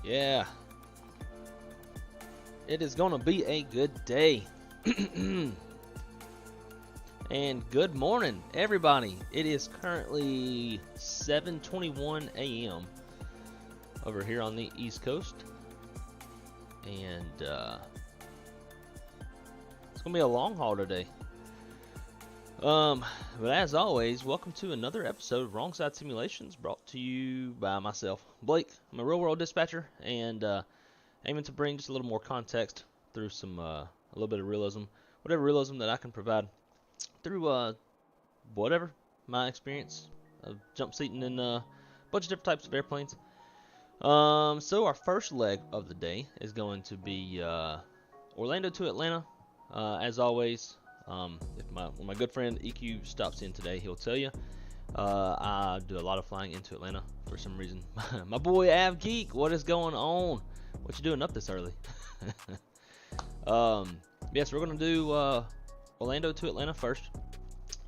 Yeah, it is gonna be a good day. And good morning, everybody. It is currently 7:21 a.m. over here on the East Coast, and it's gonna be a long haul today. But as always, welcome to another episode of Wrong Side Simulations, brought to you by myself, Blake. I'm a real-world dispatcher, and aiming to bring just a little more context through some a little bit of realism, whatever realism that I can provide through whatever my experience of jump seating in a bunch of different types of airplanes. So our first leg of the day is going to be Orlando to Atlanta. As always, when my good friend EQ stops in today, he'll tell you I do a lot of flying into Atlanta for some reason. My boy Av Geek, what is going on? What you doing up this early? Yes, we're gonna do Orlando to Atlanta first,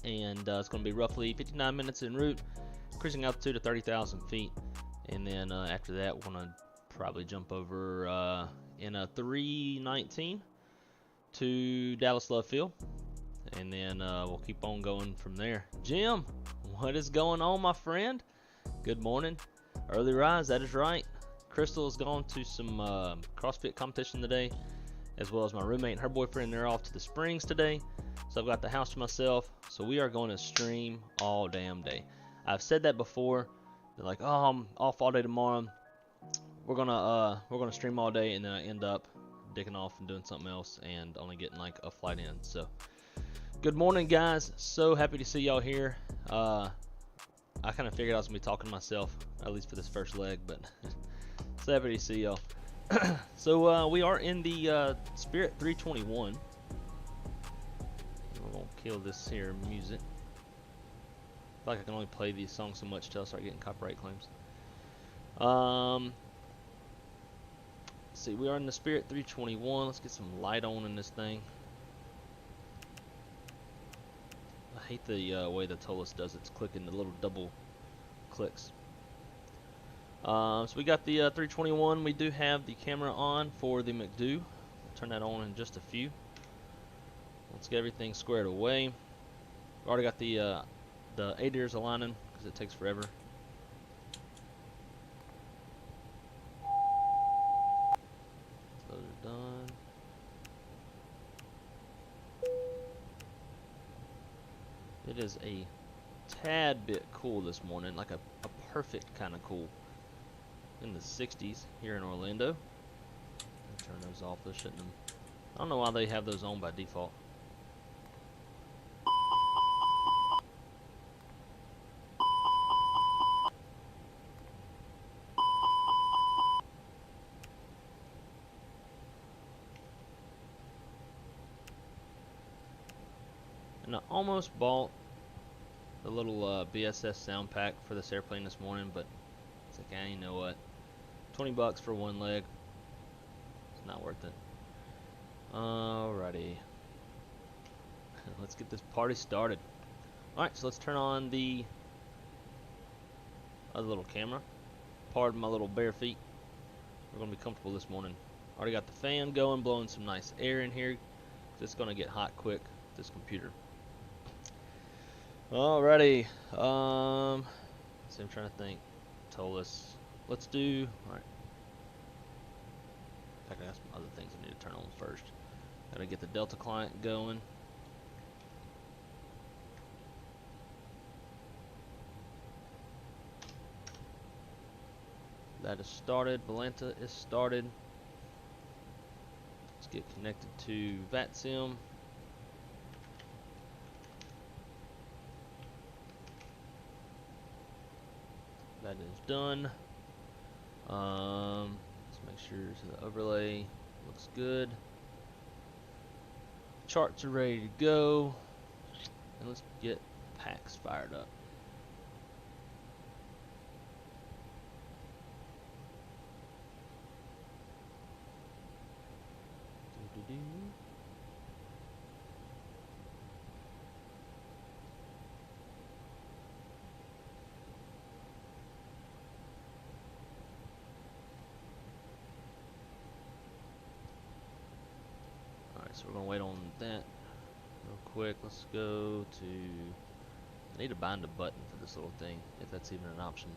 and it's gonna be roughly 59 minutes en route, cruising altitude of 30,000 feet, and then after that, we're gonna probably jump over in a 319 to Dallas Love Field, and then we'll keep on going from there. Jim, what is going on, my friend? Good morning. Early rise, that is right. Crystal has gone to some CrossFit competition today, as well as my roommate and her boyfriend. They're off to the Springs today, so I've got the house to myself. So we are going to stream all damn day. I've said that before. They're like, "Oh, I'm off all day tomorrow. We're gonna stream all day," and then I end up dicking off and doing something else and only getting like a flight in. So good morning, guys. So happy to see y'all here. I kind of figured I was gonna be talking to myself, at least for this first leg, but so happy to see y'all. So we are in the Spirit 321. We're gonna kill this here music. I feel like I can only play these songs so much till I start getting copyright claims. Let's see, we are in the Spirit 321. Let's get some light on in this thing. I hate the way the Tolus does it. It's clicking the little double clicks. So we got the 321. We do have the camera on for the McDo. We'll turn that on in just a few. Let's get everything squared away. We already got the ADIRs aligning because it takes forever. So those are done. It is a tad bit cool this morning, like a perfect kind of cool. In the 60s here in Orlando. Turn those off. Those shouldn't have. I don't know why they have those on by default. And I almost bought the little BSS sound pack for this airplane this morning, but it's like, you know what? $20 for one leg. It's not worth it. Alrighty. Let's get this party started. Alright, so let's turn on the other little camera. Pardon my little bare feet. We're going to be comfortable this morning. Already got the fan going, blowing some nice air in here. It's going to get hot quick, this computer. Alrighty. See, I'm trying to think. Tolus. Let's do. Alright. In fact, I got some other things I need to turn on first. Gotta get the Delta client going. That is started. Volanta is started. Let's get connected to Vatsim. That is done. Let's make sure the overlay looks good. Charts are ready to go. And let's get packs fired up. so we're gonna wait on that real quick. Let's go to, I need to bind a button for this little thing, if that's even an option.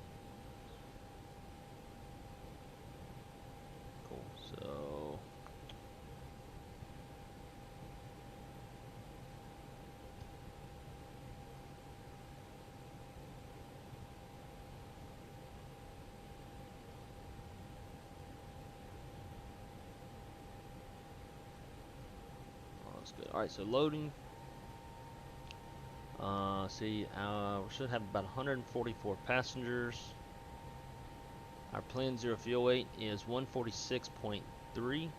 Cool, so that's good. Alright, so loading. See, we should have about 144 passengers. Our planned zero fuel weight is 146.3. Alright,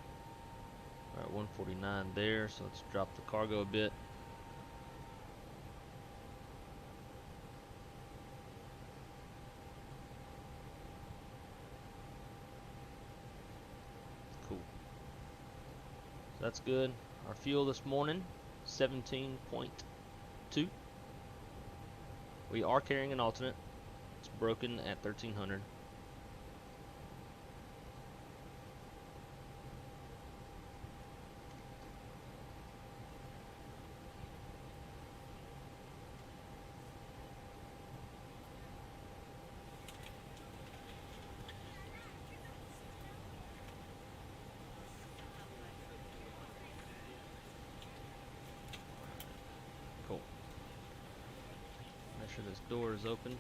149 there, so let's drop the cargo a bit. Cool. So that's good. Our fuel this morning, 17.2. We are carrying an alternate. It's broken at 1300. Cool. Make sure this door is open.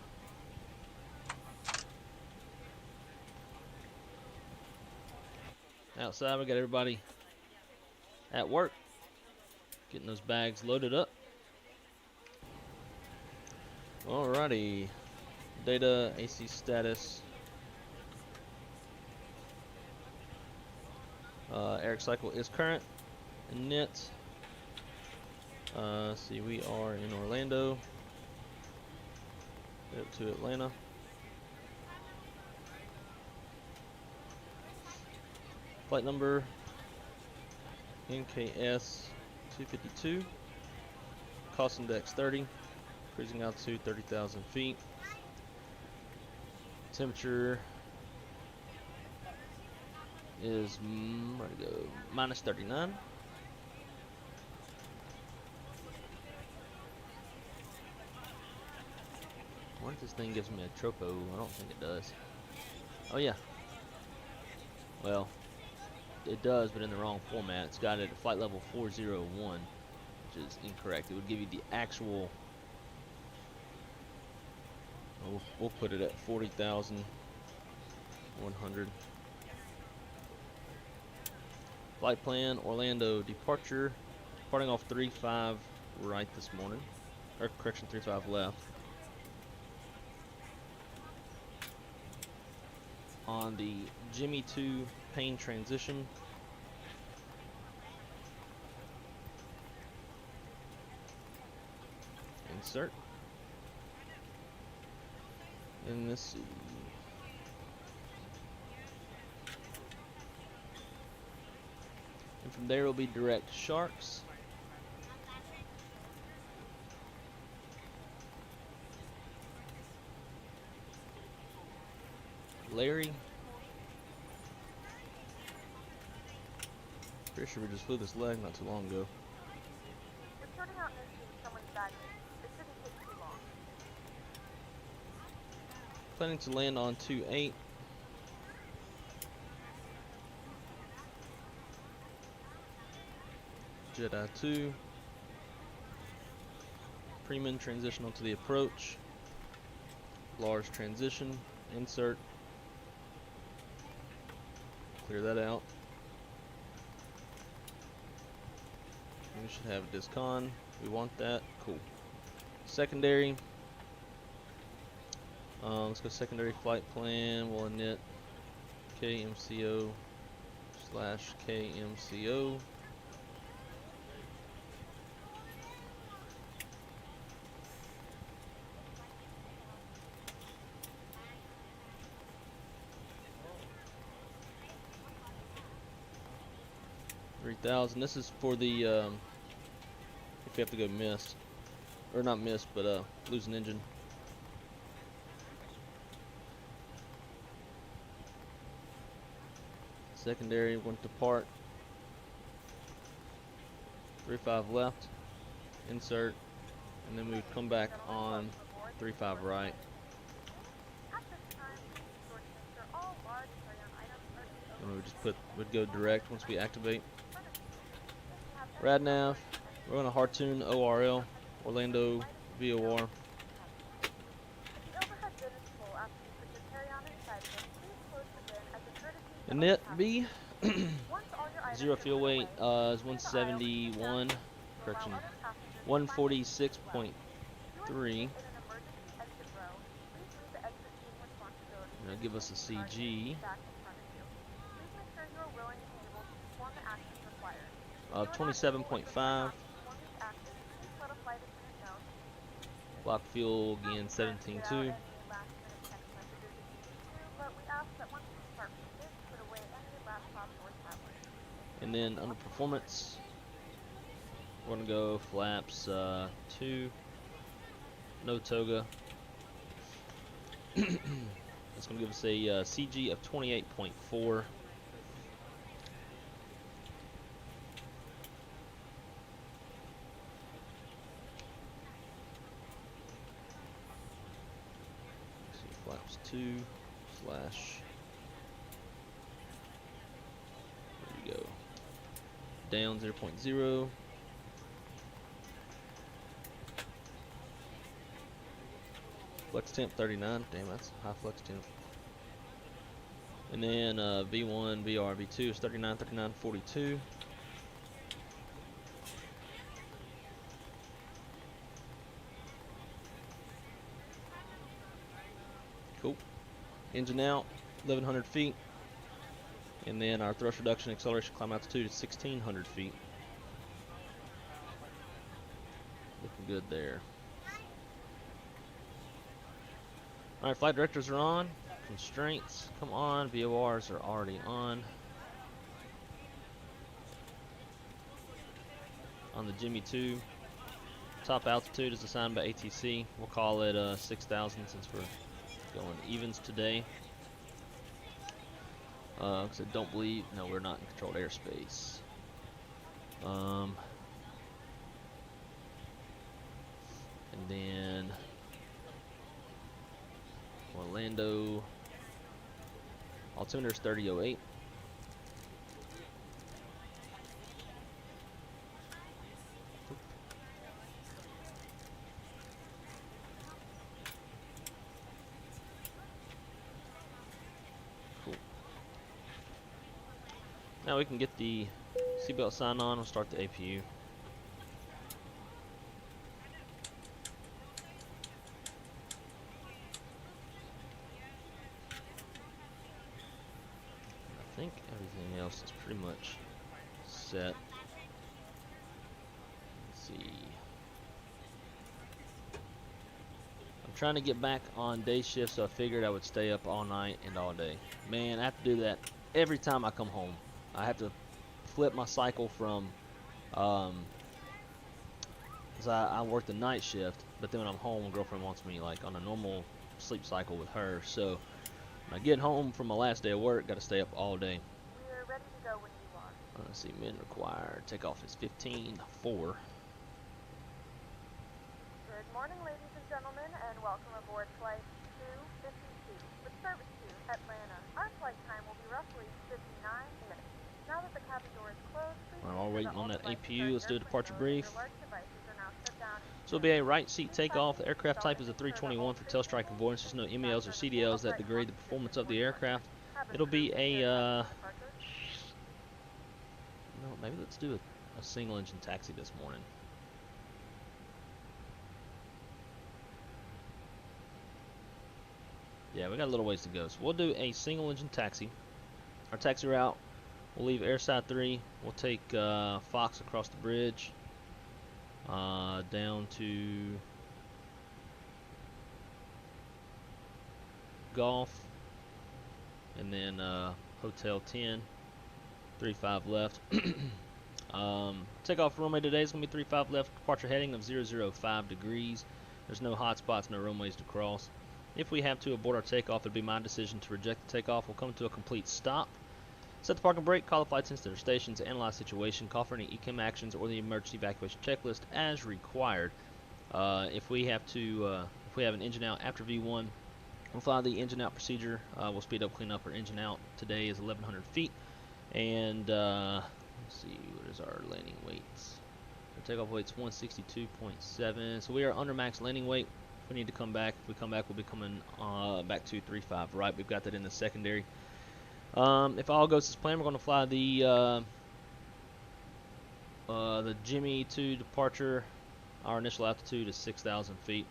Outside we got everybody at work, getting those bags loaded up. Alrighty, data, AC status, air cycle is current and net. See, we are in Orlando. Up to Atlanta. Flight number NKS 252. Cost index 30. Cruising altitude 30,000 feet. Temperature is where'd it go? Minus 39. I wonder if this thing gives me a tropo. I don't think it does. Oh yeah. Well, it does, but in the wrong format. It's got it at flight level 401, which is incorrect. It would give you the actual. We'll put it at 40,100. Flight plan: Orlando departure. Departing off 35 right this morning, or correction, 35 left. On the Jimmy 2 pane transition. Insert. And let's see. And from there will be direct Sharks. Larry. Pretty sure we just flew this leg not too long ago. Returning out into someone's baggage. This shouldn't take too long. Planning to land on 28. Jedi 2. Preman transition onto the approach. Large transition. Insert. Clear that out. We should have a discon. We want that. Cool. Secondary. Let's go secondary flight plan. We'll init Kmco/Kmco. This is for the if you have to go miss, or not miss, but lose an engine. Secondary, want to depart. 35 left, insert, and then we would come back on 35 right. And we would just would go direct once we activate. Radnav, we're going to Hartoon ORL, Orlando VOR. The net B, zero fuel weight is 171, correction, 146.3. It'll give us a CG of 27.5. Block fuel again 17.2. And then under performance, we're gonna go flaps 2, no toga. It's gonna give us a CG of 28.4. Flaps 2 slash, there we go, down 0.0. Flex temp 39, damn, that's high flex temp. And then V1, VR, V2 is 39, 39, 42. Cool. Engine out, 1100 feet. And then our thrust reduction acceleration climb altitude is 1600 feet. Looking good there. Alright, flight directors are on. Constraints, come on. VORs are already on. On the Jimmy 2, top altitude is assigned by ATC. We'll call it 6,000 since we're going evens today. Because I don't believe, no, we're not in controlled airspace. And then Orlando, altimeter is 3008. Cool. Now we can get the seatbelt sign on. We'll start the APU. I think everything else is pretty much set. Let's see. I'm trying to get back on day shift, so I figured I would stay up all night and all day. Man, I have to do that every time I come home. I have to flip my cycle from, because I work the night shift, but then when I'm home, my girlfriend wants me like on a normal sleep cycle with her. So when I get home from my last day of work, got to stay up all day. We're ready to go when you are. Let's see, men required. Takeoff is 15:04. Good morning, ladies and gentlemen, and welcome aboard Flight 252 with service to Atlanta. Our flight time will be roughly 59 minutes. Now that the cabin door is closed, please While we're waiting on that APU, let's do a departure brief. your large devices are now shut down. So it'll be a right seat takeoff. The aircraft type is a 321 for tail strike avoidance. There's no MELs or CDLs that degrade the performance of the aircraft. It'll be a, no, maybe let's do a single engine taxi this morning. Yeah, we got a little ways to go. So we'll do a single engine taxi. Our taxi route, we'll leave airside 3. We'll take Fox across the bridge down to Golf, and then Hotel 10, 35 left. Takeoff runway today is going to be 35 left, departure heading of 005 degrees. There's no hot spots, no runways to cross. If we have to abort our takeoff, it'd be my decision to reject the takeoff. We'll come to a complete stop. Set the parking brake, call the flights into their stations, analyze situation, call for any ECM actions or the emergency evacuation checklist as required. If we have an engine out after V1, we'll follow the engine out procedure. We'll speed up, clean up our engine out. Today is 1,100 feet, and let's see, what is our landing weights? Our takeoff weight's 162.7, so we are under max landing weight. If we need to come back, if we come back, we'll be coming back to 3.5 right. We've got that in the secondary. If all goes as planned, we're going to fly the Jimmy to departure. Our initial altitude is 6,000 feet.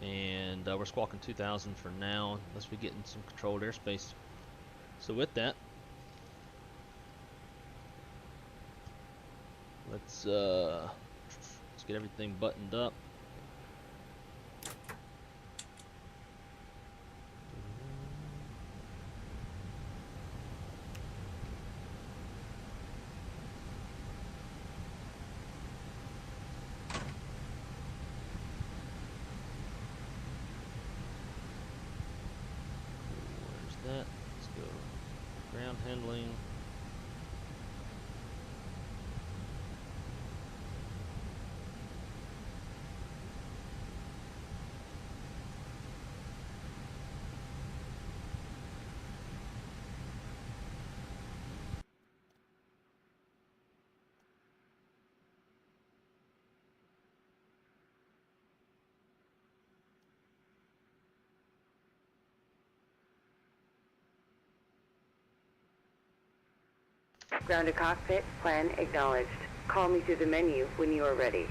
And we're squawking 2,000 for now, unless we get in some controlled airspace. So with that, let's get everything buttoned up. Let's go ground handling. Ground to cockpit, plan acknowledged. Call me through the menu when you are ready.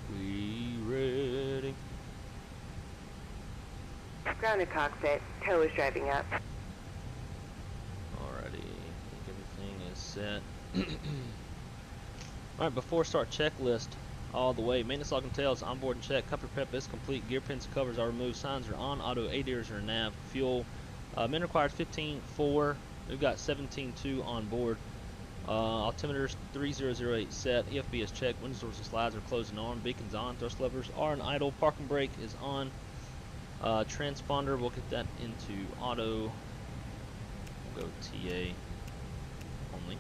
We ready. Ground to cockpit, tow is driving up. Alrighty, I think everything is set. Alright, before start checklist all the way. Maintenance log and tails, onboard and check. Cover prep is complete. Gear pins and covers are removed. Signs are on. Auto ADIRs are nav. Fuel. Min required 15.4. We've got 17.2 on board. Altimeters 3008 set. EFB is checked. Window doors and slides are closed and on. Beacons on. Thrust levers are in idle. Parking brake is on. Transponder, we'll get that into auto. We'll go TA only.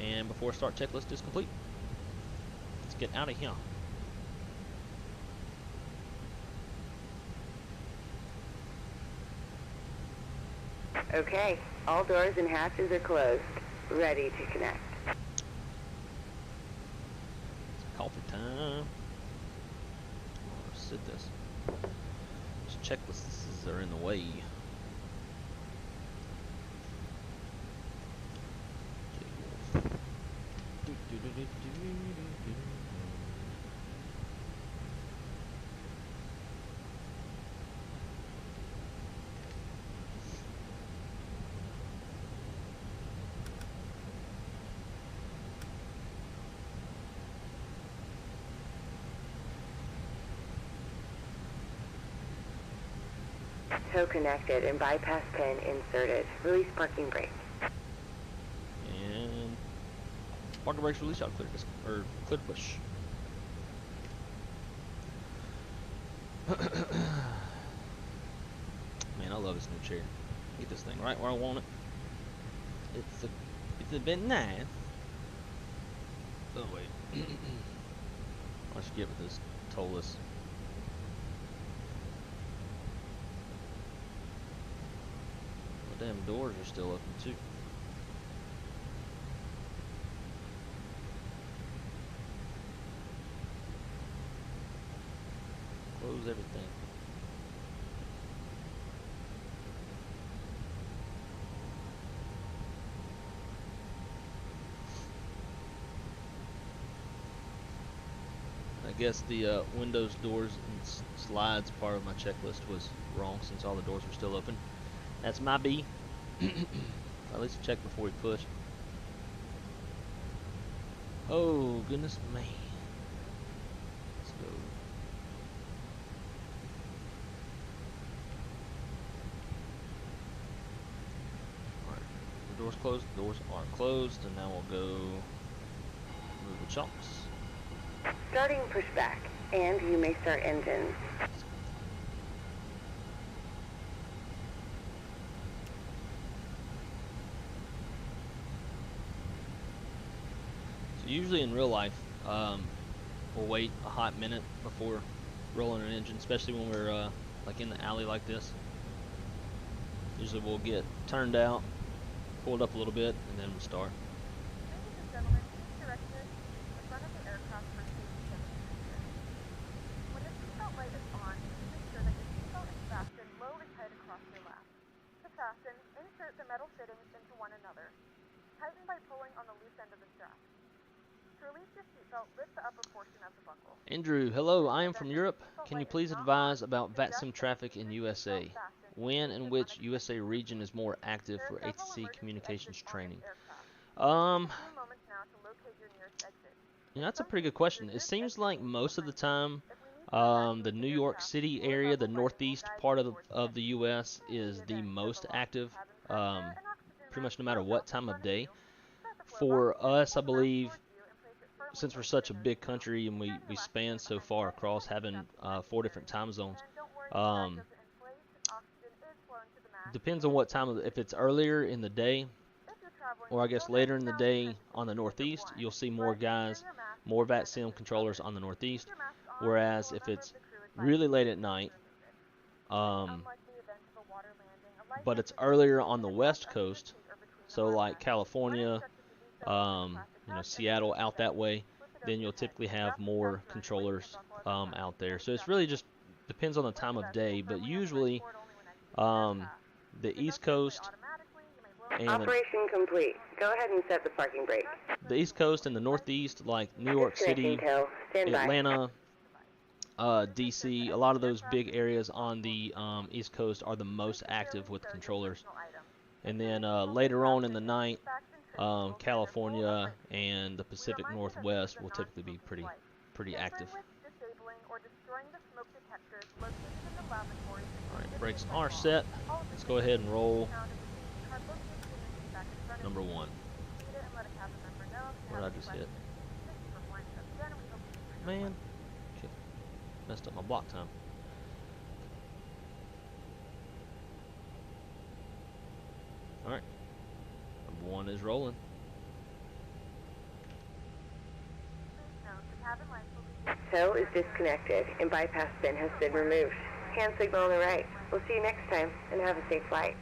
And before start checklist is complete, let's get out of here. Okay, all doors and hatches are closed. Ready to connect. It's coffee time. Let's sit this. These checklists are in the way. Tow connected and bypass pin inserted. Release parking brake. And parking brakes release out, clear disc, or clear push. Man, I love this new chair. Get this thing right where I want it. It's a bit nice. Oh wait. I should get with this tolless. The damn doors are still open too. Close everything. I guess the windows, doors, and slides part of my checklist was wrong since all the doors were still open. That's my B. At least check before we push. Oh, goodness me. Let's go. Alright, the door's closed. The doors are closed, and now we'll go move the chocks. Starting pushback, and you may start engines. Usually in real life, we'll wait a hot minute before rolling an engine, especially when we're like in the alley like this. Usually we'll get turned out, pulled up a little bit, and then we'll start. Ladies and gentlemen, please direct your seats to the front of the aircraft for safety demonstration. When the seatbelt light is on, please make sure that your seatbelt is fastened low and tight across your lap. To fasten, insert the metal fittings into one another. Tighten by pulling on the loose end of the strap. To release your seatbelt, lift the upper portion of the buckle. Andrew, hello, I am from Europe. Can you please advise about Vatsim traffic in USA? When and which USA region is more active for ATC communications training? That's a pretty good question. It seems like most of the time, the New York City area, the northeast part of the U.S. is the most active, pretty much no matter what time of day. For us, I believe, since we're such a big country and we span so far across, having 4 different time zones, depends on what time if it's earlier in the day, or I guess later in the day on the northeast, you'll see more guys, more Vatsim controllers on the northeast, whereas if it's really late at night, but it's earlier on the west coast, so like California, Seattle, out that way, then you'll typically have more controllers out there. So it's really just depends on the time of day, but usually the East Coast and Operation complete. Go ahead and set the parking brake. the East Coast and the Northeast, like New York City, Atlanta, DC, a lot of those big areas on the East Coast are the most active with controllers. And then later on in the night, California and the Pacific Northwest will typically be pretty active. Alright, brakes are set. Let's go ahead and roll number 1. What did I just hit? Man, okay. Messed up my block time. Alright, number 1 is rolling. Tow is disconnected and bypass pin has been removed. Hand signal on the right. We'll see you next time and have a safe flight.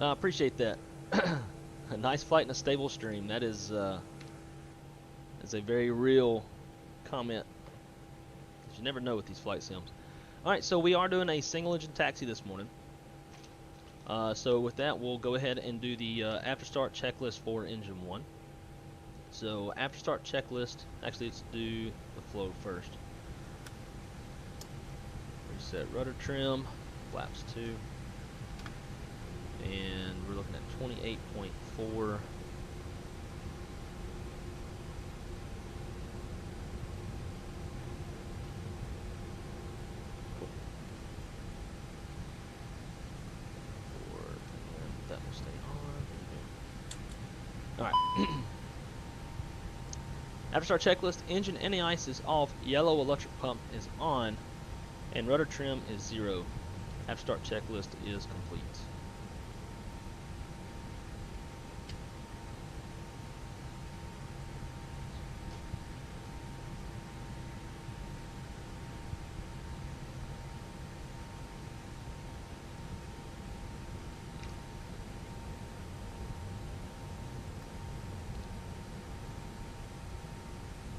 I appreciate that. A nice flight and a stable stream. That is a very real comment. You never know with these flight sims. Alright, so we are doing a single engine taxi this morning. So with that, we'll go ahead and do the after start checklist for engine 1. So after start checklist, actually let's do the flow first. Reset rudder trim, flaps 2. And we're looking at 28.4. Cool. And that will stay on. Alright. After start checklist, engine anti-ice is off, yellow electric pump is on, and rudder trim is 0. After start checklist is complete.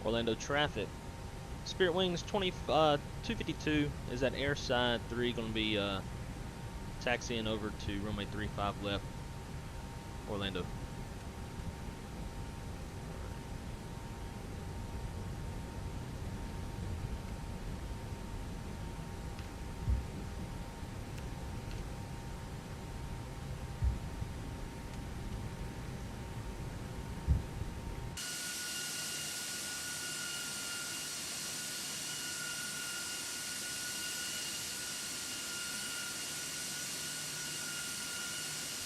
Orlando traffic. Spirit Wings 252 is at airside 3, going to be taxiing over to runway 35 left. Orlando.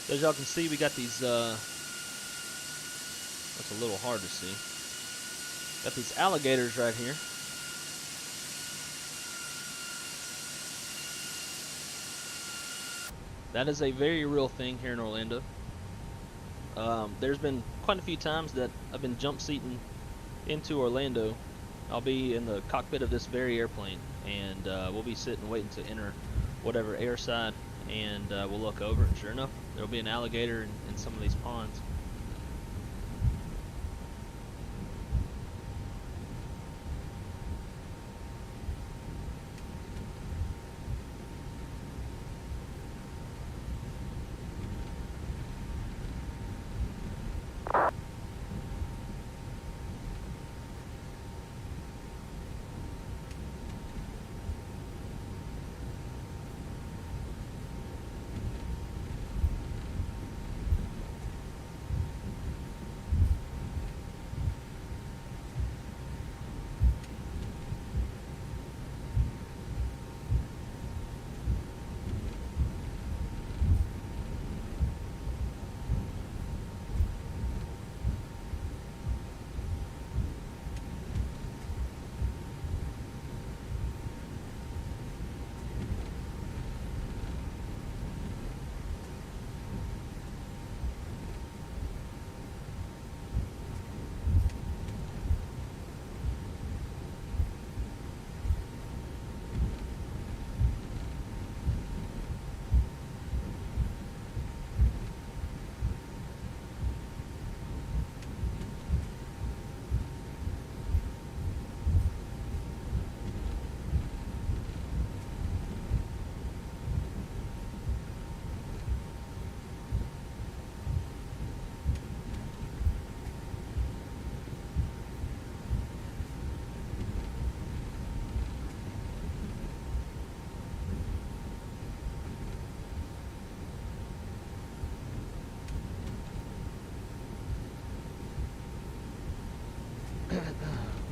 As y'all can see, we got these, that's a little hard to see. Got these alligators right here. That is a very real thing here in Orlando. There's been quite a few times that I've been jump seating into Orlando. I'll be in the cockpit of this very airplane, and we'll be sitting waiting to enter whatever airside, and we'll look over, and sure enough, there'll be an alligator in some of these ponds.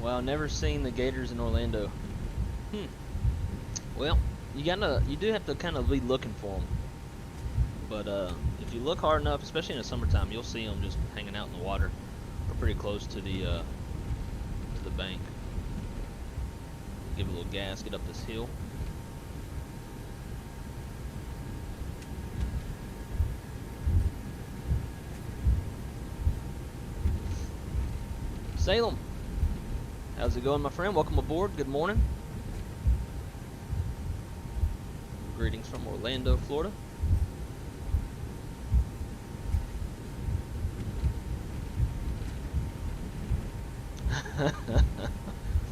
Well, never seen the gators in Orlando. Well, you do have to kind of be looking for them. But if you look hard enough, especially in the summertime, you'll see them just hanging out in the water, or pretty close to the bank. Give it a little gas, get up this hill. Salem, how's it going, my friend? Welcome aboard. Good morning. Greetings from Orlando, Florida.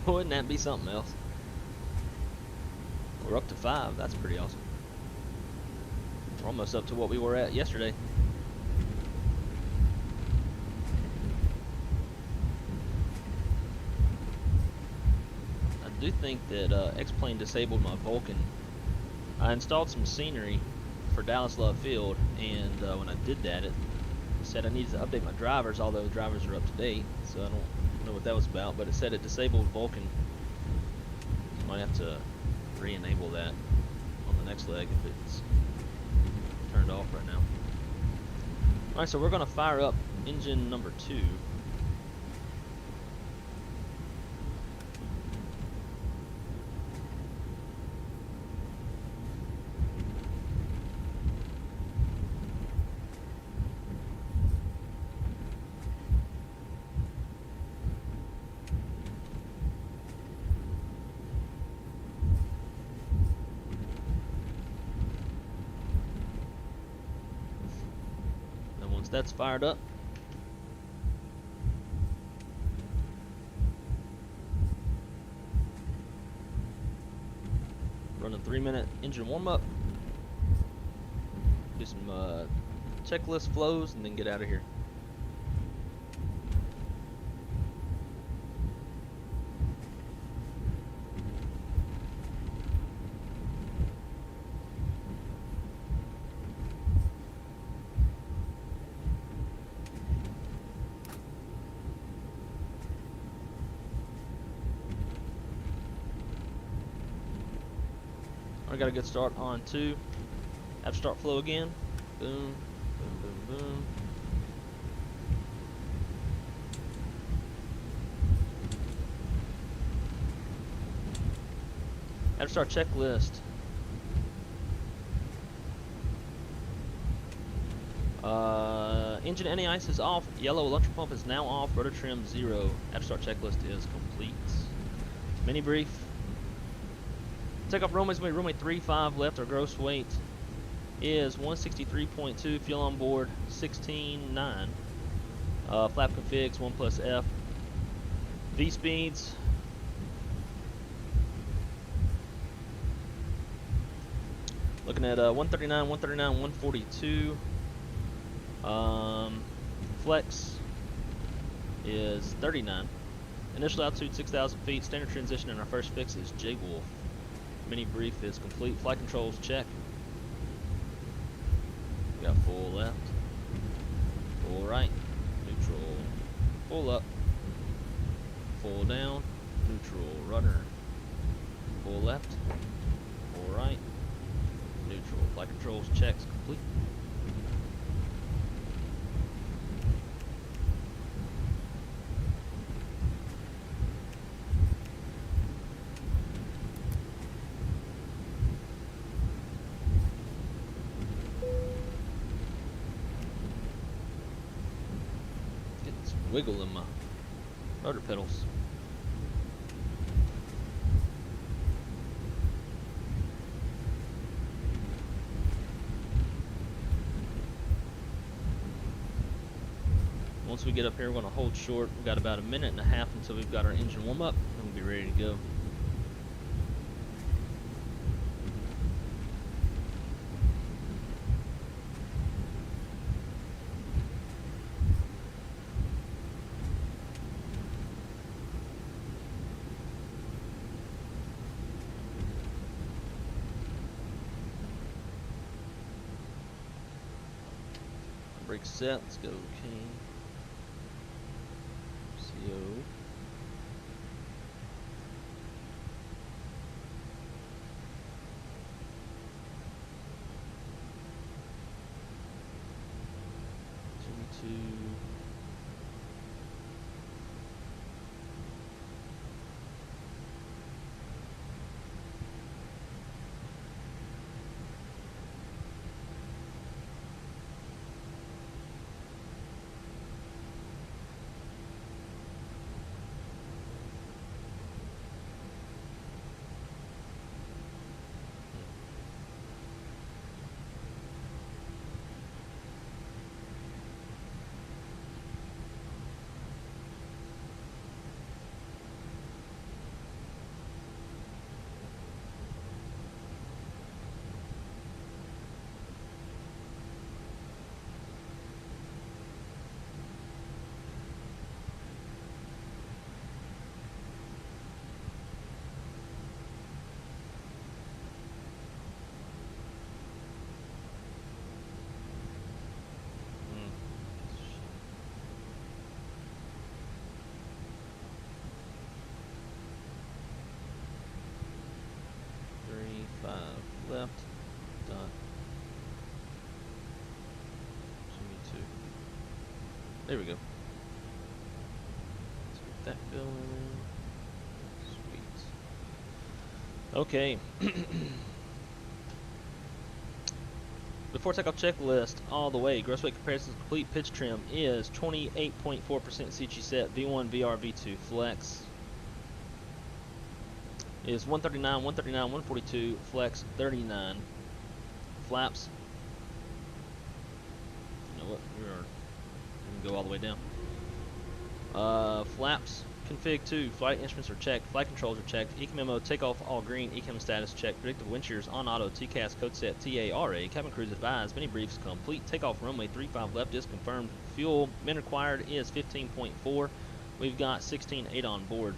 Wouldn't that be something else? We're up to 5. That's pretty awesome. We're almost up to what we were at yesterday. I do think that X-Plane disabled my Vulcan. I installed some scenery for Dallas Love Field, and when I did that, it said I needed to update my drivers, although the drivers are up to date, so I don't know what that was about, but it said it disabled Vulcan. Might have to re-enable that on the next leg if it's turned off right now. Alright, so we're going to fire up engine number 2. That's fired up. Run a 3-minute engine warm-up. Do some checklist flows, and then get out of here. I got a good start on 2. Have start flow again. Boom, boom, boom, boom. Have start checklist. Engine anti-ice is off. Yellow electric pump is now off. Rotor trim 0. Have start checklist is complete. Mini brief. Takeoff runway is going to be runway 35 left. Our gross weight is 163.2. Fuel on board 16.9. Flap configs 1 plus F. V speeds. Looking at 139, 139, 142. Flex is 39. Initial altitude 6,000 feet. Standard transition in our first fix is J-Wolf. Mini brief is complete. Flight controls check. We got full left, full right, neutral, full up, full down, neutral, rudder, full left, full right, neutral. Flight controls checks complete. Wiggle in my rotor pedals. Once we get up here, we're going to hold short. We've got about a minute and a half until we've got our engine warm up, and we'll be ready to go. Brake set, let's go Kmco. Two. Left, dot, Kmco. There we go. Let's get that going. Sweet. Okay. Before takeoff checklist, all the way. Gross weight comparison complete. Pitch trim is 28.4% CG set. V1, VR, V2 flex. Is 139, 139, 142, flex 39. Flaps. You know what? We can go all the way down. Flaps Config 2, flight instruments are checked, flight controls are checked, Kmco takeoff all green, Km status checked, predictive wind shears on auto, TCAS code set TARA, cabin crews advised, mini briefs complete, takeoff runway 35 left is confirmed, fuel min required is 15.4, we've got 16.8 on board.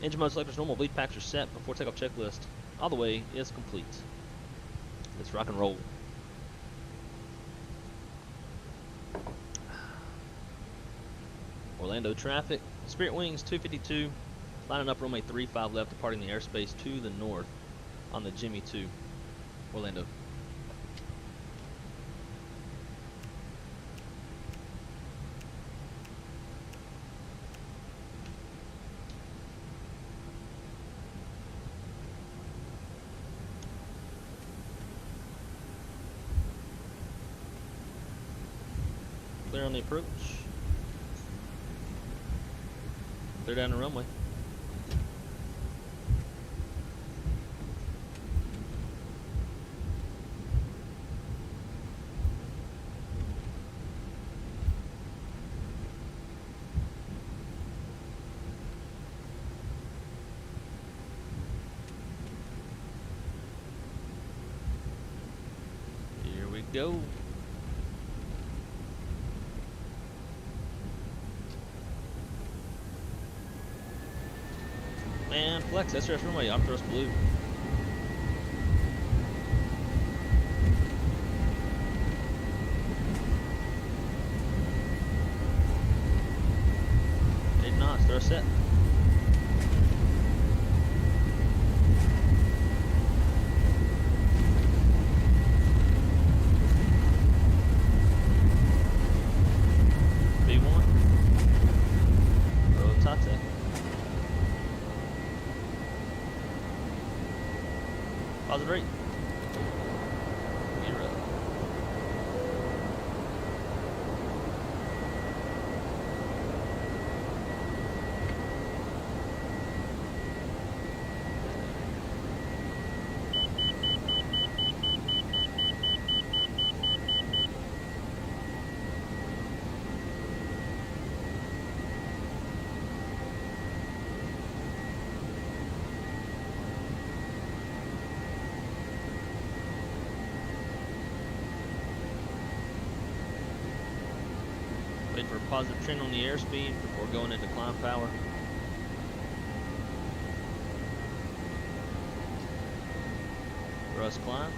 Engine mode selectors normal, bleed packs are set, before takeoff checklist all the way is complete. Let's rock and roll. Orlando traffic. Spirit Wings 252, lining up runway 35 left, departing the airspace to the north on the Jimmy 2, Orlando. Clear on the approach. Clear down the runway. Here we go. And flex, SRS runway, up thrust blue. Eight knots, thrust set. B1. Rotate. Positive rate. Gear up. Wait for a positive trend on the airspeed before going into climb power. Thrust climb.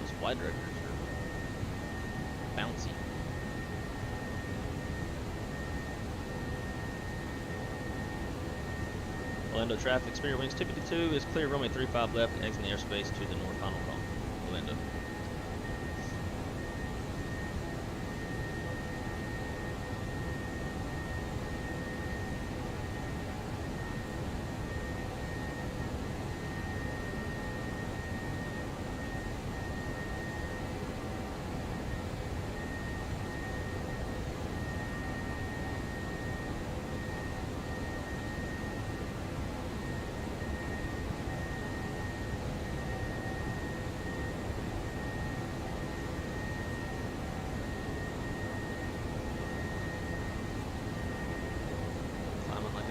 Those flight directors are bouncy. Orlando traffic, Spirit Wings 252 is clear, runway 35 left, and exiting the airspace to the north final call. Orlando.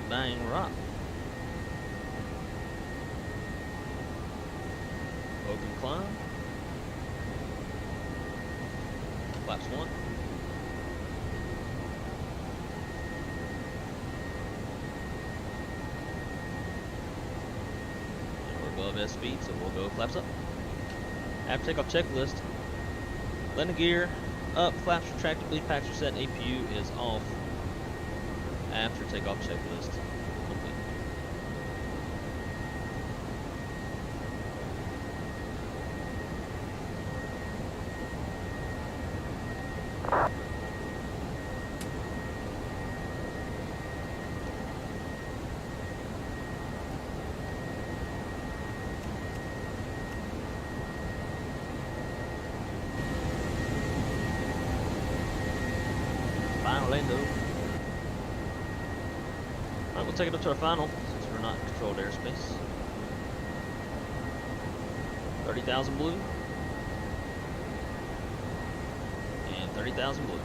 Dang rock. Open climb. Flaps 1. And we're above S speed, so we'll go flaps up. After takeoff checklist, landing gear up, flaps retracted, bleed packs are set, APU is off. After takeoff checklist complete. Final Orlando. Alright, we'll take it up to our final, since we're not in controlled airspace. 30,000 blue. And 30,000 blue.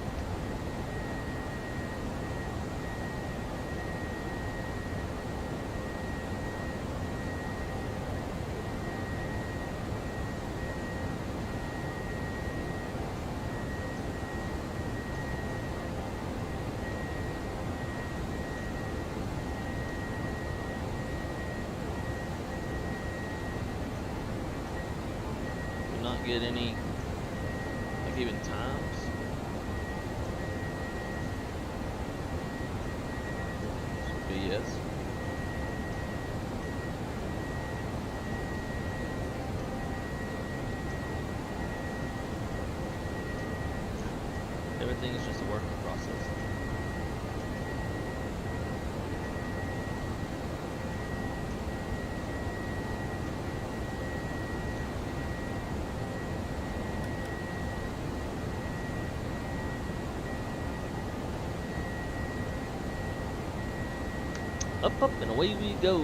get any, like even times. BS. Everything is just a work in process. Up, up, and away we go.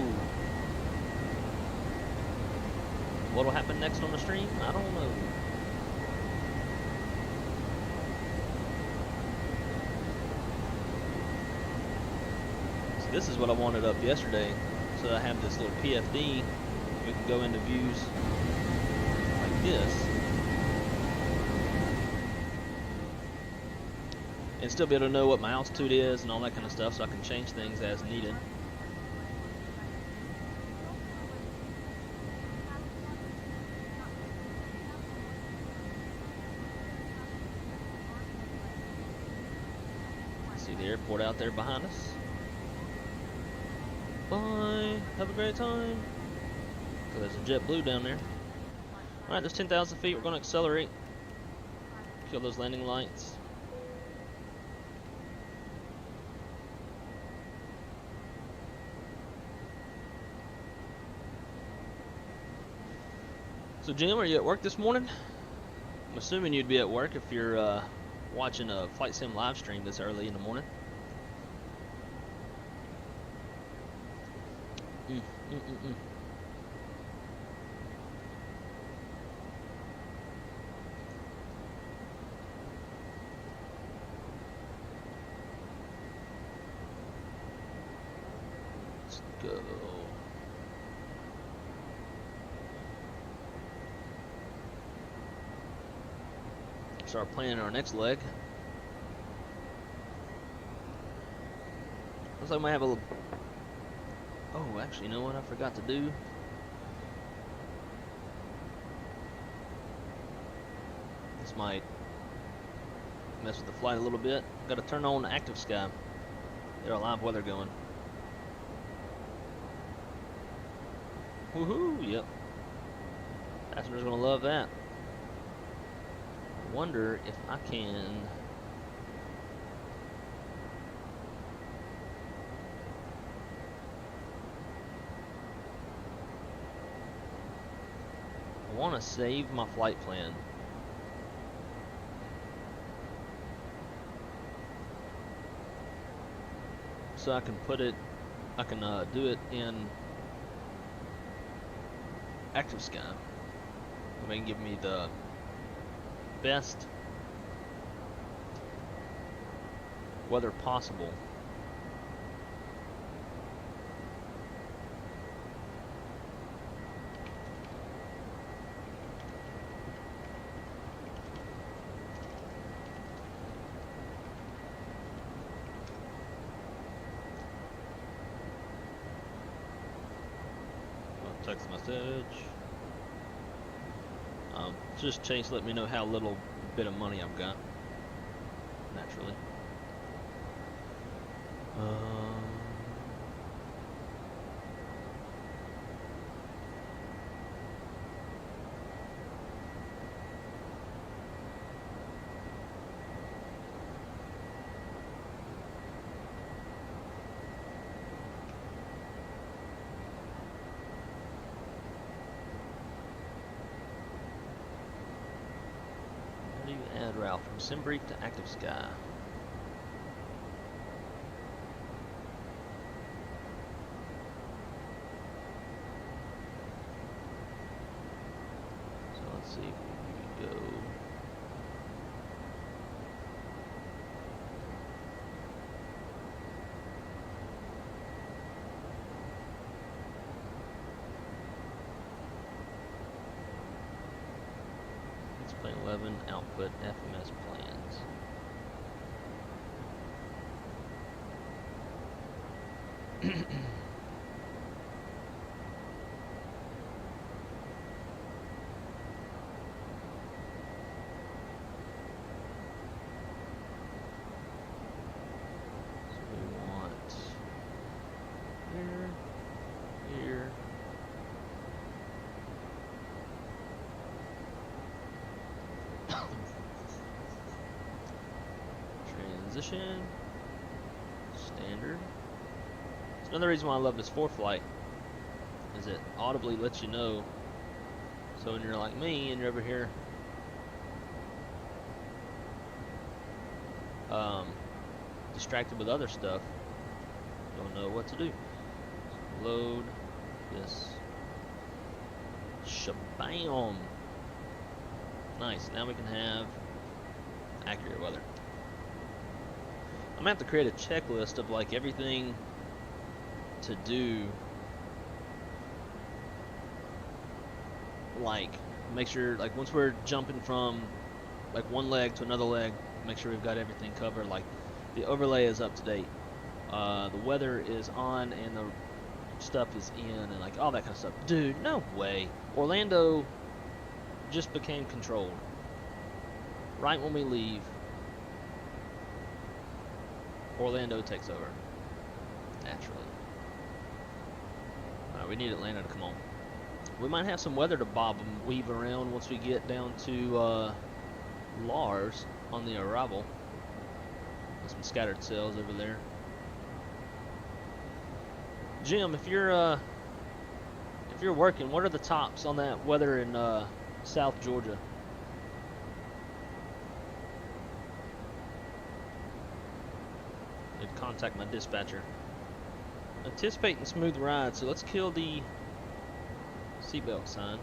What'll happen next on the stream? I don't know. So this is what I wanted up yesterday. So I have this little PFD. We can go into views like this. And still be able to know what my altitude is and all that kind of stuff, so I can change things as needed. See the airport out there behind us. Bye. Have a great time. So there's a JetBlue down there. Alright, there's 10,000 feet. We're going to accelerate. Kill those landing lights. So Jim, are you at work this morning? I'm assuming you'd be at work if you're watching a flight sim live stream this early in the morning. Let's go. Start planning our next leg. Looks like we might have a little... Oh, actually, you know what I forgot to do? This might mess with the flight a little bit. Got to turn on active sky. Get our live weather going. Woohoo! Yep. Passengers gonna love that. Wonder if I can I want to save my flight plan. So I can put it, I can do it in active sky. It may give me the best weather possible. Text message. Just Chase let me know how little bit of money I've got. Naturally. Add route from Simbrief to Active Sky. So let's see if we can go. Plane 11 output FMS plans. position. Standard. It's another reason why I love this ForeFlight, is it audibly lets you know. So when you're like me and you're over here distracted with other stuff, don't know what to do. So load this shabam. Nice. Now we can have accurate weather. I'm gonna have to create a checklist of like everything to do. Like make sure, like once we're jumping from like one leg to another leg, make sure we've got everything covered. Like the overlay is up to date, the weather is on, and the stuff is in, and like all that kind of stuff. Dude, no way. Orlando just became controlled. Right when we leave, Orlando takes over. Naturally. Alright, we need Atlanta to come on. We might have some weather to bob and weave around once we get down to Lars on the arrival. There's some scattered cells over there. Jim, if you're working, what are the tops on that weather in South Georgia? Need to contact my dispatcher. Anticipating smooth ride, so let's kill the seatbelt sign.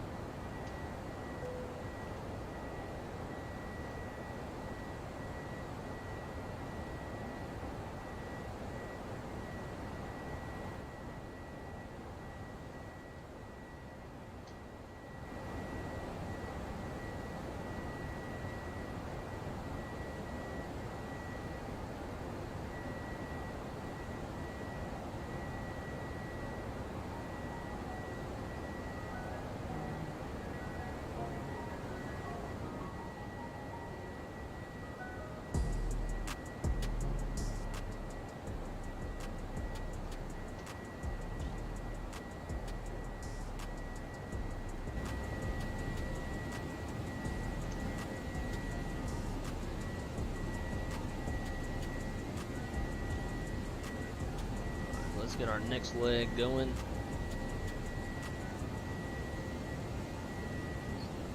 Let's get our next leg going.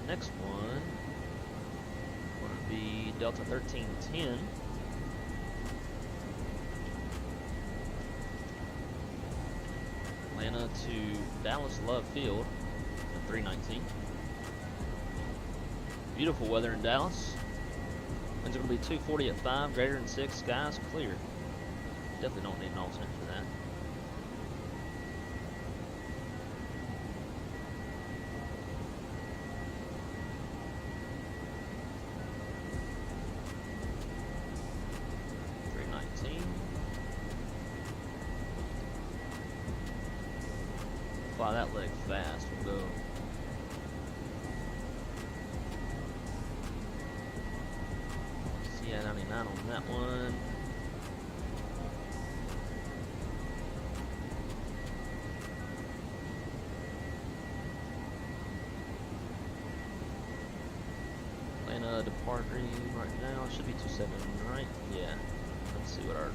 Next one will be Delta 1310. Atlanta to Dallas Love Field at 319. Beautiful weather in Dallas. Winds are going to be 240 at 5, greater than 6, skies clear. Definitely don't need an alternate for that. Fly that leg fast. We'll go. CI-99 on that one. Atlanta departing right now. Should be 27, right? Yeah. Let's see what our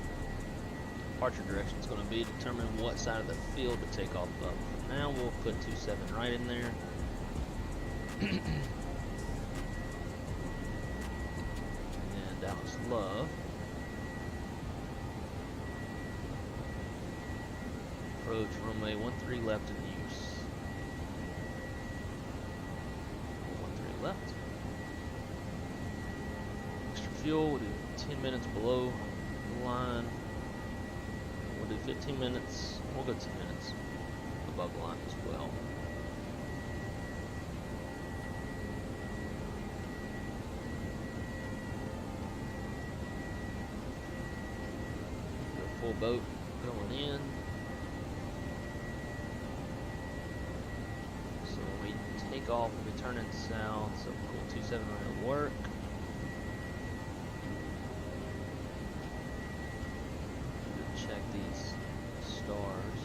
departure direction is going to be. Determine what side of the field to take off of. Now we'll put 27 right in there. And Dallas Love. Approach runway 13 left in use. 13 left. Extra fuel, we'll do 10 minutes below the line. We'll do 15 minutes. We'll go 10 minutes above the line as well. Full boat going in. So when we take off, we'll be turning south. So cool 27 will work. Check these stars.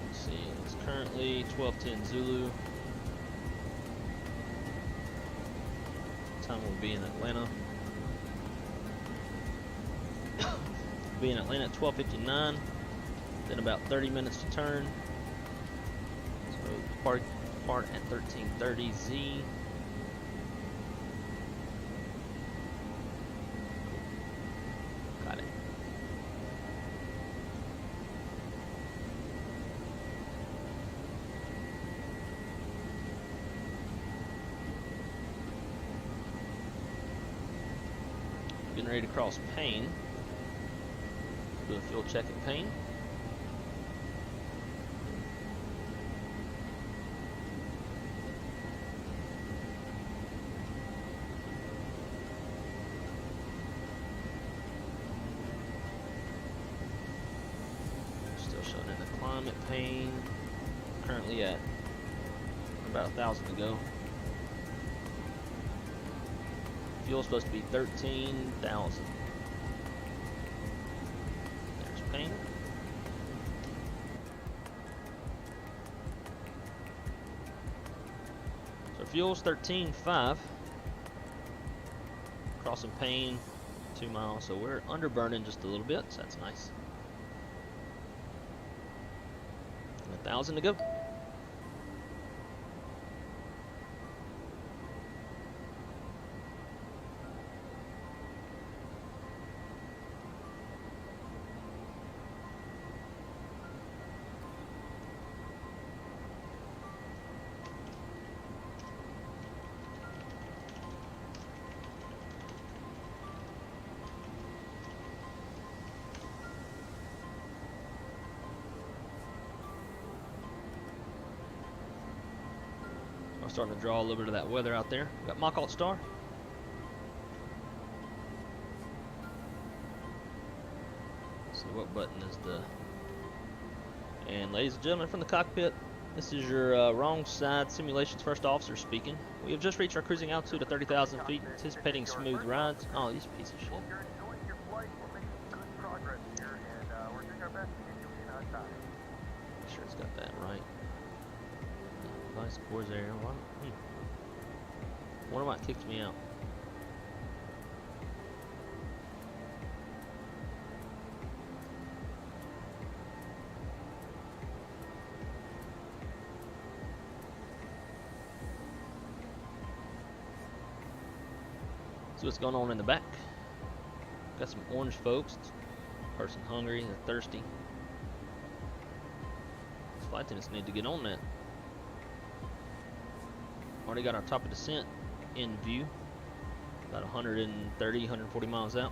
Let's see, it's currently 1210 Zulu. time we'll be in Atlanta. Be in Atlanta at 12:59. Then about 30 minutes to turn. So park at 1330 Z. Got it. Getting ready to cross Payne. Do a fuel check at Payne. Still showing in the climb at Payne. Currently at about 1,000 to go. Fuel's supposed to be 13,000. There's Payne. So fuel's 13.5. Crossing Payne, 2 miles. So we're under burning just a little bit, so that's nice. 1,000 to go. I'm starting to draw a little bit of that weather out there. Got Mach Alt Star. Let's see what button is the. And ladies and gentlemen from the cockpit, this is your wrong side simulations first officer speaking. We have just reached our cruising altitude of 30,000 feet, anticipating smooth rides. Oh, these piece of shit. Hope you're enjoying your flight. We're making good progress here, and we're doing our best to get you in on time. Make sure it's got that right. Device Corsair. Wonder why it kicked me out. See what's going on in the back. Got some orange folks. Person hungry and thirsty. These flight attendants need to get on that. Already got our top of descent in view. About 130, 140 miles out.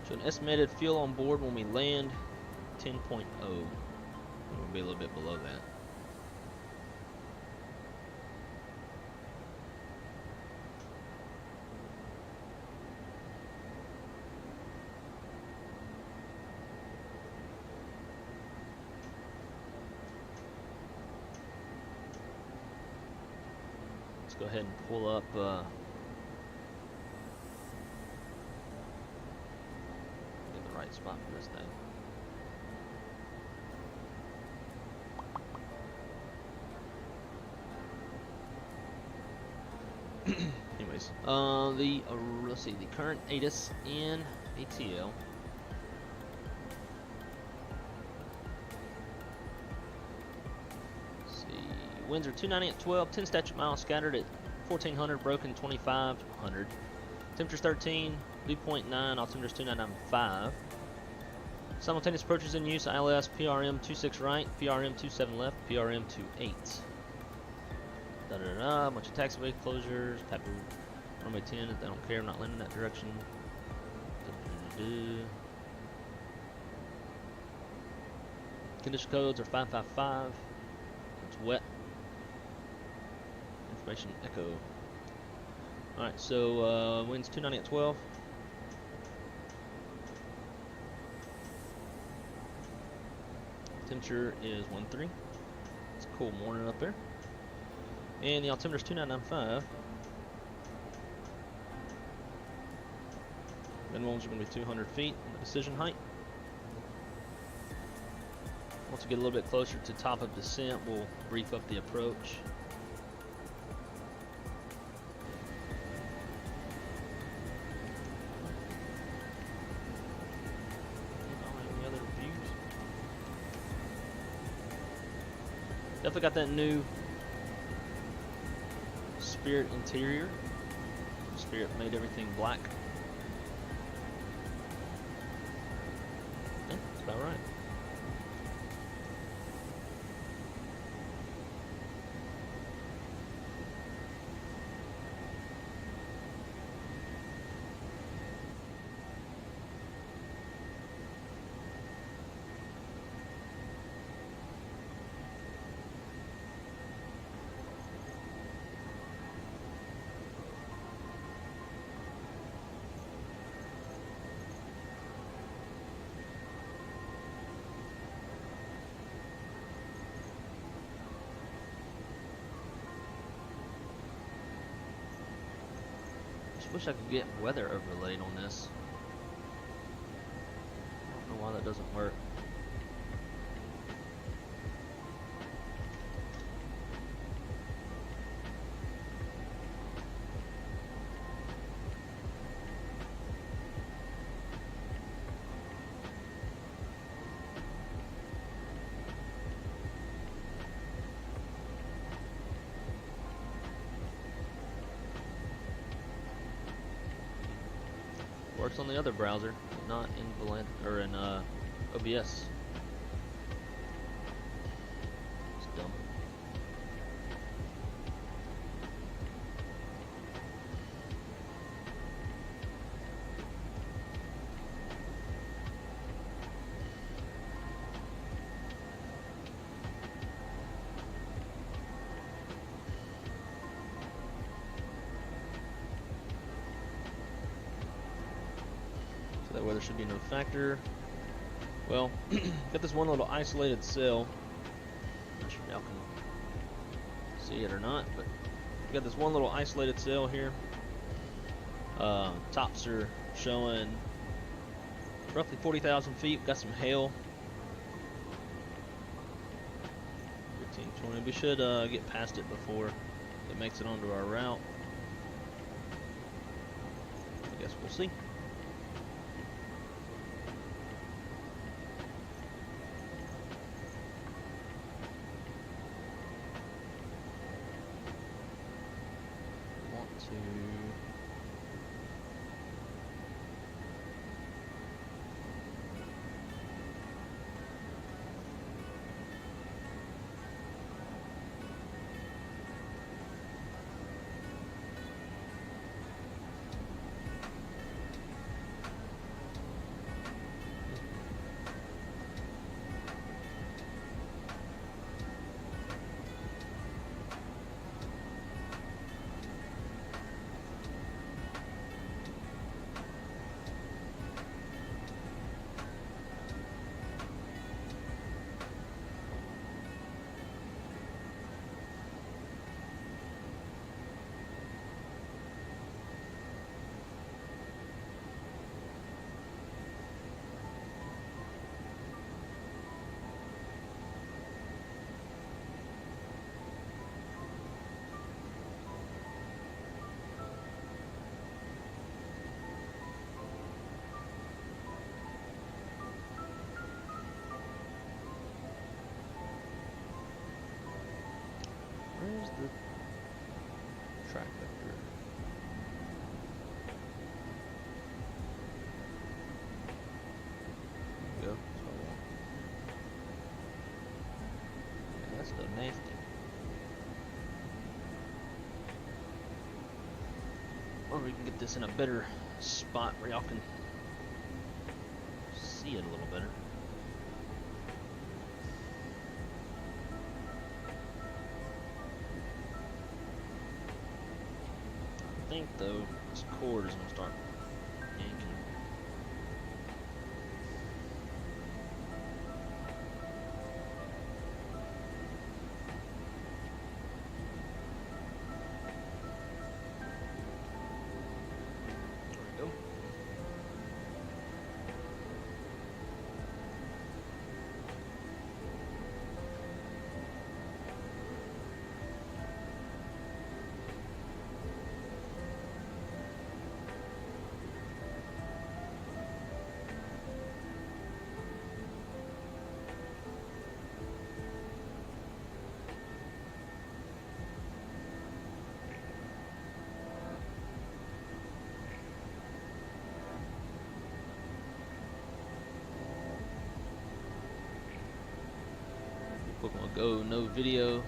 So an estimated fuel on board when we land, 10.0. We'll be a little bit below that. Let's go ahead and pull up spot for this thing. Anyways, let's see, the current ATIS in ATL. Let's see, winds are 290 at 12, 10 statute miles scattered at 1400, broken 2500. Temperature's 13, dew point 9, altimeter's 2995. Simultaneous approaches in use, ILS PRM 26 right, PRM 27 left, PRM 28. Da-da-da, bunch of taxiway closures, type of runway 10, if they don't care, I'm not landing that direction. Da-da-da-da. Condition codes are 555, it's wet. Information echo. Alright, so winds 290 at 12. Temperature is 13. It's a cool morning up there. And the altimeter is 2995. Minimums are going to be 200 feet in the decision height. Once we get a little bit closer to top of descent, we'll brief up the approach. Any other views? Definitely got that new Spirit interior. Spirit made everything black. Yeah, that's about right. Wish I could get weather overlaid on this. I don't know why that doesn't work. Works on the other browser, but not in Volant or in OBS. It's dumb. That weather should be no factor. Well, got this one little isolated cell. Not sure if y'all can see it or not, but we got this one little isolated cell here. Tops are showing roughly 40,000 feet. Got some hail. 15, 20. We should get past it before it makes it onto our route. I guess we'll see. Where's the track vector? There we go. That's what I want. Yeah, that's still nasty. Or we can get this in a better spot where y'all can see it a little better. I think though this cord is gonna start yanking. Go no video.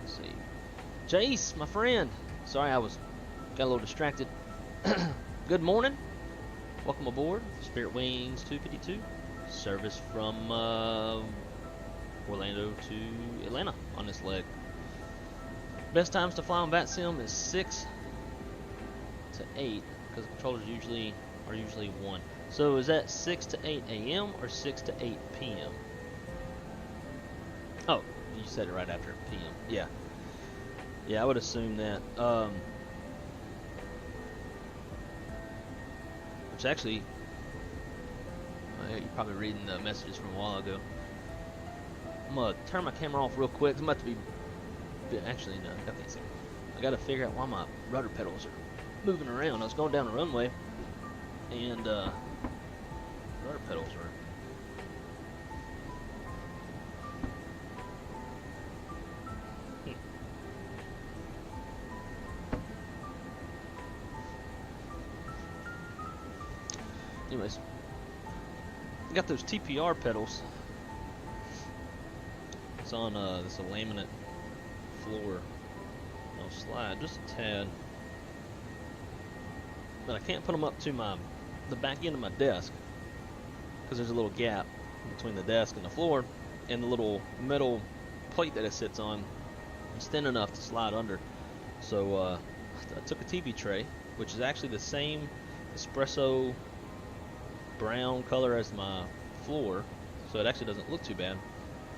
Let's see. Jace, my friend. Sorry, got a little distracted. Good morning. Welcome aboard. Spirit Wings 252. Service from Orlando to Atlanta on this leg. Best times to fly on Vatsim is 6 to 8 because the controllers are usually 1. So is that 6 to 8 a.m. or 6 to 8 p.m.? Oh, you said it right after p.m. Yeah. Yeah, I would assume that. Which actually, you're probably reading the messages from a while ago. I'm gonna turn my camera off real quick. I'm about to be. Actually, no. Okay, so I gotta figure out why my rudder pedals are moving around. I was going down the runway, and rudder pedals are. Anyways, I got those TPR pedals. It's on this laminate floor. I'll slide just a tad, but I can't put them up to the back end of my desk because there's a little gap between the desk and the floor, and the little metal plate that it sits on is thin enough to slide under. So I took a TV tray, which is actually the same espresso brown color as my floor, so it actually doesn't look too bad.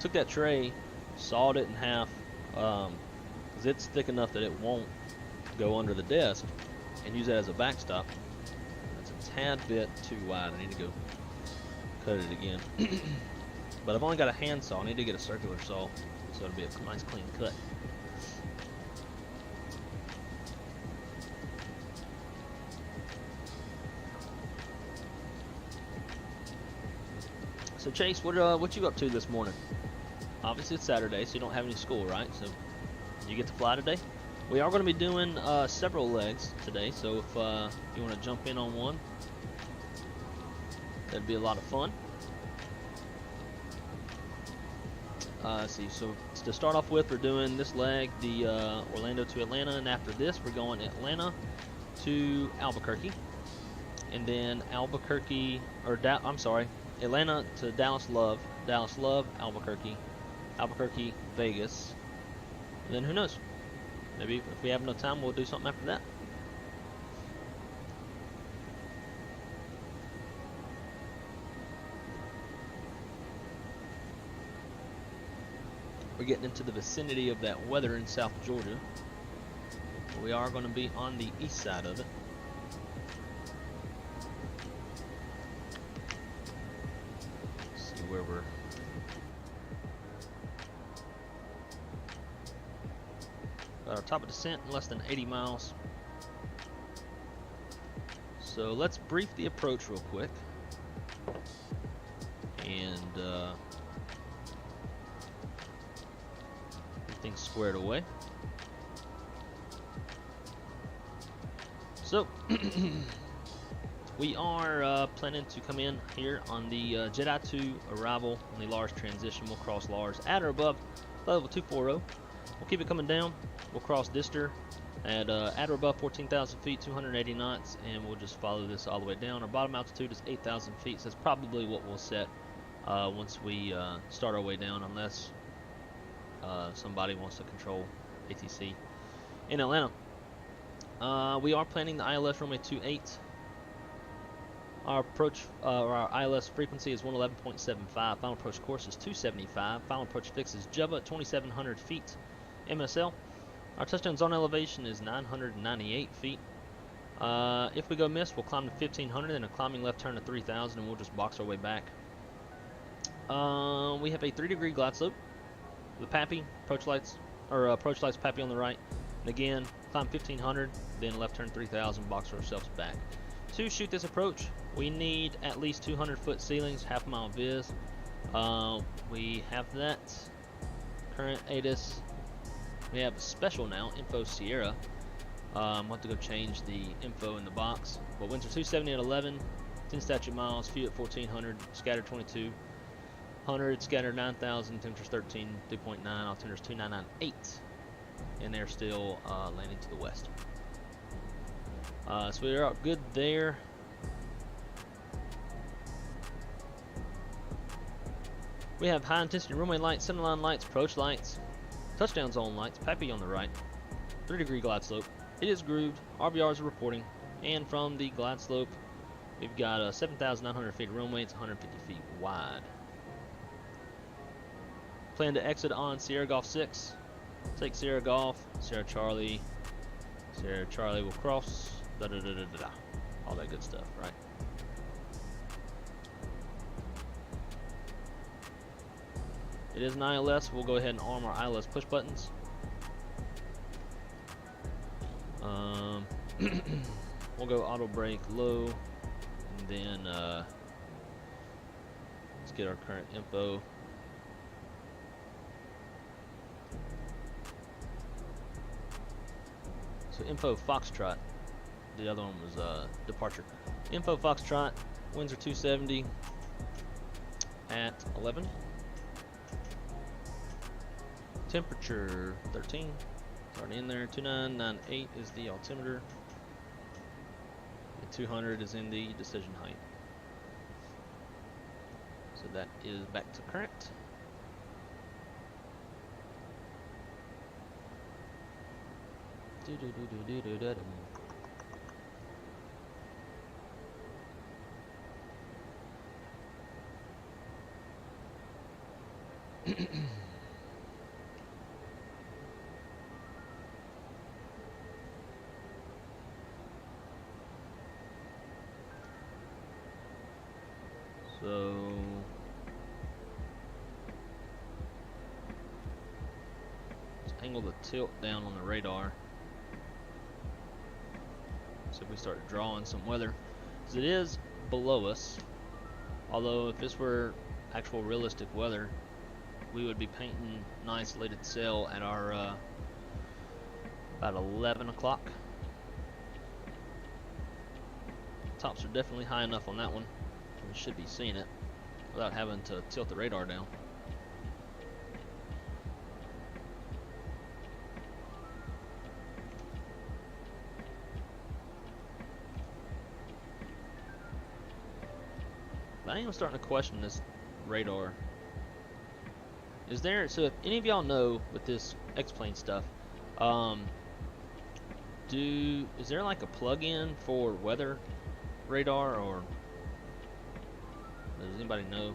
Took that tray, sawed it in half, because it's thick enough that it won't go under the desk, and use that as a backstop. It's a tad bit too wide. I need to go cut it again. But I've only got a hand saw. I need to get a circular saw, so it'll be a nice clean cut. So Chase, what you up to this morning? Obviously it's Saturday, so you don't have any school, right? So you get to fly today. We are going to be doing several legs today, so if you want to jump in on one, that'd be a lot of fun. Let's see, so to start off with, we're doing this leg, the Orlando to Atlanta, and after this we're going Atlanta to Albuquerque, and then Atlanta to Dallas Love, Albuquerque, Vegas, and then who knows? Maybe if we have no time, we'll do something after that. We're getting into the vicinity of that weather in South Georgia. We are going to be on the east side of it. Where we're at our top of descent in less than 80 miles. So let's brief the approach real quick and get things squared away. So we are planning to come in here on the Jedi 2 arrival on the Lars transition. We'll cross Lars at or above level 240. We'll keep it coming down. We'll cross Dister at or above 14,000 feet, 280 knots, and we'll just follow this all the way down. Our bottom altitude is 8,000 feet, so that's probably what we'll set once we start our way down, unless somebody wants to control ATC in Atlanta. We are planning the ILS runway 28. Our approach, our ILS frequency is 111.75. Final approach course is 275. Final approach fix is Java at 2,700 feet. MSL. Our touchdown zone elevation is 998 feet. If we go miss, we'll climb to 1,500 and a climbing left turn to 3,000, and we'll just box our way back. We have a 3-degree glide slope. The PAPI approach lights, PAPI on the right. And again, climb 1,500, then left turn 3,000, box ourselves back. To shoot this approach, we need at least 200-foot ceilings, half-mile viz. We have that. Current ATIS. We have a special now, Info Sierra. I'll have to go change the info in the box. But winds are 270 at 11, 10 statute miles, few at 1,400, scattered 22. 100, scatter 9,000, temperatures 13, 2.9, altimeters 2998, and they're still landing to the west. So we're out good there. We have high intensity runway lights, centerline lights, approach lights, touchdown zone lights, PAPI on the right, 3-degree glide slope. It is grooved, RVRs are reporting, and from the glide slope, we've got 7,900 feet of runway, it's 150 feet wide. Plan to exit on Sierra Golf 6, take Sierra Golf, Sierra Charlie will cross, all that good stuff, right? It is an ILS, we'll go ahead and arm our ILS push buttons. We'll go auto brake low, and then let's get our current info. So info Foxtrot, the other one was departure. Info Foxtrot, winds are 270 at 11. Temperature 13, it's already in there. 2998 is the altimeter. The 200 is in the decision height. So that is back to current. So let's angle the tilt down on the radar. So if we start drawing some weather, because it is below us. Although if this were actual realistic weather, we would be painting an isolated sail at our about 11 o'clock. Tops are definitely high enough on that one. We should be seeing it without having to tilt the radar down. But I am starting to question this radar. Is there, so if any of y'all know with this X-plane stuff, is there like a plug-in for weather radar, or does anybody know?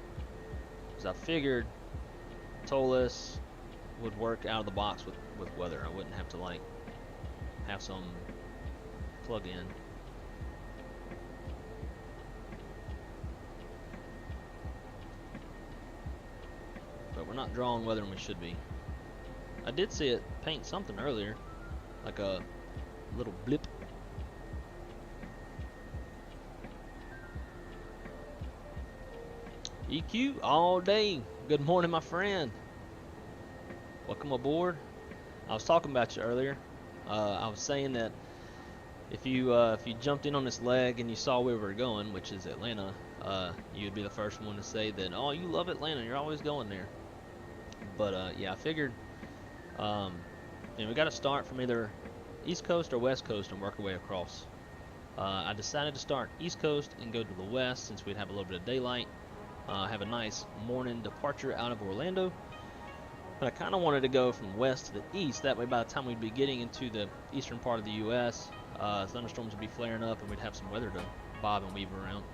Because I figured TOLS would work out of the box with weather. I wouldn't have to like have some plug-in. But we're not drawing weather, and we should be. I did see it paint something earlier, like a little blip. EQ all day. Good morning, my friend. Welcome aboard. I was talking about you earlier. I was saying that if you jumped in on this leg and you saw where we were going, which is Atlanta, you'd be the first one to say that, oh, you love Atlanta, you're always going there. But yeah, I figured we got to start from either East Coast or West Coast and work our way across. I decided to start East Coast and go to the west since we'd have a little bit of daylight. Have a nice morning departure out of Orlando. But I kind of wanted to go from west to the east. That way by the time we'd be getting into the eastern part of the U.S., thunderstorms would be flaring up and we'd have some weather to bob and weave around.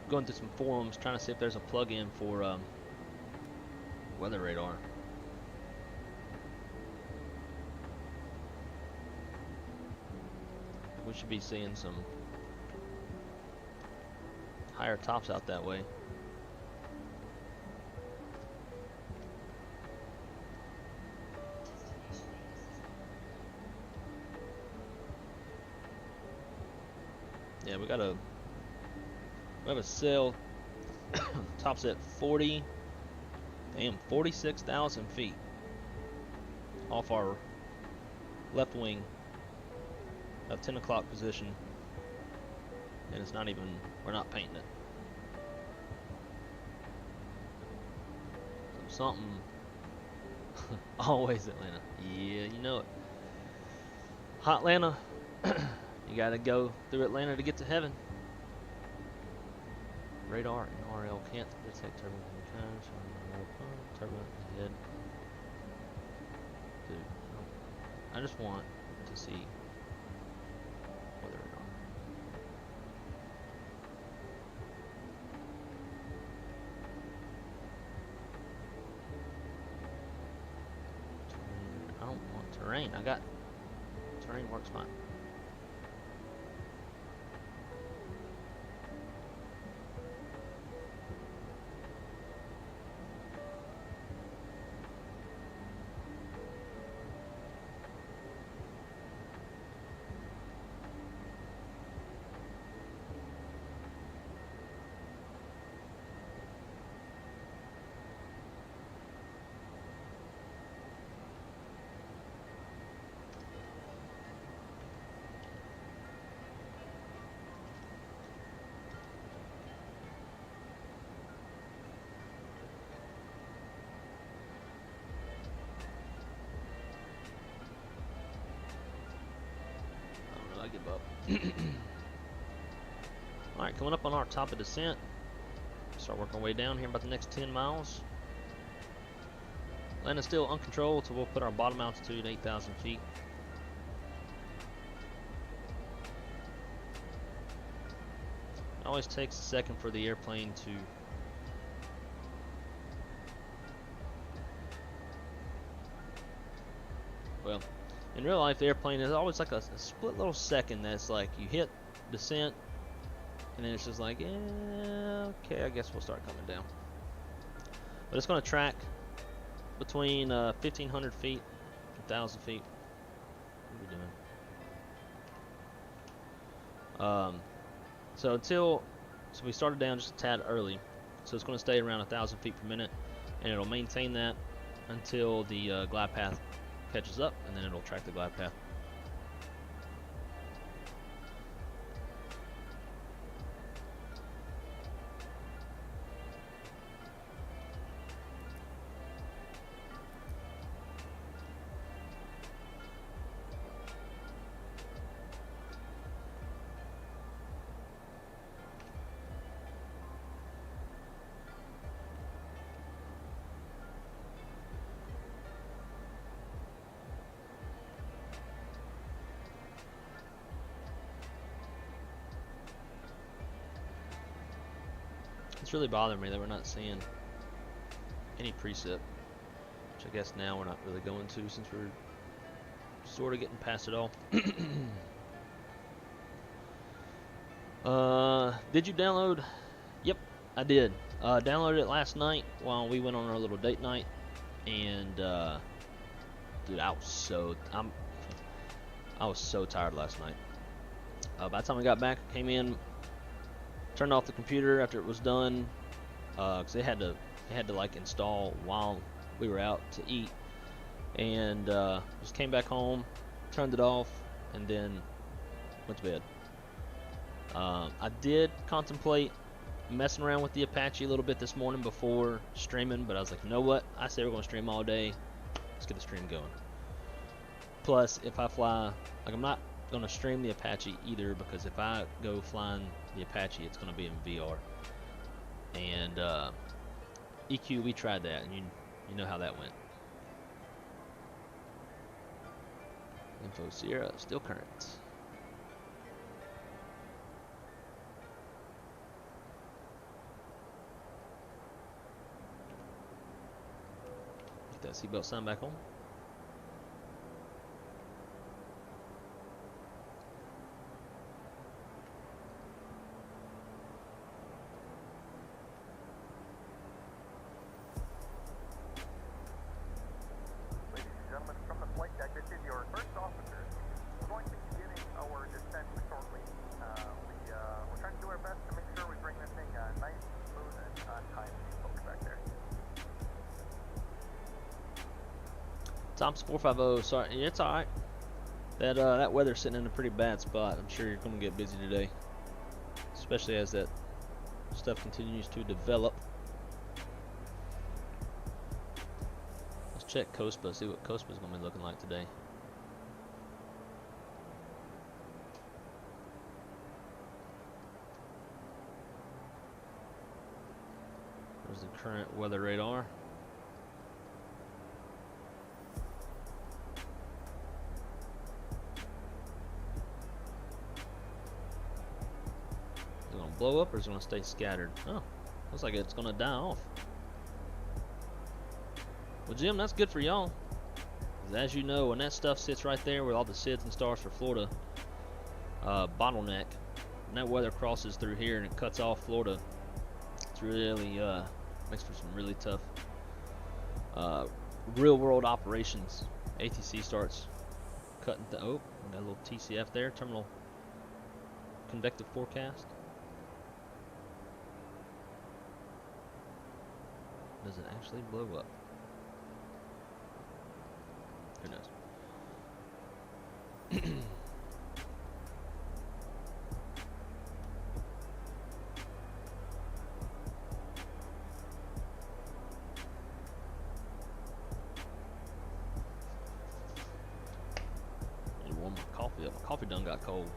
going through some forums trying to see if there's a plug-in for weather radar. We should be seeing some higher tops out that way. Yeah, we have a sail tops at 46,000 feet off our left wing at 10 o'clock position, and it's not even, we're not painting it. So something always Atlanta. Yeah, you know it. Hot Atlanta. You gotta go through Atlanta to get to heaven. Radar and RL can't detect turbulence in kind, so turbulence ahead. Dude, I just want to see weather radar. I don't want terrain. I got terrain works fine. I give up. Alright, coming up on our top of descent. Start working our way down here about the next 10 miles. Land is still uncontrolled, so we'll put our bottom altitude 8,000 feet. It always takes a second for the airplane to well, in real life, the airplane is always like a split little second that's like you hit descent, and then it's just like, yeah, okay, I guess we'll start coming down. But it's going to track between 1,500 feet and 1,000 feet. What are we doing? So we started down just a tad early, so it's going to stay around 1,000 feet per minute, and it'll maintain that until the glide path catches up, and then it'll track the glide path. It's really bothering me that we're not seeing any precip, which I guess now we're not really going to since we're sort of getting past it all. Did you download? Yep, I did. Downloaded it last night while we went on our little date night, and dude, I was so tired last night. By the time I got back, I came in, turned off the computer after it was done, because they had to like install while we were out to eat, and just came back home, turned it off, and then went to bed. I did contemplate messing around with the Apache a little bit this morning before streaming, but I was like, you know what? I say we're going to stream all day. Let's get the stream going. Plus, if I fly, like, I'm not going to stream the Apache either, because if I go flying the Apache, it's going to be in VR. And EQ, we tried that, and you know how that went. Info Sierra, still current. that seatbelt sign back on. Ladies and gentlemen, from the flight deck, this is your first officer. We're going to be beginning our descent shortly. We're trying to do our best to make sure we bring this thing nice, smooth, and on time for you folks back there. Tom's 450. Sorry, yeah, it's all right. That weather's sitting in a pretty bad spot. I'm sure you're gonna get busy today, especially as that stuff continues to develop. Let's check COSPA, see what COSPA's gonna be looking like today. There's the current weather radar. Is it gonna blow up or is it gonna stay scattered? Oh, looks like it's gonna die off. Well, Jim, that's good for y'all. As you know, when that stuff sits right there with all the SIDS and stars for Florida, bottleneck, and that weather crosses through here and it cuts off Florida, it's really makes for some really tough real world operations. ATC starts cutting oh, we got a little TCF there, terminal convective forecast. Does it actually blow up? Who knows? Need to warm my coffee up. My coffee done got cold.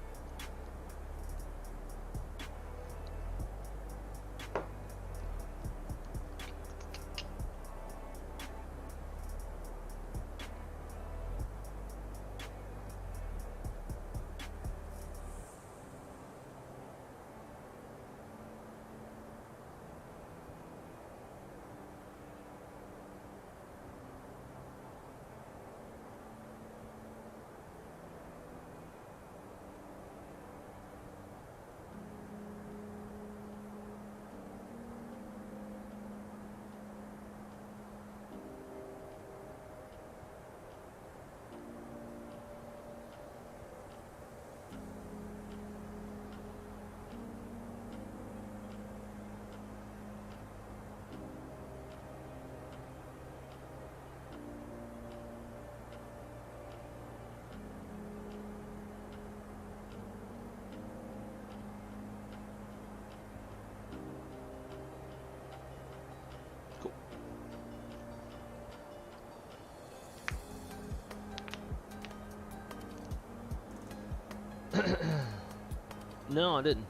No, I didn't.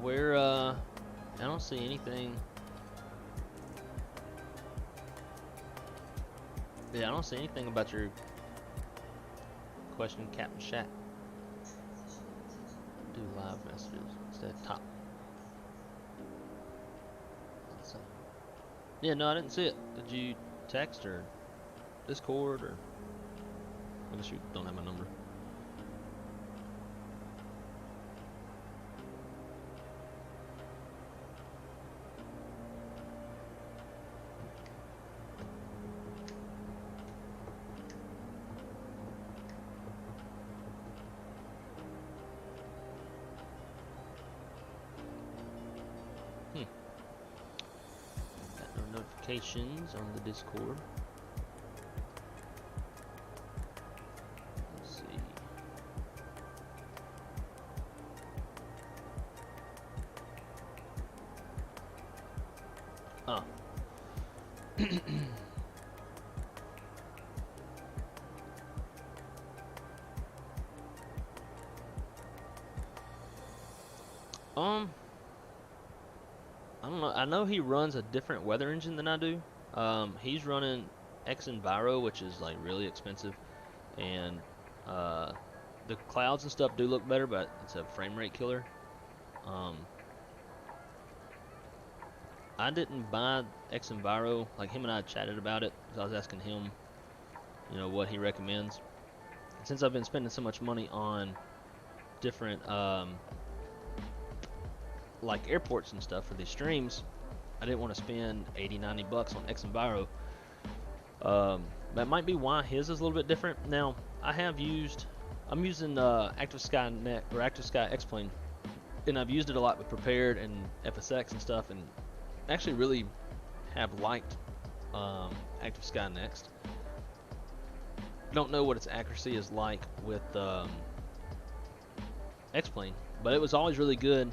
Where, I don't see anything. Yeah, I don't see anything about your question, Captain Shack. Do live messages instead of top. So, yeah, no, I didn't see it. Did you text or Discord or? I guess you don't have my number. Notifications on the Discord. Let's see. Oh. I don't know. I know he runs a different weather engine than I do. He's running X Enviro, which is like really expensive, and the clouds and stuff do look better, but it's a frame rate killer. I didn't buy Xenviro. Like, him and I chatted about it, because I was asking him, you know, what he recommends. And since I've been spending so much money on different like airports and stuff for these streams, I didn't want to spend 80-90 bucks on Xenviro. That might be why his is a little bit different. Now, I'm using Active Sky Net or Active Sky X-Plane, and I've used it a lot with Prepared and FSX and stuff, and actually really have liked Active Sky Next. Don't know what its accuracy is like with X-Plane, but it was always really good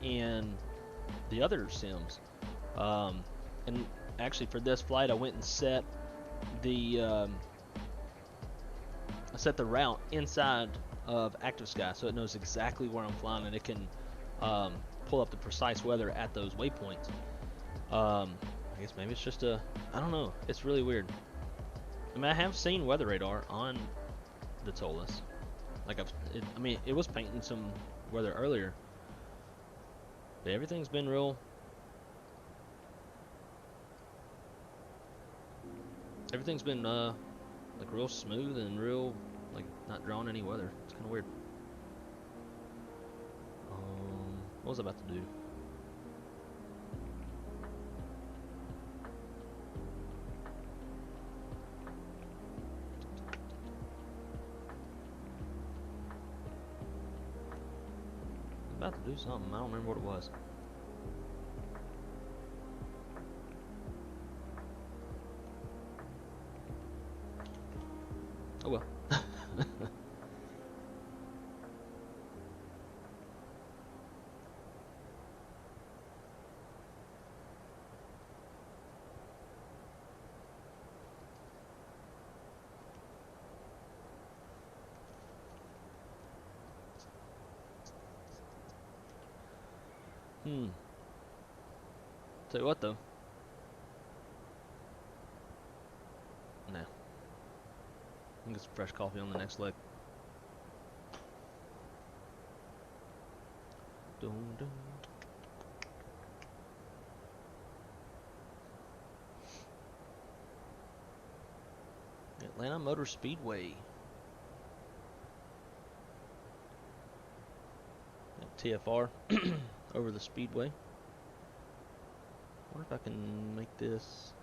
in the other sims. And actually for this flight, I went and set the route inside of Active Sky, so it knows exactly where I'm flying, and it can pull up the precise weather at those waypoints. I guess maybe it's just I don't know. It's really weird. I mean, I have seen weather radar on the Tolus. Like I mean, it was painting some weather earlier, but everything's been real. Everything's been like real smooth and real, like, not drawing any weather. It's kind of weird. What was I about to do? About to do something. I don't remember what it was. Oh well. Tell you what though. Nah. I'll get some fresh coffee on the next leg. Dun, dun. Atlanta Motor Speedway. TFR over the speedway. Wonder if I can make this.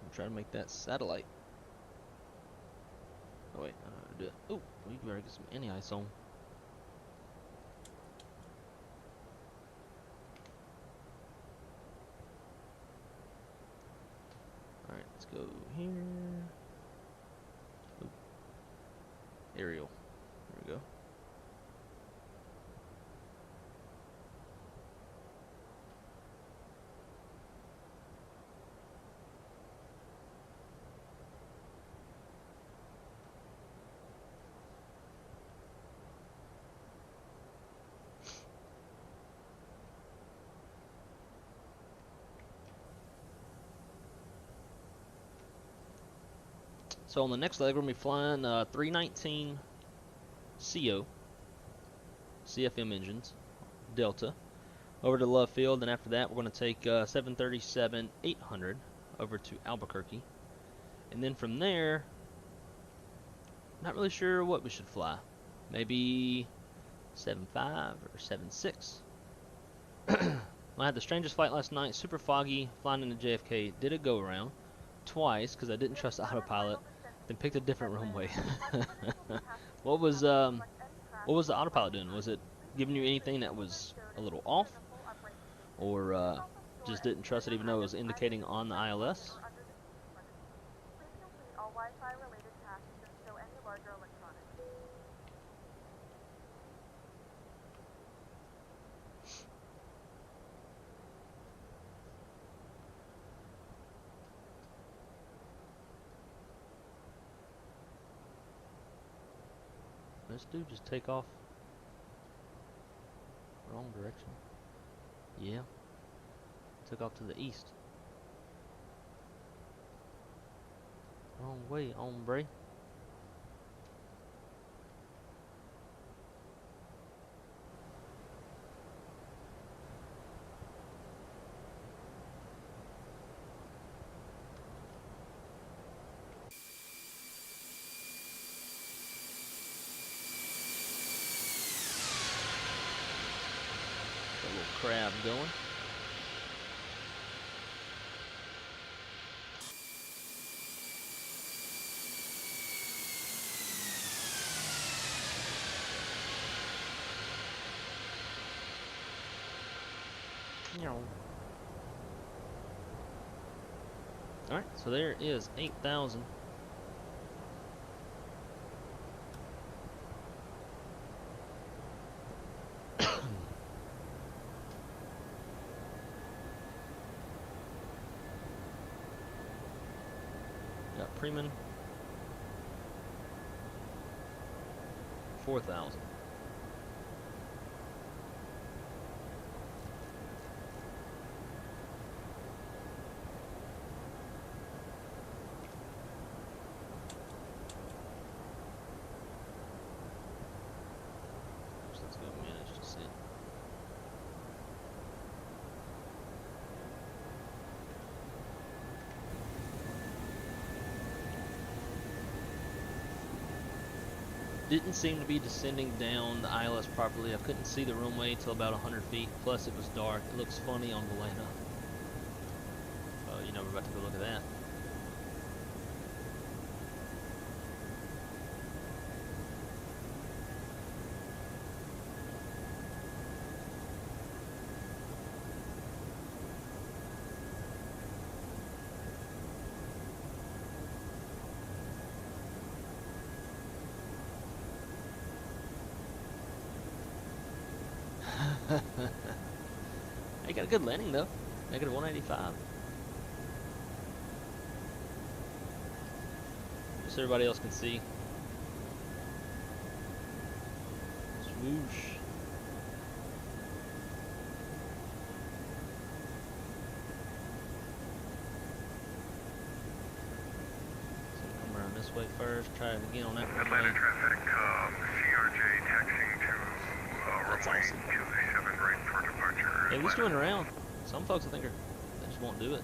I'm trying to make that satellite. Oh wait, I know how to do it. Oh, we better get some anti-ice on. Alright, let's go here. Oop. Aerial. There we go. So on the next leg, we're going to be flying 319 CO, CFM engines, Delta, over to Love Field. And after that, we're going to take 737-800 over to Albuquerque. And then from there, not really sure what we should fly. Maybe 7.5 or 7.6. I had the strangest flight last night, super foggy, flying into JFK. Did a go around twice because I didn't trust the autopilot. Then picked a different runway. What was the autopilot doing? Was it giving you anything that was a little off, or just didn't trust it even though it was indicating on the ILS? This dude just take off wrong direction. Yeah. Took off to the east. Wrong way, hombre. Got a little crab going. Alright, so there is 8,000. Got Preman. 4,000. Let's go manage to see. Didn't seem to be descending down the ILS properly. I couldn't see the runway until about 100 feet. Plus, it was dark. It looks funny on Valena. You know, we're about to go look at that. I got a good landing though. Negative 185. Just so everybody else can see. Swoosh. So come around this way first. Try it again on that runway. Atlanta traffic, CRJ taxiing to That's runway awesome. 27 right for departure. Hey, at least doing it around. Some folks I think they just won't do it.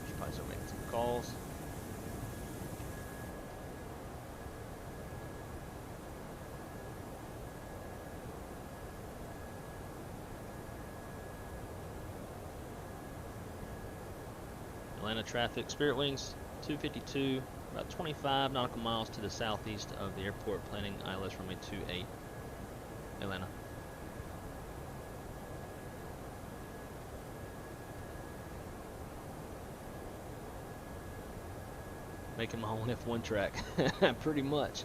Should probably start making some calls. Atlanta traffic, Spirit Wings 252, about 25 nautical miles to the southeast of the airport, planning ILS runway 28, Atlanta. Making my own F1 track, pretty much.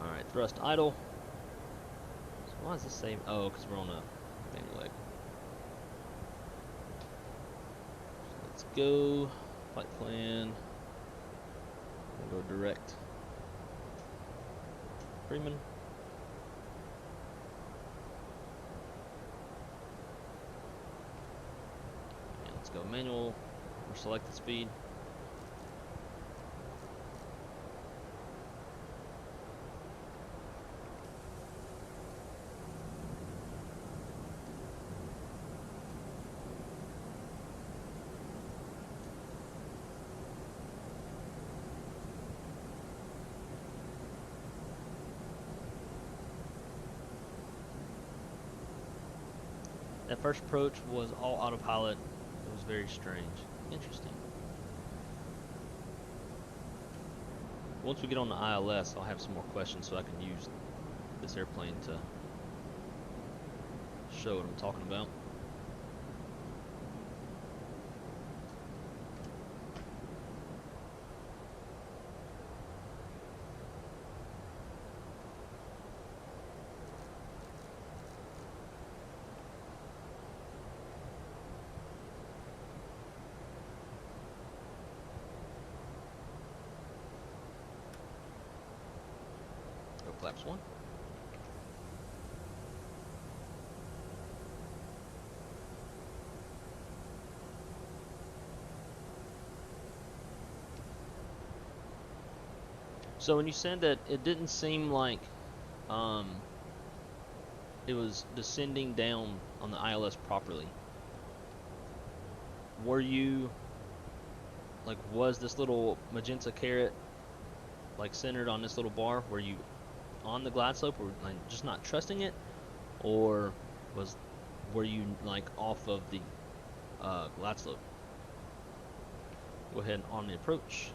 Alright, thrust idle. So why does this say, oh, because we're on a manual leg. So let's go, flight plan, we'll go direct. Freeman. And let's go manual. Or select the speed. That first approach was all autopilot. It was very strange. Interesting. Once we get on the ILS, I'll have some more questions so I can use this airplane to show what I'm talking about. flaps 1. So when you said that it didn't seem like it was descending down on the ILS properly, were you, like, was this little magenta caret like centered on this little bar? Were you on the glide slope, or like just not trusting it, or were you like off of the glide slope? Go ahead and on the approach.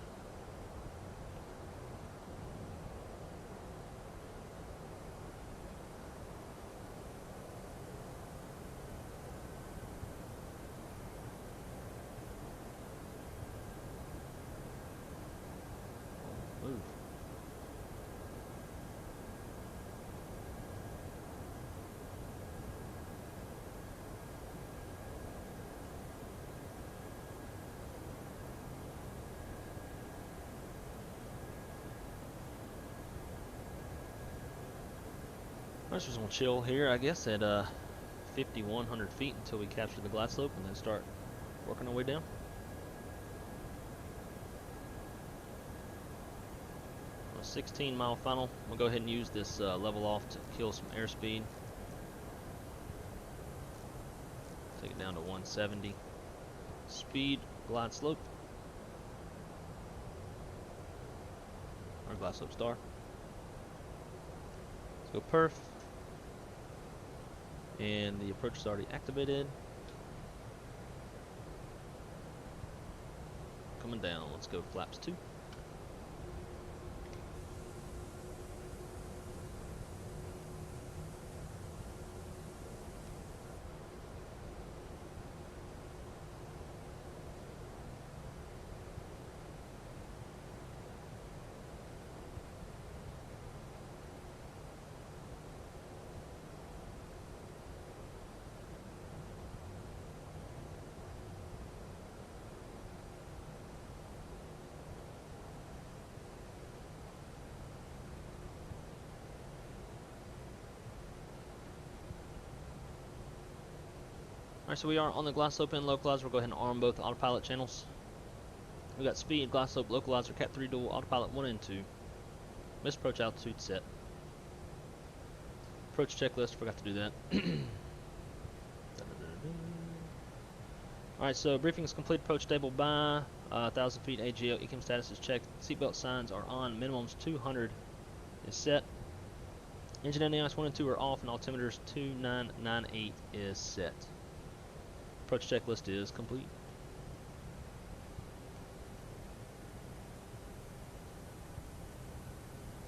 Move. I'm just gonna chill here, I guess, at 5,100 feet until we capture the glide slope, and then start working our way down. On a 16-mile final, we'll go ahead and use this level off to kill some airspeed. Take it down to 170. Speed, glide slope. Our glide slope star. Let's go perf. And the approach is already activated. Coming down, let's go flaps 2. Alright, so we are on the glide slope and localizer. We'll go ahead and arm both autopilot channels. We got speed, glide slope, localizer, Cat 3 dual, autopilot 1 and 2. Miss approach altitude set. Approach checklist, forgot to do that. Alright, so briefing is complete. Approach stable by 1,000 feet. AGL ECM status is checked. Seatbelt signs are on. Minimums 200 is set. Engine NAIS 1 and 2 are off, and altimeters 2998 is set. Approach checklist is complete.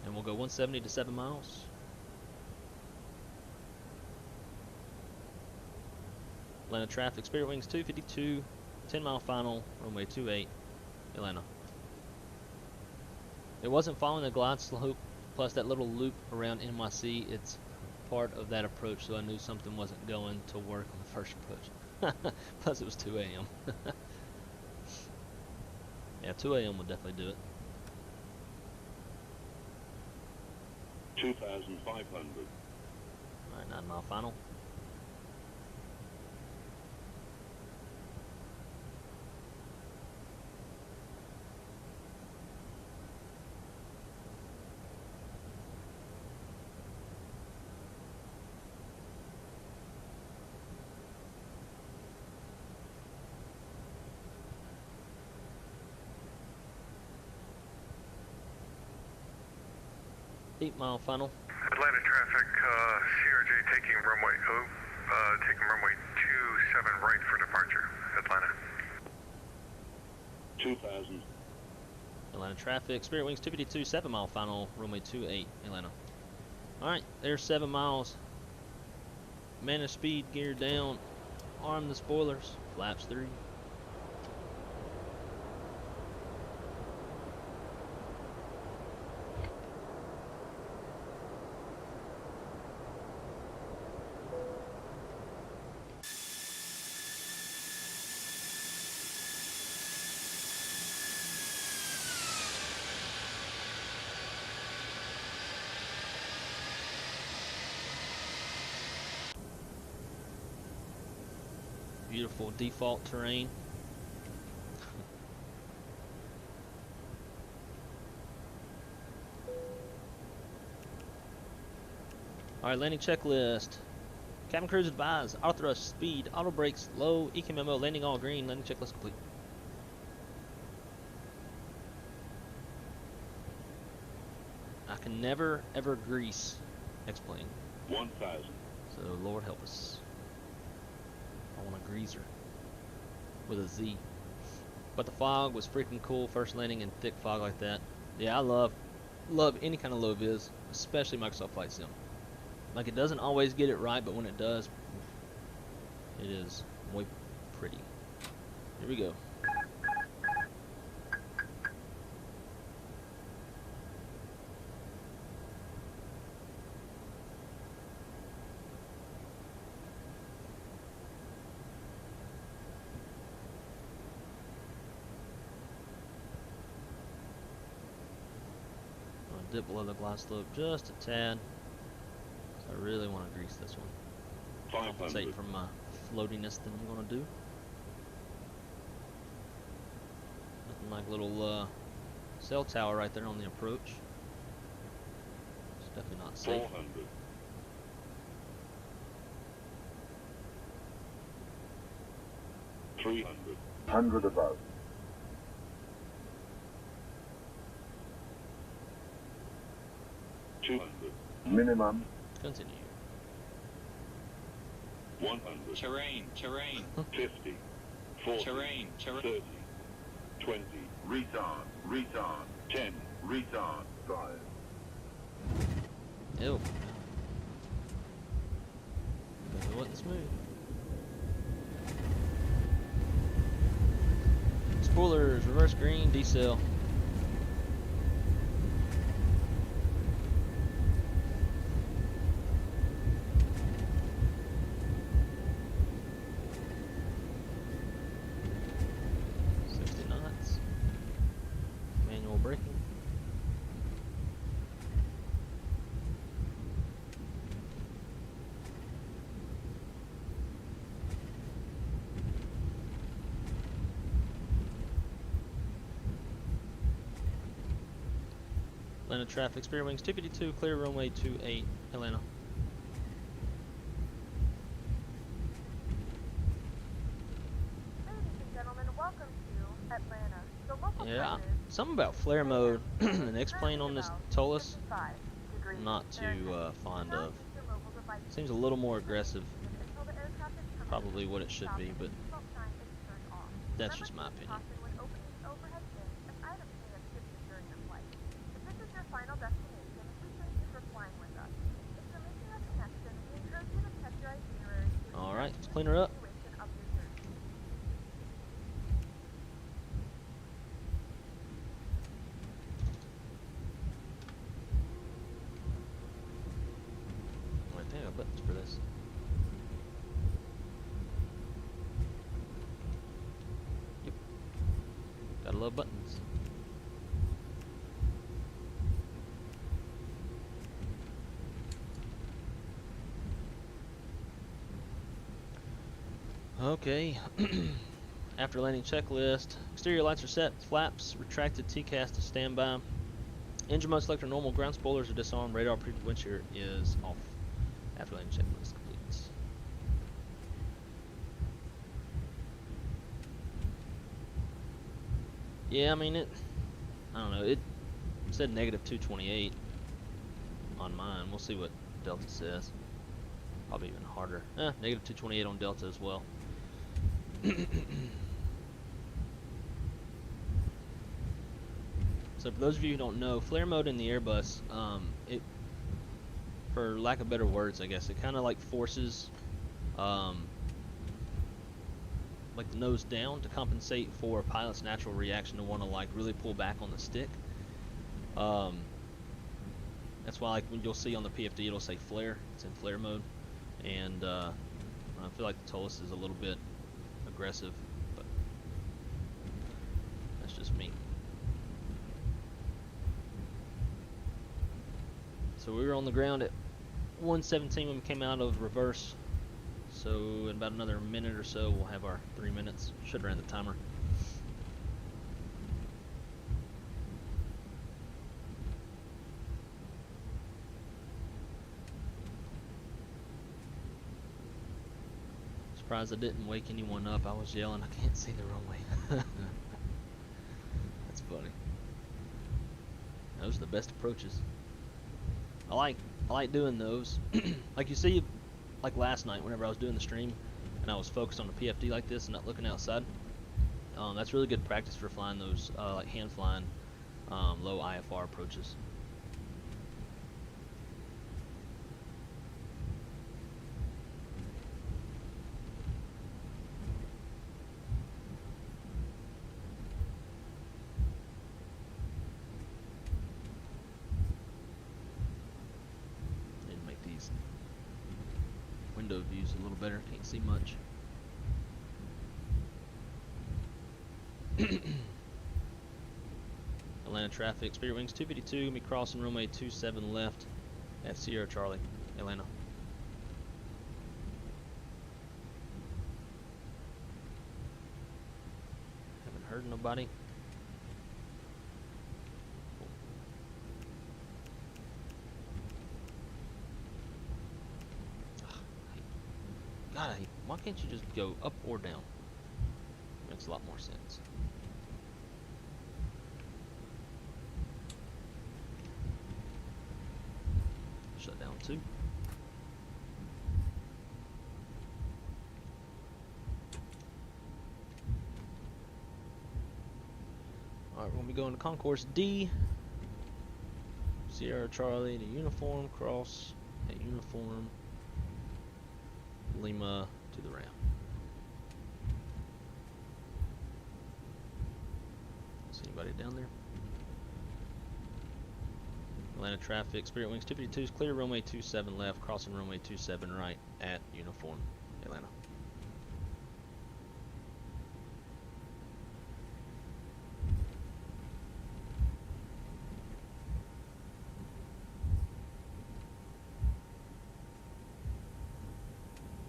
And we'll go 170 to 7 miles. Atlanta traffic, Spirit Wings 252, 10-mile final, runway 28, Atlanta. It wasn't following the glide slope, plus that little loop around NYC. It's part of that approach, so I knew something wasn't going to work on the first approach. Plus it was 2 a.m. Yeah, 2 a.m. would definitely do it. 2,500. Alright, 9-mile final. Eight-mile final. Atlanta traffic, CRJ taking runway 27 right for departure, Atlanta. 2,000. Atlanta traffic, Spirit Wings 252, 7-mile final, runway 28, Atlanta. Alright, there's 7 miles. Manage speed, gear down, arm the spoilers, flaps 3. beautiful default terrain. Alright, landing checklist. Cabin crews advised, auto thrust, speed, auto brakes, low, Kmco, landing all green, landing checklist complete. I can never ever grease X-plane. 1,000. So Lord help us. I want a greaser with a Z. But the fog was freaking cool, first landing in thick fog like that. Yeah, I love any kind of low vis, especially Microsoft Flight Sim. Like, it doesn't always get it right, but when it does, it is muy pretty. Here we go. I'm gonna dip below the glide slope just a tad. I really want to grease this one. 500. Compensate from my floatiness that I'm going to do. Nothing like little cell tower right there on the approach. It's definitely not safe. 400. 300. 100 above. 200. Minimum. Continue. 100. Terrain, 50. 40. terrain, 30. 20. Retard. Retard. 10. Retard. 5. Ew. It wasn't smooth. Spoilers, reverse green, decel. Braking. Atlanta traffic, Spirit Wings 252, clear runway 28, Atlanta. Ladies and gentlemen, welcome to Atlanta. The local Yeah, time is something about flare mode and X-plane on this currently Tolus, 55 degrees I'm not too Fahrenheit. fond Do not of. use your mobile devices Seems a little more aggressive, until the aircraft is permitted probably to what it should stop be, and but the seatbelt sign is turned off. that's Remember just to my use opinion. caution when opening the overhead bins, as items may have shifted during your flight. If this is your final destination, we thank you for flying with us. If you're making a connection, we encourage you to check your itinerary to All right, let's ensure clean her up. continuation of your journey. I think I got buttons for this. Yep. Gotta love buttons. Okay. After landing checklist, exterior lights are set, flaps retracted, TCAS to standby. Engine mode selector normal, ground spoilers are disarmed, radar preview wind shear is off. After landing checklist completes. Yeah, I mean I don't know, it said negative 228 on mine. We'll see what Delta says. Probably even harder. Negative 228 on Delta as well. So for those of you who don't know, flare mode in the Airbus, it, for lack of better words, I guess, it kind of like forces like the nose down to compensate for a pilot's natural reaction to want to like really pull back on the stick. That's why like when you'll see on the PFD it'll say flare, it's in flare mode, and I feel like the Tolus is a little bit aggressive, but that's just me. So we were on the ground at 117 when we came out of reverse So in about another minute or so, we'll have our 3 minutes. Should have ran the timer. Surprised I didn't wake anyone up. I was yelling, I can't see the runway. That's funny. Those are the best approaches. I like doing those. Like you see, like last night whenever I was doing the stream and I was focused on the PFD like this and not looking outside. That's really good practice for flying those like hand flying low IFR approaches. Window views a little better, can't see much. Atlanta traffic, Spirit Wings 252, me crossing runway 27 left at Sierra Charlie, Atlanta. Haven't heard nobody. God, why can't you just go up or down? Makes a lot more sense. Shut down 2. Alright, we're going to be going to Concourse D. Sierra Charlie to uniform, cross at uniform. Lima to the ramp. See anybody down there? Atlanta traffic, Spirit Wings 252 is clear, runway 27 left, crossing runway 27 right at uniform, Atlanta.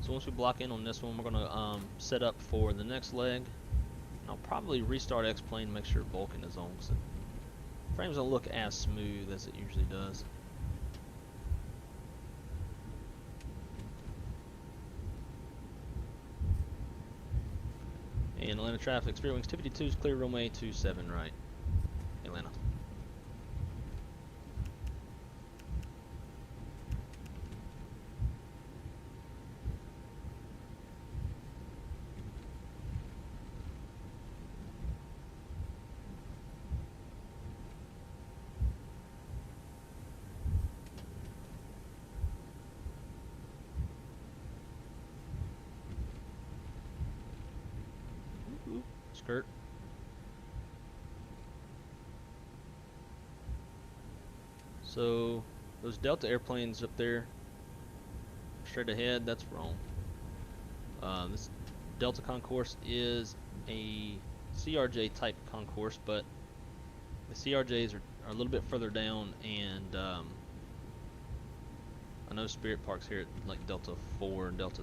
So once we block in on this one, we're going to set up for the next leg. And I'll probably restart X-Plane, make sure Vulcan is on, because the frames don't look as smooth as it usually does. And Atlanta traffic, Spirit Wings 252 is clear, runway 27 right, Atlanta. Skirt. So those Delta airplanes up there straight ahead, that's wrong. This Delta concourse is a CRJ type concourse, but the CRJs are a little bit further down, and I know Spirit Park's here at like Delta 4 and Delta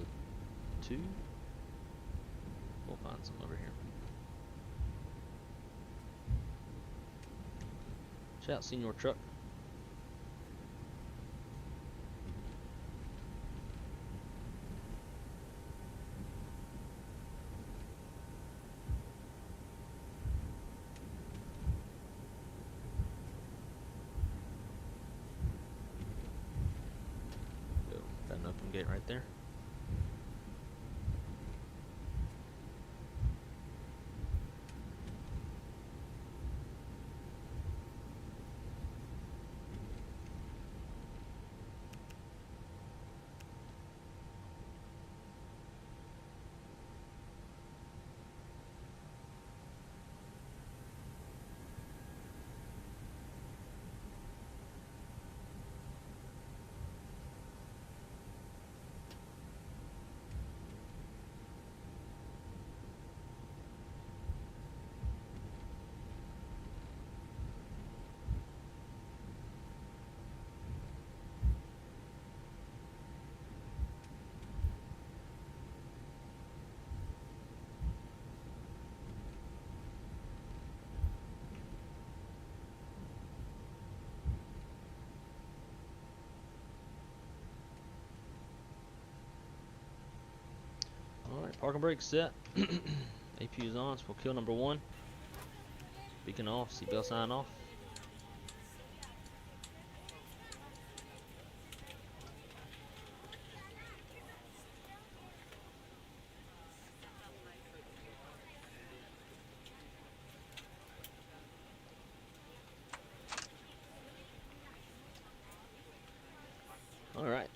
2. We'll find some over here. Shout, Senior Truck. Go. Got an open gate right there. Parking brake set. APU is on, so we'll kill number 1. Beacon off, seatbelt sign off. Alright.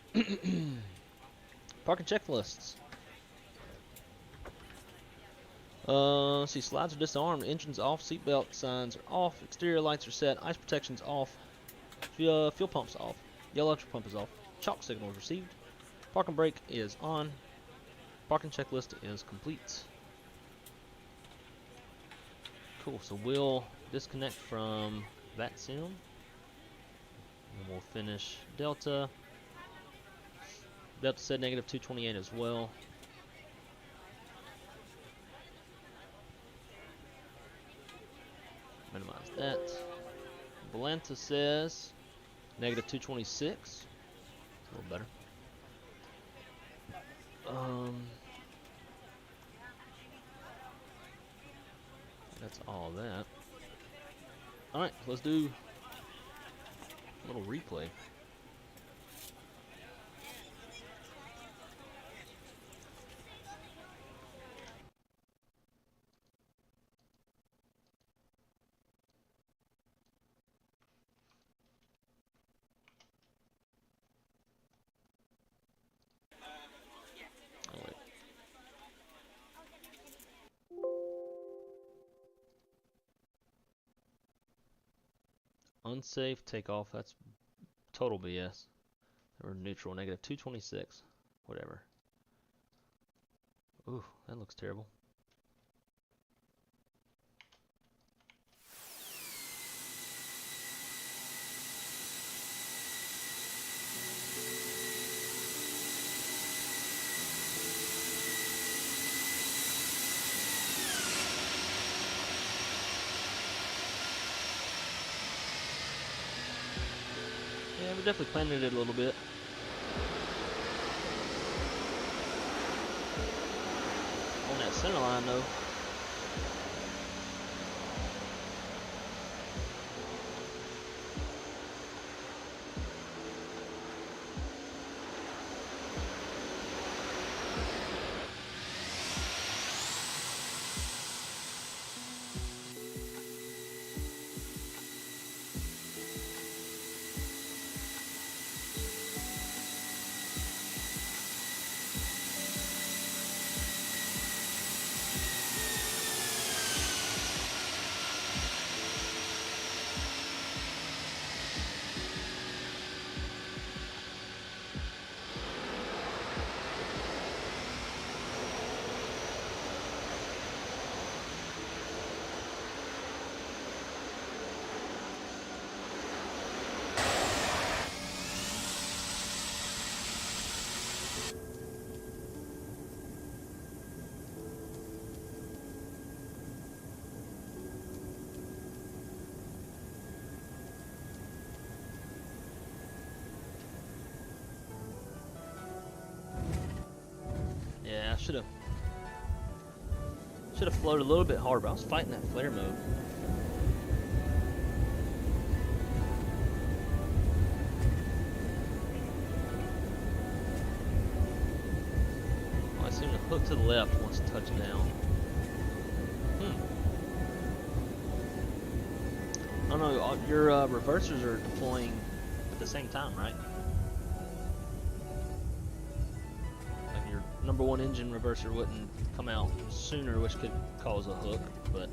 Parking checklists. Let's see, slides are disarmed, engines off, seatbelt signs are off, exterior lights are set, ice protection's off, fuel pump's off, yellow electric pump is off, chalk signal is received, parking brake is on, parking checklist is complete. Cool, so we'll disconnect from Vatsim, and we'll finish Delta. Delta said negative 228 as well. Minimize that. Valenta says negative 226. A little better. That's all that. Alright, let's do a little replay. Oh, wait. Unsafe takeoff, that's total BS. Or neutral, negative 226. Whatever. Ooh, that looks terrible. Yeah, we definitely planted it a little bit. On that center line though. Yeah, I should have floated a little bit harder, but I was fighting that flare mode. Oh, I seem to hook to the left once it touched down. I don't know, your reversers are deploying at the same time, right? Like your number 1 engine reverser wouldn't come out sooner, which could cause a hook, but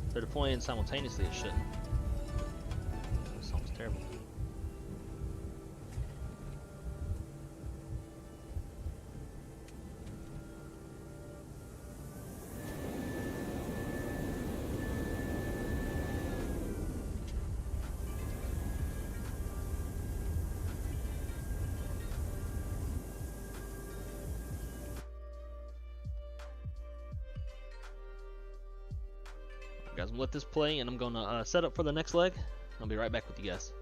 if they're deploying simultaneously, it shouldn't. This sounds terrible. Guys, I'm gonna let this play and I'm gonna set up for the next leg. I'll be right back with you guys.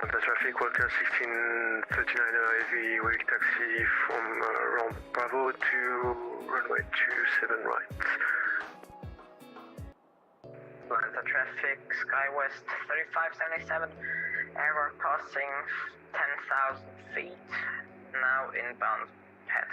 Delta traffic, welcome 1639 heavy wake taxi from ramp Bravo to runway 27 right. Delta traffic, SkyWest 3577, error passing 10,000 feet, now inbound head.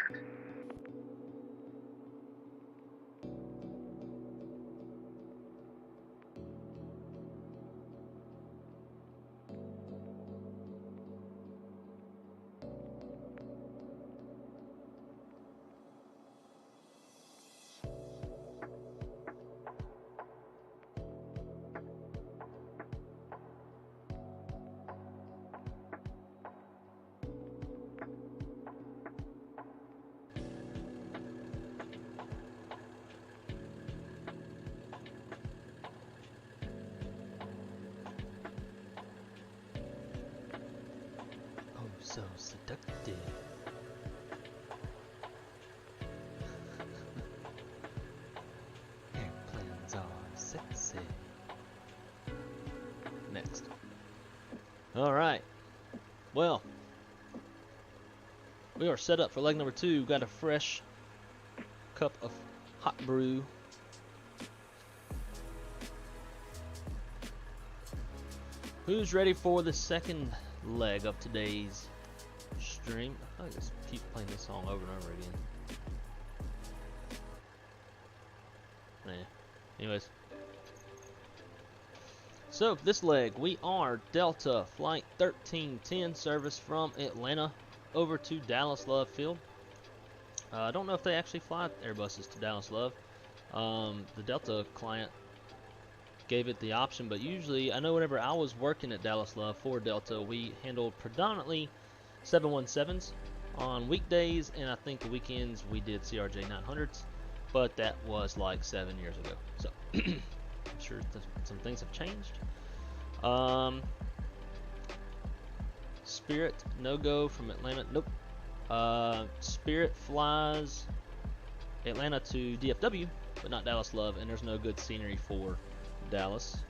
So seductive. Airplanes are sexy. Next. Alright. Well, we are set up for leg number 2. Got a fresh cup of hot brew. Who's ready for the second leg of today's stream? I just keep playing this song over and over again. Anyways. So, this leg, we are Delta Flight 1310 service from Atlanta over to Dallas Love Field. I don't know if they actually fly Airbuses to Dallas Love. The Delta client gave it the option, but usually, I know whenever I was working at Dallas Love for Delta, we handled predominantly 717s on weekdays, and I think the weekends we did CRJ 900s, but that was like 7 years ago. So I'm sure some things have changed. Spirit no go from Atlanta. Nope. Spirit flies Atlanta to DFW, but not Dallas Love, and there's no good scenery for Dallas,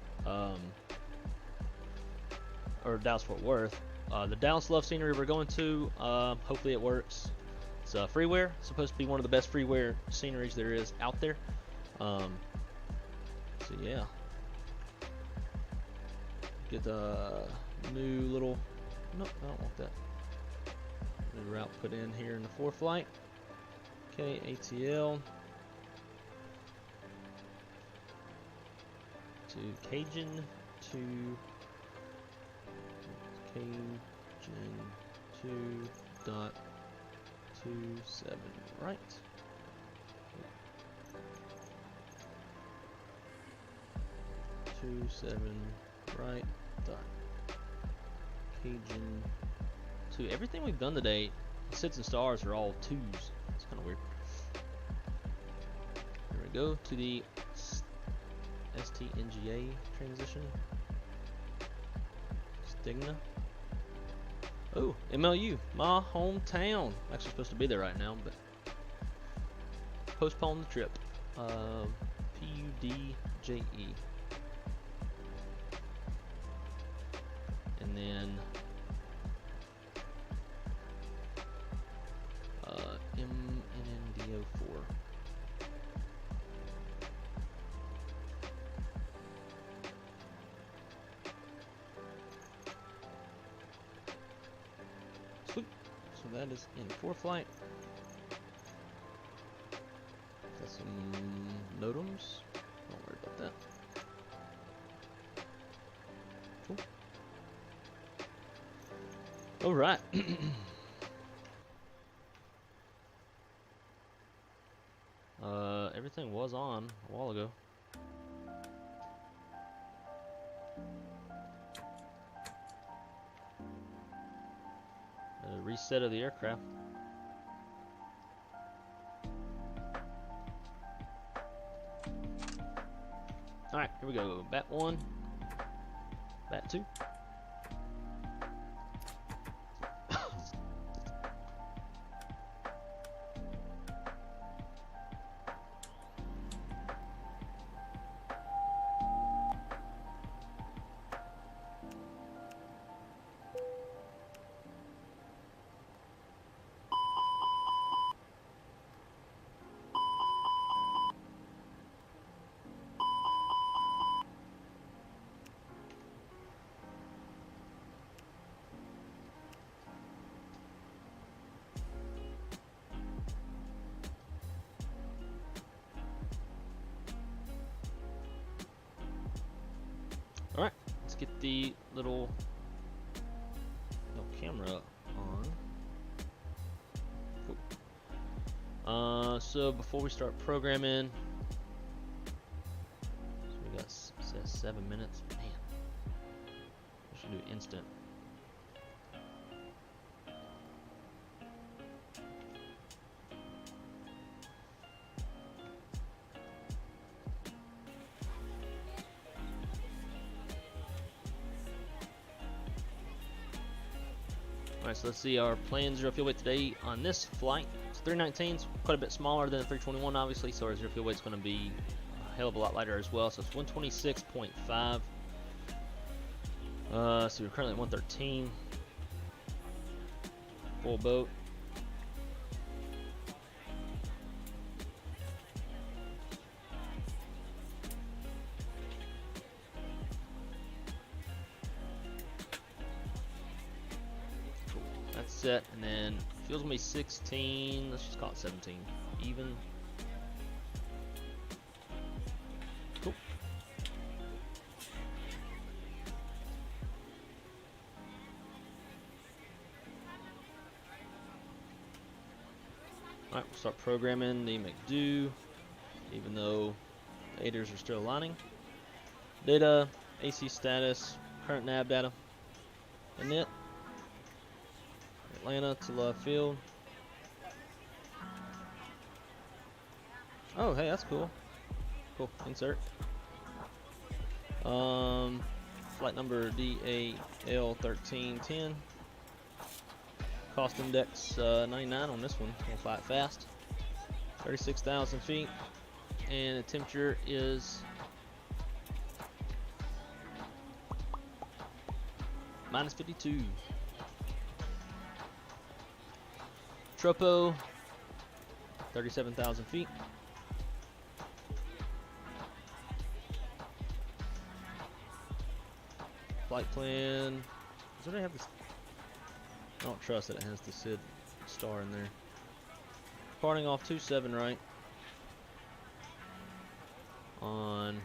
or Dallas Fort Worth. The Dallas Love scenery we're going to, hopefully it works. It's freeware, supposed to be one of the best freeware sceneries there is out there. So yeah, get the new little, nope, I don't want that. New route put in here in the ForeFlight. Okay, ATL to Cajun to Cajun 2.27 right. 27 right dot Cajun 2. Everything we've done today, sits and stars are all 2s. It's kind of weird. Here we go to the STNGA transition. Stigna. Oh, MLU, my hometown. I'm actually supposed to be there right now, but postpone the trip. PUDJE. And then MNNDO4. Sweet. So that is in ForeFlight. Got some NOTAMs. Don't worry about that. Cool. All right. Everything was on a while ago. A reset of the aircraft. All right, here we go. Bat 1, Bat 2. get the little camera on. Cool. So before we start programming, so we got says 7 minutes. Man, we should do instant. Alright, so let's see our planned zero fuel weight today on this flight. It's 319s, quite a bit smaller than the 321 obviously, so our zero fuel weight's going to be a hell of a lot lighter as well. So it's 126.5. So we're currently at 113. Full boat. Set, and then fuel's gonna be 16. Let's just call it 17. Even. Cool. Alright, we'll start programming the McDo, even though the aiders are still aligning. Data, AC status, current nav data, and it. Atlanta to left field. Oh, hey, that's cool. Cool. Insert. Flight number DAL1310. Cost index 99 on this one. Gonna fly it fast. 36,000 feet, and the temperature is -52. Tropo, 37,000 feet. Flight plan. Does it already have this? I don't trust that it has the SID star in there. Departing off 27 right. On.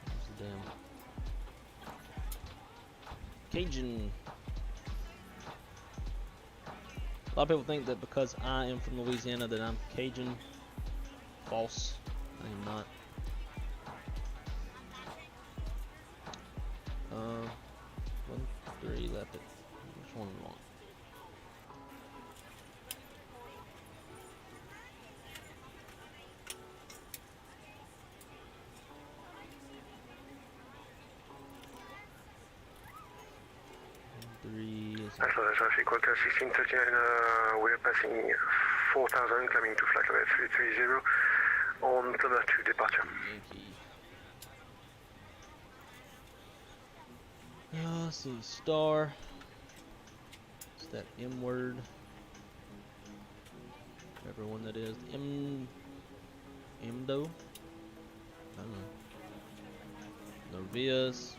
Where's the damn Cajun. A lot of people think that because I am from Louisiana that I'm Cajun. False. I am not. 1-3 left it. Which one do we want? Alpha traffic, Quadrant 1639, we're passing 4,000, climbing to flight level 330 on October 2 departure. Yankee. Let's see, star. It's that M word. Whatever one that is. MDO? I don't know. Norvias.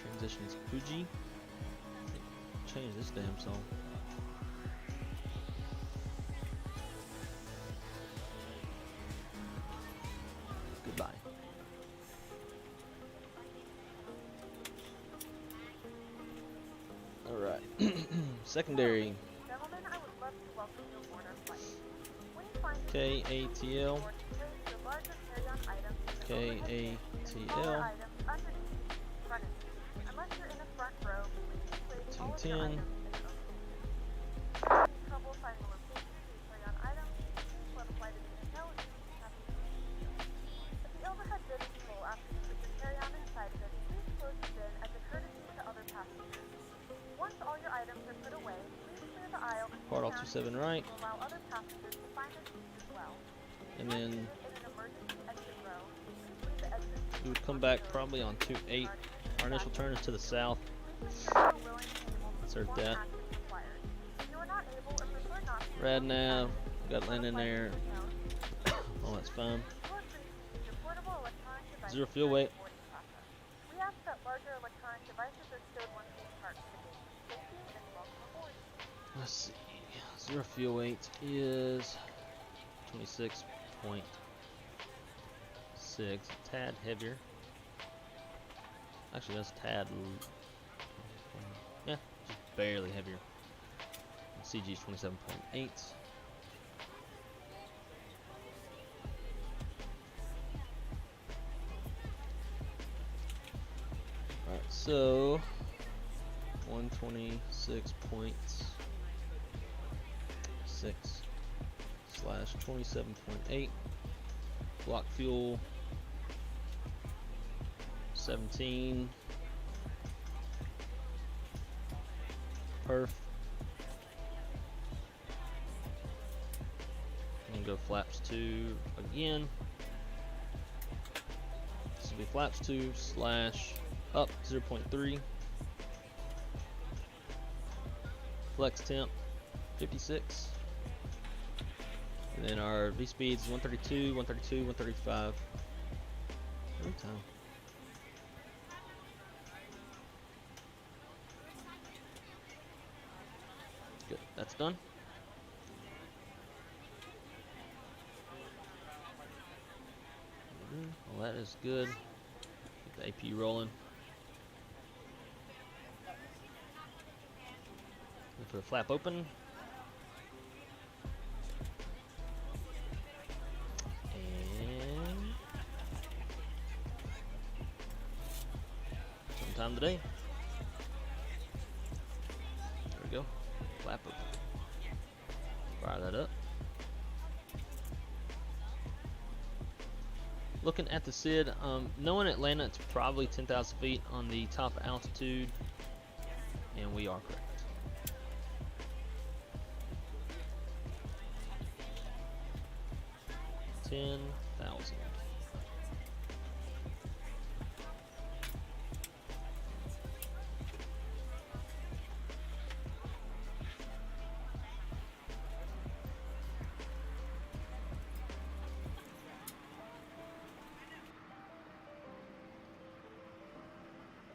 Transition is Fuji. Change this damn song. Goodbye. Alright. Secondary. Gentlemen, I would love to welcome you aboard our flight. When you find KATL. your larger carry-on items in the overhead bin, KATL. smaller items underneath, front and seat. Unless you're in the front row, please place all of your 10. items in the overhead bin. If you have trouble finding a location for your carry-on items, please let a flight attendant know and we can have you moved. If the overhead bin is full after you put your carry-on inside of it, please close the bin as a courtesy to other passengers. Once all your items are put away, please clear the aisle Part all 27 right. to allow other passengers to find their seats as well. And then In an emergency exit row, please leave the exit we would come back probably on 28. Our initial turn is to the south. Insert that. Rad nav, got land in there. Oh, that's fine. Zero fuel weight. We ask that larger electronic devices are stowed once we depart for the gate. Thank you and welcome aboard. Let's see. Zero fuel weight is 26.6. 126, a tad heavier. Actually, that's tad. Yeah, just barely heavier. CG is 27.8. Alright, so 126.6/27.8. Block fuel 17. Perf. And go flaps 2 again. This will be flaps 2 slash up 0.3. Flex temp 56. And then our V speeds 132, 132, 135. Every time. Good, that's done. Well, that is good. Get the AP rolling. Look for the flap open. And sometime today. There we go. Flap open. Fire that up. Looking at the SID, knowing Atlanta, it's probably 10,000 feet on the top altitude, and we are correct. 10,000.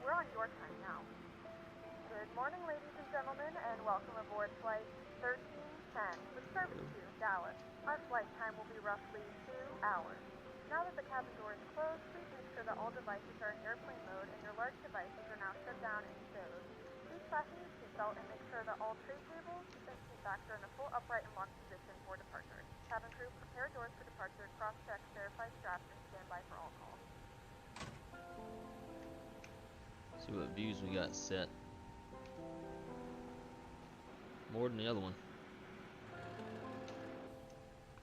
We're on your time now. Good morning, ladies and gentlemen, and welcome aboard flight 1310 with service to Dallas. Our flight time will be roughly 2 hours. Now that the cabin door is closed, please make sure that all devices are in airplane mode and your large devices are now shut down and stowed. Please fasten your seatbelt and make sure that all tray tables and seat backs are in a full upright and locked position for departure. Cabin crew, prepare doors for departure, cross-check, verify straps, and stand by for all calls. See what views we got set. More than the other one.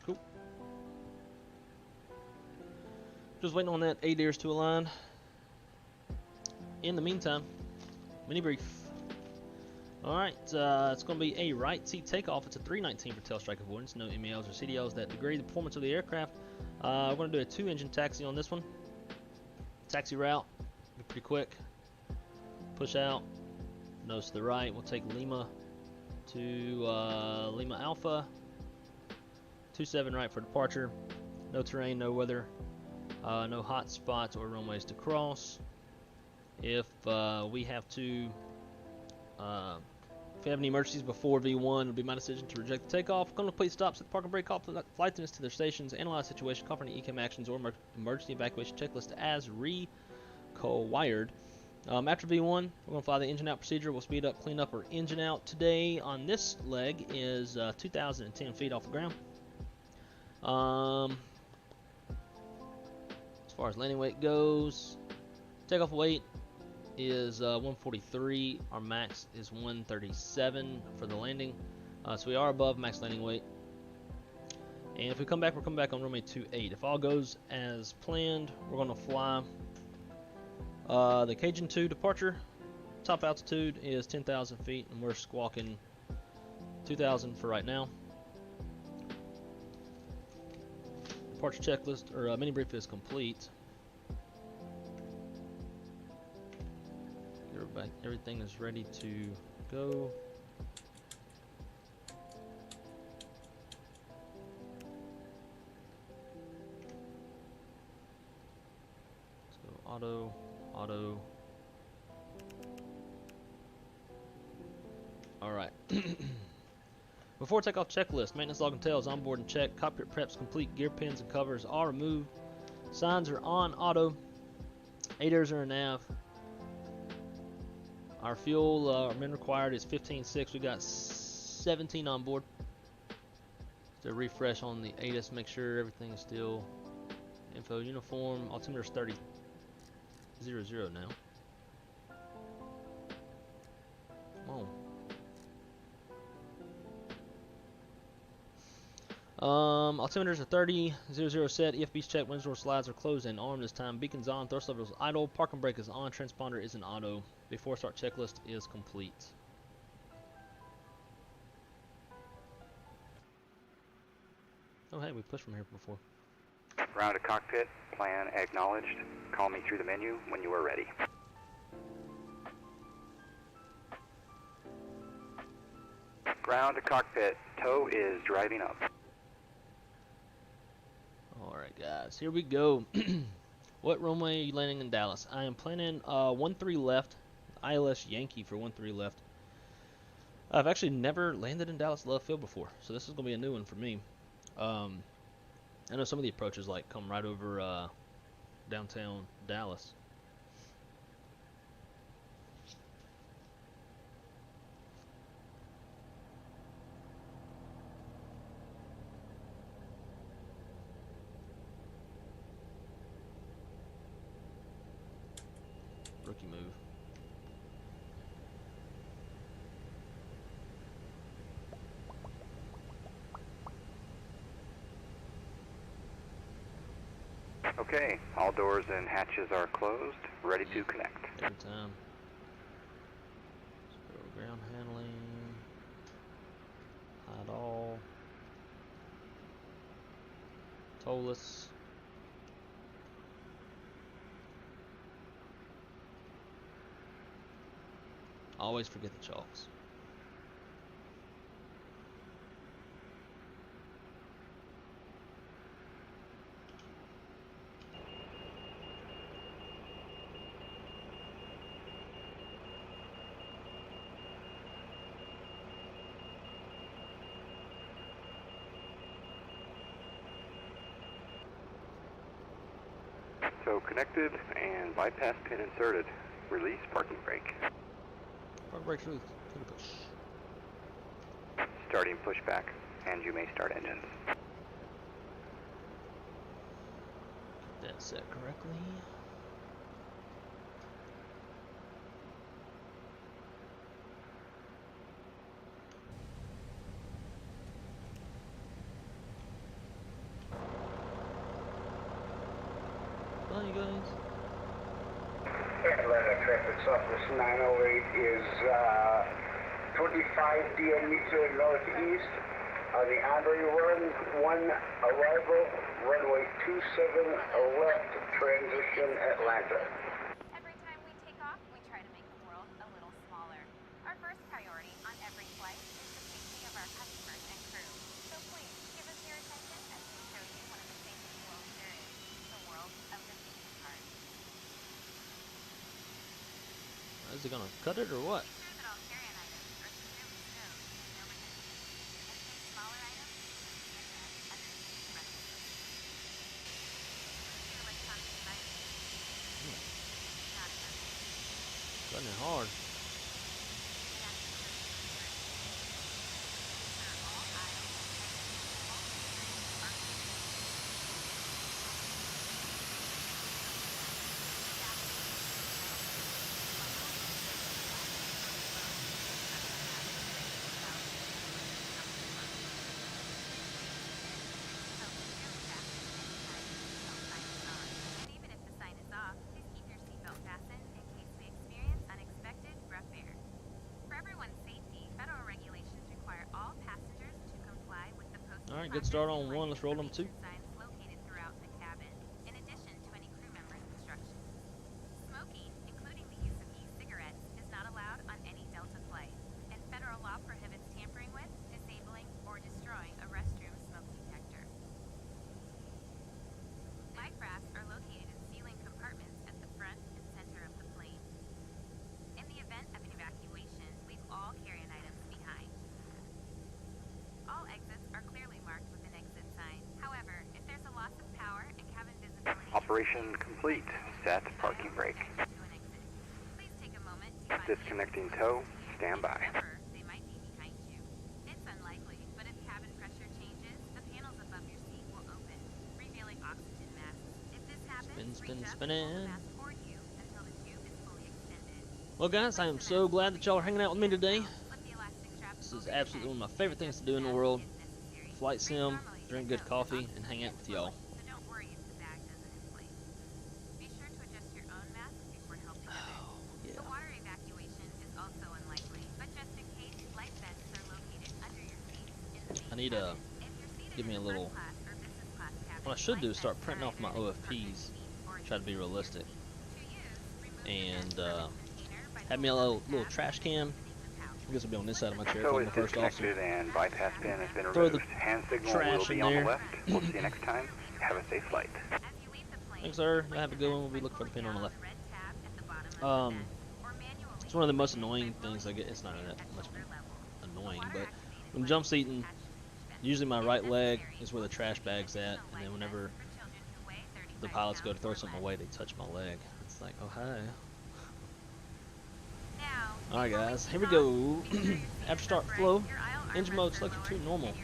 Cool. Just waiting on that ADIRS to align. In the meantime, mini brief. Alright, it's going to be a right seat takeoff. It's a 319 for tail strike avoidance. No MELs or CDLs that degrade the performance of the aircraft. We're going to do a 2-engine taxi on this one. Taxi route, be pretty quick. Push out, nose to the right. We'll take Lima to Lima Alpha. 27 right for departure. No terrain, no weather, no hot spots or runways to cross. If we have to, if we have any emergencies before V1, it'll be my decision to reject the takeoff. Going to complete stops at the park and brake, call flight attendants to their stations, analyze the situation, call for any ECAM actions or emergency evacuation checklist as required. After V1, we're going to fly the engine out procedure. We'll speed up, clean up our engine out. Today on this leg is 2,010 feet off the ground. As far as landing weight goes, takeoff weight is 143. Our max is 137 for the landing. So we are above max landing weight. And if we come back, we're coming back on runway 28. If all goes as planned, we're going to fly the Cajun 2 departure. Top altitude is 10,000 feet, and we're squawking 2,000 for right now. Departure checklist, or mini brief is complete. Everything is ready to go. So auto. Alright. Before takeoff checklist, maintenance log and tails, onboard and check, cockpit preps complete, gear pins and covers are removed. Signs are on auto. ADAIRs are in nav. Our fuel min required is 15.6. We got 17 on board. So refresh on the ADAS, make sure everything is still info uniform. Altimeter is 30.00 now. Come on. Altimeters are 30.00 set. EFB's checked. Windows door slides are closed and armed this time. Beacons on. Thrust level is idle. Parking brake is on. Transponder is in auto. Before start checklist is complete. Oh hey, we pushed from here before. Ground to cockpit. Plan acknowledged. Call me through the menu when you are ready. Ground to cockpit. Tow is driving up. Alright guys, here we go. What runway are you landing in Dallas? I am planning 13 left. ILS Yankee for 13 left. I've actually never landed in Dallas Love Field before, so this is going to be a new one for me. I know some of the approaches like come right over downtown Dallas. Rookie move. Okay, all doors and hatches are closed, ready to connect. Every time. Let's go ground handling. Hide all. Tollless. Always forget the chalks. So connected and bypass pin inserted. Release parking brake. Park brake through the push. Starting pushback, and you may start engines. Get that set correctly. Bye, you guys. Atlanta traffic softness 908 is 25 diameter northeast on the Andre run, 1 arrival, runway 27 left, transition Atlanta. Every time we take off, we try to make the world a little smaller. Our first priority on every flight is the safety of our customers and crew. So please, give us your attention as we show you one of the safest worlds there is, the world of the beacon card. Is it gonna cut it or what? Be sure that all carry-on items are securely stowed in overhead bins. And place smaller items in the handbag underneath the front seat. Your electronic devices. Not enough. Cutting it hard. And even if the sign is off, please keep your seatbelt fastened in case we experience unexpected rough air. For everyone's safety, federal regulations require all passengers to comply with the posted Alright, good start on contact one. Let's roll them two. signs located throughout the cabin, in addition to any crew members' instructions. Smoking, including the use of e-cigarettes, is not allowed on any Delta flight, and federal law prohibits tampering with, disabling, or destroying a restroom smoke detector. Life rafts are located in ceiling compartments at the front and center of the plane. In the event of an evacuation, leave all carry-on items behind. All exits are clearly marked with an exit sign. However, Operation complete. Set parking brake. Please take a moment to find Disconnecting tow. Stand by. However, they might be behind you. It's unlikely, but if cabin pressure changes, the panels above your seat will open, revealing oxygen masks. If this happens, Spin, reach up spin, and hold the spinning. mask toward you until the tube is fully extended. Well, guys, I am so glad that y'all are hanging out with me today. Slip the elastic strap This over is your absolutely head one of my favorite things to do in the if world. necessary. Flight sim, Normally, drink it good knows coffee, oxygen and hang out is with y'all. flowing, so don't worry if the bag doesn't inflate. Be sure to adjust your own mask before helping others. Yeah. The water evacuation is also unlikely, but just in case, life vests are located under your seats in the main I need to cabin. If you're seated give me in a the little. first class or business class cabin, What I should do is life start vests printing are off my either in the front OFPs. seat or Try to be in the realistic. seat. To use, remove the And vest from its container by have me a pulling little the tab trash can. underneath the pouch. I guess it'll be on this side of my chair if Tow I'm is the first officer. disconnected and bypass pin has been Throw the removed. Hand signal trash will be in on there. the left. We'll see you next time. Have a safe flight. As you leave the plane, Thanks, sir. place Have a the good one. vest We'll be by looking for the pin on the pulling left. down the red tab at the bottom of the vest, or manually It's one of the most open it annoying by things I get. It's not blowing that at much shoulder level. annoying, The but water-activated when light jump is seating, attached to each vest. usually my If right leg necessary, is where the trash bag's at, and then whenever the pilots go to throw something away, they touch my leg. It's like, oh hi. Alright guys, here we go. After start flow, engine mode selected to normal.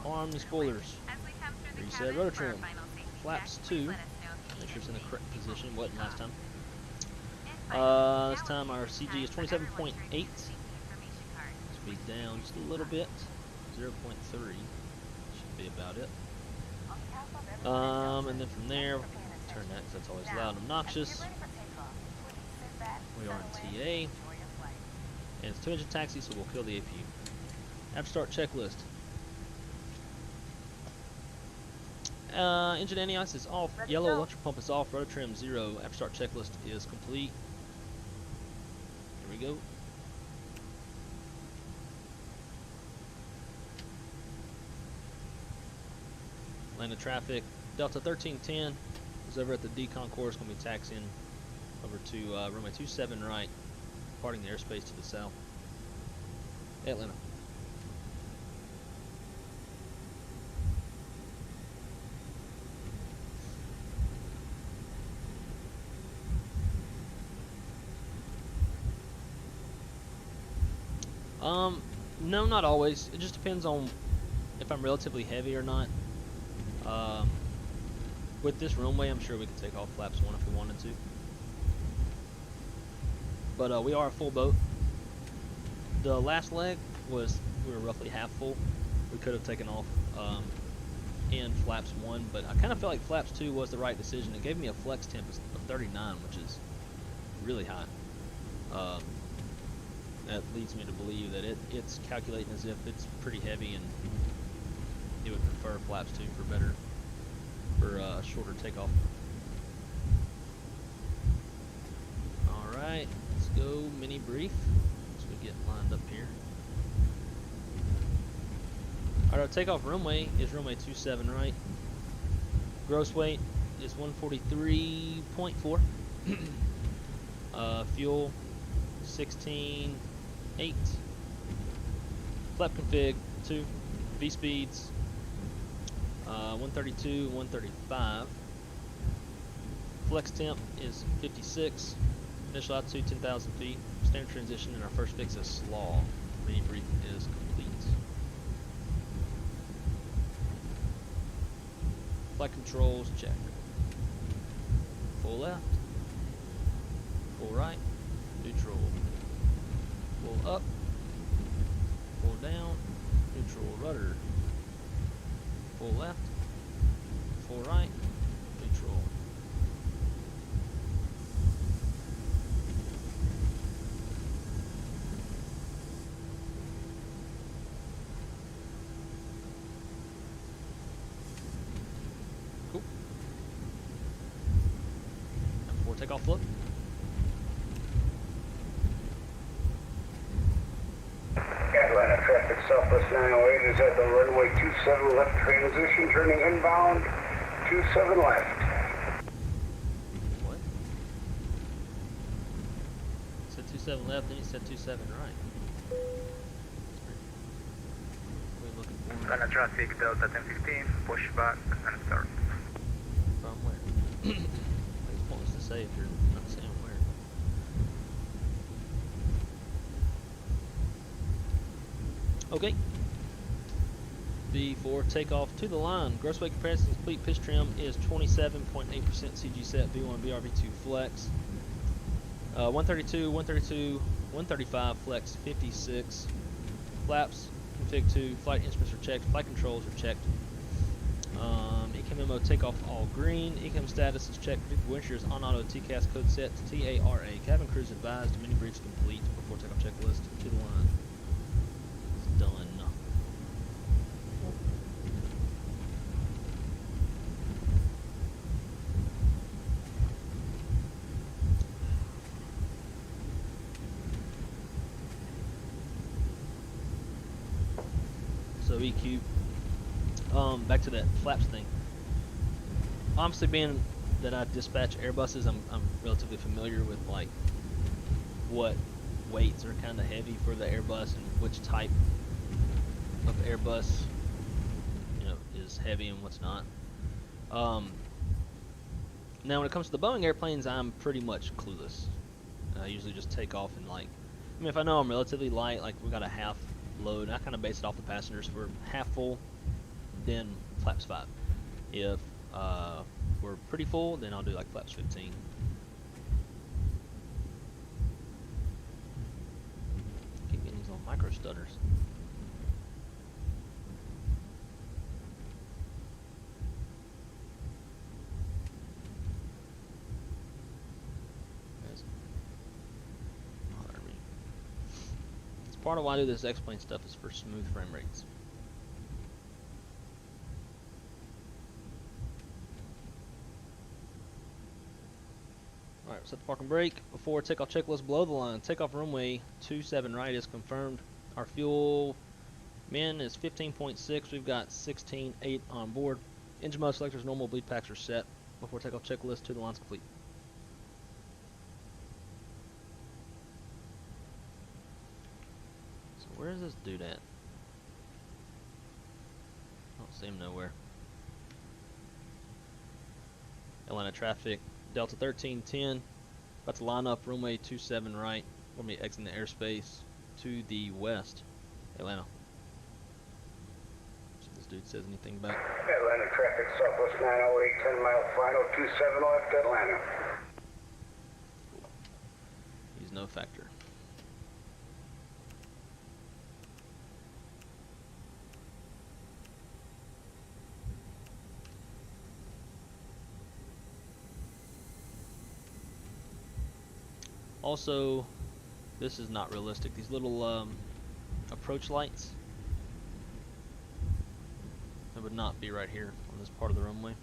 Alarm and spoilers. Reset rotor trim. Flaps 2. Make sure it's in the correct position. Wasn't last time. This time our CG is 27.8. Speed down just a little bit. 0.3. Should be about it. And then from there, turn that because that's always loud and obnoxious. We are in TA. And it's 2-engine taxi, so we'll kill the APU. After start checklist. Engine anti-ice is off. Yellow electric pump is off. Rotor trim 0. After start checklist is complete. Here we go. Landed traffic. Delta 1310 is over at the decon course. Going to be taxiing over to runway 27 right. Departing the airspace to the south. Atlanta. No, not always. It just depends on if I'm relatively heavy or not. With this runway, I'm sure we could take off flaps 1 if we wanted to. But we are a full boat. The last leg we were roughly half full. We could have taken off in flaps 1, but I kind of felt like flaps 2 was the right decision. It gave me a flex temp of 39, which is really high. That leads me to believe that it's calculating as if it's pretty heavy, and it would prefer flaps 2 for shorter takeoff. Alright, let's go mini brief as we get lined up here. Alright, our takeoff runway is runway 27 right. Gross weight is 143.4. Fuel 16.8. Flap config 2. V speeds 132, 135. Flex temp is 56. Initial altitude 10,000 feet. Standard transition, and our first fix is slaw. Mini brief is complete. Flight controls check. Full left. Full right. Neutral. Full up. Full down. Neutral rudder. Full left. Full right. Neutral. Cool. Now before takeoff flip. Atlanta traffic Southwest 908 is at the runway 27 left transition, turning inbound 27 left. What? You said 27 left, then you said 27 right. What are we looking for? Atlanta traffic Delta 1015, push back and start. From where? say if you're not saying where. Okay. Before takeoff to the line, gross weight capacity complete pitch trim is 27.8% CG set V1 BRV2 flex. 132, 132, 135 flex 56. Flaps config 2. Flight instruments are checked. Flight controls are checked. Kmco takeoff all green. Ecam status is checked. Wind shear is on auto. TCAS code set to TARA. Cabin crews advised. Mini briefs complete. Before takeoff checklist to the line. It's done. So EQ. Back to that flaps thing. Obviously, being that I dispatch Airbuses, I'm relatively familiar with like what weights are kind of heavy for the Airbus and which type of Airbus, you know, is heavy and what's not. Now, when it comes to the Boeing airplanes, I'm pretty much clueless. I usually just take off and like, I mean, if I know I'm relatively light, like we got a half load, I kind of base it off the passengers. For half full, then flaps 5. If we're pretty full, then I'll do like flaps 15. Keep getting these little micro stutters. That's bothering me. It's part of why I do this X-plane stuff is for smooth frame rates. Alright, set the parking brake. Before takeoff checklist below the line. Takeoff runway 27 right is confirmed. Our fuel min is 15.6. We've got 16.8 on board. Engine mode selectors, normal bleed packs are set. Before takeoff checklist to the line's complete. So where is this dude at? I don't see him nowhere. Atlanta traffic. Delta 1310, about to line up runway 27 right. We'll be exiting the airspace to the west. Atlanta. See if this dude says anything back. Atlanta traffic, Southwest 908, 10 mile final, 27 left, Atlanta. Cool. He's no factor. Also, this is not realistic. These little approach lights, that would not be right here on this part of the runway.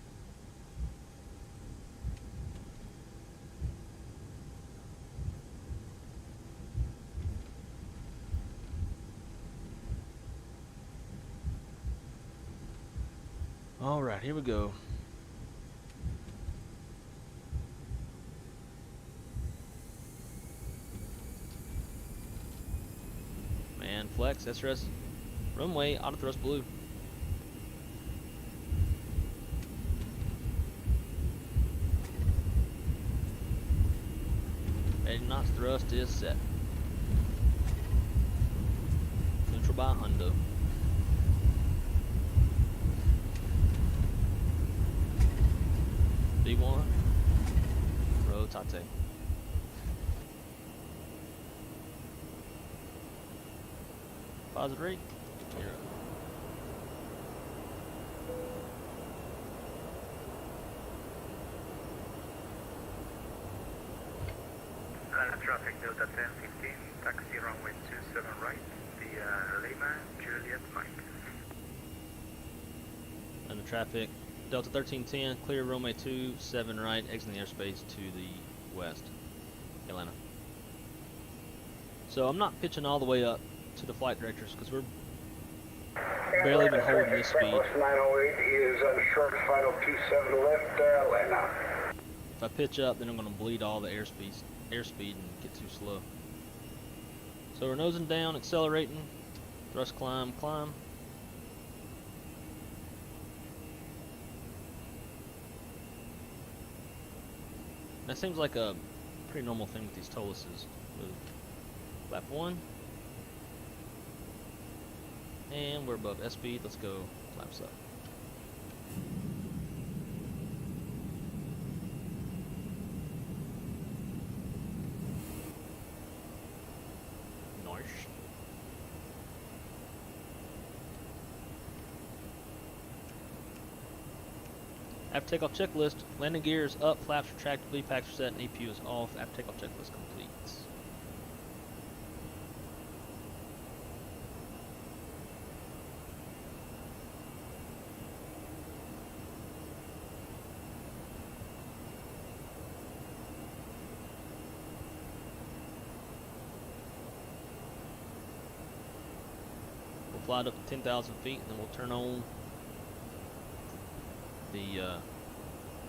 All right, here we go. Flex, SRS, runway, auto thrust blue. 80 knots thrust is set. Neutral by hundo. B1, rotate. Positive rate, 0. Traffic Delta 1015, taxi runway 27 right, via Lima, Juliet, Mike. Under traffic, Delta 1310, clear runway 27 right, exiting the airspace to the west, Atlanta. So I'm not pitching all the way up to the flight directors because we're barely even holding this speed. 908 is on short final 27 left, Atlanta. If I pitch up, then I'm going to bleed all the airspeed and get too slow. So we're nosing down, accelerating, thrust climb, climb. That seems like a pretty normal thing with these Toluses. Move. Flap 1. And we're above S speed. Let's go flaps up. Nice. After takeoff checklist, landing gear is up, flaps retractably, packs are set, and APU is off. After takeoff checklist completes. We'll fly it up to 10,000 feet, and then we'll turn on the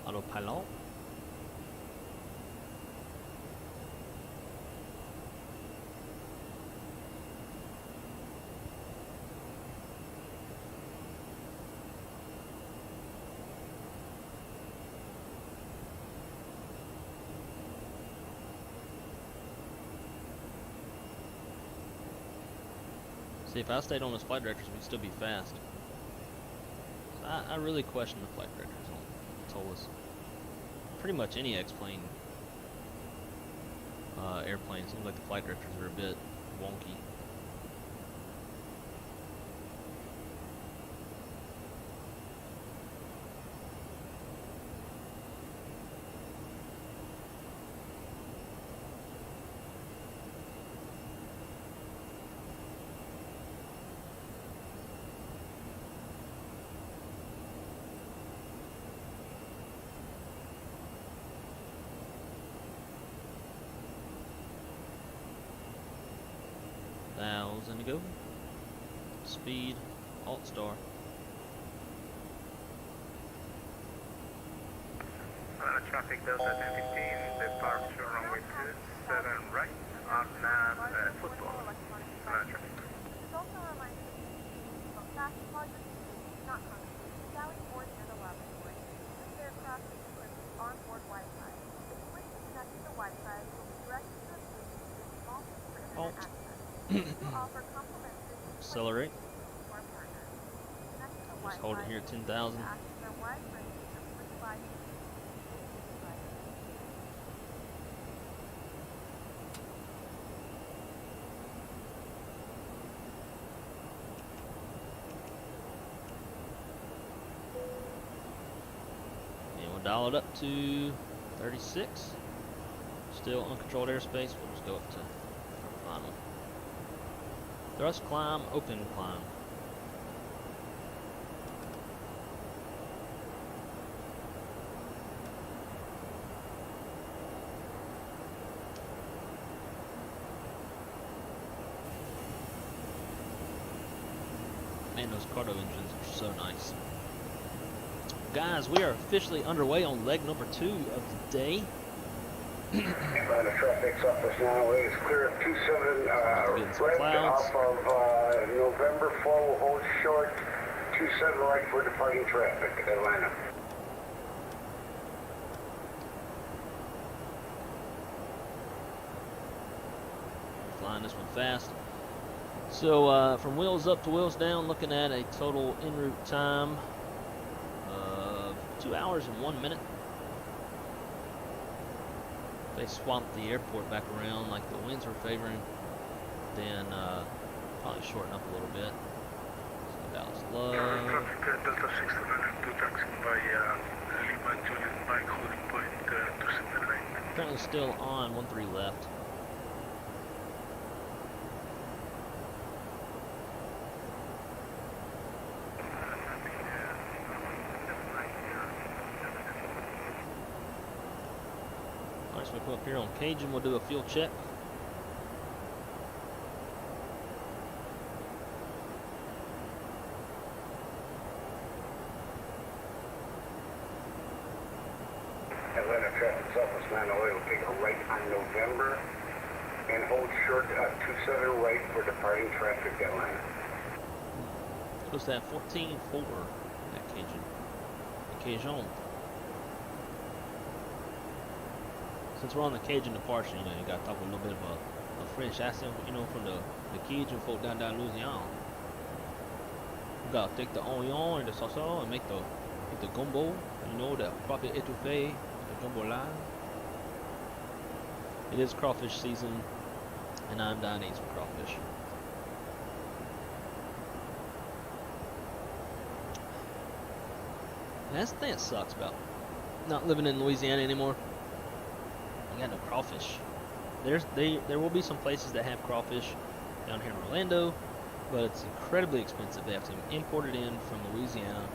autopilot. See, if I stayed on those flight directors, we'd still be fast. So I really question the flight directors on Tolus. Pretty much any X-plane airplane seems like the flight directors are a bit wonky. Thousand to go. Speed, alt star. Traffic Delta 1015, departure runway 27 right, on football. Traffic. This also reminds me about fast projects not constituted Sally board near the laboratory. This aircraft includes onboard Wi-Fi. The switch to connect to the Wi-Fi will be directed to a station with small for internet access. We'll offer complimentary Accelerate. to our partners. Connect to the Just Wi-Fi hold it here at 10,000. to access our wide range of free Wi-Fi. And we'll dial it up to 36. Still uncontrolled airspace. We'll just go up to final. Thrust climb, open climb. Man, those Cardo engines are so nice. Guys, we are officially underway on leg number 2 of the day. Atlanta traffic's office now is clear of 27 Getting some red clouds. off of November 4 will hold short 27 right for departing traffic Atlanta. Flying this one fast. So from wheels up to wheels down, looking at a total en route time of 2 hours and 1 minute. They swapped the airport back around like the winds were favoring, then probably shorten up a little bit. So that was low. Traffic Delta 6 to taxi by Lima Julian Bike holding point 279. Currently still on 13 left. Alright, so we come up here on Cajun, we'll do a fuel check. Atlanta traffic's office 908 will take a right on November and hold short 27 right for departing traffic Atlanta. Supposed to have 14.4 at Cajun. Cajun. since we're on the Cajun departure, you know, you gotta talk a little bit of a French accent, you know, from the Cajun folk down Louisiana. You gotta take the onion and the sauce and make the gumbo, you know, the proper étouffée, the gumbo line. It is crawfish season, and I'm dying to eat some crawfish. And that's the thing that sucks about not living in Louisiana anymore. You got no crawfish. There will be some places that have crawfish down here in Orlando, but it's incredibly expensive. They have to import it in from Louisiana.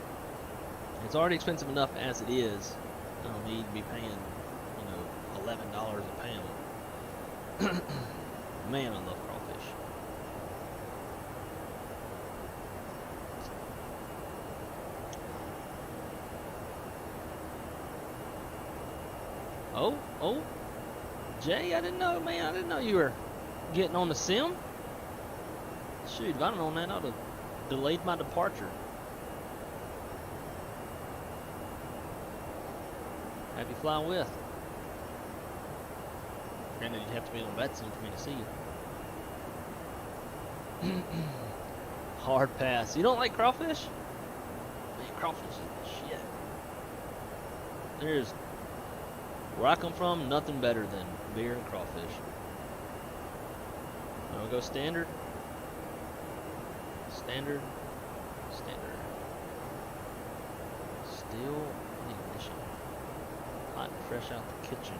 It's already expensive enough as it is. I don't need to be paying, you know, $11 a pound. Man, I love crawfish. Oh, Jay, I didn't know, man. I didn't know you were getting on the sim. Shoot, if I'd known that, I'd have delayed my departure. Have you fly with? Granted, you'd have to be on Vatsim for me to see you. Hard pass. You don't like crawfish? Man, crawfish is shit. There's, where I come from, nothing better than beer and crawfish. Now we go standard. Standard. Standard. Still on ignition. Hot and fresh out the kitchen.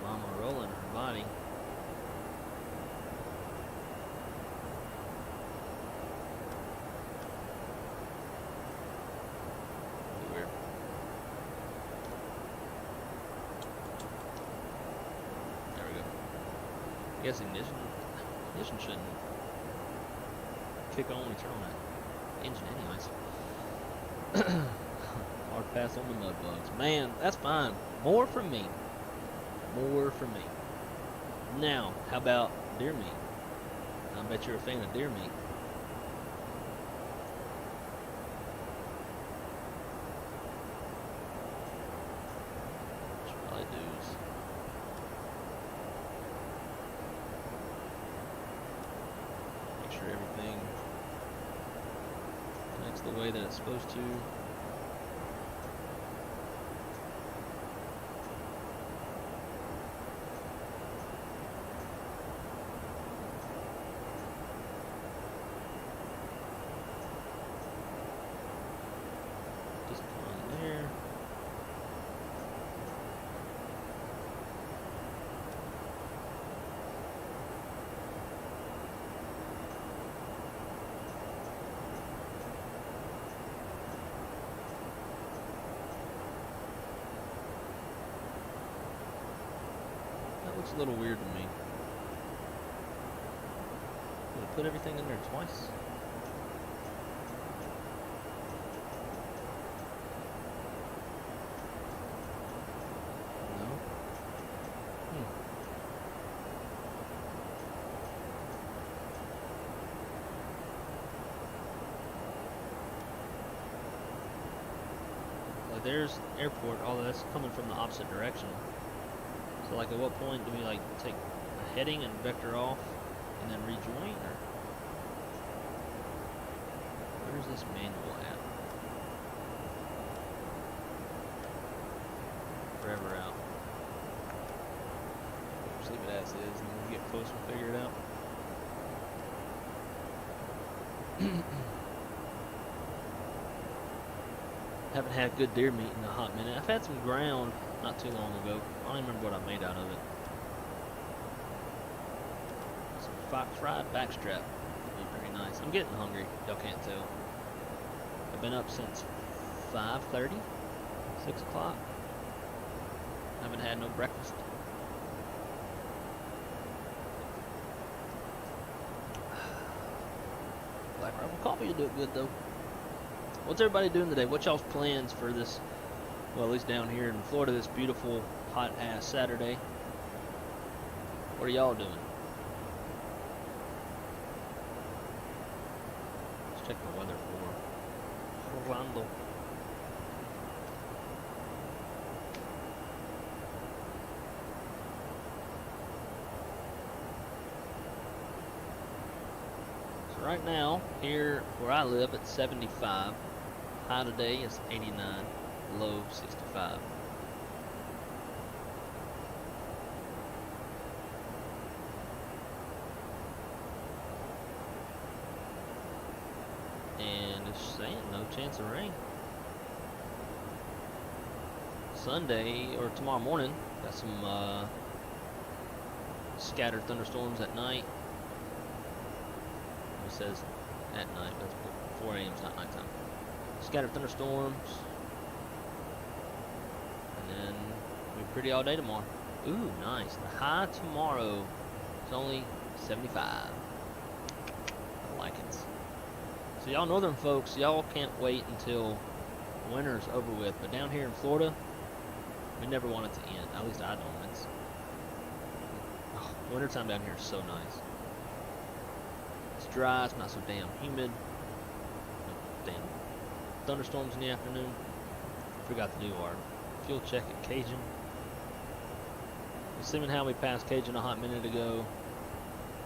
Mama rolling her body. Weird. There we go. I guess ignition shouldn't kick on when you turn on that engine anyways. Hard pass on the mud bugs. Man, that's fine. More from me. More from me. Now, how about deer meat? I bet you're a fan of deer meat. Should probably do is make sure everything connects the way that it's supposed to. Looks a little weird to me. Did I put everything in there twice? No? Like there's airport, all that's coming from the opposite direction. So like at what point do we like take a heading and vector off and then rejoin, or where's this manual at? Forever out. Just leave it as is and then when we get close we'll figure it out. Haven't had good deer meat in a hot minute. I've had some ground not too long ago. I don't even remember what I made out of it. Some fried backstrap would be very nice. I'm getting hungry. Y'all can't tell. I've been up since 5:30, 6 o'clock. Haven't had no breakfast. Black Rifle coffee will do it good though. What's everybody doing today? What y'all's plans for this, well, at least down here in Florida, this beautiful hot ass Saturday? What are y'all doing? Let's check the weather for Orlando. right now, here where I live, it's 75. High today is 89. Low 65. And it's saying no chance of rain. Sunday or tomorrow morning, got some scattered thunderstorms at night. It says at night, but it's 4 a.m. is not nighttime. Scattered thunderstorms, and then it'll be pretty all day tomorrow. Ooh, nice. The high tomorrow is only 75. I like it. So y'all northern folks, y'all can't wait until winter's over with. But down here in Florida, we never want it to end. At least I don't. It's wintertime down here is so nice. It's dry. It's not so damn humid. Damn thunderstorms in the afternoon. Forgot to do our fuel check at Cajun. Assuming how we passed Cajun a hot minute ago,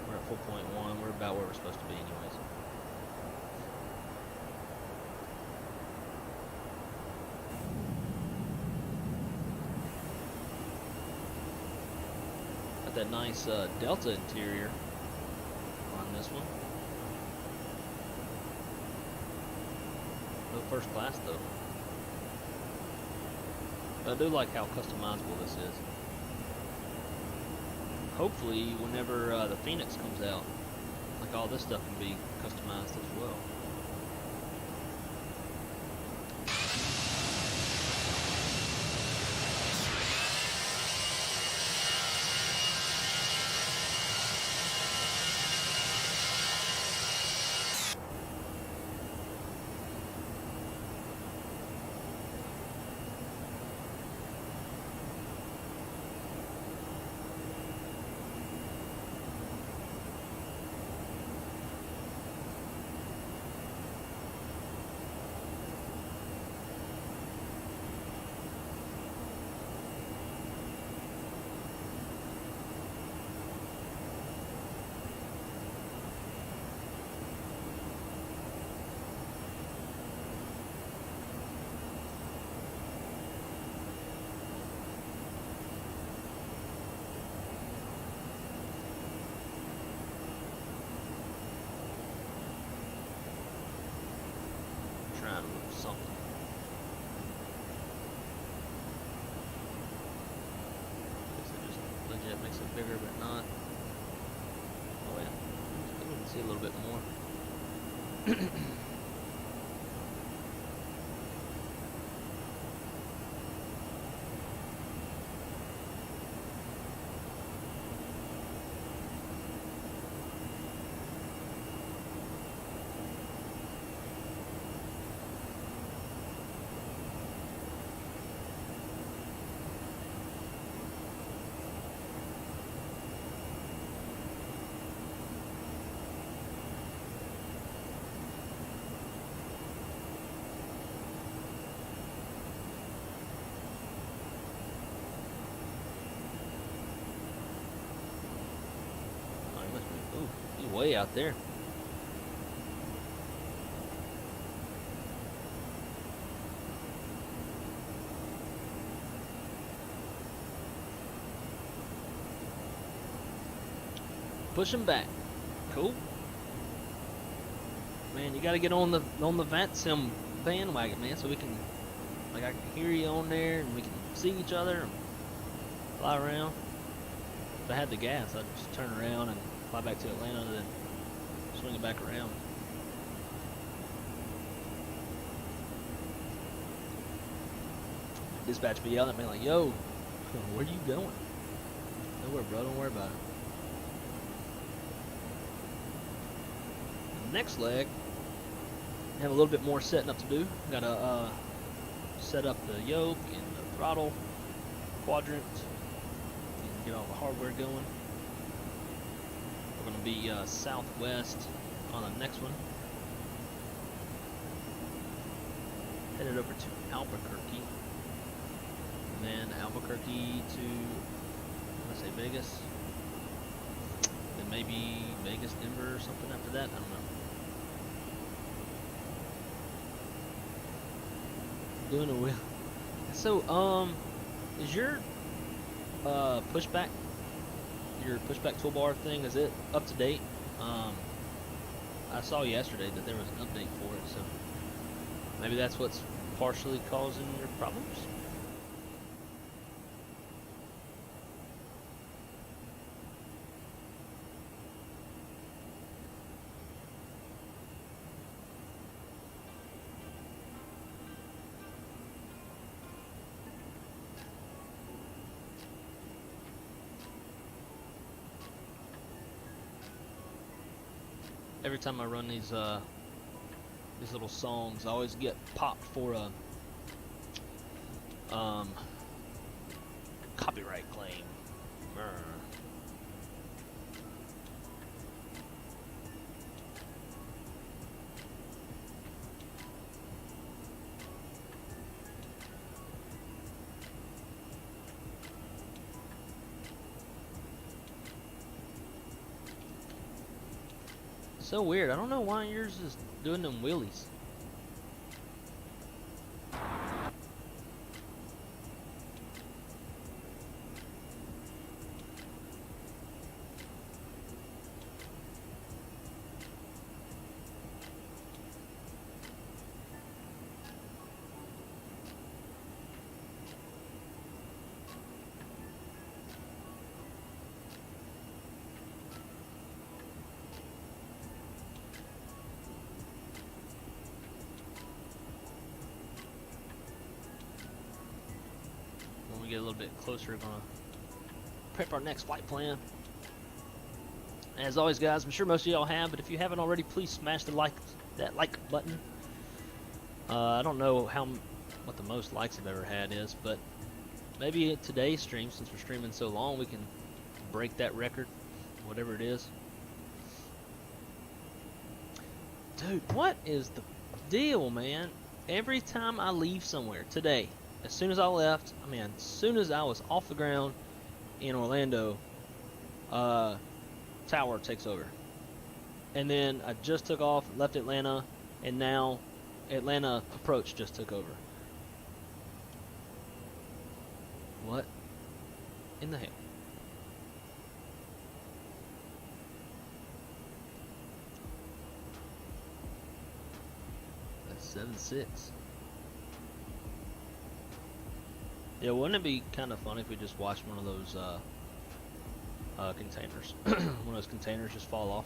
we're at 4.1. We're about where we're supposed to be anyways. Got that nice Delta interior on this one. No first class though. But I do like how customizable this is. Hopefully, whenever the Phoenix comes out, like all this stuff can be customized as well. Something. Guess it just legit makes it bigger, but not. Oh yeah, we can see a little bit more. Way out there. Push him back. Cool. Man, you gotta get on the Vatsim bandwagon, man, so we can, like, I can hear you on there and we can see each other and fly around. If I had the gas, I'd just turn around and fly back to Atlanta and then swing it back around. Dispatch be yelling at me like, yo, where you going? Nowhere, bro, don't worry about it. The next leg, have a little bit more setting up to do. Gotta set up the yoke and the throttle, quadrant, and get all the hardware going. We're going to be southwest on the next one. Headed over to Albuquerque. And then Albuquerque to, let's say Vegas. Then maybe Vegas, Denver or something after that. I don't know. Doing a wheel. So, is your pushback toolbar thing, is it up to date? I saw yesterday that there was an update for it, so maybe that's what's partially causing your problems. Every time I run these little songs, I always get popped for a copyright claim. Brr. So weird. I don't know why yours is doing them wheelies. Get a little bit closer, gonna prep our next flight plan. As always, guys, I'm sure most of y'all have, but if you haven't already, please smash that like button. I don't know what the most likes I've ever had is, but maybe today's stream, since we're streaming so long, we can break that record, whatever it is. Dude, what is the deal, man? Every time I leave somewhere today, as soon as I left, as soon as I was off the ground in Orlando, tower takes over. And then I just took off, left Atlanta, and now Atlanta approach just took over. What in the hell? That's 7.6. Yeah, wouldn't it be kind of funny if we just watched one of those containers? One of those containers just fall off.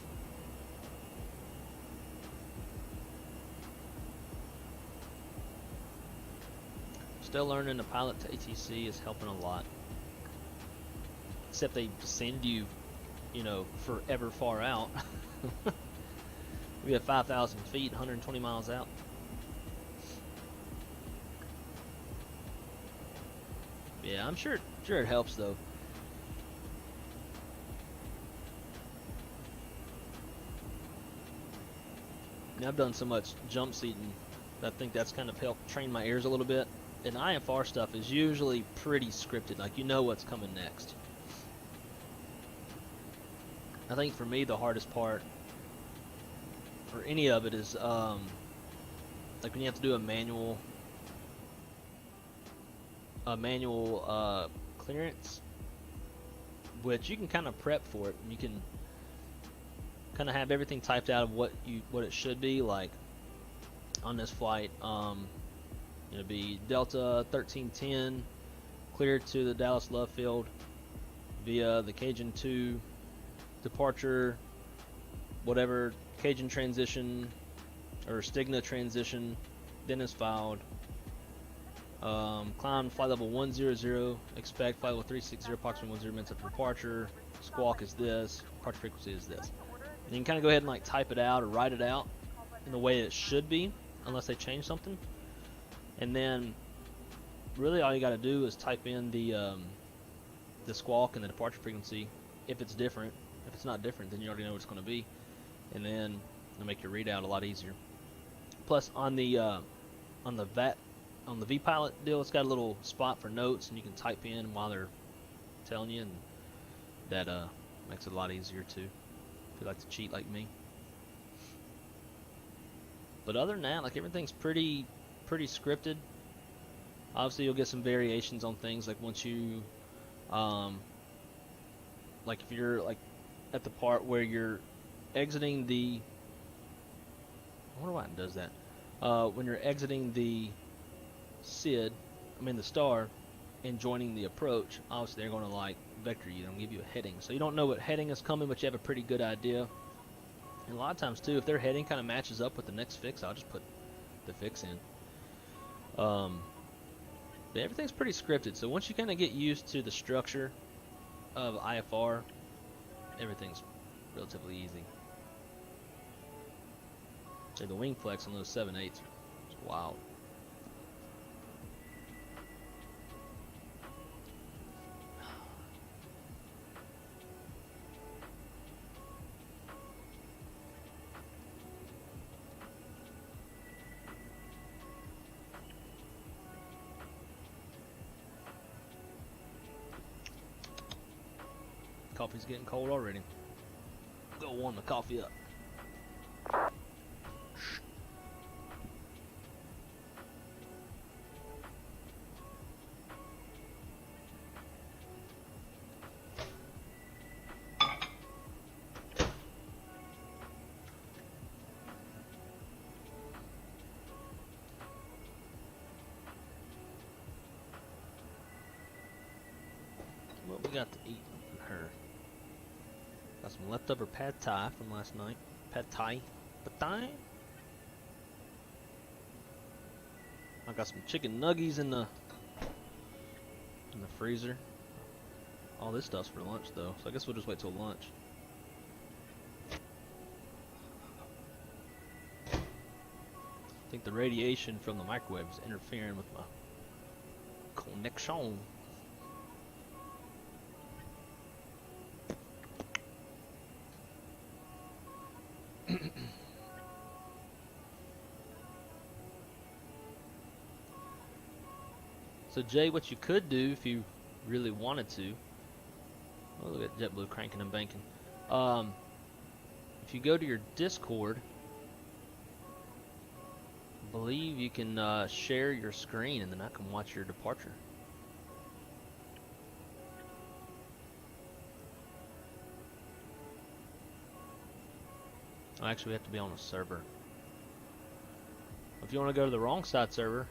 Still learning the pilot to ATC is helping a lot. Except they send you, forever far out. We have 5,000 feet, 120 miles out. Yeah, I'm sure it helps though. Now, I've done so much jump seating that I think that's kind of helped train my ears a little bit. And IFR stuff is usually pretty scripted, like you know what's coming next. I think for me the hardest part for any of it is like when you have to do a manual clearance, which you can kind of prep for it, and you can kind of have everything typed out of what it should be. Like on this flight, it'll be Delta 1310 cleared to the Dallas Love Field via the Cajun 2 departure, whatever Cajun transition or Stigna transition, then is filed. Climb flight level 100, expect flight level 360, approximately 10 minutes after departure. Squawk is this, departure frequency is this. And you can kind of go ahead and like type it out or write it out in the way it should be, unless they change something. And then really all you got to do is type in the squawk and the departure frequency if it's different. If it's not different, then you already know what it's going to be, and then it'll make your readout a lot easier. Plus on the vPilot deal, it's got a little spot for notes, and you can type in while they're telling you, and that makes it a lot easier too, if you like to cheat like me. But other than that, like everything's pretty scripted. Obviously, you'll get some variations on things like once you, like if you're like at the part where you're exiting the, I wonder why it does that. When you're exiting the the star, and joining the approach, obviously they're going to like vector you. They're going to give you a heading. So you don't know what heading is coming, but you have a pretty good idea. And a lot of times too, if their heading kind of matches up with the next fix, I'll just put the fix in. But everything's pretty scripted. So once you kind of get used to the structure of IFR, everything's relatively easy. So the wing flex on those 7/8s is wild. Coffee's getting cold already. Go warm the coffee up. What we got to eat in her? Got some leftover pad thai from last night. Pad thai. I got some chicken nuggies in the freezer. All this stuff's for lunch though, so I guess we'll just wait till lunch. I think the radiation from the microwave is interfering with my connection. So Jay, what you could do if you really wanted to, oh, look at JetBlue cranking and banking. If you go to your Discord, I believe you can share your screen and then I can watch your departure. Actually, we have to be on a server. If you want to go to the wrong side server,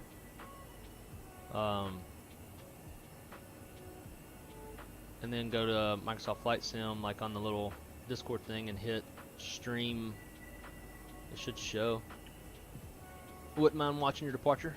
and then go to Microsoft Flight Sim, like on the little Discord thing, and hit stream. It should show. Wouldn't mind watching your departure.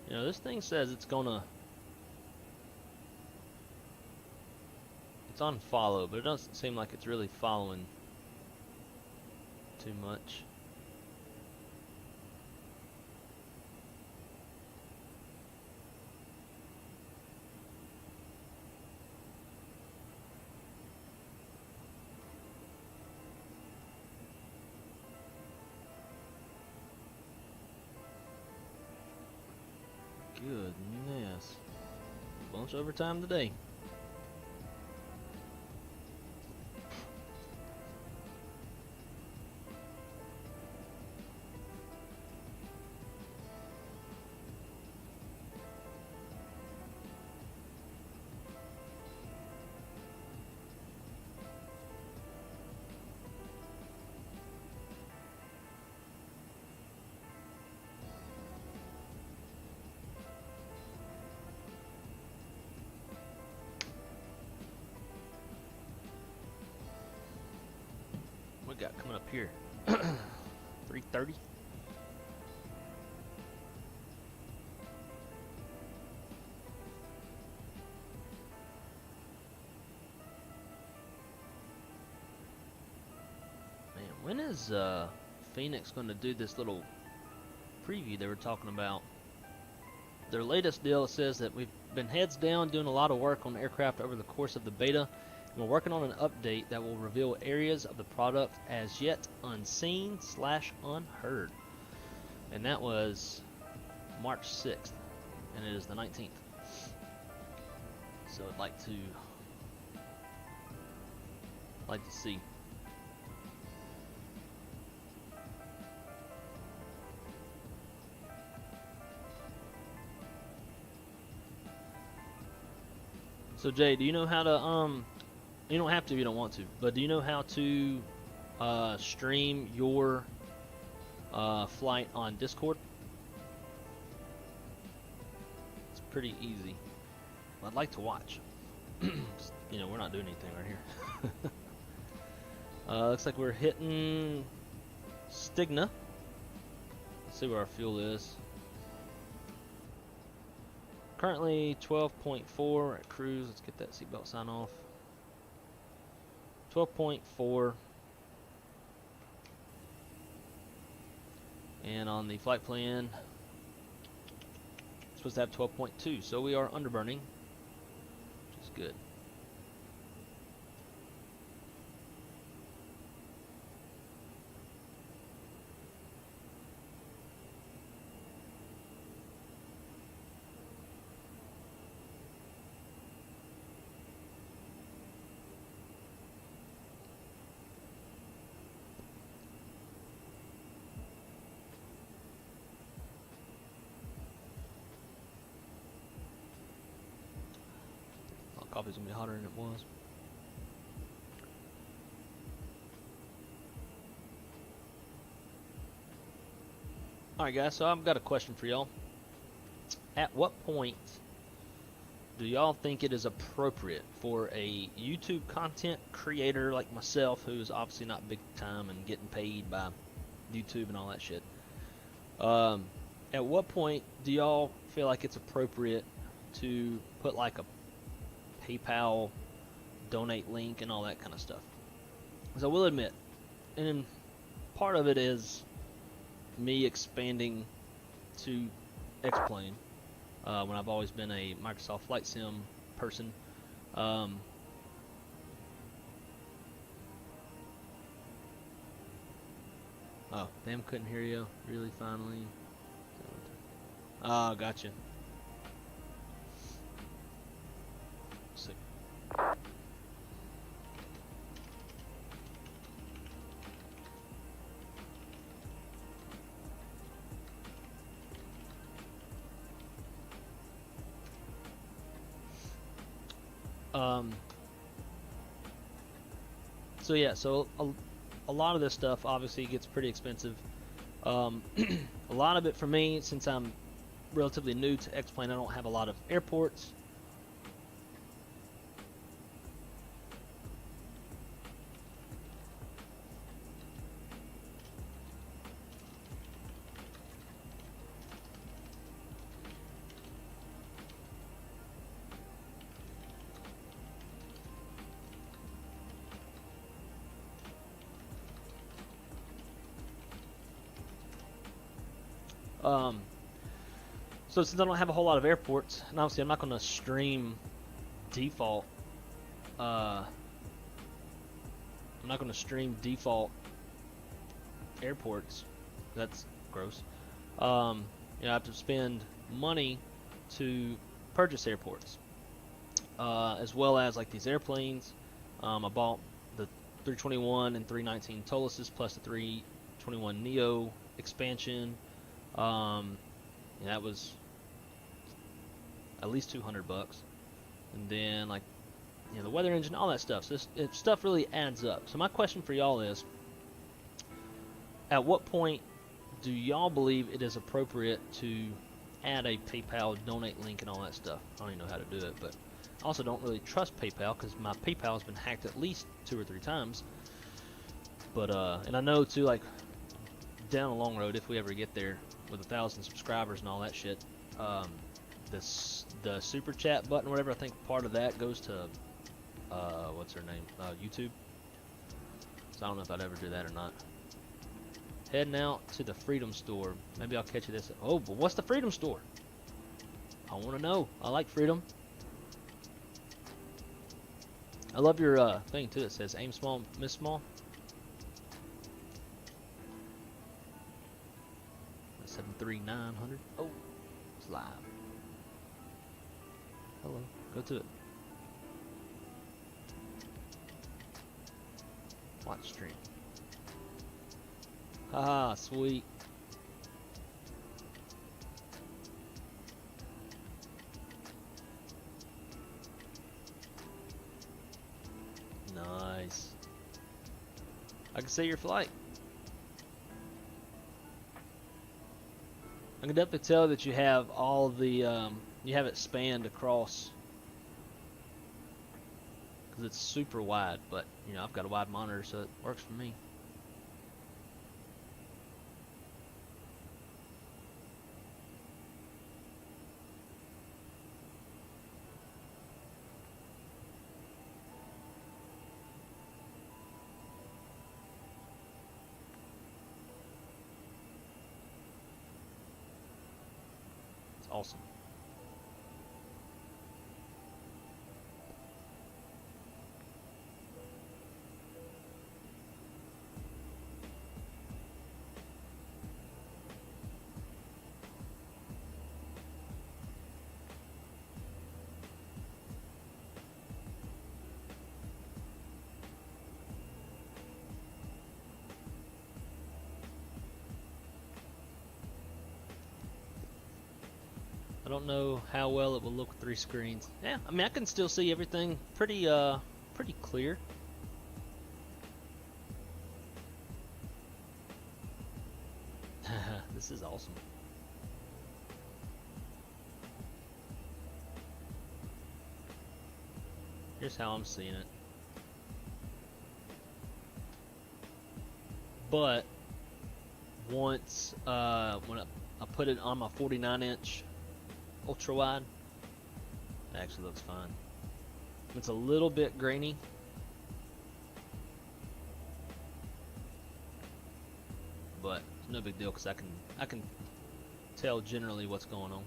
You know, this thing says it's on follow, but it doesn't seem like it's really following too much. Goodness. Bunch of overtime today. What we got coming up here? 3:30. Man, when is Phoenix going to do this little preview they were talking about. Their latest deal says that we've been heads down doing a lot of work on the aircraft over the course of the beta, and we're working on an update that will reveal areas of the product as yet unseen / unheard. And that was March 6th, and it is the 19th. So I'd like to see. So Jay, do you know how to you don't have to if you don't want to, but do you know how to stream your flight on Discord? It's pretty easy. I'd like to watch. You know, we're not doing anything right here. Looks like we're hitting Stigna. Let's see where our fuel is. Currently 12.4 at cruise. Let's get that seatbelt sign off. 12.4. And on the flight plan, it's supposed to have 12.2. So we are underburning, which is good. Coffee's gonna be hotter than it was. Alright guys, so I've got a question for y'all. At what point do y'all think it is appropriate for a YouTube content creator like myself, who is obviously not big time and getting paid by YouTube and all that shit, at what point do y'all feel like it's appropriate to put like a PayPal donate link and all that kind of stuff? Because I will admit, and part of it is me expanding to X-Plane when I've always been a Microsoft Flight Sim person. Oh, damn, couldn't hear you. Really, finally. Oh, gotcha. Sick. So yeah, so a lot of this stuff obviously gets pretty expensive. A lot of it for me, since I'm relatively new to X-Plane, I don't have a lot of airports. So since I don't have a whole lot of airports, and obviously I'm not going to stream default, I'm not going to stream default airports. That's gross. You know, I have to spend money to purchase airports, as well as like these airplanes. I bought the 321 and 319 Toluses plus the 321 Neo expansion. And that was at least $200, and then like, you know, the weather engine, all that stuff. So stuff really adds up. So my question for y'all is, at what point do y'all believe it is appropriate to add a PayPal donate link and all that stuff? I don't even know how to do it, but I also don't really trust PayPal because my PayPal has been hacked at least 2 or 3 times. But and I know too, like down the long road, if we ever get there with 1,000 subscribers and all that shit, the super chat button or whatever, I think part of that goes to what's her name, YouTube. So I don't know if I'd ever do that or not. Heading out to the Freedom Store. Maybe I'll catch you this. Oh, but what's the Freedom Store? I want to know. I like freedom. I love your thing too. It says aim small, miss small. 73900. Oh, it's live. Hello. Go to it. Watch stream. Haha, sweet. Nice. I can see your flight. I can definitely tell that you have all the, you have it spanned across. Because it's super wide, but, you know, I've got a wide monitor, so it works for me. Awesome. I don't know how well it will look with 3 screens. Yeah, I mean I can still see everything pretty pretty clear. This is awesome. Here's how I'm seeing it. But once when I put it on my 49-inch ultra wide, it actually looks fine. It's a little bit grainy, but it's no big deal because I can tell generally what's going on.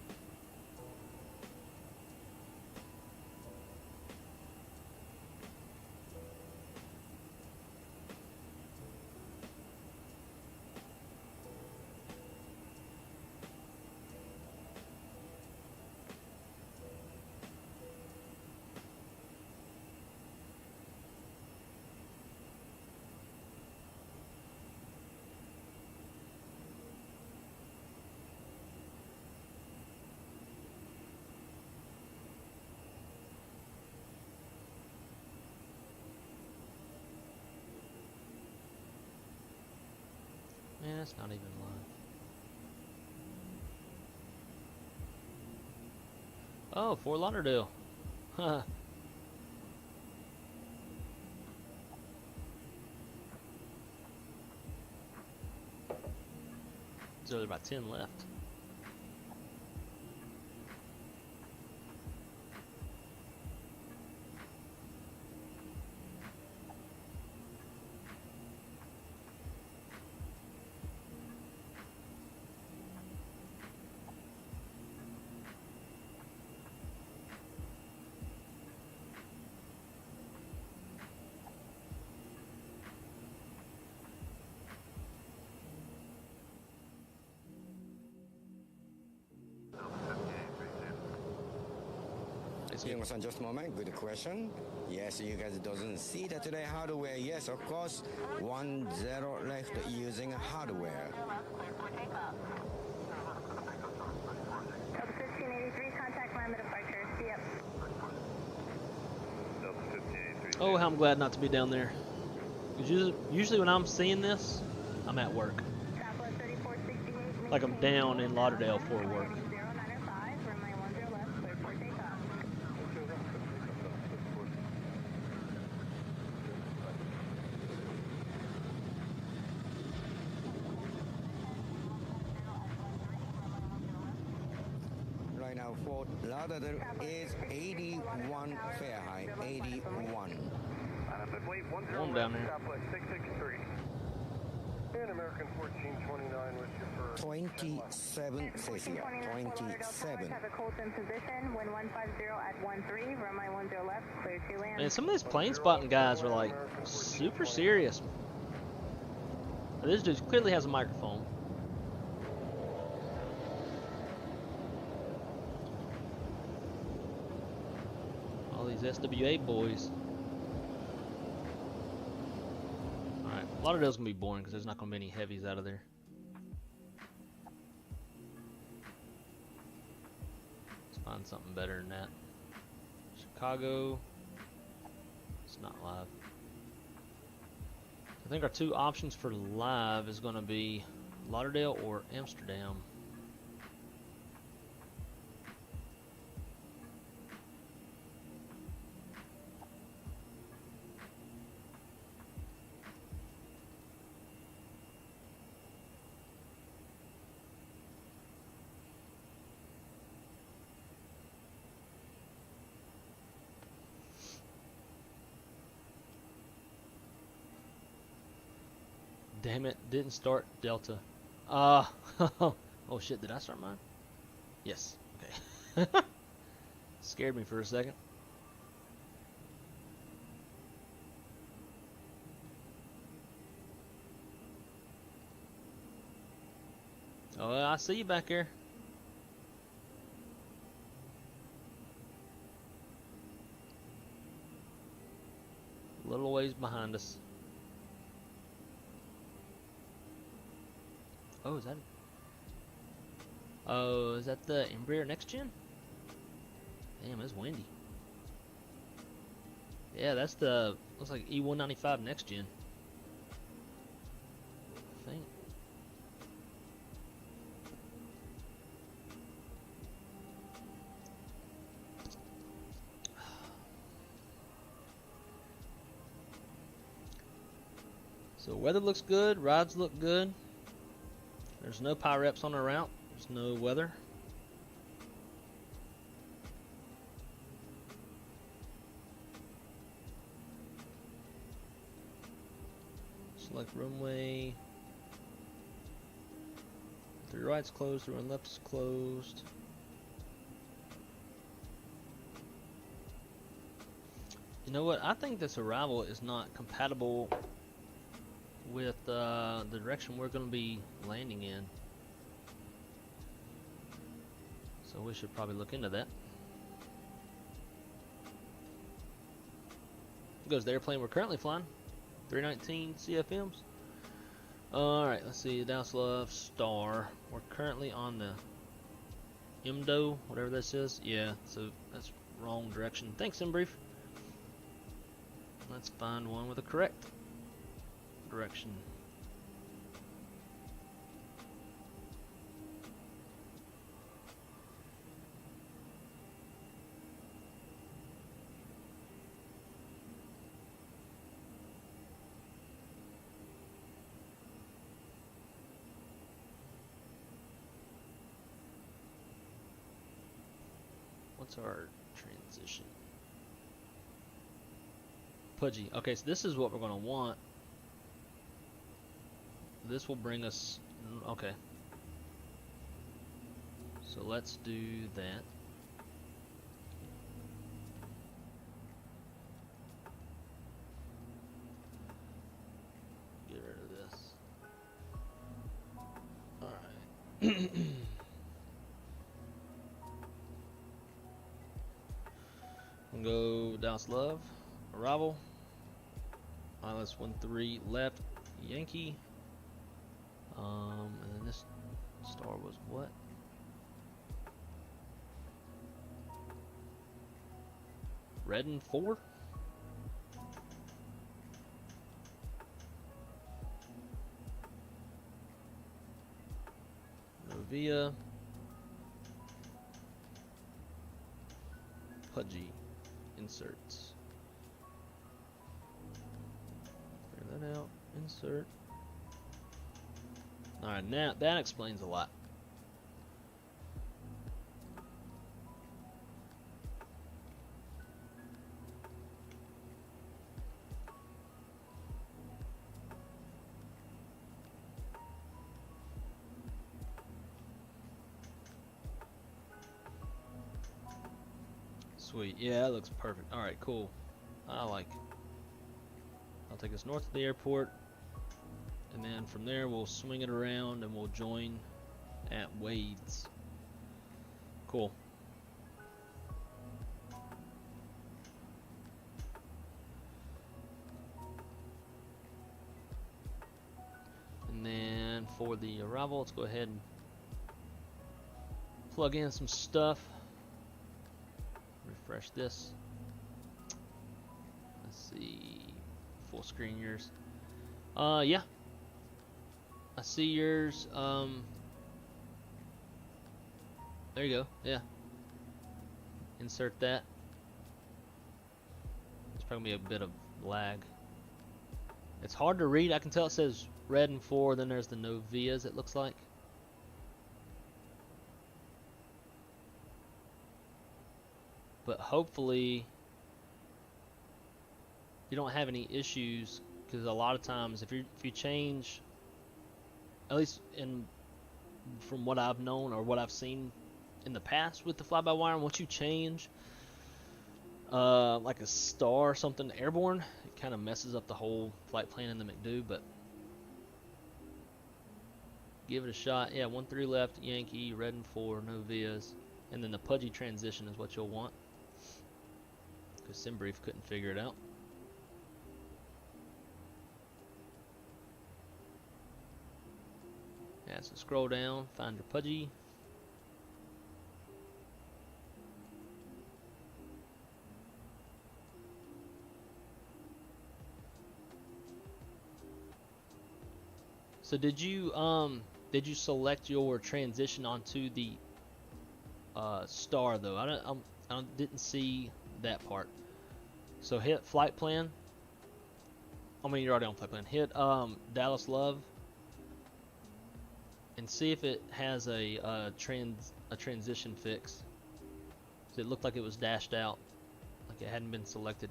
Man, that's not even live. Oh, Fort Lauderdale. Huh. So there's about 10 left. Young-san, just a moment. Good question. Yes, you guys doesn't see that today hardware. Yes, of course. 10 left using hardware. Delta 1583, contact Lambda departure. See ya. Delta 1583. Oh, how I'm glad not to be down there. 'Cause usually when I'm seeing this, I'm at work. Southwest 3468. Like I'm down in Lauderdale for work. 0905, runway 10 left, clear for takeoff. Right now, Fort Lauderdale is 81 Fahrenheit. 81. Warm down there. Southwest 663. And American 1429 with you for 27 Cecilia, 27. Have a Colton position, wind 150 at 13, runway 10 left, clear to land. Man, some of these plane spotting guys are like super serious. This dude clearly has a microphone. All these SWA boys. Alright, Lauderdale's gonna be boring because there's not gonna be any heavies out of there. Let's find something better than that. Chicago. It's not live. I think our two options for live is going to be Lauderdale or Amsterdam. Damn it, didn't start Delta. Oh shit, did I start mine? Yes, okay. Scared me for a second. Oh, I see you back there. A little ways behind us. Oh, is that the Embraer Next Gen? Damn, it's windy. Yeah, that's the, looks like E195 Next Gen. I think. So weather looks good, rides look good. There's no PIREPs on the route. There's no weather. Select runway. To your right's closed, to your left is closed. You know what? I think this arrival is not compatible with the direction we're going to be landing in. So we should probably look into that. Goes the airplane we're currently flying. 319 CFMs. Alright, let's see. Dowslove Star. We're currently on the MDO, whatever this is. Yeah, so that's wrong direction. Thanks, Inbrief. Let's find one with the correct direction. What's our transition? Pudgy. Okay, so this is what we're going to want. This will bring us, okay. So let's do that. Get rid of this. Alright. Go Dallas Love. Arrival. ILS 13 left. Yankee. And then this star was what? Redden 4? Novia. Pudgy. Inserts. Clear that out. Insert. Alright, now that explains a lot. Sweet. Yeah, that looks perfect. All right, cool. I like. I'll take us north of the airport, and then from there we'll swing it around and we'll join at Wade's. Cool. And then for the arrival, let's go ahead and plug in some stuff. Refresh this. Let's see. Full screen yours. Yeah. I see yours. There you go. Yeah. Insert that. There's probably a bit of lag. It's hard to read. I can tell it says red and 4, then there's the no vias, it looks like. But hopefully you don't have any issues, because a lot of times if you change, at least from what I've known or what I've seen in the past with the fly-by-wire, and once you change like a star or something airborne, it kind of messes up the whole flight plan in the McDo. But give it a shot. Yeah, 1-3 left, Yankee, red and 4, no vias, and then the pudgy transition is what you'll want, because SimBrief couldn't figure it out. Yeah, so scroll down, find your pudgy. So did you select your transition onto the star though? I didn't see that part. So hit flight plan. I mean, you're already on flight plan. Hit Dallas Love and see if it has a transition fix. So it looked like it was dashed out, like it hadn't been selected.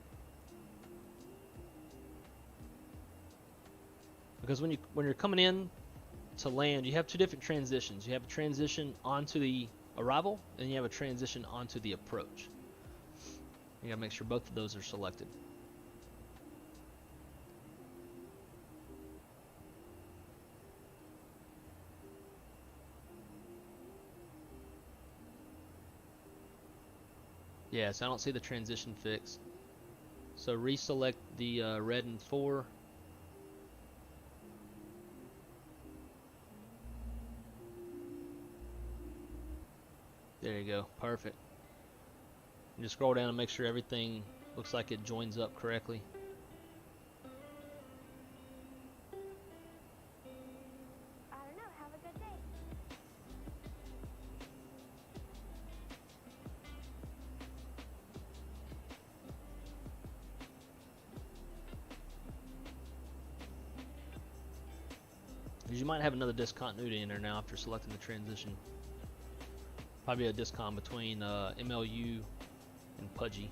Because when you're coming in to land, you have two different transitions. You have a transition onto the arrival, and you have a transition onto the approach. You gotta make sure both of those are selected. Yeah, so I don't see the transition fix. So reselect the red and 4. There you go, perfect. And just scroll down and make sure everything looks like it joins up correctly. I don't know. Have a good day. Because you might have another discontinuity in there now after selecting the transition. Probably a discon between MLU and Pudgy.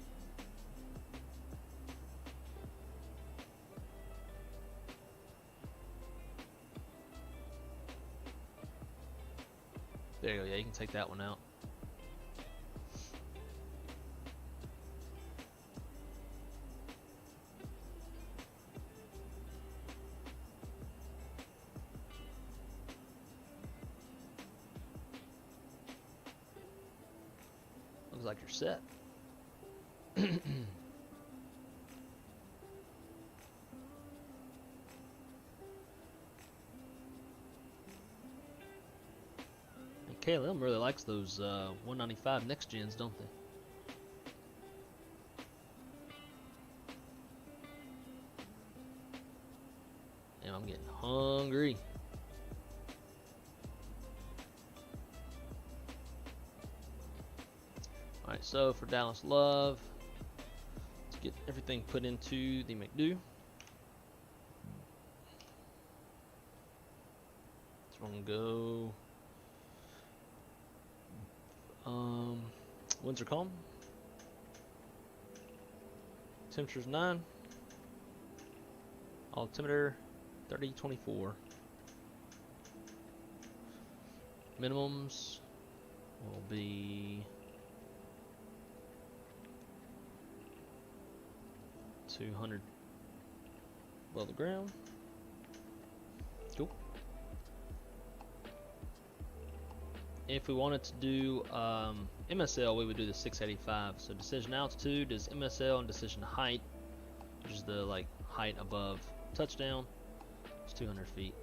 There you go, yeah, you can take that one out. Looks like you're set. And KLM really likes those 195 next gens, don't they? Damn, I'm getting hungry. Alright, so for Dallas Love, let's get everything put into the McDo. So we're gonna go winds are calm. Temperature's 9. Altimeter 3024. Minimums will be 200 above the ground. Cool. If we wanted to do MSL, we would do the 685. So decision altitude is MSL, and decision height, which is the like height above touchdown, is 200 feet.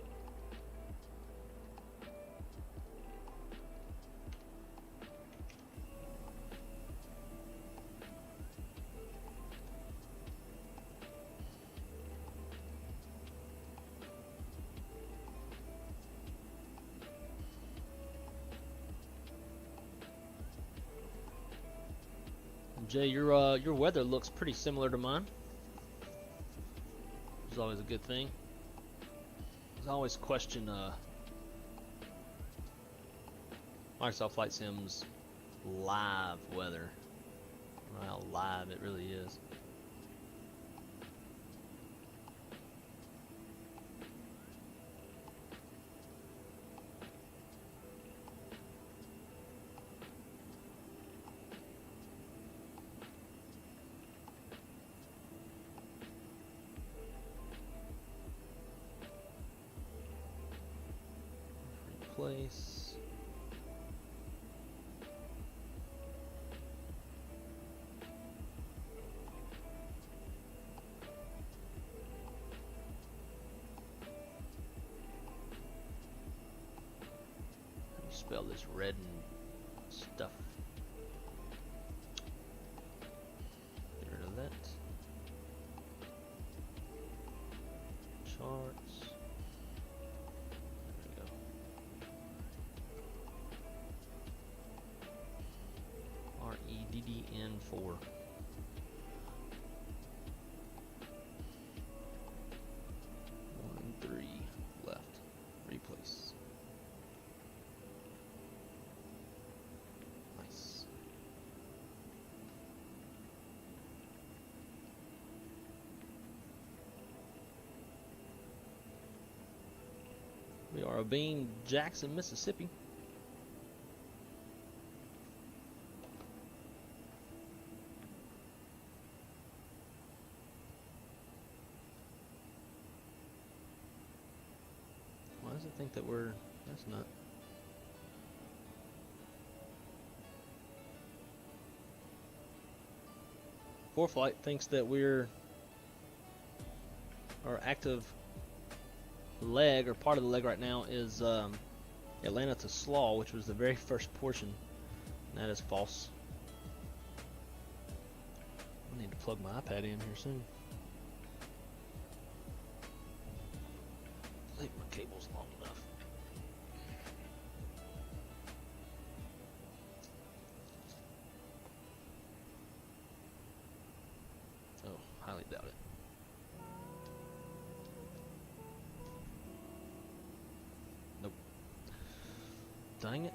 Jay, your weather looks pretty similar to mine. Which is always a good thing. There's always question Microsoft Flight Sim's live weather. I don't know how live it really is. Place. How do you spell this red and stuff? Get rid of that. Charts. REDDN4. 1 and 3 left. Replace. Nice. We are obeying Jackson, Mississippi. Why does it think that we're... That's not... ForeFlight thinks that we're... Our active leg, or part of the leg right now, is Atlanta to Slaw, which was the very first portion. And that is false. I need to plug my iPad in here soon. I think my cable's long enough. Oh, highly doubt it. Nope. Dang it.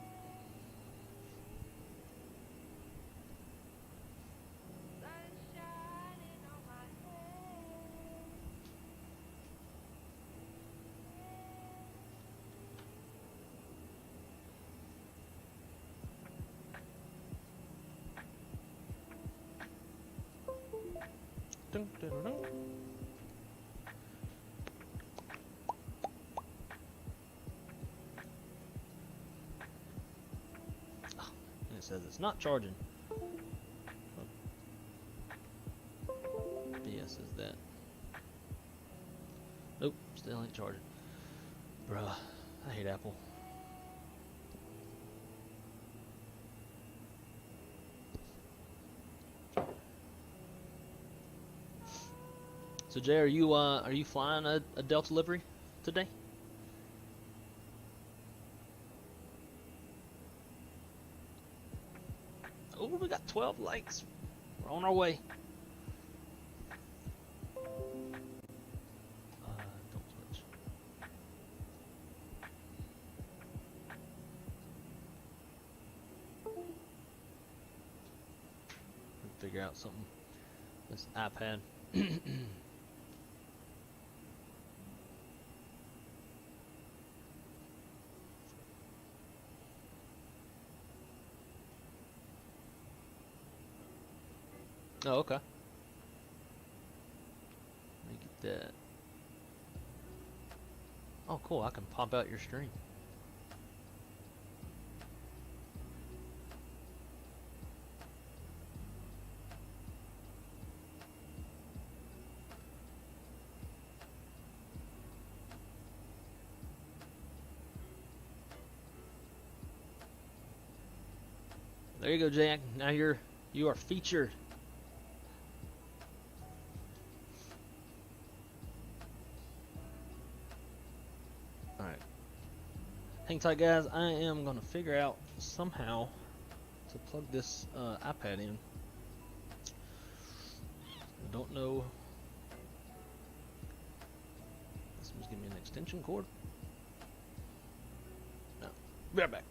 Dun, dun, dun, dun. Oh, and it says it's not charging. What BS is that? Nope, still ain't charging. Bruh, I hate Apple. So Jay, are you flying a Delta livery today? Oh, we got 12 likes. We're on our way. Don't switch. Figure out something. This iPad. Oh, okay. that. Oh, cool. I can pop out your stream. There you go, Jack. Now you are featured. All right. Hang tight, guys. I am gonna figure out somehow to plug this iPad in. I don't know. Someone's giving me an extension cord. No. Be right back.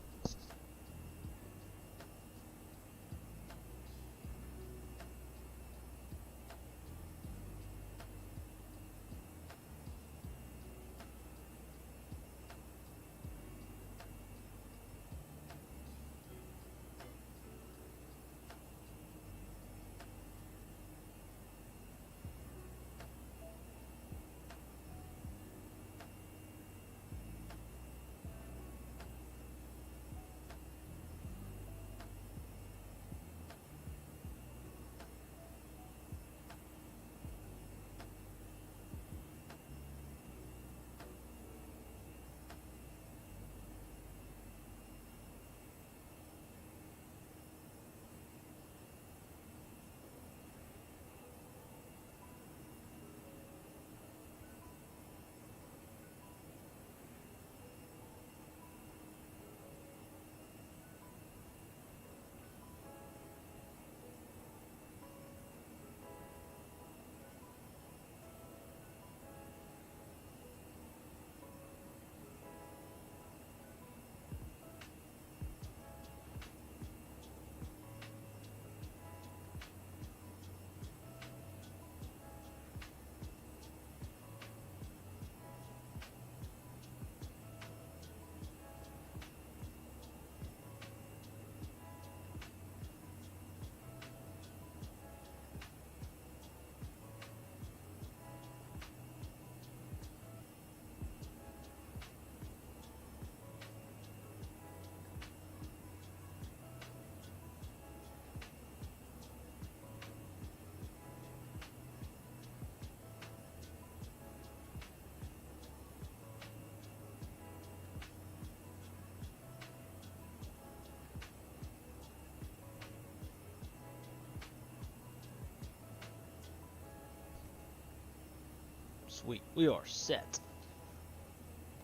Sweet, we are set.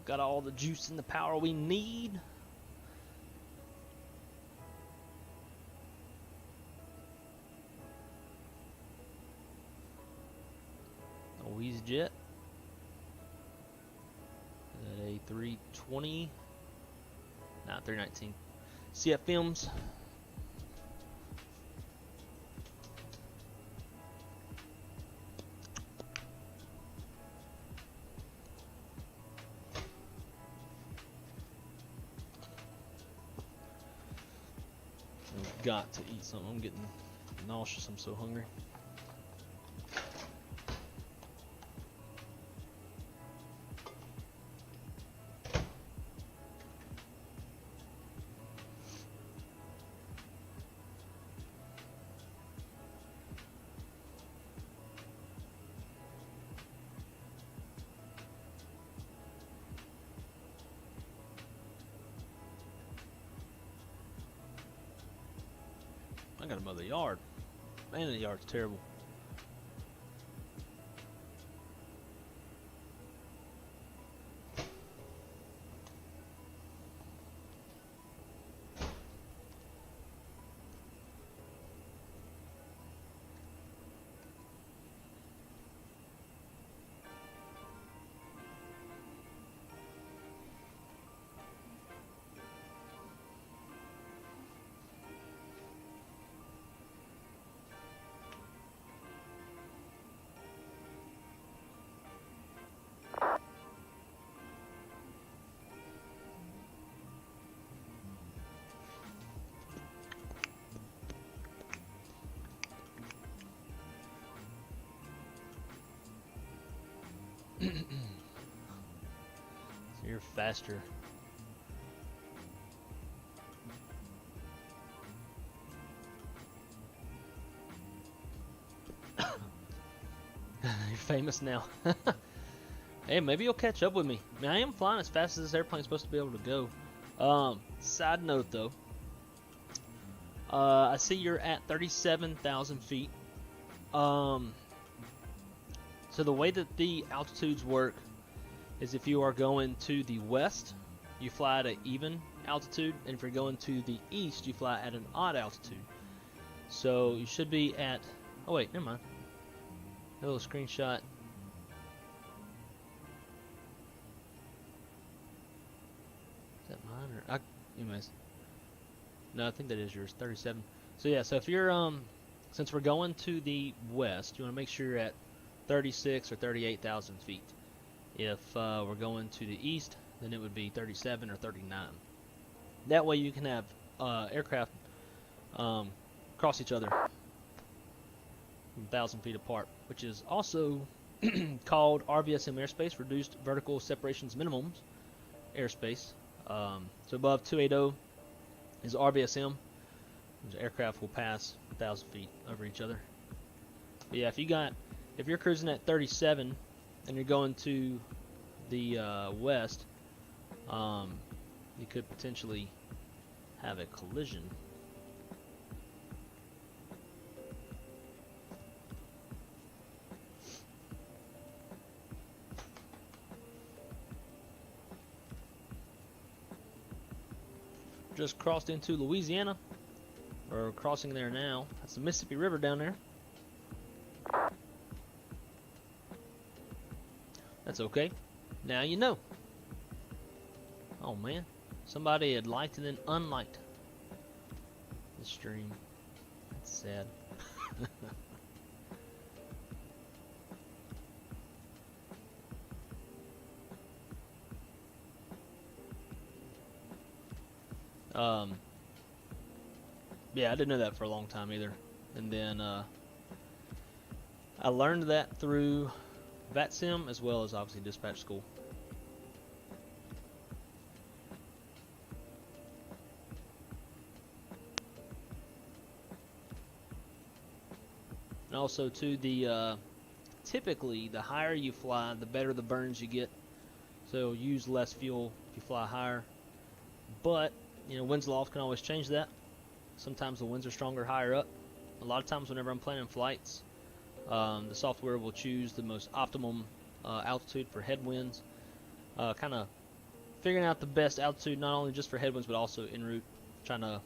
Got all the juice and the power we need. A WheezeJet. Is that a 320? Nah, 319. CF Films. Got to eat something. I'm getting nauseous. I'm so hungry. I gotta mow the yard. Man, the yard's terrible. So you're faster. You're famous now. Hey, maybe you'll catch up with me. I mean, I am flying as fast as this airplane's supposed to be able to go. Side note though, I see you're at 37,000 feet. So the way that the altitudes work is if you are going to the west, you fly at an even altitude, and if you're going to the east, you fly at an odd altitude. So you should be at, oh wait, never mind. A little screenshot. Is that mine or anyways? No, I think that is yours. 37. So yeah, so if you're since we're going to the west, you want to make sure you're at 36 or 38,000 feet. If we're going to the east, then it would be 37 or 39. That way you can have aircraft cross each other 1,000 feet apart, which is also called RVSM airspace, reduced vertical separations minimums airspace. So above 280 is RVSM, which aircraft will pass 1,000 feet over each other. But yeah, if you're cruising at 37 and you're going to the west, you could potentially have a collision. Just crossed into Louisiana, or crossing there now. That's the Mississippi River down there. That's okay. Now you know. Oh man, somebody had liked and then unliked the stream. That's sad. Yeah, I didn't know that for a long time either. And then I learned that through Vatsim as well as obviously dispatch school. And also too, typically the higher you fly, the better the burns you get. So use less fuel if you fly higher. But you know, winds loft can always change that. Sometimes the winds are stronger higher up. A lot of times whenever I'm planning flights, the software will choose the most optimum altitude for headwinds. Kind of figuring out the best altitude not only just for headwinds but also en route, trying to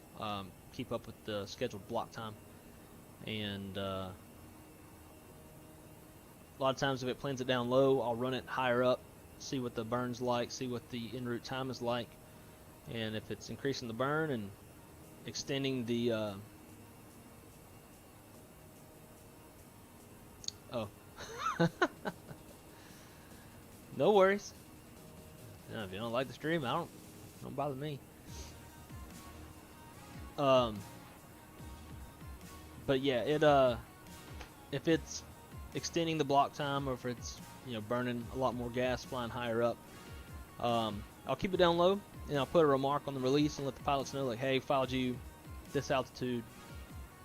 keep up with the scheduled block time. And a lot of times if it plans it down low, I'll run it higher up, see what the burn's like, see what the en route time is like. And if it's increasing the burn and extending the no worries. No, if you don't like the stream, don't bother me. But yeah, if it's extending the block time, or if it's burning a lot more gas flying higher up, I'll keep it down low. And I'll put a remark on the release and let the pilots know, like, hey, filed you this altitude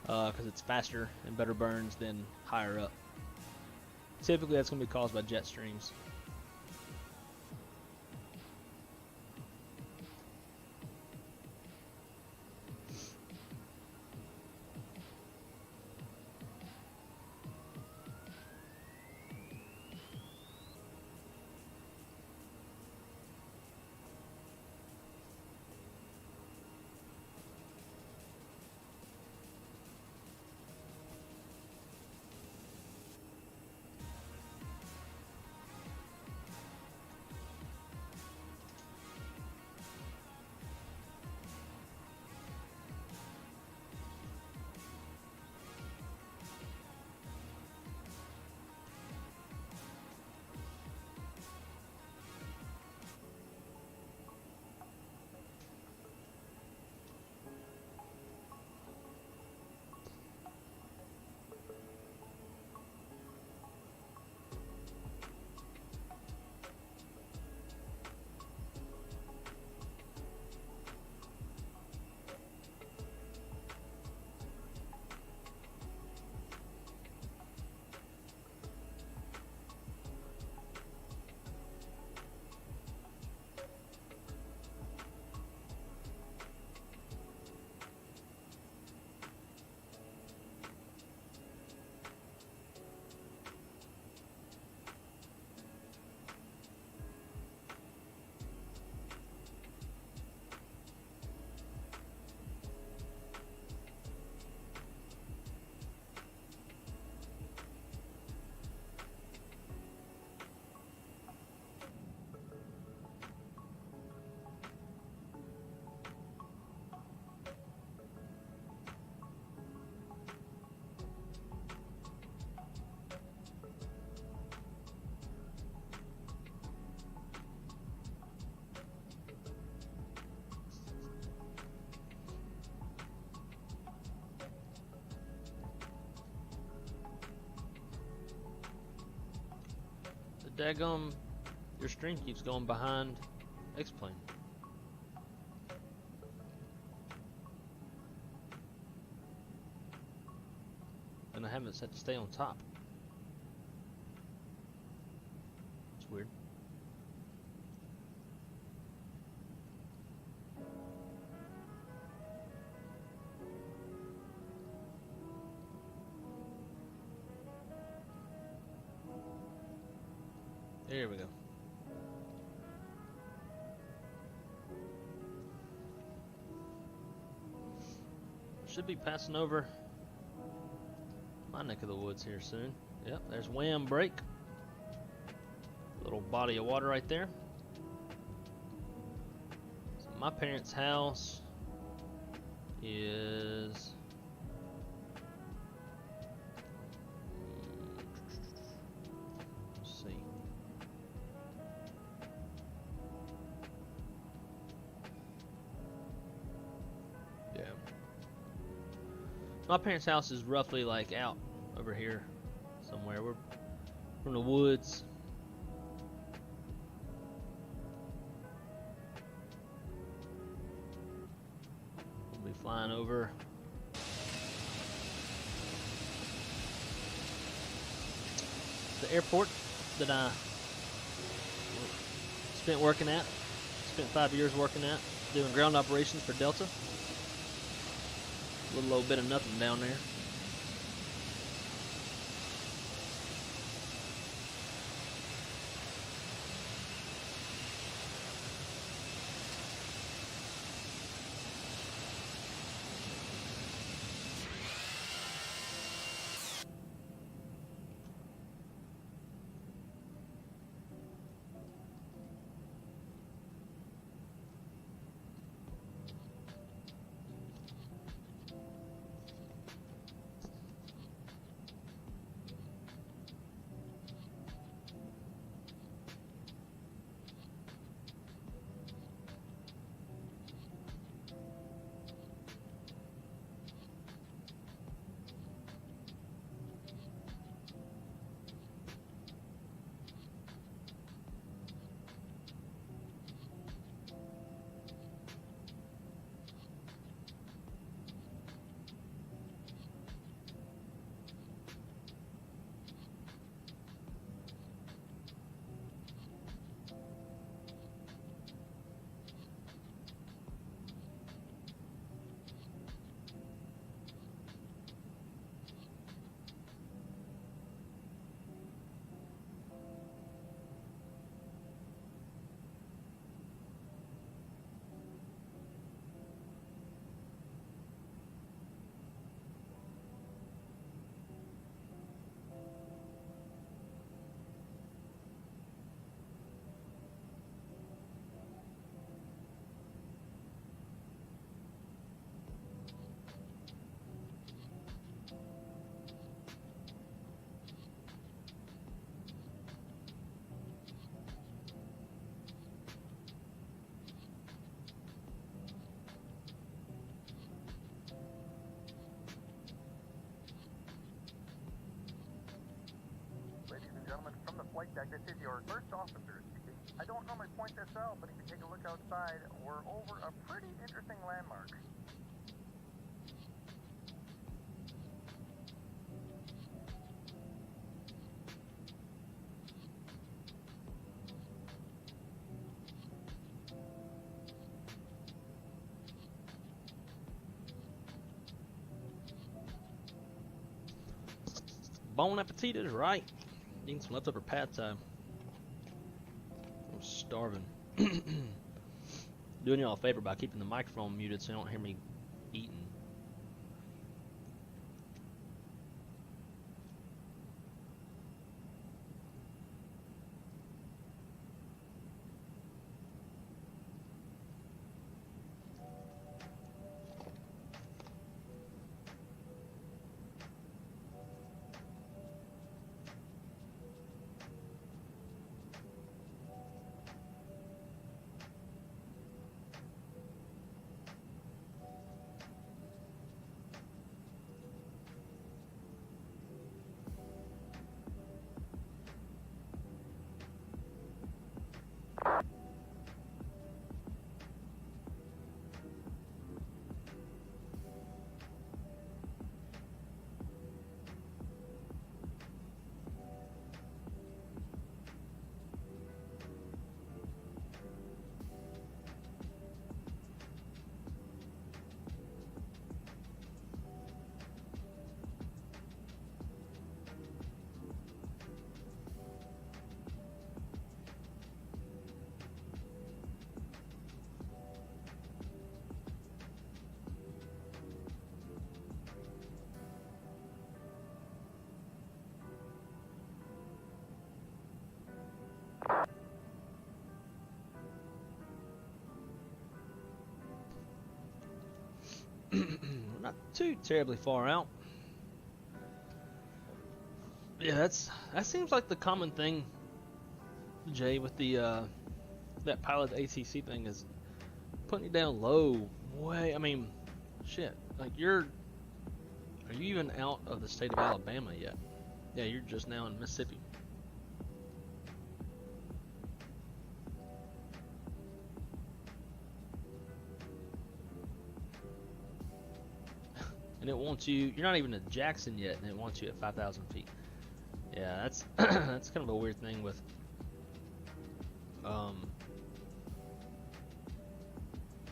because it's faster and better burns than higher up. Typically, that's going to be caused by jet streams. daggum, your stream keeps going behind X-Plane. And I have it set to stay on top. It's weird. There we go. Should be passing over my neck of the woods here soon. Yep, there's Wham Break. Little body of water right there. So my parents' house is my parents' house is roughly like out over here somewhere. We're from the woods. We'll be flying over the airport that I spent 5 years working at, doing ground operations for Delta. A little old bit of nothing down there. flight deck. This is your first officer speaking. I don't normally point this out, but if you take a look outside, we're over a pretty interesting landmark. Bon appetit is right. Eating some leftover pad thai. I'm starving. Doing y'all a favor by keeping the microphone muted so you don't hear me eating. not too terribly far out. Yeah, that seems like the common thing, Jay, with the that pilot ATC thing is putting you down low. Way, I mean, shit. Like are you even out of the state of Alabama yet? Yeah, you're just now in Mississippi. And it wants you, you're not even at Jackson yet, and it wants you at 5,000 feet. Yeah, that's that's kind of a weird thing with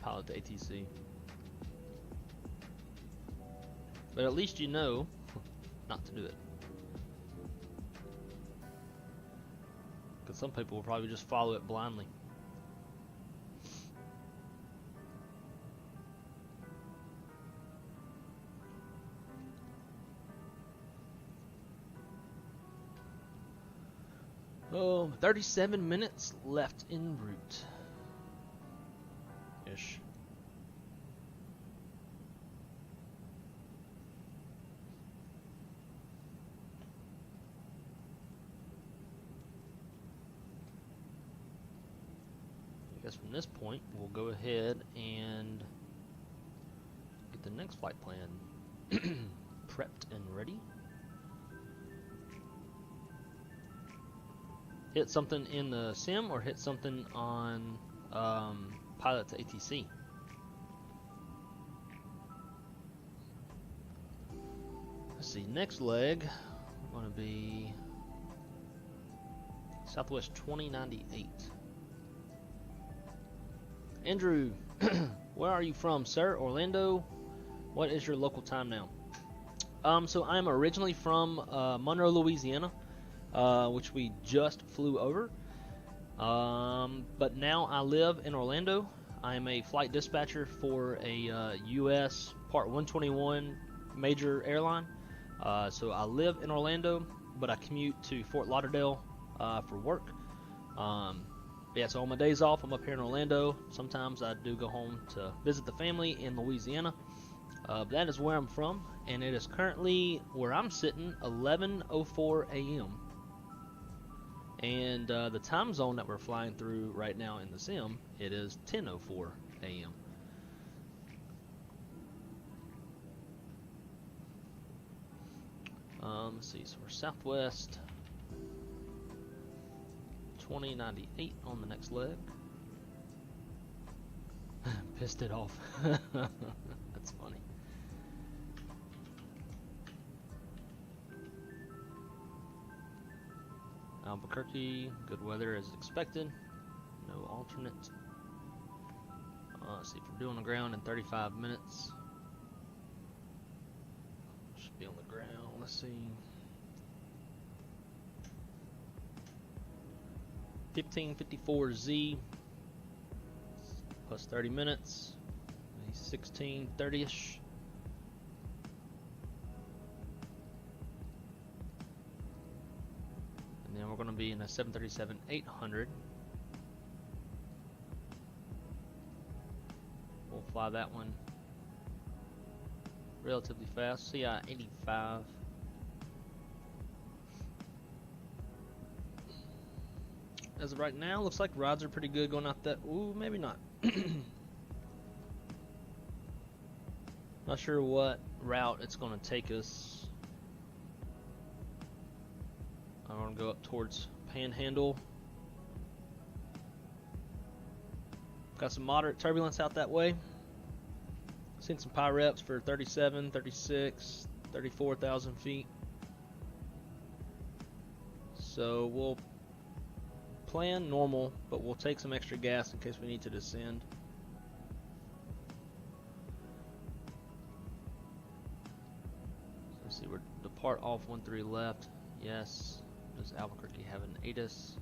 pilot to ATC. But at least you know not to do it. Because some people will probably just follow it blindly. Oh, 37 minutes left en route. Ish. I guess from this point, we'll go ahead and get the next flight plan prepped and ready. Hit something in the sim or hit something on pilot to ATC. Let's see, next leg going to be Southwest 2098. Andrew, where are you from, sir? Orlando. What is your local time now? So I'm originally from Monroe, Louisiana. Which we just flew over. But now I live in Orlando. I am a flight dispatcher for a U.S. Part 121 major airline. So I live in Orlando, but I commute to Fort Lauderdale for work. Yeah, so on my days off, I'm up here in Orlando. Sometimes I do go home to visit the family in Louisiana. But that is where I'm from, and it is currently, where I'm sitting, 11:04 a.m. And the time zone that we're flying through right now in the sim, it is 10:04 a.m. Let's see, so we're Southwest 2098 on the next leg. Pissed it off. That's funny. Albuquerque, good weather as expected. No alternate. Let's see if we're doing the ground in 35 minutes. Should be on the ground. Let's see. 1554Z plus 30 minutes. 1630-ish. And then we're going to be in a 737-800. We'll fly that one relatively fast. CI 85. As of right now, looks like rods are pretty good going out that. Ooh, maybe not. Not sure what route it's going to take us. I'm going to go up towards Panhandle. Got some moderate turbulence out that way. Seen some pi reps for 37, 36, 34,000 feet. So we'll plan normal, but we'll take some extra gas in case we need to descend. So let's see, we're depart off 13 left. Yes. Does Albuquerque have an ATIS?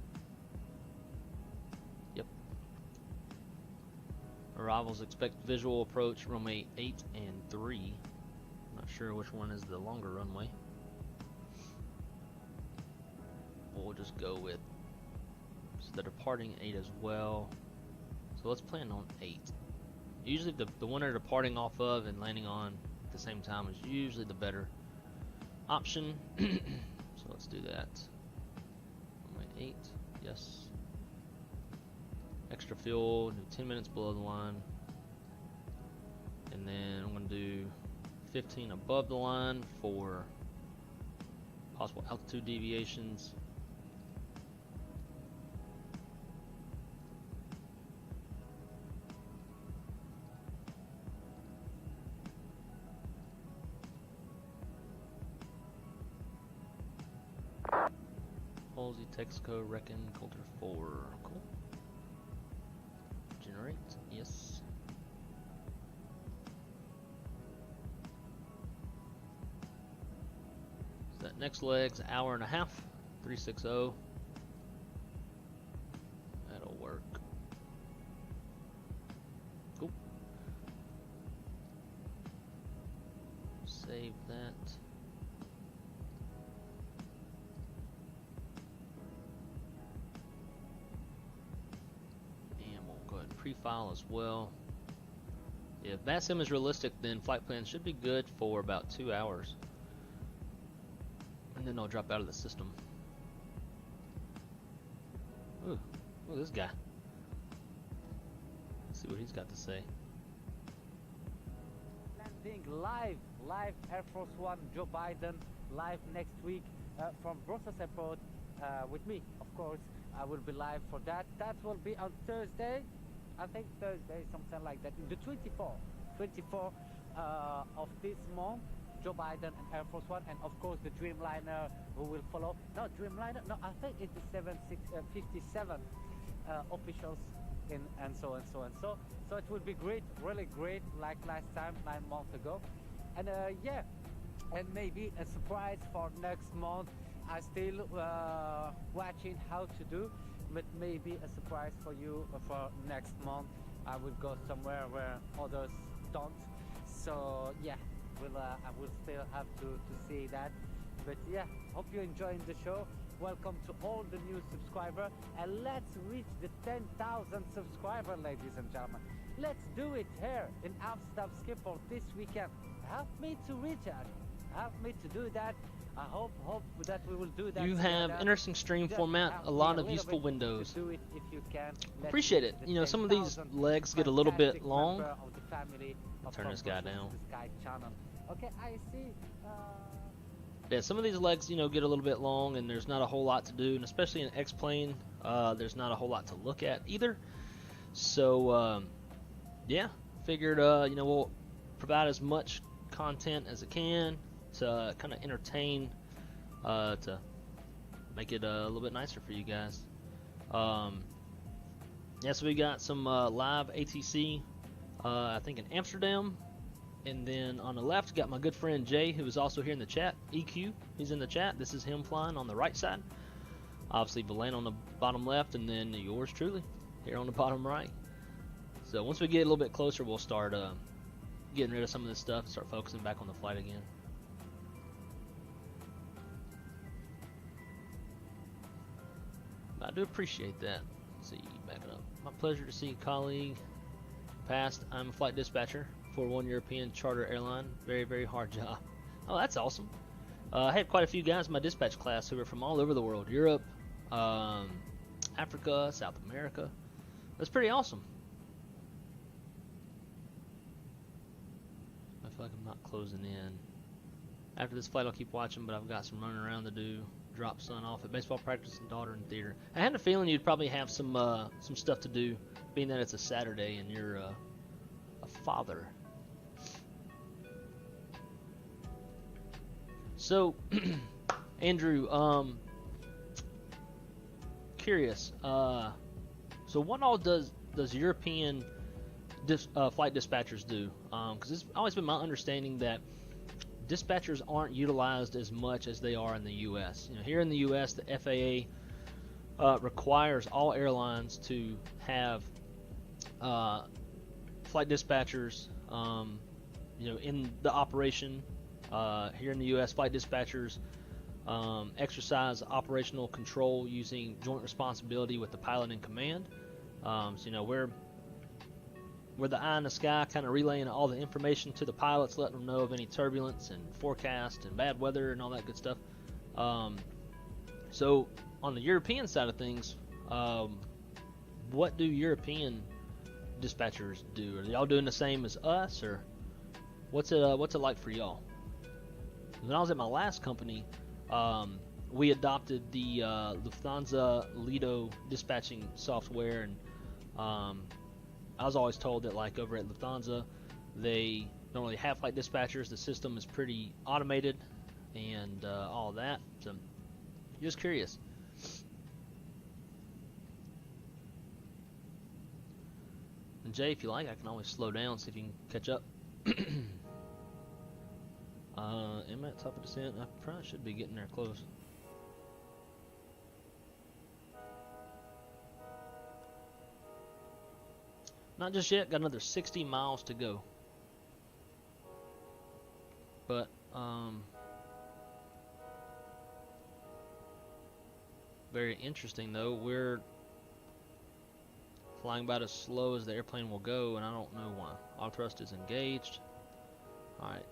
Yep. Arrivals expect visual approach runway 8 and 3. Not sure which one is the longer runway. We'll just go with, so they're departing 8 as well. So let's plan on 8. Usually the one they're departing off of and landing on at the same time is usually the better option. So let's do that. Runway 8, yes. Extra fuel, do 10 minutes below the line. And then I'm going to do 15 above the line for possible altitude deviations. Halsey, Texaco, Reckon, Coulter 4. Cool. Generate, yes. So that next leg's an hour and a half, 360. That'll work. Cool. Save that. Pre-file as well. If Vatsim is realistic, then flight plan should be good for about 2 hours, and then I'll drop out of the system. Ooh, look at this guy. Let's see what he's got to say. Landing live Air Force One, Joe Biden, live next week from Brussels Airport with me, of course. I will be live for that. That will be on Thursday. I think Thursday, something like that. The 24 of this month, Joe Biden and Air Force One, and of course the Dreamliner who will follow. No, Dreamliner, no, I think it's the 57 officials in, and so. So it will be great, really great, like last time, 9 months ago. And yeah, and maybe a surprise for next month. I still watching how to do. But maybe a surprise for you for next month. I will go somewhere where others don't. So yeah, I will still have to see that. But yeah, hope you're enjoying the show. Welcome to all the new subscribers, and let's reach the 10,000 subscribers, ladies and gentlemen. Let's do it here in Amsterdam Schiphol this weekend. Help me to reach that. Help me to do that. I hope that we will do that. You have interesting stream format, a lot of useful windows. Do it if you can. Appreciate it. You know, some of these legs get a little bit long. Turn this guy down. Okay, I see. Yeah, some of these legs, you know, get a little bit long, and there's not a whole lot to do, and especially in X-plane, there's not a whole lot to look at either. So, yeah, figured, you know, we'll provide as much content as it can to kind of entertain, to make it a little bit nicer for you guys. Yeah, so we got some live ATC, I think in Amsterdam, and then on the left got my good friend Jay, who is also here in the chat. EQ, he's in the chat. This is him flying on the right side. Obviously Valan on the bottom left, and then yours truly here on the bottom right. So once we get a little bit closer, we'll start getting rid of some of this stuff and start focusing back on the flight again. I do appreciate that. Let's see, back it up. My pleasure to see a colleague. Past, I'm a flight dispatcher for one European charter airline. Very, very hard job. Oh, that's awesome. I had quite a few guys in my dispatch class who were from all over the world. Europe, Africa, South America. That's pretty awesome. I feel like I'm not closing in. After this flight, I'll keep watching, but I've got some running around to do. Drop son off at baseball practice and daughter in theater. I had a feeling you'd probably have some stuff to do, being that it's a Saturday and you're a father. So, Andrew, curious. So what all does European flight dispatchers do? Because it's always been my understanding that dispatchers aren't utilized as much as they are in the U.S. You know, here in the U.S., the FAA requires all airlines to have flight dispatchers, you know, in the operation. Here in the U.S., flight dispatchers exercise operational control using joint responsibility with the pilot in command. So, you know, we're we're the eye in the sky, kind of relaying all the information to the pilots, letting them know of any turbulence and forecast and bad weather and all that good stuff. So on the European side of things, what do European dispatchers do? Are y'all doing the same as us, or what's it like for y'all? When I was at my last company, we adopted the Lufthansa Lido dispatching software, and I was always told that, like, over at Lufthansa, they don't really have flight dispatchers. The system is pretty automated and all that. So, just curious. And Jay, if you like, I can always slow down, see if you can catch up. Am I at top of descent? I probably should be getting there close. Not just yet, got another 60 miles to go. But, very interesting though. We're flying about as slow as the airplane will go, and I don't know why. Auto thrust is engaged. Alright.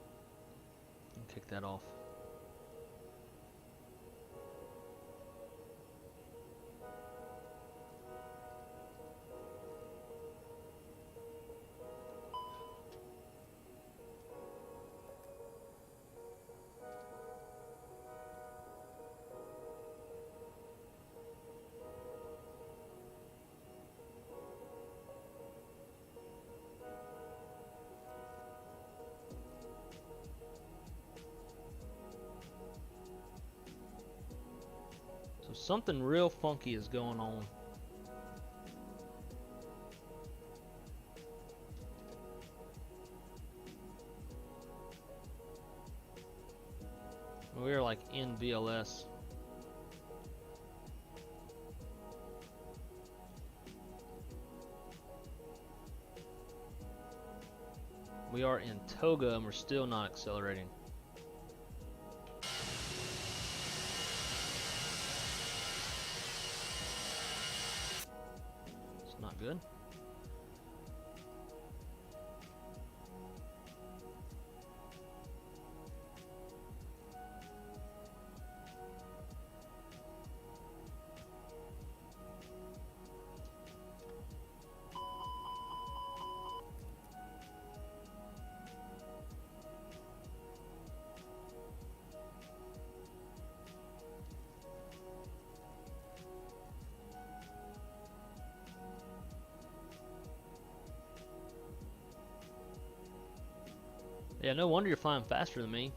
Kick that off. Something real funky is going on. We're like in VLS. We are in Toga and we're still not accelerating. Not good. Yeah, no wonder you're flying faster than me.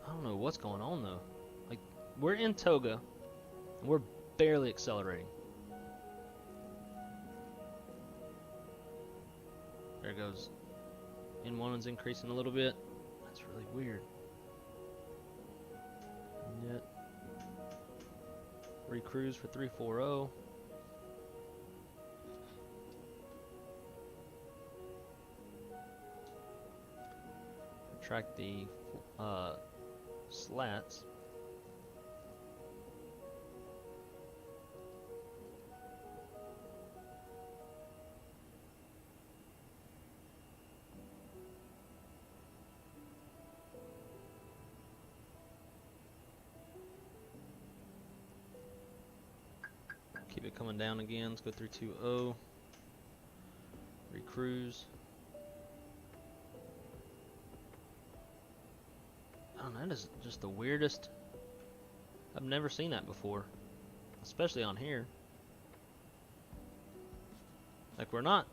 I don't know what's going on though. Like, we're in Toga, and we're barely accelerating. There it goes. N1's increasing a little bit. That's really weird. And yet, recruise for 340. Track the slats. Keep it coming down again. Let's go 320. Recruise. Oh, that is just the weirdest. I've never seen that before, especially on here. Like, we're not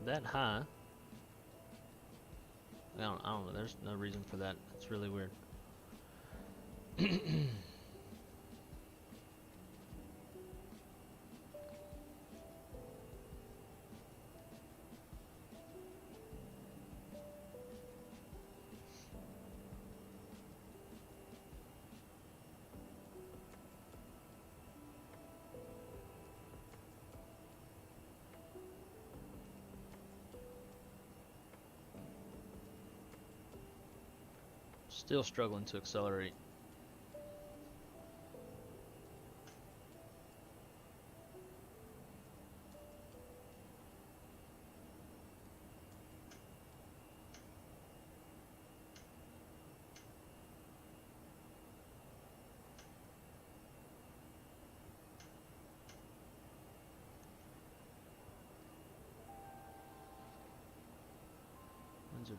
that high. I don't know. There's no reason for that. It's really weird. Still struggling to accelerate.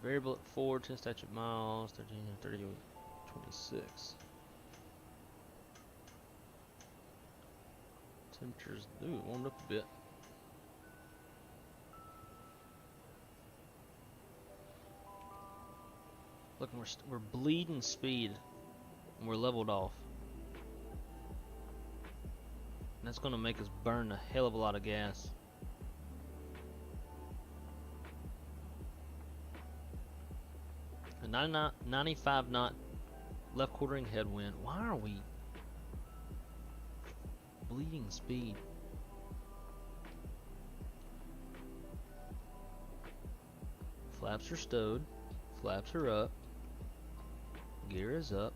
Variable at 4, 10 statute miles, 13, 30, 26. Temperatures, ooh, warmed up a bit. Look, we're bleeding speed, and we're leveled off. And that's gonna make us burn a hell of a lot of gas. A 95 knot left quartering headwind. Why are we bleeding speed? Flaps are stowed. Flaps are up. Gear is up.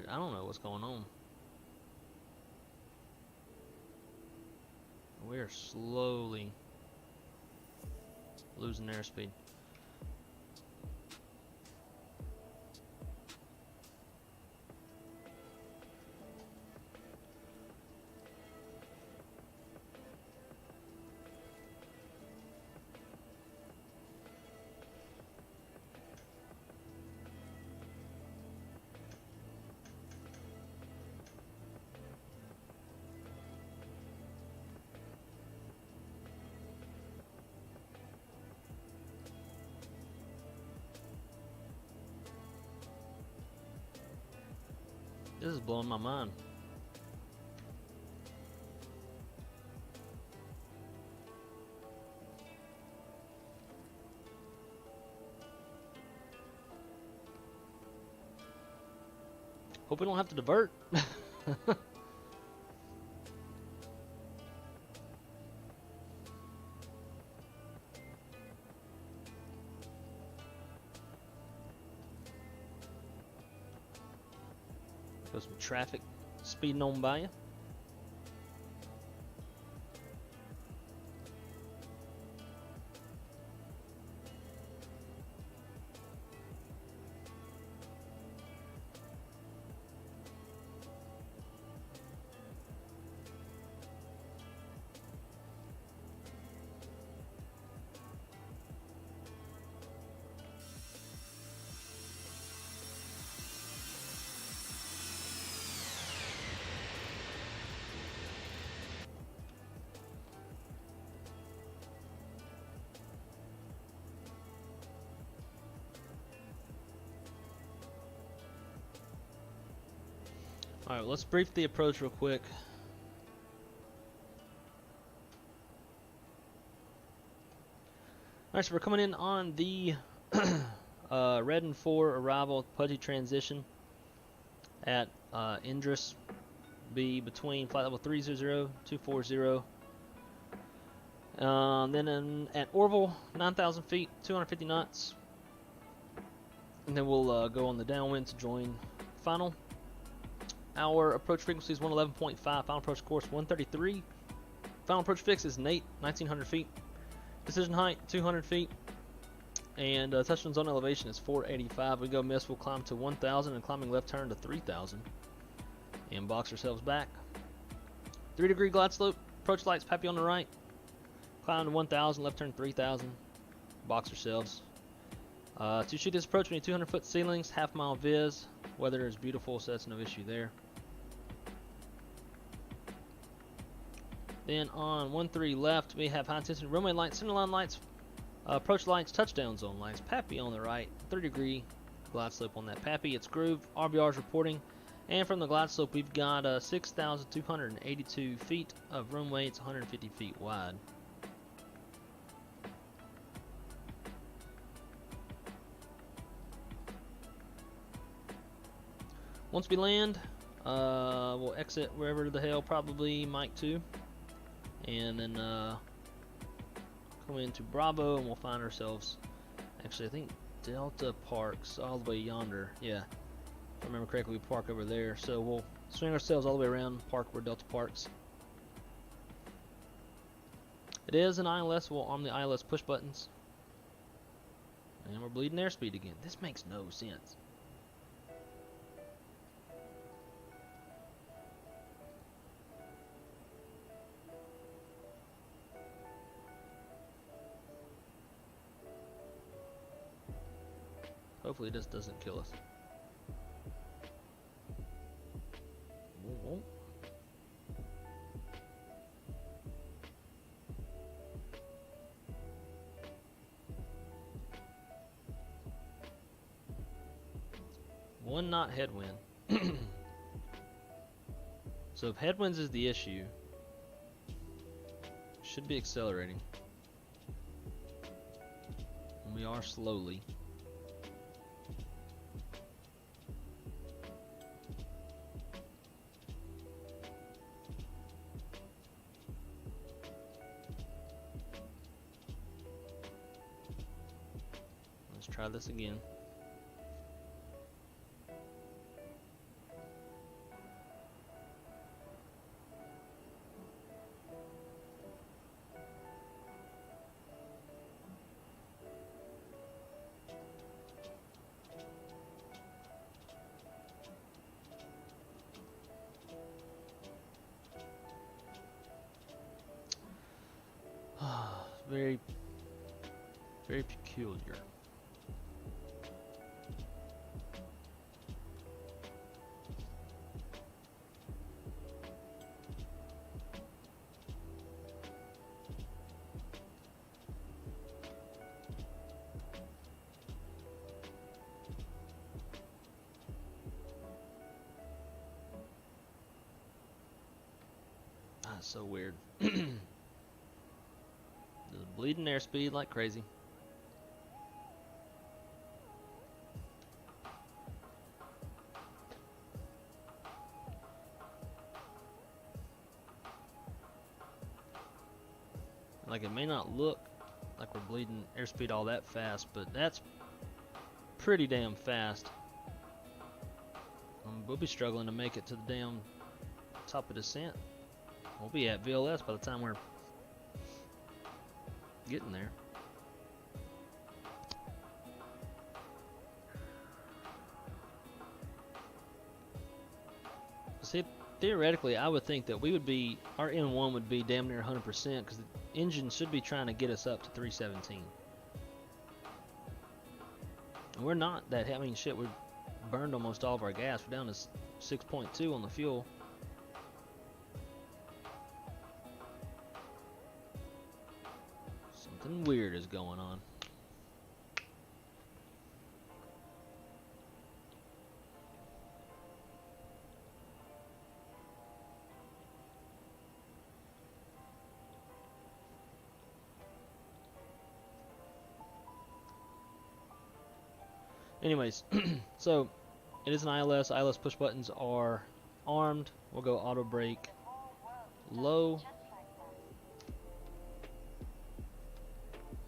I don't know what's going on. We are slowly losing airspeed. This is blowing my mind. Hope we don't have to divert. Got some traffic speeding on by you. Alright, let's brief the approach real quick. Alright, so we're coming in on the red and 4 arrival putty transition at Indris B between flight level 300, 240. Then at Orville, 9,000 feet, 250 knots. And then we'll go on the downwind to join final. Our approach frequency is 111.5, final approach course 133. Final approach fix is Nate, 1,900 feet. Decision height, 200 feet. And touchdown zone elevation is 485. We go miss, we'll climb to 1,000 and climbing left turn to 3,000. And box ourselves back. 3-degree glide slope, approach lights, Pappy on the right. Climb to 1,000, left turn 3,000. Box ourselves. To shoot this approach, we need 200-foot ceilings, half-mile viz. Weather is beautiful, so that's no issue there. Then on 13 left, we have high intensity runway lights, centerline lights, approach lights, touchdown zone lights, Pappy on the right, 3-degree glide slope on that Pappy. It's groove, RBR's reporting, and from the glide slope, we've got 6,282 feet of runway. It's 150 feet wide. Once we land, We'll exit wherever the hell, probably Mike 2, and then come into Bravo, and we'll find ourselves. Actually, I think Delta parks all the way yonder. Yeah, if I remember correctly, we park over there. So we'll swing ourselves all the way around, park where Delta parks. It is an ILS. We'll arm the ILS push buttons. And we're bleeding airspeed again. This makes no sense. Hopefully this doesn't kill us. Won't. One knot headwind. So if headwinds is the issue, should be accelerating. And we are slowly. Let's try this again. Very, very peculiar. That's so weird. Bleeding airspeed like crazy. Like, it may not look like we're bleeding airspeed all that fast, but that's pretty damn fast. We'll be struggling to make it to the damn top of descent. We'll be at VLS by the time we're getting there. See, theoretically, I would think that we would be, our N1 would be damn near 100% because the engine should be trying to get us up to 317. And we're not that. I mean, shit, we've burned almost all of our gas. We're down to 6.2 on the fuel. Something weird is going on. Anyways, so it is an ILS. ILS push buttons are armed. We'll go auto brake low.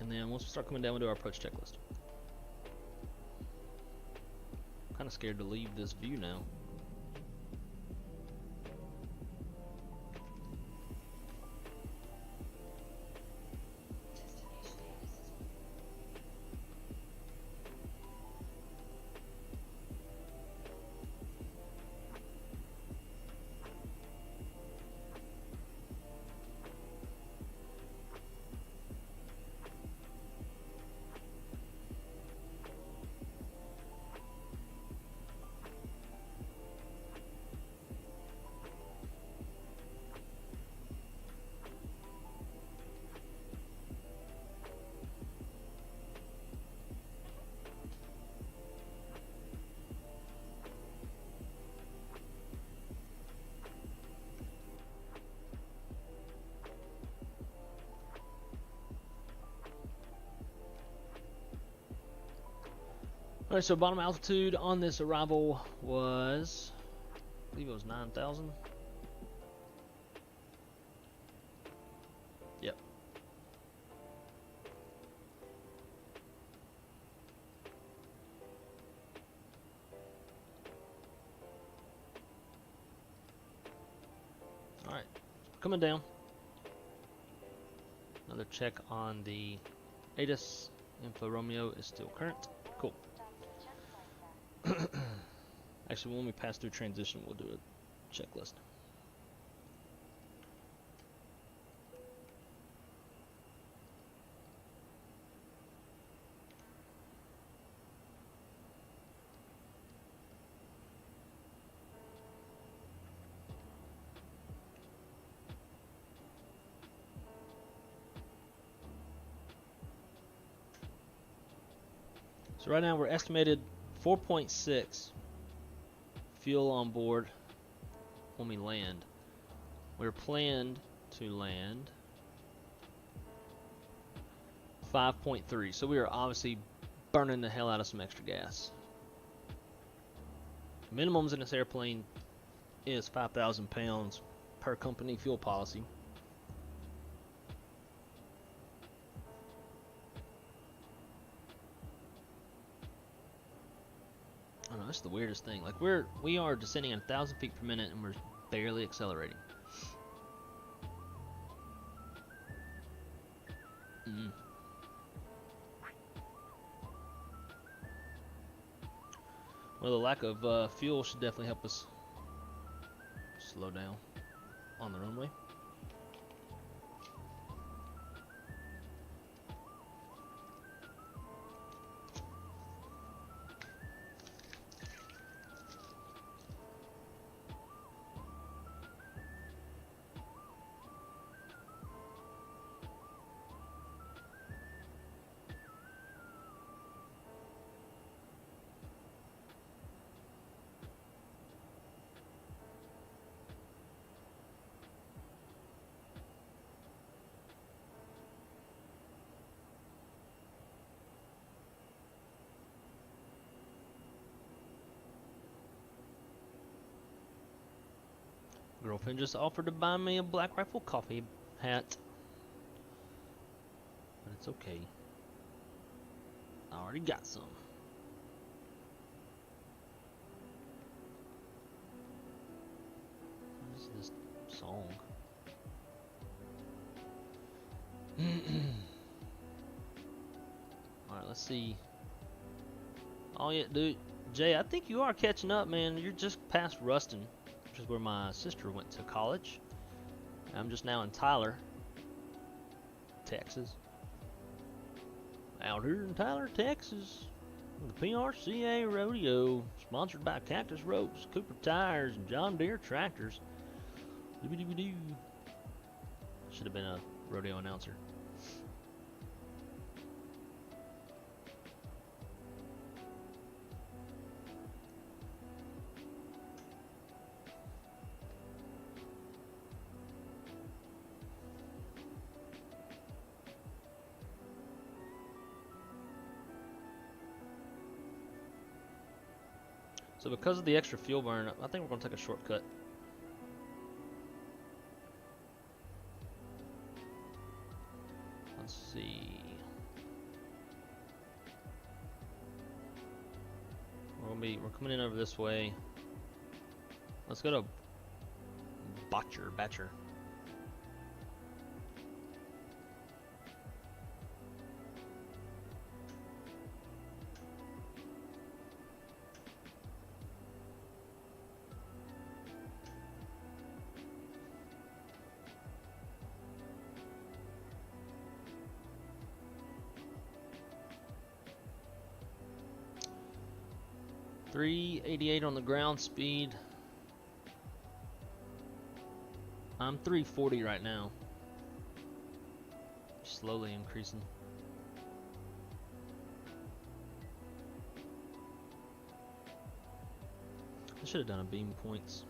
And then once we start coming down, we'll do our approach checklist. I'm kind of scared to leave this view now. Alright, so bottom altitude on this arrival was believe it was 9,000. Yep. All right, coming down. Another check on the ATIS. Info Romeo is still current. Cool. Actually, when we pass through transition, we'll do a checklist. So right now we're estimated 4.6 fuel on board when we land. We're planned to land 5.3, so we are obviously burning the hell out of some extra gas. Minimums in this airplane is 5,000 pounds per company fuel policy. I don't know, that's the weirdest thing. Like we are descending at 1,000 feet per minute and we're barely accelerating. Well, the lack of fuel should definitely help us slow down on the runway. Girlfriend just offered to buy me a Black Rifle coffee hat. But it's okay. I already got some. What is this song? Alright, let's see. Oh yeah, dude. Jay, I think you are catching up, man. You're just past Ruston, which is where my sister went to college. I'm just now in Tyler, Texas. Out here in Tyler, Texas, the PRCA Rodeo, sponsored by Cactus Ropes, Cooper Tires, and John Deere Tractors. Doo-doo-doo-doo. Should have been a rodeo announcer. So because of the extra fuel burn, I think we're going to take a shortcut. Let's see. We're coming in over this way. Let's go to Batcher. .388 on the ground speed. I'm 340 right now. Slowly increasing. I should have done a beam points.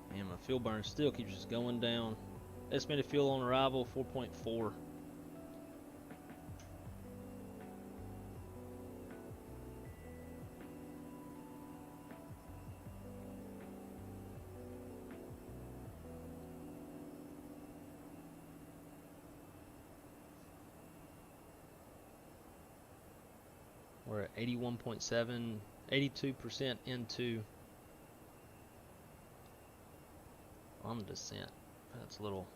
Man, my fuel burn still keeps just going down. Estimated fuel on arrival 4.4. We're at 81.7, 82% into on the descent. That's a little.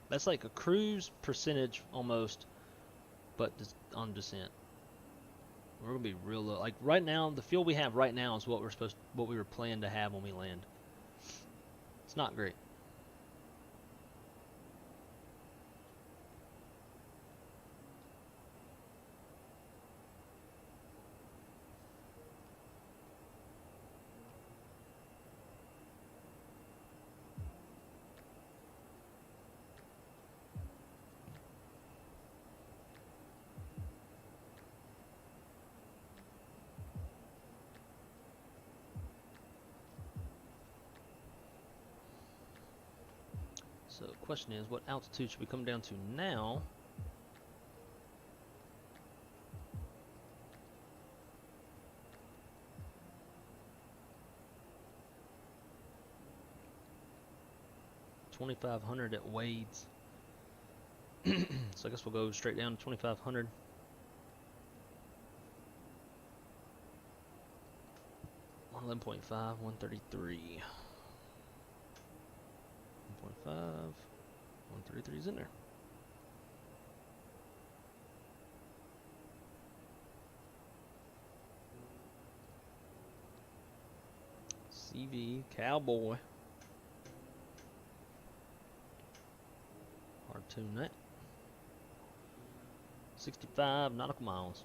That's like a cruise percentage almost, but on descent. We're gonna be real low. Like right now, the fuel we have right now is what we were planning to have when we land. It's not great. So the question is, what altitude should we come down to now? $2,500 at Wade's. So I guess we'll go straight down to 2,500. $111.5, 133. 1.5, 133 is in there. CV Cowboy. Hard tune that. 65 nautical miles.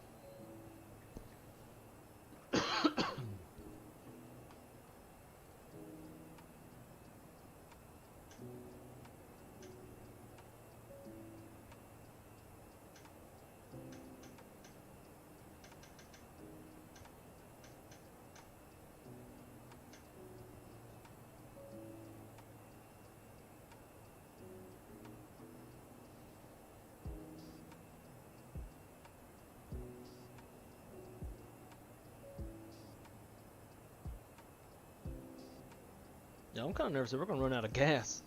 Yeah, I'm kind of nervous that we're going to run out of gas.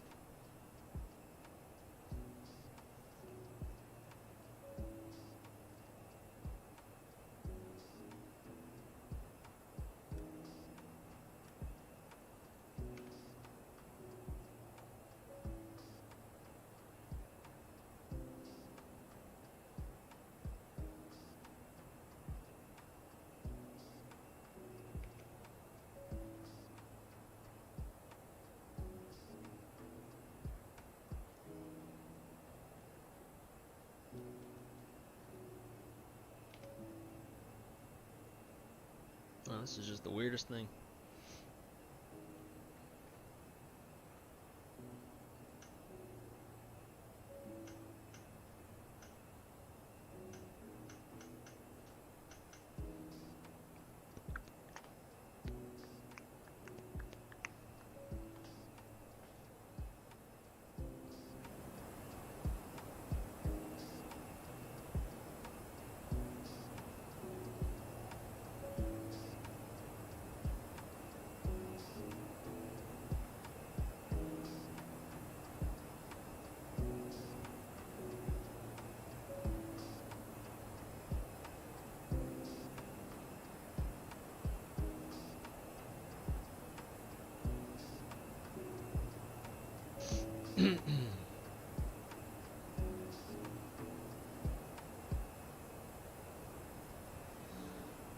Oh, this is just the weirdest thing.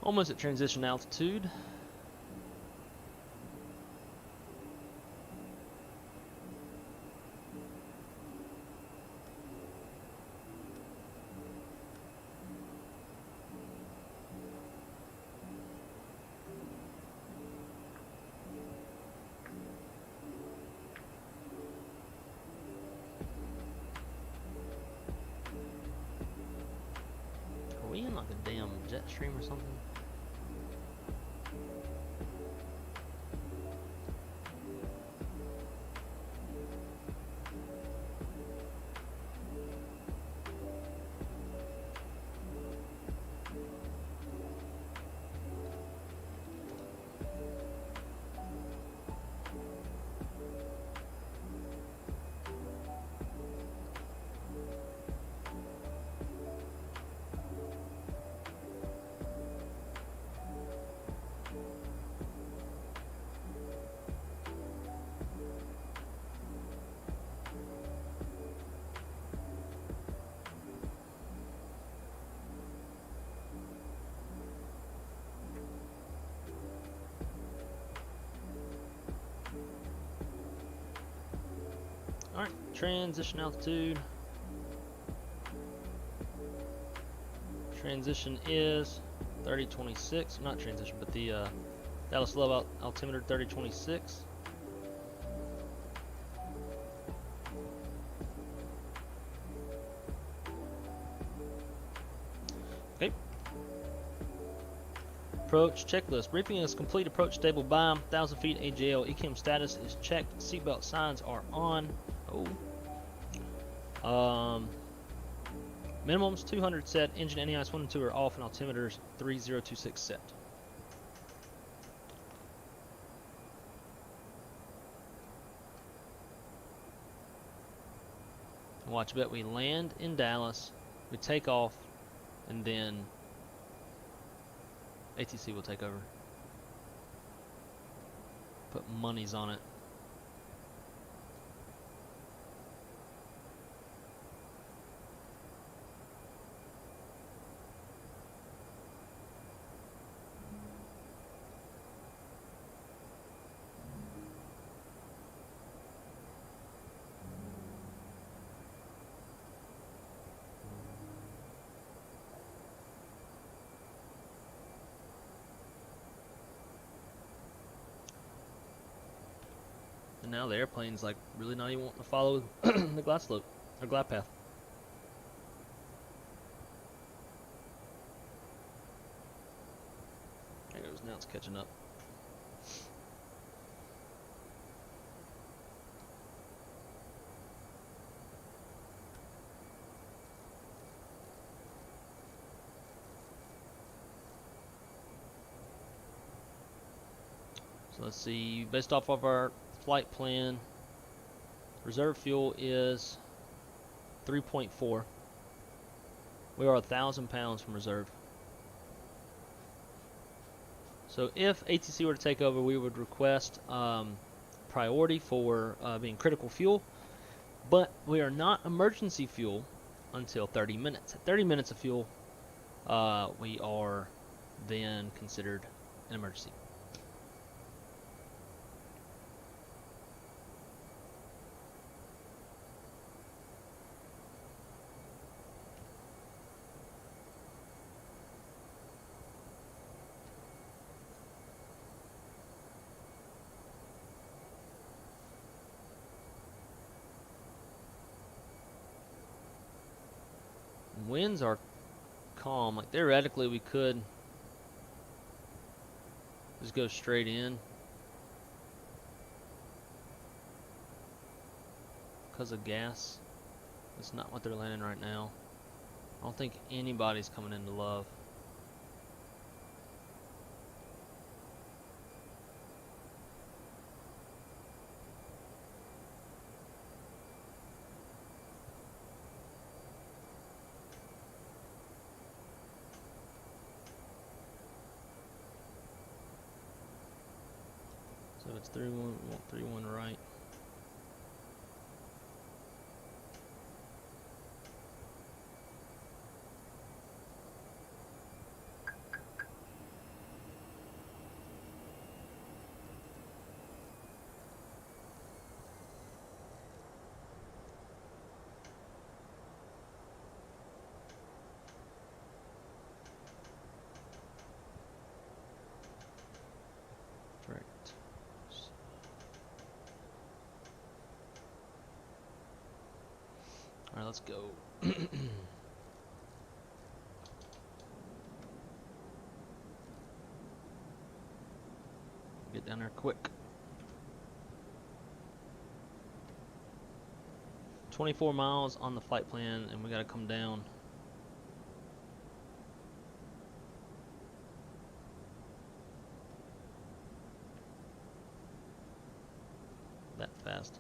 Almost at transition altitude. Are we in like a damn jet stream or something? Alright, transition altitude. Transition is 3026, not transition, but the Dallas Love altimeter 3026. Okay. Approach checklist. Briefing is complete. Approach stable by 1,000 feet. AJL ECAM status is checked. Seatbelt signs are on. Minimums 200 set. Engine NEIs 1 and 2 are off, and altimeters 3026 set. Watch, bet we land in Dallas, we take off, and then ATC will take over. Put monies on it. And now the airplane's like really not even wanting to follow the glide slope or glide path. There it goes. Now it's catching up. So let's see, based off of our flight plan, reserve fuel is 3.4. We are 1,000 pounds from reserve. So if ATC were to take over, we would request priority for being critical fuel, but we are not emergency fuel until 30 minutes. At 30 minutes of fuel, we are then considered an emergency. Winds are calm. Like theoretically we could just go straight in because of gas. That's not what they're landing right now. I don't think anybody's coming into Love. So it's 31 right. Correct. All right, let's go. Get down there quick. 24 miles on the flight plan, and we got to come down. That fast.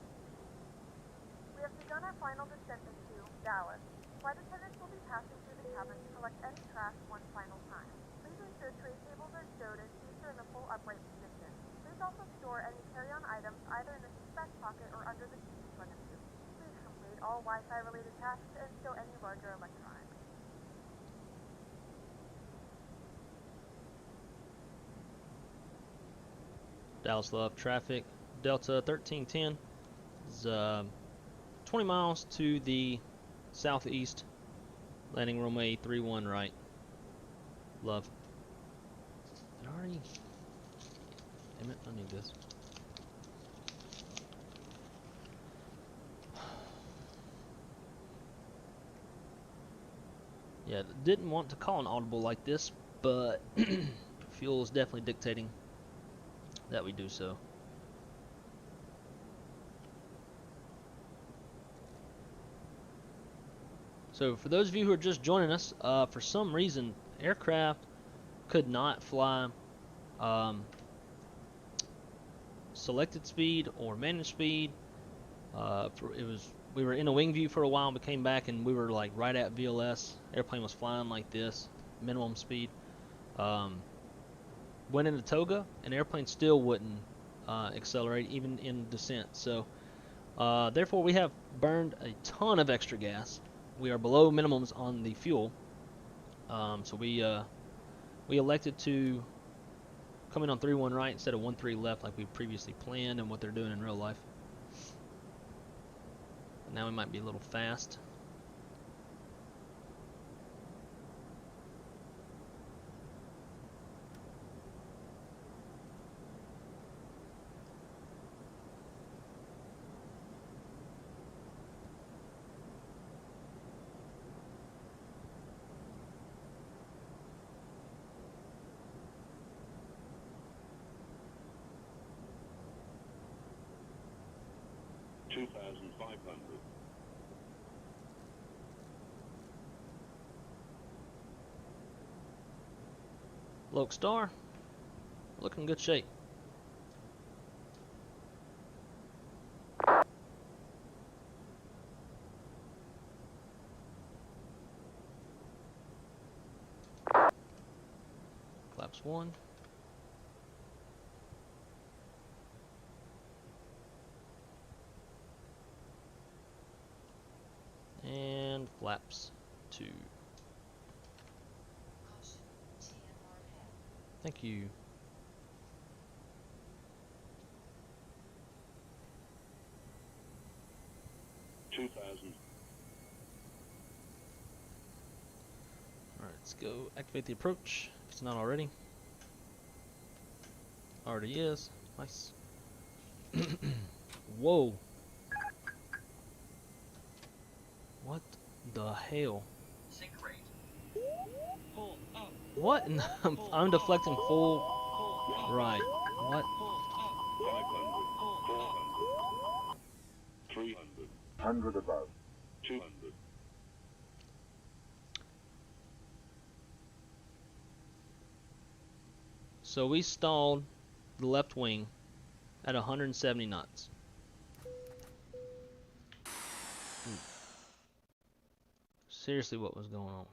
We have begun our final descent into Dallas. Flight attendants will be passing through the cabin to collect any trash one final time. Please ensure tray tables are stowed and seats are in a full upright position. Please also store any carry-on items either in the seat back pocket or under the seat in front of you. Please complete all Wi-Fi related tasks and stow any larger electronics. Dallas Love traffic. Delta 1310 is 20 miles to the southeast. Landing runway 31 right. Love. Did I already? Damn it, I need this. Yeah, didn't want to call an audible like this, but fuel is definitely dictating that we do so. So for those of you who are just joining us, for some reason, aircraft could not fly selected speed or managed speed. We were in a wing view for a while, but came back and we were like right at VLS. Airplane was flying like this, minimum speed. Went into toga, and airplane still wouldn't accelerate even in descent. So therefore, we have burned a ton of extra gas. We are below minimums on the fuel, so we elected to come in on 3-1 right instead of 1-3 left like we previously planned and what they're doing in real life. Now we might be a little fast. Loke Star, looking in good shape. Flaps 1. And flaps 2. Thank you. $2,000. Alright, let's go activate the approach if it's not already. Already is. Nice. Whoa. What the hell? Sync rate. What? I'm deflecting full right. What? 500, 400, 300, 100 above. 200. So we stalled the left wing at 170 knots. Seriously, what was going on?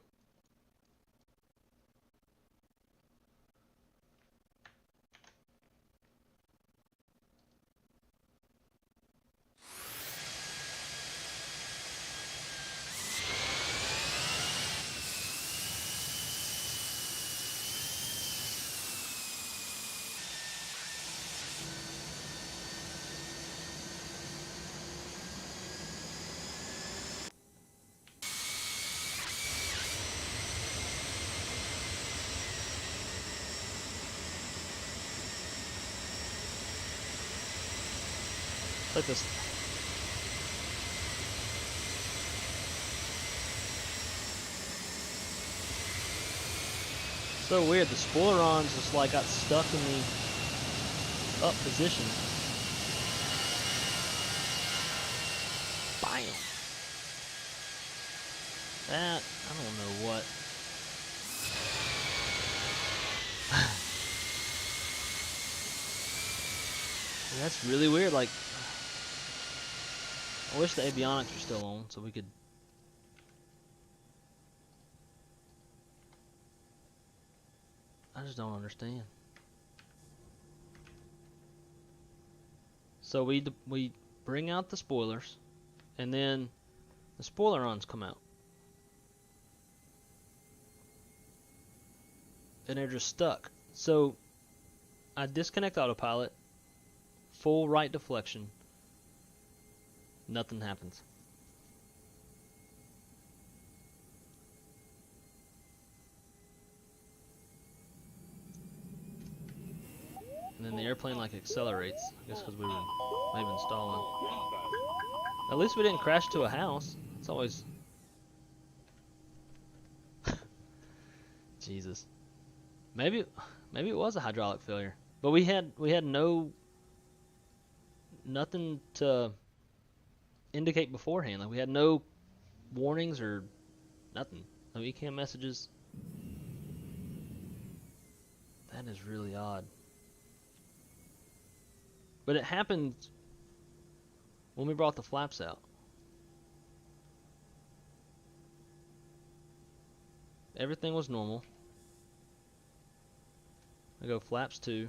Like this. So weird, the spoilerons just like got stuck in the up position. Bam. That, I don't know what. That's really weird, like, I wish the avionics were still on so we could. I just don't understand. So we bring out the spoilers, and then the spoilerons come out, and they're just stuck. So I disconnect autopilot, full right deflection. Nothing happens. and then the airplane like accelerates. I guess because we were maybe installing. 1,000. At least we didn't crash to a house. It's always Jesus. Maybe it was a hydraulic failure, but we had nothing to indicate beforehand. Like we had no warnings or nothing. No ECAM messages. That is really odd. But it happened when we brought the flaps out. Everything was normal. I go flaps 2.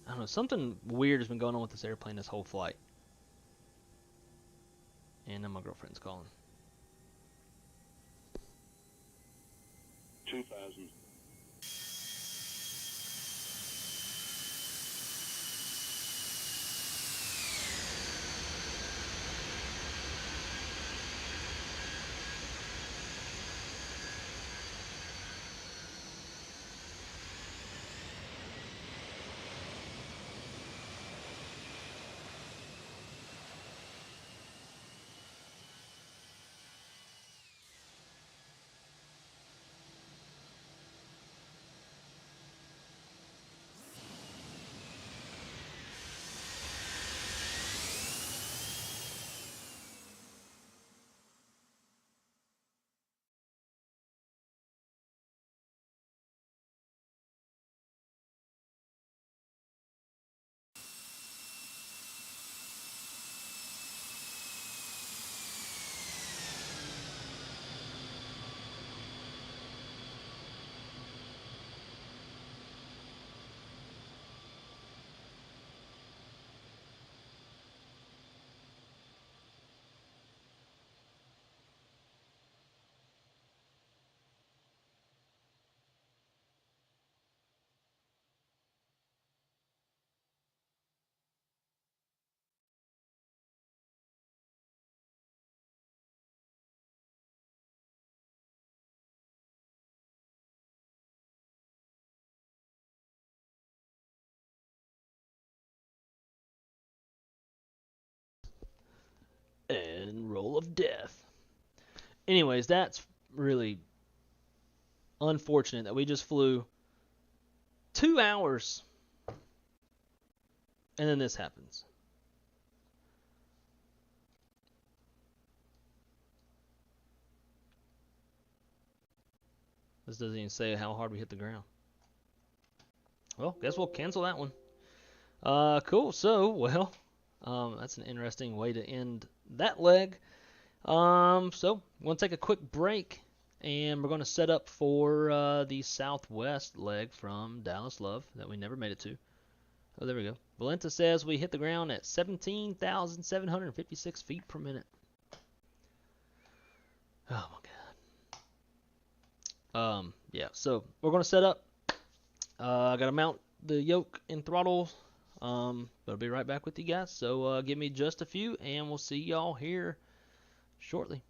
I don't know, something weird has been going on with this airplane this whole flight. And then my girlfriend's calling. 2,000. And roll of death. Anyways, that's really unfortunate that we just flew 2 hours and then this happens. This doesn't even say how hard we hit the ground. Well, guess we'll cancel that one. Cool. So, well, that's an interesting way to end that leg. So, we're going to take a quick break, and we're going to set up for the southwest leg from Dallas Love that we never made it to. Oh, there we go. Valenta says we hit the ground at 17,756 feet per minute. Oh, my God. Yeah, so we're going to set up. I got to mount the yoke and throttle. But I'll be right back with you guys. So give me just a few, and we'll see y'all here shortly.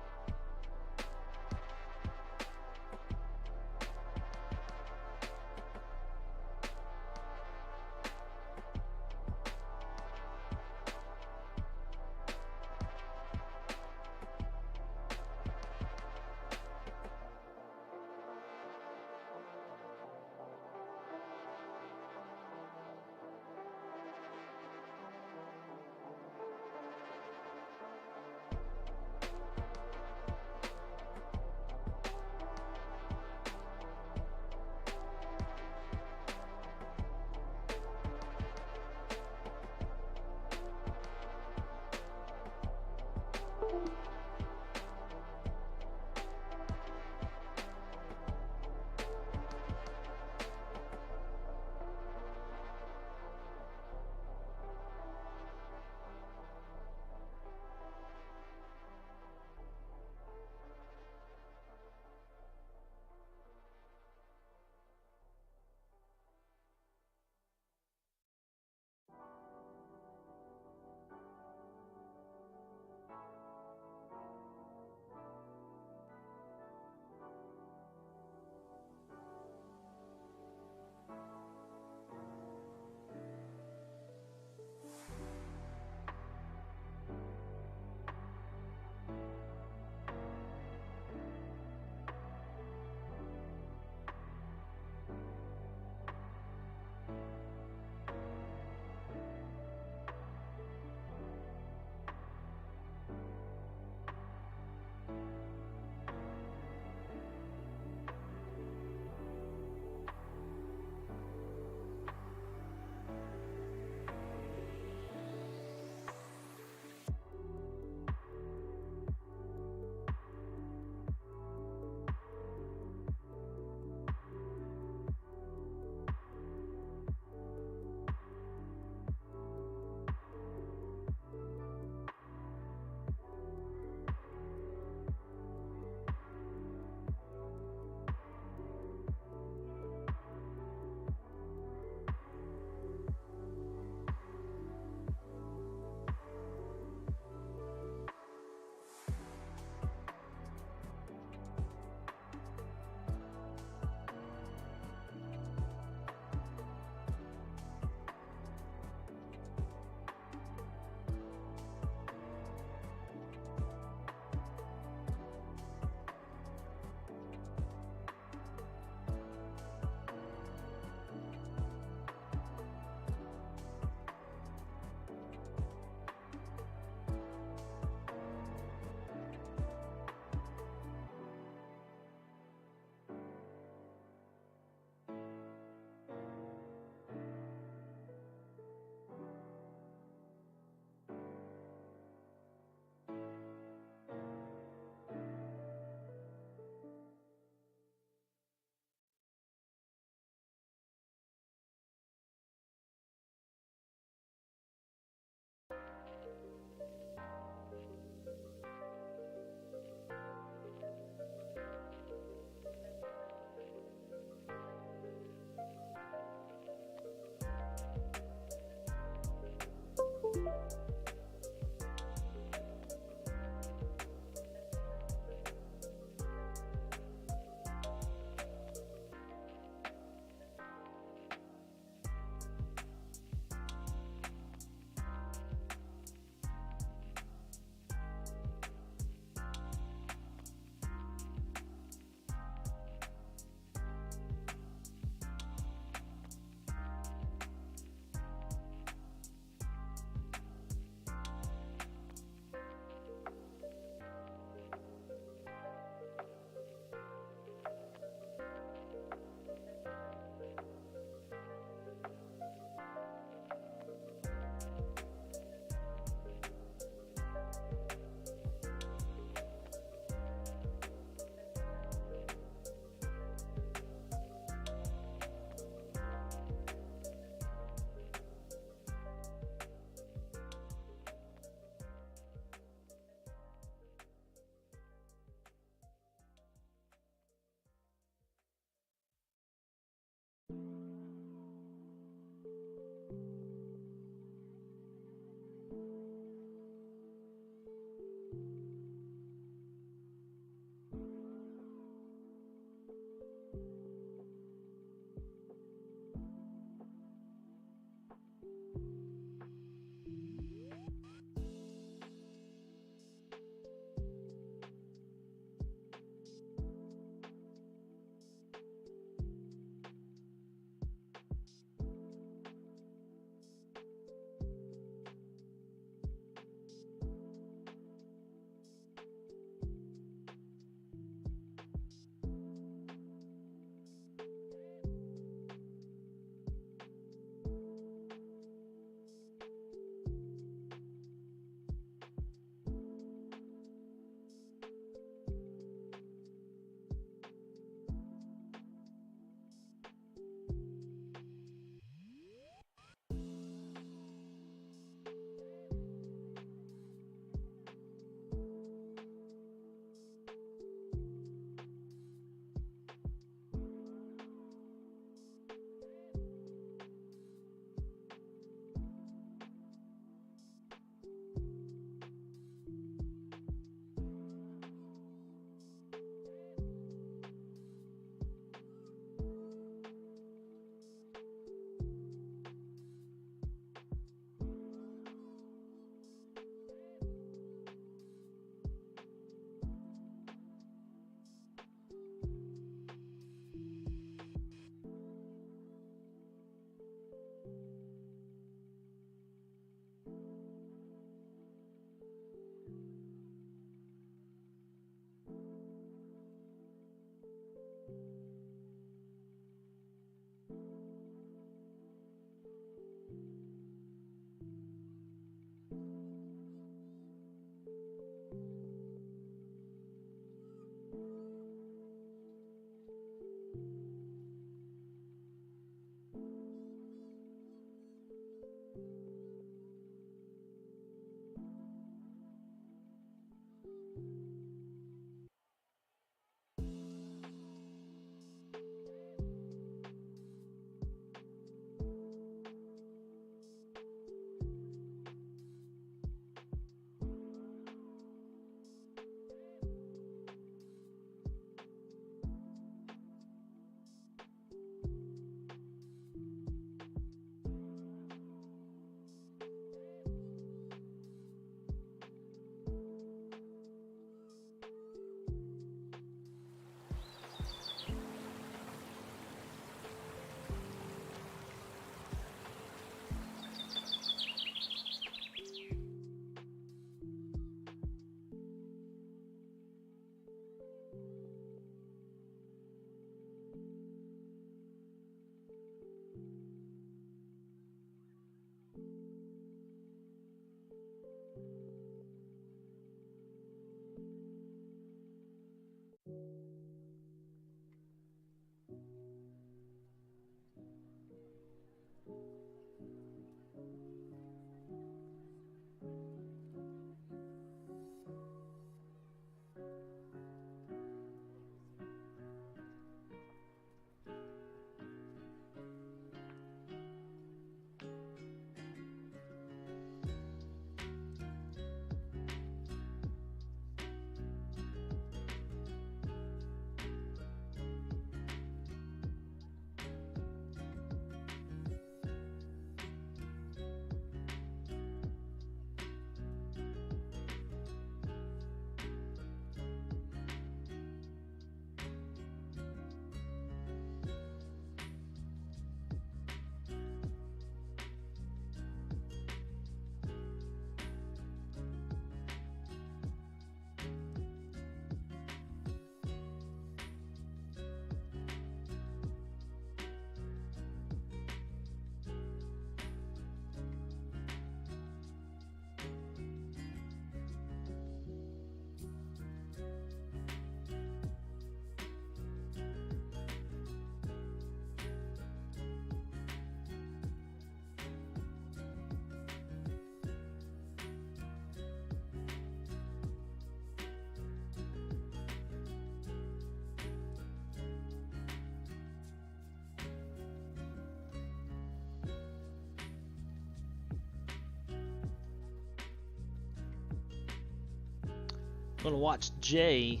I'm gonna watch Jay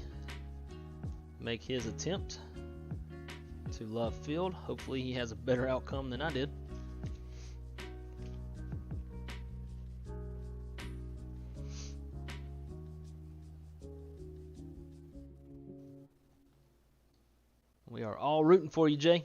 make his attempt to love field. Hopefully he has a better outcome than I did. We are all rooting for you, Jay.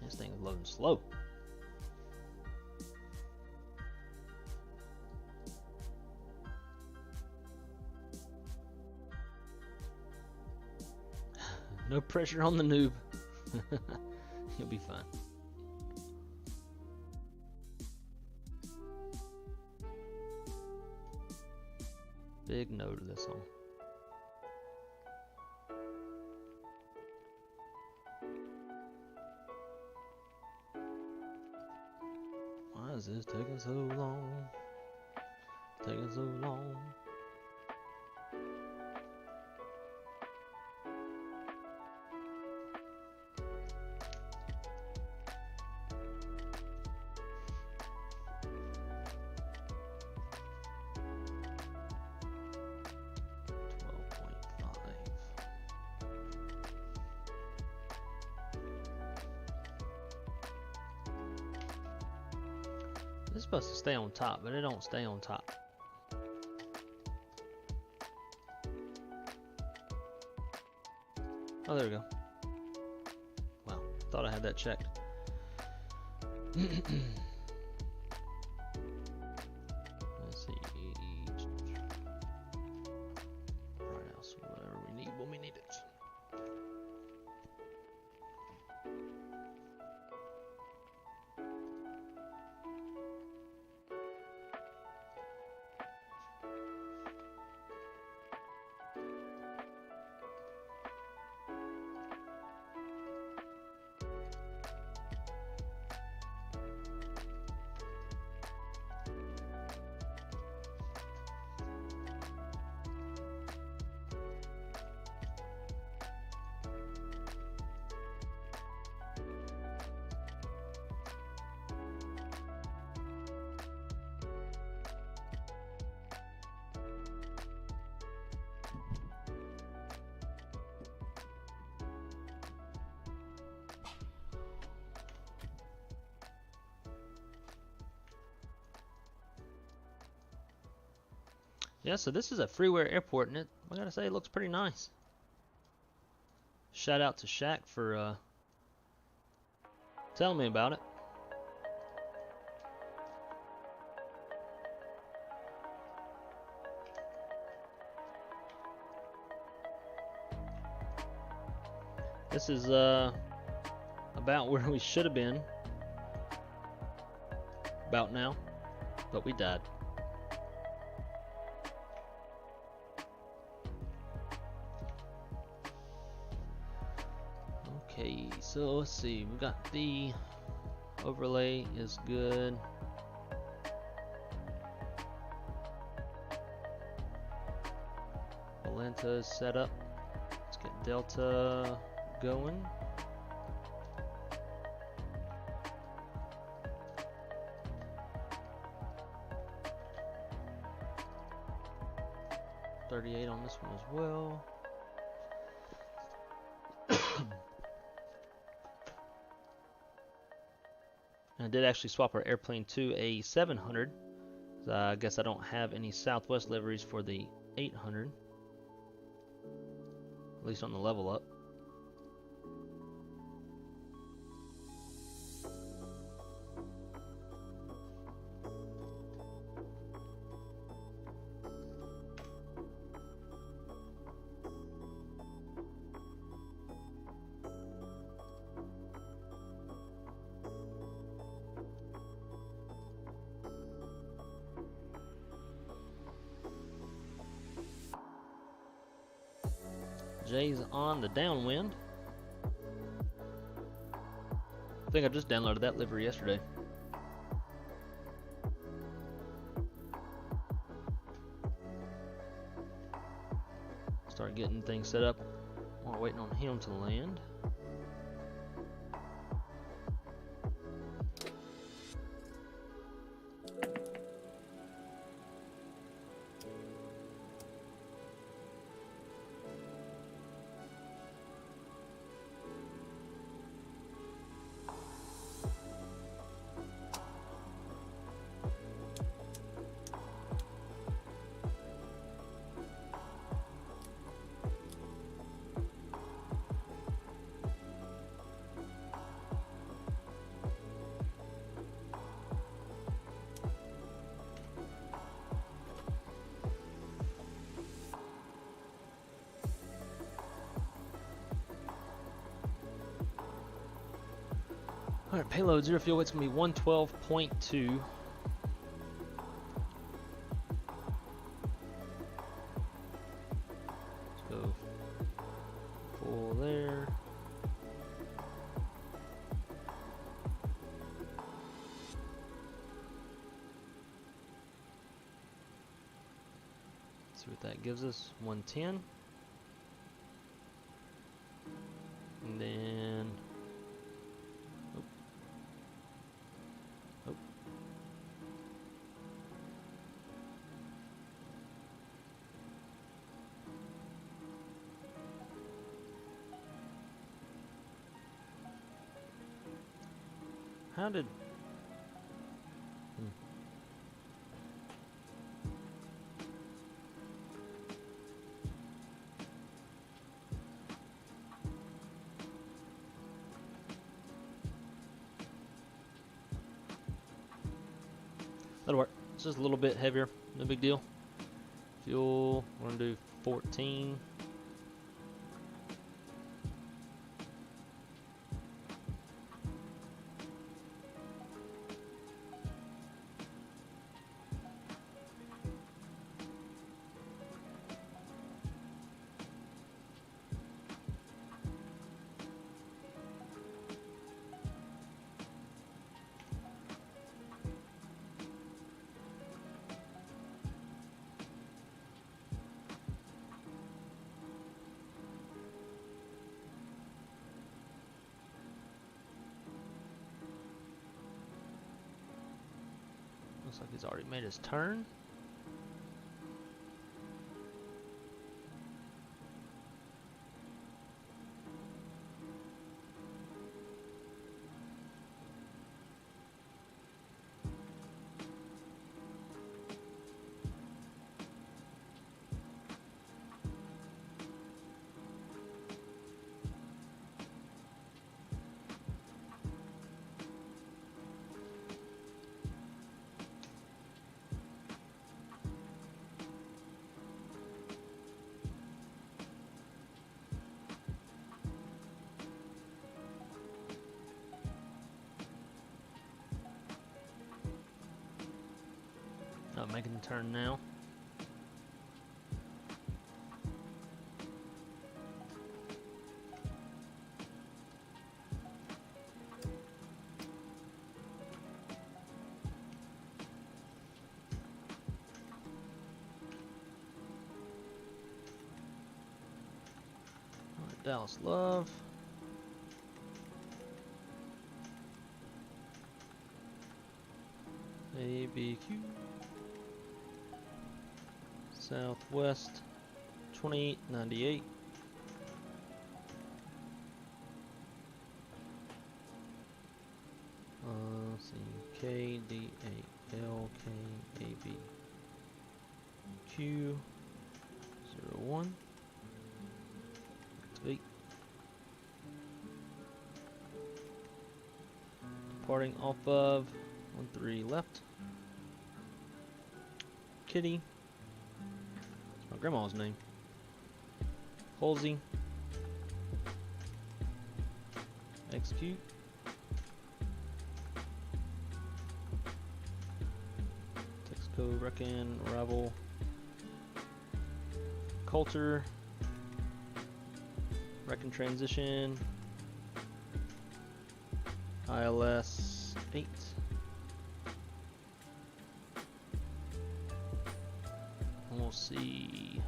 This thing is loading slow. No pressure on the noob. He'll be fine. Big no to this one. Why is this taking so long? Taking so long. It's supposed to stay on top, but it don't stay on top. Oh, there we go. Wow, thought I had that checked. Let's see. Right now, so whatever we need when we need it. Yeah, so this is a freeware airport, and I gotta say, it looks pretty nice. Shout out to Shaq for telling me about it. This is about where we should have been about now, but we died. Okay, so let's see, we got the overlay is good. Atlanta is set up. Let's get Delta going. .38 on this one as well. I did actually swap our airplane to a 700. I guess I don't have any Southwest liveries for the 800. At least on the level up. Jay's on the downwind. I think I just downloaded that livery yesterday. Start getting things set up while waiting on him to land. Alright, payload zero fuel weight's gonna be 112.2. Let's go full there. See what that gives us. 110. And then how did That'll work. It's just a little bit heavier. No big deal. Fuel, we're gonna do 14. Looks like he's already made his turn. Making the turn now. All right, Dallas Love. ABQ. Southwest 2898. Let's see, Kdal Kabq 01. Sweet. Departing off of 13 left. Kitty. My grandma's name. Halsey. Execute. Texaco, Reckon, Arrival. Coulter. Reckon Transition. ILS 8. And we'll see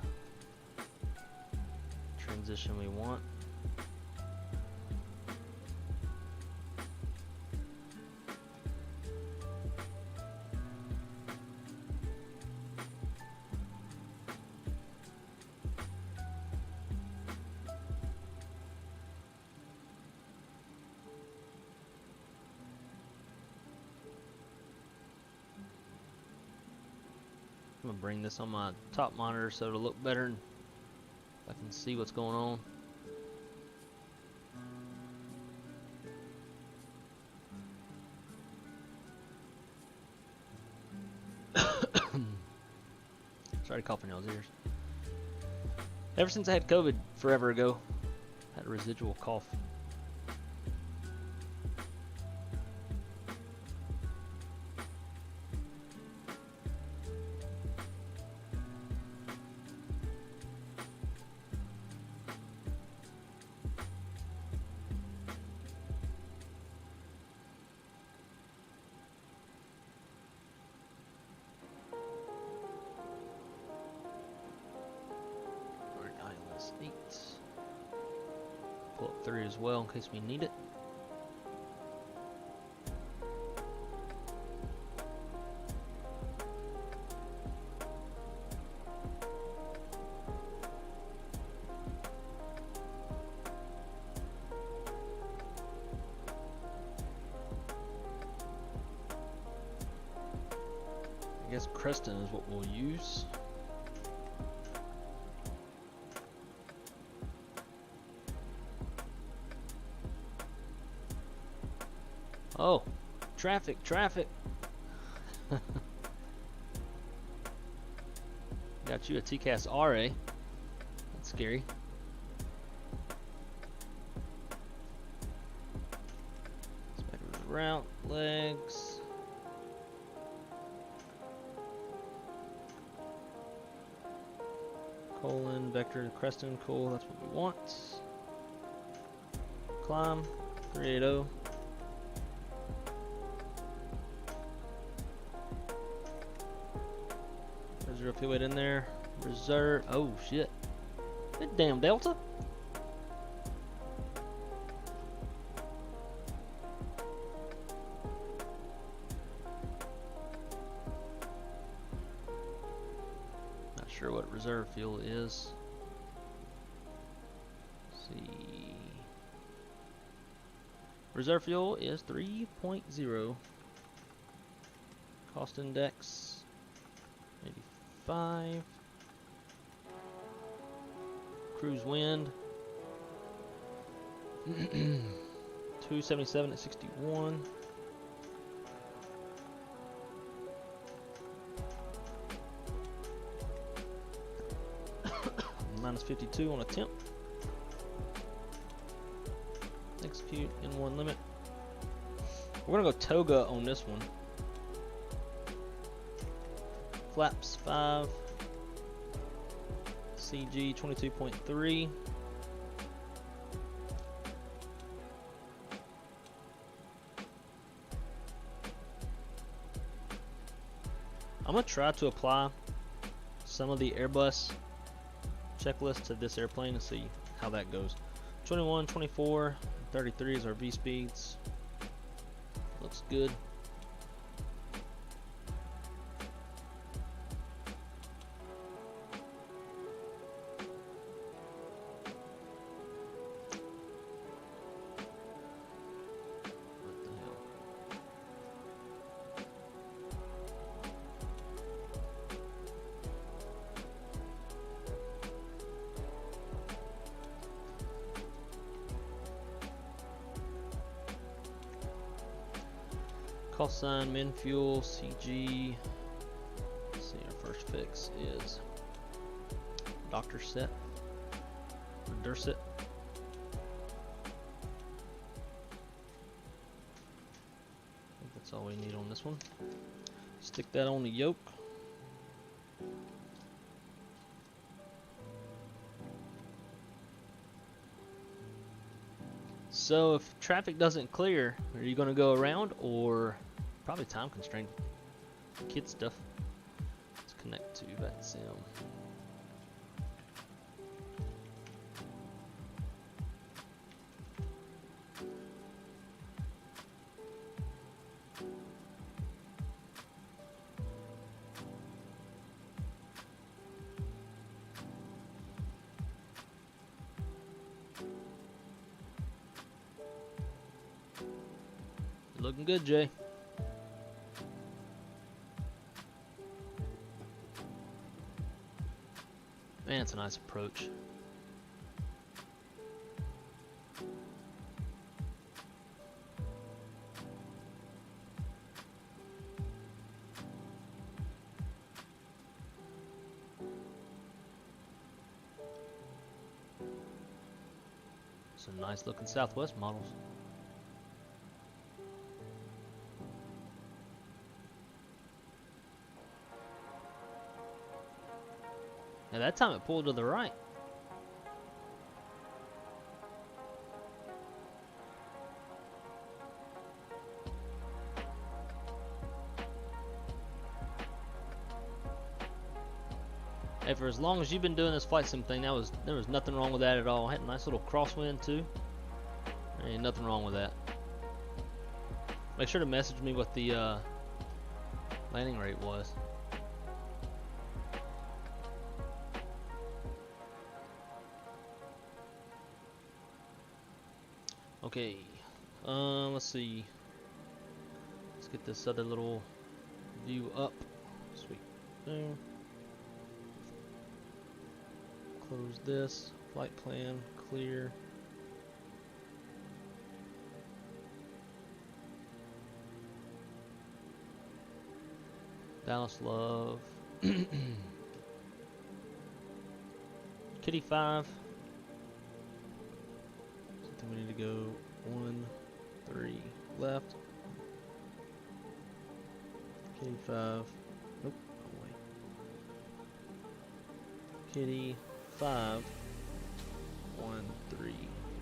transition we want. I'm gonna bring this on my top monitor so it'll look better and I can see what's going on. Sorry to cough in y'all's ears. Ever since I had COVID forever ago, I had a residual cough. Pull up 3 as well in case we need it. I guess Creston is what we'll use. Oh, traffic, traffic. get you a TCAS RA. That's scary. Spectrum route, legs. Colon, vector, Creston, cool, that's what we want. Climb, 380. Reserve fuel weight in there. Reserve, oh shit. Good damn Delta. Not sure what reserve fuel is. Let's see. Reserve fuel is 3.0. Cost index 85. Cruise wind 277 at 61. Minus 52 on a temp. Execute in one limit. We're gonna go toga on this one. Flaps 5. CG 22.3. I'm gonna try to apply some of the Airbus checklist to this airplane and see how that goes. 21, 24, 33 is our V speeds. Looks good. Call sign, min fuel, CG. Let's see, our first fix is Dr. Set or Durset. I think that's all we need on this one. Stick that on the yoke. So if traffic doesn't clear, are you going to go around or probably time constraint? Kid stuff. Let's connect to Vatsim. Looking good, Jay. Man, it's a nice approach. Some nice looking Southwest models. Now that time it pulled to the right. Hey, for as long as you've been doing this flight sim thing, there was nothing wrong with that at all. I had a nice little crosswind too. There ain't nothing wrong with that. Make sure to message me what the landing rate was. Okay, let's see. Let's get this other little view up. Sweet. Boom. Close this. Flight plan clear. Dallas Love. Kitty 5. So I think we need to go 1, 3 left. Kitty 5. Nope, no way. Kitty 5. 1, 3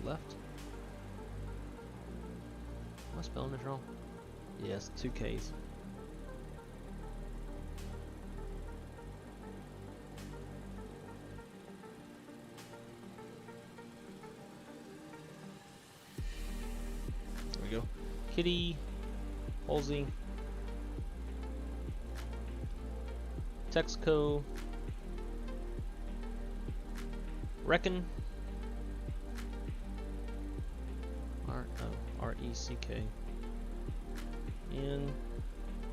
left. Am I spelling this wrong? Yes, 2 Ks. There we go. Kitty, Halsey, Texaco, Reckon, R-E-C-K, N,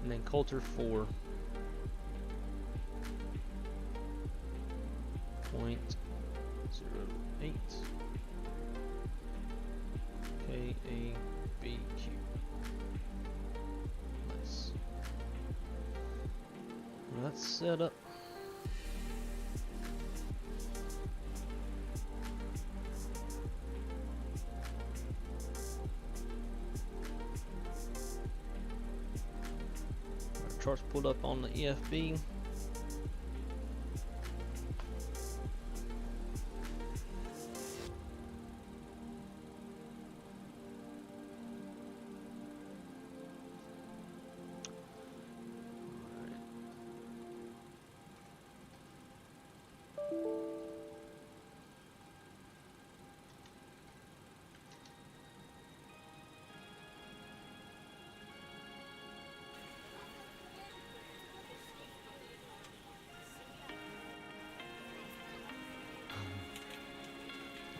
and then Coulter 4. .08 Kabq. Nice. Well, that's set up. Our charts pulled up on the EFB.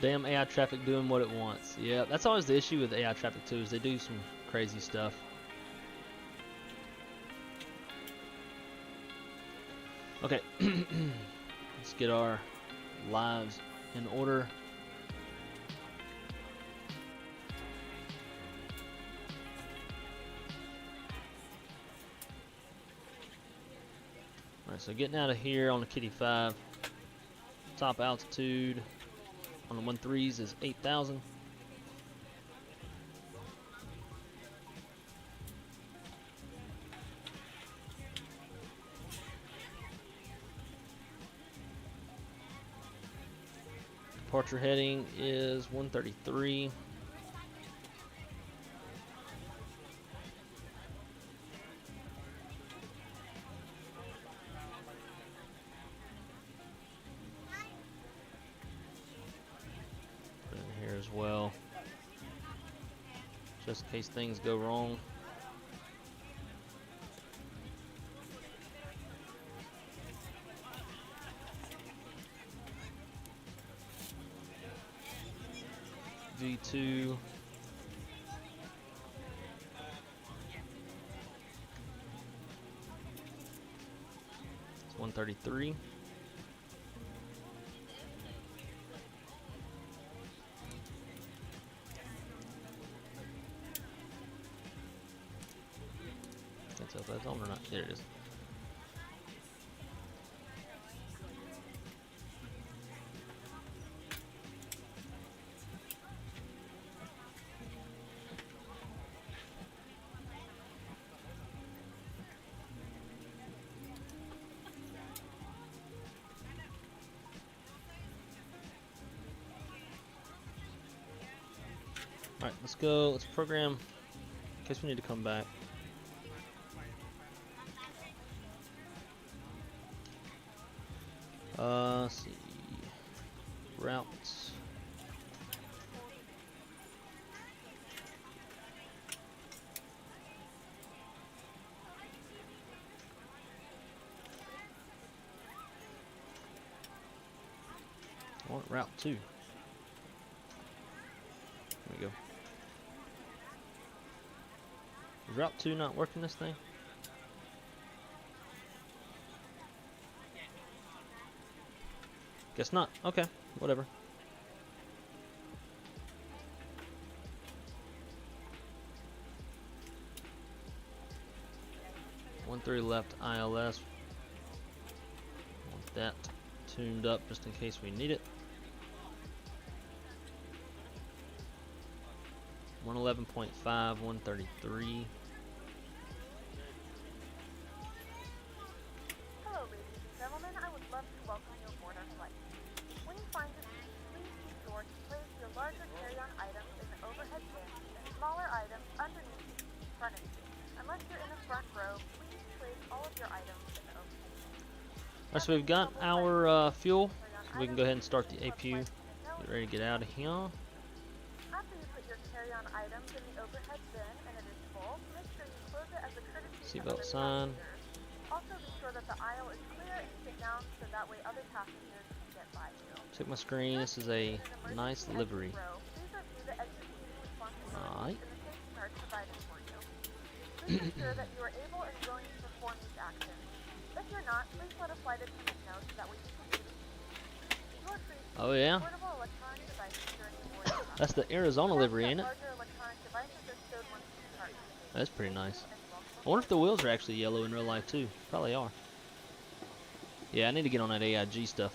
Damn AI traffic doing what it wants. Yeah, that's always the issue with AI traffic too, is they do some crazy stuff. Okay, let's get our lives in order. Alright, so getting out of here on the Kitty 5, top altitude on the 1.3s is 8,000. Departure heading is 133. As well, just in case things go wrong. V2. It's 133. If that's on or not. There it is. Alright, let's go. Let's program in case we need to come back. Let's see. Routes. I want route 2. There we go. Is route 2 not working this thing? Guess not. Okay, whatever. One 3 left ILS. Want that tuned up just in case we need it. 111.5, 133. Hello, ladies and gentlemen. I would love to welcome you aboard our flight. When you find your seat, please be sure to place your larger carry-on items in the overhead bin and smaller items underneath the seat in front of you. Unless you're in the front row, please place all of your items in the overhead bin. Alright, so we've got our fuel. So we can go ahead and start the APU. Get ready to get out of here. After you put your carry-on items in the overhead bin and it is full, make sure you close it as a courtesy to Seatbelt other sign. passengers. Also be sure that the aisle is clear and sit down so that way other passengers can get by you. Check my screen. This is a nice livery. Please review the execution responsibilities Alright. in the safety card provided for you. Please ensure that you are able and willing to perform these actions. If you're not, please let a flight attendant know so that we can continue to you are free to Oh use yeah. portable electronic devices during the boarding process. That's the Arizona livery, ain't it? Larger electronic devices are stowed once you depart. That's pretty nice. I wonder if the wheels are actually yellow in real life too. Probably are. Yeah, I need to get on that AIG stuff.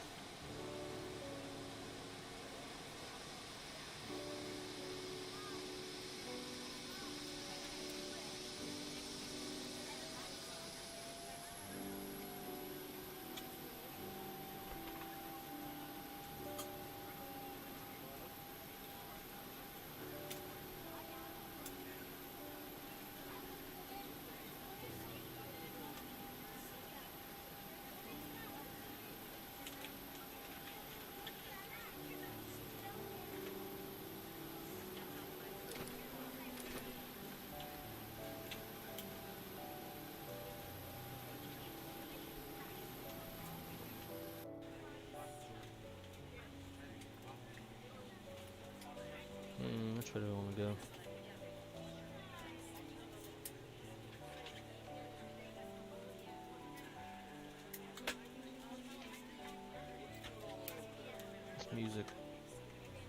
Which way do I want to go? This music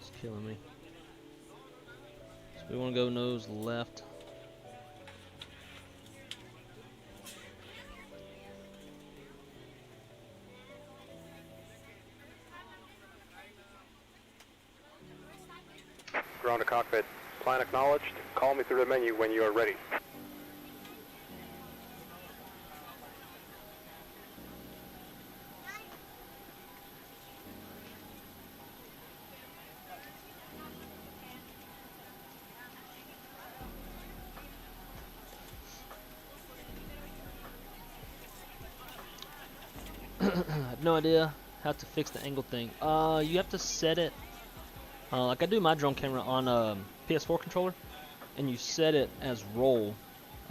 is killing me. So we want to go nose left. Ground to cockpit. Plan acknowledged. Call me through the menu when you are ready. I have no idea how to fix the angle thing. You have to set it like I do my drone camera on a PS4 controller, and you set it as roll,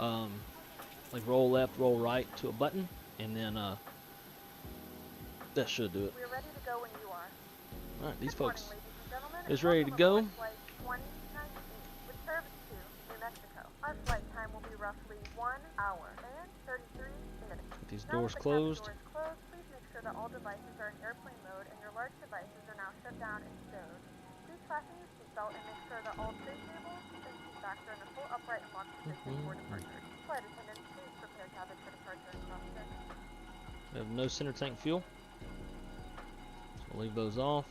like roll left, roll right to a button, and then that should do it. We're ready to go when you are. All right, these Good morning, folks ladies and gentlemen, is and ready to welcome go. aboard Flight 2098 with service to New Mexico. Our flight time will be roughly 1 hour and 33 minutes. Get these Now doors that the cabin closed. door is closed, please make sure that all devices are in airplane mode and your large devices are now shut down and stowed. Please fasten your seatbelt and make sure that all tray tables and seat backs are in a full upright and locked position for departure. Flight attendants, please prepare cabin for departure instructions. We have no center tank fuel, so we'll leave those off.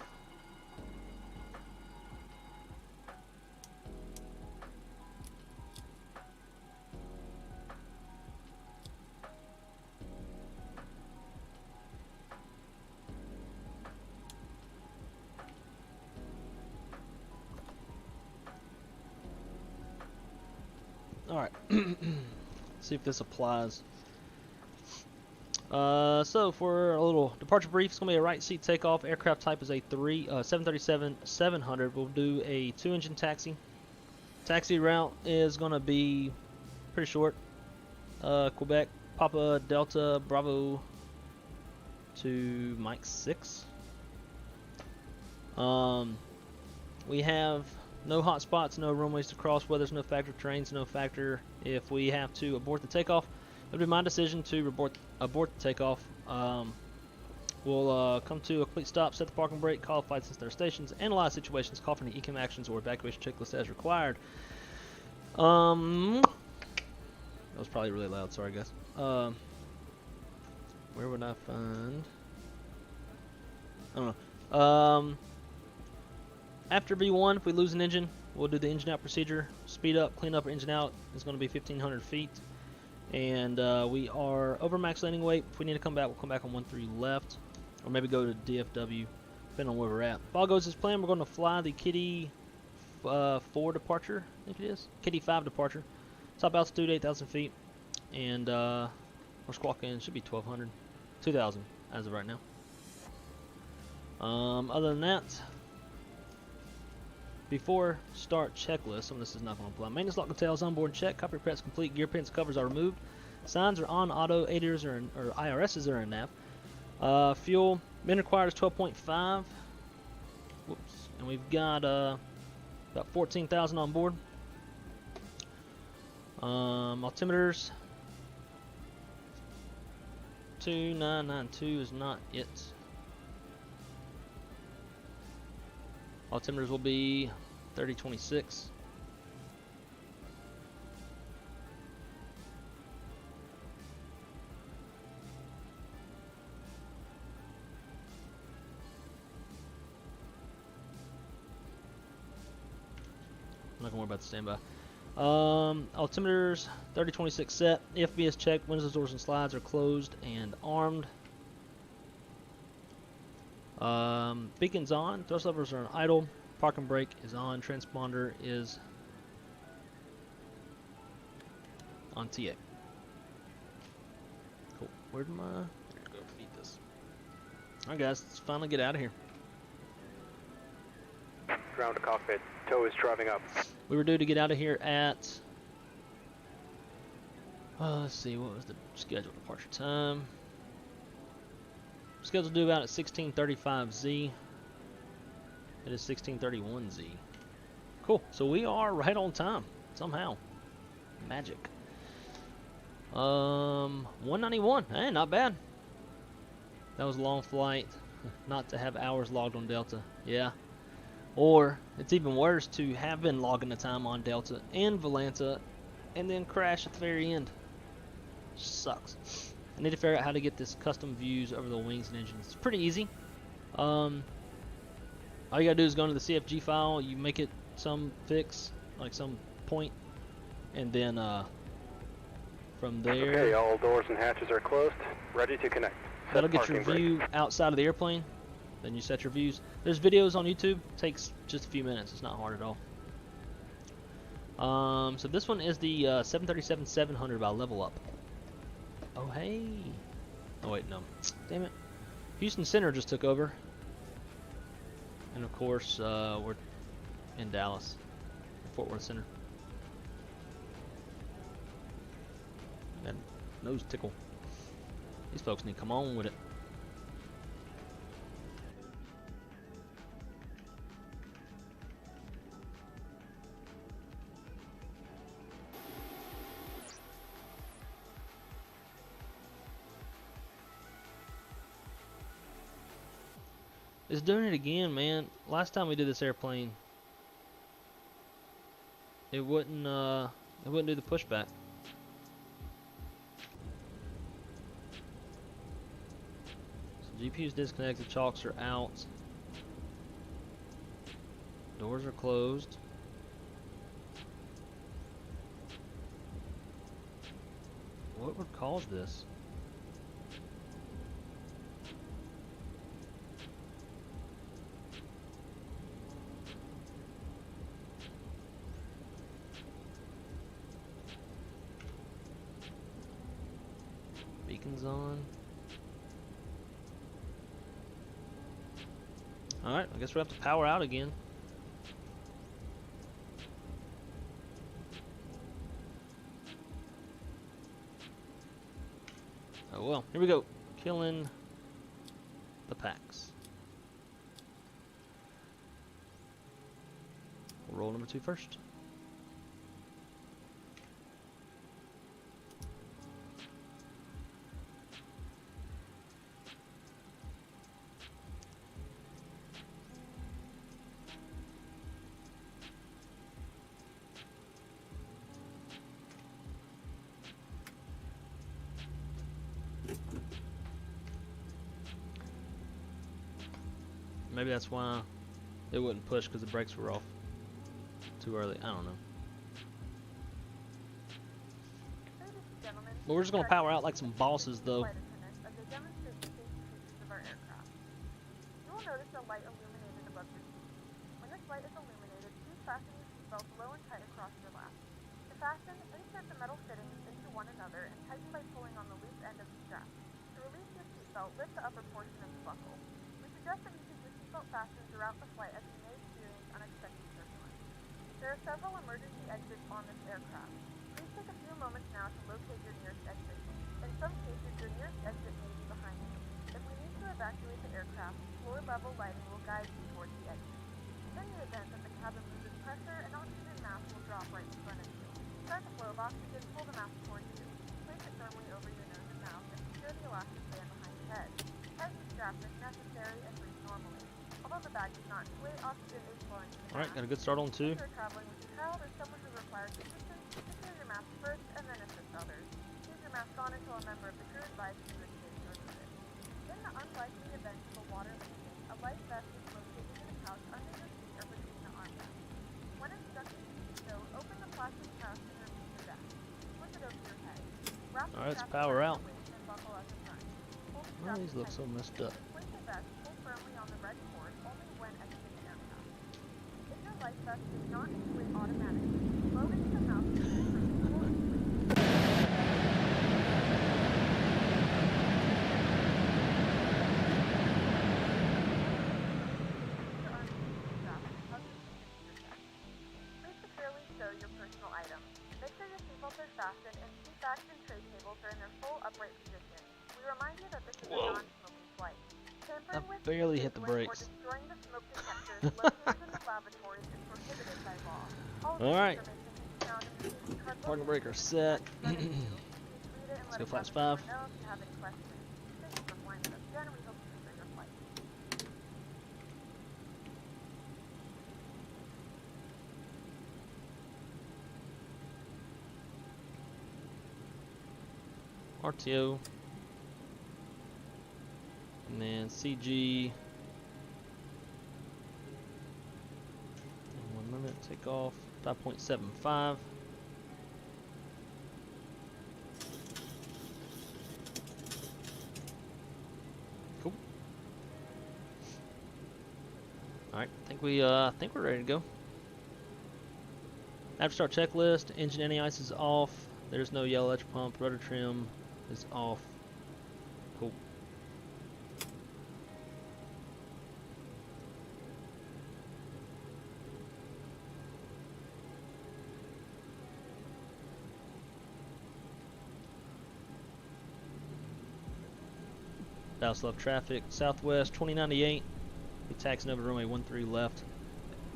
Alright, see if this applies. So for a little departure brief, it's going to be a right seat takeoff. Aircraft type is a 737-700. We'll do a 2-engine taxi. Taxi route is going to be pretty short. Quebec, Papa, Delta, Bravo to Mike 6. We have no hot spots, no runways to cross, weather's no factor, terrain's no factor. If we have to abort the takeoff, it'll be my decision to abort the takeoff. We'll come to a complete stop, set the parking brake, call flight since their stations, analyze situations, call for any ECAM actions or evacuation checklist as required. That was probably really loud, sorry guys. Where would I find? I don't know. After V1, if we lose an engine, we'll do the engine out procedure. Speed up, clean up, engine out is going to be 1,500 feet. And we are over max landing weight. If we need to come back, we'll come back on 13 left. Or maybe go to DFW, depending on where we're at. If all goes as planned, we're going to fly the Kitty 4 departure, I think it is. Kitty 5 departure. Top altitude, 8,000 feet. And we're squawking, should be 1,200. 2,000 as of right now. Other than that, before start checklist, some of this is not going to apply. Maintenance lock and tails onboard check. Copper press complete. Gear pins covers are removed. Signs are on. Auto ADRs are in, or IRSs are in nav. Fuel min required is 12.5. Whoops. And we've got about 14,000 on board. Altimeters 2992 is not it. Altimeters will be 3026. I'm not gonna worry about the standby. Altimeters 3026 set. EFB is checked. Windows, doors, and slides are closed and armed. Beacon's on. Thrust levers are on idle. Parking brake is on. Transponder is on TA. Cool. Where'd my... There we go. Feed this. Alright guys, let's finally get out of here. Ground to cockpit. Tow is driving up. We were due to get out of here at... let's see, what was the scheduled departure time? Scheduled to do about at 16:35Z. It is 16:31Z. Cool. So we are right on time somehow. Magic. 191. Hey, not bad. That was a long flight. Not to have hours logged on Delta. Yeah. Or it's even worse to have been logging the time on Delta and Volanta and then crash at the very end. Sucks. I need to figure out how to get this custom views over the wings and engines. It's pretty easy. All you gotta do is go into the CFG file, you make it some fix, like some point, and then from there... Okay, all doors and hatches are closed. Ready to connect. That'll get your view outside of the airplane. Then you set your views. There's videos on YouTube. Takes just a few minutes. It's not hard at all. So this one is the 737-700 by Level Up. Oh, hey. Oh, wait, no. Damn it. Houston Center just took over. And, of course, we're in Dallas. Fort Worth Center. That nose tickle. These folks need to come on with it. It's doing it again, man. Last time we did this airplane, it wouldn't do the pushback. So GPU's disconnected, chocks are out. Doors are closed. What would cause this? Beacons on. Alright, I guess we have to power out again. Oh well, here we go. Killing the packs. We'll roll number 2 first. Maybe that's why it wouldn't push, because the brakes were off. too early. I don't know. Ladies and gentlemen, But we're just gonna power out like some bosses, though. flight attendants as they demonstrate the safety features of our aircraft. You will notice a light illuminated above your seat. When this light is illuminated, please fasten your seatbelt low and tight across your lap. To fasten, insert the metal fittings into one another and tighten by pulling on the loose end of the strap. To release your seatbelt, lift the upper portion of the buckle. We suggest that you keep your seatbelt fastened throughout the flight as you may experience unexpected turbulence. There are several emergency exits on this aircraft. Please take a few moments now to locate your nearest exit. In some cases, your nearest exit may be behind you. If we need to evacuate the aircraft, floor level lighting will guide you towards the exit. In the event that the cabin loses pressure, an oxygen mask will drop right in front of you. To start the flow of oxygen, pull the mask towards you. Place it firmly over your nose and mouth and secure the elastic band behind your head. Tighten the strap if necessary and breathe normally. Although the bag does not inflate, oxygen is flowing to the Alright, mask. got a good start on 2. If you're traveling with a child or someone who requires assistance, secure your mask first and then assist others. Keep your mask on until a member of the crew advises you to take or leave it. In the unlikely event of a water landing, a life vest is located in a pouch under your seat or between the armrests. When instructed to do so, open the plastic pouch and remove the vest. Flip it over your head. Wrap the Alright, let's strap power around out. your waist and buckle at the front. Pull the Oh, strap these look so tightly. messed up. Place the vest, pull firmly on the red cord only when exiting the aircraft. If your life vest does not inflate automatically, blow into the mouth and pull it. Please securely stow your personal items. Make sure your seatbelts are fastened and seat backs and tray tables are in their full upright position. We remind you that this is a non-smoking flight. Tampering with, barely hit the disabling, brakes. or destroying the smoke detectors located in the lavatories is prohibited by law. All of this Alright. information can be found in the safety card Parking located brake are in set. front of you. Please read it and let Let's go us flaps know 5. if you have any questions. Thank you for flying with us again, and we hope you enjoy your flight. RTO. And then CG. And 1 minute, take off. 5.75. Cool. Alright, think we're ready to go. After start checklist, engine anti-ice is off. There's no yellow edge pump, rudder trim is off. Cool. Dallas left traffic, southwest 2098. Be taxiing over runway 13 left.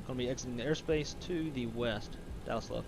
Gonna be exiting the airspace to the west. Dallas left.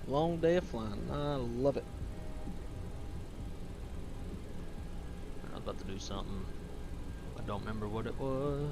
Long day of flying. I love it. I was about to do something. I don't remember what it was.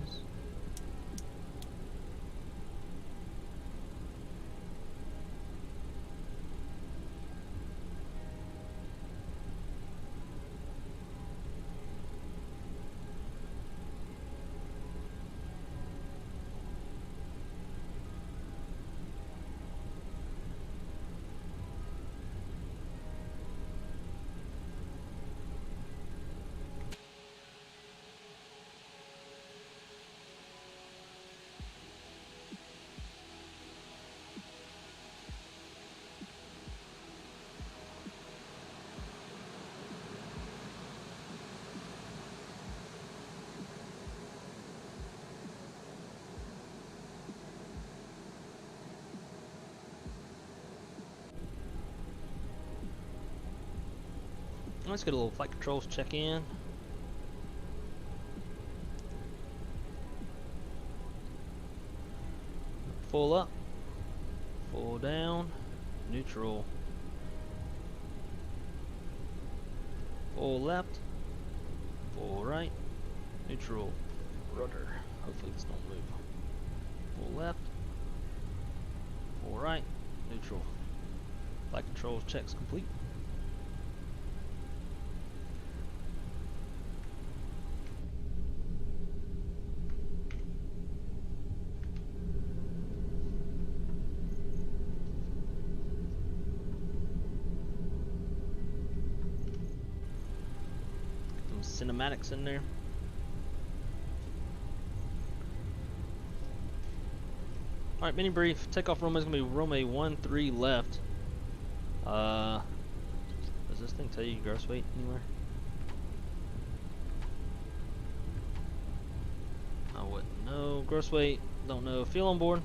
Let's get a little flight controls check in. full up, full down, neutral, full left, full right, neutral, rudder. Hopefully this don't move. Full left, full right, neutral. Flight controls checks complete. Some cinematics in there. Alright, mini brief. Takeoff runway is going to be runway 13 left. Does this thing tell you gross weight anywhere? I wouldn't know. Gross weight, don't know. Fuel on board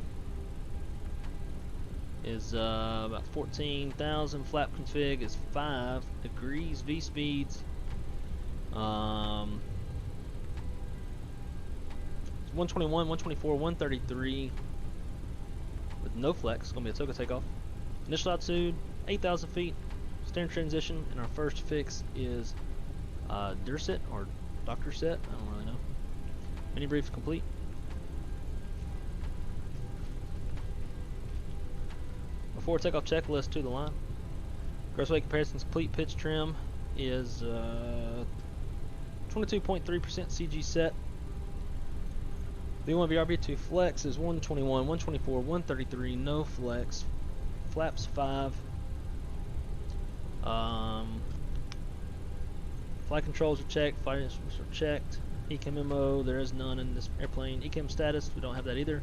is about 14,000. Flap config is 5 degrees. V speeds, 121, 124, 133 with no flex. It's going to be a Toka takeoff. Initial altitude 8,000 feet. Steering transition, and our first fix is Durset or Doctor Set. I don't really know. Mini brief complete. Before takeoff checklist to the line. Gross weight comparisons complete. Pitch trim is 22.3% CG set. V1 VRV2 flex is 121, 124, 133, no flex. Flaps 5. Flight controls are checked. Flight instruments are checked. Kmco, there is none in this airplane. Ecam status, we don't have that either.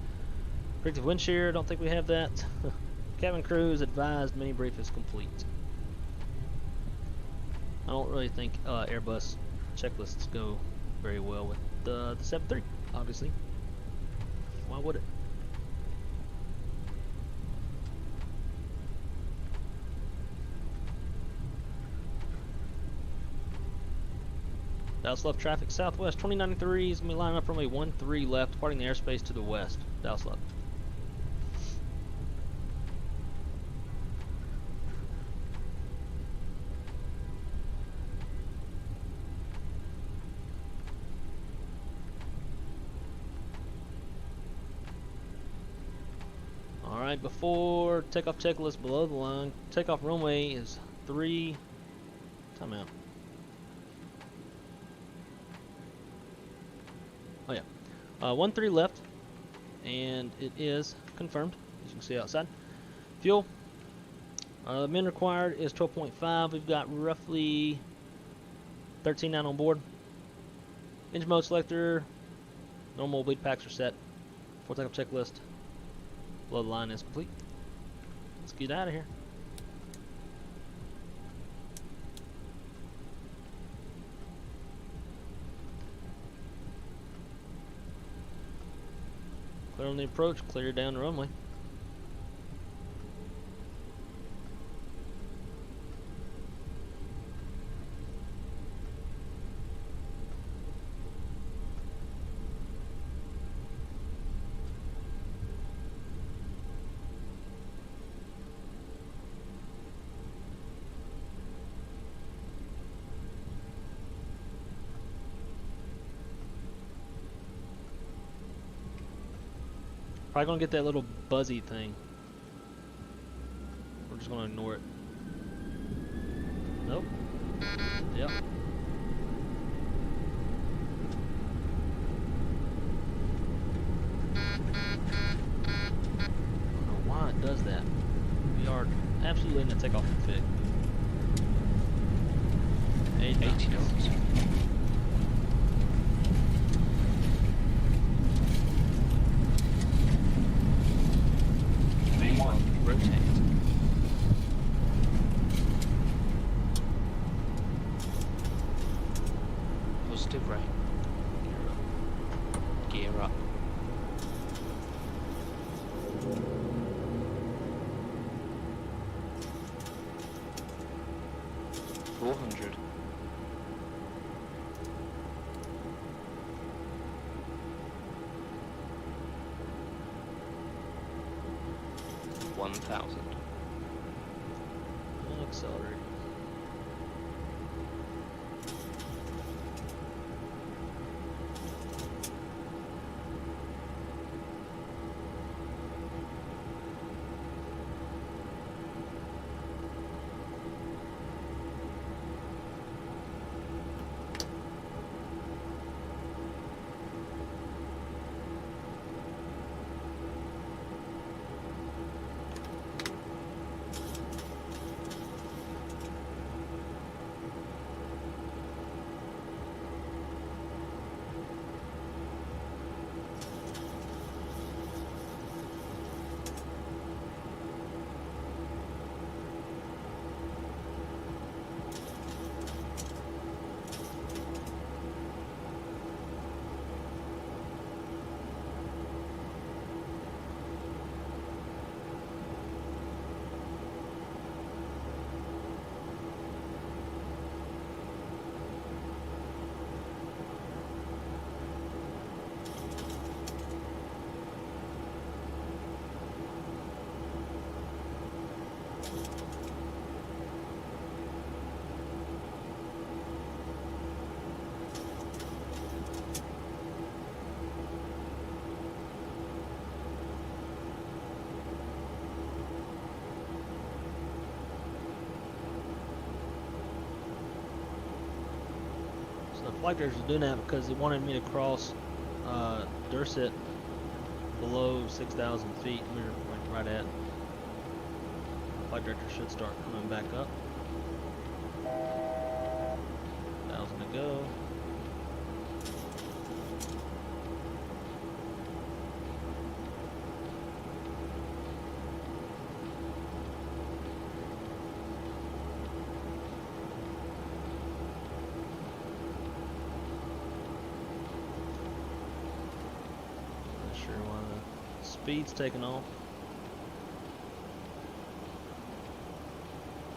Predictive wind shear, don't think we have that. Cabin crew is advised. Mini brief is complete. I don't really think Airbus checklists go very well with the 7.3, obviously. Why would it? Dallas left traffic southwest 2093 is going to be lining up runway 13 left, departing the airspace to the west. Dallas left. Alright, before takeoff checklist below the line, takeoff runway is 3. Timeout. Oh yeah, 13 left, and it is confirmed, as you can see outside. Fuel, min required is 12.5. We've got roughly 13.9 on board. Engine mode selector, normal bleed packs are set. Before takeoff checklist, below the line is complete. Let's get out of here. Clear on the approach, clear down the runway. Probably gonna get that little buzzy thing. We're just gonna ignore it. Nope. Yep. I don't know why it does that. We are absolutely in the takeoff config. 80 knots. Rotate. Positive right. Gear up. 400. 10,000. And accelerate. The flight directors are doing that because they wanted me to cross Dorset below 6,000 feet. We're like right at. The flight director should start coming back up. 1,000 to go. Speed's taking off.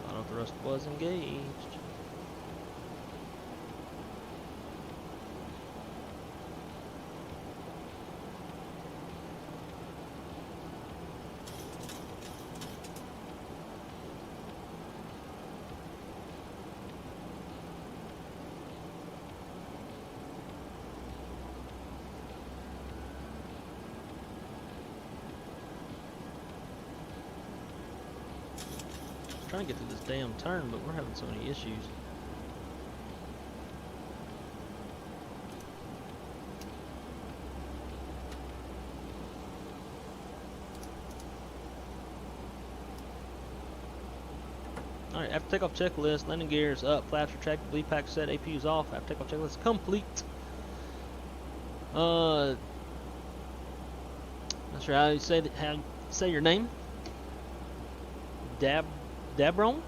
Auto thrust was engaged. Trying to get through this damn turn, but we're having so many issues. Alright, after takeoff checklist, landing gears up, flaps retracted, lead pack set, APUs off. After takeoff checklist complete. Not sure how you say that, how you say your name. Dabron?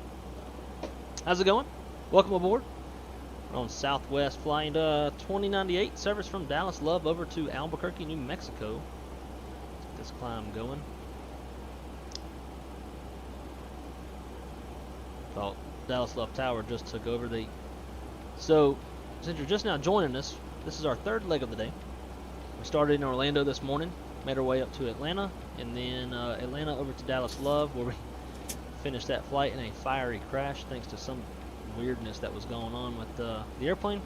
How's it going? Welcome aboard. We're on Southwest flying 2098, service from Dallas Love over to Albuquerque, New Mexico. Let's get this climb going. Thought Dallas Love Tower just took over. So, since you're just now joining us, this is our third leg of the day. We started in Orlando this morning, made our way up to Atlanta, and then Atlanta over to Dallas Love, where we finished that flight in a fiery crash thanks to some weirdness that was going on with the airplane.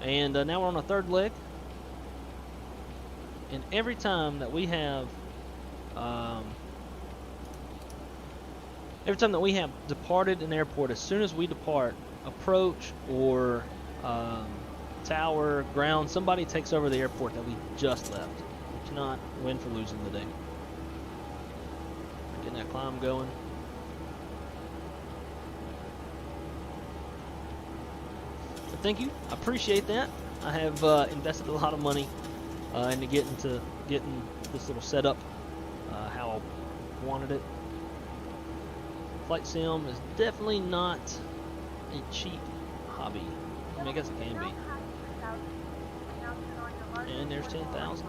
And now we're on a third leg. And every time that we have departed an airport, as soon as we depart, approach or tower, ground, somebody takes over the airport that we just left. We cannot win for losing the day. Getting that climb going. Thank you. I appreciate that. I have invested a lot of money into getting this little setup how I wanted it. Flight sim is definitely not a cheap hobby. I mean, I guess it can be. And there's 10,000.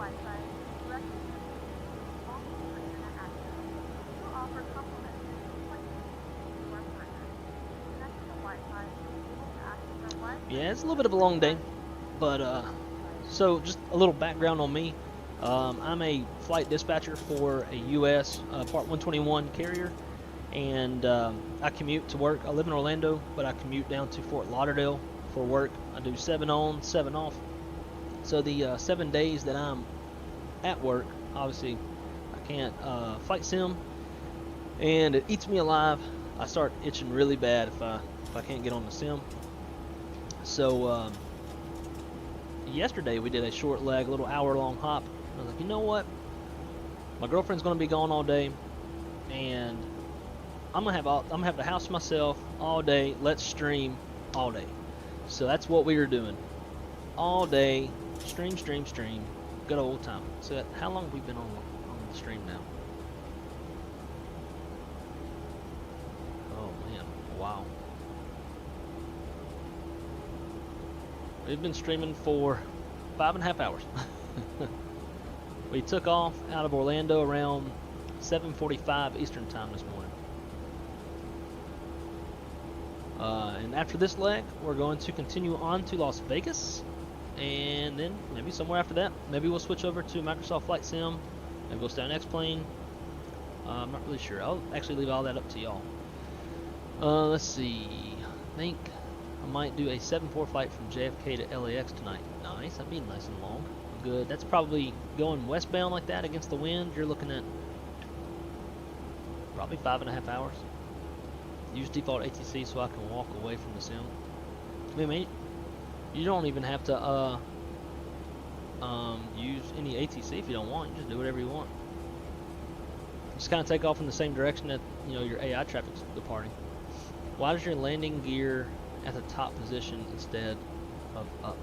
Wi-Fi Yeah, it's a little bit of a long day, but so just a little background on me. I'm a flight dispatcher for a U.S. Part 121 carrier, and I commute to work. I live in Orlando, but I commute down to Fort Lauderdale for work. I do 7 on, 7 off. So the 7 days that I'm at work, obviously I can't flight sim, and it eats me alive. I start itching really bad if I can't get on the sim. So yesterday we did a short leg, a little hour-long hop. I was like, you know what? My girlfriend's gonna be gone all day, and I'm gonna have the house to myself all day. Let's stream all day. So that's what we were doing all day. Stream. Good old time. So how long have we been on the stream now? Oh man, wow. We've been streaming for 5.5 hours. We took off out of Orlando around 7:45 Eastern time this morning. And after this leg, we're going to continue on to Las Vegas, and then maybe somewhere after that, maybe we'll switch over to Microsoft Flight Sim, maybe we'll stay on X-Plane. I'm not really sure. I'll actually leave all that up to y'all. Let's see. I think I might do a 7-4 flight from JFK to LAX tonight. Nice. That'd be nice and long. Good. That's probably going westbound like that against the wind. You're looking at probably 5.5 hours. Use default ATC so I can walk away from the sim. I mean, you don't even have to use any ATC if you don't want. You just do whatever you want. Just kind of take off in the same direction that your AI traffic's departing. Why does your landing gear at the top position instead of up?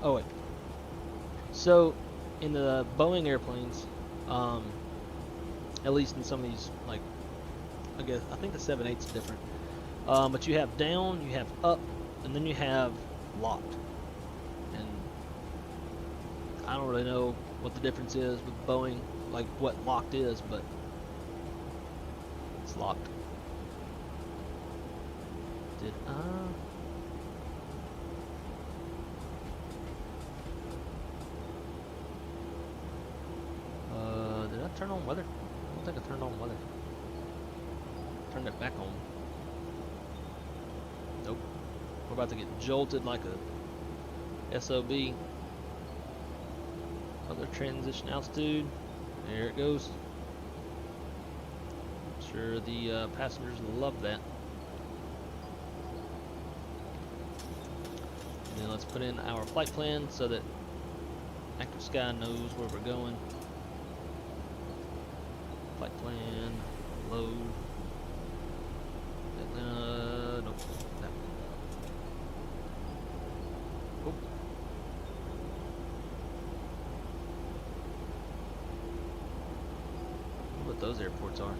Oh wait. So in the Boeing airplanes, at least in some of these, like I think the 7.8's different. But you have down, you have up, and then you have locked. And I don't really know what the difference is with Boeing, like what locked is, but it's locked. Did I turn on weather? I don't think I turned on weather. Turned it back on. Nope. We're about to get jolted like a SOB. Other transition altitude. There it goes. I'm sure the passengers love that. And then let's put in our flight plan so that Active Sky knows where we're going. Flight plan, load. Nope, that one. Oh. I wonder what those airports are.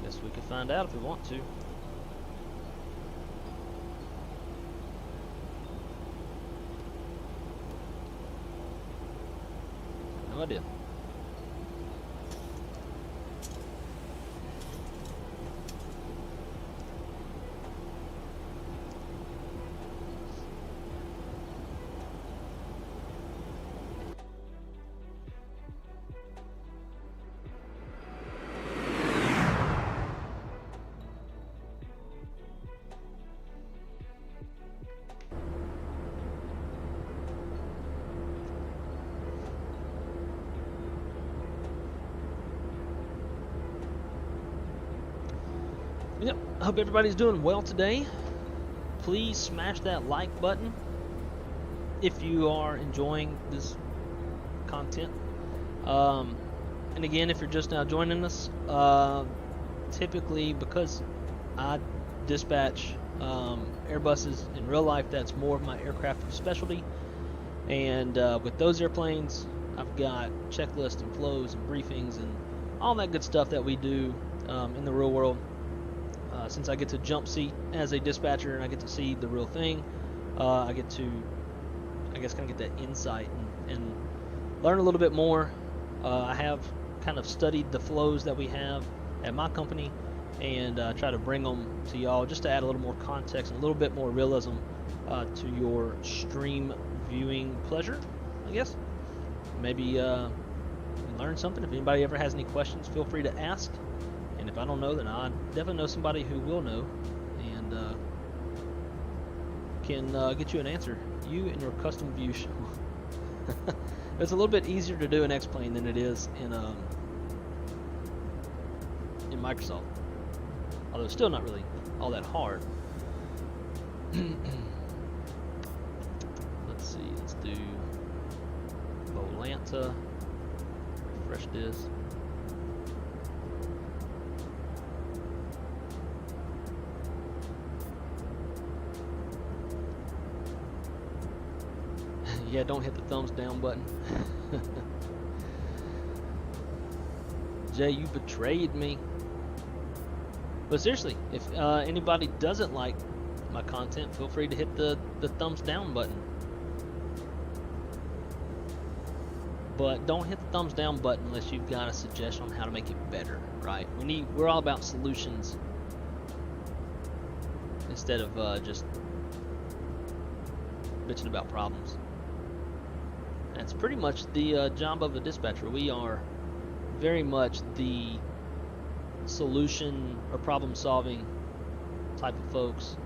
Guess we could find out if we want to. No idea. Yep, I hope everybody's doing well today. Please smash that like button if you are enjoying this content. And again, if you're just now joining us, typically because I dispatch Airbuses in real life, that's more of my aircraft specialty. And with those airplanes, I've got checklists and flows and briefings and all that good stuff that we do in the real world. Since I get to jump seat as a dispatcher and I get to see the real thing, I get to, I guess, kind of get that insight and learn a little bit more. I have kind of studied the flows that we have at my company, and try to bring them to y'all just to add a little more context and a little bit more realism to your stream viewing pleasure, I guess. Maybe learn something. If anybody ever has any questions, feel free to ask. And if I don't know, then I definitely know somebody who will know and can get you an answer. You and your custom view show. It's a little bit easier to do in X-Plane than it is in Microsoft. Although still not really all that hard. Let's see, let's do Volanta. Refresh this. Yeah, don't hit the thumbs down button. Jay, you betrayed me. But seriously, if anybody doesn't like my content, feel free to hit the thumbs down button. But don't hit the thumbs down button unless you've got a suggestion on how to make it better, right? We're all about solutions instead of just bitching about problems. That's pretty much the job of a dispatcher. We are very much the solution or problem solving type of folks.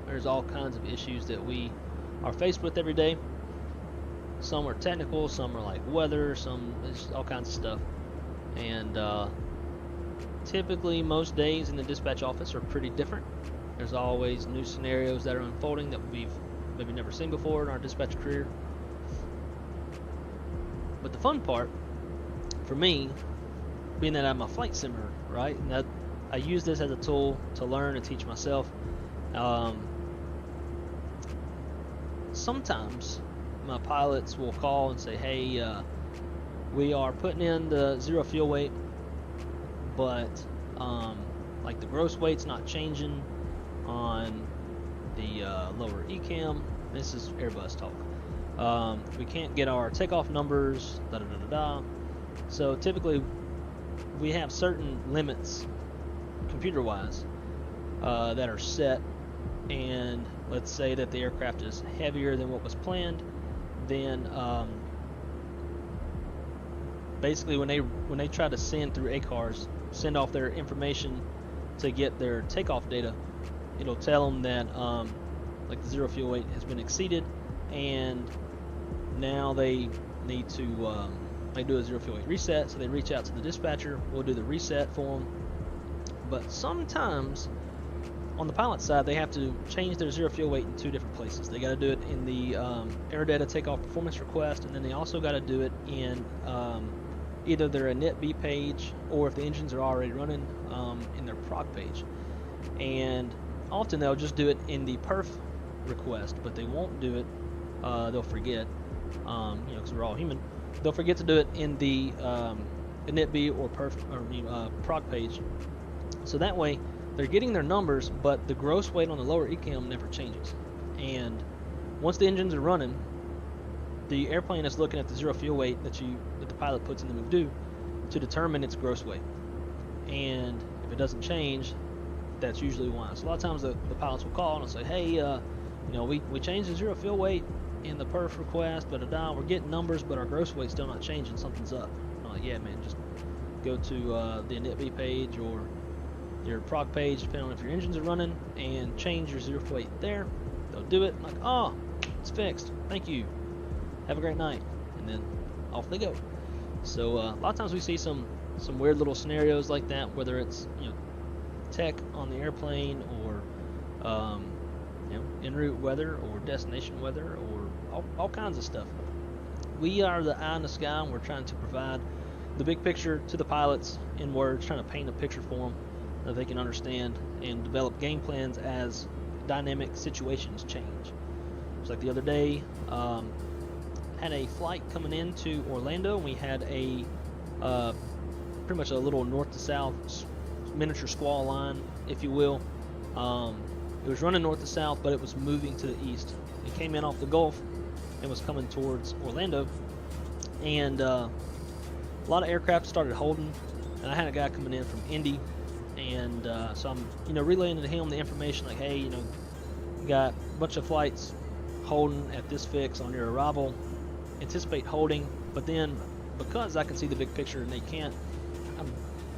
There's all kinds of issues that we are faced with every day. Some are technical, some are like weather, some it's all kinds of stuff. And typically most days in the dispatch office are pretty different. There's always new scenarios that are unfolding that we've maybe never seen before in our dispatch career. But the fun part for me, being that I'm a flight simmer, right, and that I use this as a tool to learn and teach myself. Sometimes my pilots will call and say, hey, we are putting in the zero fuel weight, but like the gross weight's not changing on the lower ECAM. This is Airbus talk. We can't get our takeoff numbers, da da da da da. So typically we have certain limits computer-wise that are set, and let's say that the aircraft is heavier than what was planned, then basically when they try to send through ACARS, send off their information to get their takeoff data, it'll tell them that like the zero fuel weight has been exceeded, and now they need to they do a zero fuel weight reset. So they reach out to the dispatcher. We'll do the reset for them. But sometimes on the pilot side, they have to change their zero fuel weight in two different places. They got to do it in the air data takeoff performance request, and then they also got to do it in either their init B page, or if the engines are already running, in their proc page. And often they'll just do it in the perf request, but they won't do it. They'll forget, because we're all human. They'll forget to do it in the init B or perf or proc page. So that way, they're getting their numbers, but the gross weight on the lower ECAM never changes. And once the engines are running, the airplane is looking at the zero fuel weight that the pilot puts in the move do to determine its gross weight. And if it doesn't change, that's usually why. So a lot of times the pilots will call and say, hey, we changed the zero fuel weight in the perf request, but we're getting numbers, but our gross weight's still not changing. Something's up. I'm like, yeah, man, just go to the init B page or your proc page, depending on if your engines are running, and change your zero fuel weight there. They'll do it. I'm like, oh, it's fixed. Thank you. Have a great night. And then off they go. So a lot of times we see some weird little scenarios like that, whether it's tech on the airplane or en route weather or destination weather or all kinds of stuff. We are the eye in the sky, and we're trying to provide the big picture to the pilots in words, trying to paint a picture for them that they can understand and develop game plans as dynamic situations change. Just like the other day, had a flight coming into Orlando, and we had a pretty much a little north to south miniature squall line, if you will. It was running north to south, but it was moving to the east. It came in off the Gulf and was coming towards Orlando, and a lot of aircraft started holding and I had a guy coming in from Indy, and so I'm, you know, relaying to him the information like, hey, you know, you got a bunch of flights holding at this fix on your arrival, anticipate holding, but then because I can see the big picture and they can't,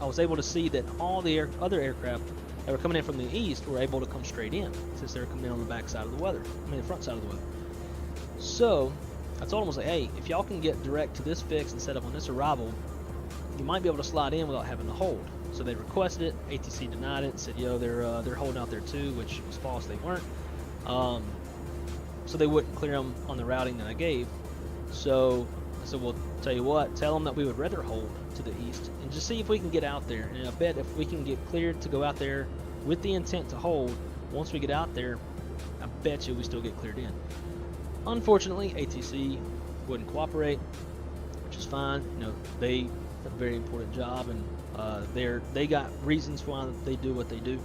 I was able to see that all the other aircraft that were coming in from the east were able to come straight in since they were coming in on the back side of the weather, the front side of the weather. So I told them, I was like, hey, if y'all can get direct to this fix instead of on this arrival, you might be able to slide in without having to hold. So they requested it. ATC denied it and said, yo, they're holding out there too, which was false. They weren't. So they wouldn't clear them on the routing that I gave. So I said, well, tell you what, tell them that we would rather hold to the east and just see if we can get out there. And I bet if we can get cleared to go out there with the intent to hold, once we get out there, I bet you we still get cleared in. Unfortunately, ATC wouldn't cooperate, which is fine. You know, they have a very important job, and they got reasons why they do what they do.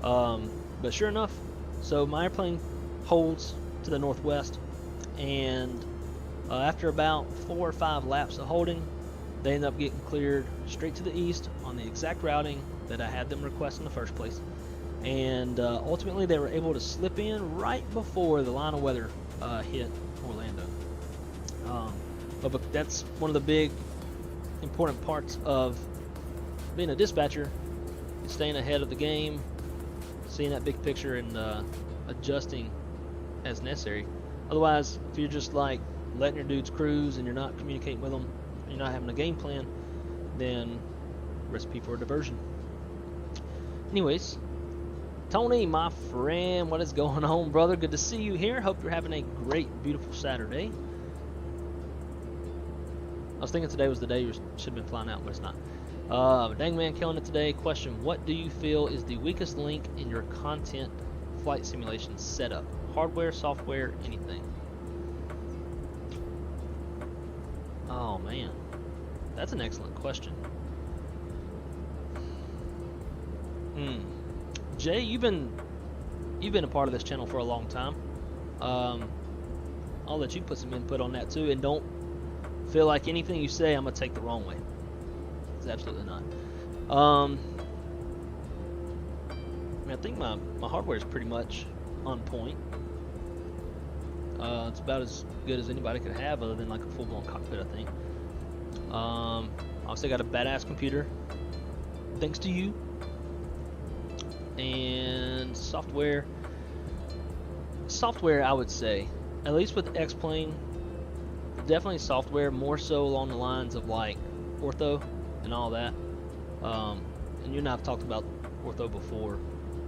But sure enough, so my airplane holds to the northwest, and after about 4 or 5 laps of holding, they end up getting cleared straight to the east on the exact routing that I had them request in the first place. And ultimately they were able to slip in right before the line of weather hit Orlando. But that's one of the big important parts of being a dispatcher, is staying ahead of the game, seeing that big picture, and adjusting as necessary. Otherwise, if you're just like letting your dudes cruise and you're not communicating with them, you're not having a game plan, then recipe for a diversion. Anyways, Tony, my friend, what is going on, brother? Good to see you here. Hope you're having a great, beautiful Saturday. I was thinking today was the day you should have been flying out, but it's not. Dang man, killing it today. Question: what do you feel is the weakest link in your content flight simulation setup? Hardware, software, anything? Oh man, that's an excellent question. Jay, you've been a part of this channel for a long time. I'll let you put some input on that too, and don't feel like anything you say I'm gonna take the wrong way. It's absolutely not. I mean, I think my hardware is pretty much on point. It's about as good as anybody could have, other than like a full-blown cockpit, I think. Obviously got a badass computer, thanks to you. And software, I would say, at least with X-Plane, definitely software, more so along the lines of like ortho and all that. And you and I have talked about ortho before.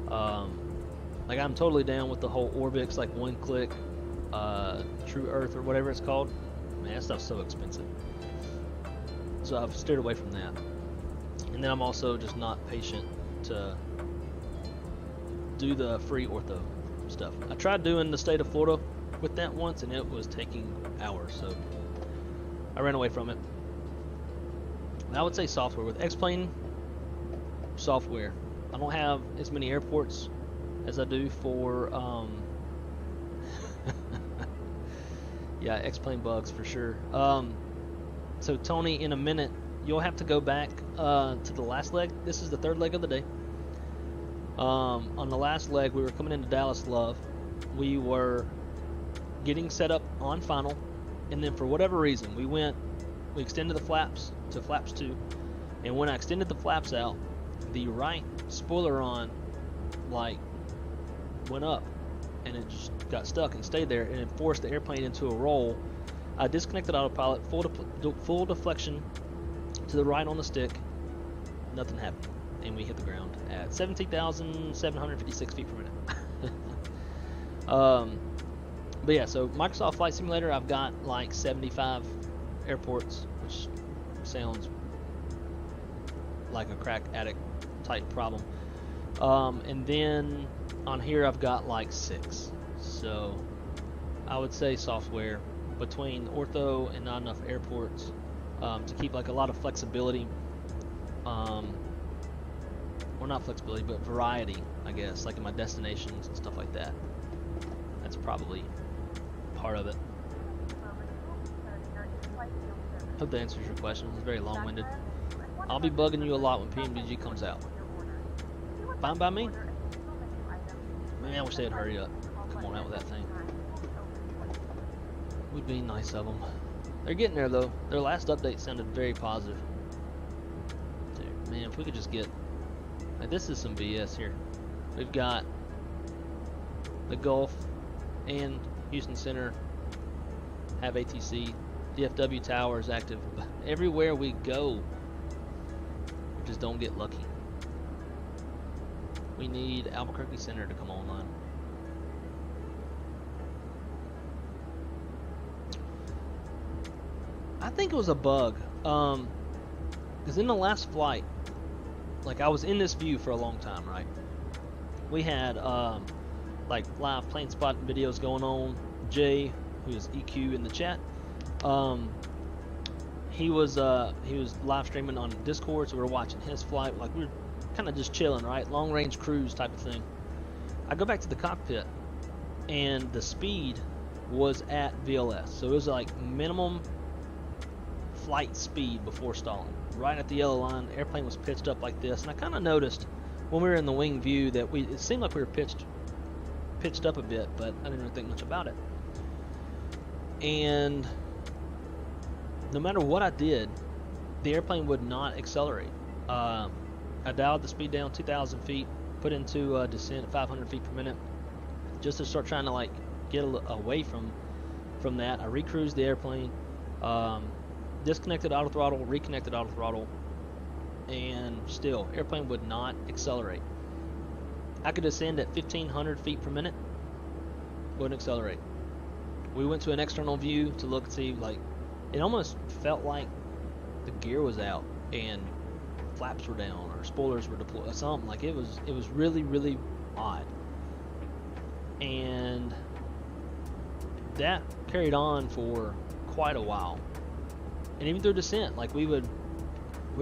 Like, I'm totally down with the whole Orbix, like one click, True Earth or whatever it's called. Man, that stuff's so expensive. So I've steered away from that. And then I'm also just not patient to do the free ortho stuff. I tried doing the state of Florida with that once, and it was taking hours, so I ran away from it. And I would say software. With X-Plane, software. I don't have as many airports as I do for yeah, X-Plane bugs for sure. So Tony, in a minute you'll have to go back to the last leg. This is the third leg of the day. On the last leg, we were coming into Dallas Love. We were getting set up on final, and then for whatever reason, we extended the flaps to flaps 2, and when I extended the flaps out, the right spoileron light went up, and it just got stuck and stayed there, and it forced the airplane into a roll. I disconnected autopilot, full deflection to the right on the stick, nothing happened, and we hit the ground at 17,756 feet per minute. But yeah, so Microsoft Flight Simulator, I've got like 75 airports, which sounds like a crack addict type problem. And then on here I've got like 6. So I would say software, between ortho and not enough airports to keep like a lot of flexibility. Or not flexibility, but variety, I guess, like in my destinations and stuff like that. That's probably part of it. Hope that answers your question. It's very long-winded. I'll be bugging you a lot when PMDG comes out. Fine by me. Man, I wish they'd hurry up. Come on out with that thing. Would be nice of them. They're getting there though. Their last update sounded very positive. Dude, man, if we could just get... Like, this is some BS here. We've got the Gulf and Houston Center have ATC. DFW Tower is active. Everywhere we go, we just don't get lucky. We need Albuquerque Center to come online. I think it was a bug. Because in the last flight, like, I was in this view for a long time, right? We had like live plane spotting videos going on. Jay, who is EQ in the chat, he was live streaming on Discord, so we were watching his flight. Like, we were kind of just chilling, right? Long range cruise type of thing. I go back to the cockpit, and the speed was at VLS, so it was like minimum flight speed before stalling, right at the yellow line. The airplane was pitched up like this, and I kind of noticed when we were in the wing view that it seemed like we were pitched up a bit, but I didn't really think much about it. And no matter what I did, the airplane would not accelerate. I dialed the speed down 2,000 feet, put into descent at 500 feet per minute, just to start trying to like get away from that. I recruised the airplane, disconnected auto throttle, reconnected auto throttle, and still airplane would not accelerate. I could descend at 1,500 feet per minute, wouldn't accelerate. We went to an external view to look and see, like, it almost felt like the gear was out and flaps were down or spoilers were deployed or something. Like, it was really, really odd. And that carried on for quite a while. And even through descent, like, we were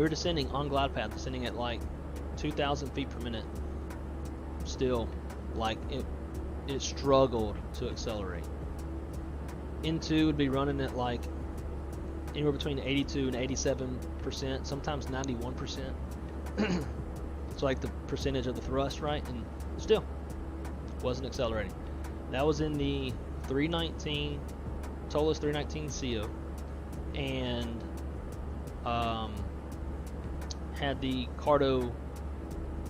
descending on glide path, descending at like 2,000 feet per minute. Still, like, it struggled to accelerate. N2 would be running at like anywhere between 82 and 87%, sometimes 91%. It's like the percentage of the thrust, right? And still wasn't accelerating. That was in the 319 Tolas 319 CO, and had the Cardo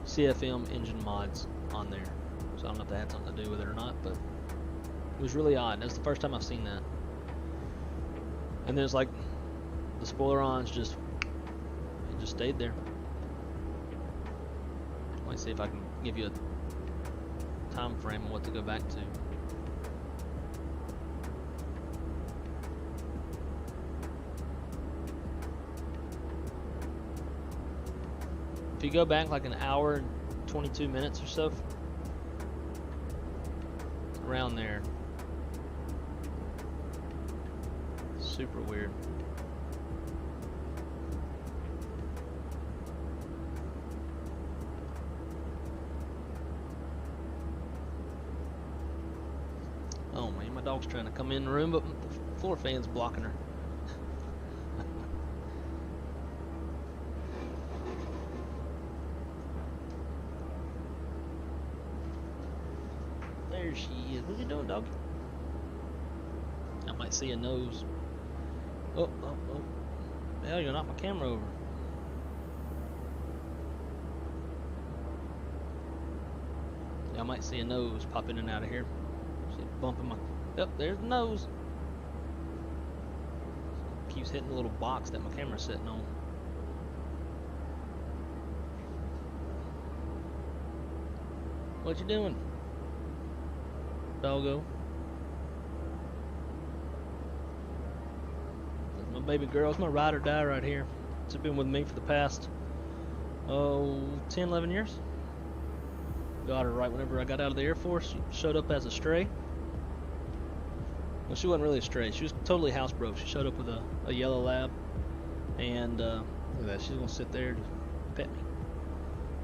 CFM engine mods on there. So I don't know if that had something to do with it or not, but it was really odd. That's the first time I've seen that. And then it's like the spoilerons just stayed there. Let me see if I can give you a time frame on what to go back to. If you go back like an hour and 22 minutes or so, around there. Super weird. Oh man, my dog's trying to come in the room, but the floor fan's blocking her. There she is. What you doing, doggy? I might see a nose. Oh. Hell, you knocked my camera over. I might see a nose pop in and out of here. See it bumping my... Yep, there's the nose. Keeps hitting the little box that my camera's sitting on. What you doing, doggo? That's my baby girl. It's my ride or die right here. It's been with me for the past 10, 11 years. Got her right whenever I got out of the Air Force. She showed up as a stray. Well, she wasn't really a stray. She was totally housebroke. She showed up with a yellow lab, and look at that. She's gonna sit there to pet me.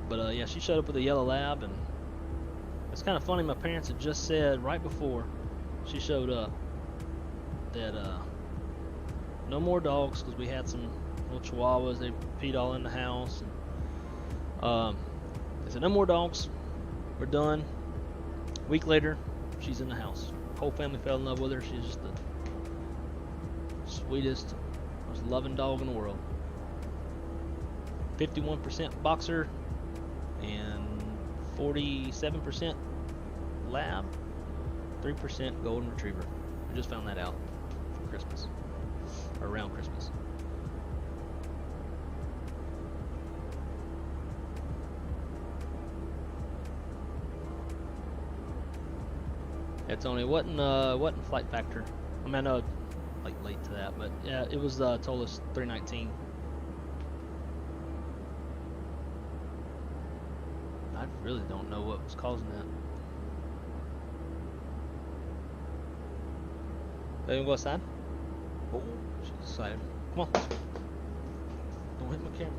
But yeah, she showed up with a yellow lab, and it's kind of funny. My parents had just said right before she showed up that no more dogs, because we had some little chihuahuas. They peed all in the house. And, I said, no more dogs. We're done. A week later, she's in the house. Whole family fell in love with her. She's just the sweetest, most loving dog in the world. 51% boxer and 47% lab, 3% golden retriever. I just found that out for Christmas, or around Christmas. Yeah, Tony, wasn't Flight Factor. I mean, I know, like, late to that, but yeah, it was told us 319. I really don't know what was causing that. They gonna go outside? Oh, she's excited. Come on. Don't hit my camera.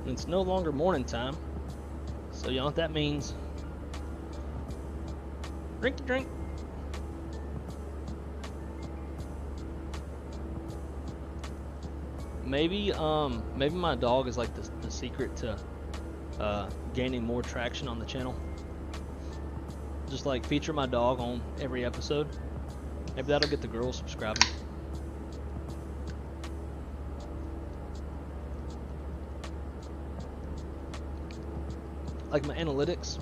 It's no longer morning time, so you know what that means. Drink the drink. Maybe my dog is like the secret to gaining more traction on the channel. Just like feature my dog on every episode. Maybe that'll get the girls subscribing. Like my analytics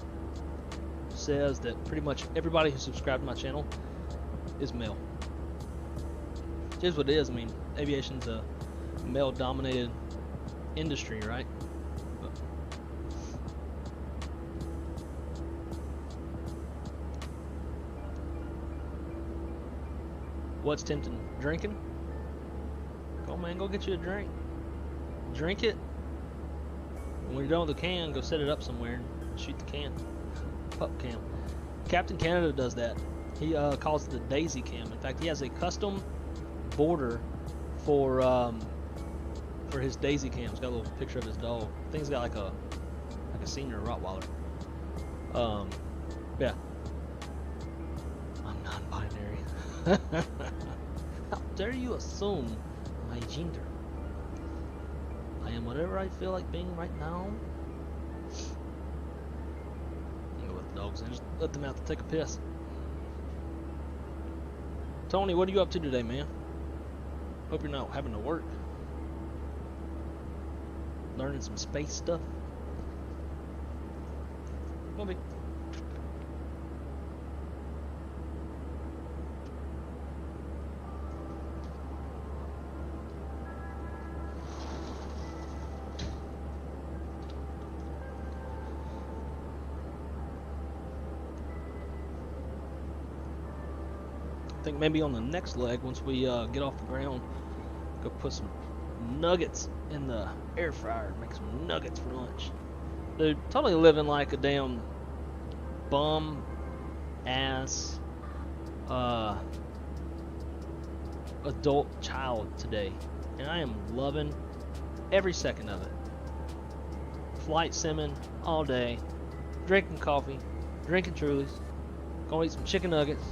says that pretty much everybody who subscribed to my channel is male. Here's what it is. I mean, aviation's a male-dominated industry, right? But what's tempting? Drinking? Go, man, go get you a drink. Drink it. When you're done with the can, go set it up somewhere and shoot the can. Pup cam. Captain Canada does that. He calls it the Daisy cam. In fact, he has a custom border for his Daisy cam. He's got a little picture of his dog. I think he's got like a senior Rottweiler. Yeah. I'm non-binary. How dare you assume my gender? I am whatever I feel like being right now. I'm gonna let the dogs in. Just let them out to take a piss. Tony, what are you up to today, man? Hope you're not having to work. Learning some space stuff. Maybe. I think maybe on the next leg, once we get off the ground, go put some nuggets in the air fryer, make some nuggets for lunch. Dude, totally living like a damn bum ass adult child today, and I am loving every second of it. Flight simming all day, drinking coffee, drinking Trulies, gonna eat some chicken nuggets.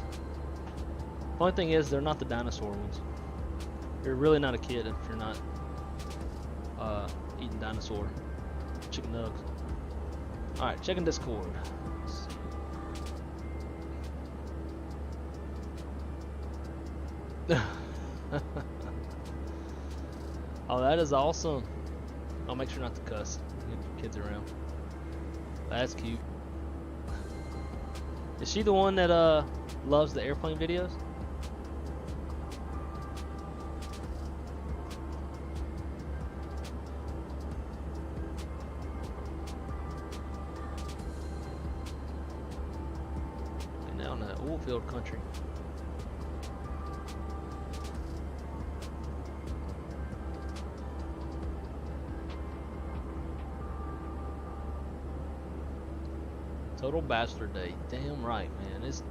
Only thing is, they're not the dinosaur ones. You're really not a kid if you're not eating dinosaur chicken nugs. Alright, checking Discord. Oh, that is awesome. I'll make sure not to cuss. Get kids around. That's cute. Is she the one that loves the airplane videos? Field country. Total bachelor day. Damn right, man. It's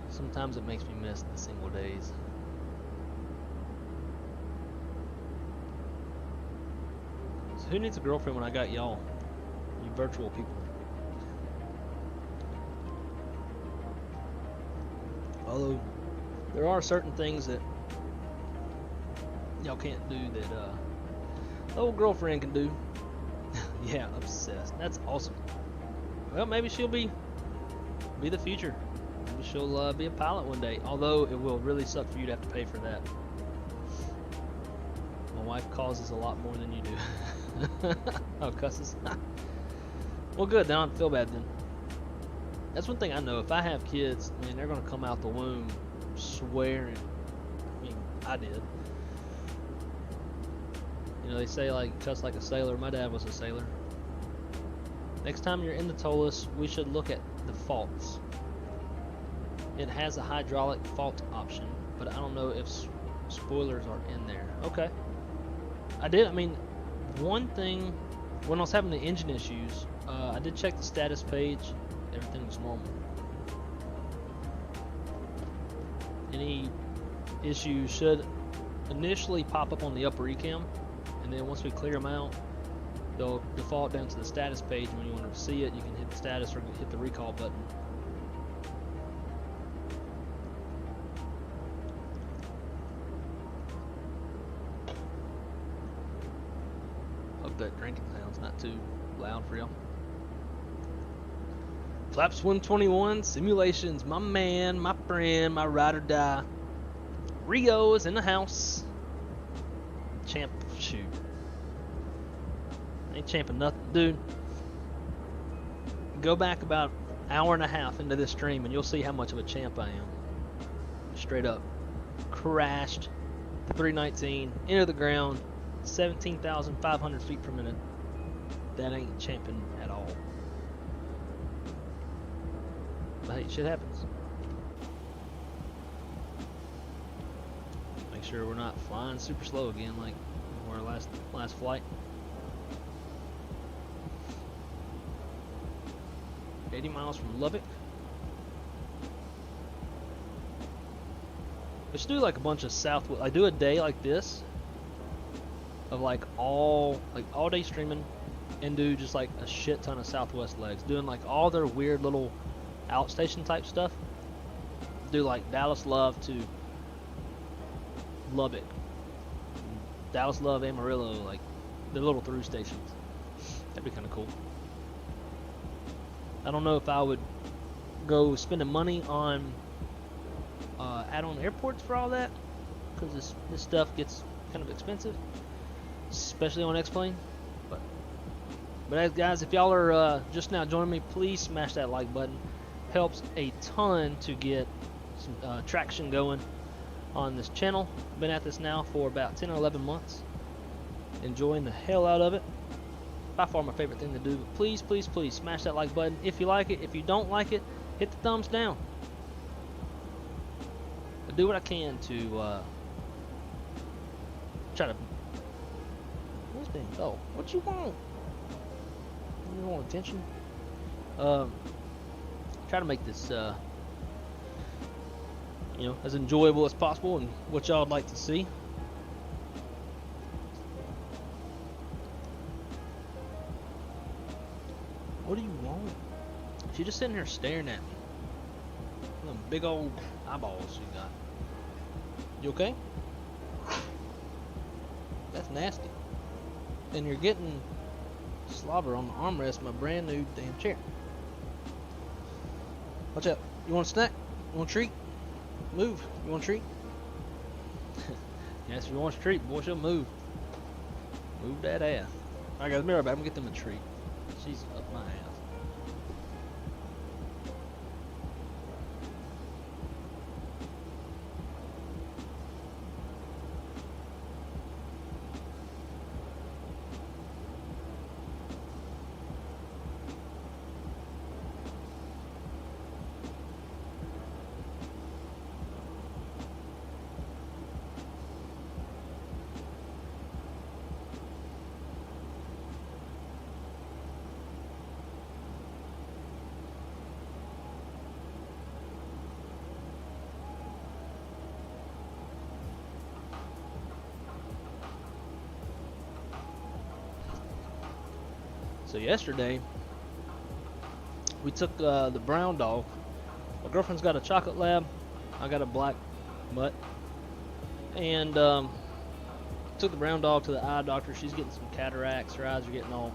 sometimes it makes me miss the single days. So who needs a girlfriend when I got y'all? You virtual people. Although there are certain things that y'all can't do that the old girlfriend can do. Yeah, obsessed. That's awesome. Well, maybe she'll be the future. Maybe she'll be a pilot one day. Although it will really suck for you to have to pay for that. My wife causes a lot more than you do. Oh, cusses. Well, good. Then I don't feel bad then. That's one thing I know. If I have kids, man, they're gonna come out the womb swearing. I mean, I did. You know, they say like cuss like a sailor. My dad was a sailor. Next time you're in the TOLUS, we should look at the faults. It has a hydraulic fault option, but I don't know if spoilers are in there. Okay. I did. I mean, one thing when I was having the engine issues, I did check the status page. Everything was normal. Any issues should initially pop up on the upper ECAM, and then once we clear them out, they'll default down to the status page. When you want to see it, you can hit the status or hit the recall button. Hope that drinking sound's not too loud for y'all. Flaps 121 Simulations, my man, my friend, my ride or die. Rio is in the house. Champ, shoot. Ain't champing nothing, dude. Go back about an hour and a half into this stream and you'll see how much of a champ I am. Straight up. Crashed the 319 into the ground, 17,500 feet per minute. That ain't champing at all. But hey, shit happens. Make sure we're not flying super slow again like our last flight. 80 miles from Lubbock. We should do like a bunch of Southwest. I do a day like this of like all day streaming, and do just like a shit ton of Southwest legs, doing like all their weird little outstation type stuff. Do like Dallas Love to Lubbock, Dallas Love, Amarillo, like the little through stations. That'd be kind of cool. I don't know if I would go spending money on add-on airports for all that, because this stuff gets kind of expensive, especially on X-Plane. But guys, if y'all are just now joining me, please smash that like button. Helps a ton to get some traction going on this channel. Been at this now for about 10 or 11 months. Enjoying the hell out of it. By far my favorite thing to do. But please, please, please smash that like button if you like it. If you don't like it, hit the thumbs down. I do what I can to try to... What's that? Oh, what you want? You want attention? Try to make this you know, as enjoyable as possible and what y'all would like to see. What do you want? She's just sitting here staring at me. Them big old eyeballs you got. You okay? That's nasty. And you're getting slobber on the armrest of my brand new damn chair. Watch out. You want a snack? You want a treat? Move. You want a treat? Yes, if you want a treat, boy, she'll move. Move that ass. Alright guys, be right back. I'm gonna get them a treat. She's up my ass. So yesterday, we took the brown dog. My girlfriend's got a chocolate lab. I got a black mutt. And took the brown dog to the eye doctor. She's getting some cataracts. Her eyes are getting all,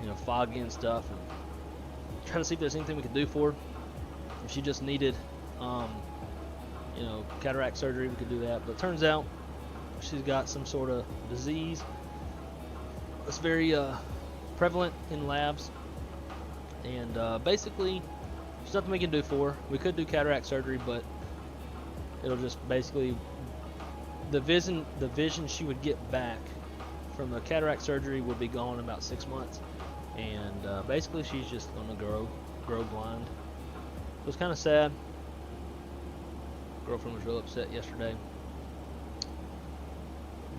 you know, foggy and stuff. And trying to see if there's anything we could do for her. If she just needed, you know, cataract surgery, we could do that. But it turns out she's got some sort of disease that's very prevalent in labs. And basically, there's nothing we can do for her. We could do cataract surgery, but it'll just basically the vision she would get back from the cataract surgery would be gone in about 6 months, and basically she's just gonna grow blind. So it's kind of sad. Girlfriend was real upset yesterday.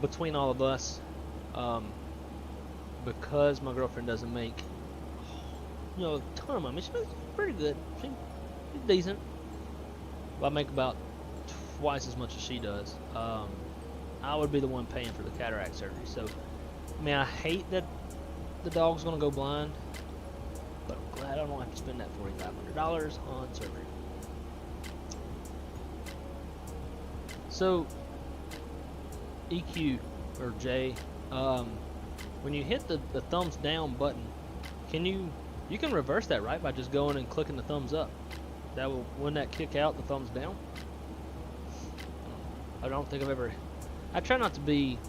Between all of us, because my girlfriend doesn't make, you know, a ton of money. She makes pretty good. She's decent. But I make about twice as much as she does. I would be the one paying for the cataract surgery. So, I mean, I hate that the dog's gonna go blind, but I'm glad I don't have to spend that $4,500 on surgery. So, EQ or J, when you hit the thumbs down button, you can reverse that, right, by just going and clicking the thumbs up. Wouldn't that kick out the thumbs down? I don't think I've ever. I try not to be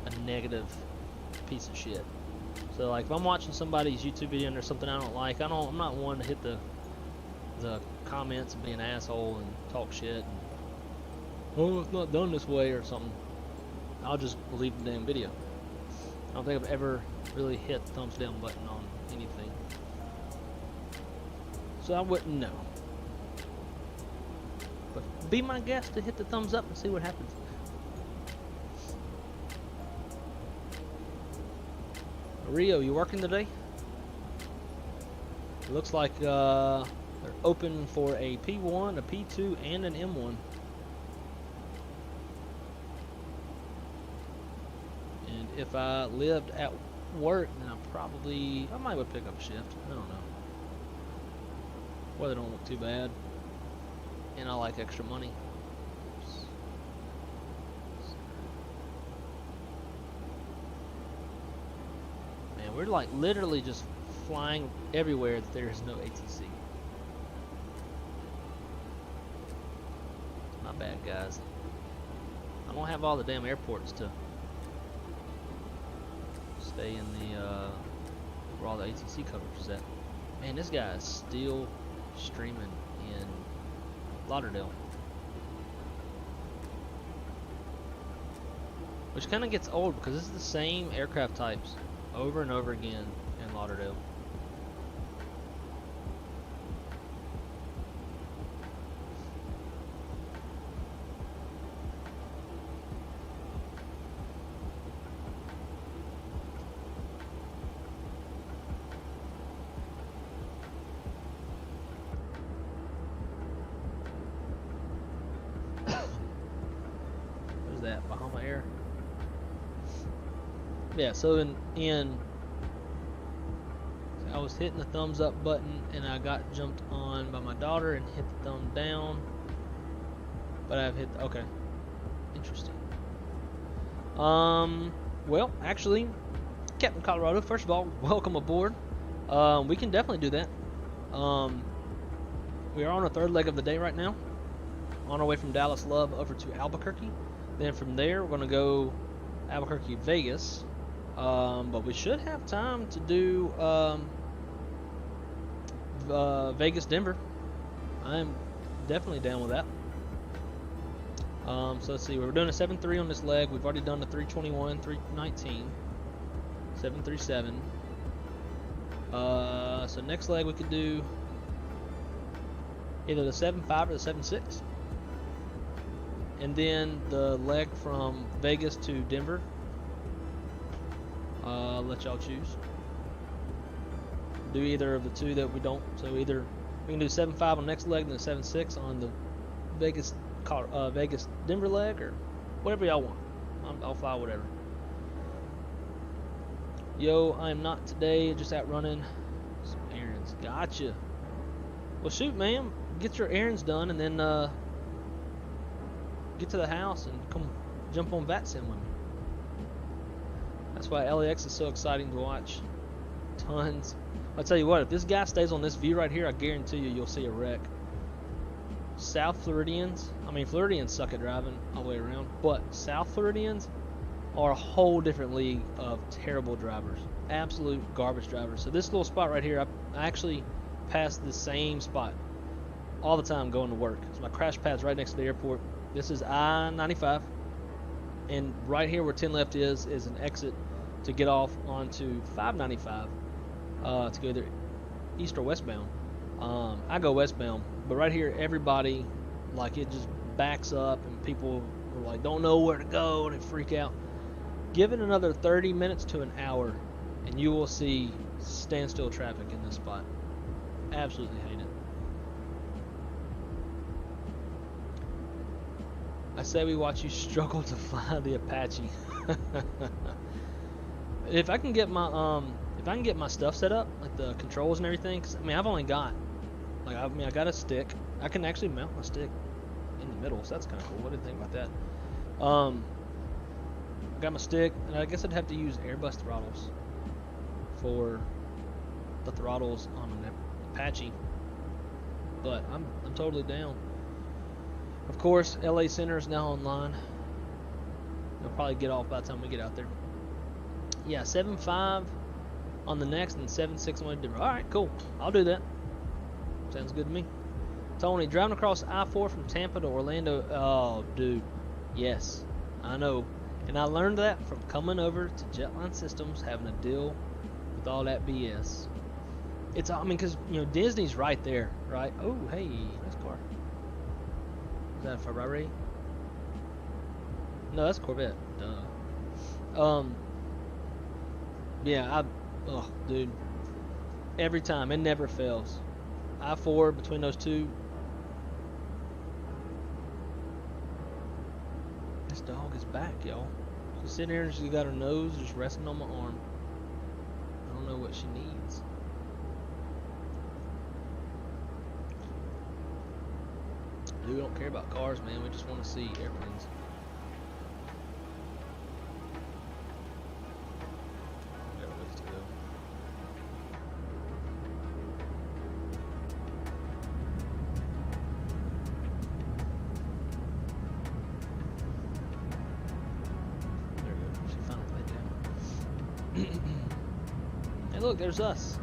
a negative piece of shit. So like if I'm watching somebody's YouTube video and there's something I don't like, I'm not one to hit the comments and be an asshole and talk shit. And, oh, it's not done this way or something. I'll just leave the damn video. I don't think I've ever really hit the thumbs down button on anything. So I wouldn't know. But be my guest to hit the thumbs up and see what happens. Rio, you working today? It looks like they're open for a P1, a P2, and an M1. And if I lived at work, then I might would pick up a shift. I don't know. Weather don't look too bad. And I like extra money. Man, we're like literally just flying everywhere that there is no ATC. Not bad, guys. I don't have all the damn airports to stay in the where all the ATC coverage is at. Man, this guy is still streaming in Lauderdale, which kind of gets old because this is the same aircraft types over and over again in Lauderdale. That Bahama Air. Yeah, so in I was hitting the thumbs up button and I got jumped on by my daughter and hit the thumb down, but I've hit okay, interesting. Well, actually, Captain Colorado, first of all, welcome aboard. We can definitely do that. We are on the third leg of the day right now, on our way from Dallas Love over to Albuquerque. Then from there, we're going to go Albuquerque, Vegas. But we should have time to do Vegas, Denver. I'm definitely down with that. So let's see. We're doing a 7.3 on this leg. We've already done the 321, 319, 737. So next leg we could do either the 7.5 or the 7.6. And then the leg from Vegas to Denver, let y'all choose. Do either of the two that we don't. So either we can do 7.5 on the next leg and then 7.6 on the Vegas Denver leg, or whatever y'all want. I'll fly whatever. Yo, I am not today. Just out running some errands. Gotcha. Well, shoot, man. Get your errands done and then get to the house and come jump on Vatsim with me. That's why LAX is so exciting to watch. Tons. I'll tell you what, if this guy stays on this view right here, I guarantee you'll see a wreck. South Floridians, I mean, Floridians suck at driving all the way around, but South Floridians are a whole different league of terrible drivers. Absolute garbage drivers. So this little spot right here, I actually pass the same spot all the time going to work. So my crash pad's right next to the airport. This is I-95, and right here where 10 left is an exit to get off onto 595 to go either east or westbound. I go westbound, but right here everybody, like, it just backs up and people are like don't know where to go and they freak out. Give it another 30 minutes to an hour and you will see standstill traffic in this spot. Absolutely hate it. I say we watch you struggle to fly the Apache. If I can get my stuff set up, like the controls and everything, 'cause, I mean, I've only got, like, I got a stick. I can actually mount my stick in the middle, so that's kind of cool. I didn't think about that. I got my stick, and I guess I'd have to use Airbus throttles for the throttles on an Apache, but I'm totally down. Of course, LA Center is now online. They'll probably get off by the time we get out there. Yeah, 7.5 on the next and 7.6 on the different. Alright, cool. I'll do that. Sounds good to me. Tony, driving across I-4 from Tampa to Orlando. Oh, dude. Yes, I know. And I learned that from coming over to Jetline Systems, having to deal with all that BS. It's, I mean, because, you know, Disney's right there, right? Oh, hey, nice car. Is that a Ferrari? No, that's a Corvette. Duh. Yeah, oh, dude. Every time, it never fails. I-4 between those two. This dog is back, y'all. She's sitting here and she's got her nose just resting on my arm. I don't know what she needs. We don't care about cars, man. We just want to see airplanes. Got a ways to go. There we go. She finally laid down. Hey, look, there's us.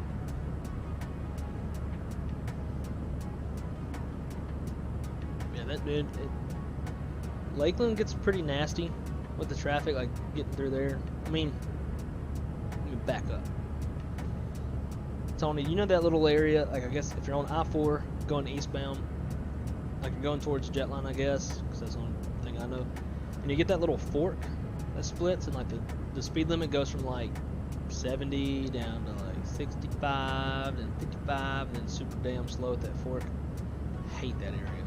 That dude, Lakeland gets pretty nasty with the traffic, like getting through there. I mean, let me back up. Tony, you know that little area, like, I guess if you're on I-4 going eastbound, like you're going towards Jetline, I guess, because that's the only thing I know. And you get that little fork that splits, and like the speed limit goes from like 70 down to like 65, then 55, and then super damn slow at that fork. I hate that area.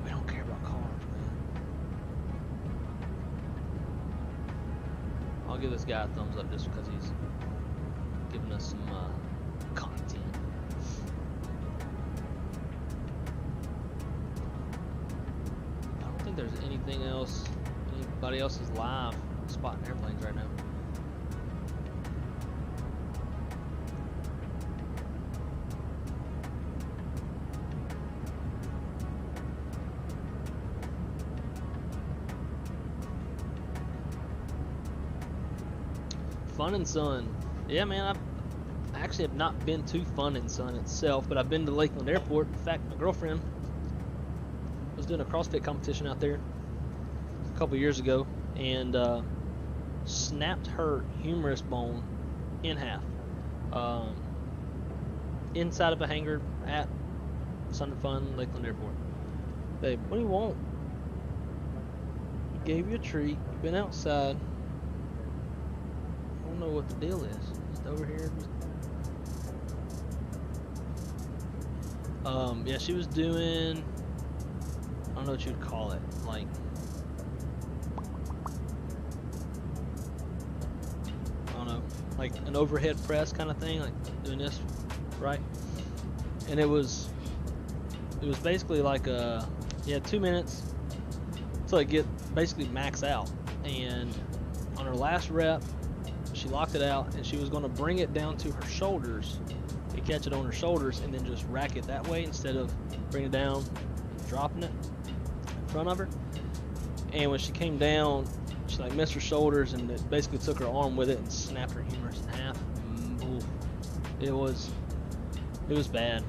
We don't care about cars, man. I'll give this guy a thumbs up just because he's giving us some content. I don't think there's anything else, anybody else is live spotting airplanes right now. Fun and Sun. Yeah, man, I actually have not been to Fun and Sun itself, but I've been to Lakeland Airport. In fact, my girlfriend was doing a CrossFit competition out there a couple years ago and snapped her humerus bone in half inside of a hangar at Sun and Fun Lakeland Airport. Babe, what do you want? We gave you a treat. You've been outside. I don't know what the deal is. Just over here. Yeah, she was doing, I don't know what you'd call it, like, I don't know, like an overhead press kind of thing, like doing this, right? And it was basically like you had 2 minutes till it get basically max out. And on her last rep, she locked it out, and she was going to bring it down to her shoulders and catch it on her shoulders, and then just rack it that way instead of bringing it down and dropping it in front of her. And when she came down, she like missed her shoulders, and it basically took her arm with it and snapped her humerus in half. Oof. It was bad.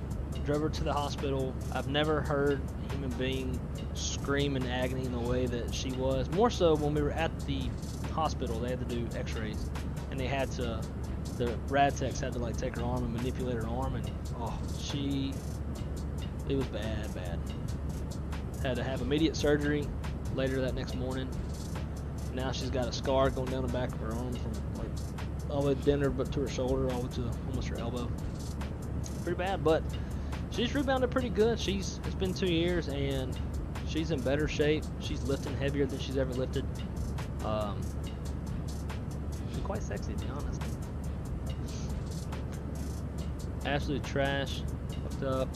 Drove her to the hospital. I've never heard a human being scream in agony in the way that she was. More so when we were at the hospital, they had to do x-rays, and they had to, the rad techs had to like take her arm and manipulate her arm, and it was bad. Had to have immediate surgery later that next morning. Now she's got a scar going down the back of her arm from like all the way down but to her shoulder, all the way to almost her elbow. Pretty bad, but she's rebounded pretty good. It's been 2 years, and she's in better shape. She's lifting heavier than she's ever lifted. She's quite sexy, to be honest. Absolute trash. Hooked up.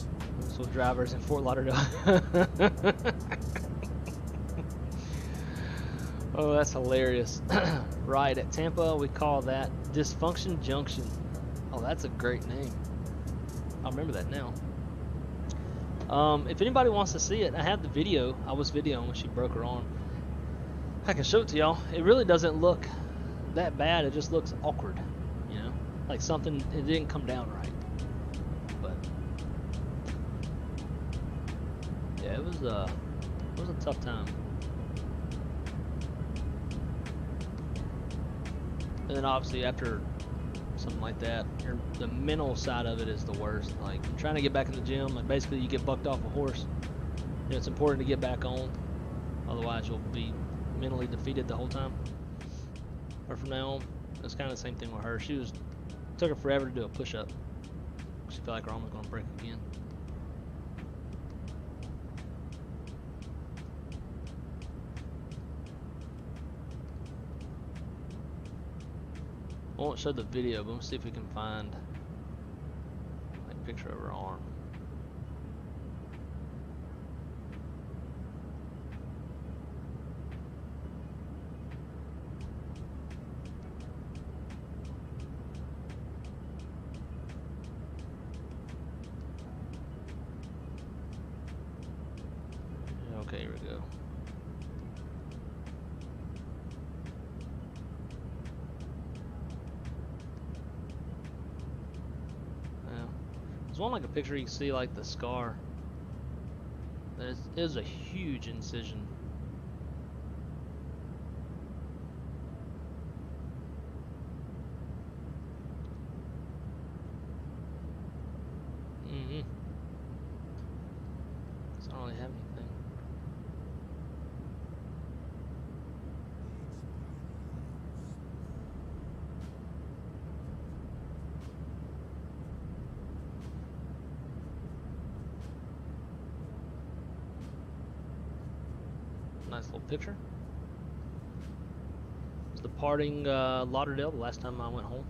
So drivers in Fort Lauderdale. Oh, that's hilarious. Right, at Tampa, we call that Dysfunction Junction. Oh, that's a great name. I'll remember that now. If anybody wants to see it, I have the video. I was videoing when she broke her arm. I can show it to y'all. It really doesn't look that bad. It just looks awkward, you know? Like something, it didn't come down right. But yeah, it was a tough time. And then obviously after something like that, the mental side of it is the worst. Like trying to get back in the gym, like basically you get bucked off a horse. You know, it's important to get back on, otherwise you'll be mentally defeated the whole time. Or from now on, it's kind of the same thing with her. Took her forever to do a push-up. She felt like her arm was going to break again. I won't show the video, but let's see if we can find a picture of her arm. Okay, here we go. One like a picture you can see like the scar. There is a huge incision. So I don't really have anything. Nice little picture. It's departing Lauderdale the last time I went home.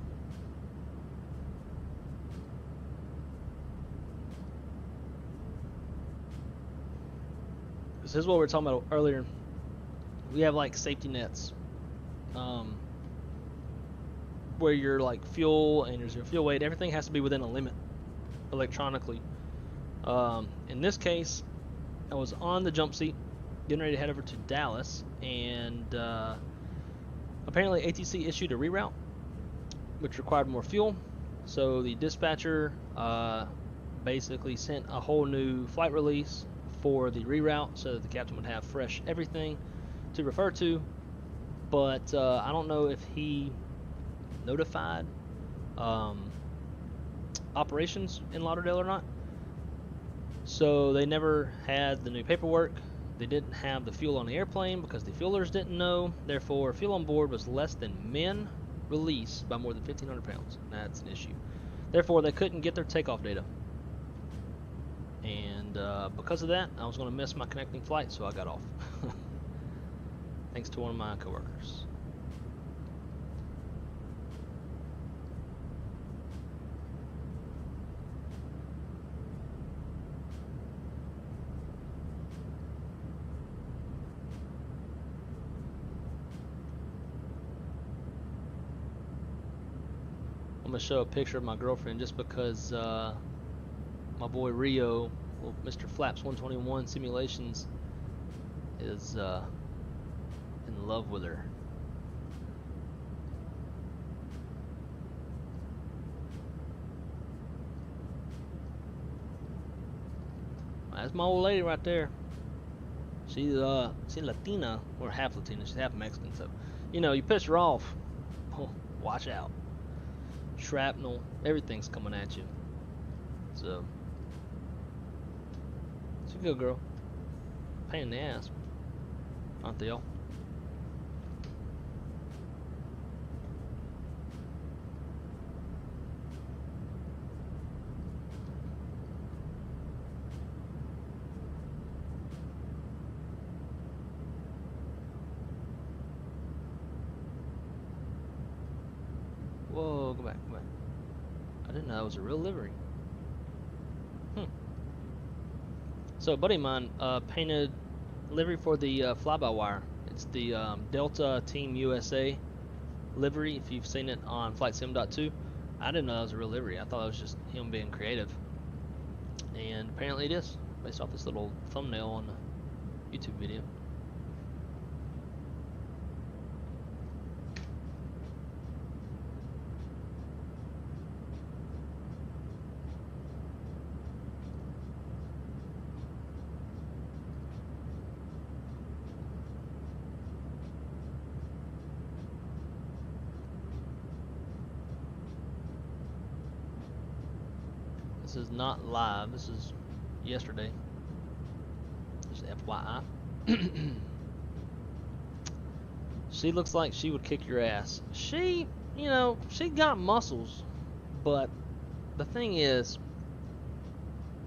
This is what we were talking about earlier. We have like safety nets, where your like fuel and your fuel weight, everything has to be within a limit electronically. In this case, I was on the jump seat, getting ready to head over to Dallas, and apparently ATC issued a reroute, which required more fuel. So the dispatcher basically sent a whole new flight release for the reroute so that the captain would have fresh everything to refer to. But I don't know if he notified operations in Lauderdale or not. So they never had the new paperwork. They didn't have the fuel on the airplane because the fuelers didn't know. Therefore, fuel on board was less than min release by more than 1,500 pounds. That's an issue. Therefore, they couldn't get their takeoff data. And because of that, I was going to miss my connecting flight, so I got off. Thanks to one of my coworkers. I'm gonna show a picture of my girlfriend just because my boy Rio, well, Mr. Flaps 121 Simulations, is in love with her. That's my old lady right there. She's Latina, or half Latina. She's half Mexican, so you know, you piss her off, oh, watch out. Shrapnel, everything's coming at you. So she's a good girl. Pain in the ass, aren't they all? Whoa, go back, go back. I didn't know that was a real livery. So a buddy of mine painted livery for the fly-by-wire. It's the Delta Team USA livery, if you've seen it on FlightSim.2. I didn't know that was a real livery. I thought it was just him being creative. And apparently it is, based off this little thumbnail on the YouTube video. This is not live, this is yesterday. Just FYI. She looks like she would kick your ass. She, you know, she got muscles, but the thing is,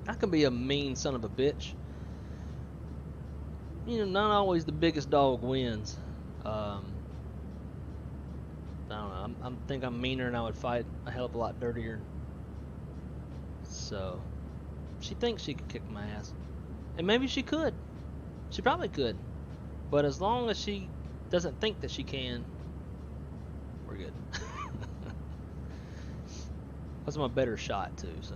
I can be a mean son of a bitch. You know, not always the biggest dog wins. I don't know, I think I'm meaner and I would fight a hell of a lot dirtier. So, she thinks she could kick my ass. And maybe she could. She probably could. But as long as she doesn't think that she can, we're good. That's my better shot too, so.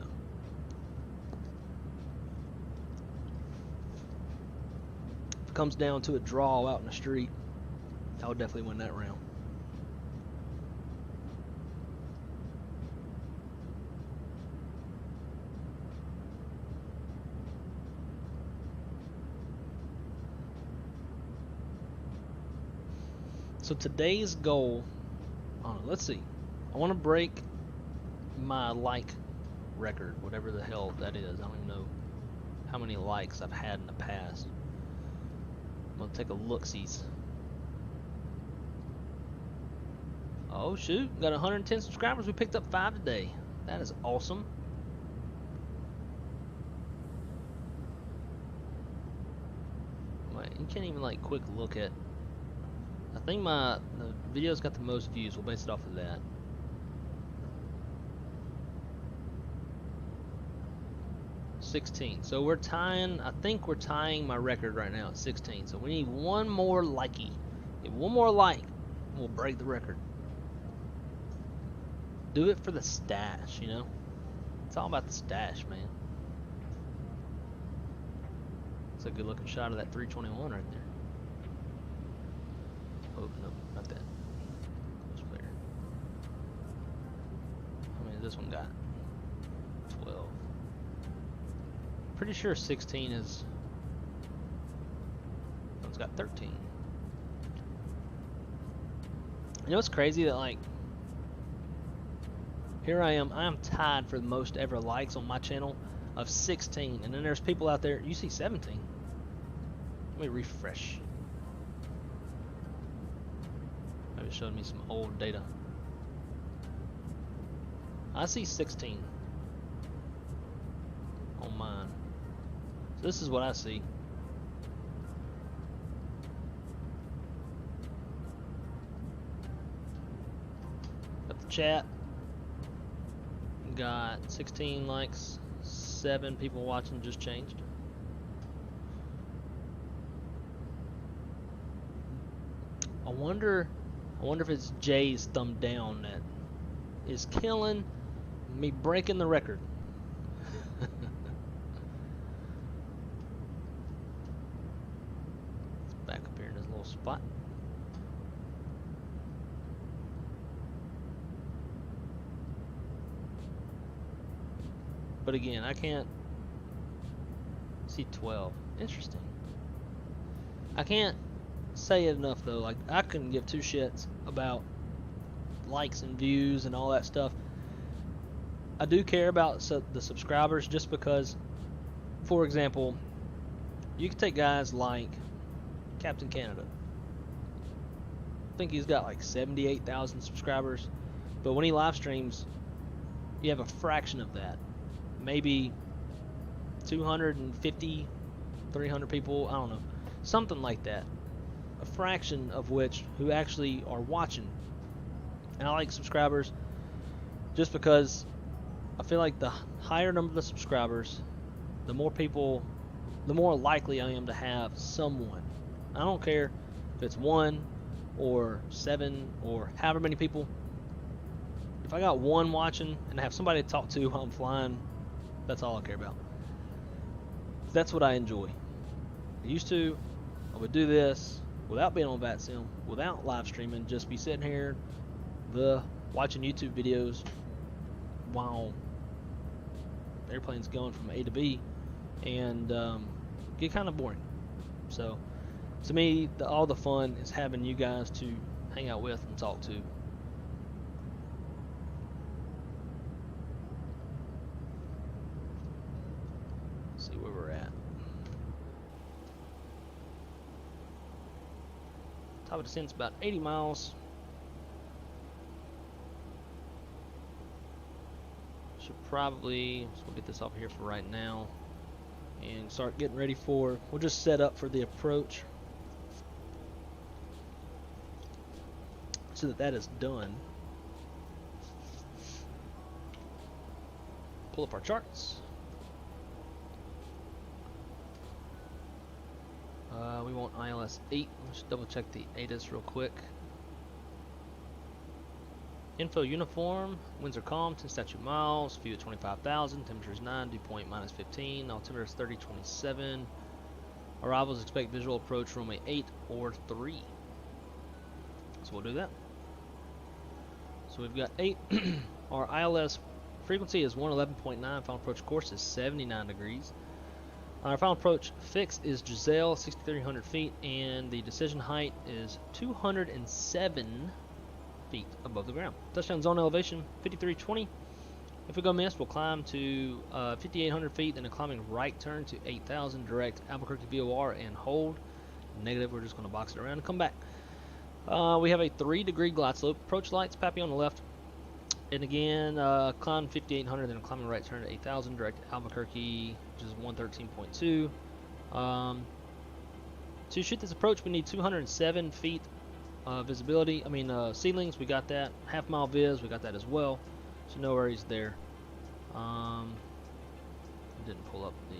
If it comes down to a draw out in the street, I would definitely win that round. So today's goal, let's see, I want to break my like record, whatever the hell that is. I don't even know how many likes I've had in the past. I'm going to take a look-sees. Oh shoot, got 110 subscribers. We picked up 5 today. That is awesome. Wait, you can't even like quick look at. I think the video's got the most views. We'll base it off of that. $16. So we're tying. I think we're tying my record right now at 16. So we need one more likey. Get one more like, and we'll break the record. Do it for the stash, you know. It's all about the stash, man. It's a good looking shot of that 321 right there. Oh, no, not that. That's better. How many does this one got? 12. Pretty sure 16 is... Oh, it's got 13. You know what's crazy? That, like... Here I am tied for the most ever likes on my channel of 16. And then there's people out there... You see 17. Let me refresh. Maybe it showed me some old data. I see 16 on mine. So this is what I see. Got the chat. Got 16 likes. 7 people watching just changed. I wonder if it's Jay's thumb down is killing me, breaking the record. Let's back up here in this little spot. But again, I can't see 12. Interesting. I can't say it enough though. Like, I couldn't give two shits about likes and views and all that stuff. I do care about the subscribers, just because, for example, you can take guys like Captain Canada. I think he's got like 78,000 subscribers, but when he live streams, you have a fraction of that. Maybe 250, 300 people, I don't know, something like that. A fraction of which who actually are watching. And I like subscribers just because I feel like the higher number of subscribers, the more people, the more likely I am to have someone. I don't care if it's 1 or 7 or however many people. If I got 1 watching and I have somebody to talk to while I'm flying, that's all I care about. That's what I enjoy. I used to, I would do this without being on Vatsim, without live streaming, just be sitting here, watching YouTube videos while the airplane's going from A to B, and get kind of boring. So, to me, all the fun is having you guys to hang out with and talk to. See where we're at. Top of descent's about 80 miles. Should probably, so we'll get this off here for right now and start getting ready for, we'll just set up for the approach so that is done. Pull up our charts. We want ILS 8. Let's double check the ATIS real quick. Info uniform, winds are calm, 10 statute miles, view at 25,000, temperature is 9, dew point minus 15, altimeter is 3027. Arrivals expect visual approach runway 8 or 3. So we'll do that. So we've got 8. Our ILS frequency is 111.9, final approach course is 79 degrees. Our final approach fix is Giselle, 6,300 feet, and the decision height is 207 feet above the ground. Touchdown zone elevation 5320. If we go missed, we'll climb to 5,800 feet, then a climbing right turn to 8,000, direct Albuquerque VOR and hold. Negative, we're just going to box it around and come back. We have a 3-degree glide slope. Approach lights, Pappy on the left. And again, climb 5,800, then a climbing right turn to 8,000, direct Albuquerque, which is 113.2. To shoot this approach, we need 207 feet visibility. I mean, ceilings, we got that. Half-mile viz, we got that as well. So no worries there. Didn't pull up the...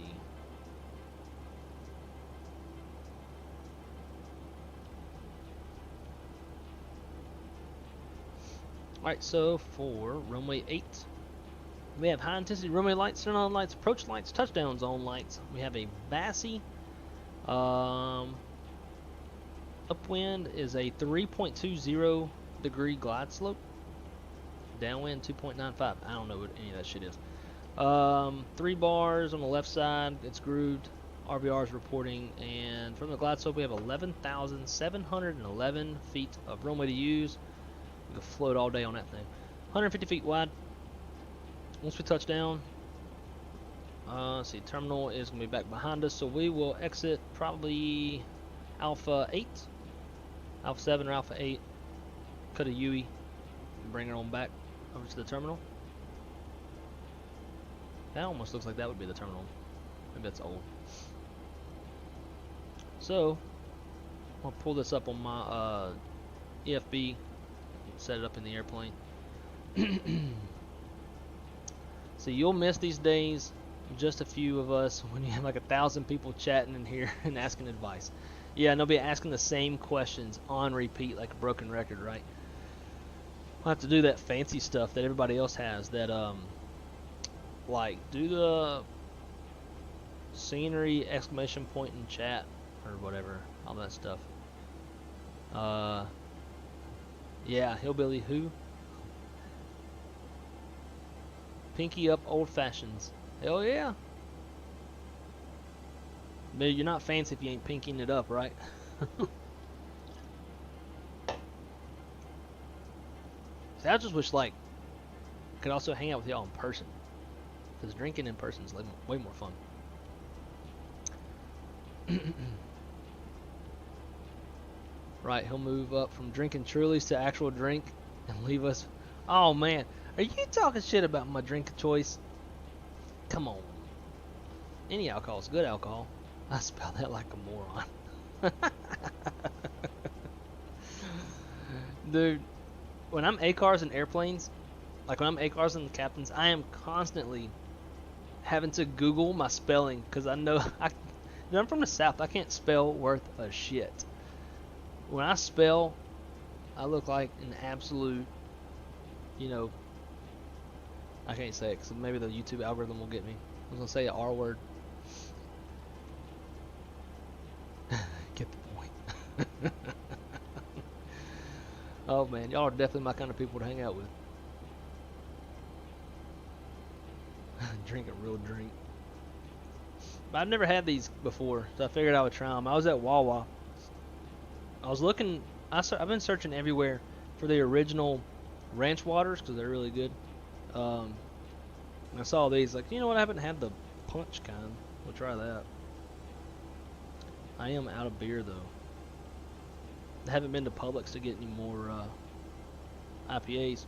Alright, so for runway 8, we have high intensity runway lights, turn on lights, approach lights, touchdown zone lights. We have a VASI. Upwind is a 3.20 degree glide slope. Downwind 2.95. I don't know what any of that shit is. 3 bars on the left side. It's grooved. RVR is reporting, and from the glide slope we have 11,711 feet of runway to use. We can float all day on that thing. 150 feet wide. Once we touch down, let's see, terminal is going to be back behind us, so we will exit probably Alpha 8, Alpha 7 or Alpha 8, cut a UE, and bring it on back over to the terminal. That almost looks like that would be the terminal. Maybe that's old. So, I'll pull this up on my EFB, set it up in the airplane. So you'll miss these days, just a few of us, when you have like 1,000 people chatting in here and asking advice. Yeah, and they'll be asking the same questions on repeat like a broken record, right? I'll have to do that fancy stuff that everybody else has. That like do the scenery exclamation point in chat or whatever, all that stuff. Yeah, hillbilly who? Pinky up old fashions. Hell yeah. But you're not fancy if you ain't pinking it up, right? See, I just wish like I could also hang out with y'all in person, because drinking in person is like way more fun. Right, he'll move up from drinking Trulies to actual drink and leave us. Oh man, are you talking shit about my drink of choice? Come on. Any alcohol is good alcohol. I spell that like a moron. Dude, when I'm ACARs in airplanes, like when I'm ACARs in the captains, I am constantly having to Google my spelling, because I know I'm from the South. I can't spell worth a shit. When I spell, I look like an absolute, you know, I can't say it because maybe the YouTube algorithm will get me. I was going to say an R word. Get the point. Oh man, y'all are definitely my kind of people to hang out with. Drink a real drink. But I've never had these before, so I figured I would try them. I was at Wawa. I was looking, I've been searching everywhere for the original ranch waters because they're really good. And I saw these, like, you know what, I haven't had the punch kind. We'll try that. I am out of beer though. I haven't been to Publix to get any more IPAs.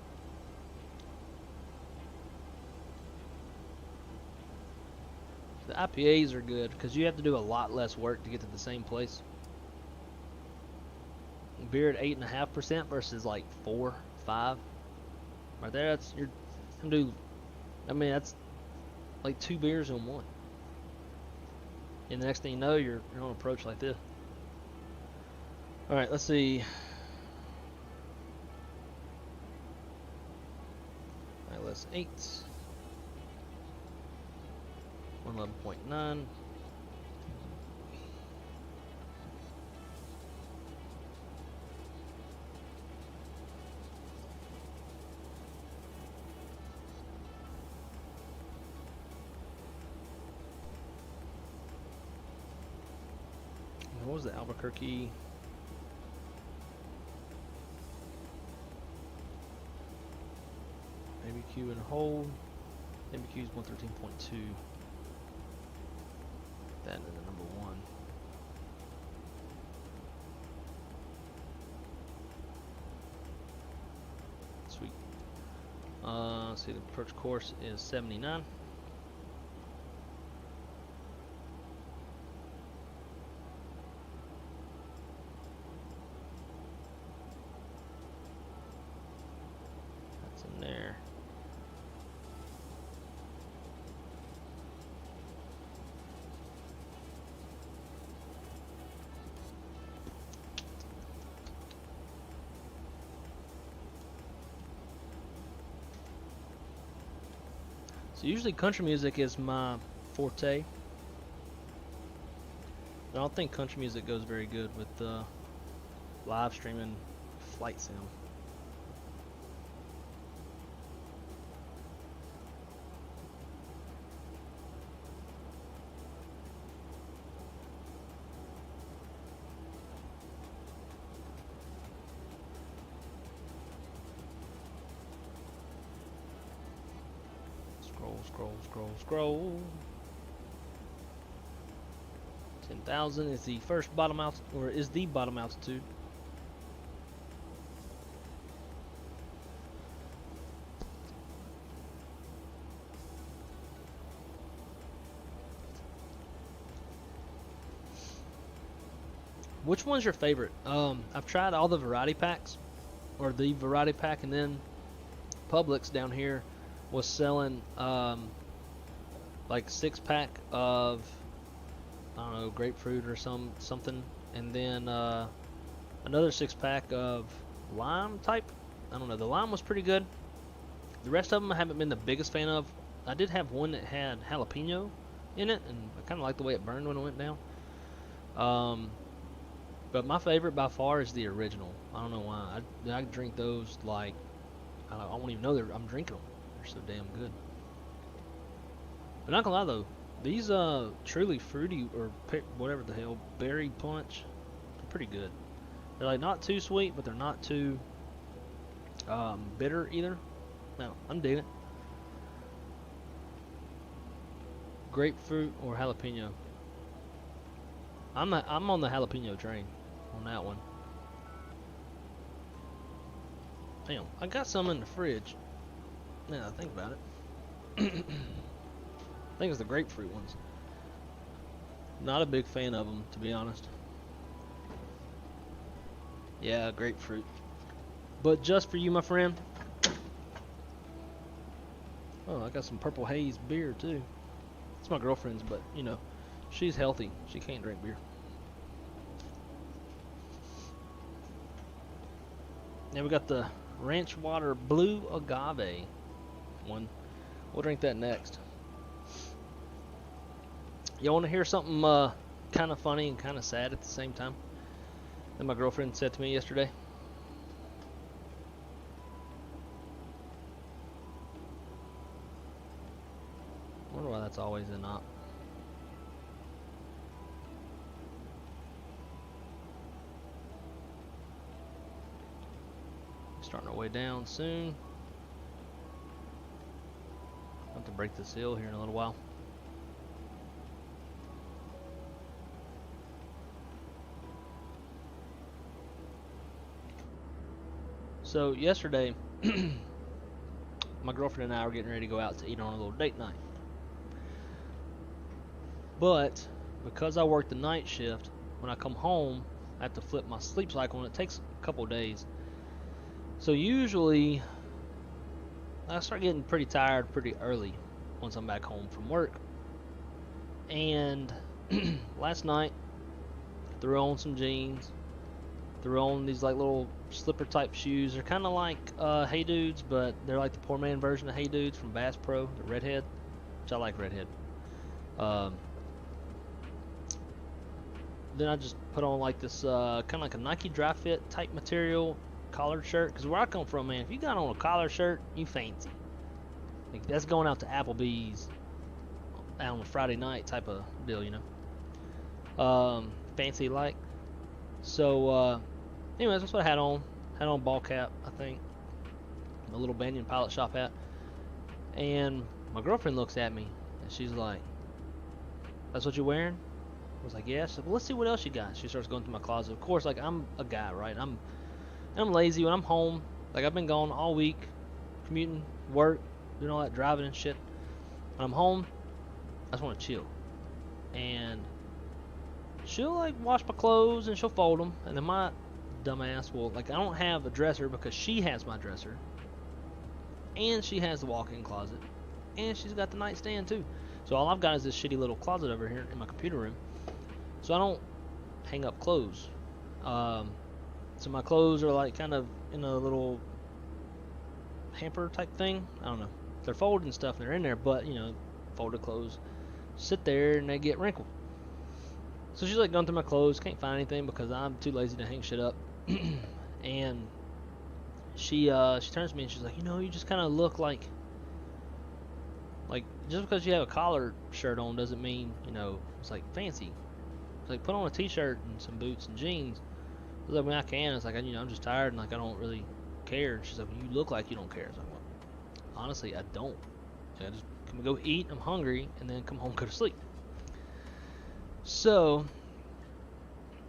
The IPAs are good because you have to do a lot less work to get to the same place. Beer at 8.5% versus like 4, 5. Right there, that's I mean, that's like 2 beers in one. And the next thing you know, you're on an approach like this. All right, let's see. ILS 8. 111.9. What was the Albuquerque? ABQ and hold. ABQ is 113.2. That is the number 1. Sweet. See, the approach course is 79. That's in there. So usually country music is my forte. I don't think country music goes very good with live streaming flight sim. Scroll. 10,000 is the first bottom altitude, or is the bottom altitude. Which one's your favorite? I've tried all the variety packs, or the variety pack, and then Publix down here was selling like 6-pack of, I don't know, grapefruit or something, and then another 6-pack of lime type I don't know. The lime was pretty good. The rest of them I haven't been the biggest fan of. I did have one that had jalapeno in it, and I kind of like the way it burned when it went down. But my favorite by far is the original. I don't know why. I drink those like I won't even know I'm drinking them. They're so damn good. But not gonna lie though, these truly fruity or whatever the hell berry punch, they're pretty good. They're like not too sweet, but they're not too bitter either. No, I'm digging it. Grapefruit or jalapeno. I'm on the jalapeno train on that one. Damn, I got some in the fridge. Now I think about it. I think it's the grapefruit ones. Not a big fan of them, to be honest. Yeah, grapefruit. But just for you, my friend. Oh, I got some Purple Haze beer too. It's my girlfriend's, but you know, she's healthy. She can't drink beer. Now we got the Ranch Water Blue Agave one. We'll drink that next. You want to hear something kind of funny and kind of sad at the same time that my girlfriend said to me yesterday? I wonder why that's always a knock. Starting our way down soon. I'll have to break this hill here in a little while. So yesterday, my girlfriend and I were getting ready to go out to eat on a little date night. But because I work the night shift, when I come home, I have to flip my sleep cycle, and it takes a couple of days. So usually, I start getting pretty tired pretty early once I'm back home from work. And last night, threw on some jeans, threw on these like little slipper type shoes. They're kind of like Hey Dudes, but they're like the poor man version of Hey Dudes from Bass Pro, the redhead, which I like redhead. Then I just put on like this kind of like a Nike dry fit type material collared shirt, because where I come from, man, if you got on a collared shirt, you fancy. Like, that's going out to Applebee's on a Friday night type of deal, you know. Fancy like. So anyways, that's what I had on. Had on a ball cap, I think, a little Banyan Pilot Shop hat. And my girlfriend looks at me and she's like, "That's what you're wearing?" I was like, "Yeah." She's like, "Well, let's see what else you got." She starts going through my closet. Of course, like, I'm a guy, right? I'm lazy when I'm home. Like, I've been gone all week, commuting, work, doing all that driving and shit. When I'm home, I just want to chill. And she'll like wash my clothes and she'll fold them, and then my dumbass will, like, I don't have a dresser because she has my dresser, and she has the walk-in closet, and she's got the nightstand too. So all I've got is this shitty little closet over here in my computer room. So I don't hang up clothes. So my clothes are like kind of in a little hamper type thing. I don't know. They're folded and stuff, and they're in there, but you know, folded clothes sit there and they get wrinkled. So she's like going through my clothes, can't find anything because I'm too lazy to hang shit up. And she turns to me and she's like, "You know, you just kind of look like just because you have a collared shirt on doesn't mean, you know, it's like fancy. It's like, put on a t-shirt and some boots and jeans." I was like, "When I can." It's like, you know, I'm just tired and like I don't really care. And she's like, "You look like you don't care." I was like, "Well, honestly, I don't. I just come go eat. I'm hungry, and then come home, go to sleep." So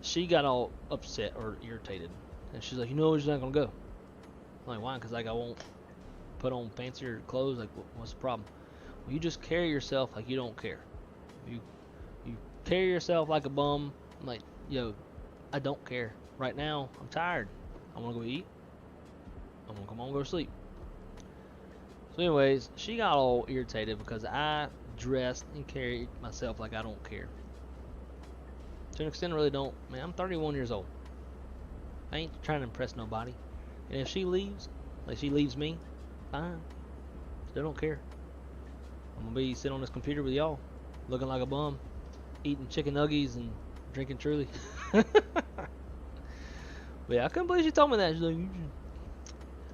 she got all upset or irritated, and she's like, "You know, we're just not gonna go." I'm like, "Why?" "Because like I won't put on fancier clothes." Like, what's the problem? "Well, you just carry yourself like you don't care. You carry yourself like a bum." I'm like, "Yo, I don't care. Right now, I'm tired. I want to go eat. I'm gonna come home and go to sleep." So anyways, she got all irritated because I dressed and carried myself like I don't care. To an extent, I really don't. Man, I'm 31 years old. I ain't trying to impress nobody. And if she leaves, Like, she leaves me, fine. Still don't care. I'm gonna be sitting on this computer with y'all, looking like a bum, eating chicken nuggets and drinking Truly. But yeah, I couldn't believe she told me that. She's like,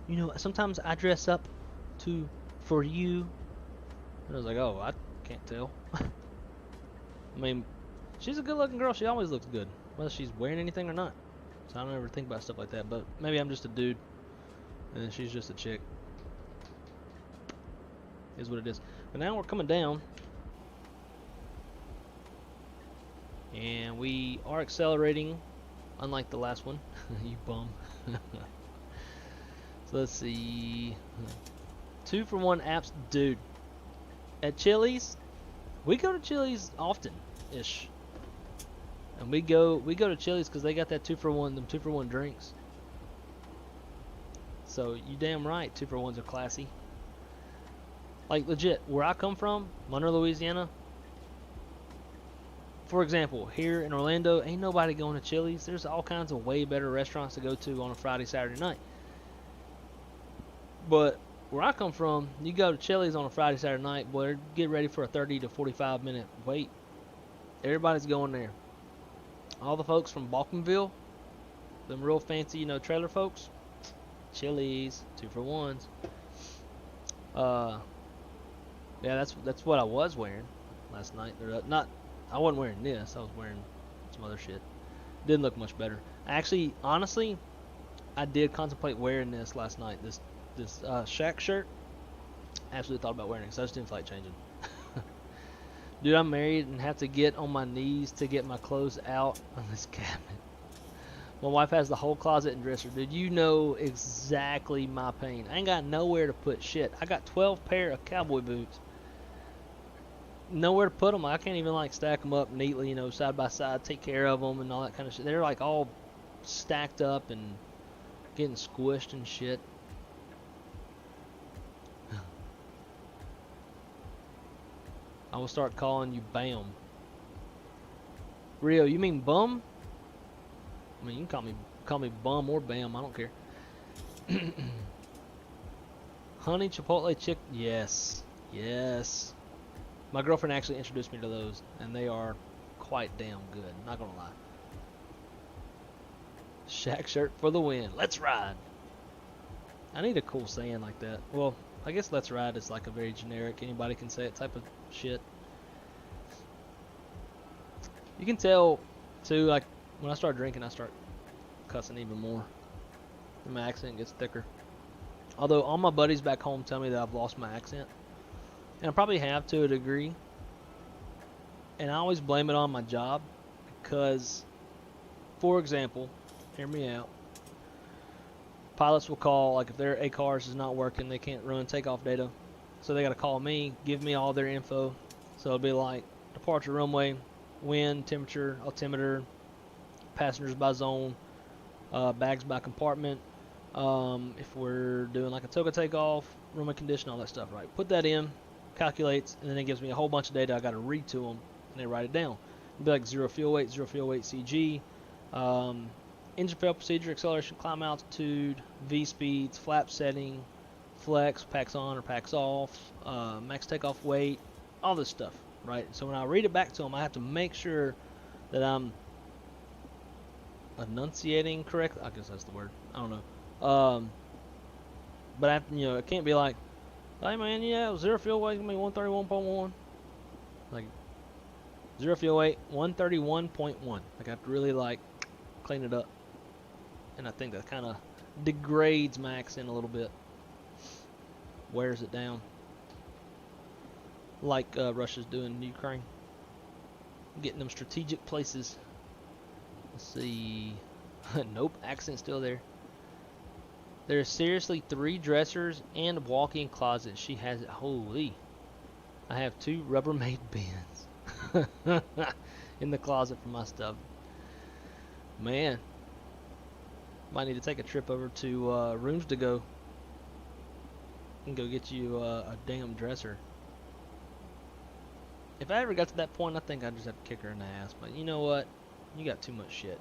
you know, sometimes I dress up for you. And I was like, oh, I can't tell. I mean, she's a good-looking girl. She always looks good, whether she's wearing anything or not. So I don't ever think about stuff like that. But maybe I'm just a dude, and she's just a chick. Is what it is. But now we're coming down, and we are accelerating, unlike the last one. You bum. So let's see. 2-for-1 apps, dude. At Chili's, we go to Chili's often-ish, and we go to Chili's because they got that 2-for-1, them 2-for-1 drinks. So you damn right, 2-for-1s are classy. Like legit, where I come from, Monroe, Louisiana. For example, here in Orlando, ain't nobody going to Chili's. There's all kinds of way better restaurants to go to on a Friday, Saturday night. But where I come from, you go to Chili's on a Friday, Saturday night, boy, get ready for a 30 to 45 minute wait. Everybody's going there. All the folks from Balkanville, them real fancy, you know, trailer folks, Chili's, 2-for-1s. Yeah, that's what I was wearing last night. I wasn't wearing this. I was wearing some other shit. Didn't look much better. Actually, honestly, I did contemplate wearing this last night. This Shaq shirt. Absolutely thought about wearing it because I just didn't feel like changing. Dude, I'm married and have to get on my knees to get my clothes out of this cabinet. My wife has the whole closet and dresser. Dude, you know exactly my pain. I ain't got nowhere to put shit. I got 12 pair of cowboy boots. Nowhere to put them. I can't even like stack them up neatly, you know, side by side, take care of them and all that kind of shit. They're like all stacked up and getting squished and shit. I will start calling you Bam. Rio, you mean bum? I mean, you can call me bum or Bam. I don't care. Honey Chipotle chick. Yes. Yes. My girlfriend actually introduced me to those, and they are quite damn good. Not gonna lie. Shaq shirt for the win. Let's ride. I need a cool saying like that. Well, I guess let's ride is like a very generic, anybody can say it type of shit. You can tell, too, like, when I start drinking, I start cussing even more. And my accent gets thicker. Although, all my buddies back home tell me that I've lost my accent. And I probably have to a degree. And I always blame it on my job. Because, for example, hear me out. Pilots will call, like if their ACARS is not working, they can't run takeoff data. So they got to call me, give me all their info. So it'll be like departure runway, wind, temperature, altimeter, passengers by zone, bags by compartment. If we're doing like a toga takeoff, runway condition, all that stuff, right? Put that in, calculates, and then it gives me a whole bunch of data I got to read to them, and they write it down. It'll be like 0 fuel weight CG, engine fail procedure, acceleration, climb altitude, V speeds, flap setting, flex, packs on or packs off, max takeoff weight, all this stuff, right? So when I read it back to them, I have to make sure that I'm enunciating correctly. I guess that's the word. I don't know. But I have to, you know, it can't be like, hey man, yeah, 0 fuel weight, gonna be 131.1. Like 0 fuel weight, 131.1. Like I have to really like clean it up. And I think that kind of degrades my accent a little bit. Wears it down. Like Russia's doing in Ukraine. Getting them strategic places. Let's see. Nope, accent's still there. There's seriously 3 dressers and a walk-in closet. She has it. Holy. I have 2 Rubbermaid bins in the closet for my stuff. Man. Might need to take a trip over to Rooms to Go and go get you a damn dresser. If I ever got to that point, I think I'd just have to kick her in the ass. But you know what? You got too much shit.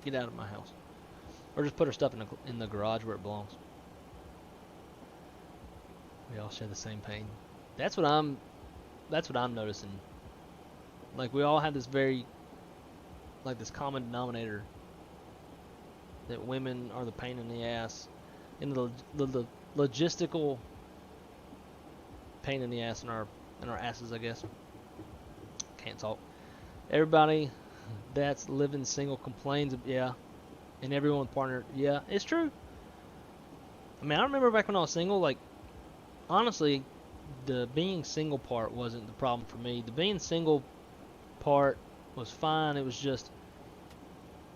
Get out of my house. Or just put her stuff in the garage where it belongs. We all share the same pain. That's what I'm noticing. Like, we all have this very, like, this common denominator that women are the pain in the ass, and the logistical pain in the ass in our asses, I guess. Can't talk. Everybody that's living single complains, yeah, and everyone partner, yeah, it's true. I mean, I remember back when I was single, like, honestly, the being single part wasn't the problem for me. The being single part was fine. It was just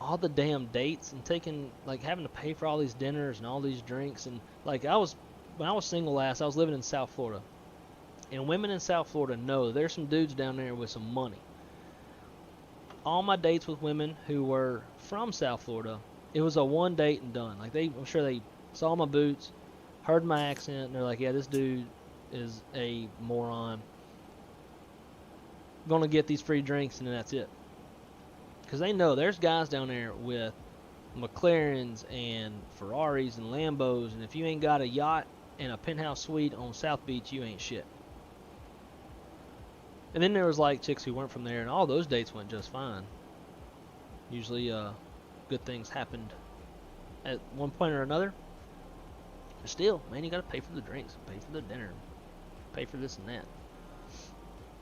all the damn dates and taking, like, having to pay for all these dinners and all these drinks. And like, when I was single last, I was living in South Florida, and women in South Florida know there's some dudes down there with some money. All my dates with women who were from South Florida, it was a one date and done. Like, I'm sure they saw my boots, heard my accent, and they're like, yeah, this dude is a moron. Gonna get these free drinks, and then that's it. Because they know there's guys down there with McLarens and Ferraris and Lambos, and if you ain't got a yacht and a penthouse suite on South Beach, you ain't shit. And then there was like chicks who weren't from there, and all those dates went just fine. Usually good things happened at one point or another. But still, man, you gotta pay for the drinks, pay for the dinner, pay for this and that.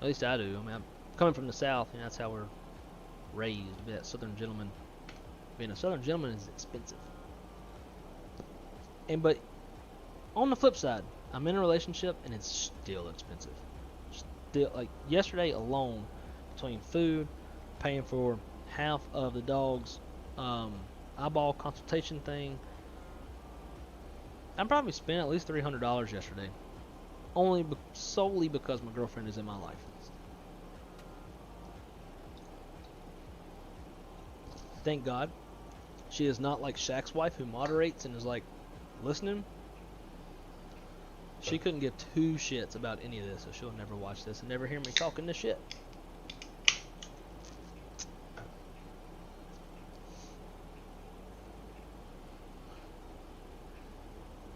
At least I do. I mean, I'm coming from the South, and that's how we're raised. Be that Southern gentleman. Being a Southern gentleman is expensive. But on the flip side, I'm in a relationship, and it's still expensive. Still, like yesterday alone, between food, paying for half of the dog's eyeball consultation thing, I probably spent at least $300 yesterday. Solely because my girlfriend is in my life. Thank God she is not like Shaq's wife, who moderates and is like listening. She couldn't give two shits about any of this, so she'll never watch this and never hear me talking this shit.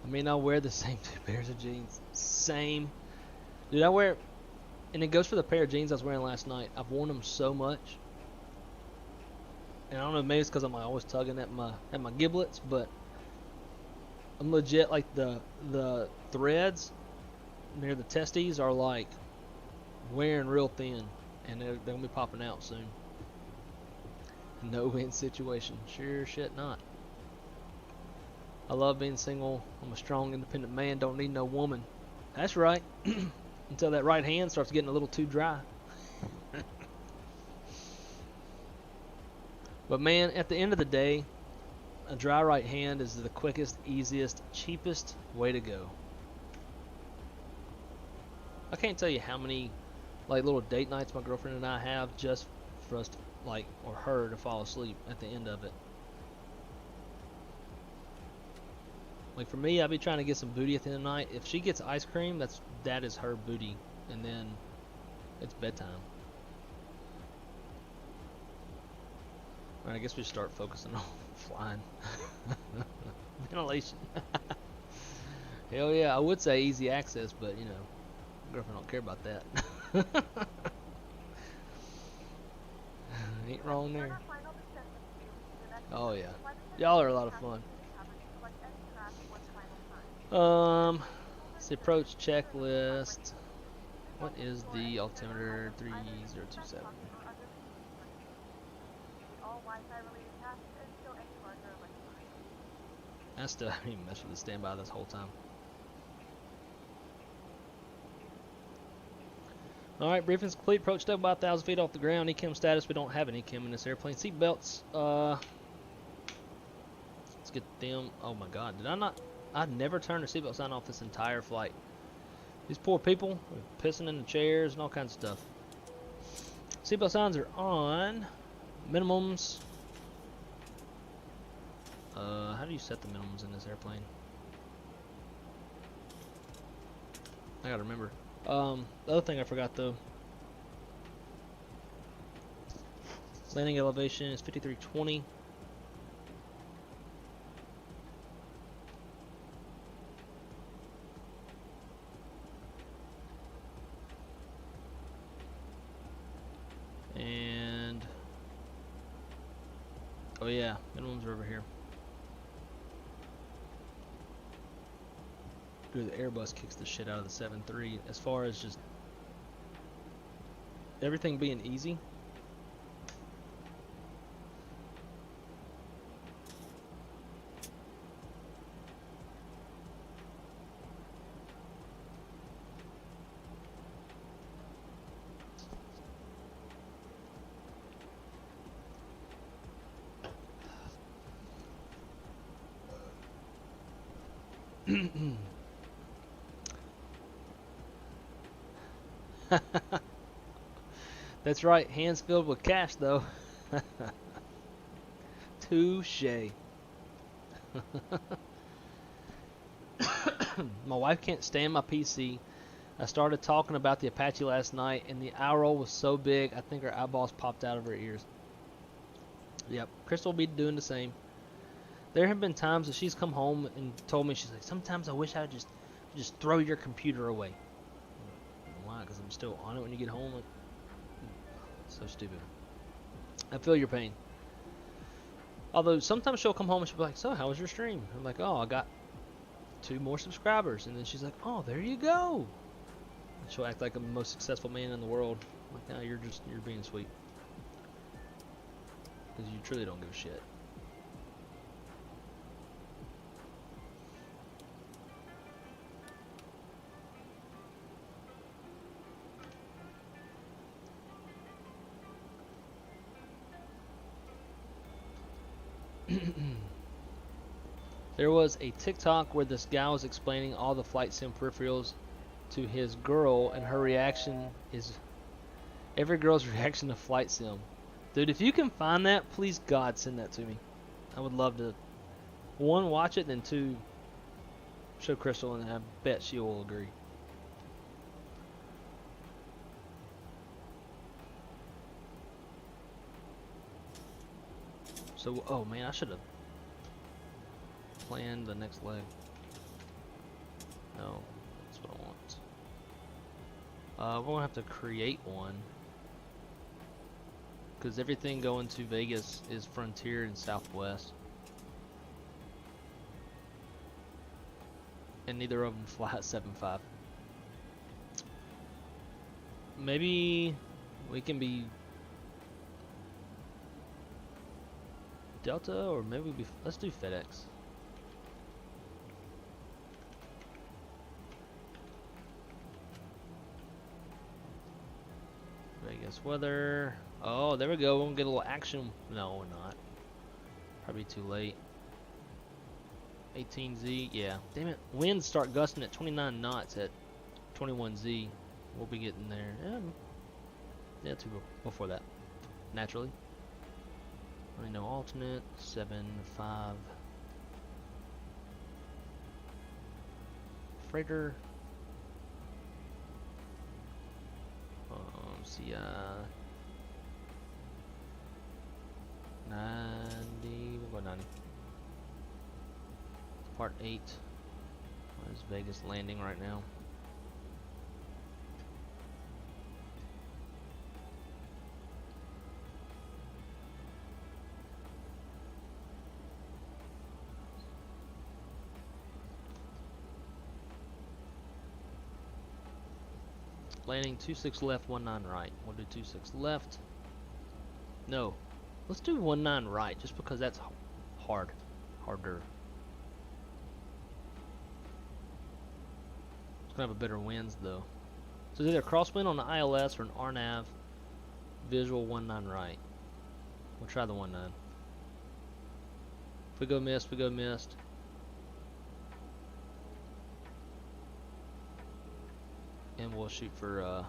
I mean, I'll wear the same 2 pairs of jeans. Same. Dude, I wear... And it goes for the pair of jeans I was wearing last night. I've worn them so much. And I don't know, maybe it's because I'm always tugging at my giblets, but I'm legit, like, the threads near the testes are, like, wearing real thin. And they're going to be popping out soon. No-win situation. Sure shit not. I love being single. I'm a strong, independent man. Don't need no woman. That's right. Until that right hand starts getting a little too dry. But man, at the end of the day, a dry right hand is the quickest, easiest, cheapest way to go. I can't tell you how many like little date nights my girlfriend and I have just for us to, like, or her to fall asleep at the end of it. Like, for me, I'd be trying to get some booty at the end of the night. If she gets ice cream, that is her booty, and then it's bedtime. Alright, I guess we should start focusing on flying. Ventilation. Hell yeah, I would say easy access, but you know, my girlfriend don't care about that. Ain't wrong there. Oh yeah, y'all are a lot of fun. It's the approach checklist. What is the altimeter? 3027. I still haven't even messed with the standby this whole time. Alright, briefing's complete. Approach step about 1,000 feet off the ground. ECM status. We don't have an ECM in this airplane. Seat belts. Let's get them. Oh my god, did I not? I never turned the seatbelt sign off this entire flight. These poor people are pissing in the chairs and all kinds of stuff. Seatbelt signs are on. Minimums. How do you set the minimums in this airplane? I gotta remember. The other thing I forgot though. Landing elevation is 5320. yeah, good ones are over here. Dude, the Airbus kicks the shit out of the 7.3 as far as just everything being easy. That's right, hands filled with cash though. Touche. My wife can't stand my PC. I started talking about the Apache last night and the eye roll was so big I think her eyeballs popped out of her ears. Yep, Crystal will be doing the same. There have been times that she's come home and told me, she's like, sometimes I wish I would just throw your computer away. Why? Because I'm still on it when you get home. Like, so stupid. I feel your pain. Although sometimes she'll come home and she'll be like, so how was your stream? I'm like, oh, I got 2 more subscribers. And then she's like, oh, there you go. And she'll act like I'm the most successful man in the world. I'm like, no, you're being sweet. Because you truly don't give a shit. There was a TikTok where this guy was explaining all the flight sim peripherals to his girl, and her reaction is every girl's reaction to flight sim. Dude, if you can find that, please God send that to me. I would love to, 1, watch it, and 2, show Crystal, and I bet she will agree. So, oh man, I should have planned the next leg. No, that's what I want. We're gonna have to create one because everything going to Vegas is Frontier and Southwest, and neither of them fly at 7.5. Maybe we can be Delta, or maybe let's do FedEx. Vegas weather. Oh, there we go. We'll get a little action. No, we're not. Probably too late. 18Z. Yeah. Damn it. Winds start gusting at 29 knots at 21Z. We'll be getting there. Yeah, before that. Naturally. I know alternate 7.5 freighter. See 90. We'll go 90. Part 8. Where's Vegas landing right now? Landing 26 left, 19 right. We'll do 26 left. No, let's do 19 right, just because that's harder. It's gonna have a better winds though. So it's either crosswind on the ILS or an RNAV visual 19 right. We'll try the 19. If we go missed, we go missed. And we'll shoot for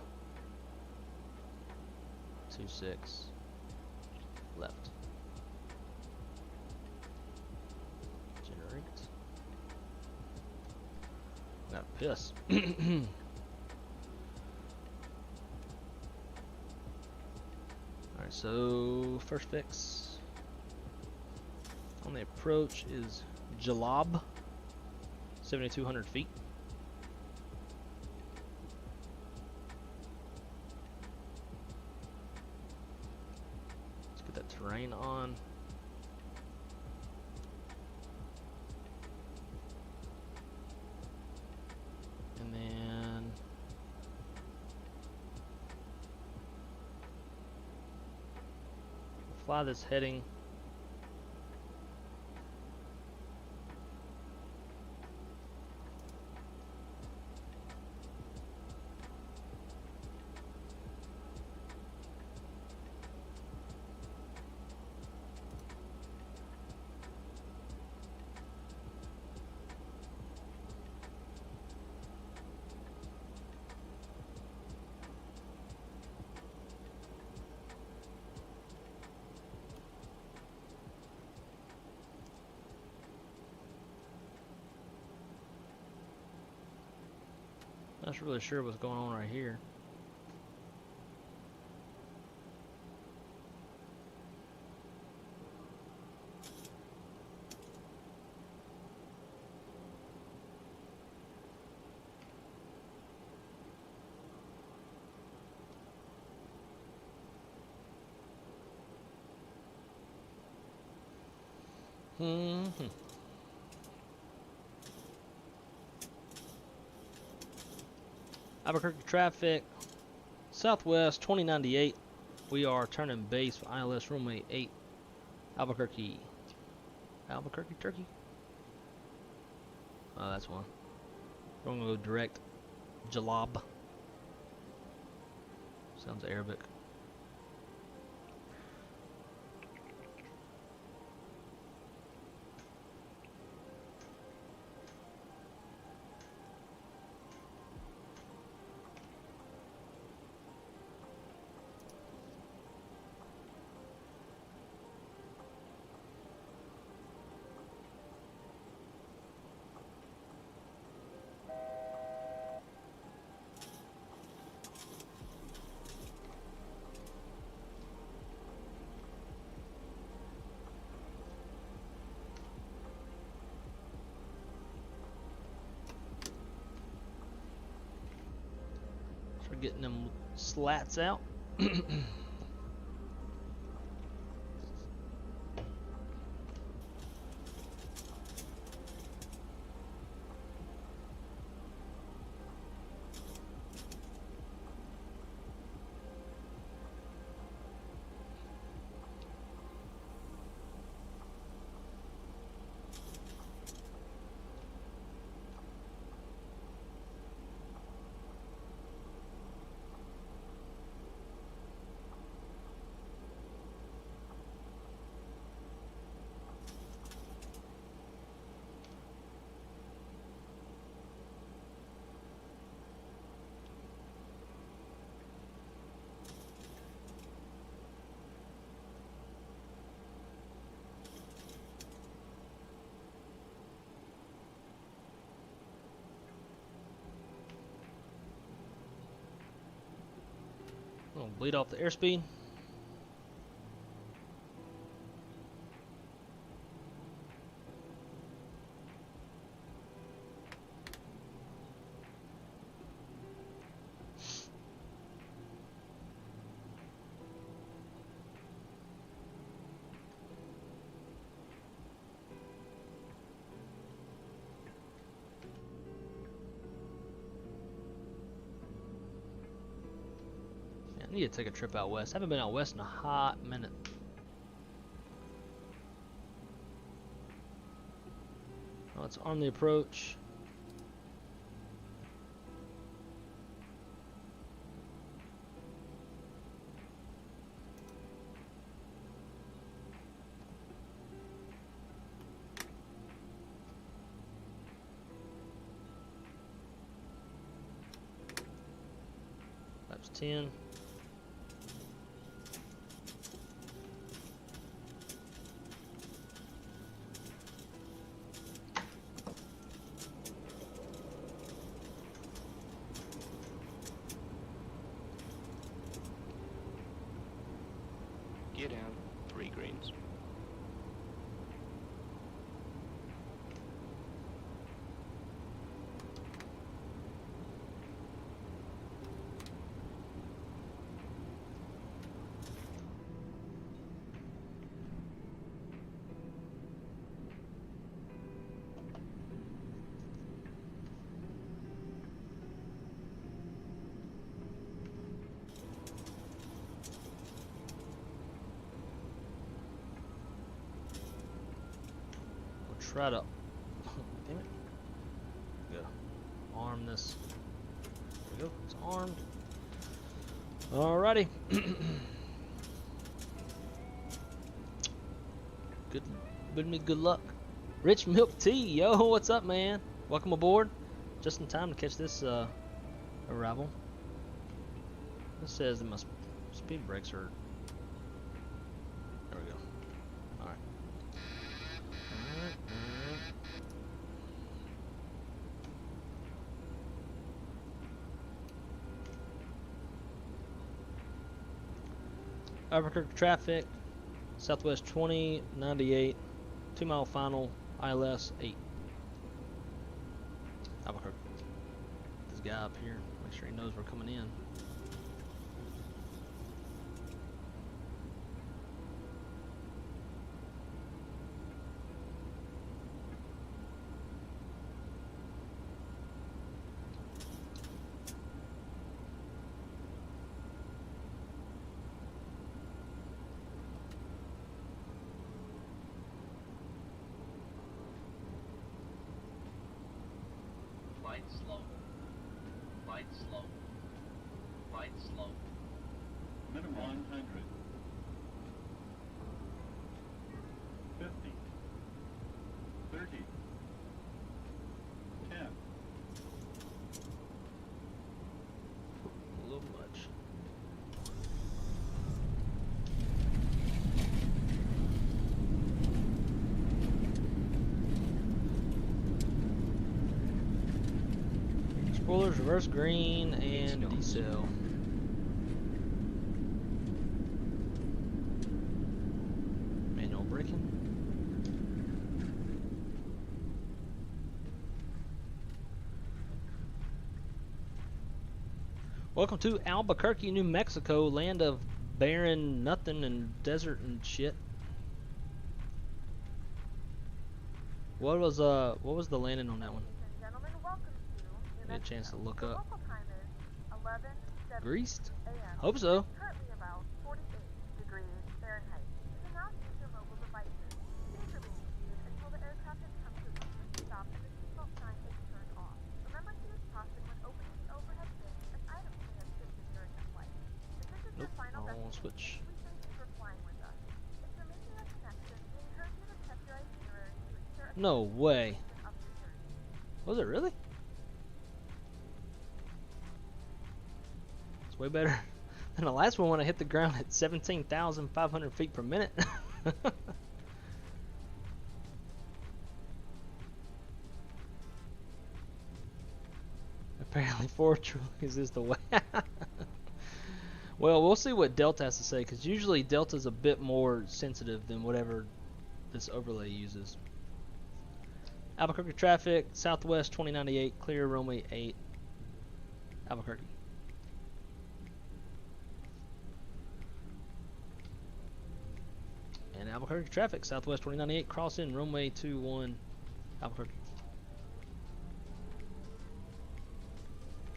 26 left. Generate. Got pissed. Alright, so first fix on the approach is Jalab, 7,200 feet. Terrain on. fly this heading. Not really sure what's going on right here. Albuquerque traffic, Southwest 2098. We are turning base for ILS runway 8, Albuquerque. Albuquerque, Turkey? Oh, that's one. We're gonna go direct Jalab. Sounds Arabic. Getting them slats out. Gonna bleed off the airspeed. I need to take a trip out west. I haven't been out west in a hot minute. Oh, it's on the approach. That's 10. Gear down, 3 greens. try to damn it. Go. Arm this. There we go. It's armed. Alrighty. Good luck. Rich Milk Tea, yo, what's up, man? Welcome aboard. Just in time to catch this arrival. It says that my speed brakes are. There we go. Alright. Albuquerque traffic, Southwest 2098, 2 mile final, ILS 8. Albuquerque. This guy up here, make sure he knows we're coming in. Light slow. Light slow. Light slow. Minimum 100. 50. 30. 10. A little much. Spoilers, reverse green, and decel. Manual braking. Welcome to Albuquerque, New Mexico, land of barren nothing and desert and shit. What was the landing on that one? Get a chance to look up. Greased? Hope so. Currently about 48 degrees Fahrenheit. You can now use your mobile devices. These remain seated until the aircraft has come to a complete stop and the seatbelt sign is turned off. Remember to use caution when opening the overhead bin as items may have shifted during the flight. If this is your final destination, we thank you for flying with us. If you're making a connection, we encourage you to check your itinerary to ensure No way. Was it really? It's way better than the last one when I hit the ground at 17,500 feet per minute. Apparently 4 trillions is the way. Well, we'll see what Delta has to say, because usually Delta's a bit more sensitive than whatever this overlay uses. Albuquerque traffic, Southwest 2098, clear runway 8, Albuquerque. And Albuquerque traffic, Southwest 2098, crossing runway 21, Albuquerque.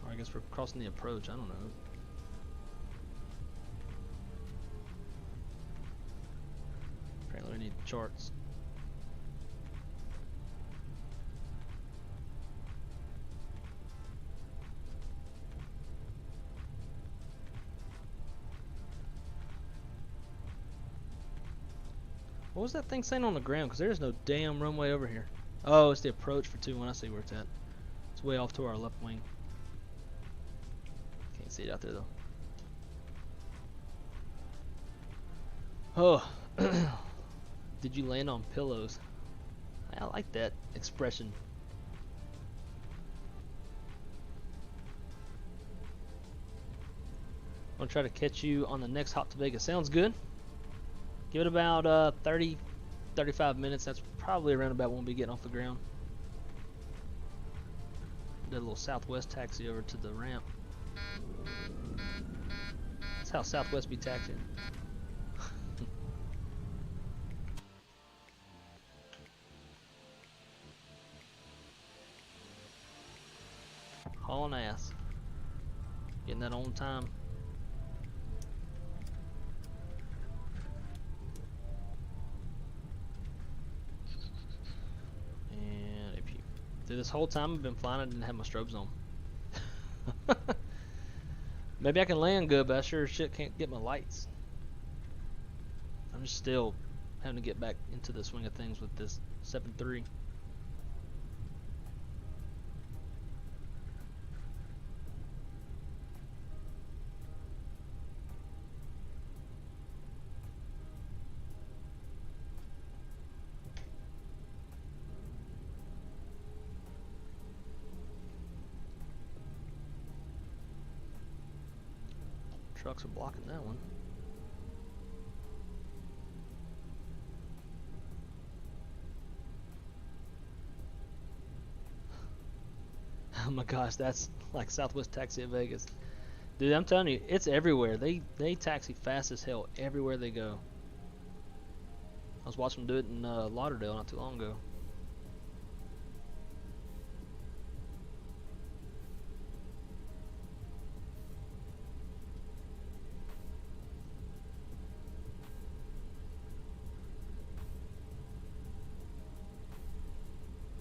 Or I guess we're crossing the approach, I don't know. Apparently we need charts. What was that thing saying on the ground? Because there's no damn runway over here. Oh, it's the approach for 2-1. I see where it's at. It's way off to our left wing. Can't see it out there though. Oh, did you land on pillows? I like that expression. I'm gonna try to catch you on the next hop to Vegas. Sounds good. Give it about 35 minutes. That's probably around about when we'll be getting off the ground. Did a little Southwest taxi over to the ramp. That's how Southwest be taxiing. Hauling ass. Getting that on time. Dude, this whole time I've been flying, I didn't have my strobes on. Maybe I can land good, but I sure as shit can't get my lights. I'm just still having to get back into the swing of things with this 7.3. Trucks are blocking that one. Oh my gosh, that's like Southwest Taxi at Vegas. Dude, I'm telling you, it's everywhere. They taxi fast as hell everywhere they go. I was watching them do it in Lauderdale not too long ago.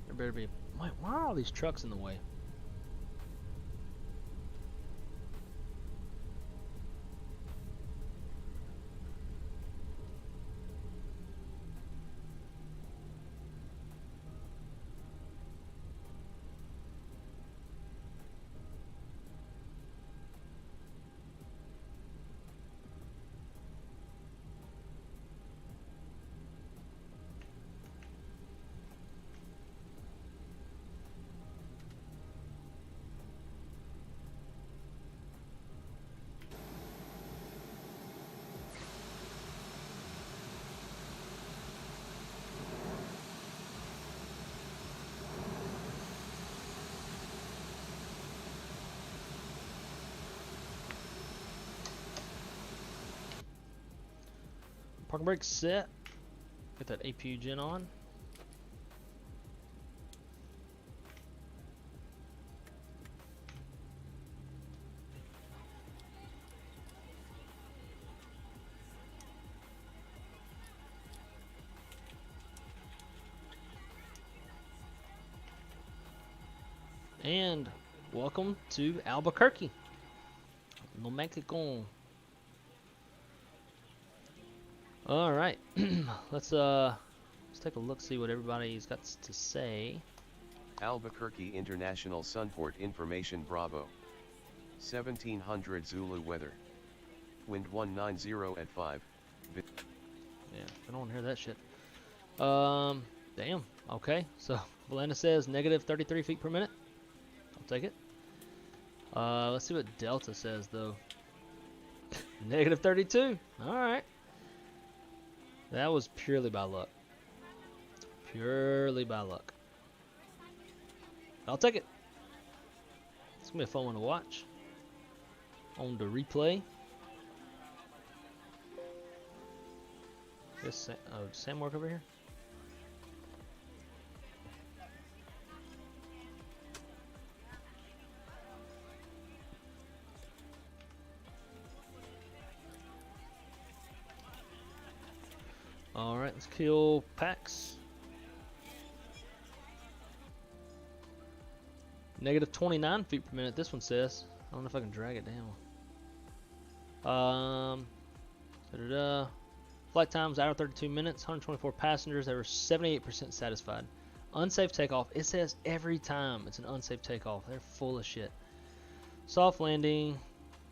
There better be. Why are all these trucks in the way? Parking brake set. Get that APU gen on. And welcome to Albuquerque, New Mexico. All right, let's take a look, see what everybody's got to say. Albuquerque International Sunport Information Bravo. 1700 Zulu weather. Wind 190 at 5. Yeah, I don't want to hear that shit. Damn. Okay, so Belanda says negative 33 feet per minute. I'll take it. Let's see what Delta says though. Negative 32. All right. That was purely by luck. Purely by luck. I'll take it. It's gonna be a fun one to watch. On the replay. This Sam work over here? Alright, let's kill Pax. Negative 29 feet per minute, this one says. I don't know if I can drag it down. Flight time's hour 32 minutes, 124 passengers. They were 78% satisfied. Unsafe takeoff. It says every time it's an unsafe takeoff. They're full of shit. Soft landing.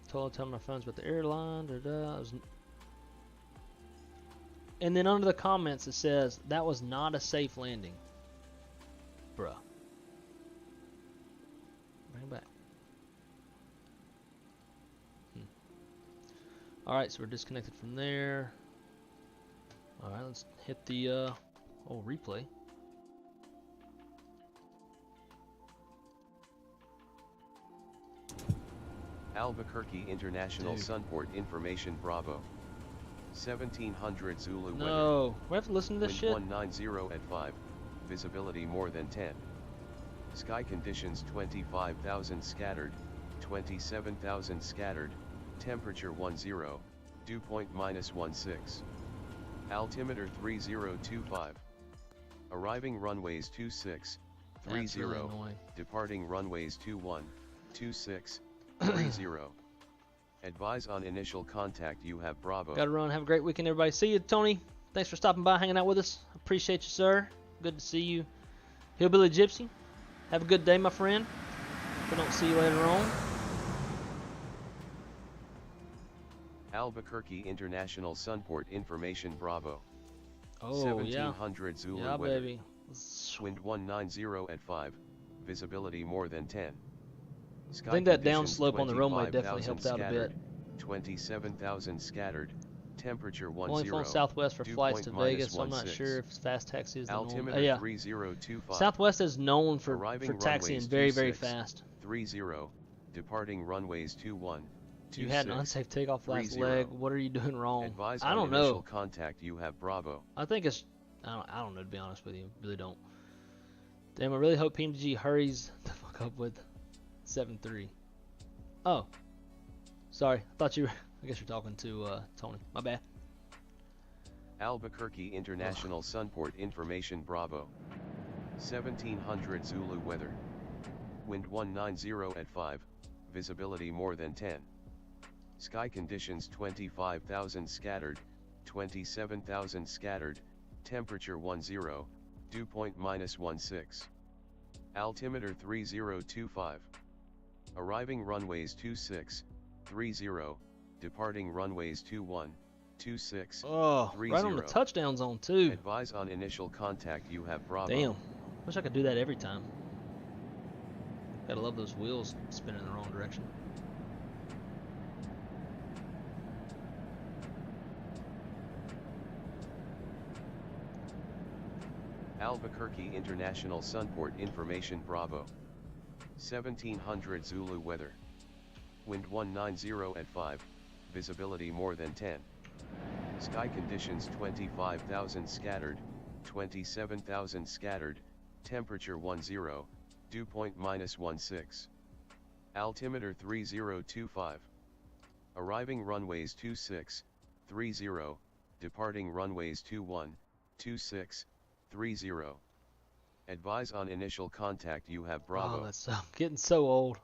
Told my friends about the airline. And then under the comments it says that was not a safe landing. Bruh. Bring it back. Alright, so we're disconnected from there. Alright, let's hit the old replay. Albuquerque International Sunport Information Bravo. 1700 Zulu weather. No, we have to listen to this shit. Wind 190 at 5. Visibility more than 10. Sky conditions 25,000 scattered, 27,000 scattered. Temperature 10. Dew point -16. Altimeter 3025. Arriving runways 26, That's really 30, annoying. departing runways 21, 26, 30. Advise on initial contact, you have Bravo. Gotta run. Have a great weekend, everybody. See you, Tony. Thanks for stopping by, hanging out with us. Appreciate you, sir. Good to see you. Hillbilly Gypsy, have a good day, my friend. If I don't see you later on. Albuquerque International Sunport Information Bravo. Oh, 1700 Zulu yeah, weather. baby. Wind 190 at 5. Visibility more than 10. Sky I think that conditions downslope on the runway 25,000 definitely helped out a bit. scattered, 27,000 scattered. Temperature 10. Only flown Southwest for dew flights point to minus Vegas, so I'm not 16. sure if fast taxi is the norm. Altimeter Yeah. 3025. Southwest is known for Arriving taxiing runways very, very 26, fast. 30. Departing runways 21. You had an unsafe takeoff last 30. leg. What are you doing wrong? Advise I on don't initial know. contact, you have Bravo. I think it's. I don't know, to be honest with you. Really don't. Damn, I really hope PMG hurries the fuck up with 7-3. Oh. Sorry. I thought you were. I guess you're talking to Tony. My bad. Albuquerque International Sunport Information Bravo. 1700 Zulu weather. Wind 190 at 5. Visibility more than 10. Sky conditions 25,000 scattered, 27,000 scattered. Temperature 10. Dew point minus 16. Altimeter 3025. Arriving runways 26, 30. Departing runways 21, 26, Oh, 30. right on the touchdown zone too. Advise on initial contact, you have Bravo. Damn. Wish I could do that every time. Gotta love those wheels spinning in the wrong direction. Albuquerque International Sunport Information Bravo. 1700 Zulu weather. Wind 190 at 5. Visibility more than 10. Sky conditions 25,000 scattered, 27,000 scattered. Temperature 10. Dew point minus 16. Altimeter 3025. Arriving runways 26, 30. Departing runways 21, 26, 30. Advise on initial contact, you have Bravo. Oh, that's getting so old.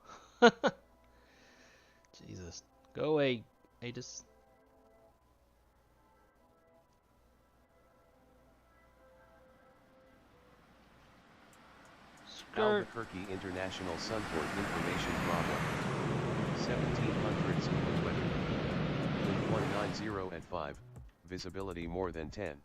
Jesus. Go away, Aegis. Albuquerque International Sunport Information Bravo. 1700 Zulu weather. Wind 190 at 5. Visibility more than 10.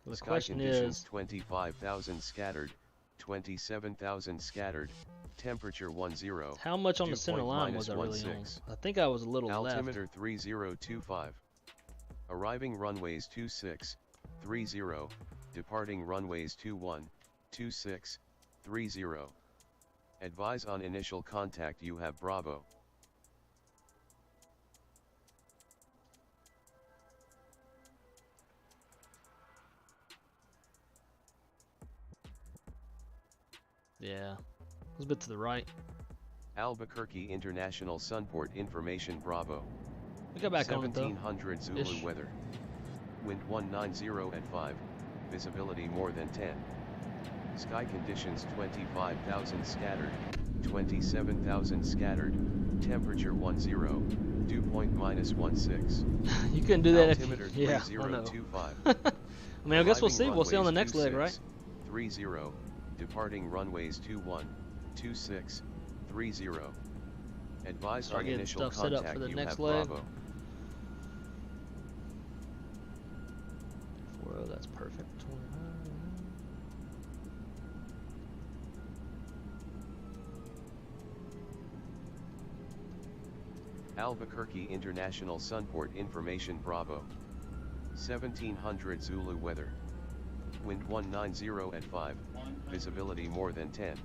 The Sky question conditions is 25,000 scattered, 27,000 scattered. Temperature 10. How much on Dew the center point line minus was I really on? 16. I think I was a little left. Altimeter 3025. Arriving runways 26, 30. Departing runways 21, 26, 30. Advise on initial contact, you have Bravo. Yeah. It was a bit to the right. Albuquerque International Sunport Information Bravo. We got back on it though. 1700 Zulu Ish. weather. Wind 190 at 5. Visibility more than 10. Sky conditions 25,000 scattered, 27,000 scattered. Temperature 10. Dew point minus 16. You couldn't do that Altimeter if you... Yeah, I know. 3025. I mean, I guess we'll see. We'll see on the next leg, right? 30. Departing runways 21, 26, 30. Advise Start on getting initial stuff set up contact, for the you next have leg. Bravo. 4-0, that's perfect. Albuquerque International Sunport Information Bravo. 1700 Zulu weather. Wind 190 at 5. Visibility more than 10.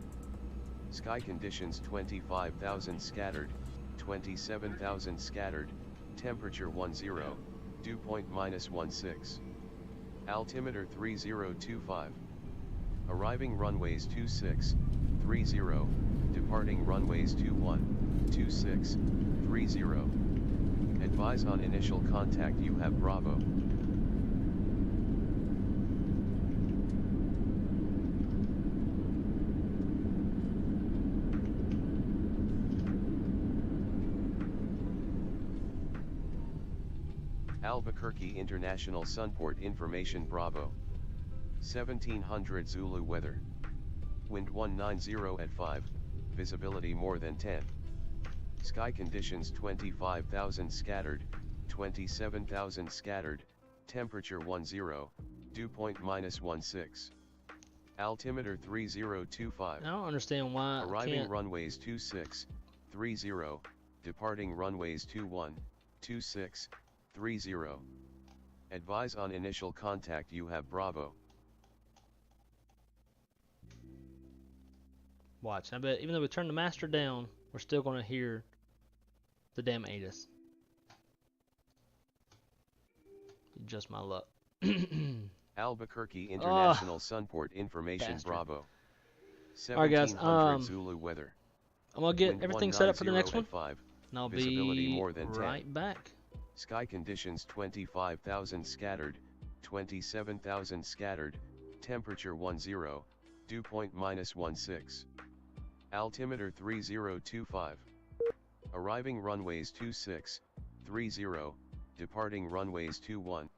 Sky conditions 25,000 scattered, 27,000 scattered. Temperature 10. Dew point minus 16. Altimeter 3025. Arriving runways 26, 30. Departing runways 21, 26, 30. Advise on initial contact, you have Bravo. Albuquerque International Sunport Information Bravo. 1700 Zulu weather. Wind 190 at 5, visibility more than 10. Sky conditions 25,000 scattered, 27,000 scattered, temperature 10, dew point -16. Altimeter 3025. I don't understand why Arriving runways 26, 30, departing runways 21, 26, 30. Advise on initial contact you have Bravo. Watch, I bet even though we turn the master down, we're still going to hear the damn ATIS. Just my luck. Albuquerque International Sunport Information bastard. Bravo. Alright guys, 1700 Zulu weather. I'm going to get Wind everything set up for the next 190 one. at 5, And I'll visibility be more than 10. right back. Sky conditions 25,000 scattered, 27,000 scattered, temperature 10, dew point -16. Altimeter 3025. Arriving runways 26, 30, departing runways 21.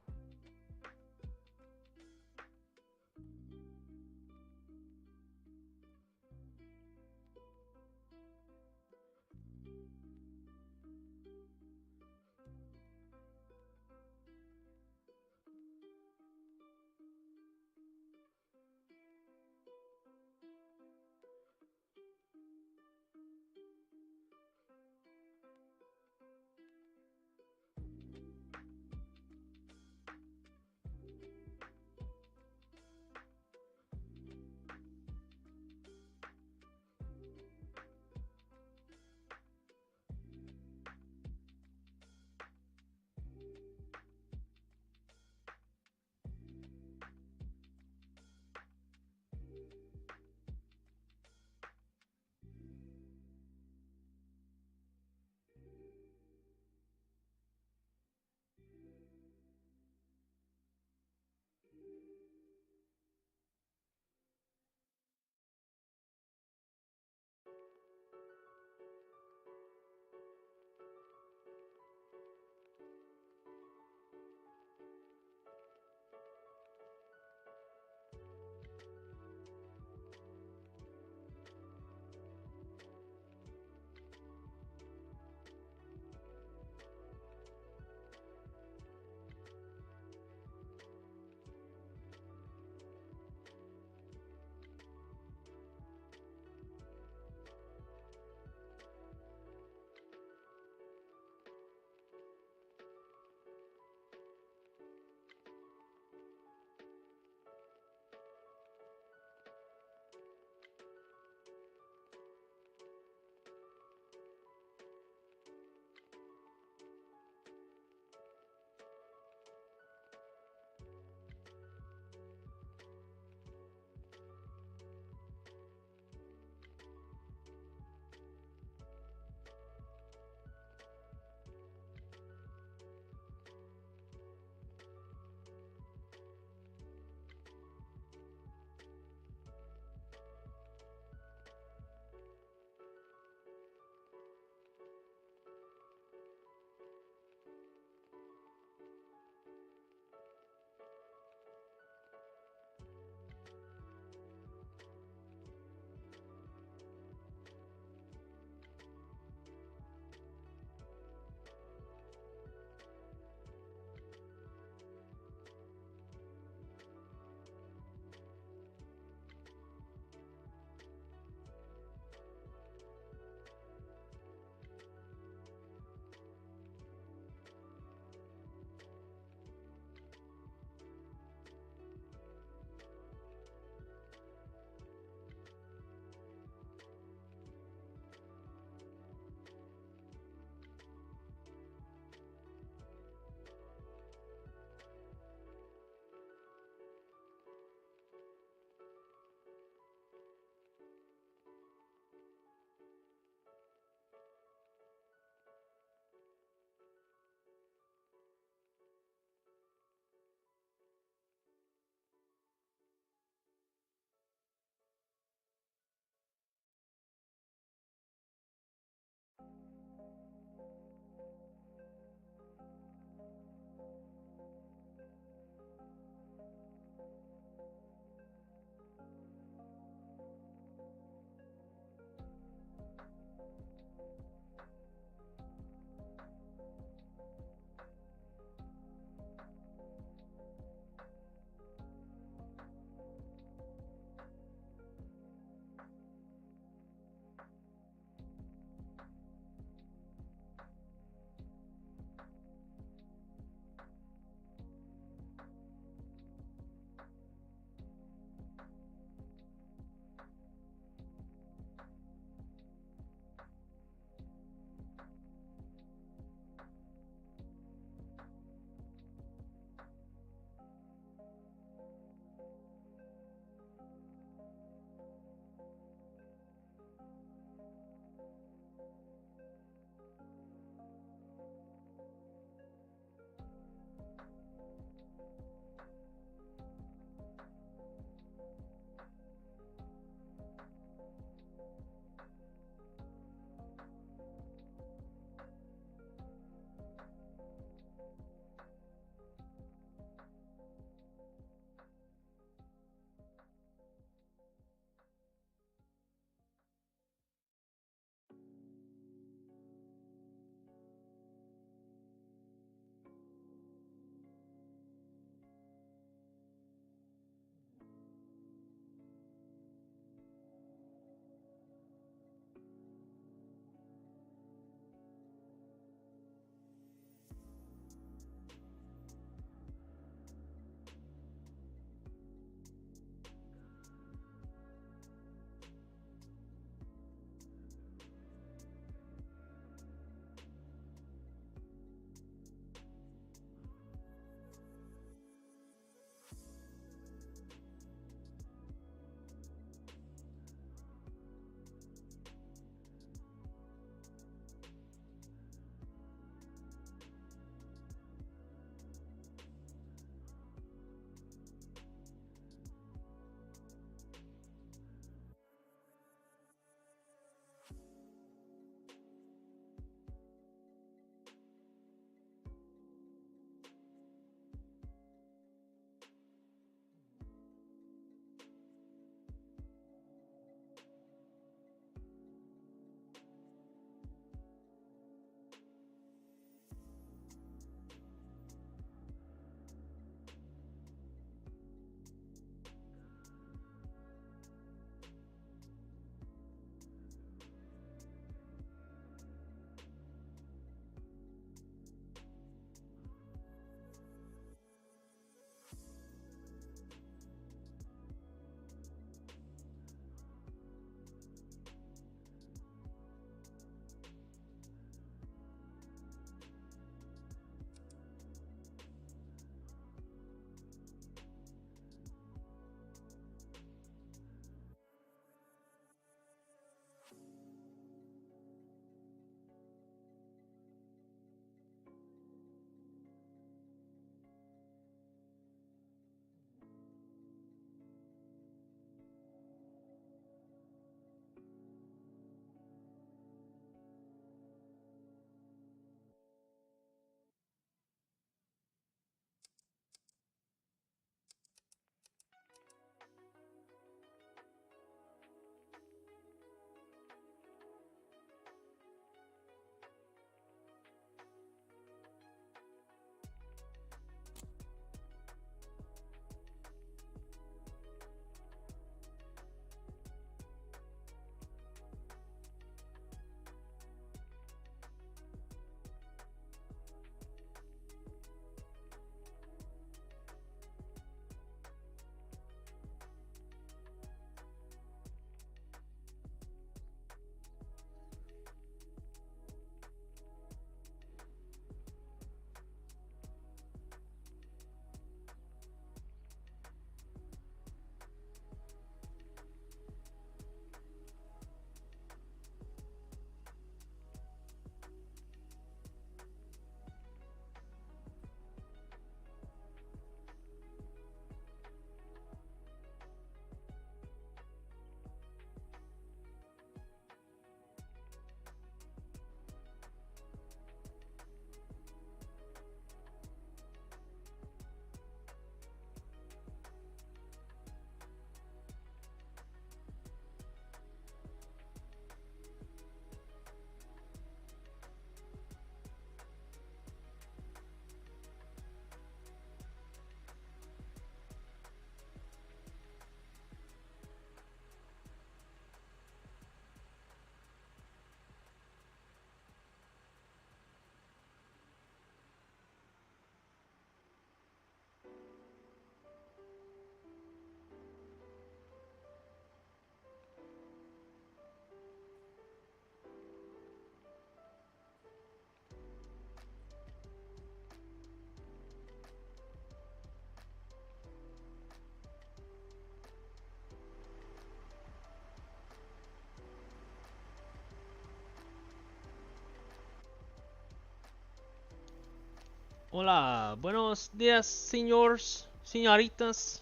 Hola, buenos días, señores, señoritas.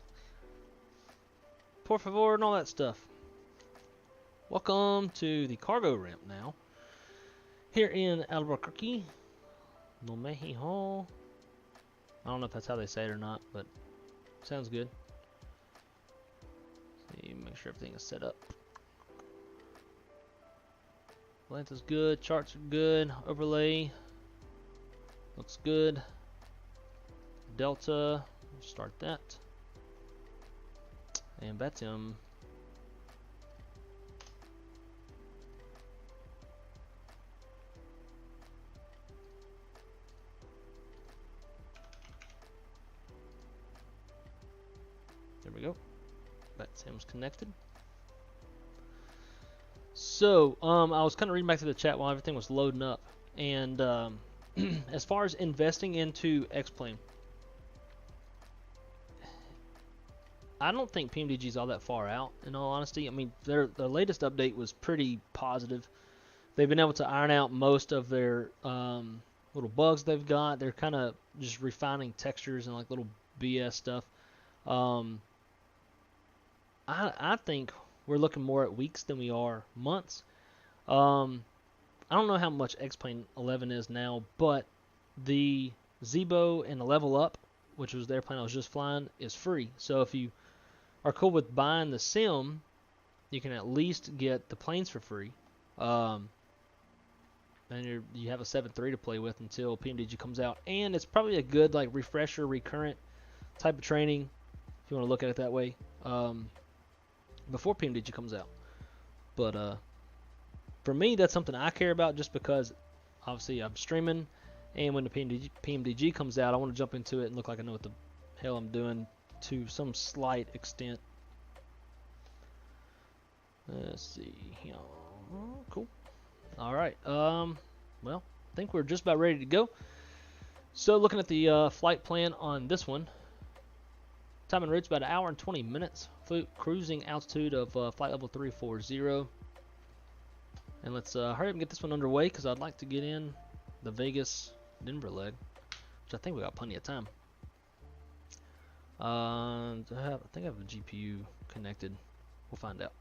Por favor, and all that stuff. Welcome to the cargo ramp now. Here in Albuquerque, No Mexico. I don't know if that's how they say it or not, but sounds good. See, make sure everything is set up. Length is good, charts are good, overlay looks good. Delta, start that. And Vatsim. There we go. Vatsim's connected. So, I was kind of reading back to the chat while everything was loading up, and as far as investing into X-Plane, I don't think PMDG is all that far out, in all honesty. I mean, their latest update was pretty positive. They've been able to iron out most of their little bugs they've got. They're kind of just refining textures and like little BS stuff. I think we're looking more at weeks than we are months. I don't know how much X-Plane 11 is now, but the Zebo and the Level Up, which was the airplane I was just flying, is free. So if you are cool with buying the sim, you can at least get the planes for free. And you have a 7.3 to play with until PMDG comes out. And it's probably a good like refresher, recurrent type of training, if you want to look at it that way, before PMDG comes out. But for me, that's something I care about just because, obviously, I'm streaming, and when the PMDG comes out, I want to jump into it and look like I know what the hell I'm doing to some slight extent. Let's see. Cool. All right. Well, I think we're just about ready to go. So, looking at the flight plan on this one, time en route's about 1 hour and 20 minutes. Cruising altitude of flight level 340. And let's hurry up and get this one underway because I'd like to get in the Vegas-Denver leg, which I think we got plenty of time. I think I have the GPU connected. We'll find out.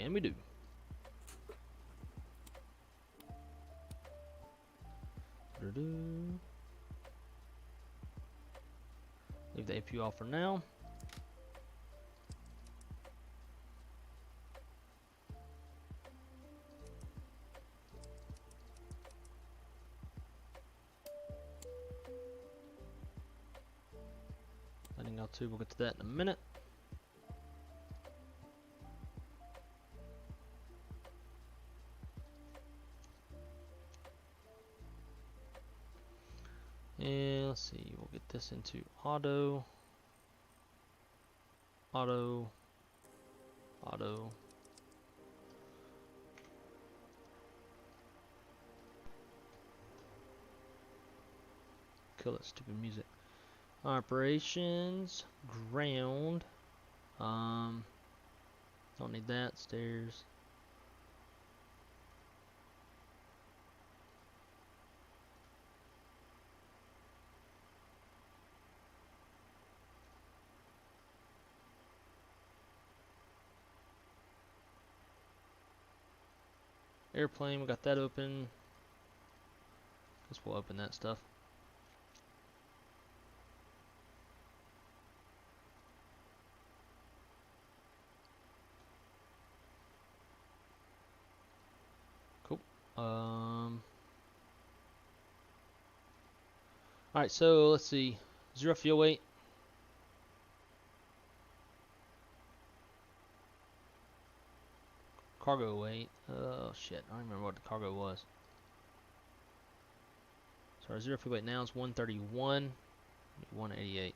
And we do. Leave the APU off for now. Landing altitude, we'll get to that in a minute. And let's see, we'll get this into auto, auto, auto. Kill that stupid music. Operations, ground. Don't need that. Stairs. Airplane, we got that open. Guess we'll open that stuff. Cool. Alright, so let's see. 0 fuel weight. Cargo weight. Oh shit, I don't remember what the cargo was. So our 0 fuel weight now is 131. 188.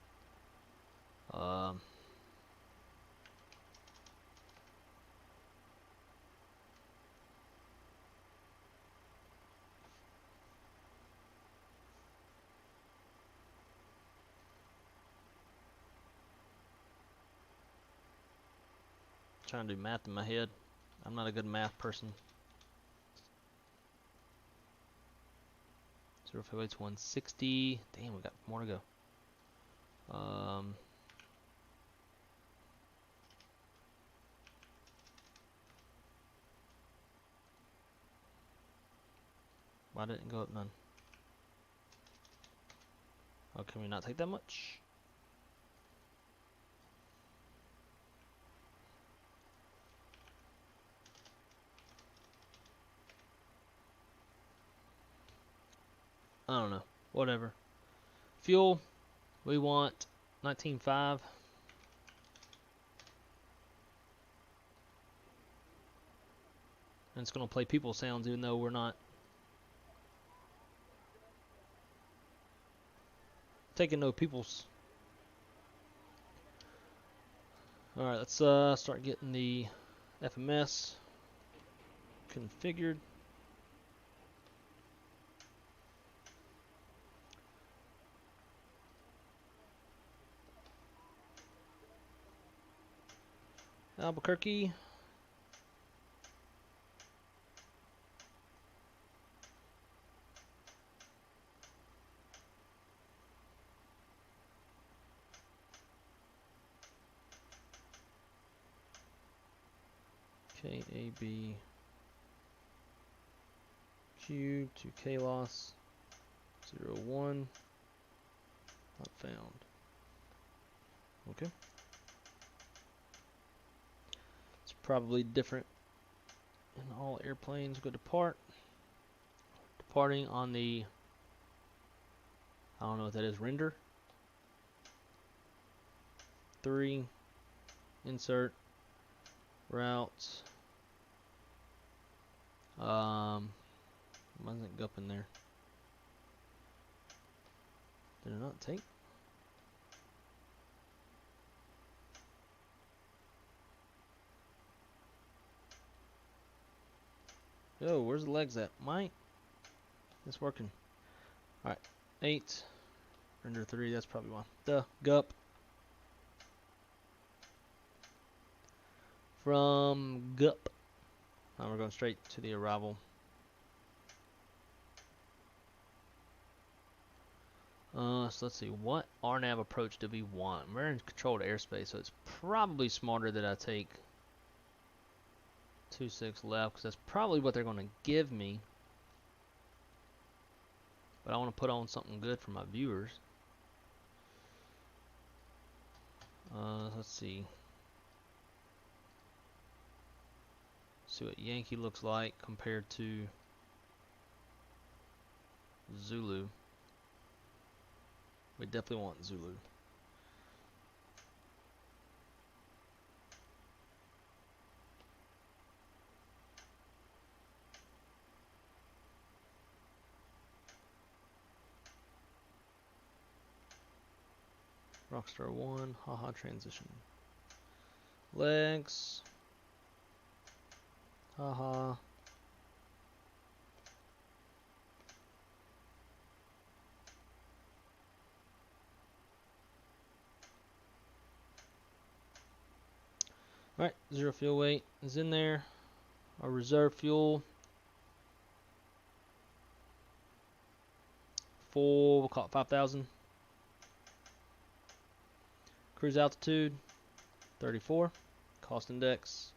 Trying to do math in my head. I'm not a good math person. Zero fuel weight's 160. Damn, we got more to go. Why didn't it go up none? Oh, can we not take that much? I don't know. Whatever. Fuel, we want 19.5. And it's going to play people sounds even though we're not taking no peoples. Alright, let's start getting the FMS configured. Albuquerque. KABQ to Klas 01. Not found. Okay. It's probably different in all airplanes. Go depart. Departing on the, I don't know what that is, render. 3. Insert. Routes. Why isn't it up in there? Did it not take? Yo, where's the legs at? Mine? It's working. Alright. 8. Render 3, that's probably one. The gup. From gup. Now we're going straight to the arrival. So let's see, what RNAV approach do we want? We're in controlled airspace, so it's probably smarter that I take 26 left, because that's probably what they're going to give me. But I want to put on something good for my viewers. Let's see. See what Yankee looks like compared to Zulu. We definitely want Zulu. Rockstar 1, haha transition. Legs. Haha. Alright, 0 fuel weight is in there. Our reserve fuel. We'll call it 5,000. Cruise altitude, 34. Cost index,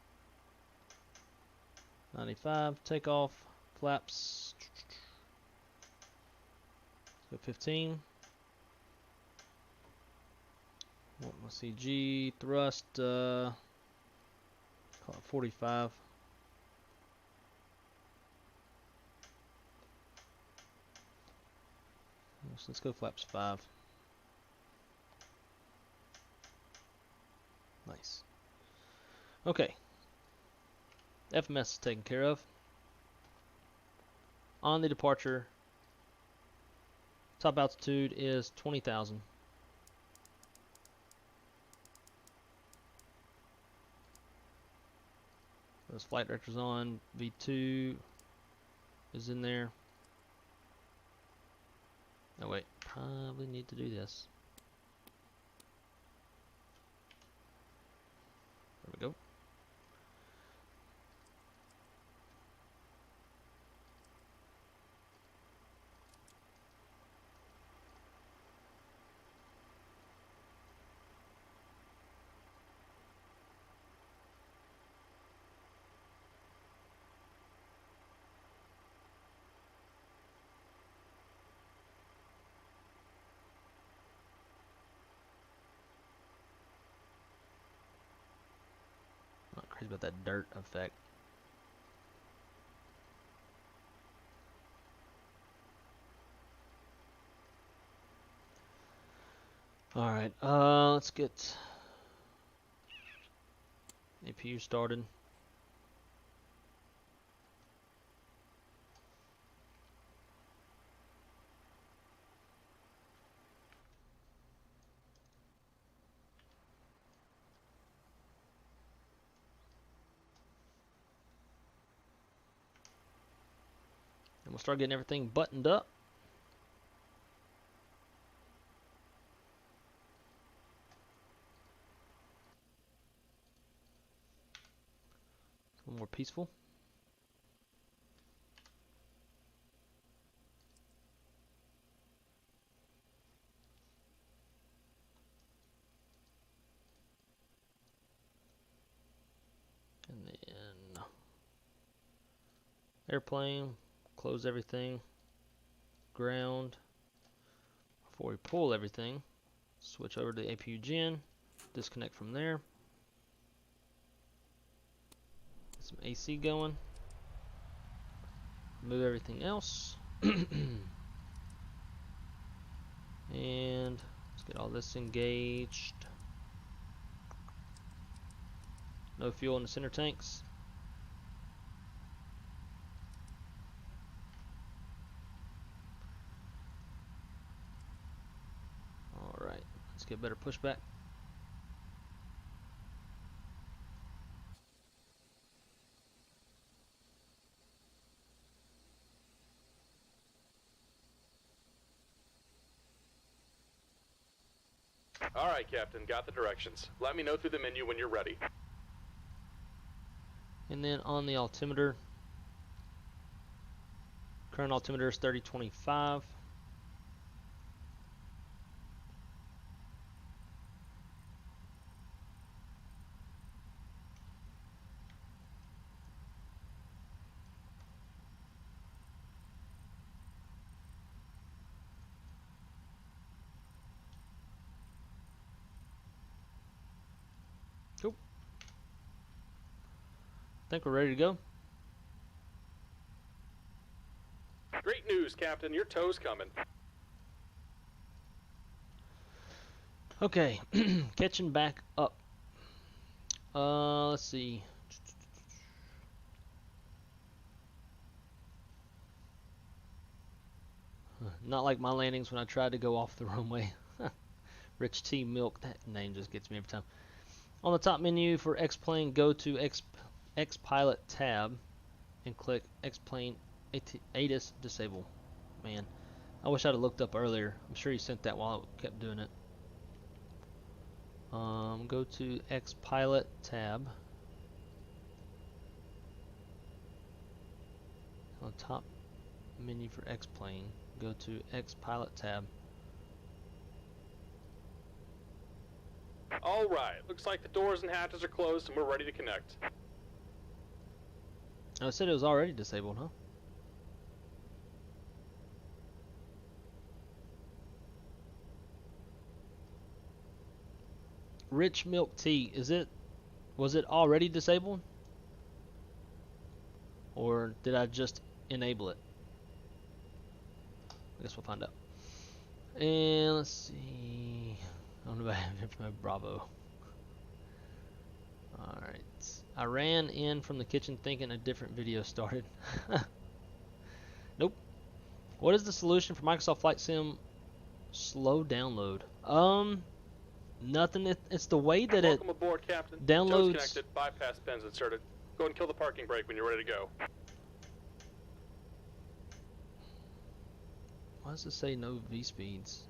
95. Takeoff, flaps, let's go 15. What my CG, thrust, call it 45. So let's go flaps 5. Nice. Okay. FMS is taken care of. On the departure, top altitude is 20,000. Those flight directors on. V2 is in there. Oh wait, probably need to do this. There we go. Think about that dirt effect. Alright, let's get APU started. And we'll start getting everything buttoned up. A little more peaceful. And then airplane, close everything, ground. Before we pull everything, switch over to APU gen, disconnect from there. Get some AC going. Move everything else. And let's get all this engaged. No fuel in the center tanks. Alright, let's get better pushback. Alright, Captain, got the directions. Let me know through the menu when you're ready. And then on the altimeter, current altimeter is 3025. Cool. I think we're ready to go. Great news, Captain. Your tow's coming. Okay, catching back up. Let's see. Not like my landings when I tried to go off the runway. Rich T Milk, that name just gets me every time. On the top menu for X-Plane, go to X-Pilot tab and click X-Plane ATIS Disable. Man, I wish I'd have looked up earlier. I'm sure he sent that while I kept doing it. Go to X-Pilot tab. On the top menu for X-Plane, go to X-Pilot tab. Alright, looks like the doors and hatches are closed and we're ready to connect. I said it was already disabled, huh? Rich Milk Tea, was it already disabled? Or did I just enable it? I guess we'll find out. And let's see. I don't know if I have information. Bravo. Alright. I ran in from the kitchen thinking a different video started. Nope. What is the solution for Microsoft Flight Sim slow download? Nothing. It's the way that Welcome aboard, Captain. downloads. Tow's connected, bypass pins inserted. Go ahead and kill the parking brake when you're ready to go. Why does it say no V-speeds?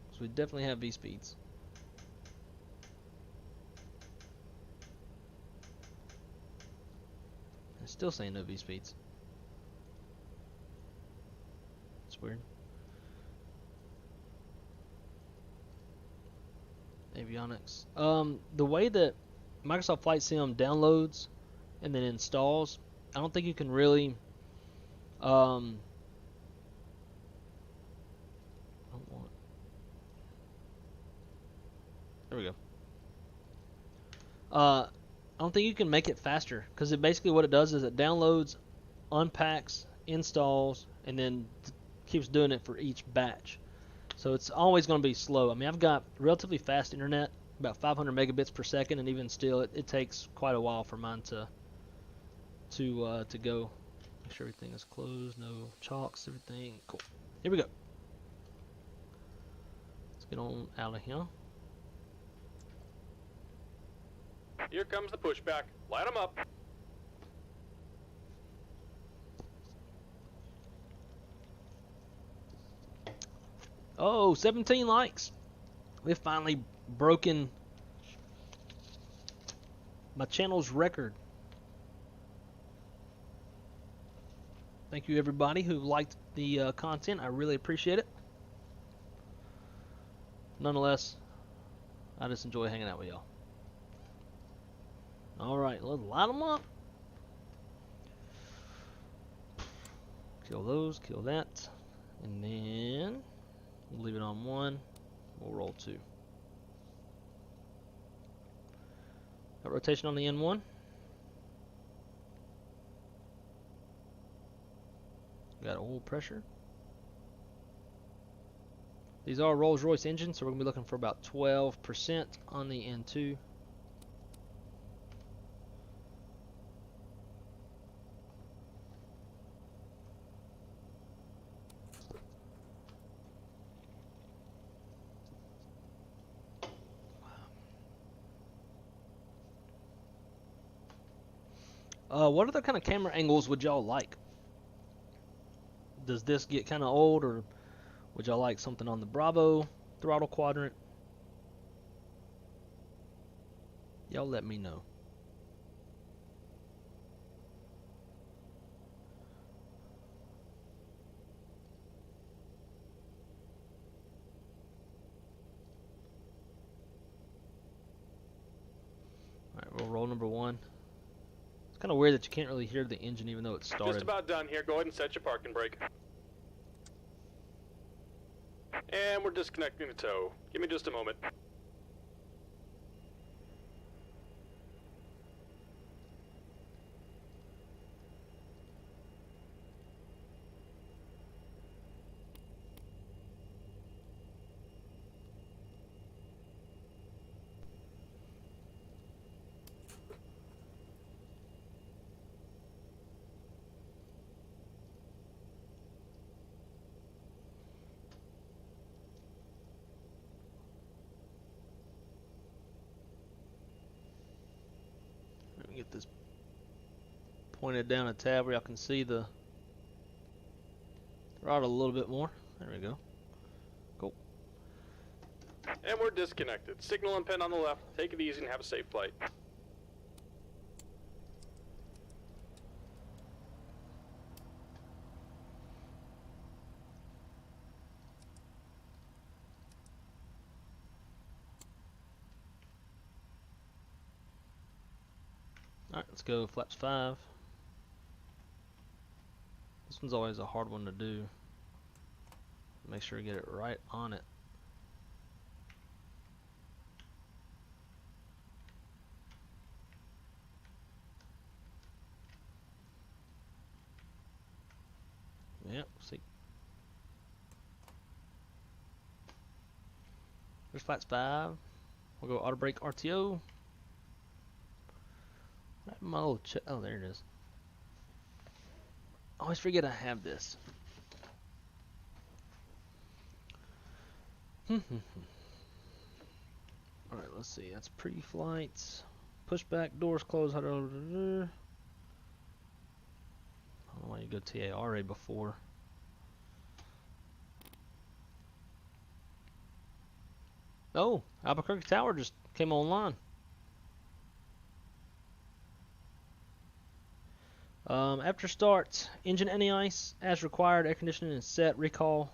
Because we definitely have V-speeds. It's still saying no V-speeds. It's weird. Avionics. The way that Microsoft Flight Sim downloads and then installs, I don't think you can really there we go. I don't think you can make it faster, because it basically what it does is it downloads, unpacks, installs, and then keeps doing it for each batch. So it's always going to be slow. I mean, I've got relatively fast internet, about 500 megabits per second, and even still, it takes quite a while for mine to go. Make sure everything is closed, no chalks, everything cool. Here we go. Let's get on out of here. Here comes the pushback. Light them up. Oh, 17 likes. We've finally broken my channel's record. Thank you everybody who liked the content. I really appreciate it. Nonetheless, I just enjoy hanging out with y'all. Alright, let's light them up. Kill those, kill that. And then we'll leave it on 1. We'll roll 2. Got rotation on the N1. Got oil pressure. These are Rolls-Royce engines, so we're going to be looking for about 12% on the N2. What other kind of camera angles would y'all like? Does this get kind of old, or would y'all like something on the Bravo throttle quadrant? Y'all let me know. Alright, we'll roll number 1. It's kind of weird that you can't really hear the engine even though it started. Just about done here. Go ahead and set your parking brake. And we're disconnecting the tow. Give me just a moment. Get this pointed down a tab where y'all can see the throttle a little bit more. There we go. Cool. And we're disconnected. Signal and pin on the left. Take it easy and have a safe flight. Alright, let's go flaps 5. This one's always a hard one to do. Make sure you get it right on it. Yep, see. There's flaps 5. We'll go auto brake RTO. My little oh, there it is. I always forget I have this. Alright, let's see. That's pre-flight. Pushback, doors closed. I don't know why you go TARA before. Oh, Albuquerque Tower just came online. After start, engine anti-ice as required, air conditioning is set, recall.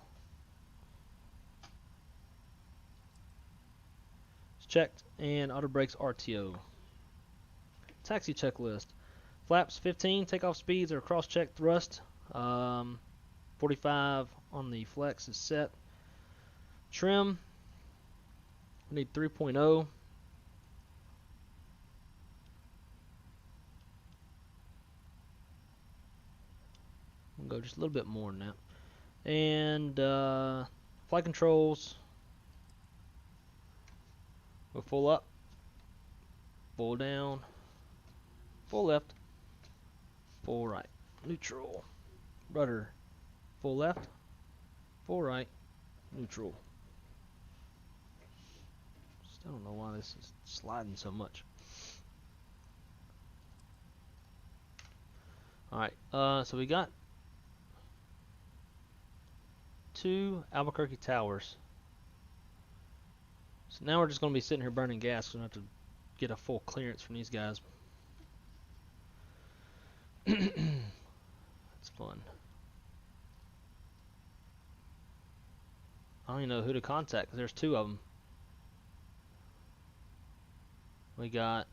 It's checked, and auto brakes RTO. Taxi checklist. Flaps 15, takeoff speeds are cross-checked thrust. 45 on the flex is set. Trim, we need 3.0. go just a little bit more than that. And flight controls. Go full up, full down, full left, full right, neutral, rudder, full left, full right, neutral. I don't know why this is sliding so much. Alright, so we got 2 Albuquerque towers. So now we're just going to be sitting here burning gas, so we don't have to get a full clearance from these guys. That's fun. I don't even know who to contact, because there's 2 of them. We got...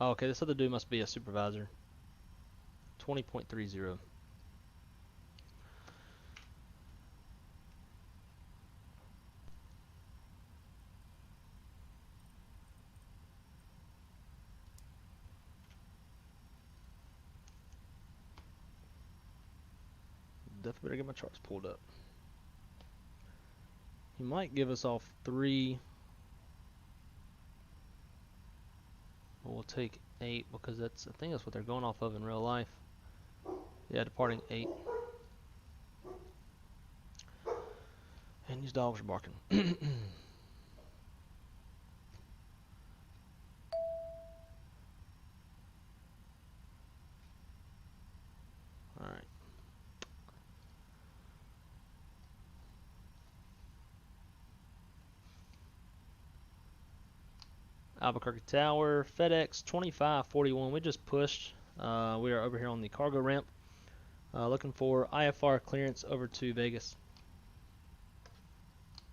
Oh, okay, this other dude must be a supervisor. 20.30. Definitely better get my charts pulled up. He might give us off 3. But we'll take 8 because that's, I think that's what they're going off of in real life. Yeah, departing 8. And these dogs are barking. Alright. Albuquerque Tower, FedEx 2541. We just pushed. We are over here on the cargo ramp, looking for IFR clearance over to Vegas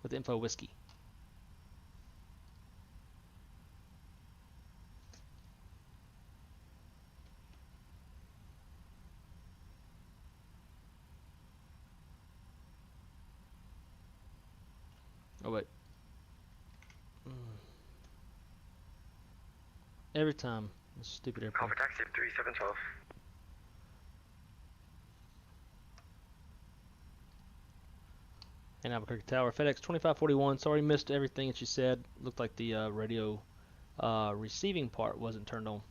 with Info Whiskey. Oh wait. Every time, this stupid airplane. Alpha taxi 3712. And Albuquerque Tower, FedEx 2541. Sorry, missed everything that you said. Looked like the radio receiving part wasn't turned on.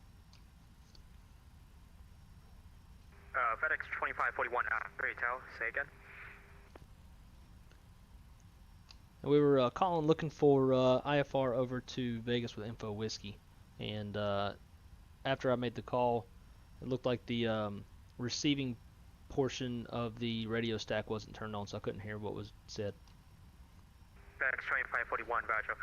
FedEx 2541, tell, say again. And we were calling looking for IFR over to Vegas with Info Whiskey. And after I made the call, it looked like the receiving portion of the radio stack wasn't turned on, so I couldn't hear what was said. FedEx 2541, Roger.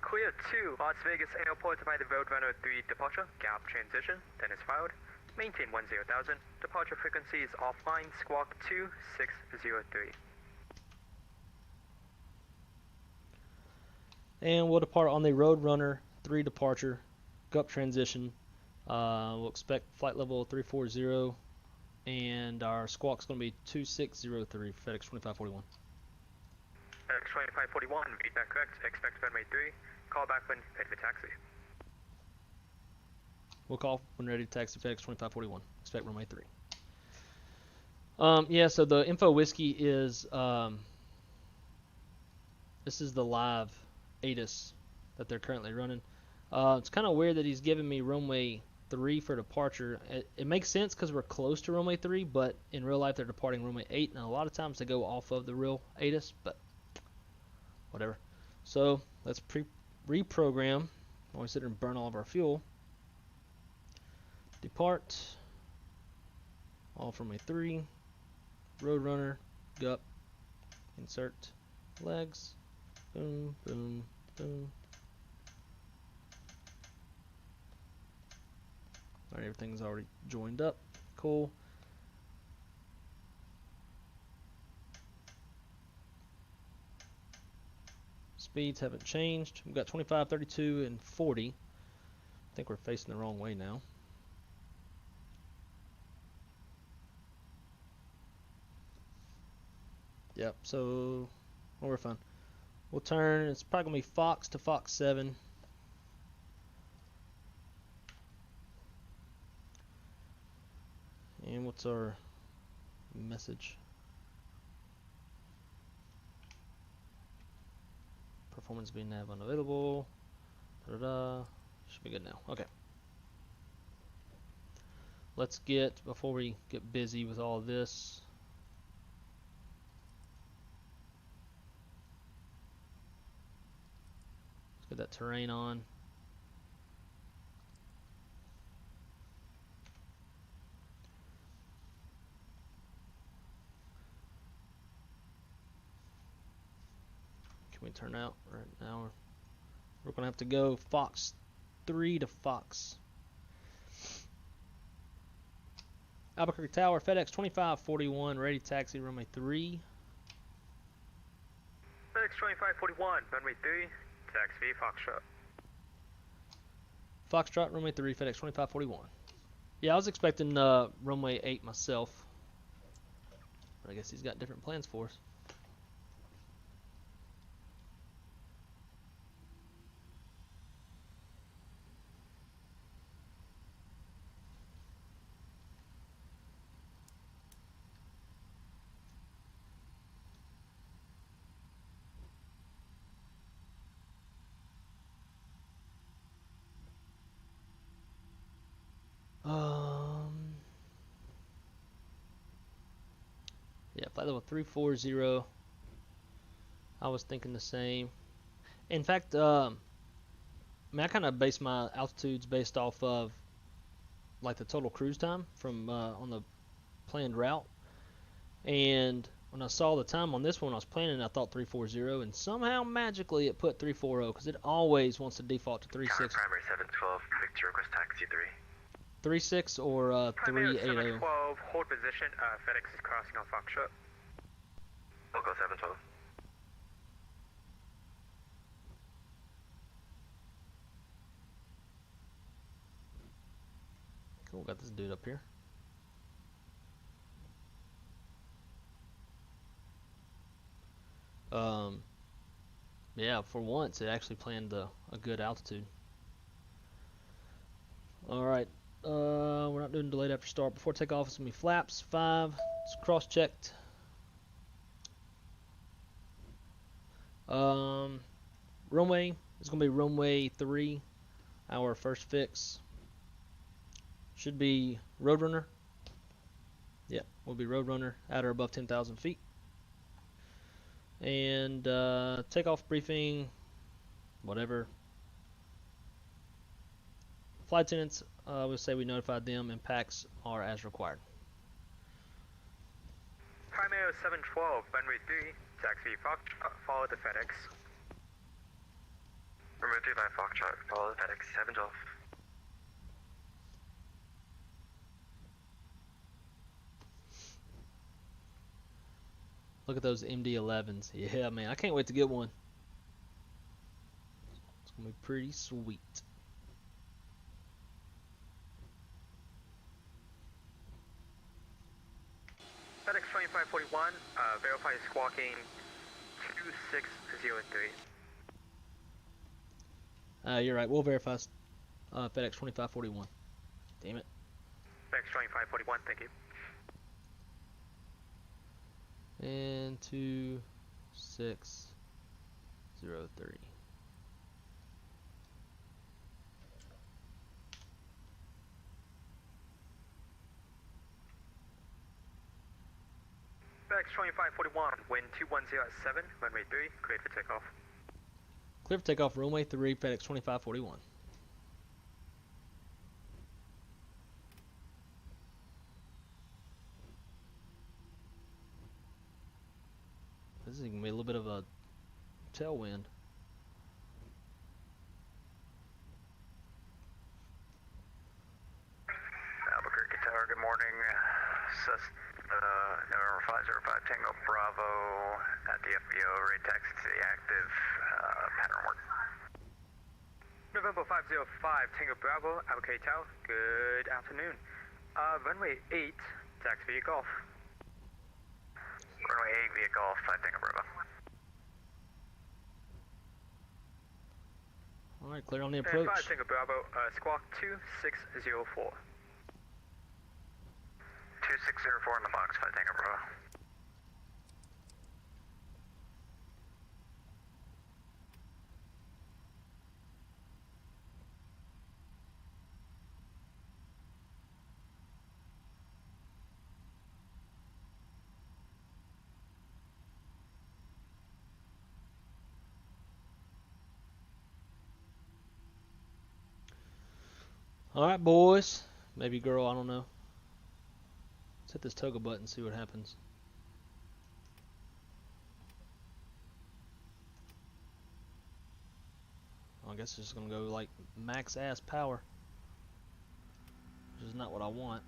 Clear to Las Vegas Airport by the Roadrunner 3 departure, gap transition, then is filed. Maintain 10,000. Departure frequency is offline, squawk 2603. And we'll depart on the Roadrunner 3 departure, gap transition. We'll expect flight level 340, and our squawk's going to be 2603 for FedEx 2541. FedEx 2541, read that correct. Expect runway 3. Call back when ready for taxi. We'll call when ready to taxi FedEx 2541. Expect runway 3. Yeah, so the Info Whiskey is, this is the live ATIS that they're currently running. It's kind of weird that he's giving me runway 3 for departure. It makes sense because we're close to runway 3, but in real life they're departing runway 8, and a lot of times they go off of the real ATIS, but whatever. So let's reprogram while we sit here and burn all of our fuel. Depart, off runway 3, Roadrunner, gup, insert legs, boom, boom, boom. Alright, everything's already joined up, cool. Speeds haven't changed. We've got 25, 32, and 40. I think we're facing the wrong way now. Yep, so well, we're fine. We'll turn, it's probably going to be Fox to Fox 7. And What's our message? Performance being nav unavailable. Da-da-da. Should be good now. Okay. Let's get, before we get busy with all this, let's get that terrain on. Can we turn out right now? We're gonna have to go Fox 3 to Fox. Albuquerque Tower, FedEx 2541, ready taxi, runway 3. FedEx 2541, runway 3, taxi Foxtrot. Foxtrot, runway 3, FedEx 2541. Yeah, I was expecting runway 8 myself. But I guess he's got different plans for us. Yeah, flight level 340. I was thinking the same. In fact, I kind of base my altitudes based off of like the total cruise time from on the planned route. And when I saw the time on this one, I was planning, I thought 340, and somehow magically it put 340 because it always wants to default to 36. Primary 712, Victor request taxi 3. 36 or 380. 712, hold position. FedEx is crossing on Foxtrot. Local 712. Cool, got this dude up here. Yeah, for once it actually planned a good altitude. Alright, we're not doing delayed after start. Before takeoff, it's going to be flaps 5. It's cross-checked. Runway is going to be runway 3, our first fix. Should be Roadrunner. Yeah, will be Roadrunner at or above 10,000 feet. And takeoff briefing, whatever. Flight attendants, we'll say we notified them, and packs are as required. Primary 712, runway 3, taxi Foxtrot, follow the FedEx. Runway 3 by Foxtrot, follow the FedEx 712. Look at those MD-11s. Yeah, man, I can't wait to get one. It's gonna be pretty sweet. FedEx 2541, verify squawking 2603. You're right. We'll verify FedEx 2541. Damn it. FedEx 2541, thank you. And 2603. FedEx 2541, wind 210 at 7, runway 3, cleared for takeoff. Clear for takeoff, runway 3, FedEx 2541. This is going to be a little bit of a tailwind. Albuquerque Tower, good morning. November 505 Tango Bravo at the FBO, rate taxi active, pattern work. November 505 Tango Bravo, Albuquerque Tower, good afternoon. Runway 8, taxi via Golf. Runway 8 via Golf, Tango Bravo. Alright, clear on the approach. 5 Tango Bravo, squawk 2604. 2604 in the box, 5 Tango Bravo. Alright, boys. Maybe girl, I don't know. Let's hit this toggle button and see what happens. I guess it's just gonna go like max ass power, which is not what I want.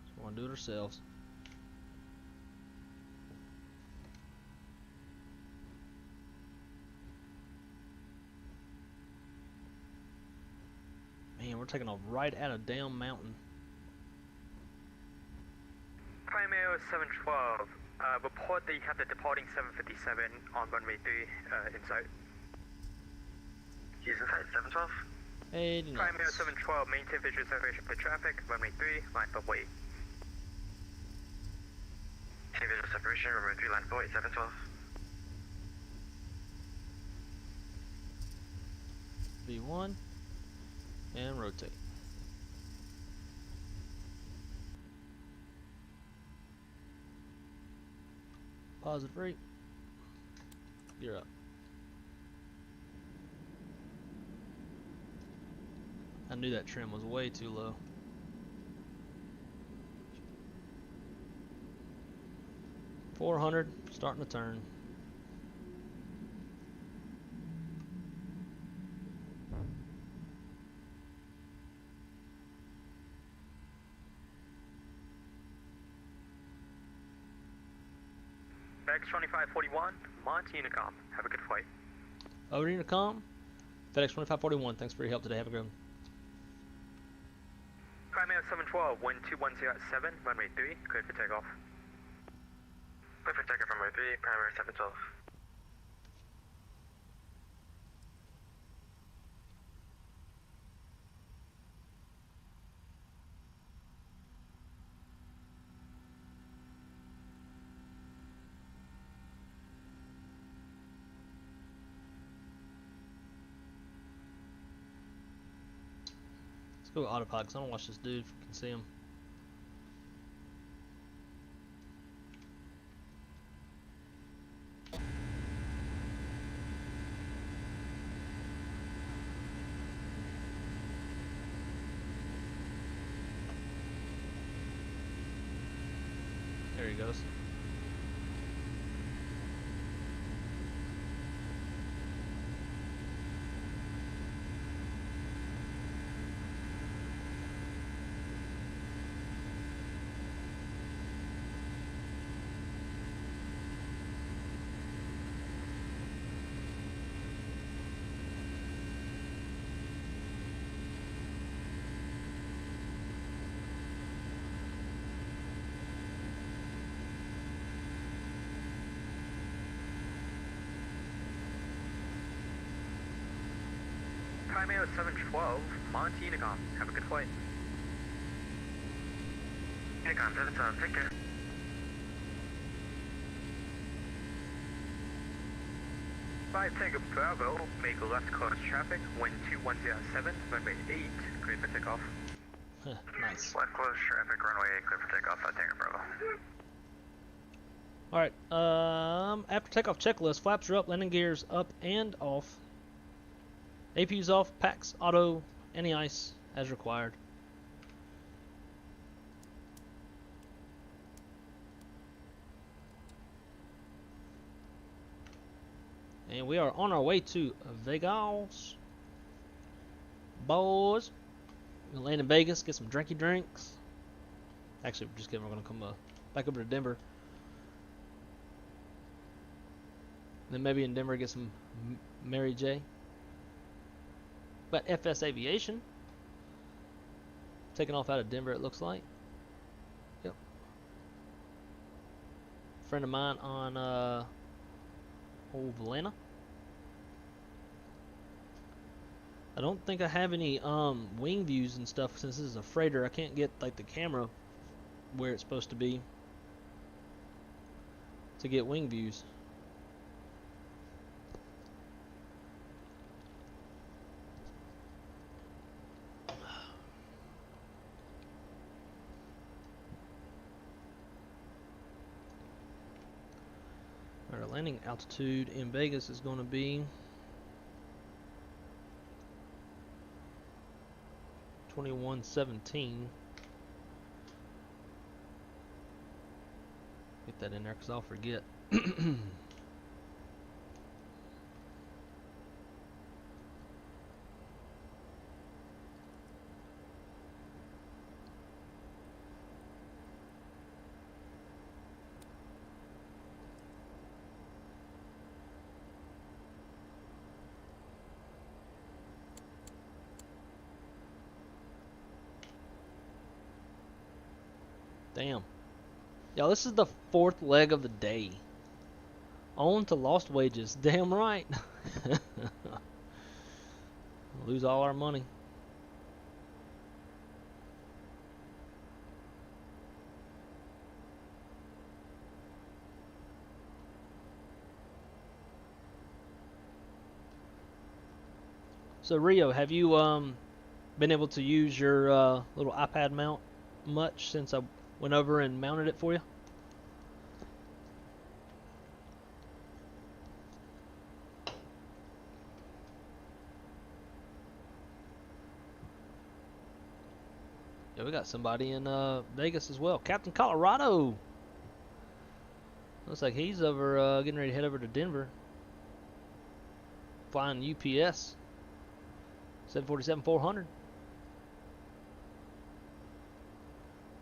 Just want to do it ourselves. Man, we're taking off right at a damn mountain. Kmco 712, report that you have the departing 757 on runway 3 inside. He's inside 712? Hey, Kmco 712, maintain visual separation for traffic, runway 3, line for wait. Maintain visual separation, runway 3, line for wait, 712. V1 and rotate. Positive rate. Gear up. I knew that trim was way too low. $400, starting to turn. FedEx 2541, Monty Unicom. Have a good flight. Over to Unicom. FedEx 2541, thanks for your help today. Have a good one. Kmco 712, wind 2107, runway 3, cleared for takeoff. Clear for takeoff, runway 3, primary 712. Let's go autopilot, because I don't watch this dude if you can see him. There he goes. Kmco 712, Monty Unicom. Have a good flight. Unicom 712, take care. Five Tango Bravo, make left close traffic, wind 2107, runway 8, cleared for takeoff. Nice. Left close traffic, runway 8, clear for takeoff, 5 Tango Bravo. Alright, after takeoff checklist, flaps are up, landing gears up and off. APU's off, packs, auto, any ice as required. And we are on our way to Vegas. Boys. We're gonna land in Vegas, get some drinky drinks. Actually, just kidding, we're gonna come back over to Denver. Then maybe in Denver get some Mary J. But FS Aviation taking off out of Denver, it looks like. Yep. Friend of mine on old Valena. I don't think I have any wing views and stuff since this is a freighter. I can't get like the camera where it's supposed to be to get wing views. Our landing altitude in Vegas is going to be 2117. Get that in there because I'll forget. Damn. Y'all, this is the 4th leg of the day. On to lost wages. Damn right. Lose all our money. So Rio, have you been able to use your little iPad mount much since I went over and mounted it for you? Yeah, we got somebody in Vegas as well. Captain Colorado. Looks like he's over getting ready to head over to Denver. Flying UPS 747-400.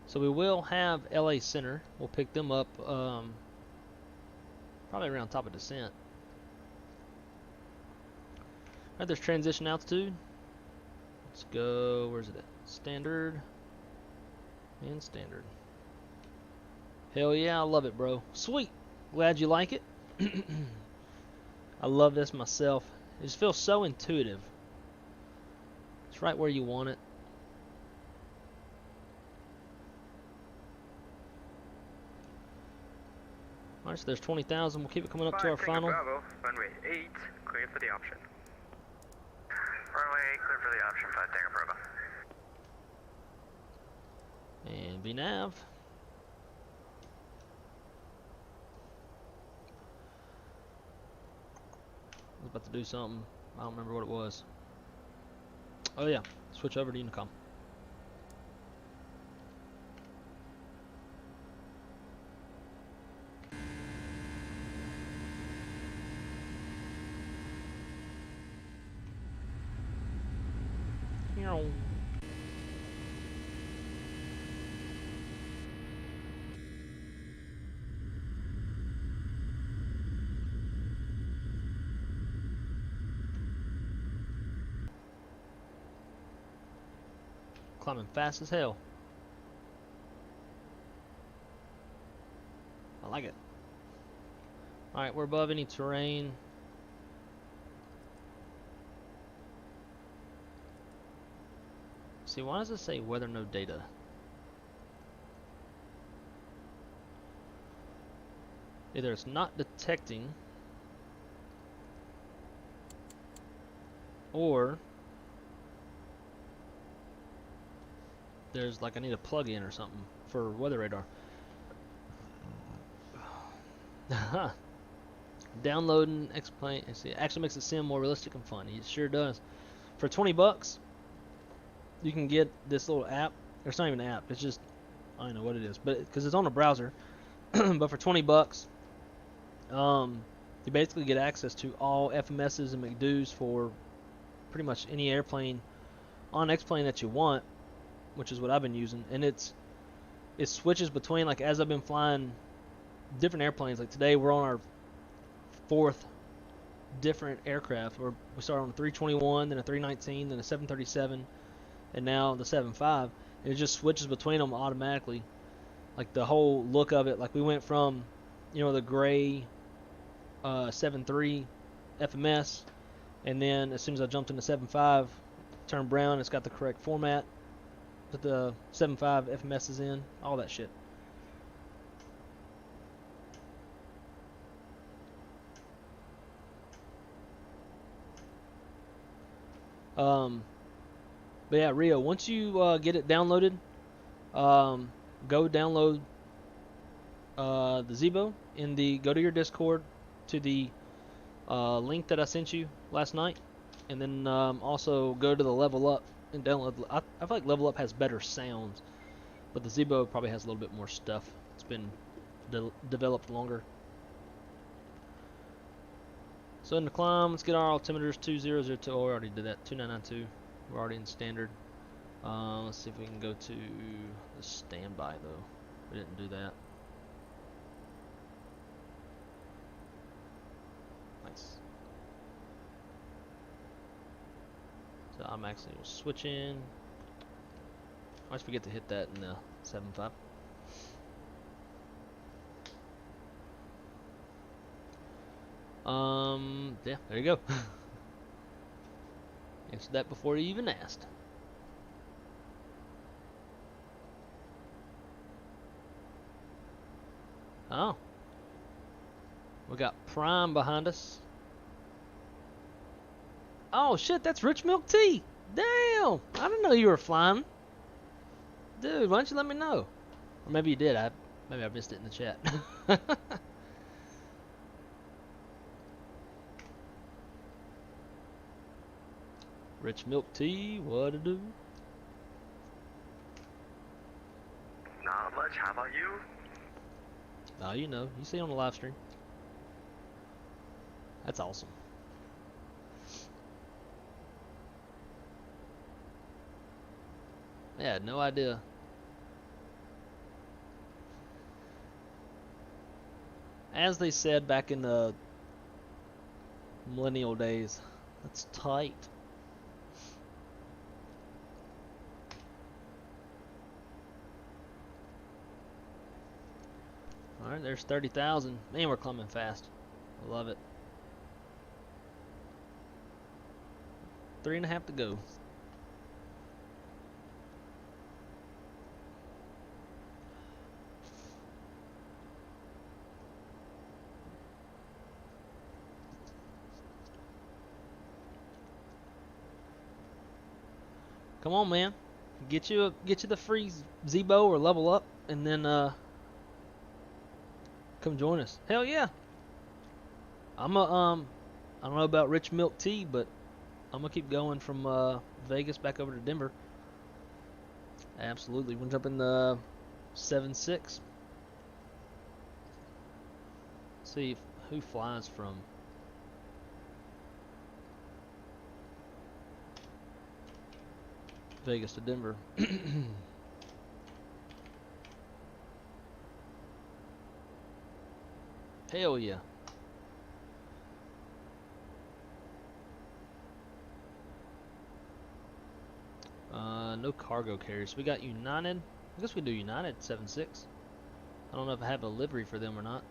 So we will have LA Center. We'll pick them up probably around top of descent. Alright, there's transition altitude. Let's go, where's it at? Standard. And standard. Hell yeah, I love it, bro. Sweet. Glad you like it. I love this myself. It just feels so intuitive. It's right where you want it. Alright, so there's 20,000. We'll keep it coming up to our final. Bravo, runway 8, clear for the option. Runway 8, clear for the option, 5 Tango Bravo. And VNAV. I was about to do something. I don't remember what it was. Oh yeah, switch over to Unicom. Climbing fast as hell. I like it. Alright, we're above any terrain. See, why does it say weather no data? Either it's not detecting, or there's like I need a plug-in or something for weather radar. Downloading X-Plane, it actually makes the sim more realistic and fun. It sure does. For 20 bucks, you can get this little app. It's not even an app. It's just, I don't know what it is, but because it's on a browser. But for 20 bucks, you basically get access to all FMSs and McDo's for pretty much any airplane on X-Plane that you want, which is what I've been using. And it switches between, like, as I've been flying different airplanes. Like today, we're on our 4th different aircraft. We started on a 321, then a 319, then a 737. And now the 7.5, it just switches between them automatically. Like the whole look of it, like we went from, you know, the gray 7.3 FMS, and then as soon as I jumped into 7.5, turned brown. It's got the correct format, put the 7.5 FMS in, all that shit. But yeah, Rio, once you get it downloaded, go download the Zebo go to your Discord to the link that I sent you last night, and then also go to the Level Up and download. I feel like Level Up has better sounds, but the Zebo probably has a little bit more stuff. It's been developed longer. So in the climb, let's get our altimeters 2002. Oh, we already did that. 2992. We're already in standard. Let's see if we can go to the standby though. We didn't do that. Nice. So I'm actually will switch in. I always forget to hit that in the 7.5. Yeah, there you go. Answered that before you even asked. Oh. We got Prime behind us. Oh shit, that's Rich Milk Tea. Damn, I didn't know you were flying. Dude, why don't you let me know? Or maybe you did. Maybe I missed it in the chat. Rich Milk Tea, what to do? Not much. How about you? Oh, you know, you see on the live stream. That's awesome. I had no idea. As they said back in the millennial days, that's tight. Alright, there's 30,000. Man, we're climbing fast. I love it. 3.5 to go. Come on, man. Get you the free Zebo or Level Up, and then come join us. Hell yeah. I don't know about Rich Milk Tea, but I'm gonna keep going from Vegas back over to Denver. Absolutely. We're jumping the 7.6. See who flies from Vegas to Denver. Hell yeah. No cargo carriers. We got United. I guess we do United 7.6. I don't know if I have a livery for them or not.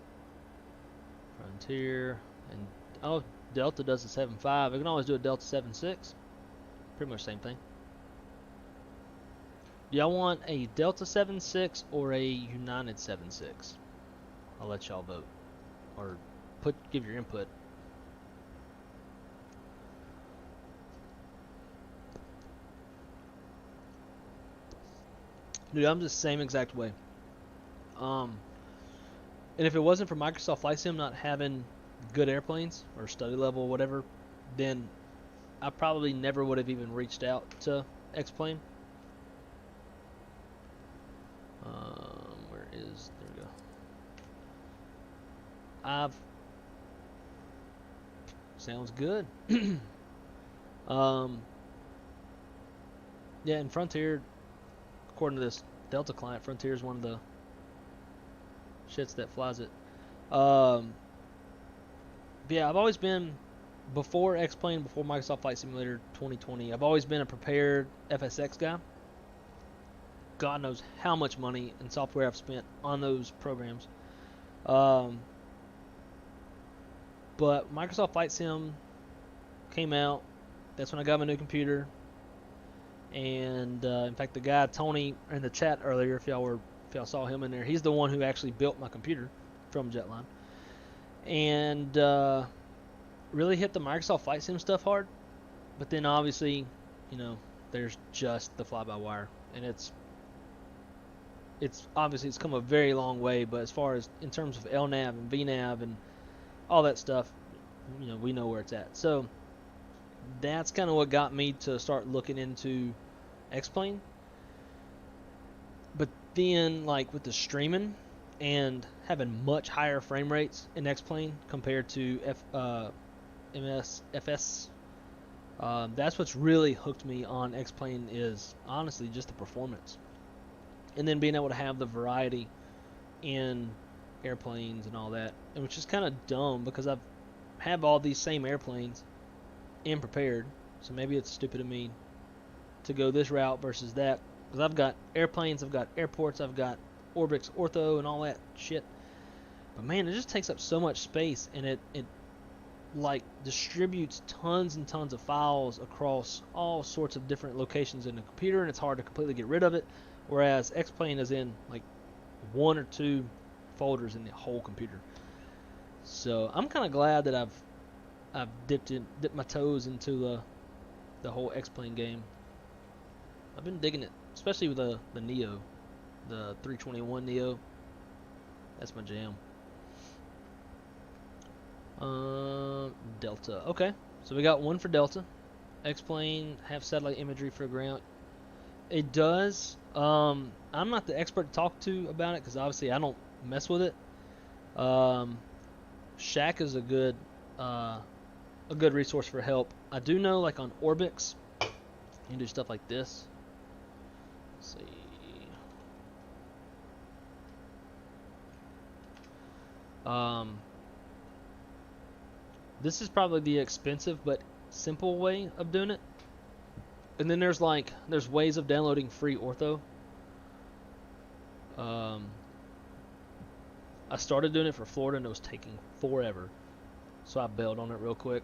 Frontier and oh, Delta does the 7.5. I can always do a Delta 7.6. Pretty much same thing. Do y'all want a Delta 7.6 or a United 7.6? I'll let y'all vote. Or give your input. Dude, I'm just the same exact way. And if it wasn't for Microsoft Flight Sim not having good airplanes or study level or whatever, then I probably never would have even reached out to X-Plane. Where is, there we go. Sounds good. Yeah, and Frontier, according to this Delta client, Frontier is one of the shits that flies it. But yeah, I've always been, before X-Plane, before Microsoft Flight Simulator 2020, I've always been a prepared FSX guy. God knows how much money and software I've spent on those programs. But Microsoft Flight Sim came out. That's when I got my new computer. And in fact, the guy Tony in the chat earlier, if y'all saw him in there, he's the one who actually built my computer from Jetline. And really hit the Microsoft Flight Sim stuff hard. But then obviously, you know, there's just the fly-by-wire, and it's obviously it's come a very long way. But as far as in terms of LNAV and VNAV and all that stuff, you know, we know where it's at. So that's kind of what got me to start looking into X-Plane. But then, like with the streaming and having much higher frame rates in X-Plane compared to FS, that's what's really hooked me on X-Plane, is honestly just the performance. And then being able to have the variety in airplanes and all that, and which is kind of dumb because I have all these same airplanes in prepared, so maybe it's stupid of me to go this route versus that, because I've got airplanes, I've got airports, I've got Orbix Ortho and all that shit. But man, it just takes up so much space, and it like distributes tons and tons of files across all sorts of different locations in the computer, and it's hard to completely get rid of it. Whereas X-Plane is in like 1 or 2 folders in the whole computer. So I'm kind of glad that I've dipped my toes into the whole X-Plane game. I've been digging it, especially with the Neo, the 321 Neo. That's my jam. Delta. Okay, so we got one for Delta. X-Plane have satellite imagery for ground. It does. I'm not the expert to talk to about it because obviously I don't mess with it. Shaq is a good resource for help. I do know, like on Orbix, you can do stuff like this. Let's see. This is probably the expensive but simple way of doing it. And then there's ways of downloading free ortho. I started doing it for Florida and it was taking forever, so I bailed on it real quick.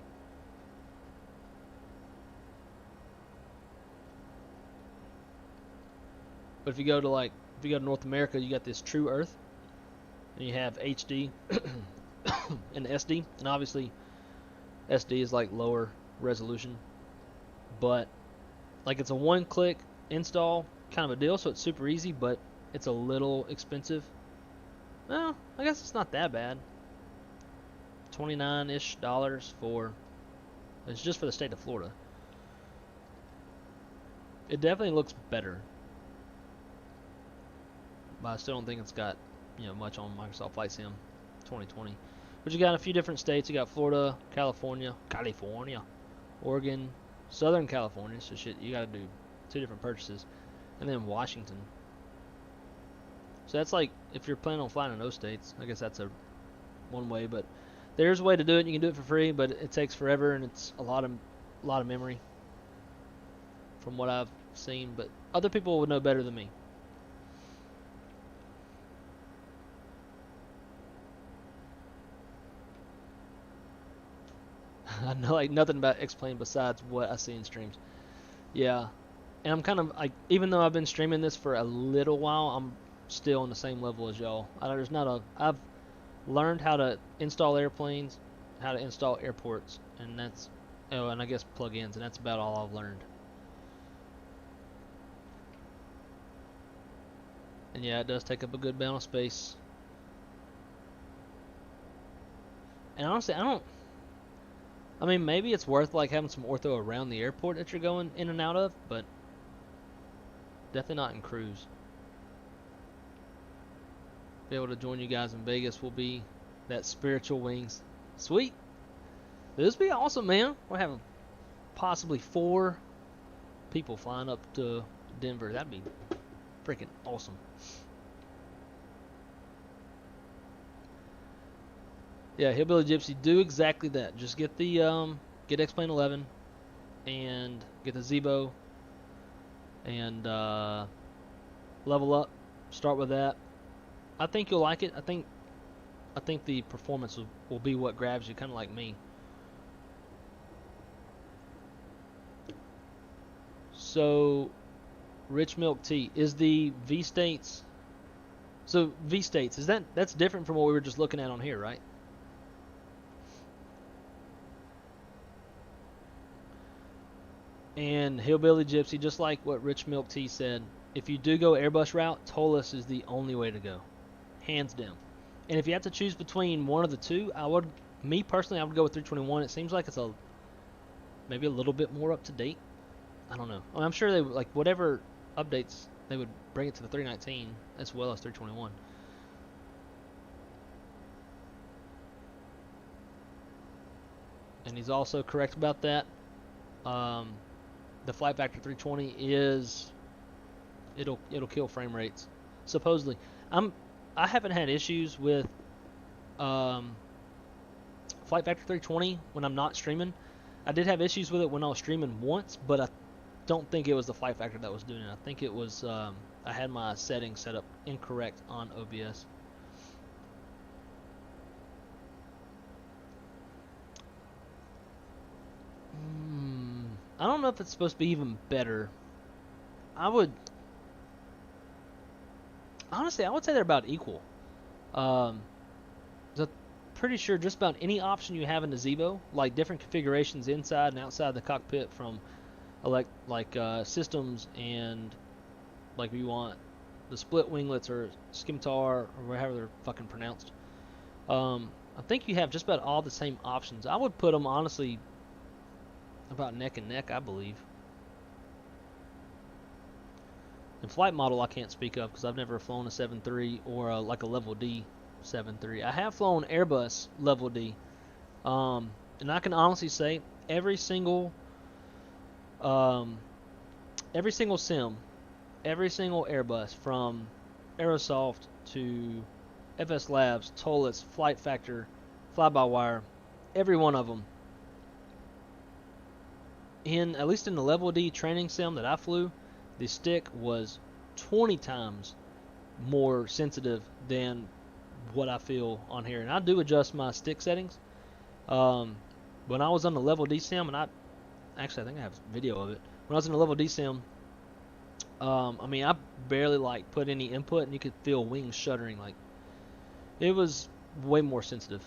But if you go to North America, you got this True Earth, and you have HD and SD, and obviously SD is like lower resolution, but like it's a one-click install kind of a deal, so it's super easy, but it's a little expensive. Well, I guess it's not that bad. $29-ish for, it's just for the state of Florida. It definitely looks better, but I still don't think it's got, much on Microsoft Flight Sim 2020. But you got a few different states. You got Florida, California, Oregon, Southern California. So shit, you got to do 2 different purchases, and then Washington. So that's like if you're planning on flying in those states, I guess that's one way. But there's a way to do it. You can do it for free, but it takes forever, and it's a lot of memory, from what I've seen. But other people would know better than me. I know like nothing about X-Plane besides what I see in streams. Yeah, and I'm kind of like, even though I've been streaming this for a little while, I'm still on the same level as y'all. I've learned how to install airplanes, how to install airports, and and I guess plugins, and that's about all I've learned. And yeah, it does take up a good amount of space. And honestly, I mean, maybe it's worth like having some ortho around the airport that you're going in and out of, but definitely not in cruise. Be able to join you guys in Vegas will be that spiritual wings. Sweet. This would be awesome, man. We're having possibly 4 people flying up to Denver. That'd be freaking awesome. Yeah, Hillbilly Gypsy, do exactly that. Just get the get X-Plane 11 and get the Zebo and level up. Start with that. I think you'll like it. I think the performance will be what grabs you, kind of like me. So, Rich Milk Tea is the V States. So V States, that's different from what we were just looking at on here, right? And Hillbilly Gypsy, just like what Rich Milk Tea said, if you do go Airbus route, Tollus is the only way to go, hands down. And if you have to choose between one of the two, me personally, I would go with 321. It seems like it's maybe a little bit more up to date. I don't know. I mean, I'm sure they like whatever updates they would bring it to the 319 as well as 321. And he's also correct about that. The flight factor 320 it'll kill frame rates, supposedly. I haven't had issues with flight factor 320 when I'm not streaming. I did have issues with it when I was streaming once, but I don't think it was the flight factor that was doing it. I think it was I had my settings set up incorrect on OBS. I don't know if it's supposed to be even better. Honestly, I would say they're about equal. I'm pretty sure just about any option you have in the Zebo, like different configurations inside and outside the cockpit, from systems and like you want the split winglets or skimtar or whatever they're fucking pronounced. I think you have just about all the same options. I would put them honestly about neck and neck, I believe. And flight model I can't speak of because I've never flown a 7.3 or like a level D 7.3. I have flown Airbus level D, and I can honestly say every single sim, every single Airbus from Aerosoft to FS Labs, Tollus, Flight Factor, Fly-by-Wire, every one of them, at least in the level D training sim that I flew, the stick was 20 times more sensitive than what I feel on here. And I do adjust my stick settings. When I was on the level D sim, and I think I have video of it. When I was in the level D sim, I mean, I barely put any input, and you could feel wings shuddering. Like, it was way more sensitive.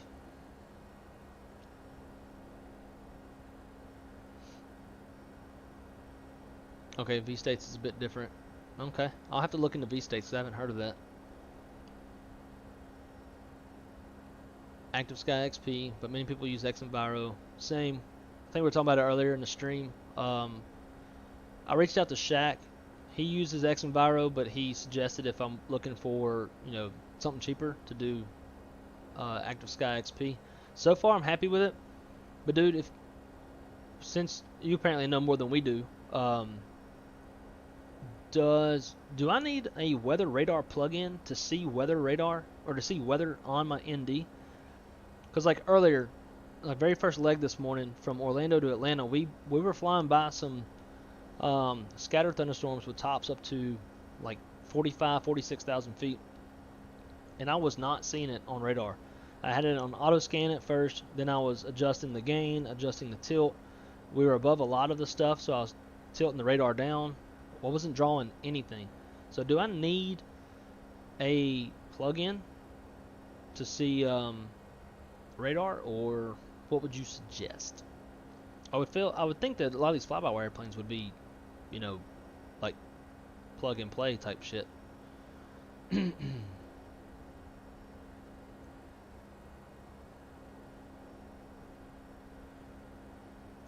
Okay, V-States is a bit different. Okay, I'll have to look into V-States because I haven't heard of that. Active Sky XP, but many people use XenViro. Same. I think we were talking about it earlier in the stream. I reached out to Shaq. He uses XenViro, but he suggested if I'm looking for, something cheaper to do Active Sky XP. So far, I'm happy with it. But dude, since you apparently know more than we do, do I need a weather radar plug-in to see weather radar or to see weather on my ND? Because like earlier, the very first leg this morning from Orlando to Atlanta, we were flying by some scattered thunderstorms with tops up to like 45, 46,000 feet, and I was not seeing it on radar. I had it on auto scan at first, then I was adjusting the gain, adjusting the tilt. We were above a lot of the stuff, so I was tilting the radar down. I wasn't drawing anything. So do I need a plug-in to see radar, or what would you suggest? I would think that a lot of these fly-by-wire airplanes would be, like plug-and-play type shit.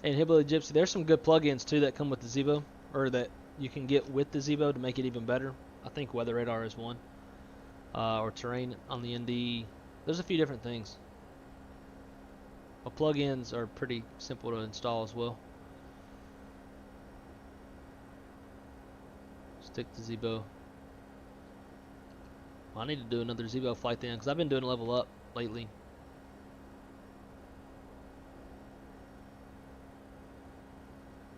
And Hillbilly Gypsy, there's some good plugins too that come with the Zebo, or that you can get with the Zebo to make it even better. I think Weather Radar is one, or terrain on the ND. There's a few different things. But plugins are pretty simple to install as well. Stick to Zebo. Well, I need to do another Zebo flight then, because I've been doing level up lately.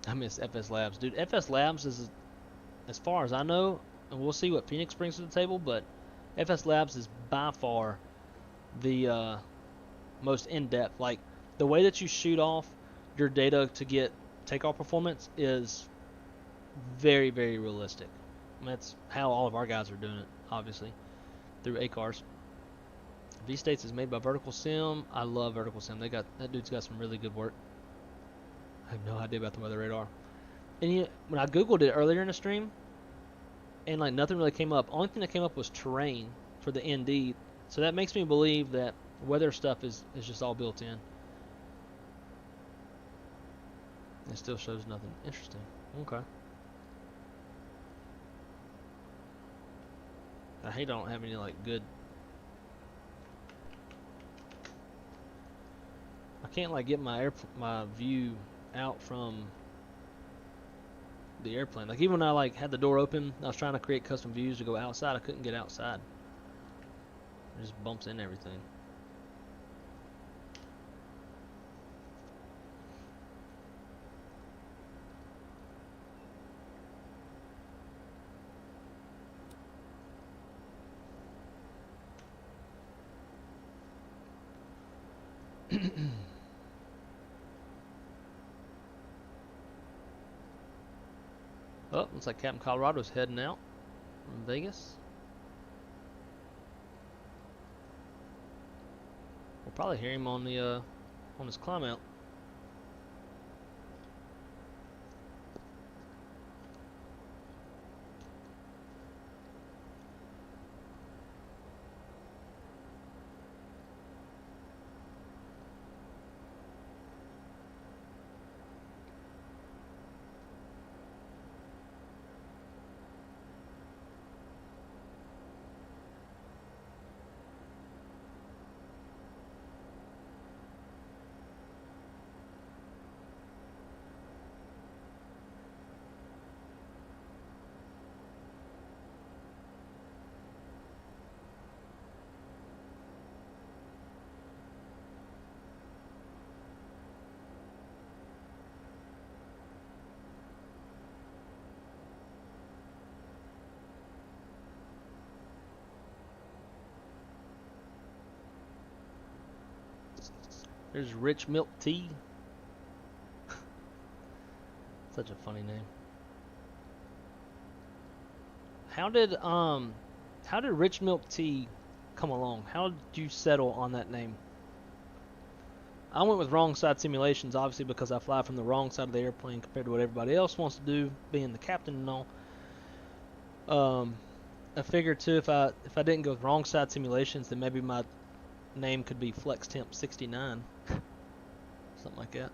I miss FS Labs. Dude, FS Labs is, as far as I know, and we'll see what Phoenix brings to the table, but FS Labs is by far the most in-depth. Like, the way that you shoot off your data to get takeoff performance is very, very realistic. And that's how all of our guys are doing it, obviously, through ACARS. V-States is made by Vertical Sim. I love Vertical Sim. That dude's got some really good work. I have no idea about the weather radar. And when I googled it earlier in the stream, and like nothing really came up. Only thing that came up was terrain for the ND. So that makes me believe that weather stuff is just all built in. It still shows nothing interesting. Okay. I hate I don't have any like good. I can't like get my view out from the airplane. Like even when I like had the door open, I was trying to create custom views to go outside. I couldn't get outside. It just bumps in everything. Oh, looks like Captain Colorado's heading out from Vegas. We'll probably hear him on the on his climb out. There's Rich Milk Tea. Such a funny name. How did Rich Milk Tea come along? How did you settle on that name? I went with wrong side simulations, obviously, because I fly from the wrong side of the airplane compared to what everybody else wants to do, being the captain and all. I figured too, if I didn't go with wrong side simulations, then maybe my name could be Flex Temp 69, something like that.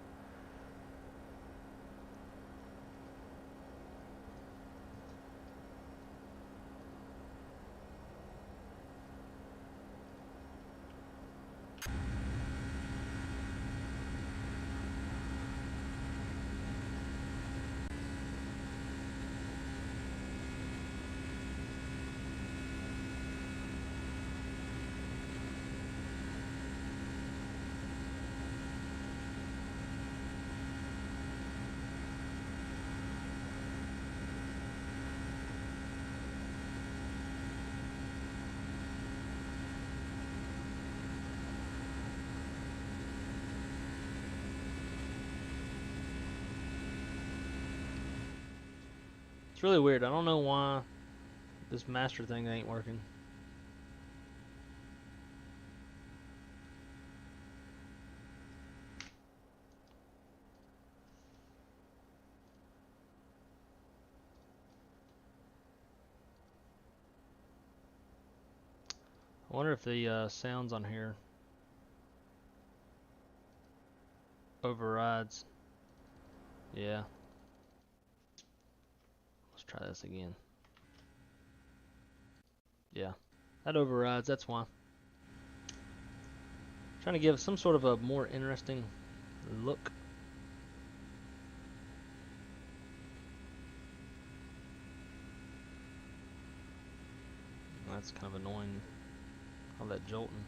It's really weird. I don't know why this master thing ain't working. I wonder if the sounds on here overrides. Yeah. Let's try this again. Yeah, that overrides, that's why. Trying to give some sort of a more interesting look. That's kind of annoying, all that jolting.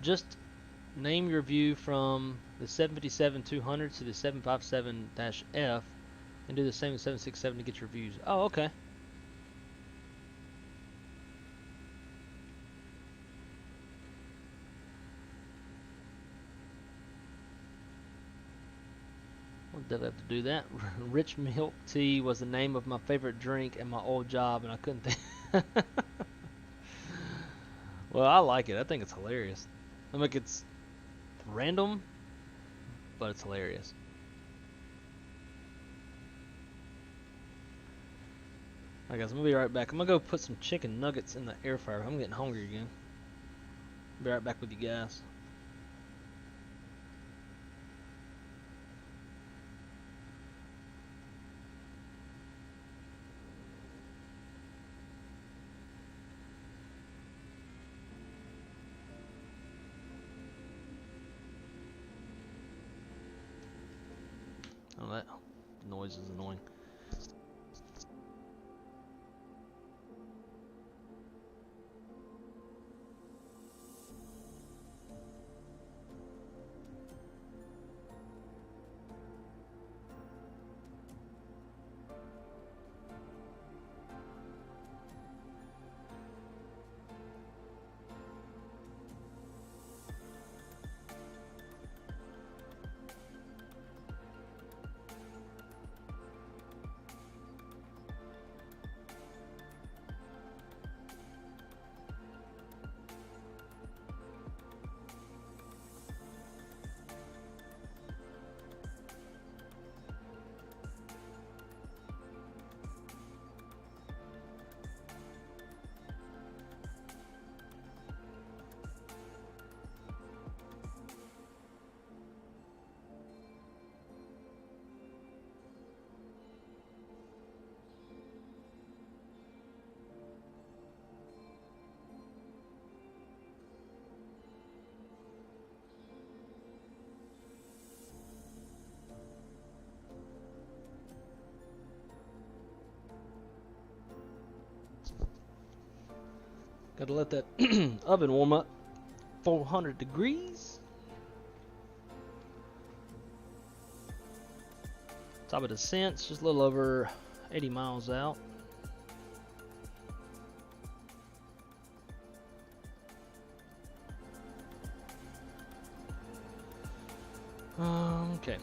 Just name your view from the 757-200 to the 757-F and do the same with 767 to get your views. Oh, okay. We'll definitely have to do that. Rich Milk Tea was the name of my favorite drink at my old job, and I couldn't think. Well, I like it. I think it's hilarious. I mean, it's random, but it's hilarious. Alright guys, I'm gonna be right back. I'm gonna go put some chicken nuggets in the air fryer. I'm getting hungry again. Be right back with you guys. Oh, that noise is annoying. Gotta let that oven warm up. 400 degrees. Top of descent's just a little over 80 miles out. Okay.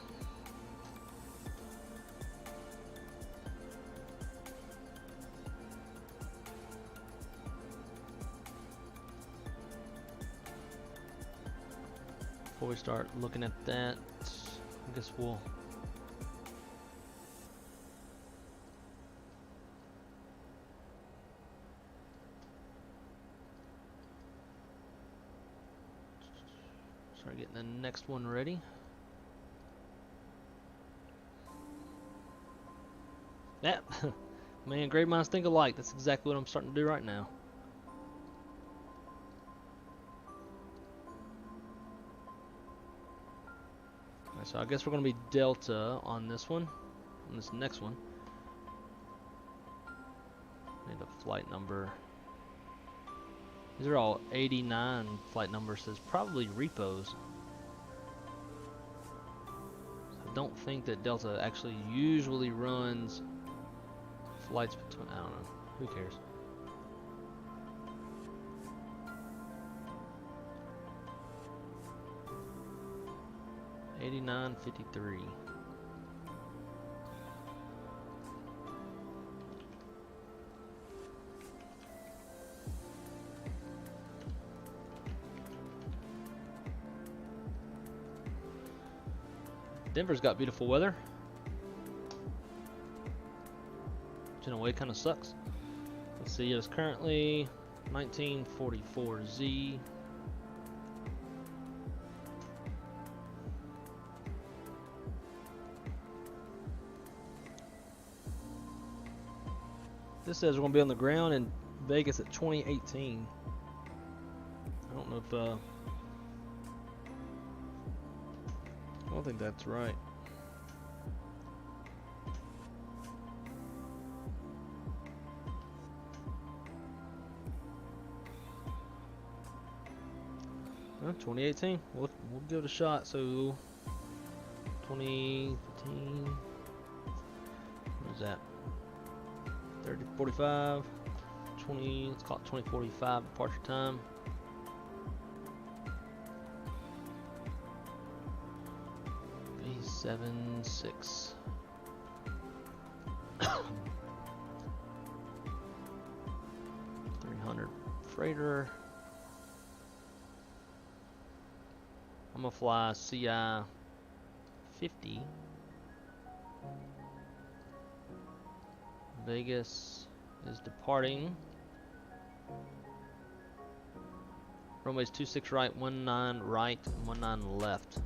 Before we start looking at that, I guess we'll start getting the next one ready. Yeah, man, great minds think alike. That's exactly what I'm starting to do right now. So I guess we're going to be Delta on this one, on this next one. Need a flight number. These are all 89 flight numbers, so it's probably repos. So I don't think that Delta actually usually runs flights between, I don't know, who cares? $89.53. Denver's got beautiful weather, which in a way kind of sucks. Let's see, it's currently 1944 Z. This says we're going to be on the ground in Vegas at 2018. I don't know if, I don't think that's right. Huh, 2018. We'll give it a shot. So 2015. What is that? 30:45. 20. Let's call it 20:45 departure time. B76. 300 freighter. I'm gonna fly CI 50. Vegas is departing. Runways 26 right, 19 right, 19 left.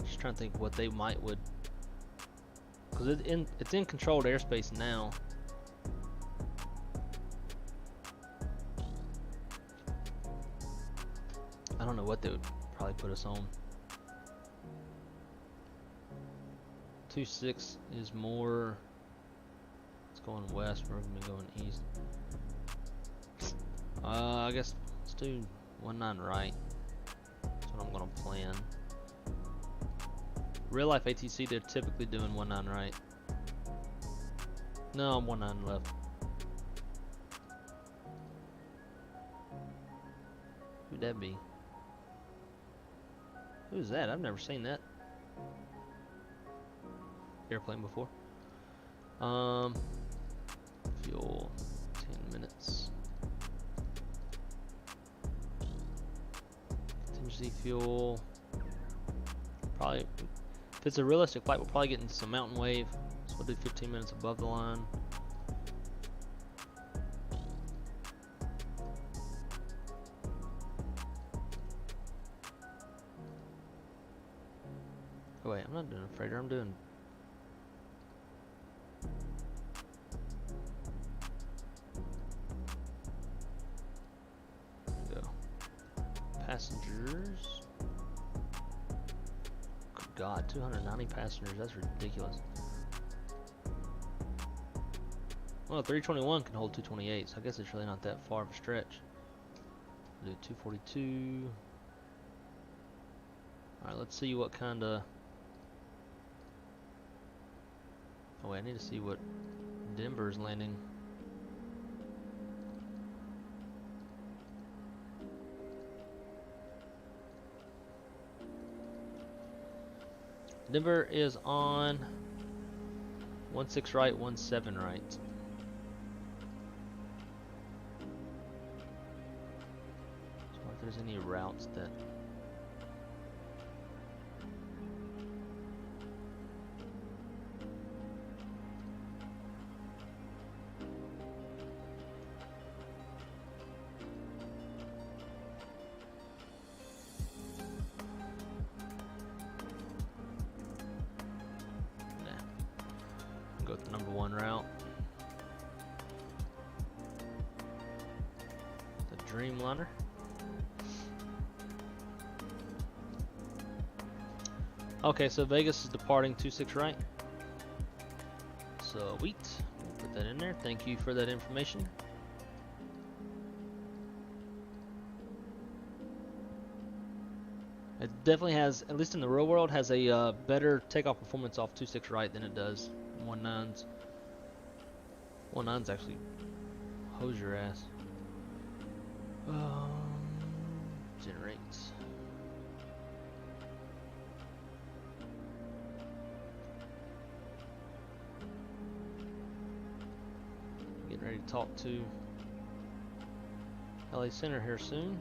Just trying to think what they would, because it's in controlled airspace now. I don't know what they would probably put us on. 26 is more. It's going west. We're gonna be going east. I guess let's do 19 right. That's what I'm gonna plan. Real life ATC, they're typically doing 19 right. No, I'm 19 left. Who'd that be? Who's that? I've never seen that airplane before. Fuel, 10 minutes. Contingency fuel. Probably, if it's a realistic flight, we'll probably get into some mountain wave. So we'll do 15 minutes above the line. Oh wait, I'm not doing a freighter, I'm doing... There we go. Passengers. Good God, 290 passengers, that's ridiculous. Well, 321 can hold 228, so I guess it's really not that far of a stretch. Do 242. Alright, let's see what kind of... Oh wait, I need to see what Denver's landing. Denver is on 16 right, 17 right. So if there's any routes that... Go with the number 1 route. The Dreamliner. Okay, so Vegas is departing 26 right. Sweet. We'll put that in there. Thank you for that information. It definitely has, at least in the real world, has a better takeoff performance off 26 right than it does 19s. 19s actually hose your ass. Generates. Getting ready to talk to LA Center here soon.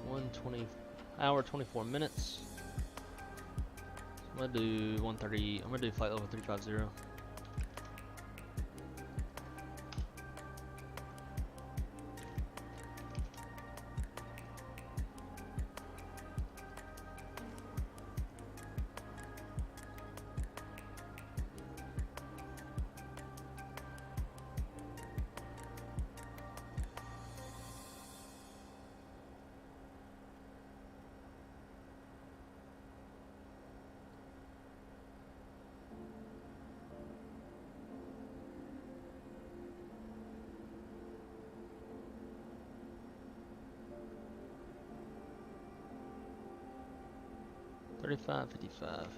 1 hour 24 minutes. I'm gonna do 130. I'm gonna do flight level 350. $35.55.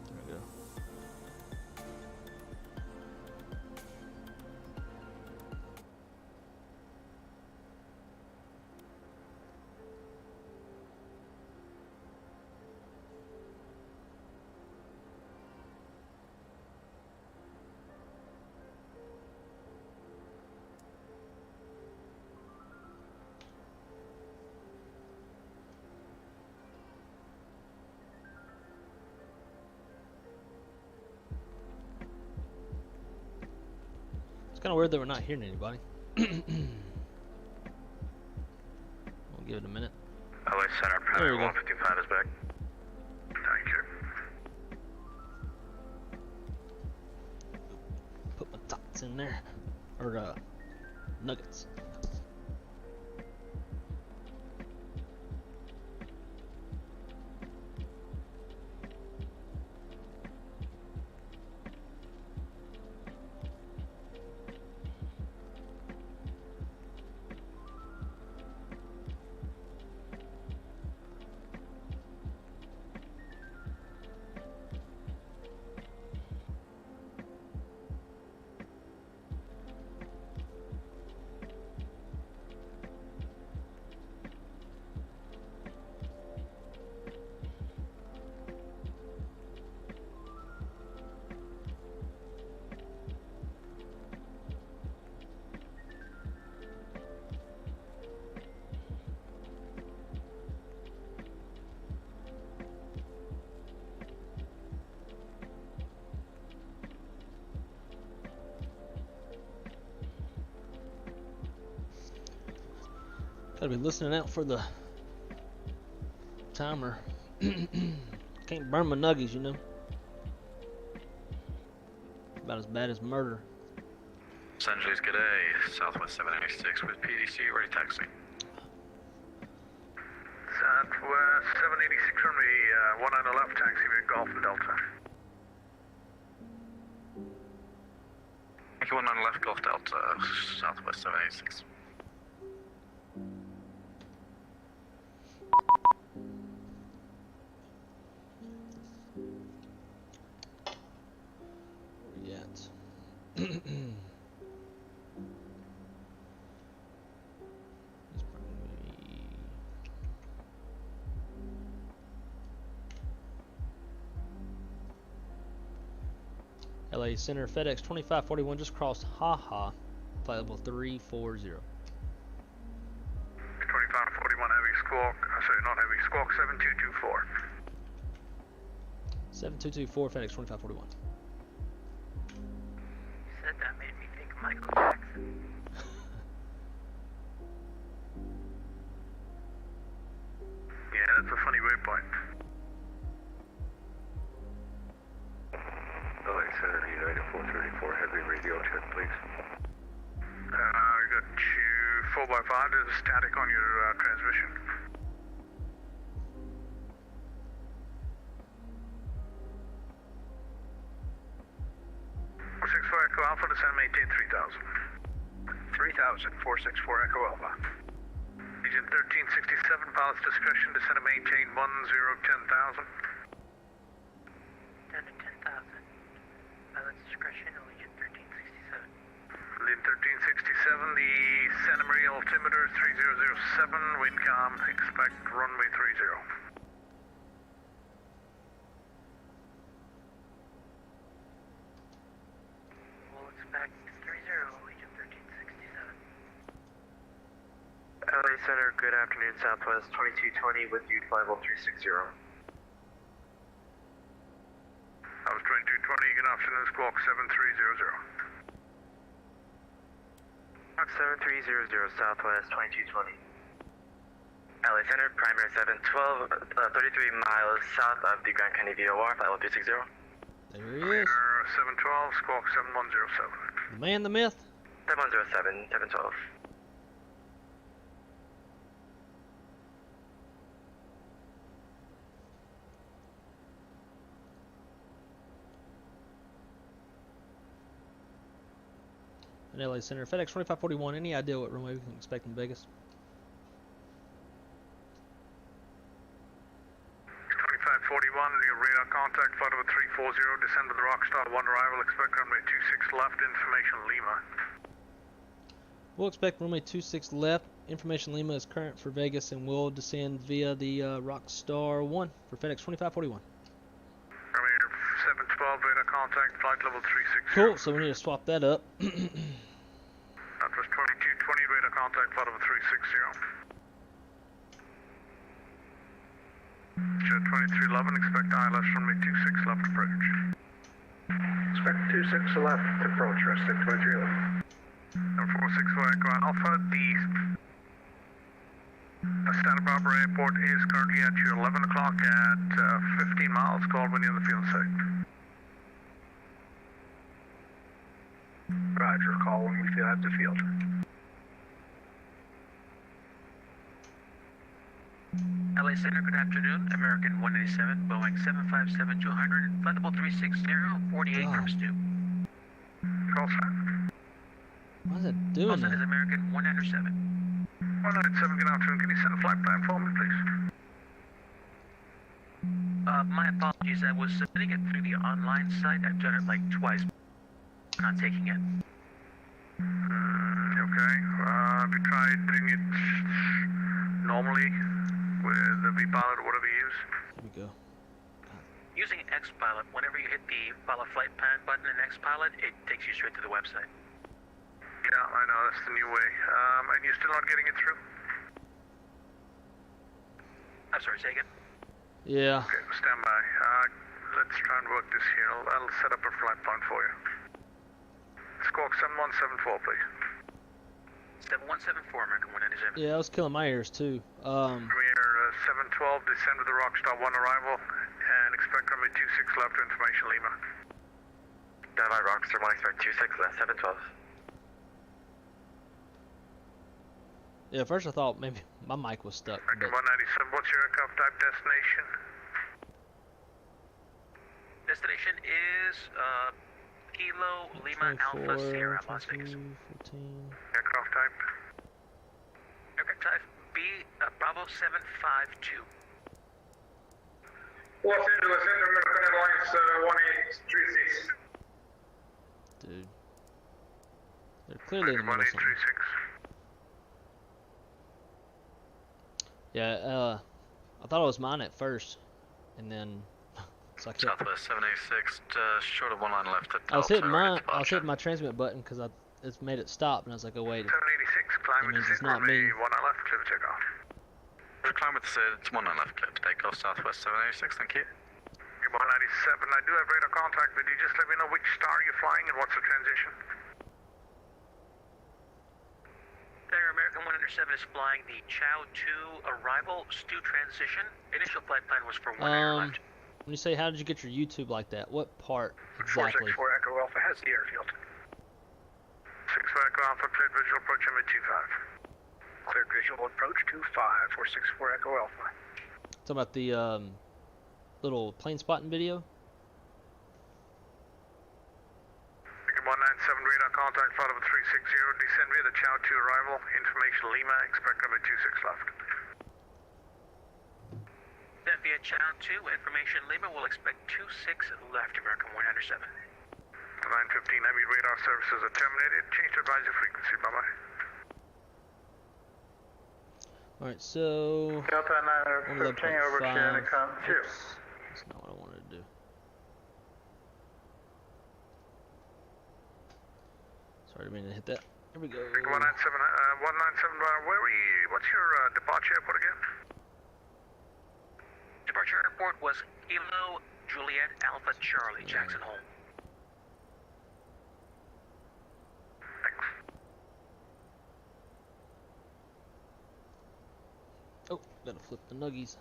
There we go. Kind of weird that we're not hearing anybody. We'll give it a minute. LA Center, There we Pattern go. 155 is back. Thank you. Put my tots in there. Or, nuggets. Gotta be listening out for the timer. Can't burn my nuggies, you know. About as bad as murder. Los Angeles, good day. Southwest 786 with PDC, ready taxi. Southwest 786 runway, 1 on the left, taxi with Golf Delta. Thank you, 1 on the left, Golf Delta, Southwest 786. LA Center, FedEx 2541 just crossed Haha, flight level 340. 2541 heavy squawk, sorry, not heavy squawk, 7224. 7224 FedEx 2541. Said that made me think of Michael Jackson. Yeah, that's a funny waypoint. LA Center, United 434, heavy radio check, please. I got you 4x5, there's static on your transmission. 464 Echo Alpha, descend maintain 3000. 3000, 464 Echo Alpha. Region 1367, pilot's discretion, descend and maintain 1010,000. 10 to 10,000. Pilot's discretion, Legion 1367. Legion 1367, the Santa Maria altimeter 3007, wind calm, expect runway 30. We'll expect 30, Legion 1367. LA Center, good afternoon, Southwest 2220 with you, flight level 360. I was 2220, good afternoon, squawk 7300. 7300, Southwest 2220. LA Center, primary 712, 33 miles south of the Grand Canyon VOR, flight level 360. There he is. 712, squawk 7107. The man, the myth. 7107, 712. And LA Center, FedEx 2541. Any idea what runway we can expect in Vegas? 2541, your radar contact, flight over 340, descend to the Rockstar 1 arrival, expect runway 26 left, information Lima. We'll expect runway 26 left. Information Lima is current for Vegas and will descend via the Rockstar 1 for FedEx 2541. Runway 712, radar contact, flight level 360. Cool, so we need to swap that up. That was 2220, radar contact, flight over 360. Jet 2311, expect ILS runway 26 left approach. Expect 26 left, approach, rest at 23 left. 464 Echo Alpha, the Santa Barbara Airport is currently at you 11 o'clock at 15 miles, call when you're on the field site. Roger, call when we feel at the field. LA Center, good afternoon. American 187, Boeing 757-200, flight level 360, 48 from Stu. Call sign. Why is it doing Call sign that? is American 197. 197, good afternoon. Can you send a flight plan for me, please? My apologies. I was submitting it through the online site. I've done it like twice. Not taking it. Okay. Have you tried doing it normally with the V-Pilot or whatever you use? Here we go. Using Xpilot, whenever you hit the follow flight plan button in Xpilot, it takes you straight to the website. Yeah, I know, that's the new way. And you're still not getting it through? I'm sorry, say again? Yeah. Okay, stand by. Let's try and work this here. I'll set up a flight plan for you. Squawk 7174, please. 7174, American 197. Yeah, I was killing my ears too. Premier 712, descend with the Rockstar 1 arrival, and expect runway 26 left to information Lima. Standby Rockstar 1, expect 26 left, 712. Yeah, at first I thought maybe my mic was stuck. American 197, what's your aircraft type destination? Destination is Kilo Lima Alpha Sierra, Las Vegas. 14. Aircraft type? Aircraft type B, Bravo 752. Los Angeles, American Airlines 1836. Dude. They're clearly in the middle of something. 1836. Yeah, I thought it was mine at first, and then so I kept. Southwest 786, short of 1 line left at I was hitting my transmit button because it's made it stop, and I was like, oh wait. 786, climb That means with it's not me. 1 line left, clear to take off. Climb with it's 1 line left, clear to take off, Southwest 786, thank you. 197, I do have radar contact, but you just let me know which star you're flying and what's the transition. Center American 107 is flying the Chow 2 arrival, Stu transition. Initial flight plan was for 1 hour left. When you say how did you get your YouTube like that, what part exactly? 464 Echo Alpha has the airfield. 6 Echo Alpha, cleared visual approach MA25. Cleared visual approach 25, 464 Echo Alpha. Talking about the little plane spotting video? 197 radar contact, flight over 360, descend via the Chow 2 arrival, information Lima, expect number 26 left. Then via Chow 2, information Lima will expect 26 left, American 107. 915 heavy radar services are terminated, change to advisory frequency, bye bye. Alright, so Delta 915 over Honeycomb 2. That's not what I wanted to do. Sorry, I didn't mean to hit that. Here we go. 197, where were you, what's your departure airport again? Departure airport was Kilo Juliet Alpha Charlie, Jackson Hole. Thanks. Oh, gotta flip the nuggies.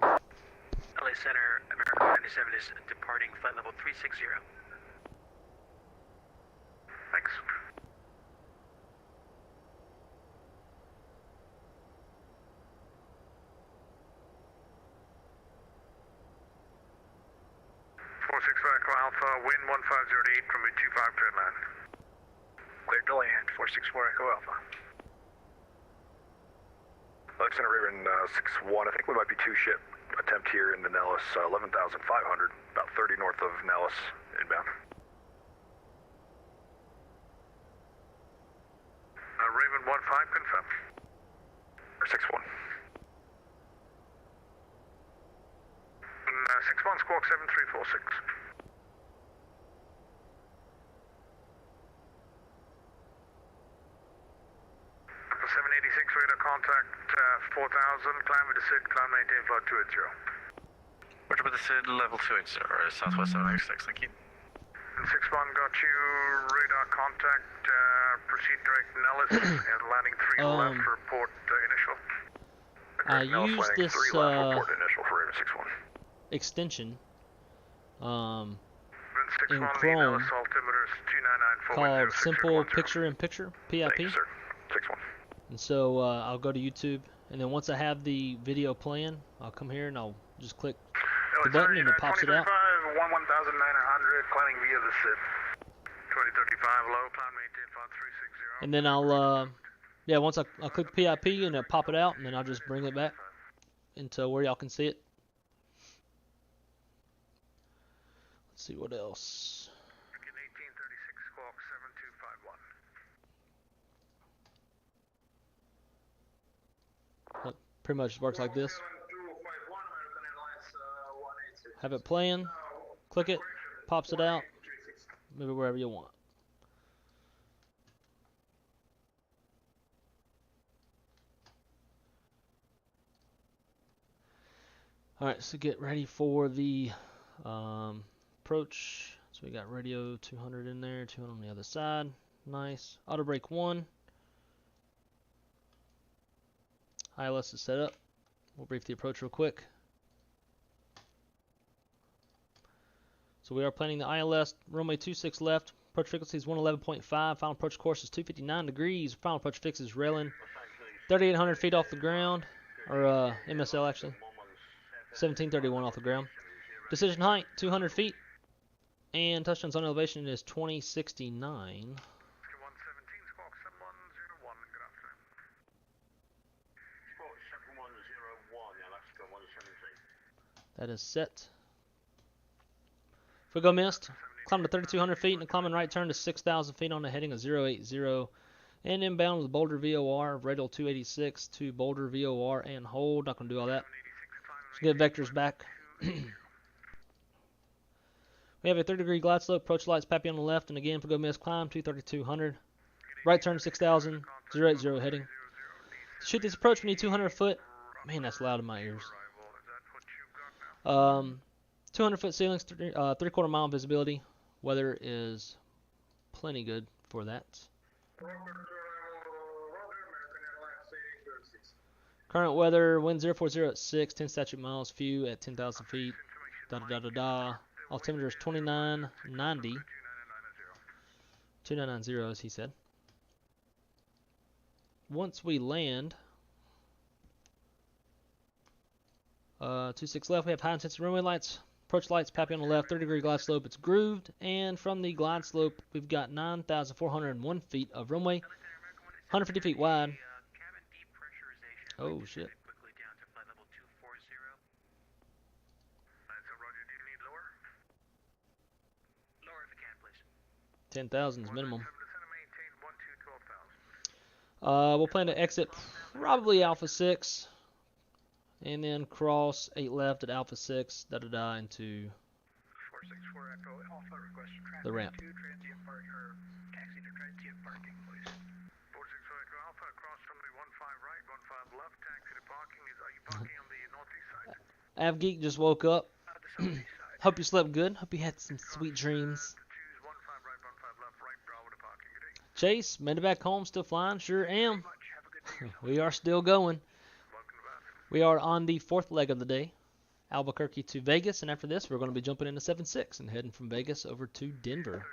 LA Center, American 97 is departing flight level 360. Thanks. Echo Alpha, wind 1508 from 25 cleared land. Cleared to land, 464 Echo Alpha. Center Raven 61, I think we might be two-ship attempt here in the Nellis, 11,500, about 30 north of Nellis, inbound. Raven 15, confirm. Or 61. 61, squawk 7346. For 786 radar contact 4000, climb with descent, climb maintain flight 280. Roger, but this is level 280, Southwest 786, thank you. 6-1 got you, radar contact, proceed direct Nellis, and landing 3 left for port initial. I used this extension in Chrome called Simple Picture-in-Picture, PIP. Thank you, sir. 6-1. And so I'll go to YouTube, and then once I have the video playing, I'll come here and I'll just click the button and it pops it out. 1900, climbing via the SIP. 2035, low, climb maintain 5360. And then I'll, yeah, once I'll click PIP and it'll pop it out, and then I'll just bring it back into where y'all can see it. Let's see what else. 1836 squawk 7251. Pretty much works like this. Have it playing, click it, pops it out, move it wherever you want. Alright, so get ready for the approach. So we got radio 200 in there, 200 on the other side. Nice. Auto brake 1. ILS is set up. We'll brief the approach real quick. So we are planning the ILS, runway 26 left, approach frequency is 111.5, final approach course is 259 degrees, final approach fix is railing 3,800 feet off the ground, or MSL actually, 1731 off the ground. Decision height, 200 feet, and touchdown zone elevation is 2069. That is set. If we go missed, climb to 3,200 feet and a climbing right turn to 6,000 feet on the heading of 080. And inbound with Boulder VOR, radial 286 to Boulder VOR and hold. Not going to do all that. Let's get vectors back. We have a 30-degree glide slope, approach lights, Pappy on the left, and again, if we go miss, climb to 3,200. Right turn 6,000, 080 heading. To shoot this approach, we need 200 foot. Man, that's loud in my ears. 200 foot ceilings, 3/4 mile visibility. Weather is plenty good for that. Current weather, wind 040 at 6, 10 statute miles, few at 10,000 feet. Altimeter is 2990. 2990 as he said. Once we land, 26 left, we have high intensity runway lights. Approach lights, Pappy on the left, 30-degree glide slope, it's grooved, and from the glide slope, we've got 9,401 feet of runway, 150 feet wide. Oh, shit. 10,000 is minimum. We'll plan to exit probably Alpha 6. And then cross 8 left at Alpha 6, into the ramp. Avgeek just woke up. Hope you slept good. Hope you had some sweet dreams. Chase, made it back home, still flying? Sure am. We are still going. We are on the 4th leg of the day, Albuquerque to Vegas, and after this we're going to be jumping into 7-6 and heading from Vegas over to Denver.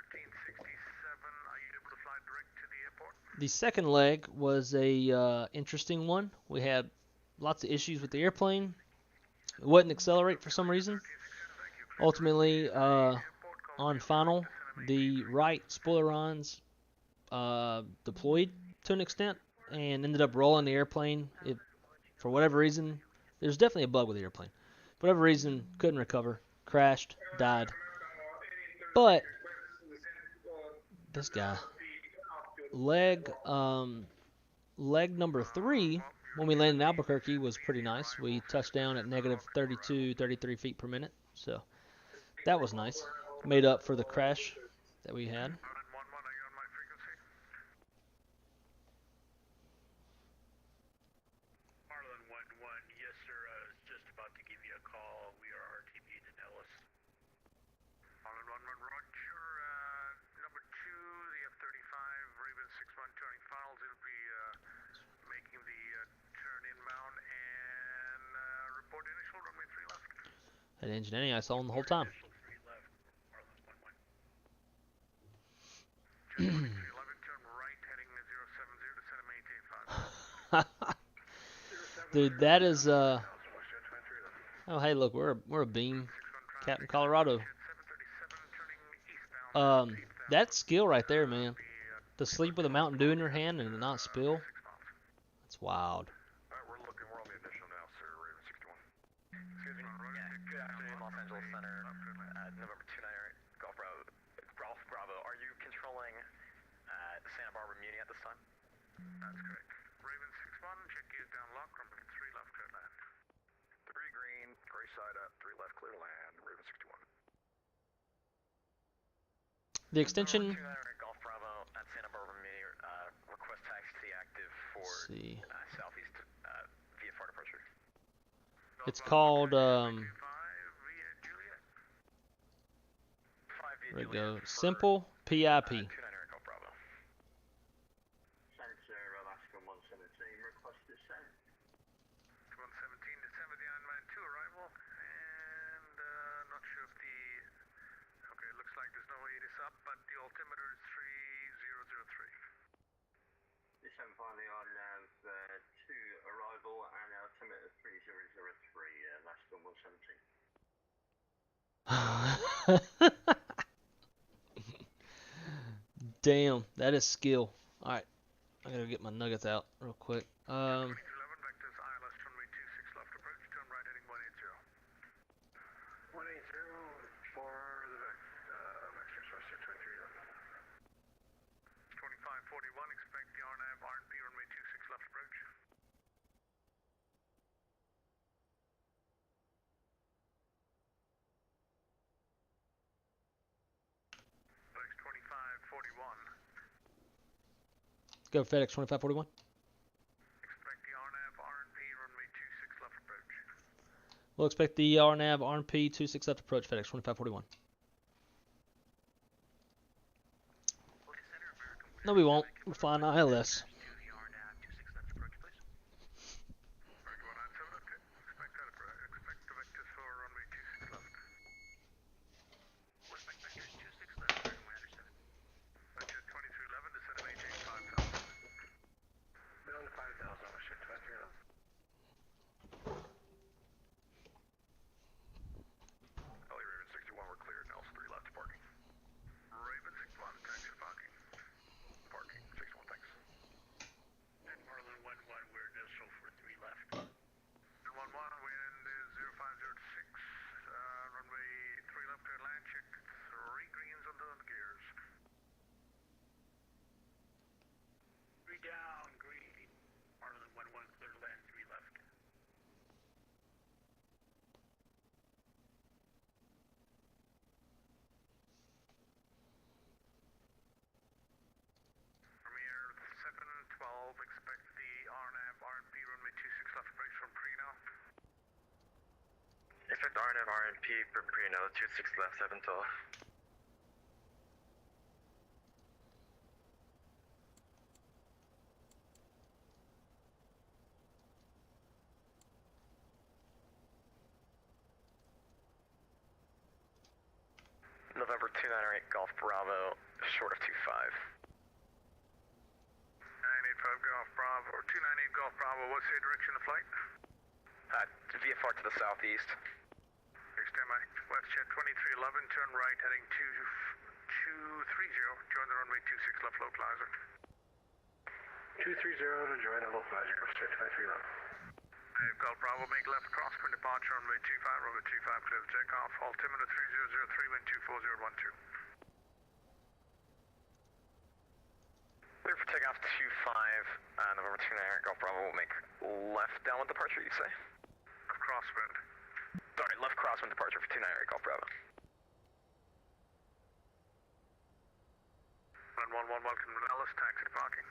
The second leg was a interesting one. We had lots of issues with the airplane. It wouldn't accelerate for some reason. Ultimately, on final, the right spoilerons deployed to an extent and ended up rolling the airplane. For whatever reason, there's definitely a bug with the airplane. For whatever reason, couldn't recover, crashed, died. But this guy, leg number 3, when we landed in Albuquerque, was pretty nice. We touched down at negative 32, 33 feet per minute, so that was nice. Made up for the crash that we had. Yes, sir. I was just about to give you a call. We are RTB Had engine any ice on the whole time. Dude, that is oh hey, look, we're a beam, Captain Colorado. That skill right there, man. To sleep with a Mountain Dew in your hand and not spill. That's wild. Alright, we're on the initial now, sir. Raven 61. Excuse me. Yeah, good afternoon, Los Angeles Center. November 29 Golf Bravo. Are you controlling Santa Barbara Muni at this time? That's correct. Raven 61, check gears down lock, runway 3 left, clear land. 3 green, gray side up, 3 left, clear land, Raven 61. The extension. Golf Bravo at Santa Barbara Muni, request taxi active for southeast VFR departure. It's called there we go. Simple PIP. 29 Golf Bravo. Center Alaska 117, request descent. 117, December the Iron Man 2 arrival, and not sure if the, okay, it looks like there's no ADIS up, but the altimeter is 3003. December finally on 2 arrival and altimeter 3003, Alaska 117. Damn, that is skill. Alright, I gotta get my nuggets out real quick. 11 vectors, ILS runway 26 left approach, turn right heading 180. 180 for the vector thruster 23. 2541, expect the RNAV, RNP runway 26 left approach. FedEx 2541. Go FedEx 2541. Expect the RNAV, RNP runway 26 left approach. We'll expect the RNAV RNP 26 left approach, FedEx 2541. No, we won't. We're flying ILS. Down, green. Marlin 11, clear land, 3 left. Premier 712, expect the RNAV, RNP runway 26 left approach from Preno. Expect RNAV, RNP for Preno 26 left 712. November 298 Golf Bravo, short of 25. 985 Golf Bravo, or 298 Golf Bravo, what's the direction of flight? VFR to the southeast. Stand by. WestJet 2311, turn right, heading 230, join the runway 26 left localizer. 230 to join the localizer, WestJet 2311. Golf Bravo, make left crosswind departure, runway 25, runway 25, clear the takeoff, altimeter 3003, wind 24012. Clear for takeoff 25, November 298 Golf Bravo will make left downwind departure, you say? Crosswind. Sorry, left crosswind departure for 298 Golf Bravo. 911, welcome to Dallas, taxi to parking.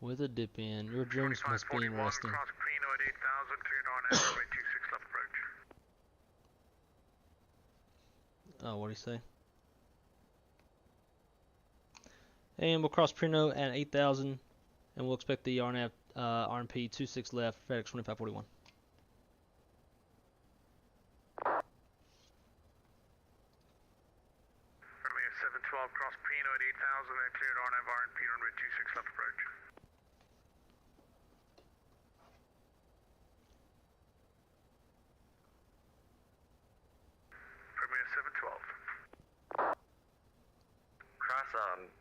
With a dip in. Your dreams must be interesting. Cross Preno at 8000, cleared on runway 26 left approach. Oh, what do you say? And we'll cross Preno at 8000, and we'll expect the RNAV RMP 26 left, FedEx 2541. Runway 712 cross Prino at 8000 and cleared RNAV RNP runway 26 left approach. Runway 712. Cross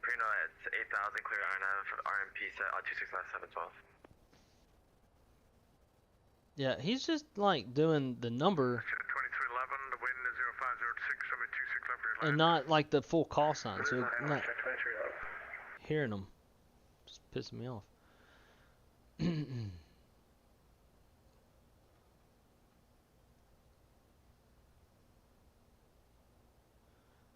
Prino at 8000, clear RNAV, RMP set 26 left 712. Yeah, he's just like doing the number 2311, the wind is 0506, runway 26 left rear and not like the full call sign. So I'm not hearing them. Just pissing me off.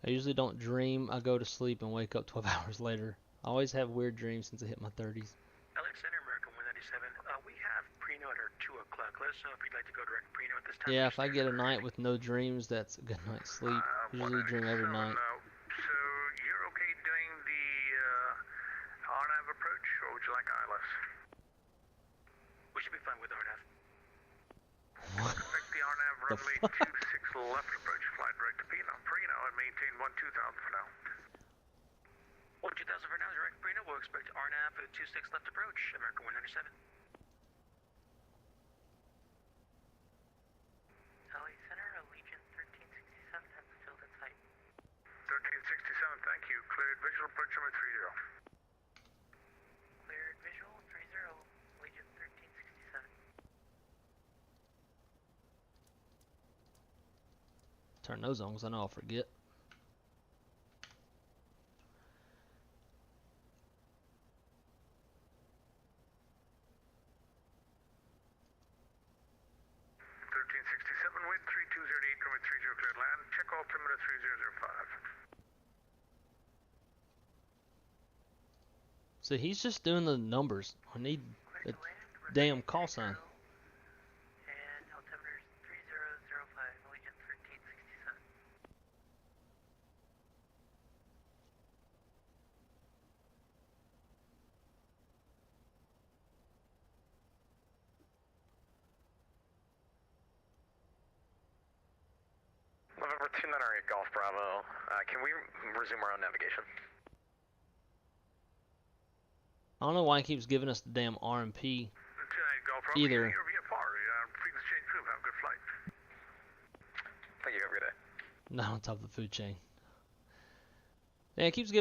I usually don't dream. I go to sleep and wake up 12 hours later. I always have weird dreams since I hit my 30s. Alex Center, American 197. We have Prino at our 2 o'clock. Let us know if you'd like to go direct Prino at this time. Yeah, if I get a night with no dreams, that's a good night's sleep. Usually dream every night. So you're okay doing the RNAV approach, or would you like ILS? We should be fine with RNAV. Expect the RNAV runway 26 left approach, fly direct to Prino and maintain 12000 for now. 12000 for now, direct Prino. We'll expect RNAV for the 26 left approach, American 197. LA Center, Allegiant 1367 has filled its height. 1367, thank you. Cleared visual approach number 30. Cleared visual 30, Allegiant 1367. Turn those on because I know I'll forget. Wind 3208, coming 30 cleared land. Check altimeter 3005. So he's just doing the numbers. I need a damn call sign. And altimeter 3005, Allegiant 1367. November 298 Golf Bravo. Can we resume our own navigation? I don't know why he keeps giving us the damn RMP 298 Golf Bravo. either. You're via PAR. Frequency change proof. Have a good flight. Thank you. Have a good day. Not on top of the food chain. Yeah, he's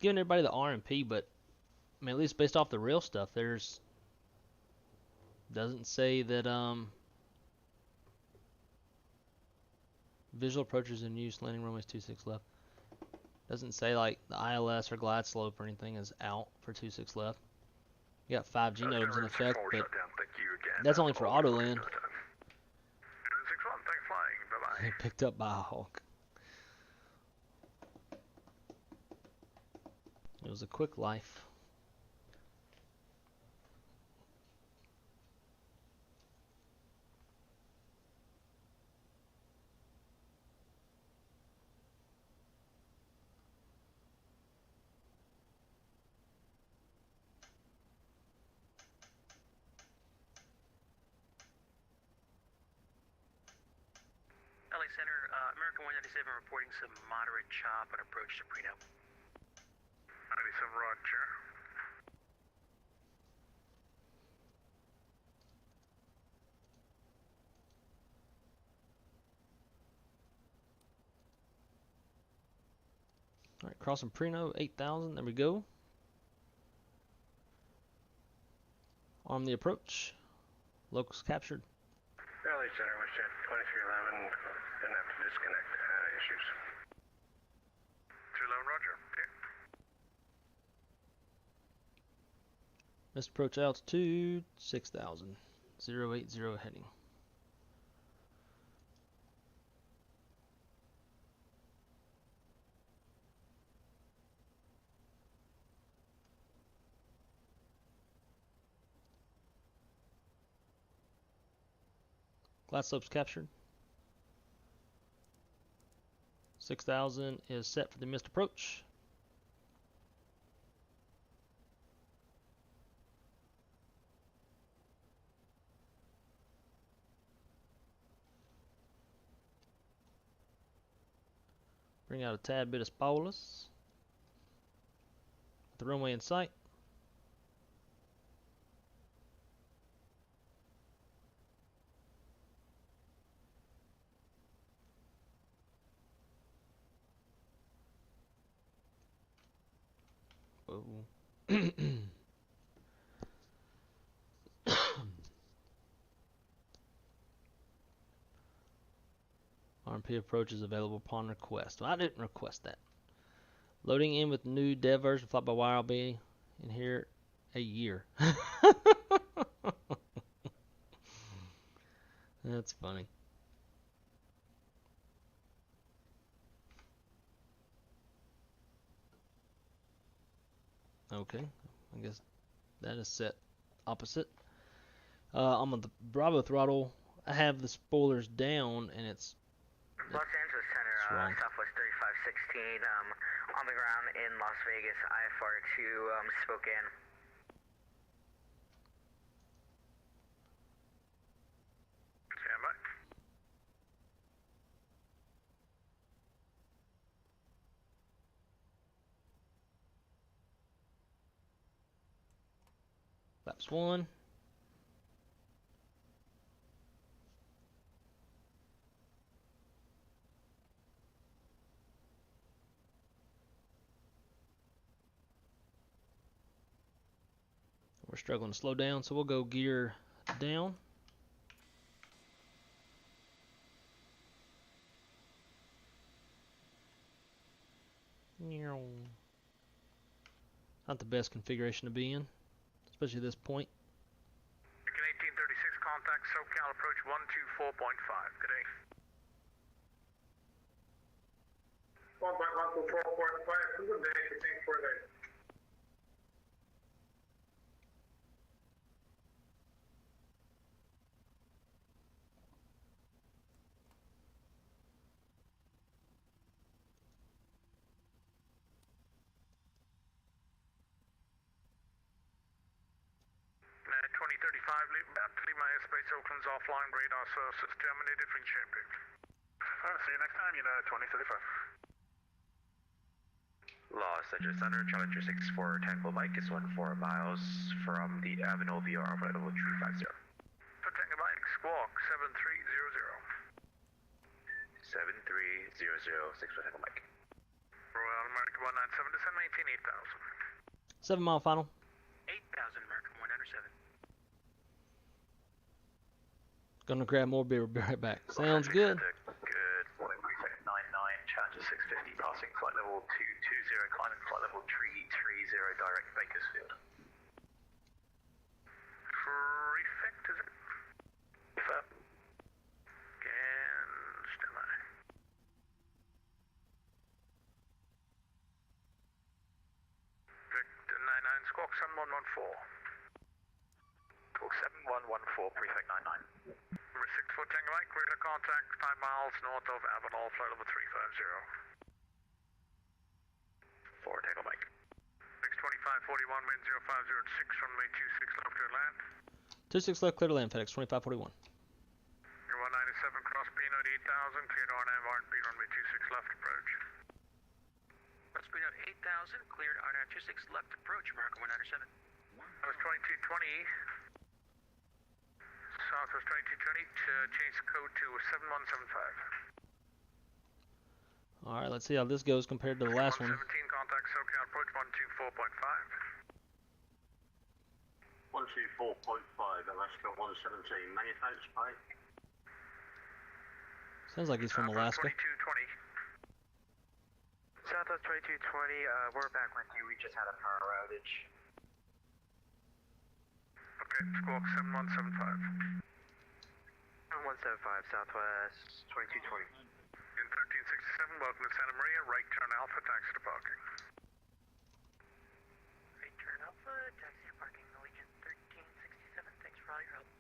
giving everybody the RMP, but I mean, at least based off the real stuff, doesn't say that visual approaches in use, landing runways 26 left. Doesn't say like the ILS or glide slope or anything is out for 26 left. You got 5G nodes in effect, but that's only for auto land. 61, thanks flying. Bye-bye. Picked up by a hawk. It was a quick life. LA Center, American 197 reporting some moderate chop on approach to Prino. 97 Roger. Alright, crossing Prino, 8,000, there we go. On the approach. Locals captured. LA Center, Westjet 2311, didn't have to disconnect, issues. 311 Roger. Okay. Missed approach altitude, 6,000. 080 heading. Glide slopes captured. 6,000 is set for the missed approach. Bring out a tad bit of spoilers. The runway in sight. Whoa. RMP approach is available upon request. Well, I didn't request that. Loading in with new dev version fly by wire. I'll be in here a year. That's funny. Okay, I guess that is set opposite. I'm on the Bravo throttle. I have the spoilers down, and it's Los Angeles Center, Southwest 3516, on the ground in Las Vegas, IFR to Spokane. Stand by. Flaps 1. We're struggling to slow down, so we'll go gear down. Not the best configuration to be in, especially at this point. Beacon 1836, contact SoCal approach 124.5. Good day. 1.124.5, good day, thanks for that. About to leave my airspace, Oakland's offline, radar sources terminated, free shipping. Alright, see you next time, 2035. Los Angeles Center, Challenger 64, Tango Mike is 14 miles from the Avenue VR flight level 350. For Tango Mike, squawk 7300. 7300, 6 for Tango Mike. Royal American 197, descend maintain 8000. 7 mile final. 8,000 American 197. Gonna grab more beer. We'll be right back. Sounds good. Good morning, prefect 99, Challenger 650, passing flight level 220, climbing flight level 330, direct Bakersfield. Prefect, is it? Affirm. Scan, stand by. Victor 99, squawk 7114. Talk 7114, prefect 99. Number 64 Tango Mike, radar contact 5 miles north of Avenal, flight level 350. 4 Tango Mike. 62541, wind 0506, runway 26 left to land. 26 left, clear to land, FedEx 2541. Your 197, cross P-Note 8000, cleared RNAV, RNP, runway 26 left approach. Let's bring out 8,000, cleared RNAV 26 left approach, American 197. That was 2220. Southwest 2220, change the code to 7175. Alright, let's see how this goes compared to the last one. 17, contact SoCal approach 124.5. 124.5, Alaska 117, manufactured by? Sounds like he's from Alaska. 2220. Southwest 2220, we're back with you. We just had a power outage. Okay, squawk 7175. 175, Southwest 2220. In 1367, welcome to Santa Maria, right turn Alpha, taxi to parking. Right turn Alpha, taxi to parking, Norwegian 1367, thanks for all your help.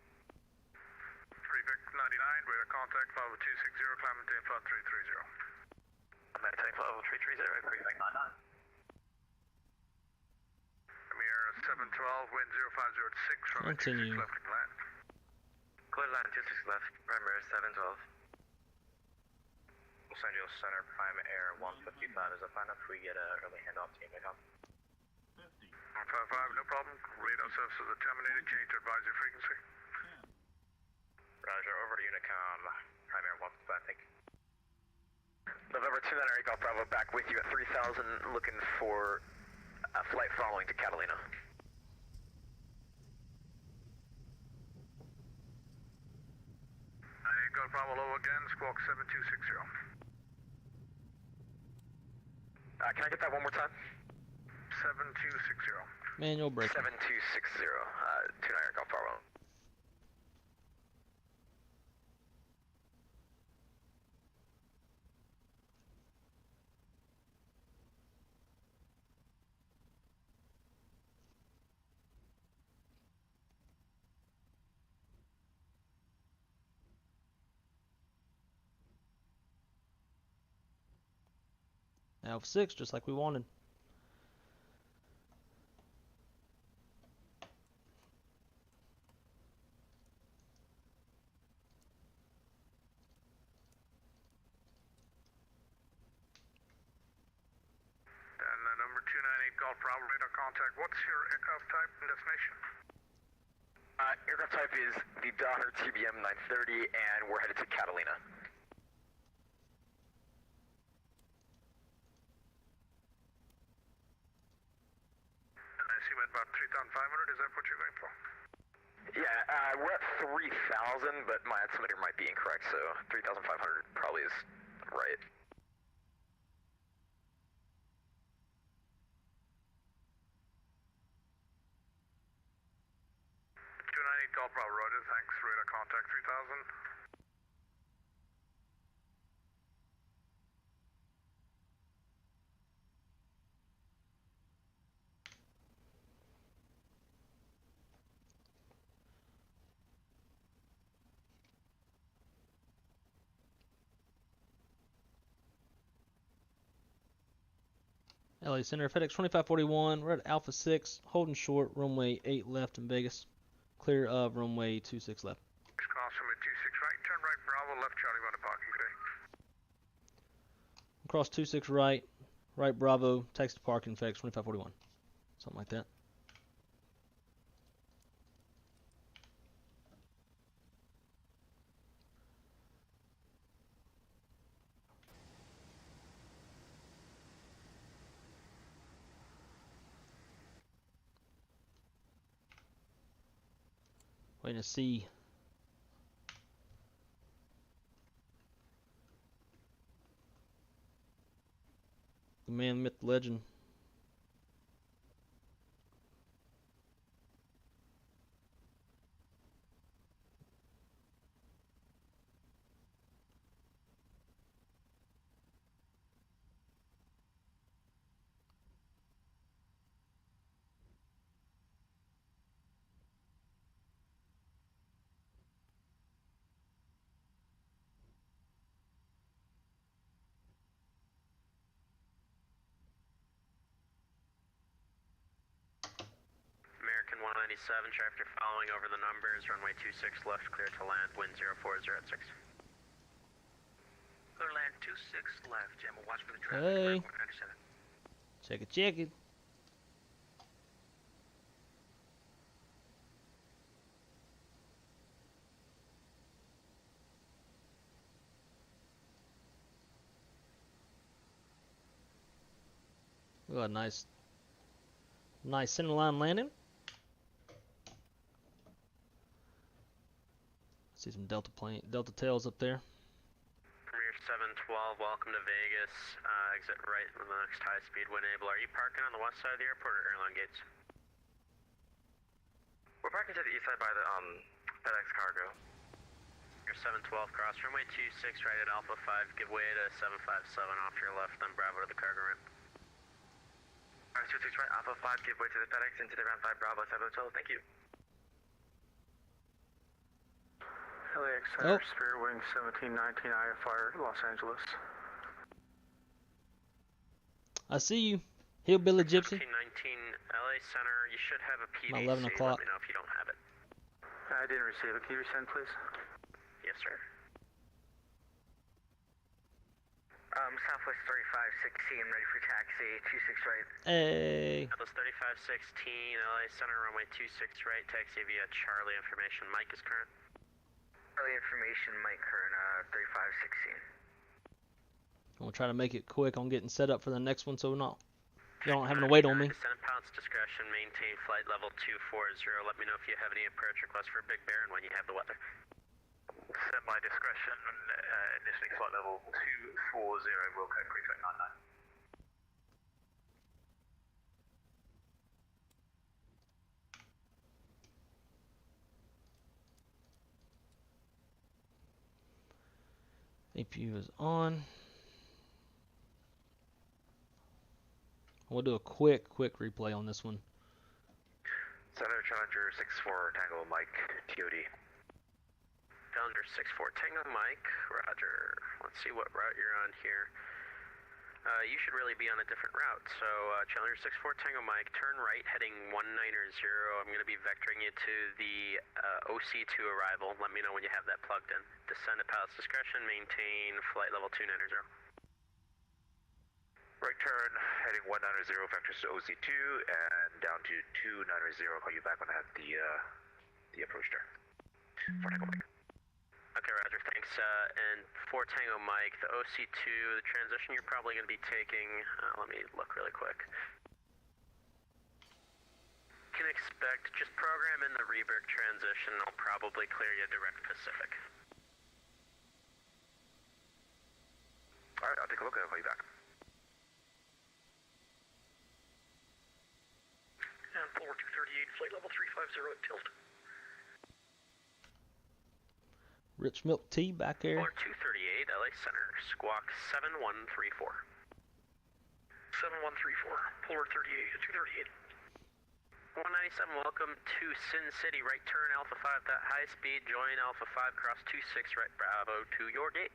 Free Vic 99, radar contact, flight level 260, climb maintain flight 330. Maintain flight level 330, prefect 99. Amir 712, wind 0506, runway 26 left to land. Clear land 26 left, primary 712. Los Angeles Center, Prime Air 155 is a plan if we get an early handoff to Kmco. 155, no problem. Radar services are terminated. Change to advisory frequency. Roger, over to Unicom, Prime Air 155, thank you. November 298 Golf Bravo back with you at 3000, looking for a flight following to Catalina. Golf Bravo low again, squawk 7260. Can I get that one more time? 7260. Manual braking. 7260, 29 Golf Bravo. Alpha 6, just like we wanted. Number 298 Golf Bravo, radar contact. What's your aircraft type and destination? Aircraft type is the Daher TBM 930, and we're headed to Catalina. I assume at about 3,500, is that what you're going for? Yeah, we're at 3,000, but my altimeter might be incorrect, so 3,500 probably is right. Golf Bravo, roger, thanks. Radar contact 3000. LA Center, FedEx 2541. We're at Alpha 6, holding short, runway 8 left in Vegas. Clear of runway 26 left. Cross runway 26 right, turn right Bravo, left Charlie, run to parking today. Cross 26 right, right Bravo, taxi to parking, FedEx 2541. Something like that. Waiting to see the man, myth, legend. American 197, traffic following over the numbers, runway 26 left, clear to land, wind 040 at 6. Clear land 26 left, Jim, we'll watch for the traffic. Hey. 197. Check it, check it. We got a nice center line landing. See some Delta tails up there. Premier 712, welcome to Vegas. Exit right on the next high-speed wind able. Are you parking on the west side of the airport or airline gates? We're parking to the east side by the FedEx cargo. Your 712, cross runway 26 right at Alpha 5, give way to 757 off your left, then Bravo to the cargo ramp. Alright, 26 right, Alpha 5, give way to the FedEx into the round 5 Bravo 712, thank you. LAX Center, Spirit Wing 1719 IFR, Los Angeles. I see you, Hillbilly Gypsy. 1719 LA Center, you should have a PDC. About 11 o'clock. Let me know if you don't have it. I didn't receive it. Can you resend, please? Yes, sir. Southwest 3516, ready for taxi, 26 right. Hey. Southwest 3516, LA Center, runway 26 right, taxi via Charlie information. Mike is current. Charlie information, Mike current, 3516. I'm gonna try to make it quick on getting set up for the next one, so y'all don't having to wait on me. Descent pilot's discretion, maintain flight level 240. Let me know if you have any approach requests for Big Bear and when you have the weather. Set my discretion, initially flight level 240, Wilco, Preflight 99. APU is on. We'll do a quick replay on this one. Center Challenger 64 Tango Mike, TOD. Challenger 64 Tango Mike, roger. Let's see what route you're on here. You should really be on a different route. So Challenger 64 Tango Mike, turn right heading 190. I'm going to be vectoring you to the OC2 arrival. Let me know when you have that plugged in. Descend at pilot's discretion, maintain flight level 290. Right turn, heading 190, vectors to OC2, and down to 290. I'll call you back when I have the approach there. For Tango Mike. Okay, roger, thanks. And for Tango Mike, the OC2, the transition you're probably going to be taking, let me look really quick. Can expect, just program in the Reberg transition, I'll probably clear you direct Pacific. Alright, I'll take a look and I'll call you back. And Polar 238, flight level 350 at tilt. Rich Milk Tea back there. Polar 238, LA Center, squawk 7134. 7134, Polar 38 at 238. 197, welcome to Sin City, right turn Alpha 5, that high speed, join Alpha 5, cross 26 right, Bravo to your gate.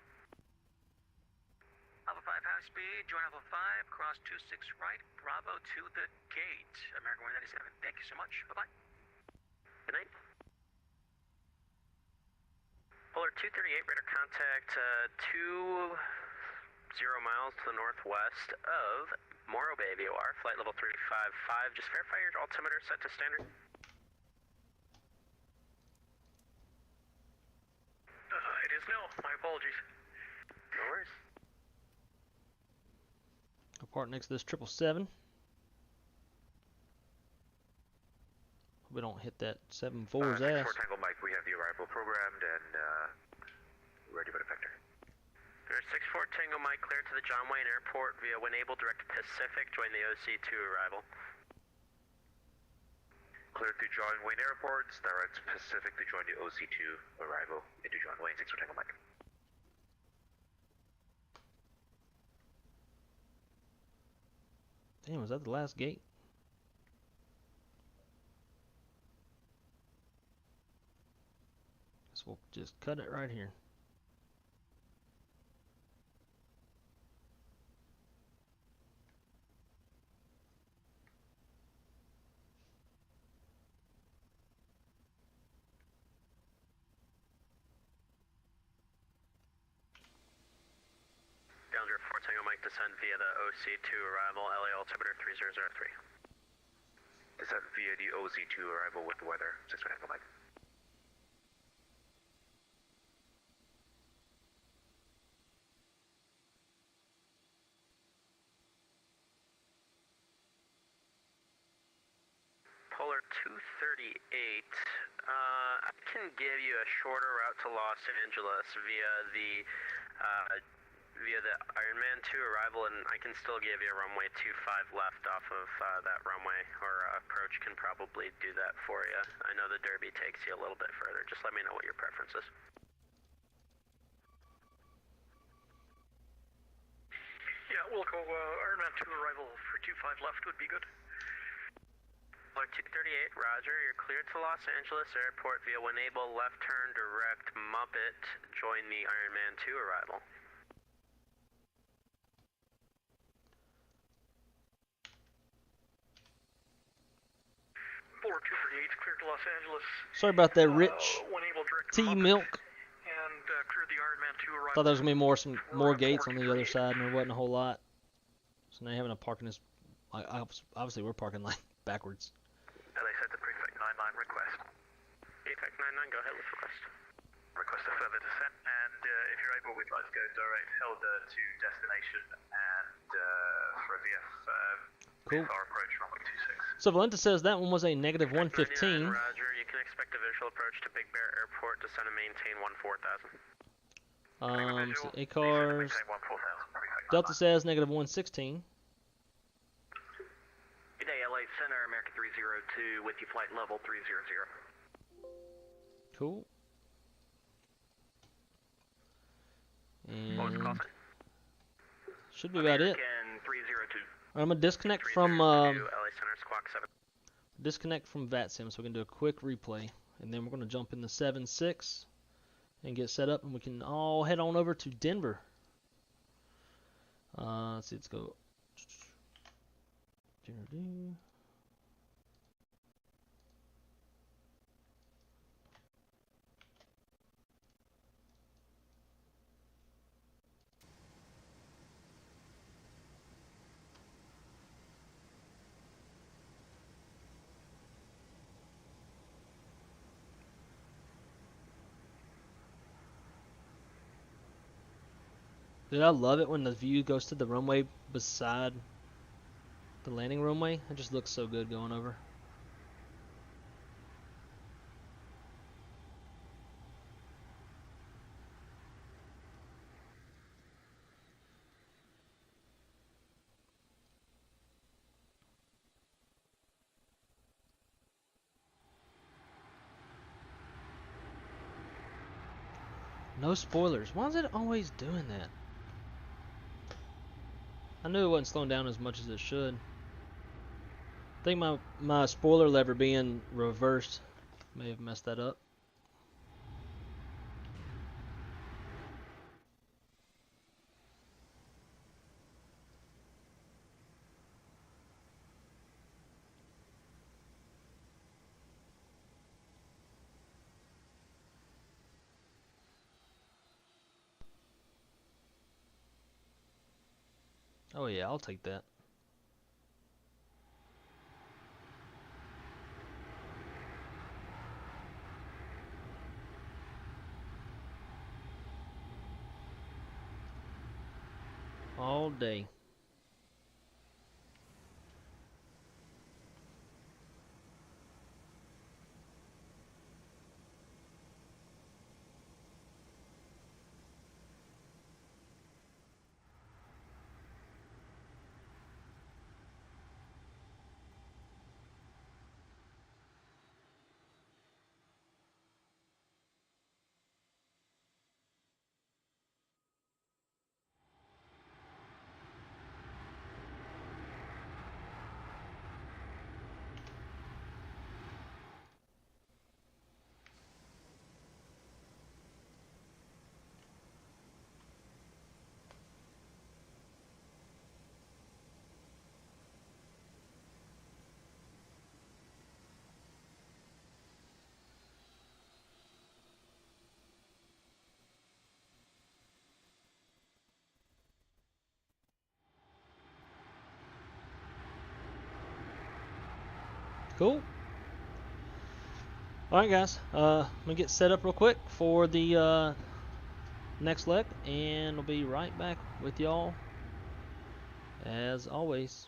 Alpha 5 high speed, join Alpha 5, cross 26 right, Bravo to the gate. American 197, thank you so much. Bye-bye. Good night. Polar 238, radar contact 20 miles to the northwest of Morro Bay VOR, flight level 355. Just verify your altimeter set to standard. It is no, my apologies. No worries. I'll park next to this 777. Hope we don't hit that 74's ass. For Tango Mike, we have the arrival programmed and ready for the vector. There's 64 Tango Mike, clear to the John Wayne Airport via Winable direct Pacific, join the OC2 arrival. Clear to John Wayne Airport, direct Pacific to join the OC2 arrival into John Wayne, 64 Tango Mike. Damn, was that the last gate? Guess we'll just cut it right here. Challenger 4 Tango Mike, descend via the OC2 arrival, LA altimeter 3003. Descend via the OC2 arrival with the weather, 64 Tango Mike. Polar 238, I can give you a shorter route to Los Angeles via the Ironman 2 arrival, and I can still give you a runway 25 left off of that runway, or approach can probably do that for you. I know the Derby takes you a little bit further. Just let me know what your preference is. Yeah, we'll go Ironman 2 arrival for 25 left would be good. Polar 238, roger. You're cleared to Los Angeles Airport via Winable left turn direct Muppet. Join the Ironman 2 arrival. Polar 238, cleared to Los Angeles. Sorry about that, Rich Winable direct Tea Muppet. Milk. And clear the Ironman 2 arrival. Thought there was gonna be more gates on the other side, and there wasn't a whole lot. So now you're having to park in this. Obviously, we're parking like backwards. LA set to prefect 99 request. Prefect 99, go ahead with request. Request a further descent, and if you're able, we'd like to go direct Helder to destination and for a Cool. VFR approach runway 26. So Valenta says that one was a negative Prefect 115. 99, Roger, you can expect a visual approach to Big Bear Airport, descend and maintain 14,000. So ACARS. Delta says negative 116. Good day, LA Center, America 302, with you flight level 300. Cool. What was the And cost? should be about it. American 302. I'm gonna disconnect from LA Center, Squawk 7. disconnect from Vatsim, so we can do a quick replay, and then we're gonna jump in the 7.6 and get set up, and we can all head on over to Denver. Let's see, let's go. Dude, I love it when the view goes to the runway beside the landing runway. It just looks so good going over. No spoilers. Why is it always doing that? I knew it wasn't slowing down as much as it should. I think my spoiler lever being reversed may have messed that up. Oh yeah, I'll take that. All day. Cool. Alright guys, let me get set up real quick for the next leg, and I'll be right back with y'all as always.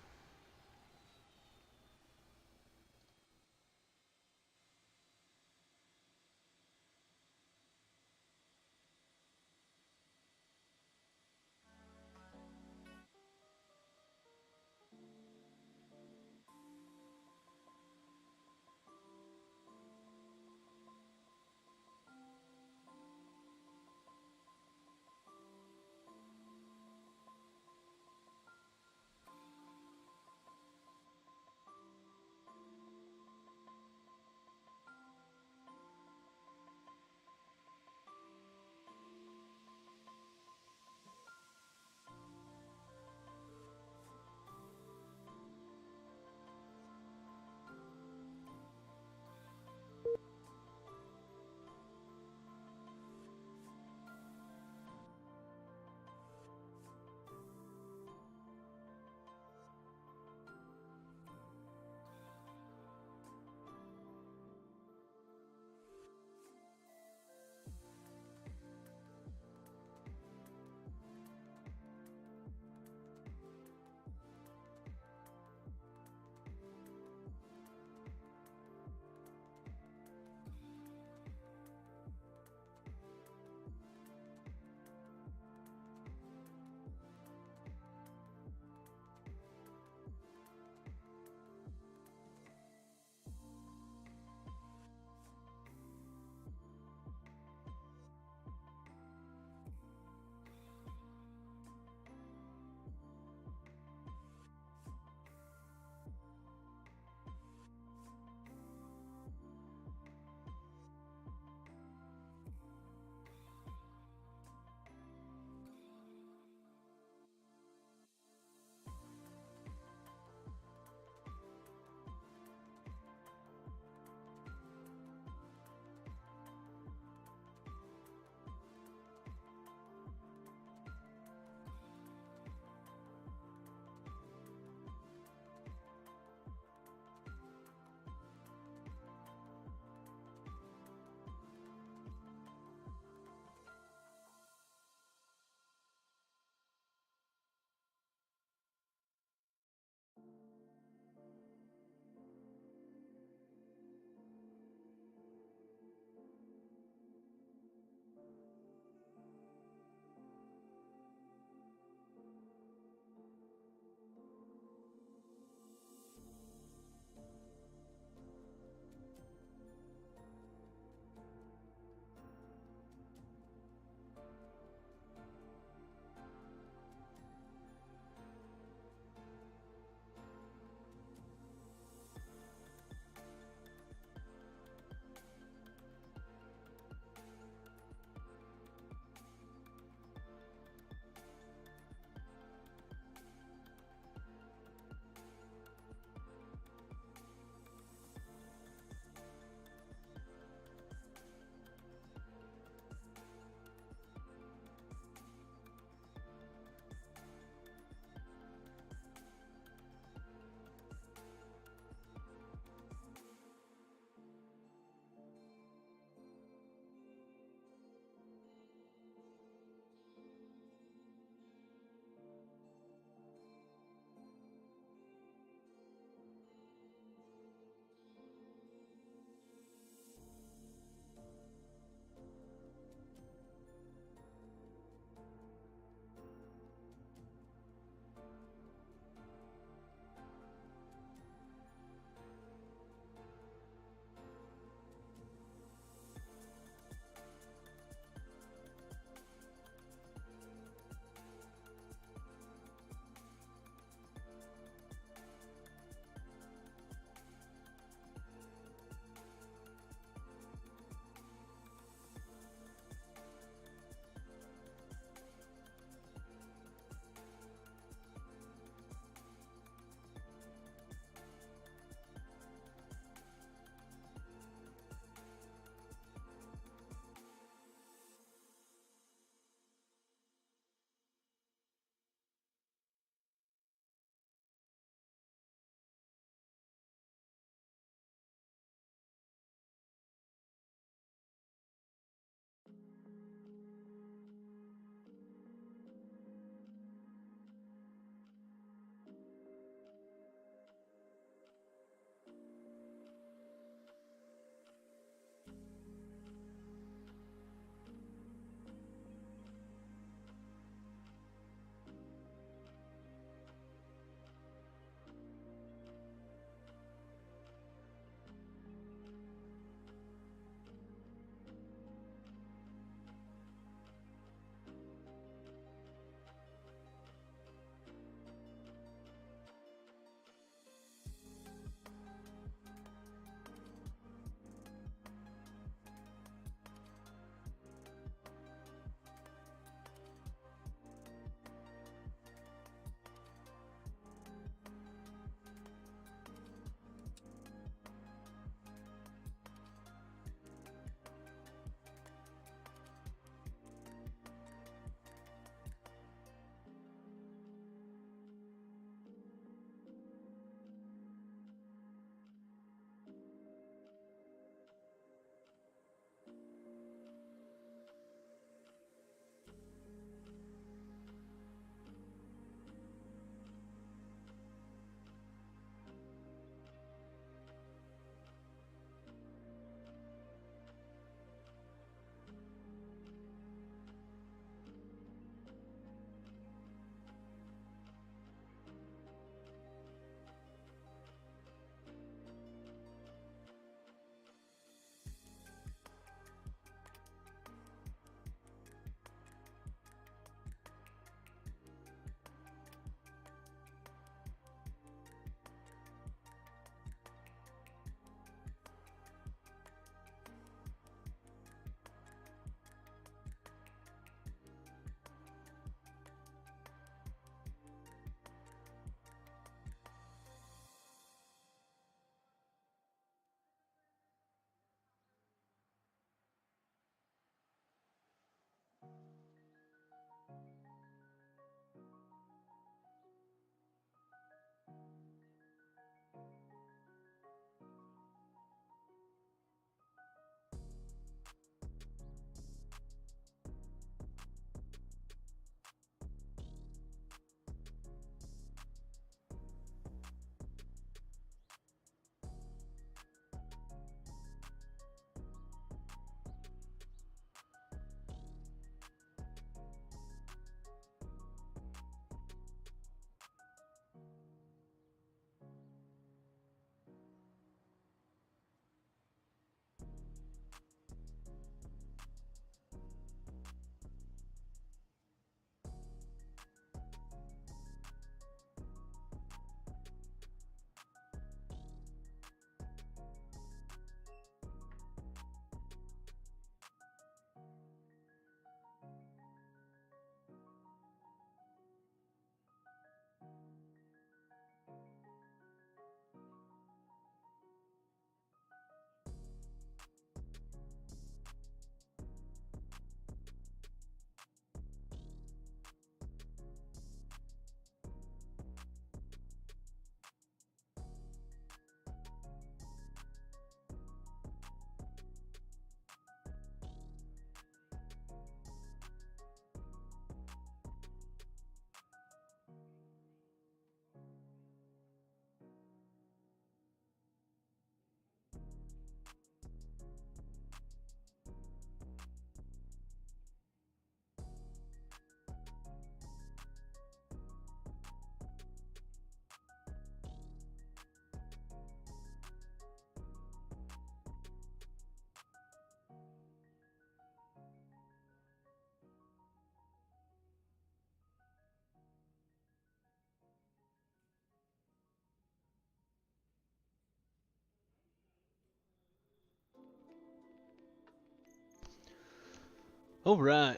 Alright.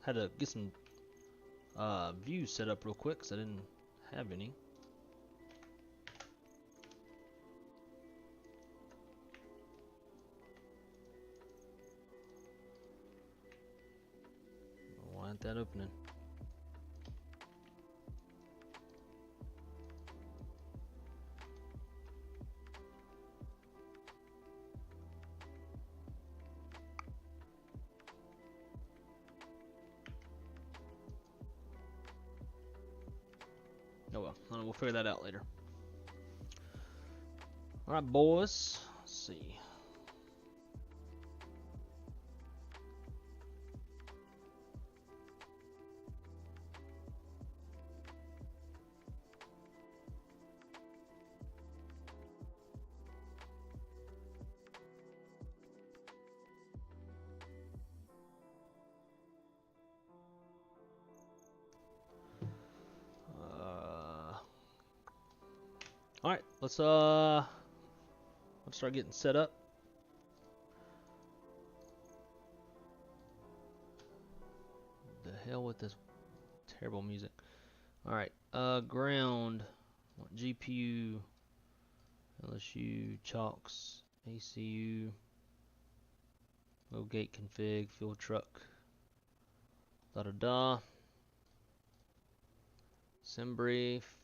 Had to get some views set up real quick because I didn't have any. Why isn't that opening? Oh well, we'll figure that out later. Alright, boys. Let's see. Alright, let's start getting set up. The hell with this terrible music. Alright, ground, GPU, LSU, chalks, ACU, low gate config, fuel truck, da. Sim brief.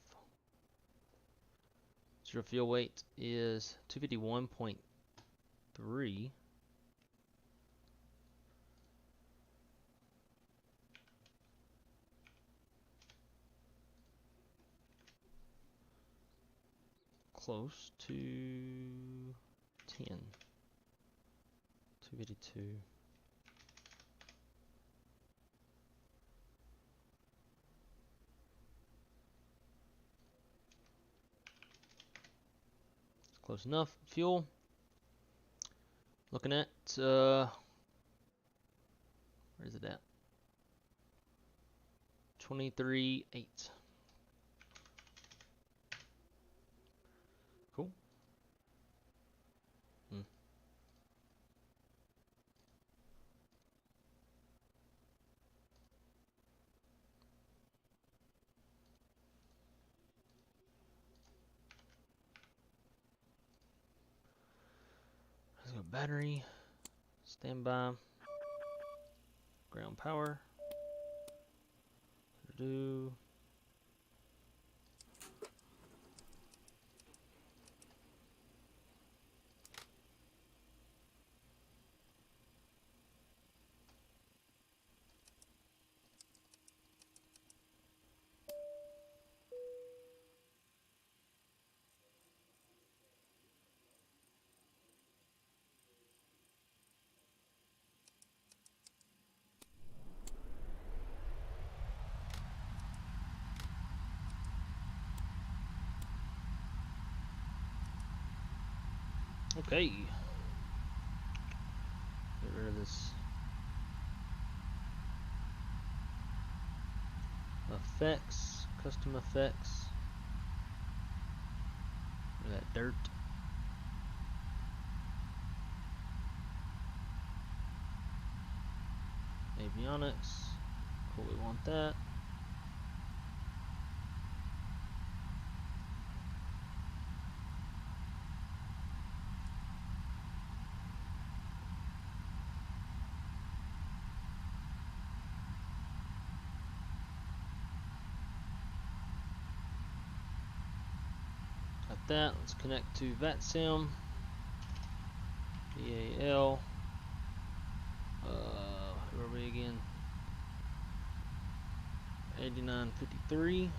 Your fuel weight is 251.3. Close to 10. 252. Close enough. Fuel. Looking at where is it at? 23.8. Cool. Let's go battery. Standby. Ground power. Do. Okay. Get rid of this effects, custom effects. Look at that dirt. Avionics. Cool, we want that. That. Let's connect to Vatsim. Kdal. Who are we again? 8953.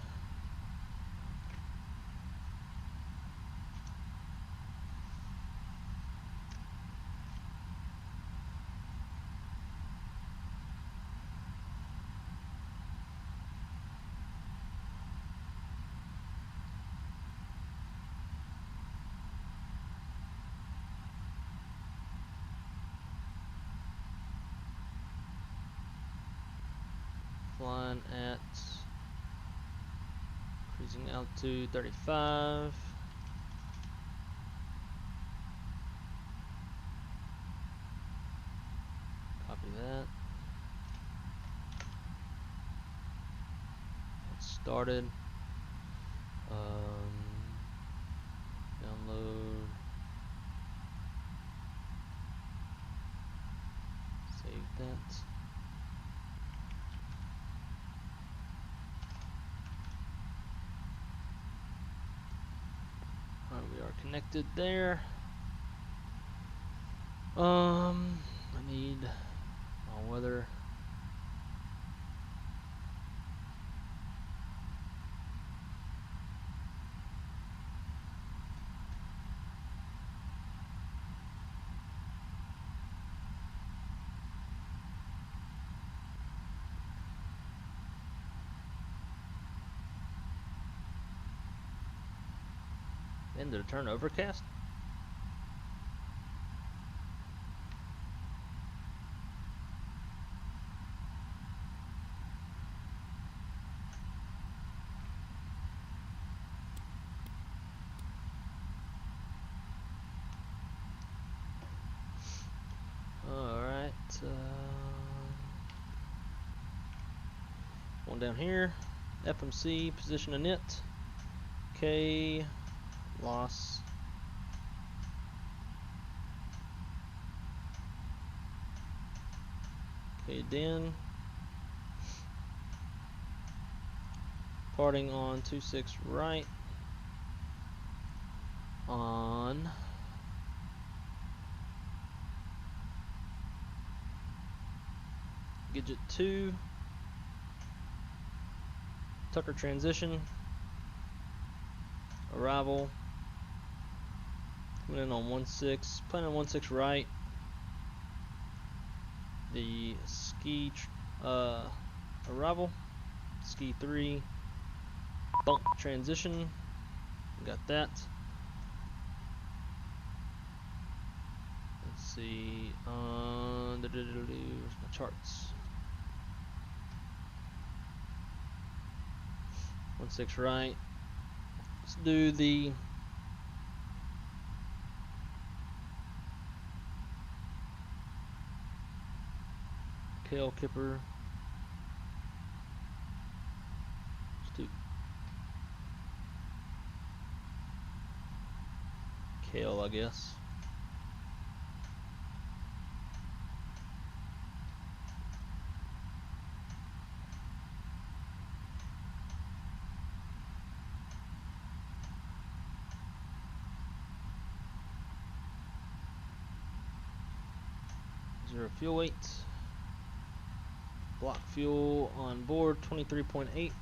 Flying at cruising altitude 35. started. Download. Save that. Alright, we are connected there. I need all weather. And did it turn overcast? Alright. One down here. FMC, position init. K. Loss. Kdal. Parting on 26 right. On Gidget 2. Tucker transition. Arrival. Coming in on 16. Planning on 16 right. The ski arrival. Ski 3. Bump transition. Got that. Let's see. Where's my charts? 16 right. Let's do the tail kipper. Let's do kale, I guess. Zero fuel weight. Block fuel on board 23.8.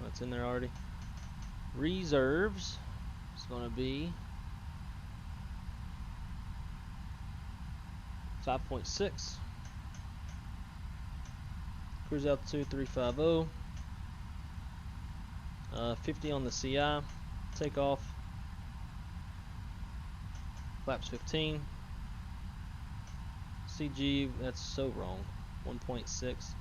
That's in there already. Reserves is going to be 5.6. Cruise altitude 350. 50 on the CI. Takeoff. Flaps 15. CG, that's so wrong. 1.6.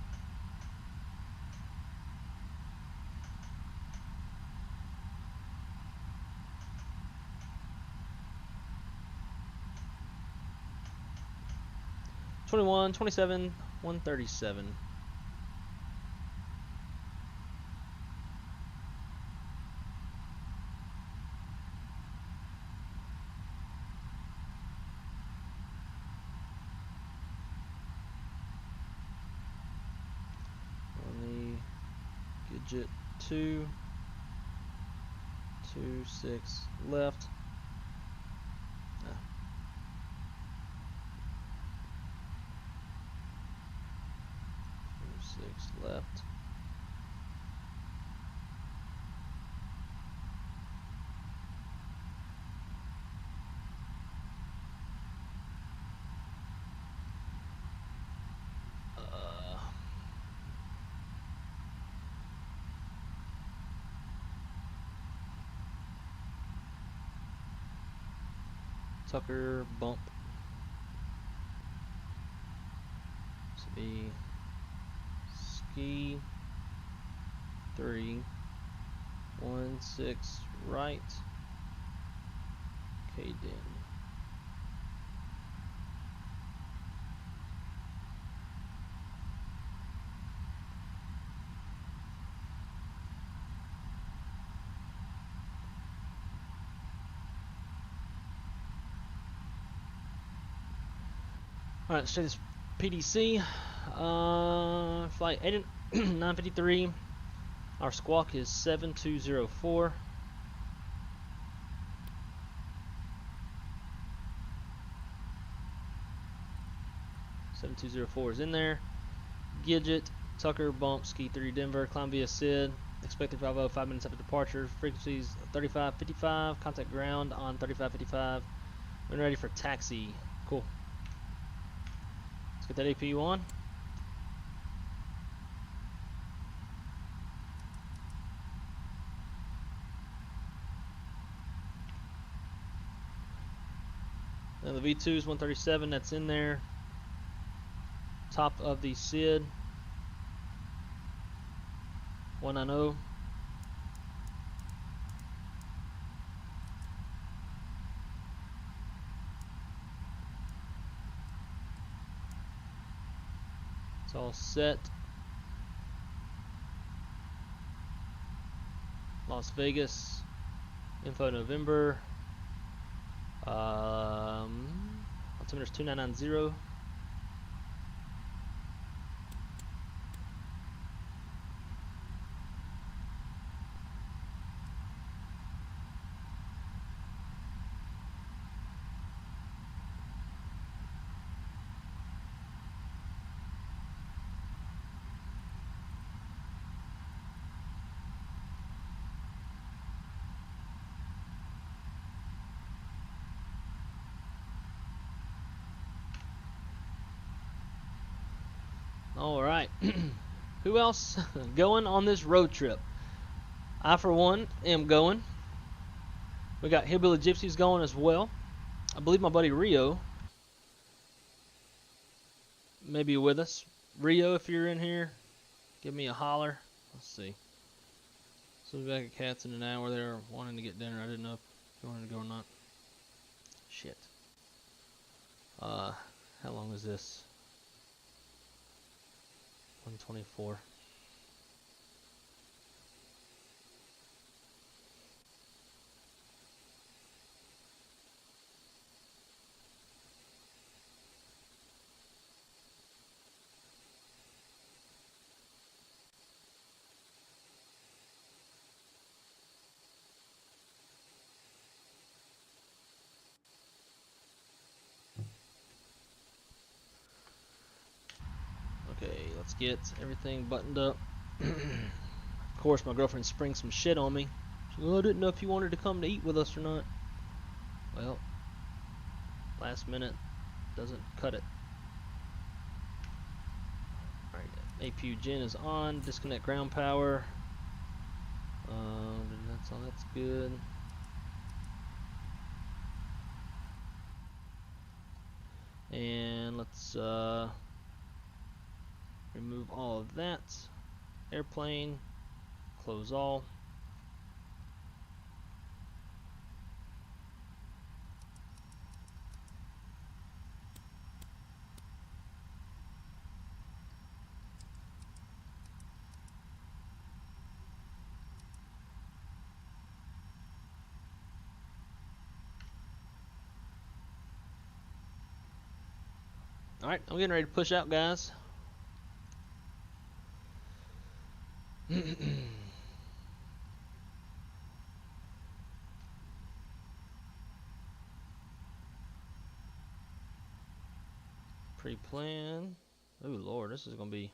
$21, $27, $137. Jet 2, 26 left. 26 left. Tucker bump. This will be ski 3, 16 right. Kdal. Alright, let's check this PDC. Flight 953. Our squawk is 7204. is in there. Gidget, Tucker, Bump, Ski 3, Denver, climb via SID. Expected 5:05 5 minutes after departure. Frequencies 3555. Contact ground on 3555. When ready for taxi. Cool. Let's get that APU on. Now the V2 is 137. That's in there. Top of the SID. 190. It's all set. Las Vegas. Info November. Altimeter's 2990. Alright, who else going on this road trip? I, for one, am going. We got Hillbilly Gypsies going as well. I believe my buddy Rio may be with us. Rio, if you're in here, give me a holler. Let's see. So we'll be back at Katz in an hour. They're wanting to get dinner. I didn't know if you wanted to go or not. Shit. How long is this? 124. Okay, let's get everything buttoned up. Of course, my girlfriend sprang some shit on me. She said, "Oh, I didn't know if you wanted to come to eat with us or not." Well, last minute doesn't cut it. Alright, APU gen is on. Disconnect ground power. That's all. That's good. And let's remove all of that. Airplane. Close all. Alright, I'm getting ready to push out, guys. Pre-plan. Oh Lord, this is gonna be.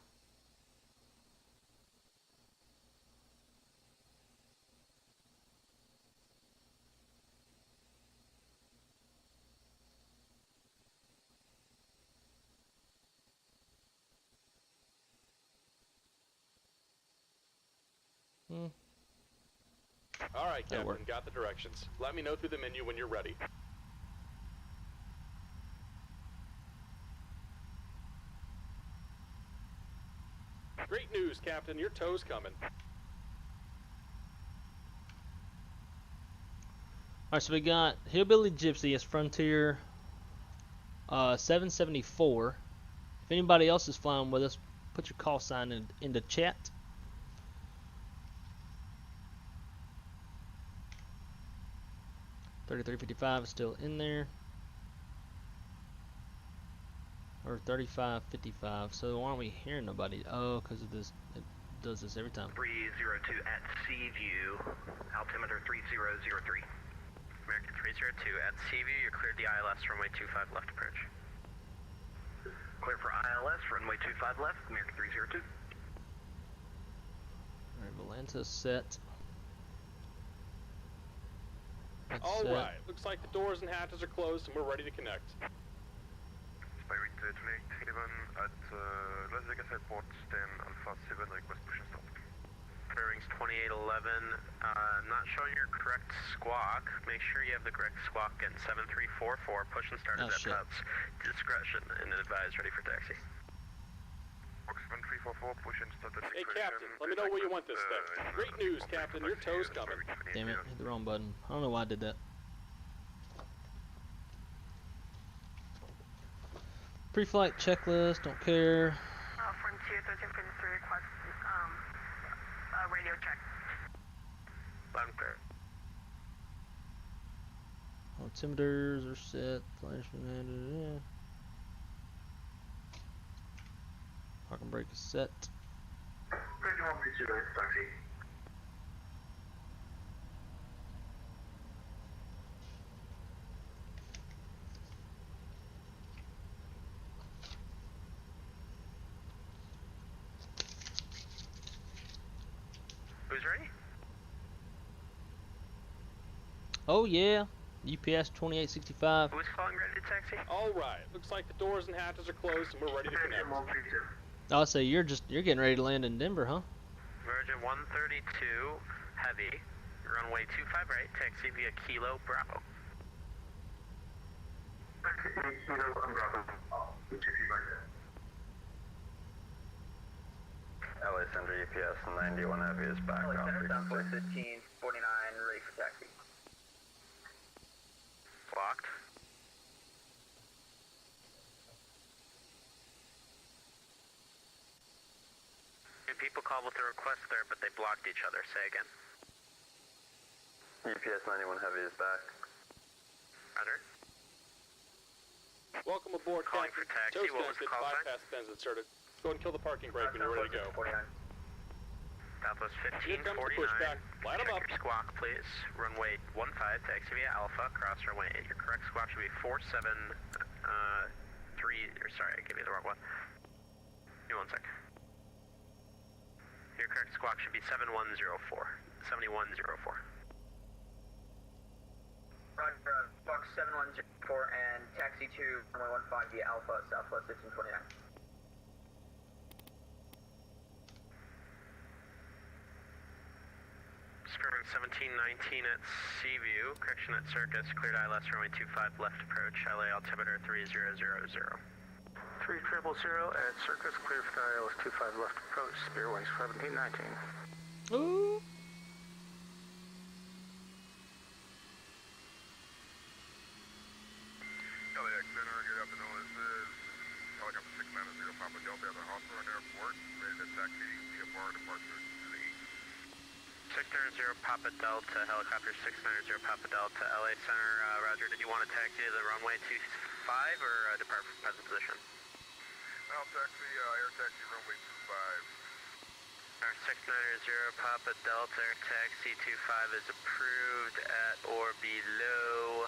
Alright, Captain, got the directions. Let me know through the menu when you're ready. Great news, Captain. Your tow's coming. Alright, so we got Hillbilly Gypsy as Frontier 774. If anybody else is flying with us, put your call sign in the chat. $33.55 is still in there. or 3555. So why aren't we hearing nobody? Oh, because of this. It does this every time. 302 at Seaview, altimeter 3003. American 302 at Seaview, you're cleared the ILS runway 25 left approach. Clear for ILS, runway 25 left, American 302. Alright, Volantis set. Alright, looks like the doors and hatches are closed and we're ready to connect. Spirit 2811 at Las Vegas Airport, stand Alpha 7, request push and start. Bearings 2811, not showing your correct squawk. Make sure you have the correct squawk in 7344, push and start at Tubbs. Discretion and advise ready for taxi. 7344, push and start at Hey Captain, let me know where you want this thing. Great news, Captain, your tow's coming. Damn it, hit the wrong button. I don't know why I did that. Pre-flight checklist, don't care. Frontier 1353 request radio check. Loud and clear. Altimeters are set. Flash yeah. Parking brake is set. Taxi. Who's ready? Oh yeah, UPS 2865. Who's calling ready to taxi? Alright, looks like the doors and hatches are closed and we're ready to connect. I'll say you're getting ready to land in Denver, huh? Virgin 132 heavy, runway 25 right, taxi via Kilo Bravo. LA Center UPS 91 heavy is back on frequency. 1549, ready for taxi. Blocked. Two people called with a request there, but they blocked each other. Say again. UPS 91 heavy is back. Roger. Welcome aboard, Calling Captain. for taxi. Toast What was the connected, call sign? bypass pins inserted. Go and kill the parking brake when you're ready to go. Southwest Here comes the 1549. pushback. Line them up. Check your squawk, please. Runway 15, taxi via Alpha, cross runway 8. Your correct squawk should be 473, or sorry, I gave you the wrong one. Give me 1 sec. Your correct squawk should be 7104. 7104. Roger, Fox 7104 and taxi to runway 15 via Alpha, Southwest 1529. Skirting 1719 at Seaview, correction at Circus, cleared ILS runway 25 left approach, LA altimeter 3000. 3000 at Circus, clear for the ILS 25 left approach, Spear wings 1719. Ooh. LAX Center, good afternoon. This is helicopter 690 Papa Delta at the Hawthorne Airport, ready to taxi TPR departure to the east. 690 Papa Delta, helicopter 690 Papa Delta, LA Center, Roger, did you want to taxi to the runway 25 or depart from present position? I'll taxi, air taxi runway 25. Our 690 Papa Delta, air taxi 25 is approved at or below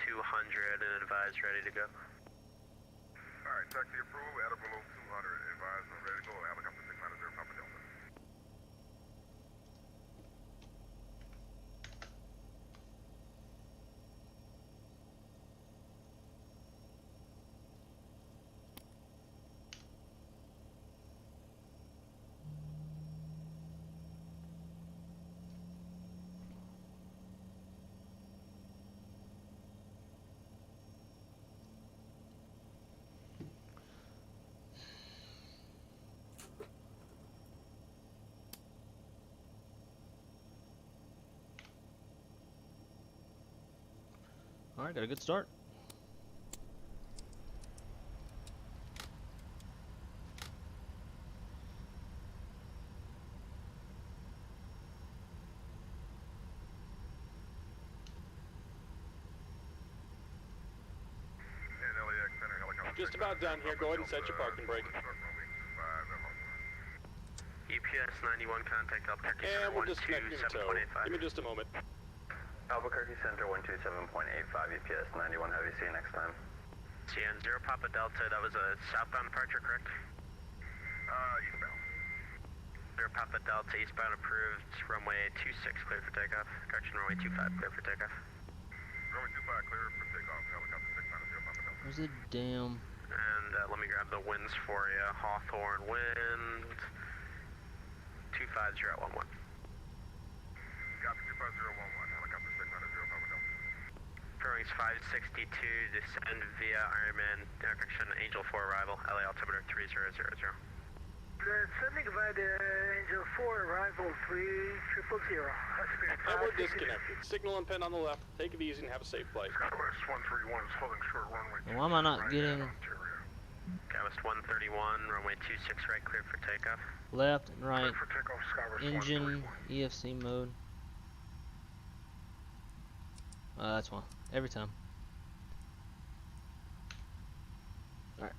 200 and advised ready to go. Alright, taxi approved, at or below 200, advised and ready to go, helicopter 690 Papa Delta. Alright, got a good start. just about done here. Go ahead and set your parking brake. EPS 91 contact Albuquerque And Center we'll disconnect your tow. 127.85. Give me just a moment. Albuquerque Center 127.85 EPS 91 heavy. See you next time. CN 0 Papa Delta, that was a southbound departure, correct? Eastbound. 0 Papa Delta, eastbound approved, runway 26 clear for takeoff. Correction, runway 25 clear for takeoff. Runway 25 clear for takeoff. Helicopter 690 Papa Delta. Where's the damn? And let me grab the winds for you. Hawthorne wind 250 at 11. Copy 25011. Helicopter 690 Papa Delta. Bearings 562, descend via Ironman, correction, Angel 4 arrival, LA altimeter 3000. Descending via the Angel 4 arrival 3000. And we're disconnected. Signal and pin on the left. Take it easy and have a safe flight. Southwest 131 is holding short runway. Why am I not getting Southwest 131, runway 26 right, clear for takeoff. left and right? Clear for takeoff, Skywest Engine 131. EFC mode. That's one. Every time. Alright.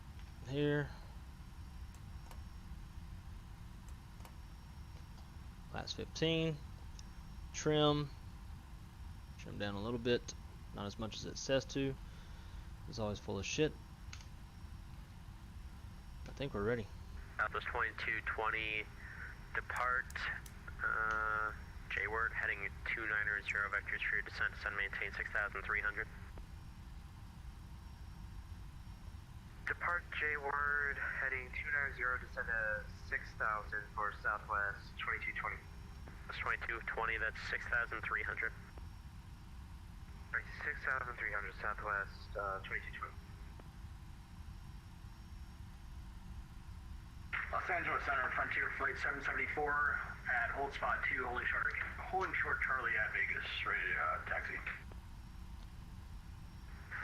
Here. Last 15. Trim. Trim down a little bit. Not as much as it says to. It's always full of shit. I think we're ready. Southwest 2220, depart, J-word, heading 290 vectors for your descent, maintain 6,300. Depart J-word, heading 290, descend to 6,000 for Southwest 2220. That's 2220, that's 6,300. 6,300 Southwest 2220. Los Angeles Center, Frontier Flight 774 at hold spot 2, holding short Charlie at Vegas, ready to taxi.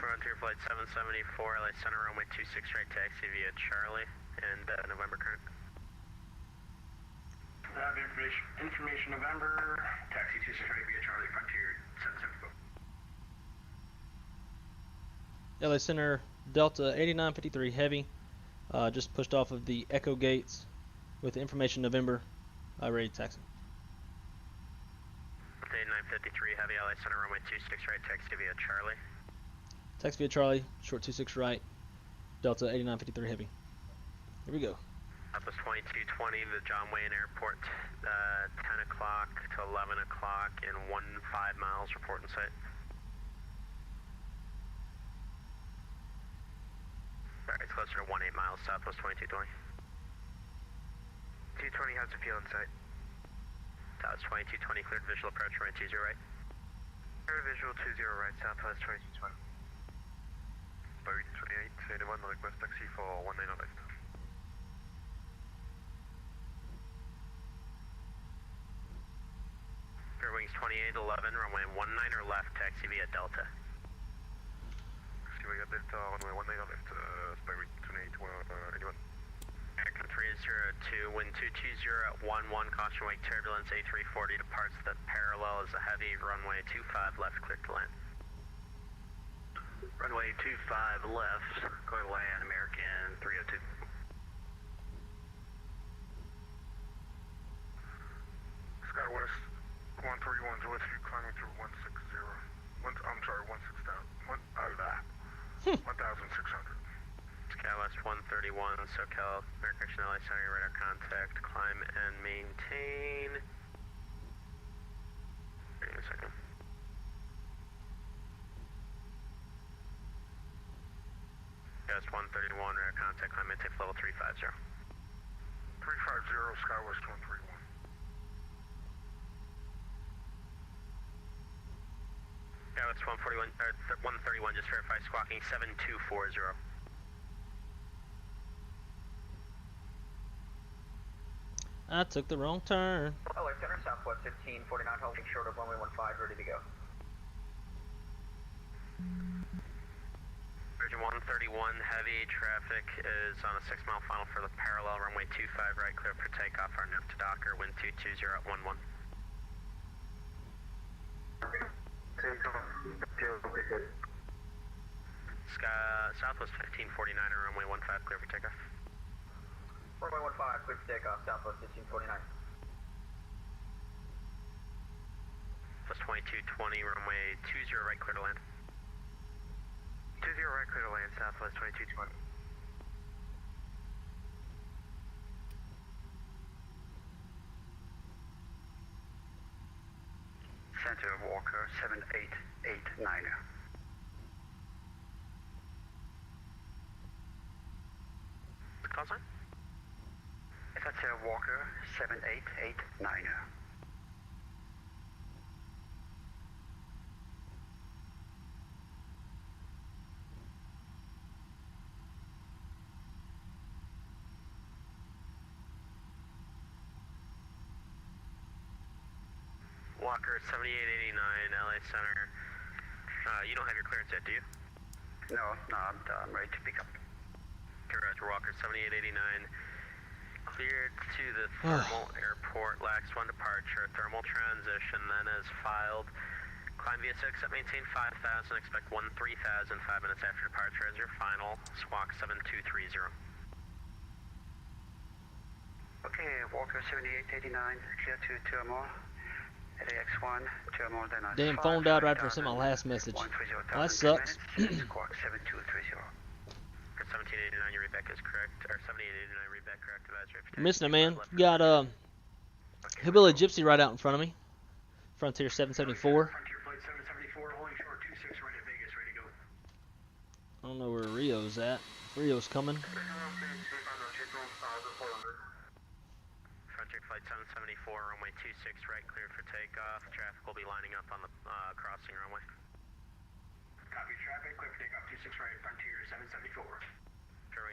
Frontier Flight 774, LA Center, runway 26 right, taxi via Charlie, and November current. Have information November, taxi 26 right via Charlie, Frontier 774. LA Center, Delta 8953 heavy. Just pushed off of the Echo gates with information November. Ready to taxi. 8953 heavy, LA Center, runway 26 right, taxi via Charlie. Taxi via Charlie, short 26 right, Delta 8953 heavy. Here we go. Southwest 2220, the John Wayne Airport, 10 o'clock to 11 o'clock in 15 miles, report in sight. Alright, it's closer to 18 miles, Southwest 2220. 220 has a fuel in sight. Southwest 2220, cleared visual approach, runway 20 right. Cleared visual 20 right, Southwest 2220. Boeing 28, anyone request taxi for 19 on left. Fair wings 2811, runway 19 or left, taxi via Delta. Taxi via Delta, runway 19 on left, Boeing 28, anyone? American 302, wind 220 at 11, caution wake turbulence, A340 departs the parallel is a heavy, runway 25 left, clear to land. Runway 25 left, going to land, American 302. Skywest 131, Joyce, you climbing through 160. I'm sorry, 1,600. Skywest 131, SoCal, American LA Center, radar contact, climb and maintain. Give me a second. Skywest 131, radar contact, climb and take level 350. 350, Skywest 131. Skywest 131, just verify squawking 7240. I took the wrong turn. LA Center, Southwest 1549, holding short of runway 15, ready to go. Virgin 131, heavy traffic is on a 6-mile final for the parallel, runway 25 right, clear for takeoff, our nav to Docker, wind 220 at 11. Southwest 1549 or runway 15 clear for takeoff. Runway 15 clear for takeoff, Southwest 1549. Plus 2220, runway 20 right clear to land. 20 right clear to land, Southwest 2220. Center of Walker 7889. Call sign? Center of Walker 7889. Walker 7889, LA Center. You don't have your clearance yet, do you? No, I'm ready to pick up. Roger, Walker 7889. Cleared to the thermal airport, LAX 1 departure, thermal transition, then as filed. Climb via 6 at maintain 5000, expect 3000, 5 minutes after departure as your final. Squawk 7230. Okay, Walker 7889, clear to terminal. LAX1, terminal, then I Damn, phone died right after I sent my last message. Well, that sucks. Squawk 7230. 1789, your readback is correct. Or 7889, readback correct. Advisory. Missing it, man. Got Hillbilly Gypsy right out in front of me. Frontier 774. Frontier flight 774, holding short 26 right at Vegas, ready to go. I don't know where Rio's at. Rio's coming. Frontier flight 774, runway 26 right, cleared for takeoff. Traffic will be lining up on the crossing runway. Copy traffic, clear for takeoff 26 right, Frontier 774.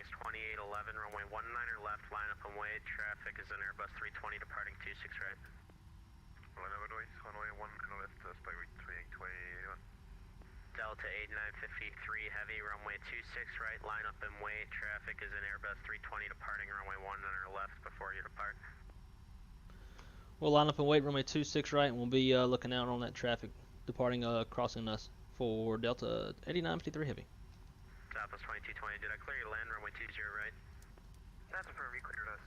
Wings 2811, runway 19er left, line up and wait. Traffic is an Airbus 320 departing 26 right. Illinois, runway 19 left, spike 2820, Delta 8953 heavy, runway 26 right, line up and wait. Traffic is an Airbus 320 departing runway 19er left before you depart. We'll line up and wait, runway 26 right, and we'll be looking out on that traffic departing, crossing us for Delta 8953 heavy. Southwest 2220, did I clear you to land, runway 20 right? That's where we cleared us.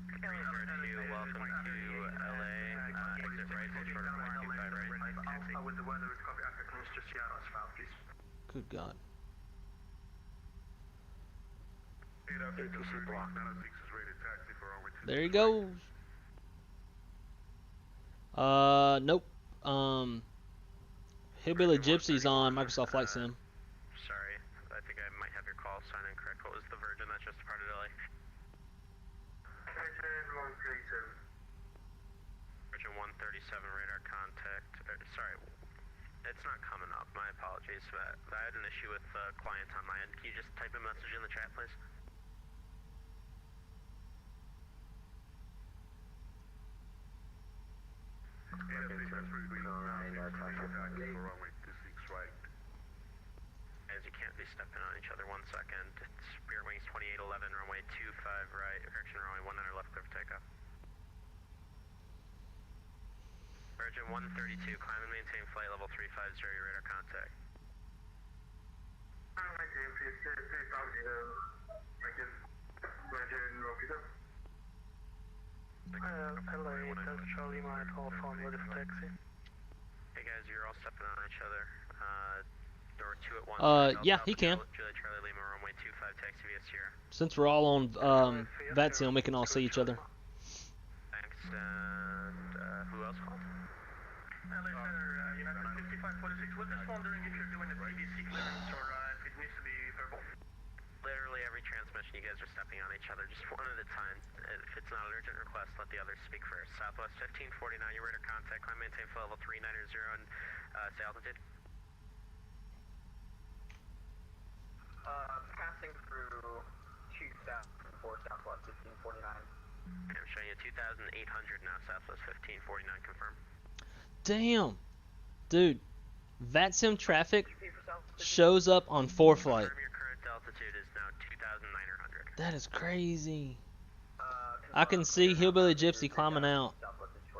Welcome to LA, exit right, hold short on 125 right. With the weather, it's copy Africa, just Seattle, south, please. Good God. 8 block, 906 is ready to taxi for runway 2. There he goes. Nope. Hillbilly Gypsy's on Microsoft Flight Sim. Sorry, I think I might have your call sign incorrect. What was the Virgin that just departed LA? Virgin 137 radar contact. Sorry, it's not coming up. My apologies. I had an issue with client on my end. Can you just type a message in the chat, please? As you can't be stepping on each other, 1 second. It's Spirit Wings 2811, runway 25 right, correction, runway 19 left, clear for takeoff. Virgin 132, climb and maintain flight level 350, your radar contact. LA, Delta Charlie, my telephone, ready for taxi. Hey guys, you're all stepping on each other. Door 2 at 1. Yeah, he can. Julie Charlie Lima, runway 25, taxi via Sierra. Since we're all on Vatsim, we can all see each other. Thanks, and who else called? LA Center, United 5546. Was this wondering if you're doing a TBC clearance or if it needs to be verbal? Literally every transmission, you guys are stepping on each other, just one at a time. If it's not an urgent request, let the others speak first. Southwest 1549, your radar contact, climb maintain flight level 390 and say altitude. Passing through 2004 Southwest 1549. I'm showing you 2,800 now, Southwest 1549, confirm. Damn. Dude, Vatsim traffic shows up on 4Flight. Confirm your current altitude is now 2,900. That is crazy. I can see Hillbilly Gypsy climbing out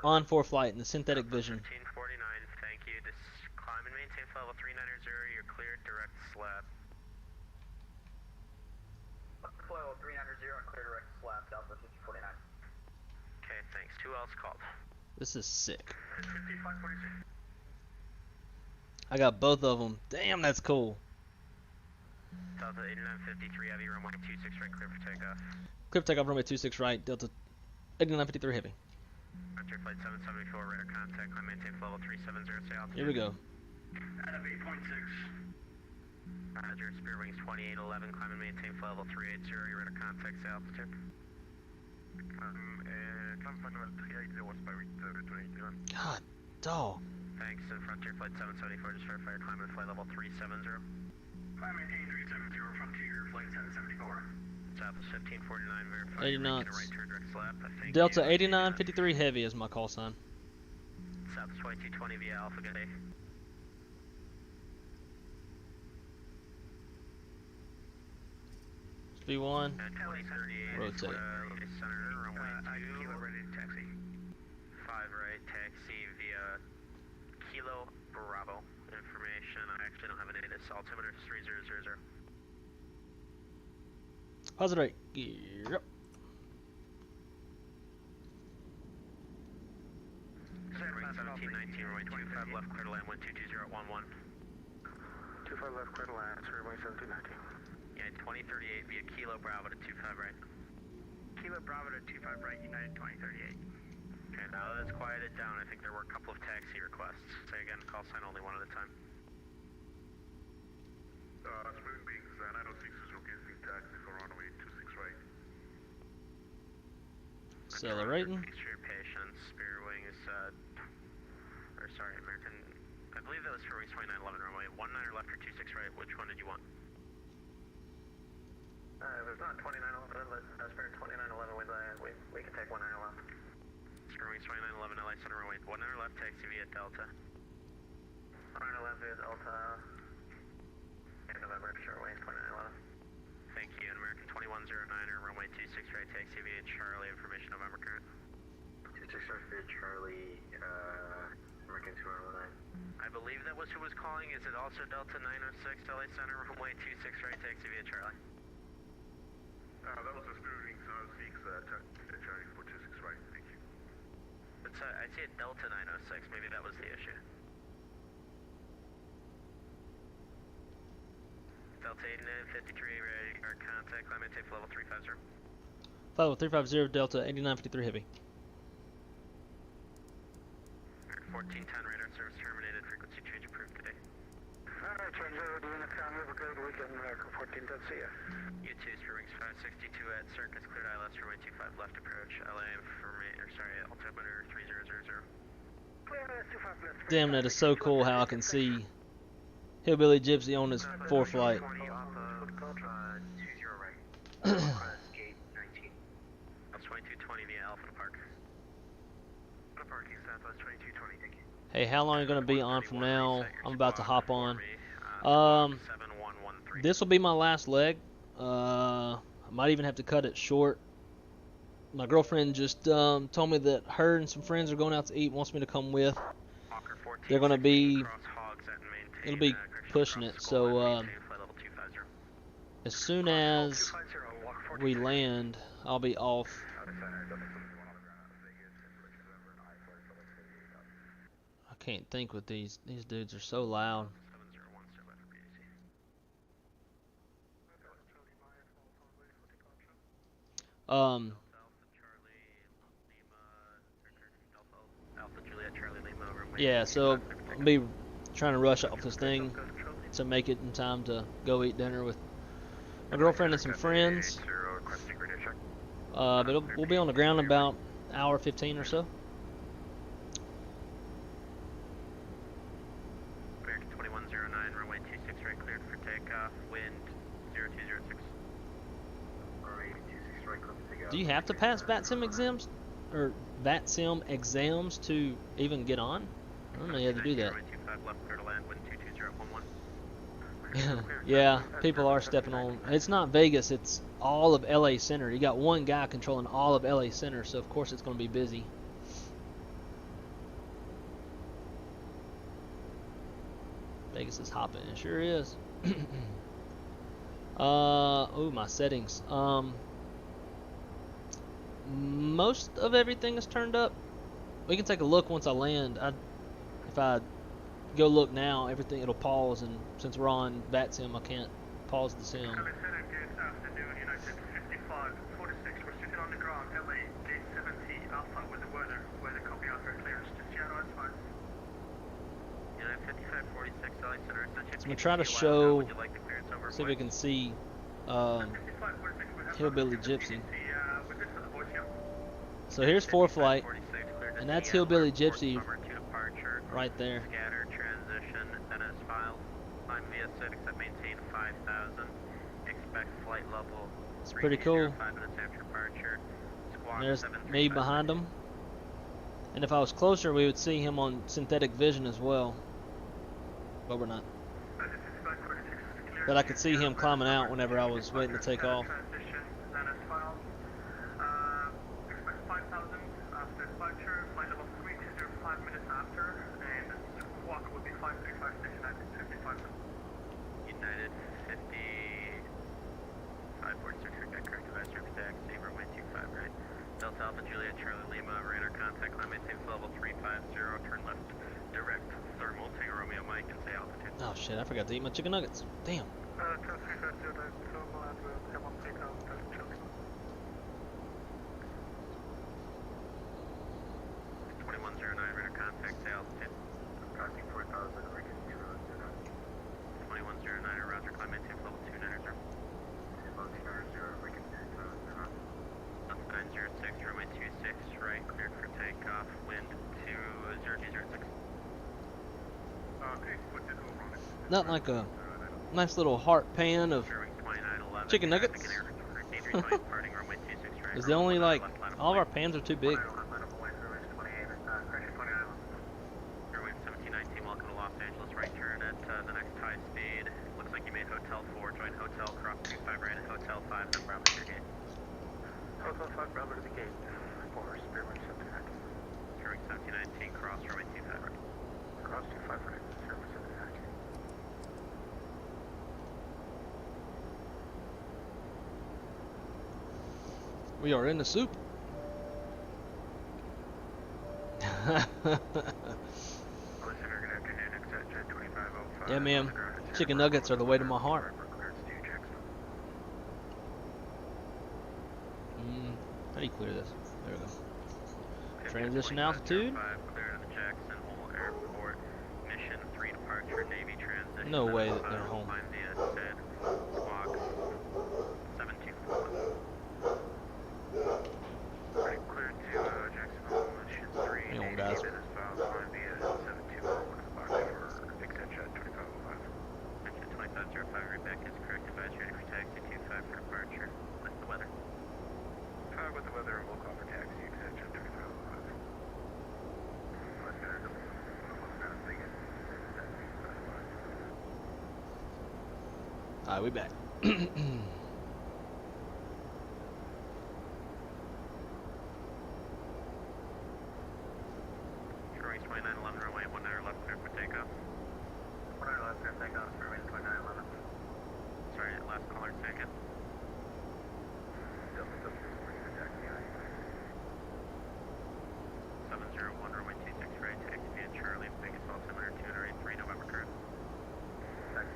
on 4Flight in the synthetic vision. 1549, thank you. Just climb and maintain flight level 390, you're clear else called. This is sick. 5546. I got both of them. Damn, that's cool. Delta 8953 heavy, runway 26 right, clear for takeoff. Clear for takeoff, runway 26 right, Delta 8953 heavy. Frontier flight 774, radar contact, climb maintain level 370, stay altitude. Here we go. Out of 8.6. Roger, Spirit Wings 2811, climb and maintain flight level 380, your radar contact, stay altitude. Climb flight level 380, what's by reach 2811. God, dog. Thanks, and Frontier flight 774, just verify your climb and flight level 370. Climb maintain 370, Frontier flight 774. Southwest 1549, verify 80 you're making knots. a right turn direct slap. I think Delta 8953 heavy is my call sign. Southwest 2220 via Alpha, good day. V1. 2038, Rotate. Center, runway 2. Kilo ready to taxi. 5 right, taxi via Kilo Bravo. Information, I actually don't have any data. Altimeter 3000. Positive right. Yep. Ring 1719, runway 25 left, clear to land, wind 220 at 11. 25 left, clear to land, runway 1719. Yeah, 2038 via Kilo Bravo to 25 right. Kilo Bravo to 25 right, United 2038. Okay, now that it's quieted down, I think there were a couple of taxi requests. Say again, call sign only one at a time. Spring Beings, 906 is requesting taxi for runway 26 right. Accelerating. Thanks for your patience. Spirit Wings, or sorry, American, I believe that was Spirit Wings 2911 runway. 19 left or 26 right, which one did you want? If it's not 2911, but Spirit 2911, we can take 19 left. Spirit Wings 2911, LA Center runway 19 left, taxi via Delta. 19 left via Delta. And November, Spirit Wings 2911. Thank you, and American 2109er, runway 26 right, taxi via Charlie, information November current. 26 right via Charlie, American 2109. I believe that was who was calling. Is it also Delta 906, LA Center, runway 26 right, taxi via Charlie? That was the Spirit Wings 906, Charlie 426 right, thank you. It's, I see a Delta 906, maybe that was the issue. Delta 8953, ready for contact, climb maintain level 350. Level 350, Delta 8953 heavy. 1410 radar service terminated, frequency change approved today. Alright, turn 0 to unit count, have a great weekend, American 1410, see ya. U2, Spirit Wings 562 at Circus, cleared ILS, runway 25 left approach, LA altimeter 3000. Damn, that is so cool how I can see Hillbilly Gypsy on his fourth flight. That's 2220 via Alpha Park. Alpha Park, Southwest 2220, thank you. Hey, how long are you going to be on from now? I'm about to hop on. This will be my last leg. I might even have to cut it short. My girlfriend just told me that her and some friends are going out to eat, wants me to come with. They're going to be, it'll be pushing it, so as soon as we land, I'll be off. I can't think with these dudes are so loud. Yeah, so I'll be trying to rush off this thing to make it in time to go eat dinner with my girlfriend and some friends. But we'll be on the ground in about an hour 15 or so. American 2109, runway 26 right, cleared for takeoff, wind 0206. Do you have to pass Vatsim exams or Vatsim exams to even get on? I don't know you have to do that. Yeah, people are stepping on. It's not Vegas, it's all of LA Center. You got one guy controlling all of LA Center, so of course it's going to be busy. Vegas is hopping, it sure is. Oh, my settings. Most of everything is turned up. We can take a look once I land. If I go look now, everything it'll pause, and since we're on Vatsim, I can't pause the sim. Good afternoon, United 5546. We're sitting on the ground, LA, gate 70, Alpha with the weather. Weather copy out for clearance to Seattle, it's fine. United 5546, LA Center. So I'm gonna try to show, see if we can see Hillbilly Gypsy. So here's FliGht, and that's Hillbilly Gypsy right there. Scatter, transition, NS file. Climb via 6 at maintain 5,000. Expect flight level. It's pretty cool. 5 minutes after departure. Squawk There's 735. me behind him. And if I was closer, we would see him on synthetic vision as well. But we're not. But I could see him climbing out whenever I was waiting to take off. Expect 5,000 after departure. Flight level 305 minutes after. And squawk will be 535 station at 55. United 5546, got correct advisory for taxi, runway 25 right. Delta Alpha Juliet Charlie Lima, radar contact, climb maintain level 350, turn left, direct, thermal, Tango Romeo Mike, and say altitude. Oh shit, I forgot to eat my chicken nuggets. Damn. 2109, radar contact, say altitude. Copy 4,000, Oregon 2109, roger, climb maintain level 290. 906, runway 26, right, cleared for takeoff, wind 20206. Not like a nice little heart pan of chicken nuggets. Is the only like all of our pans are too big. Airwave 1719, welcome to Los Angeles, right turn at the next high speed. Looks like you made Hotel 4, join Hotel, cross 25 right at Hotel 5, then Bravo to your gate. Hotel 5, Bravo to the gate. For Spearman 1719. Airwave 1719, cross runway 25 right. Cross 25 right, Spearman 1719. We are in the soup. Yeah, man. Chicken nuggets are the way to my heart. How do you clear this? There we go. Transition altitude. No way that they're home. Hang on, guys. With the weather, we'll call for taxi, extension 2505. Alright, we back. Shorewing 2911, runway 19 left, clear for takeoff. 19 left, clear for takeoff, shorewing 2911. Sorry, last caller, second. 701, runway 26 right, XP and Charlie, Vegas altimeter 283, November current. That's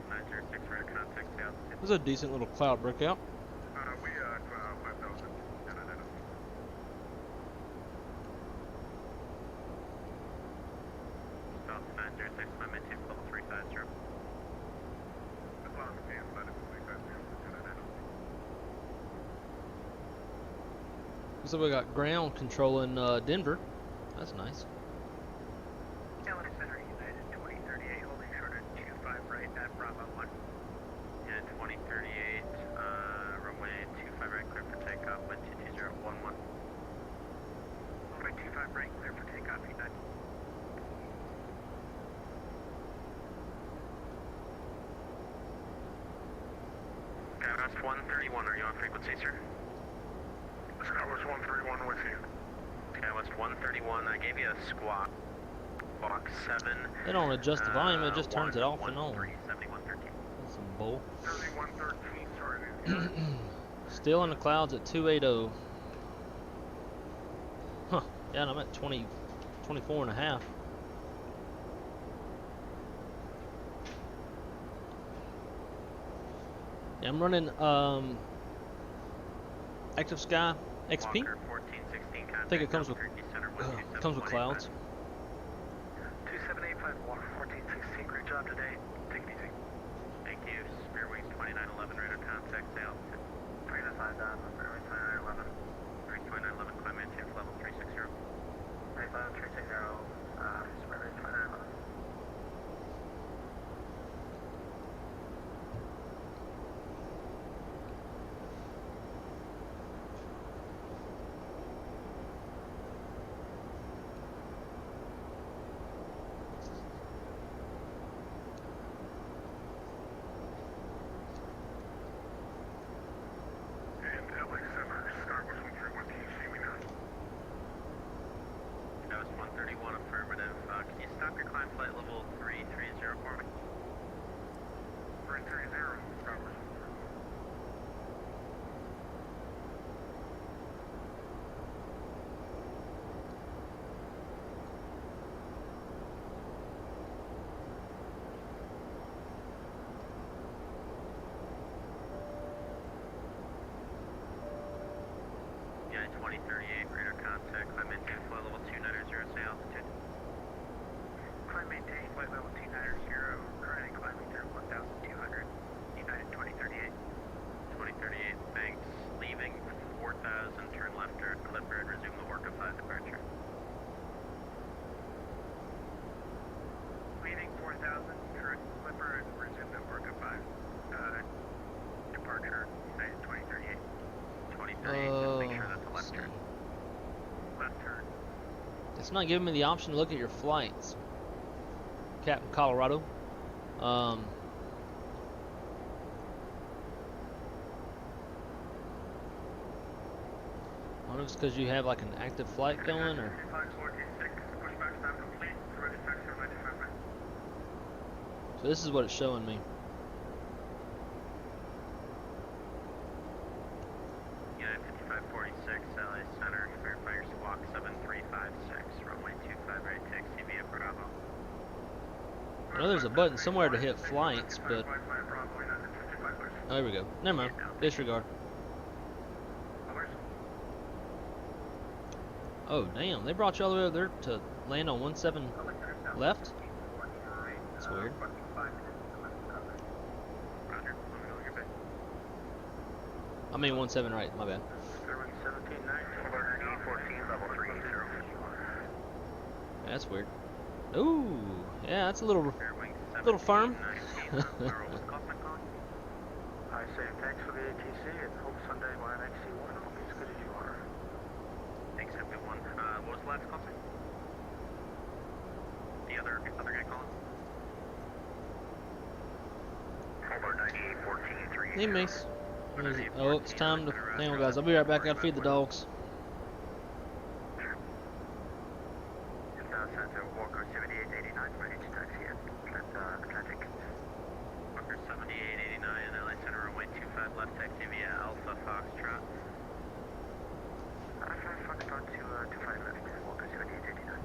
906, radar contact, say altitude. There's a decent little cloud breakout. We at 5,000. South 906, climb maintain level 350. The cloud stands by the 350. So we got ground control in Denver. That's nice. Jetline Center, United 2038, holding short at 25 right at Bravo 1. Yeah, 2038, runway 25 right, clear for takeoff, wind 22011. Runway 25 right, clear for takeoff, United. Skywest 131, are you on frequency, sir? Skywest 131 with you. Skywest 131, I gave you a squawk. Squawk 7. They don't adjust the volume, it just turns it off and on. 7113. That's some bull. 7113, sorry. Still in the clouds at 280. Yeah, and I'm at 24 and a half. Yeah, I'm running Active Sky XP. I think it comes with clouds. 2785 Walker 1416, great job today. Take it easy. Thank you. Spear Wings 2911, radar contact, say altitude. 395 down, Spear Wings 2911. 2911, climb maintain level 360. 360, Spear Wings 2911. That was 131 affirmative. Can you stop your climb flight level 330 for me? 330, probably. Yeah, 2038, radar contact, climb maintain flight level 290, say altitude. Climb maintain flight level 290, currently climbing through 1200. United 2038. 2038, thanks. Leaving 4000, turn left or Clipper and resume the Orca 5 departure. Leaving 4000, current Clipper and resume the Orca 5. Departure, United 2038. 2038, just make sure that's a left turn. Left turn. It's not giving me the option to look at your flights. Captain Colorado. I wonder if it's because you have like an active flight going, or. So this is what it's showing me. United 5546, LA Center, verify your squawk 7356, runway 25 right, taxi via Bravo. I know there's a button somewhere to hit flights, but. Oh, there we go. Never mind. Disregard. Oh, damn. They brought you all the way over there to land on 17 left? That's weird. I mean 17 right, my bad. Yeah, that's weird. Ooh, yeah, that's a little firm. I say thanks for the ATC and hope Sunday my XC1 will be as good as you are. Thanks, everyone. What was the last call? The other guy calling? Hey, Mace. Oh, it's time to. Hang on, guys. I'll be right back. I gotta feed the dogs. Center, Walker 7889, ready to taxi at Atlantic. Walker 7889, LA Center, runway 25 left, taxi via Alpha Foxtrot. Alpha Foxtrot to 25 left, Walker 7889.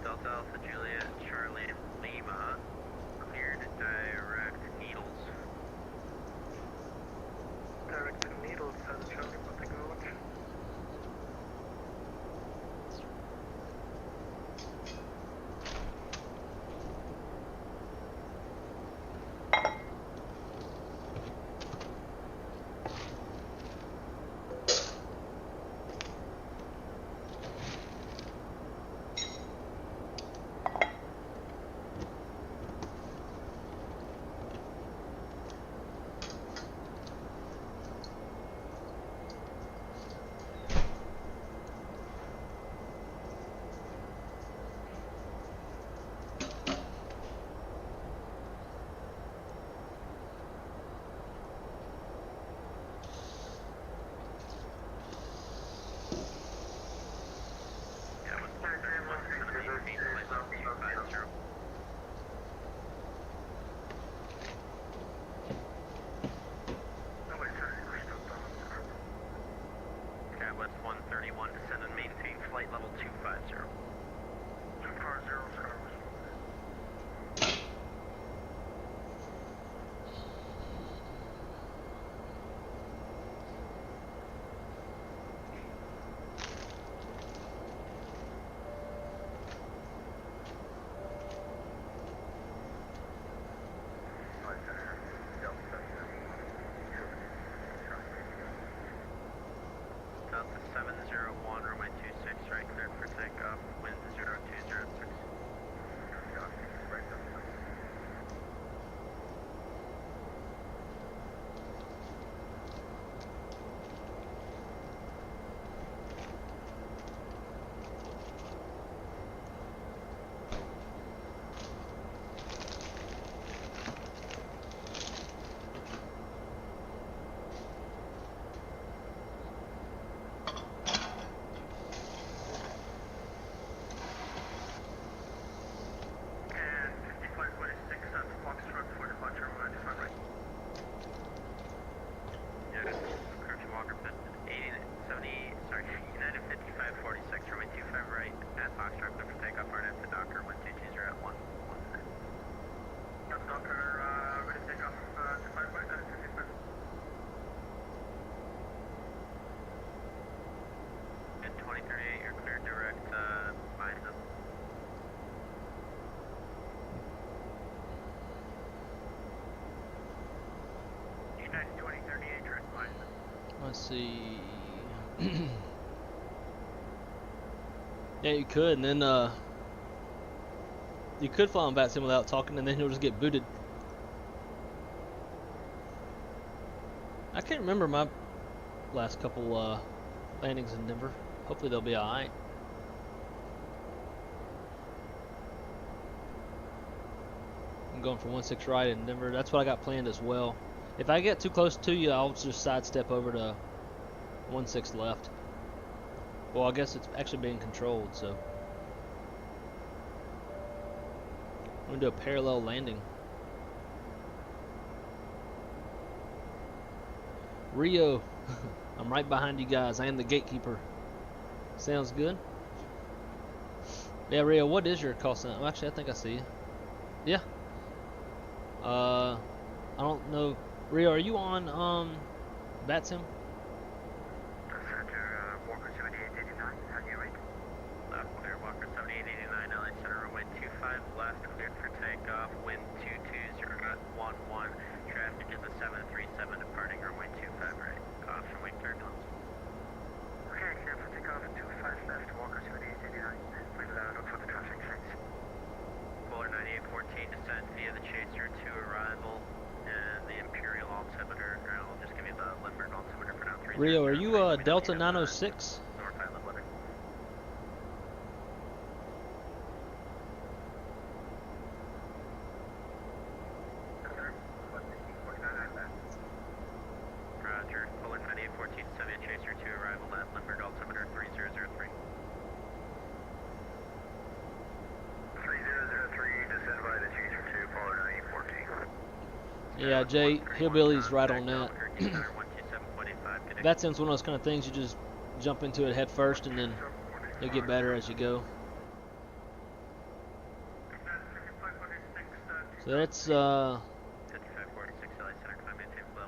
Delta Alpha Juliet, Charlie Lima, cleared direct needles. Direct needles, Charlie, thank you very much. Let's see. Yeah, you could, and then you could fly on Vatsim without talking, and then you'll just get booted. I can't remember my last couple landings in Denver. Hopefully they'll be alright. I'm going for 1-6 right in Denver. That's what I got planned as well. If I get too close to you, I'll just sidestep over to 1-6 left. Well, I guess it's actually being controlled, so I'm gonna do a parallel landing. Rio, I'm right behind you guys. I am the gatekeeper. Sounds good. Yeah, Rio, what is your call sign? Well, actually, I think I see you. Yeah. I don't know. Rio, are you on Vatsim? Center, Walker 7889, how do you rate? Left clear, Walker 7889, LA Center, runway 25 left, cleared for takeoff, wind 220.11, traffic is a 737 departing runway 25 right, caution wing turbulence. Okay, clear for takeoff, 25 left, Walker 7889, we'll look for the traffic, thanks. Polar 9814, descent via the chaser to arrival, and the Imperial altimeter, or I'll just give you the Limburg altimeter for now. Rio, are you Delta 906? North Island weather. Roger, Polar 9814, Soviet chaser to arrival at Limburg altimeter 3003. 3003, descend by the chaser to Polar 9814. Yeah, Jay, Hillbilly's right on that. That seems one of those kind of things you just jump into it head first, and then you'll get better as you go. So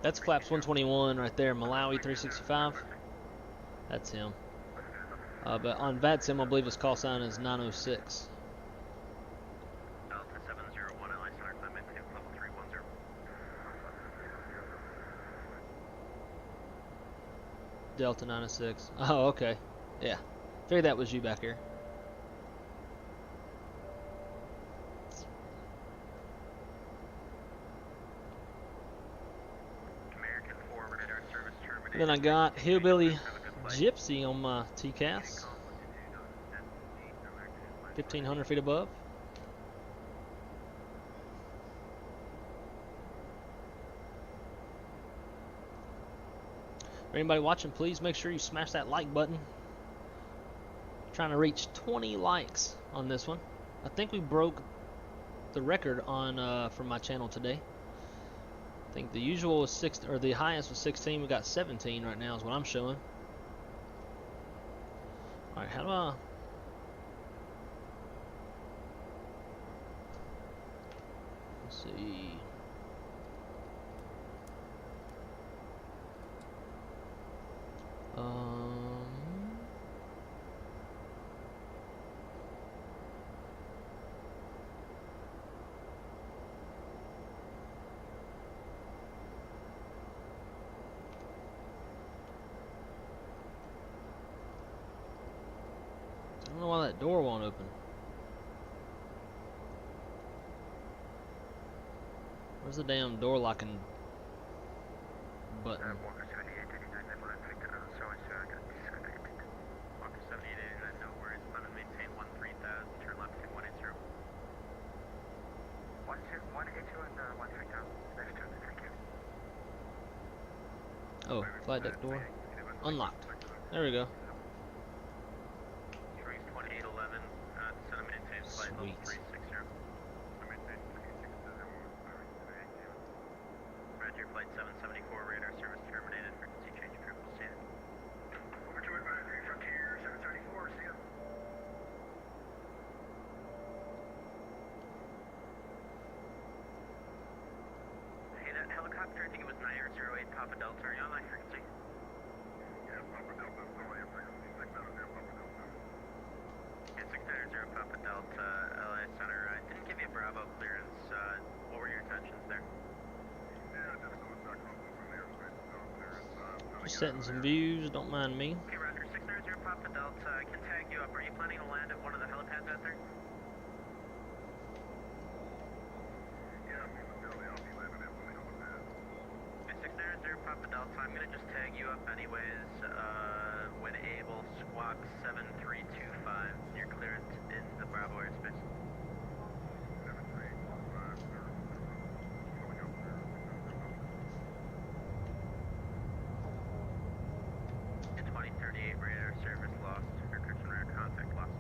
that's flaps 121 right there, Malawi 365. That's him. But on Vatsim, I believe his call sign is 906. Delta 906. Oh, okay. Yeah. Figured that was you back here. And then I got Hillbilly Gypsy on my TCAS. 1,500 feet above. For anybody watching, please make sure you smash that like button. Trying to reach 20 likes on this one. I think we broke the record on from my channel today. I think the usual was 6, or the highest was 16. We got 17 right now is what I'm showing. All right, how do I? Let's see. I don't know why that door won't open. Where's the damn door locking button? Walker 7889, level and Victor, so I got disconnected. Walker 7889, no worries, plan to maintain 13,000, turn left to 180. 180 and 13,000, left turn, thank you. Oh, flight deck door. Unlocked. There we go. Strings 2811, descend and maintain flight level 360. Roger, flight 774, radar service terminated, frequency change approval, see ya. Over to advisory Frontier 734, see ya. Hey, that helicopter, I think it was 908 Papa Delta, are you on that frequency? Yeah, Papa Delta, so I am frequency 690 Papa Delta. Yeah, 690 Papa Delta, LA Center. I didn't give you Bravo clearance. What were your intentions there? You setting some views, don't mind me. Okay, Roger, 690 Papa Delta, I can tag you up. Are you planning to land at one of the helipads out there? Yeah, I'll be landing at one of the helipads. Okay, 690 Papa Delta, I'm gonna just tag you up anyways, when able, squawk 7325, you're cleared in the Bravo airspace. 7325, sir. Going up there. 2038 radar service lost. Aircraft and radar contact lost.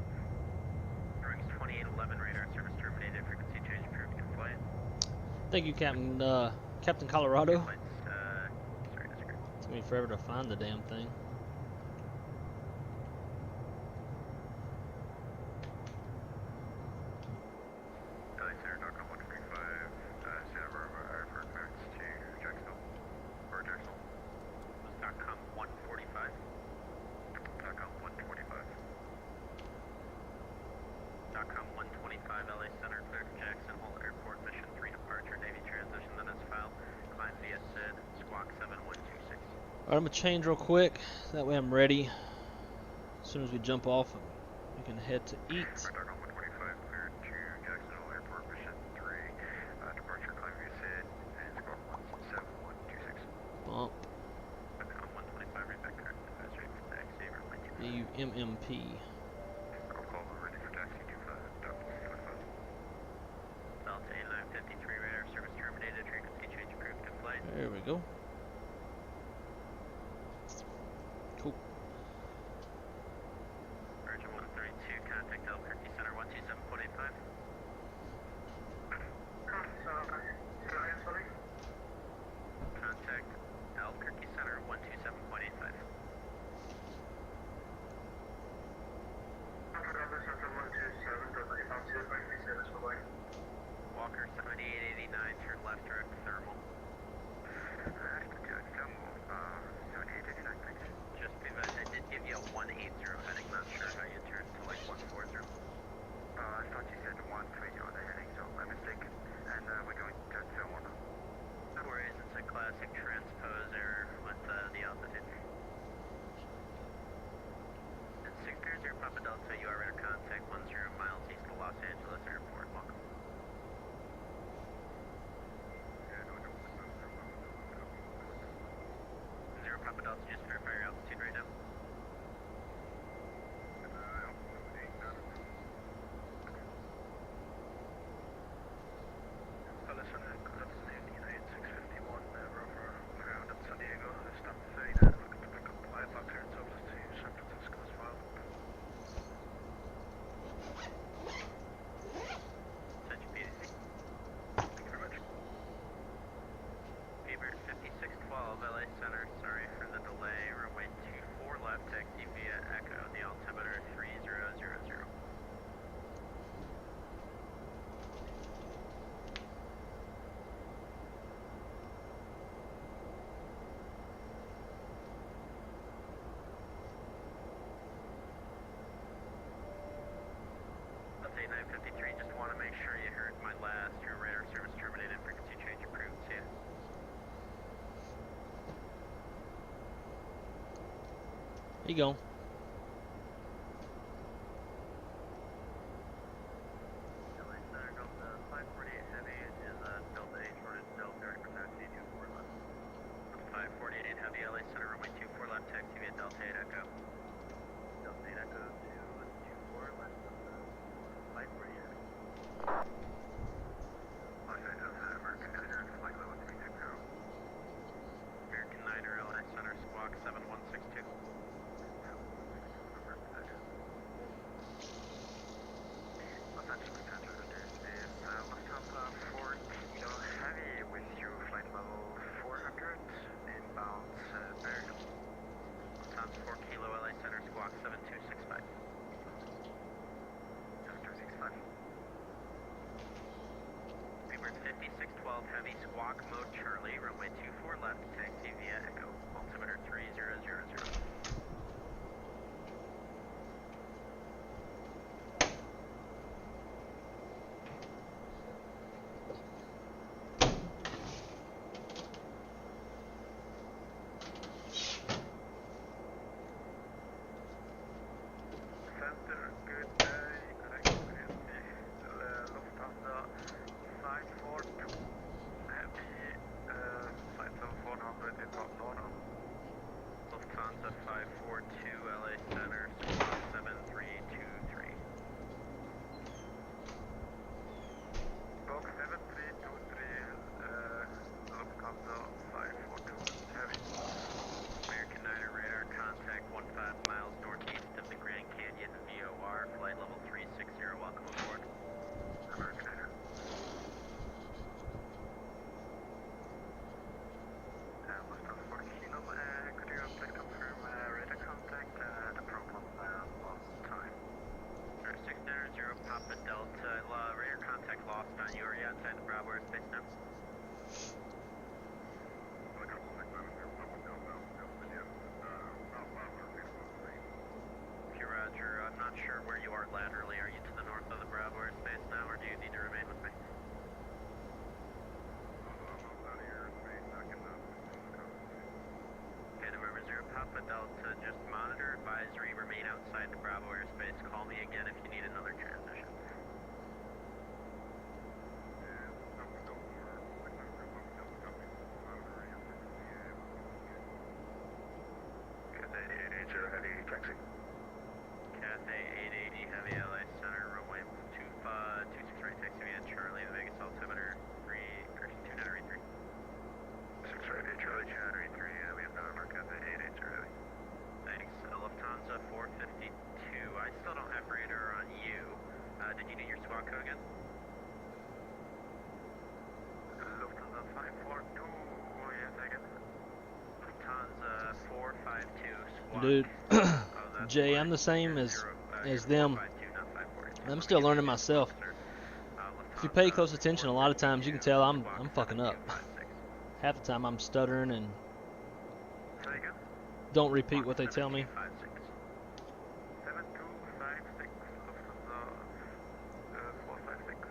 Rings 2811 radar service terminated. Frequency change approved. Good flight. Thank you, Captain Colorado. Flights, sorry, disagree. Took me forever to find the damn thing. Center, Dogcom 145, Santa Barbara, for clearance to Jacksonville, or Jacksonville. Was Dogcom 145? Dogcom 125. Dogcom 125, LA Center, cleared for Jackson Hole Airport, mission 3 departure, Navy transition, then as filed. Combined via SID, squawk 7126. Alright, I'm gonna change real quick, that way I'm ready. As soon as we jump off, we can head to eat. Dogcom 125, cleared to Jackson Hole Airport, mission 3, departure, climb via SID, and squawk 7126. Bump. Dogcom 125, right back correct. Advisory for taxi, runway 25. UMMP. Call ready for taxi 25, Dogcom 25. Delta 8953 radar service terminated. Frequency change approved. Good flight. There we go. Cool. Virgin 132, contact Albuquerque Center 127.85. Contact Albuquerque Center 127.85. Walker 7889, turn left direct thermal. Just because I did give you a 180 heading, not sure how you turned to like 140. I thought you said 130 on the heading, so my mistake. And we're going to thermal now. No worries, it's a classic transpose error with the altitude. It's 600 Papa Delta, you are radar contact 10 miles east of Los Angeles Airport. Welcome. Zero Papa Delta, just verify your altitude right now. Listen, that's United 651, rover ground at San Diego. Stop 39, looking to pick up IFOC clearance over to San Francisco as well. Touch PDC. Thank you very much. Beaver 5612, LA Center, sorry for the delay. Runway 24 left, taxi via Echo, the altimeter 3000. Delta 8953, just want to make sure you heard my last. Your radar service terminated, frequency change approved. See ya. There you go. LA Center, Delta 548 Heavy is Delta 8 shorted Delta direct capacity 24 left. 548 Heavy, LA Center, runway 24 left, taxi via Delta 8 Echo. Delta 8 Echo to 24 left, 548 Heavy. Los Angeles, American Niner, flight level 360. American Niner, LA Center, squawk 7162. Los Angeles Center, this is Lufthansa 4 Kilo Heavy with you, flight level 400, inbound Berg. Lufthansa 4 Kilo, LA Center, squawk 7265. 7265. Beamer 5612 Heavy, squawk mode Charlie, runway 24 left, taxi via Echo, altimeter 3000. lost on you. Are you outside the Bravo airspace now? Okay, roger. I'm not sure where you are laterally. Are you to the north of the Bravo airspace now, or do you need to remain with me? Okay, November 0 Papa Delta, just monitor advisory, remain outside the Bravo airspace. Call me again if you need another transition. Heavy taxi. Cathay 880 Heavy LA Center, runway 26 right, taxi via Charlie, the Vegas altimeter 293. 6 right, Charlie, 293, we have November, Cathay 880 Heavy. Thanks. Lufthansa 452. I still don't have radar on you. Did you need your squawk code again? Lufthansa 542, yes, I get it. Lufthansa 452 squawk. Dude, Jay, I'm the same as them. I'm still learning myself. If you pay close attention, a lot of times you can tell I'm fucking up. Half the time I'm stuttering and don't repeat what they tell me. 7256, Lufthansa 456.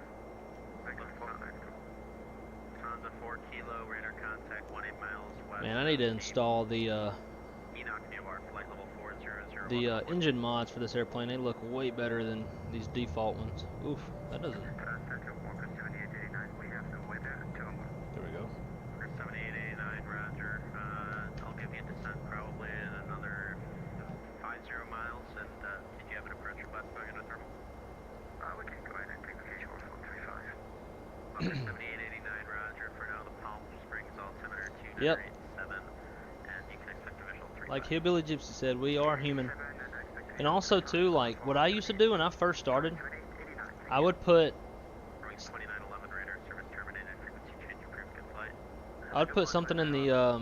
Lufthansa 4 kilo, radar contact 18 miles west. Man, I need to install the engine mods for this airplane. They look way better than these default ones. Oof, that doesn't. There we go. 7889, roger. I'll give you a descent probably in another 50 miles. And did you have an approach request going into thermal? We can go ahead and take the gauge over 435. 7889, roger. For now, the Palm Springs altimeter 297. Yep. And you can expect a visual 3. Like Hillbilly Gypsy said, we are human. And also too, like what I used to do when I first started, I would put something in the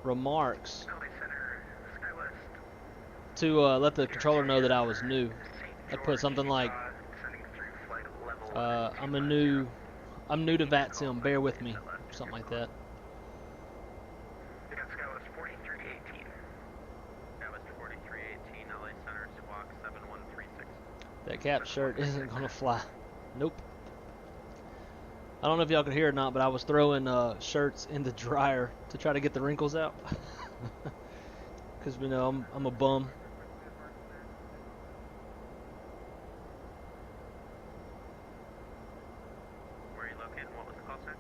remarks to let the controller know that I was new. I'd put something like, I'm new to Vatsim, bear with me, something like that. That cap shirt isn't gonna fly. Nope. I don't know if y'all could hear it or not, but I was throwing shirts in the dryer to try to get the wrinkles out. Because, you know, I'm a bum. Where are you located? What was the call sign?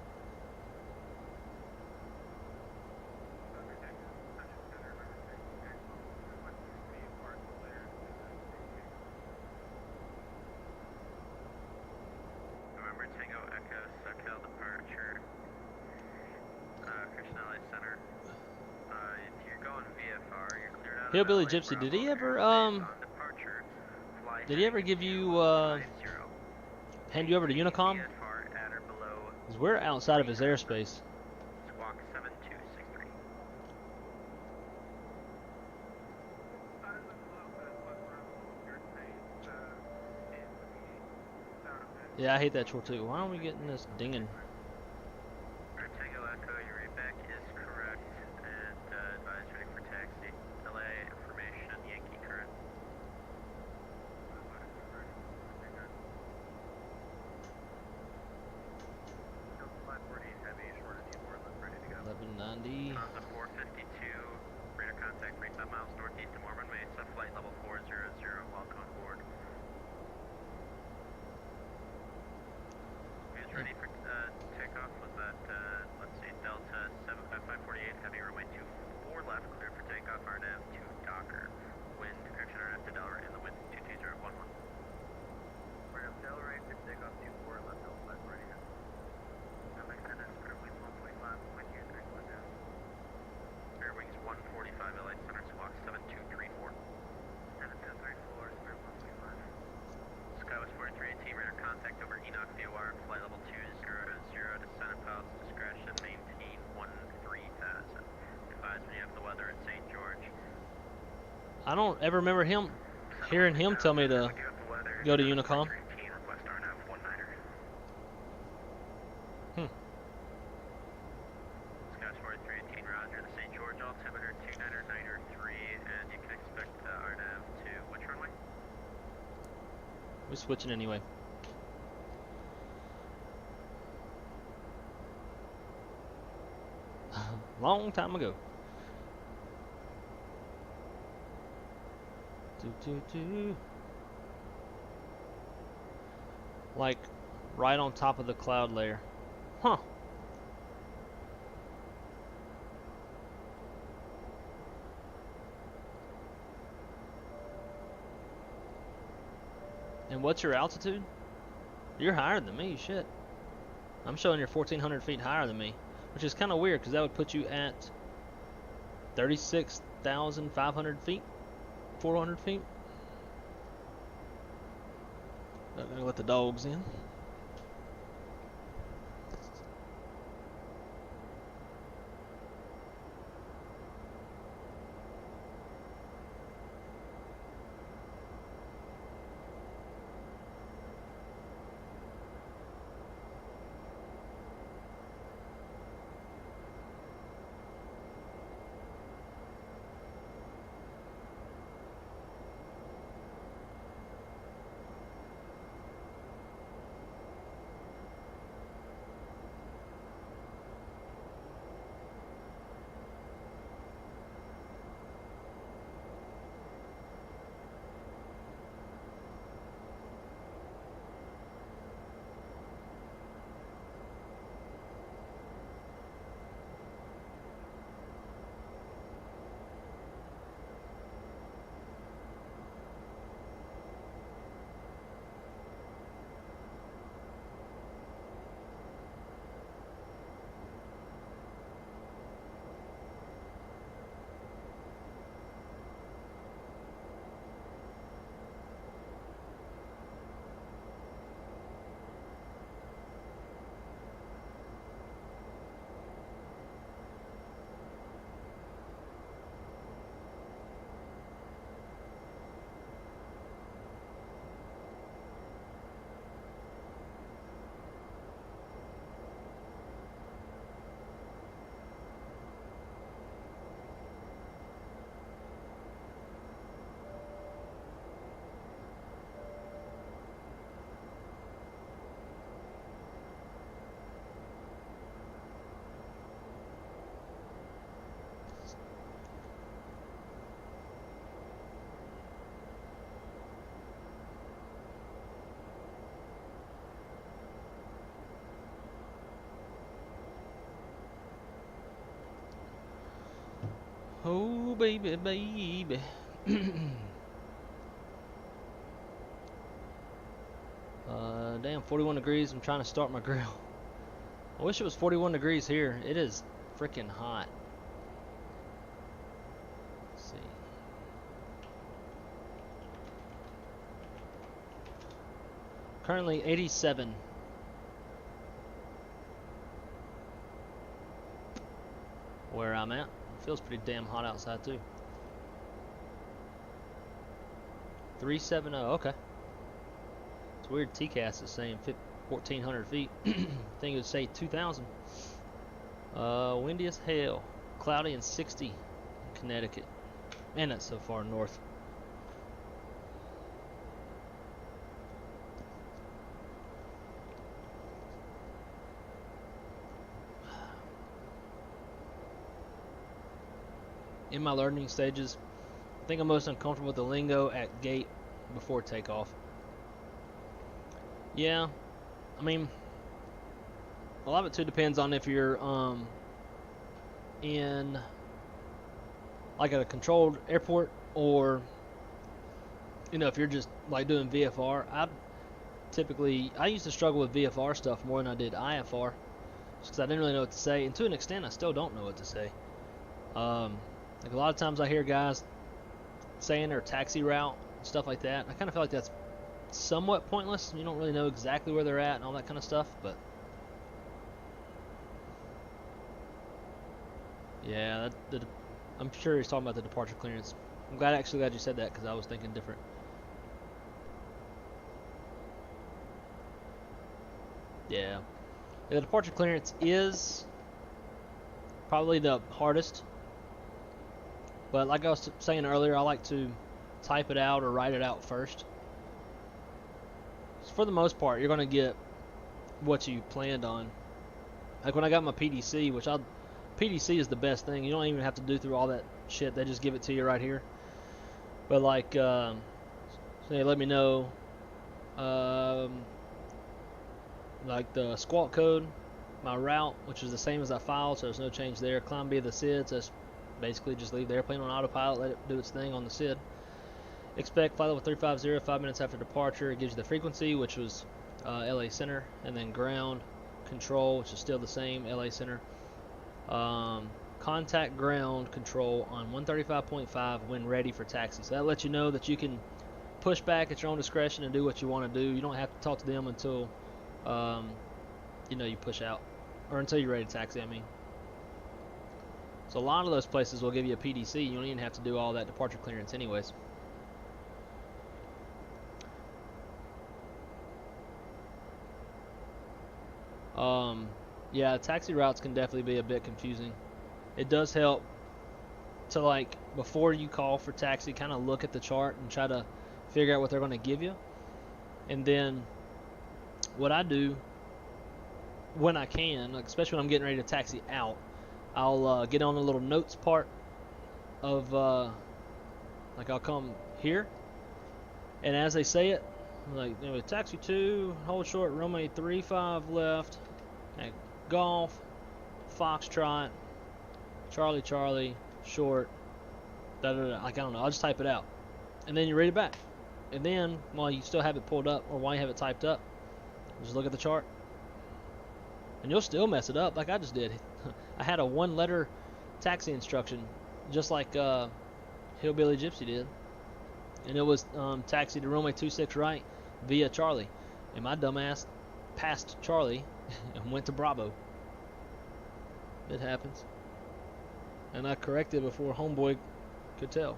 November Tango Echo Socal departure. Christian LA Center. If you're going VFR, you're cleared out. Hillbilly Gypsy, did he ever give you hand you over to Unicom? Because we're outside of his airspace. Squawk 7263. Yeah, I hate that chore too. Why aren't we getting this dinging? Tango Echo, your readback is correct, and advise ready for taxi. LA information, Yankee current. Heavy, short of Newport, ready to go. 1190. Honda 452, radar contact 35 miles northeast of Mormon Mesa, flight level 400, welcome on board. Who's ready for takeoff? Was that, let's see, Delta 75548, heavy runway 24 left, clear for takeoff, RNAV 2 Docker. Wind, correction RNAV to Delaware in the wind 22011. RNAV Delaware for takeoff 24 left, left ready. Air wings 145, LA Center, squawk 7234. 7234, Spirit 145. Skywest 4318, radar contact over Enoch VOR, flight level 200, descent and pilots discretion, maintain 13,000. Advise when you have the weather at St. George. I don't ever remember hearing him tell me to go to Unicom. Request RNAV We're switching anyway. Long time ago. Like right on top of the cloud layer. Huh. And what's your altitude? You're higher than me, shit. I'm showing you're 1,400 feet higher than me, which is kind of weird because that would put you at 36,500 feet, 400 feet. Not gonna let the dogs in. Oh, baby, baby. Damn, 41 degrees. I'm trying to start my grill. I wish it was 41 degrees here. It is freaking hot. Let's see. Currently 87. Where I'm at. Feels pretty damn hot outside too. 370, okay. It's weird TCAS is saying 1,400 feet. I think it would say 2,000. Windy as hell. Cloudy and 60 in Connecticut. Man, that's so far north. In my learning stages, I think I'm most uncomfortable with the lingo at gate before takeoff. Yeah, I mean, a lot of it too depends on if you're in like at a controlled airport, or you know, if you're just like doing VFR. I used to struggle with VFR stuff more than I did IFR, just because I didn't really know what to say, and to an extent I still don't know what to say. Like a lot of times I hear guys saying their taxi route, stuff like that. I kind of feel like that's somewhat pointless. You don't really know exactly where they're at and all that kind of stuff, but yeah, I'm sure he's talking about the departure clearance. I'm glad you said that, because I was thinking different. Yeah, the departure clearance is probably the hardest. But like I was saying earlier, I like to type it out or write it out first. for the most part, you're gonna get what you planned on. Like when I got my PDC, PDC is the best thing. You don't even have to do through all that shit. They just give it to you right here. But like, so they let me know, like the squawk code, my route, which is the same as I filed, so there's no change there. Climb via the SID, so that's basically just leave the airplane on autopilot, let it do its thing on the SID. Expect flight level 350, 5 minutes after departure. It gives you the frequency, which was LA Center, and then ground control, which is still the same, LA Center. Contact ground control on 135.5 when ready for taxi. So that lets you know that you can push back at your own discretion and do what you want to do. You don't have to talk to them until you know, you push out, or until you're ready to taxi, I mean. So a lot of those places will give you a PDC. You don't even have to do all that departure clearance anyways. Yeah, taxi routes can definitely be a bit confusing. It does help to, like, before you call for taxi, kind of look at the chart and try to figure out what they're going to give you. And then what I do when I can, like, especially when I'm getting ready to taxi out, I'll get on the little notes part of, like, I'll come here, and as they say it, like, you know, taxi 2, hold short, runway 35 left, okay, golf, foxtrot, Charlie Charlie, short, da da da, like, I don't know, I'll just type it out, and then you read it back, and then while you still have it pulled up, or while you have it typed up, just look at the chart, and you'll still mess it up like I just did. I had a 1-letter taxi instruction, just like Hillbilly Gypsy did, and it was taxi to runway 26 right via Charlie, and my dumbass passed Charlie and went to Bravo. It happens, and I corrected before homeboy could tell.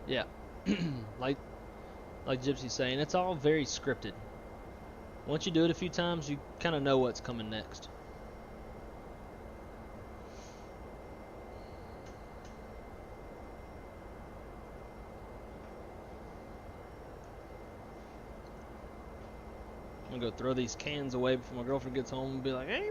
Yeah, like Gypsy's saying, it's all very scripted. Once you do it a few times, you kind of know what's coming next. I'm gonna go throw these cans away before my girlfriend gets home and be like, hey,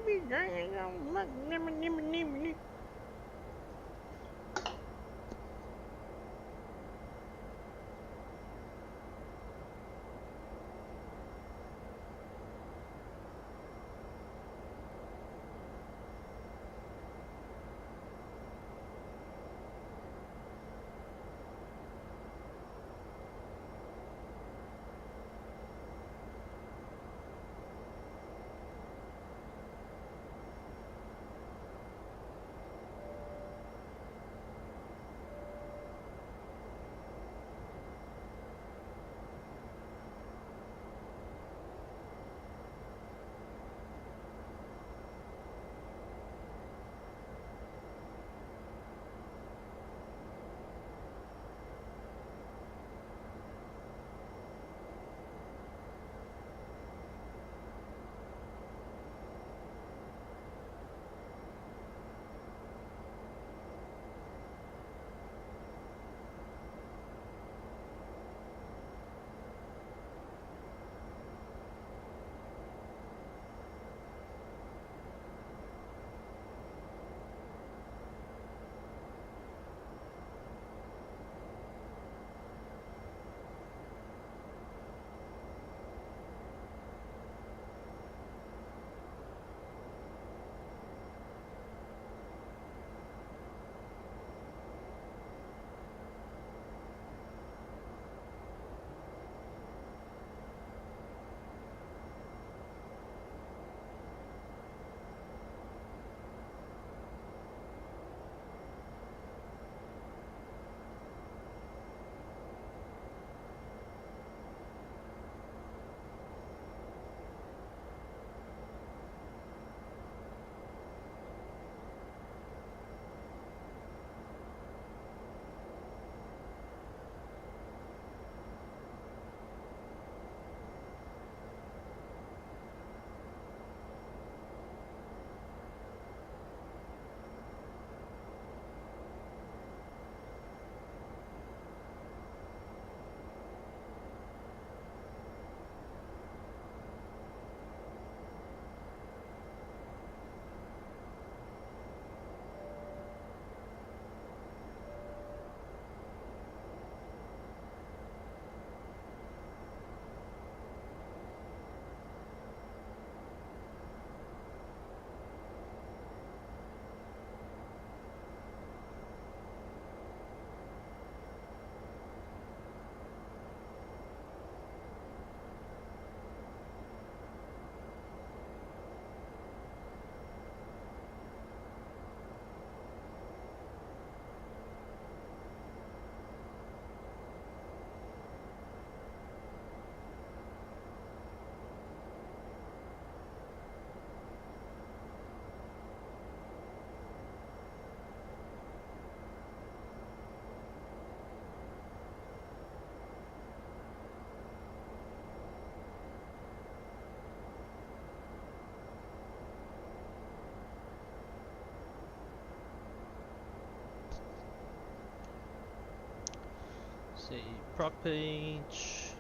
see, proc page,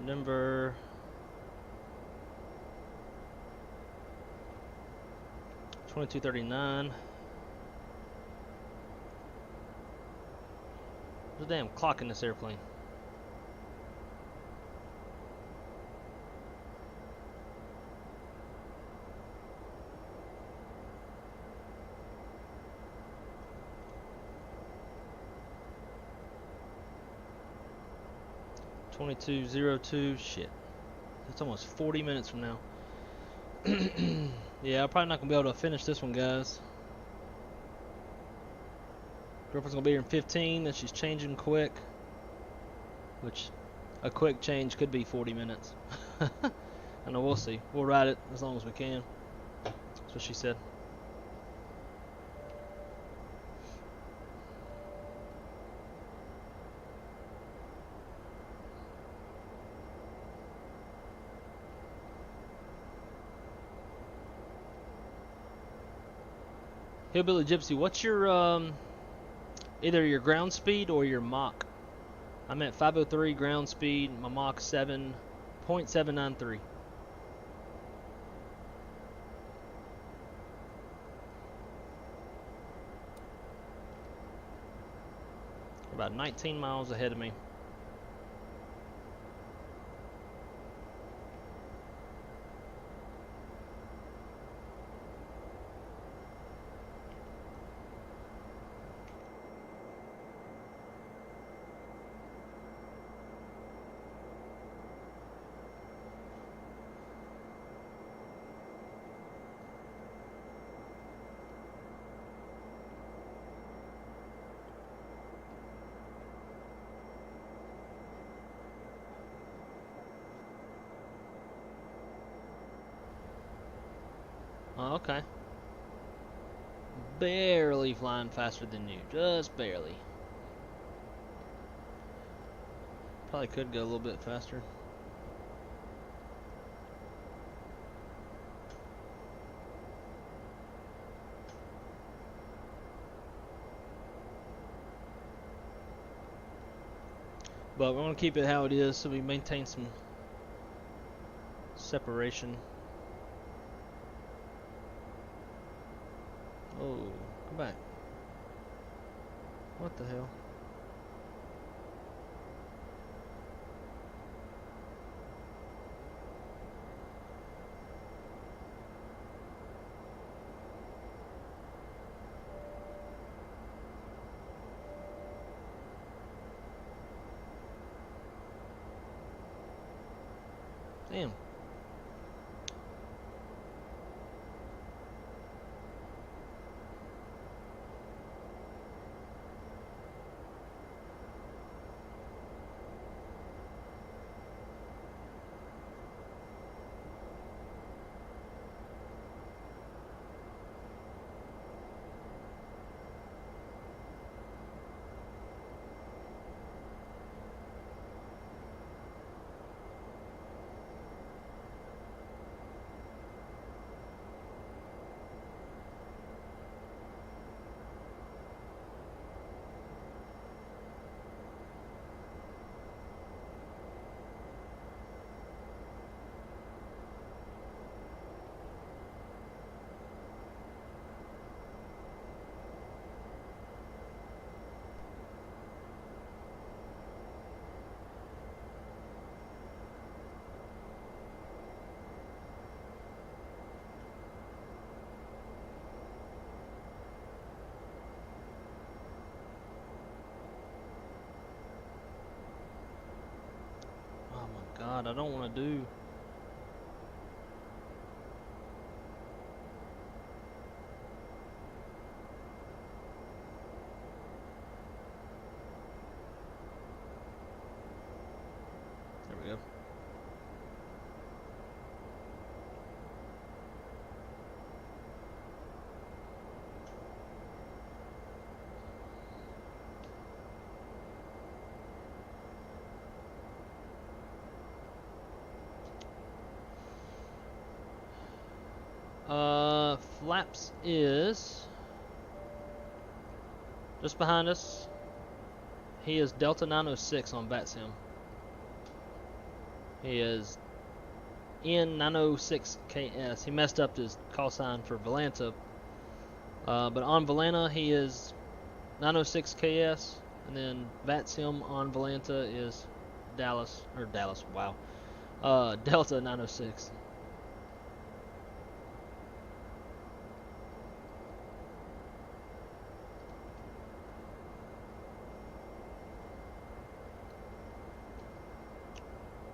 number 2239. There's a damn clock in this airplane. .2202. Shit. That's almost 40 minutes from now. Yeah, I'm probably not gonna be able to finish this one, guys. Girlfriend's gonna be here in 15, then she's changing quick. Which, a quick change could be 40 minutes. I know, we'll see. We'll ride it as long as we can. That's what she said. Hillbilly Gypsy, what's your either your ground speed or your Mach? I'm at 503 ground speed, my Mach 7.793. About 19 miles ahead of me. Oh, okay. Barely flying faster than you. Just barely. Probably could go a little bit faster. But we're going to keep it how it is so we maintain some separation. Oh, come back. What the hell? Damn. God, I don't want to do. There we go. Flaps is just behind us. He is Delta 906 on Vatsim. He is N906KS. He messed up his call sign for Volanta. But on Volanta, he is 906KS. And then Vatsim on Volanta is Delta 906.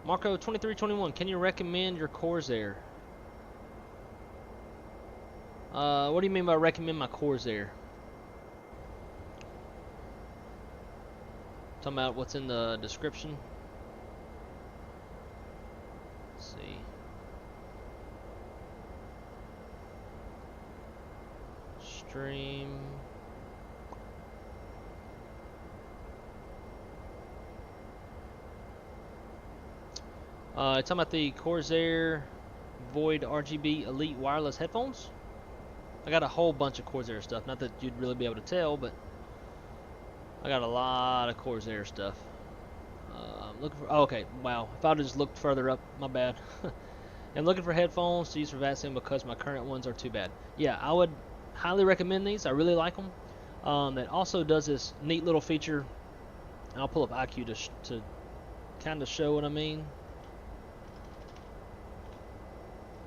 Marco 2321, can you recommend your Corsair? What do you mean by recommend my Corsair? Talking about what's in the description. Let's see. Stream. Talking about the Corsair Void RGB Elite wireless headphones. I got a whole bunch of Corsair stuff. Not that you'd really be able to tell, but I got a lot of Corsair stuff. Looking for. Oh, okay, wow. If I'd just looked further up, my bad. I'm looking for headphones to use for Vatsim because my current ones are too bad. Yeah, I would highly recommend these. I really like them. That also does this neat little feature. And I'll pull up IQ to kind of show what I mean.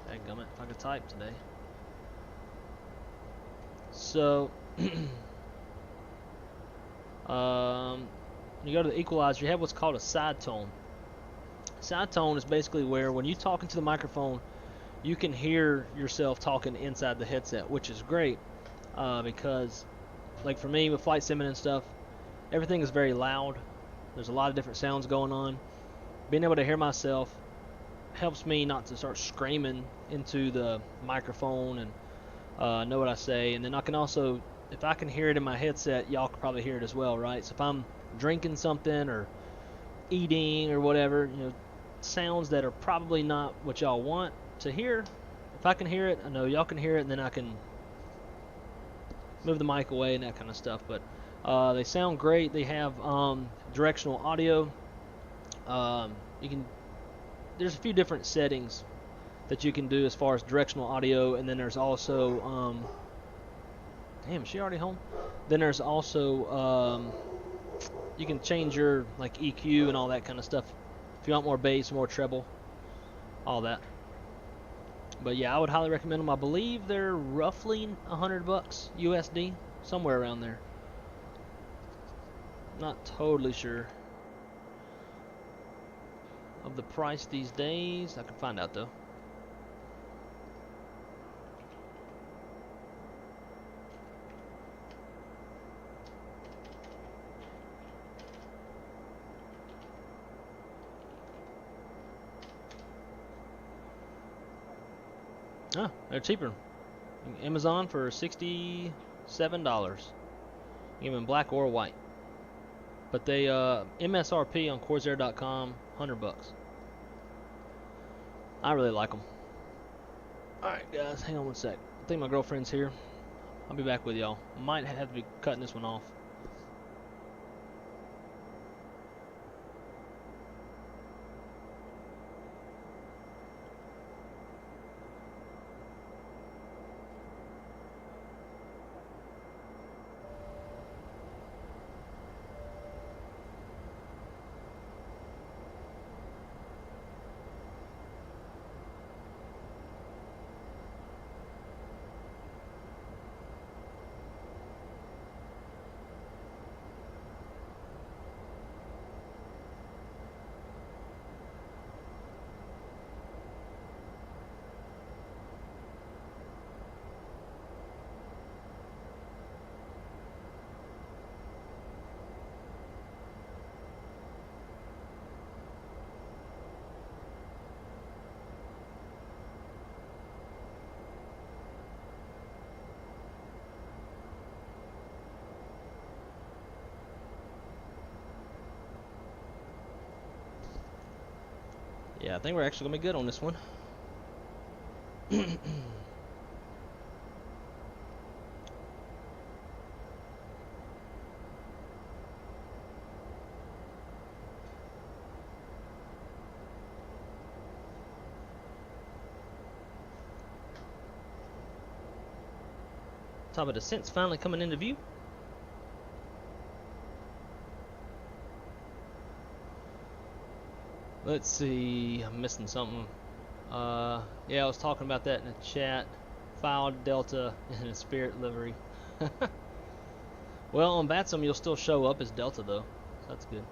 Dadgummit, if I could type today. So, you go to the equalizer, you have what's called a side tone. Side tone is basically where when you talk into the microphone, you can hear yourself talking inside the headset, which is great because, like for me with flight simming and stuff, everything is very loud. There's a lot of different sounds going on. Being able to hear myself helps me not to start screaming into the microphone and know what I say. And then I can also, if I can hear it in my headset, y'all can probably hear it as well, right? So if I'm drinking something or eating or whatever, you know, sounds that are probably not what y'all want to hear, if I can hear it, I know y'all can hear it, and then I can move the mic away and that kind of stuff. But they sound great. They have directional audio. There's a few different settings that you can do as far as directional audio, and then there's also damn, is she already home? Then there's also you can change your like EQ and all that kind of stuff if you want more bass, more treble, all that. But yeah, I would highly recommend them. I believe they're roughly $100 USD, somewhere around there. Not totally sure of the price these days. I can find out though. Oh, they're cheaper. Amazon for $67. Even black or white. But they MSRP on Corsair.com, $100. I really like them. Alright guys, hang on one sec. I think my girlfriend's here. I'll be back with y'all. Might have to be cutting this one off. Yeah, I think we're actually going to be good on this one. Top of descent's finally coming into view. Let's see, I'm missing something. Yeah, I was talking about that in the chat. Filed Delta in a Spirit livery. Well, on Vatsim you'll still show up as Delta though, so that's good.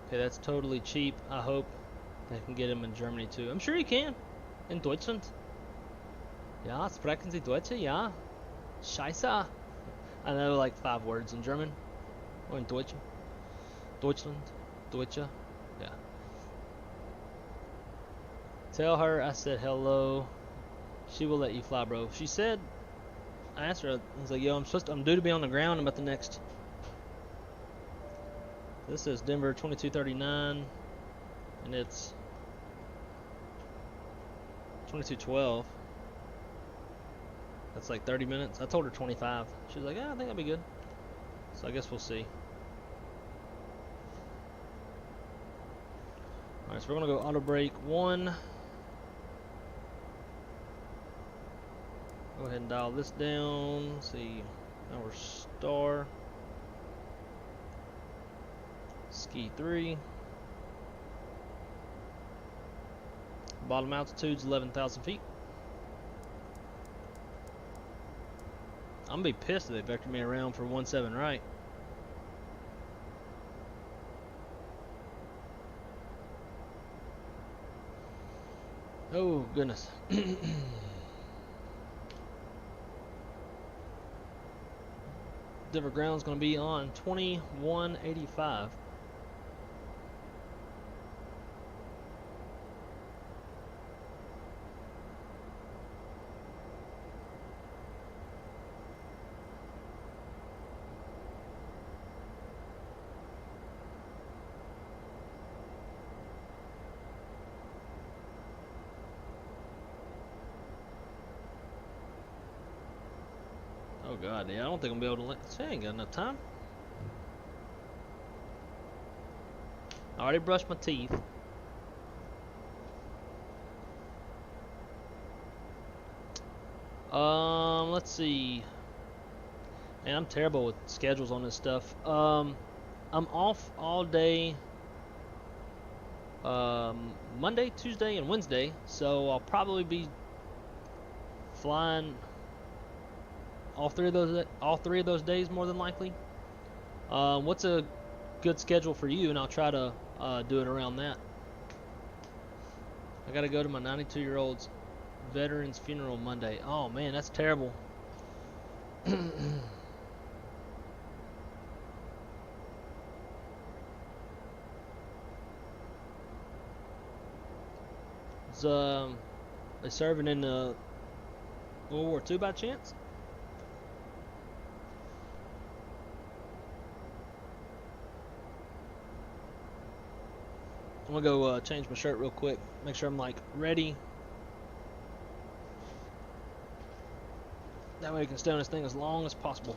Okay, that's totally cheap. I hope they can get him in Germany too. I'm sure you can. In Deutschland. Ja, sprechen Sie Deutsche? Ja. Scheiße. I know like 5 words in German. Or in Deutsch. Deutschland. Deutsche. Yeah. Tell her I said hello. She will let you fly, bro. She said, I asked her, I was like, yo, I'm due to be on the ground about the next. This is Denver 2239, and it's 2212. That's like 30 minutes. I told her 25. She was like, yeah, I think I'll be good. So I guess we'll see. Alright, so we're gonna go auto brake 1. Go ahead and dial this down. Let's see, our star. Ski 3. Bottom altitude's 11,000 feet. I'm gonna be pissed if they vector me around for 1.7 right. Oh goodness. Denver ground's gonna be on 2185. Oh god, yeah, I don't think I'm gonna be able to see, I ain't got enough time. I already brushed my teeth. Let's see. Man, I'm terrible with schedules on this stuff. I'm off all day Monday, Tuesday, and Wednesday, so I'll probably be flying all three of those days more than likely. What's a good schedule for you, and I'll try to do it around that. I gotta go to my 92-year-old's veteran's funeral Monday. Oh man, that's terrible. Is they serving in World War II by chance? I'm gonna go change my shirt real quick, make sure I'm like ready. That way we can stay on this thing as long as possible.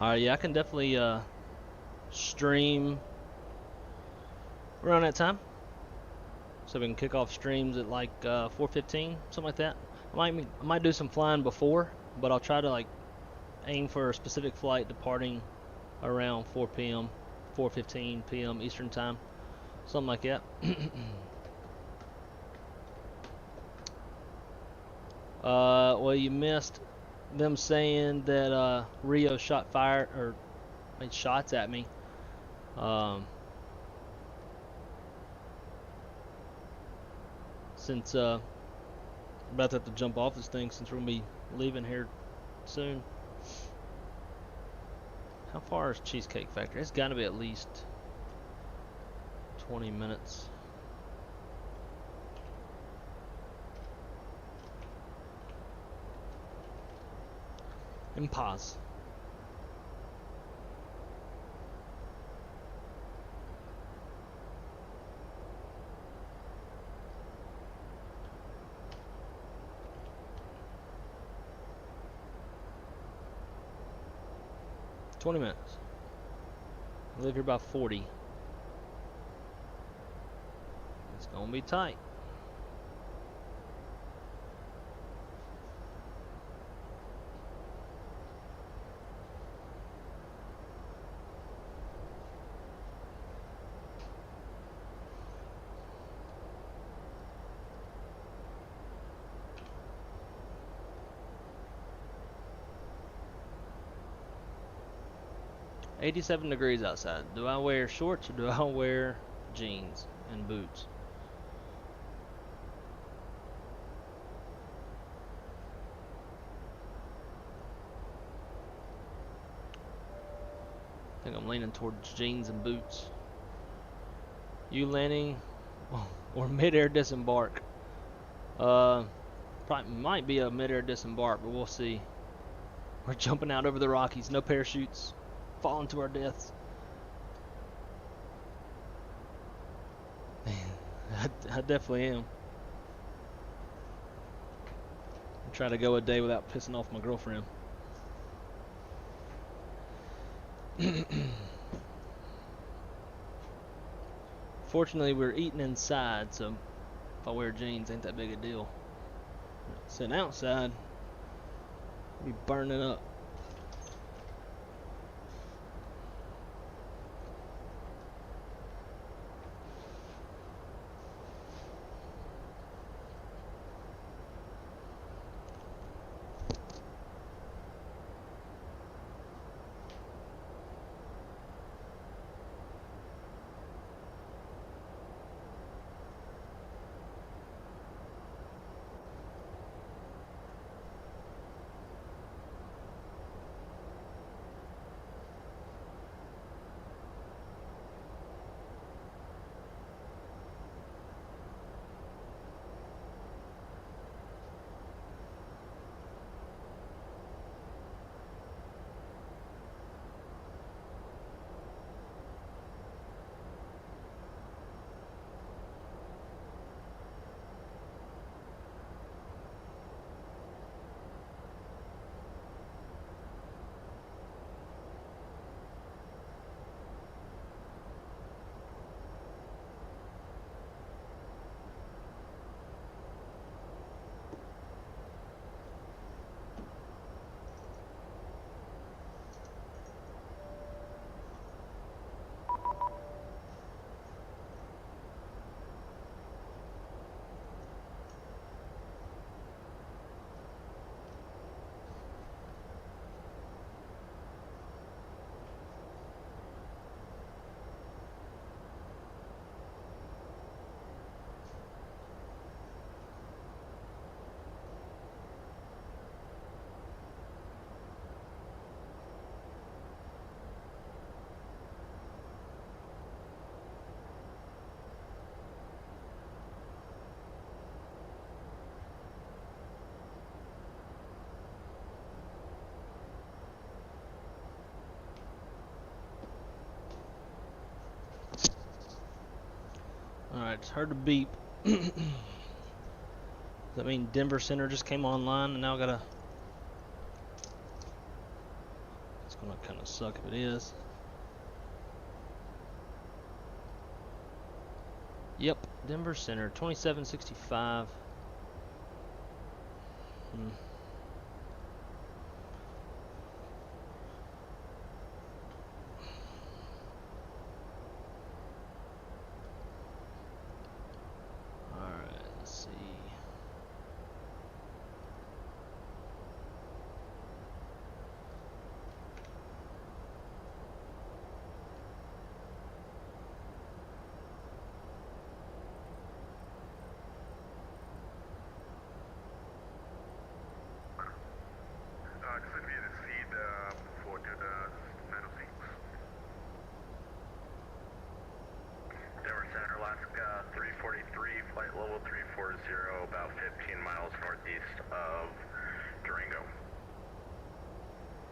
Alright, yeah, I can definitely stream around that time. So we can kick off streams at like 4:15, something like that. I might do some flying before but I'll try to like aim for a specific flight departing around 4 p.m., 4:15 p.m. Eastern time, something like that. Well, you missed them saying that Rio made shots at me. Since I'm about to have to jump off this thing since we're gonna be leaving here soon. How far is Cheesecake Factory? It's got to be at least 20 minutes. And pause. $20 minutes. I live here by 40. It's gonna be tight. $87 degrees outside. Do I wear shorts or do I wear jeans and boots? I think I'm leaning towards jeans and boots. You landing or mid-air disembark? Probably might be a mid-air disembark, but we'll see. We're jumping out over the Rockies. No parachutes. Falling to our deaths. I definitely am. I try to go a day without pissing off my girlfriend. Fortunately, we're eating inside, so if I wear jeans, ain't that big a deal. Sitting outside, I'll be burning up. Alright, it's heard the beep. Does that mean Denver Center just came online and now gotta... It's gonna kinda suck if it is. Yep, Denver Center, 2765. about 15 miles northeast of Durango.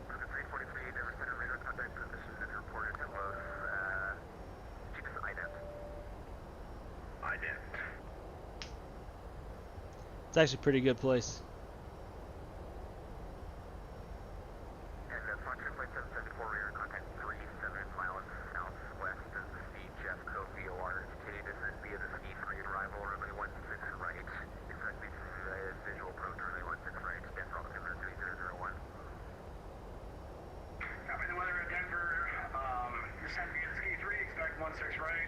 343, Denver Center, radar contact position is reported close. Just ident. Ident. It's actually a pretty good place. And Foxtrot Flight 774, radar contact 37 miles southwest of the ski Kmco VOR. Continue descent via the ski free arrival, runway 16 right. Expect visual approach, runway 16 right, Denver altimeter 3001. Copy the weather at Denver. Descend via the ski 3, expect 16 right.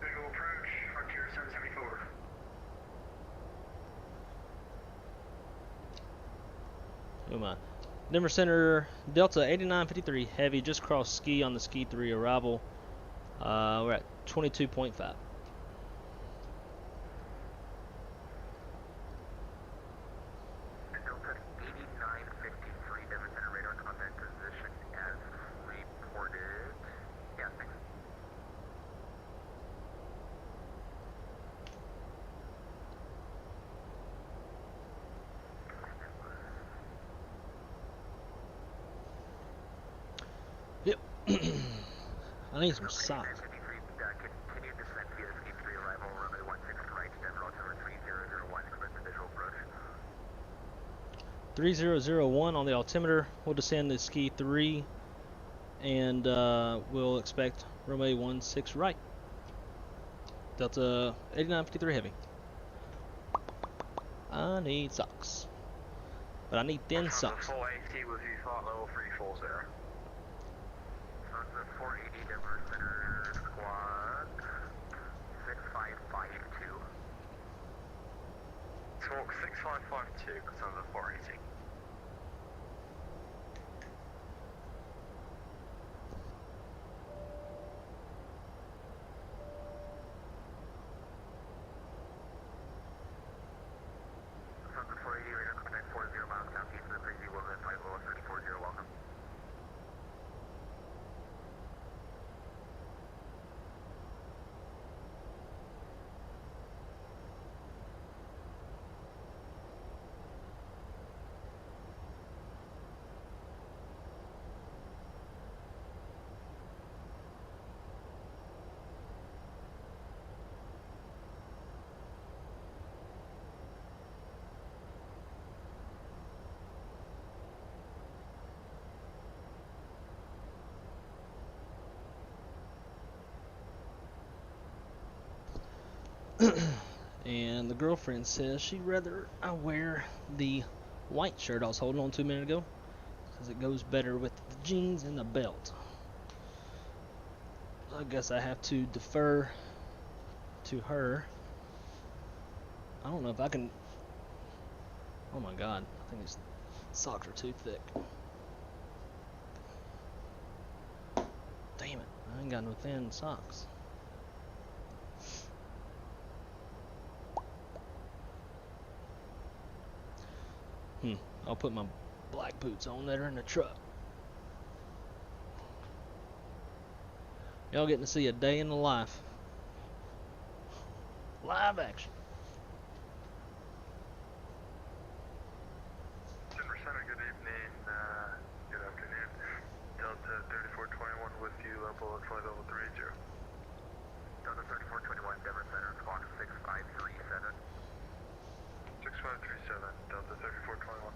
Visual approach, Frontier 774. Who am I? Denver Center, Delta 8953 Heavy, just crossed ski on the ski 3 arrival. We're at 22.5. Delta 8953, Denver Center, radar contact position as reported. Yeah, thanks. Yep. I need some socks. Continue descent via the ski 3 arrival, runway 16 right, Denver altimeter 3001. Expect the visual approach. 3001 on the altimeter. We'll descend the ski 3 and we'll expect runway 16 right. Delta 8953 Heavy. I need socks. But I need thin socks. Full AC with you thought level 340. Sunset 480 Denver Center Squad 6552. Talk 6552, Sunset 480. Sunset 480 radar contact 40 miles southeast of the crazy woman flight level 340. Welcome. And the girlfriend says she'd rather I wear the white shirt I was holding on to a minute ago because it goes better with the jeans and the belt. I guess I have to defer to her. I don't know if I can. Oh my god, I think these socks are too thick. Damn it, I ain't got no thin socks. I'll put my black boots on that are in the truck. Y'all getting to see a day in the life. Live action. Denver Center, good evening, good afternoon. Delta 3421 with you, level flight level 30. Delta 3421, Denver Center, squawk 6537. 6537, Delta 3421.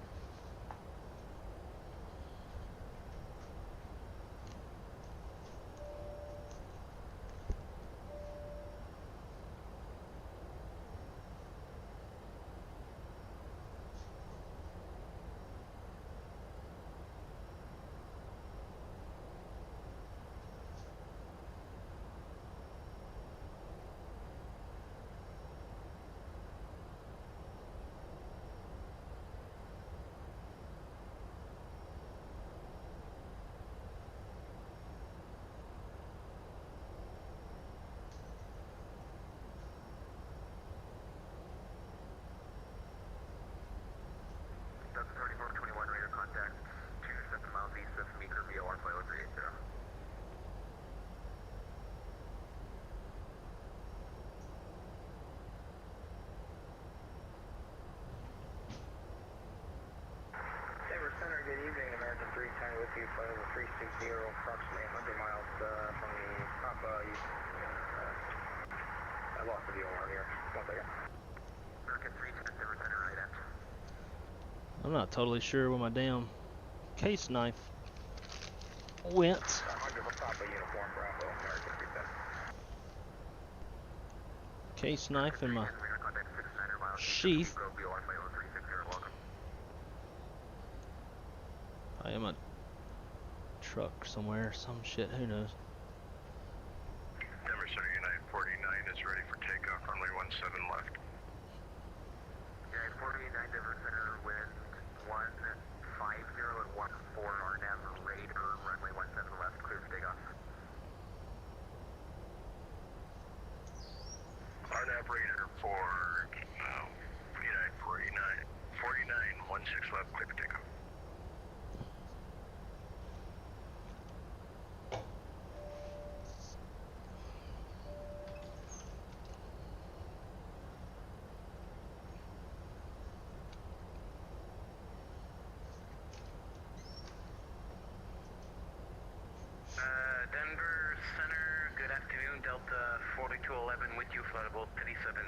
60, approximately 100 miles from the Papa East. I lost the view on here. 1 second. American 310, Denver Center, right end. I'm not totally sure where my damn case knife went. 100 for Papa Uniform Bravo, American 310. Case knife in my sheath. I am a truck somewhere, some shit, who knows. Denver Center United 49 is ready for takeoff, runway 17 left. United 49, Denver Center, wind 150 and 14 RNAV Raider, runway 17 left, clear for takeoff. RNAV Raider for United 49, 16 left, clear for takeoff. Denver Center, good afternoon, Delta 4211 with you, flightable 370.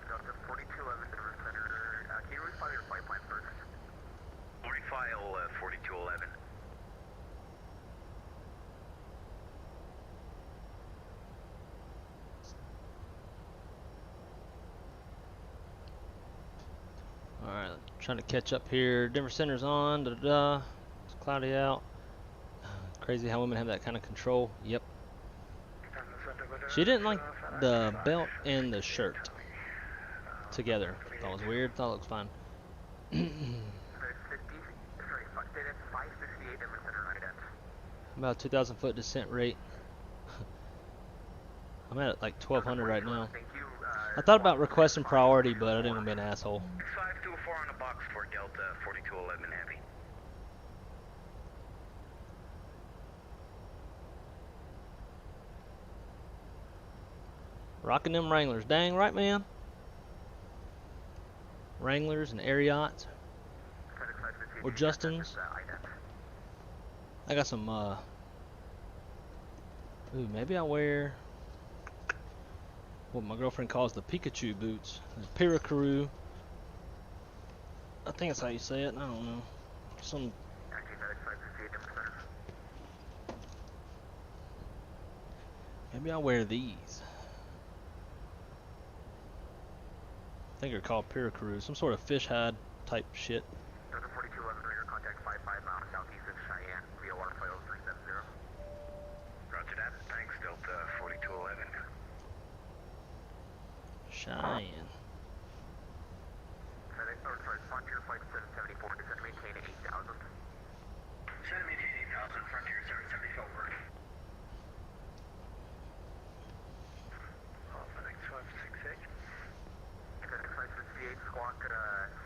Delta 4211, Denver Center, can you refile your flight plan first? Refile 4211. Alright, trying to catch up here. Denver Center's on, da-da-da. It's cloudy out. Crazy how women have that kind of control. Yep. She didn't like the belt and the shirt together. Thought it was weird. Thought it looked fine. About 2,000 foot descent rate. I'm at like 1,200 right now. I thought about requesting priority, but I didn't want to be an asshole. 6524 on the box for Delta 4211 Heavy. Rocking them Wranglers. Dang right, man. Wranglers and Ariats. Or Justins. I got some, ooh, maybe I'll wear what my girlfriend calls the Pikachu boots. The Piracuru. I think that's how you say it. I don't know. Some. Maybe I'll wear these. I think they're called Piracuru. Some sort of fish hide type shit. Delta 4211, radar contact 55 miles southeast of Cheyenne, VOR file 370. Roger that. Thanks, Delta 4211. Cheyenne. Frontier flight 774, descend to maintain 8,000. Descend to maintain 8,000, Frontier 774, over. Flight 568. Flight 58, squawk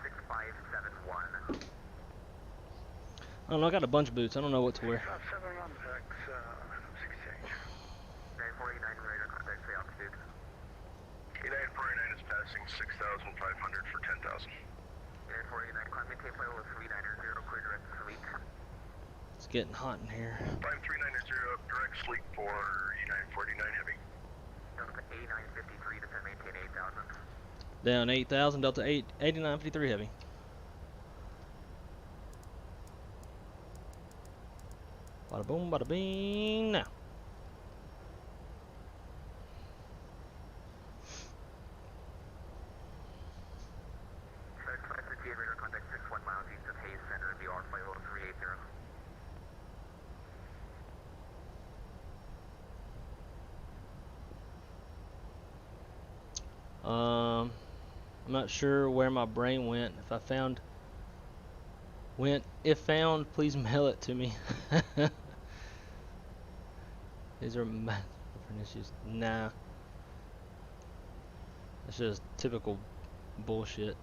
6571. I don't know, I got a bunch of boots. I don't know what to wear. 7 on Vex, 68. 949, radar contact, say altitude. United 49 is passing 6,500 for 10,000. United 49, climb maintain flight level 390, clear direct sleep. It's getting hot in here. Climb 390, direct sleep for United 49 Heavy. Delta 8953, descend maintain 8,000. Down 8,000, Delta 8953 Heavy. Bada boom, bada bing, now. Flight 58, radar contact 61 miles east of Hayes Center, VR flight level 380. I'm not sure where my brain went. If found, please mail it to me. These are different issues. Nah. That's just typical bullshit.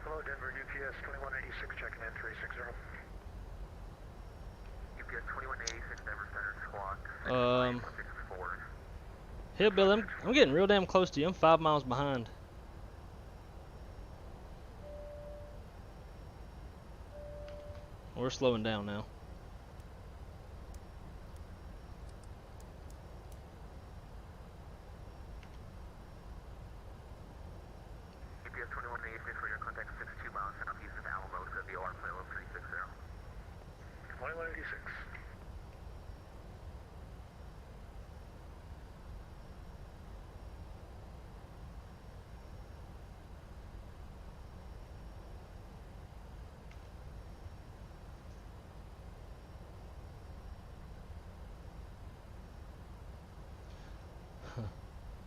Hello, Denver, UPS 2186, checking in 360. UPS 2186, Denver Center, squawk. Hillbilly, I'm getting real damn close to you. I'm 5 miles behind. We're slowing down now. GPS 2186 for your contact 62 miles southeast of Alamo, so the OR flight level 360. 2186.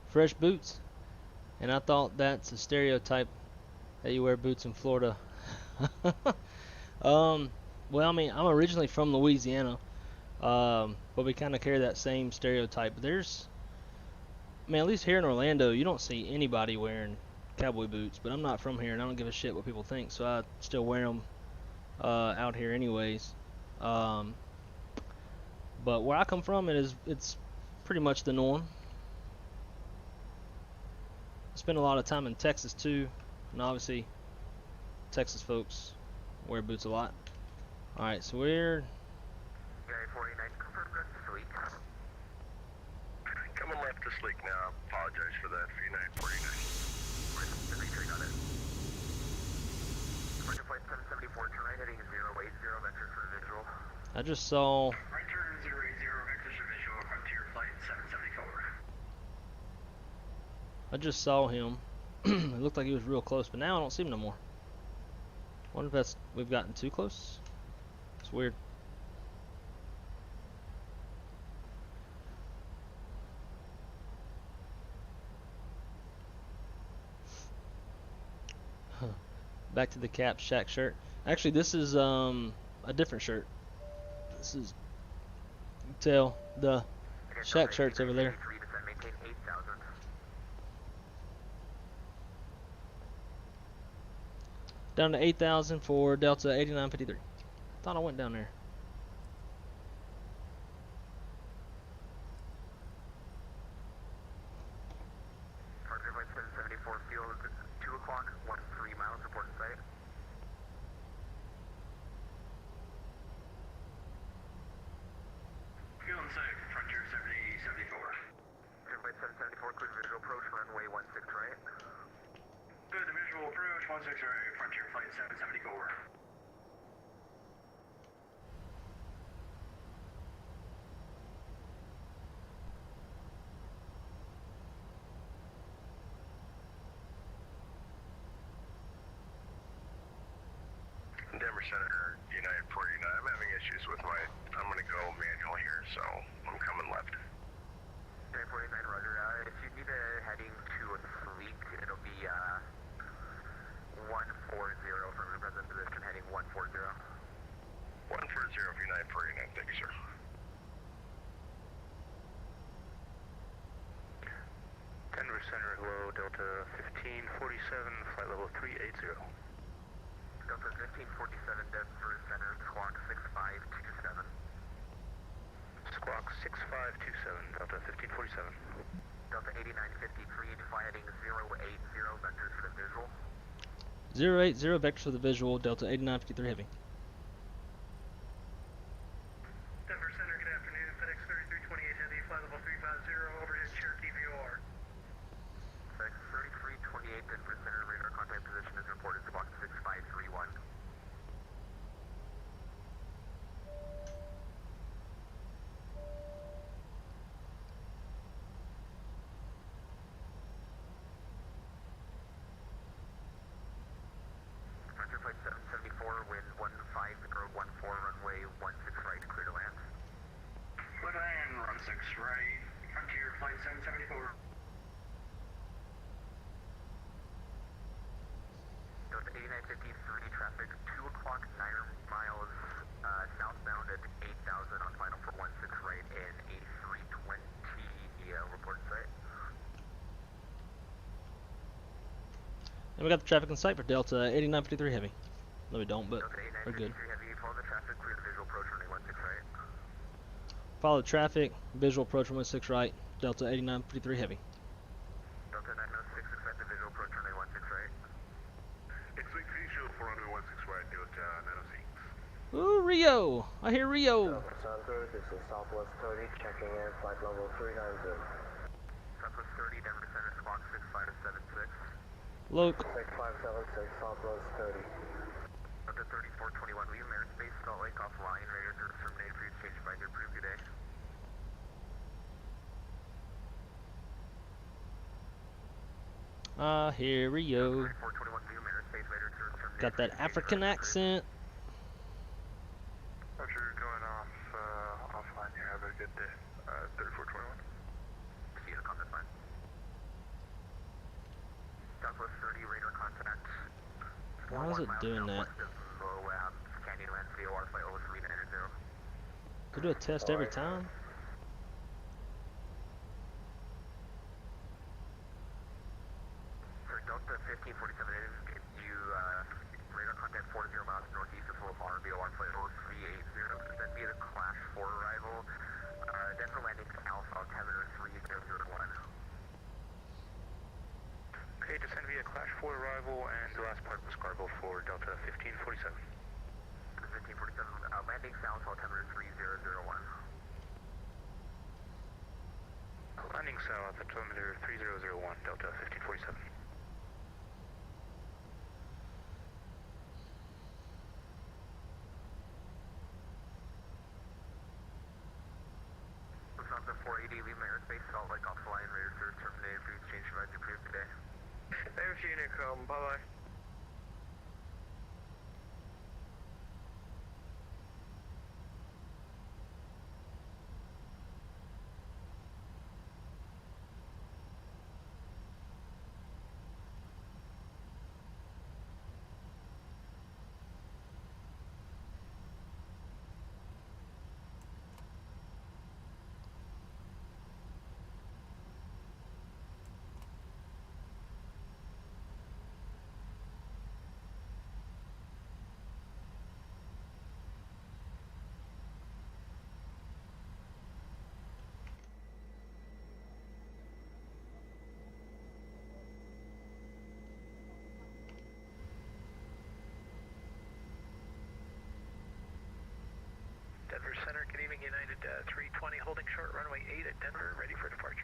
Fresh boots, and I thought that's a stereotype that you wear boots in Florida. Well, I mean, I'm originally from Louisiana, but we kind of carry that same stereotype. But there's, I mean, at least here in Orlando, you don't see anybody wearing cowboy boots. But I'm not from here, and I don't give a shit what people think, so I still wear them out here anyways. But where I come from, it's pretty much the norm. Spend a lot of time in Texas too, and obviously Texas folks wear boots a lot. Alright, so we're Coming left to Sleek now. I apologize for that. For 949. Frontier flight 774, turn right heading 080 vectors for visual. I just saw Right turn 080 vectors for visual, Frontier flight 774. I just saw him. It looked like he was real close, but now I don't see him no more. Wonder if that's we've gotten too close. It's weird. Back to the Cap Shack shirt. Actually, this is a different shirt. This is, you can tell the Shack shirt's over there. Down to 8,000 for Delta 8953. Thought I went down there. Frontier flight 774, field 2 o'clock, 13 miles, report in sight. Field in sight, Frontier 7074. Frontier flight 774, clear visual approach, runway 16 right. Good, the visual approach 16 right, Frontier flight 774. Denver Center, United 49. I'm having issues with my, I'm going to go manual here, so I'm coming left. United 49, roger. If you need a heading to a Sleek, it'll be 140 from your present position, heading 140. 140 for United 49, thank you, sir. Denver Center, hello, Delta 1547, flight level 380. Delta 1547, Denver Center, squawk 6527. Squawk 6527, Delta 1547. Delta 8953, fly heading 080, vectors for the visual. 080 vectors for the visual, Delta 8953 heavy. Denver Center, good afternoon, FedEx 3328 Heavy, flight level 350, overhead Cherokee VOR. FedEx 3328, Denver Center, radar contact position is reported, squawk 6531. Frontier flight 774, wind 15, road 14, runway 16 right, clear to land. Clear to land, run 6 right, Frontier flight 774. Delta 8953, traffic 2 o'clock, 9 miles southbound at 8,000 on final for 16 right and a 320 report site. And we got the traffic in sight for Delta 8953 heavy. No, we don't, but we're good. Heavy, follow the traffic, clear the visual approach runway 16 right. Follow the traffic, visual approach runway 16 right, Delta 8953 heavy. Delta 906, expect the visual approach runway 16 right. Expect visual for runway 16 right, Delta 906. Ooh, Rio. I hear Rio. Center, this is Southwest 30, checking in, flight level 390. Southwest 30, Denver Center, squawk 6576. Loke. 6576, Southwest 30. Delta 3421, we have airspace, Salt Lake offline, radar service terminated for you to change by your approved today. I hear Rio. 3421, we have airspace, radar service terminated. Got that African accent. Roger, going off offline here. Have a good day. 3421. See you, contact line. Southwest 30, radar contact. Why is it doing that? Canyonlands, VOR flight over 390. To do a test every time? Sir, Delta 1547, you radar contact 40 miles northeast of Lamar, VOR flight over 380. Then via the Class 4 arrival, Denver landing Alpha, altimeter 3001. Okay, descend via Clash 4 arrival, and the last part was cargo for Delta 1547. 1547, landing south, altimeter 3001. Landing south, altimeter 3001, Delta 1547. Lufthansa 480, leave my airspace, Salt Lake offline, radar service terminated, please change advise approved today. There's Unicom, bye-bye. Denver Center, good evening, United 320, holding short runway 8 at Denver, ready for departure.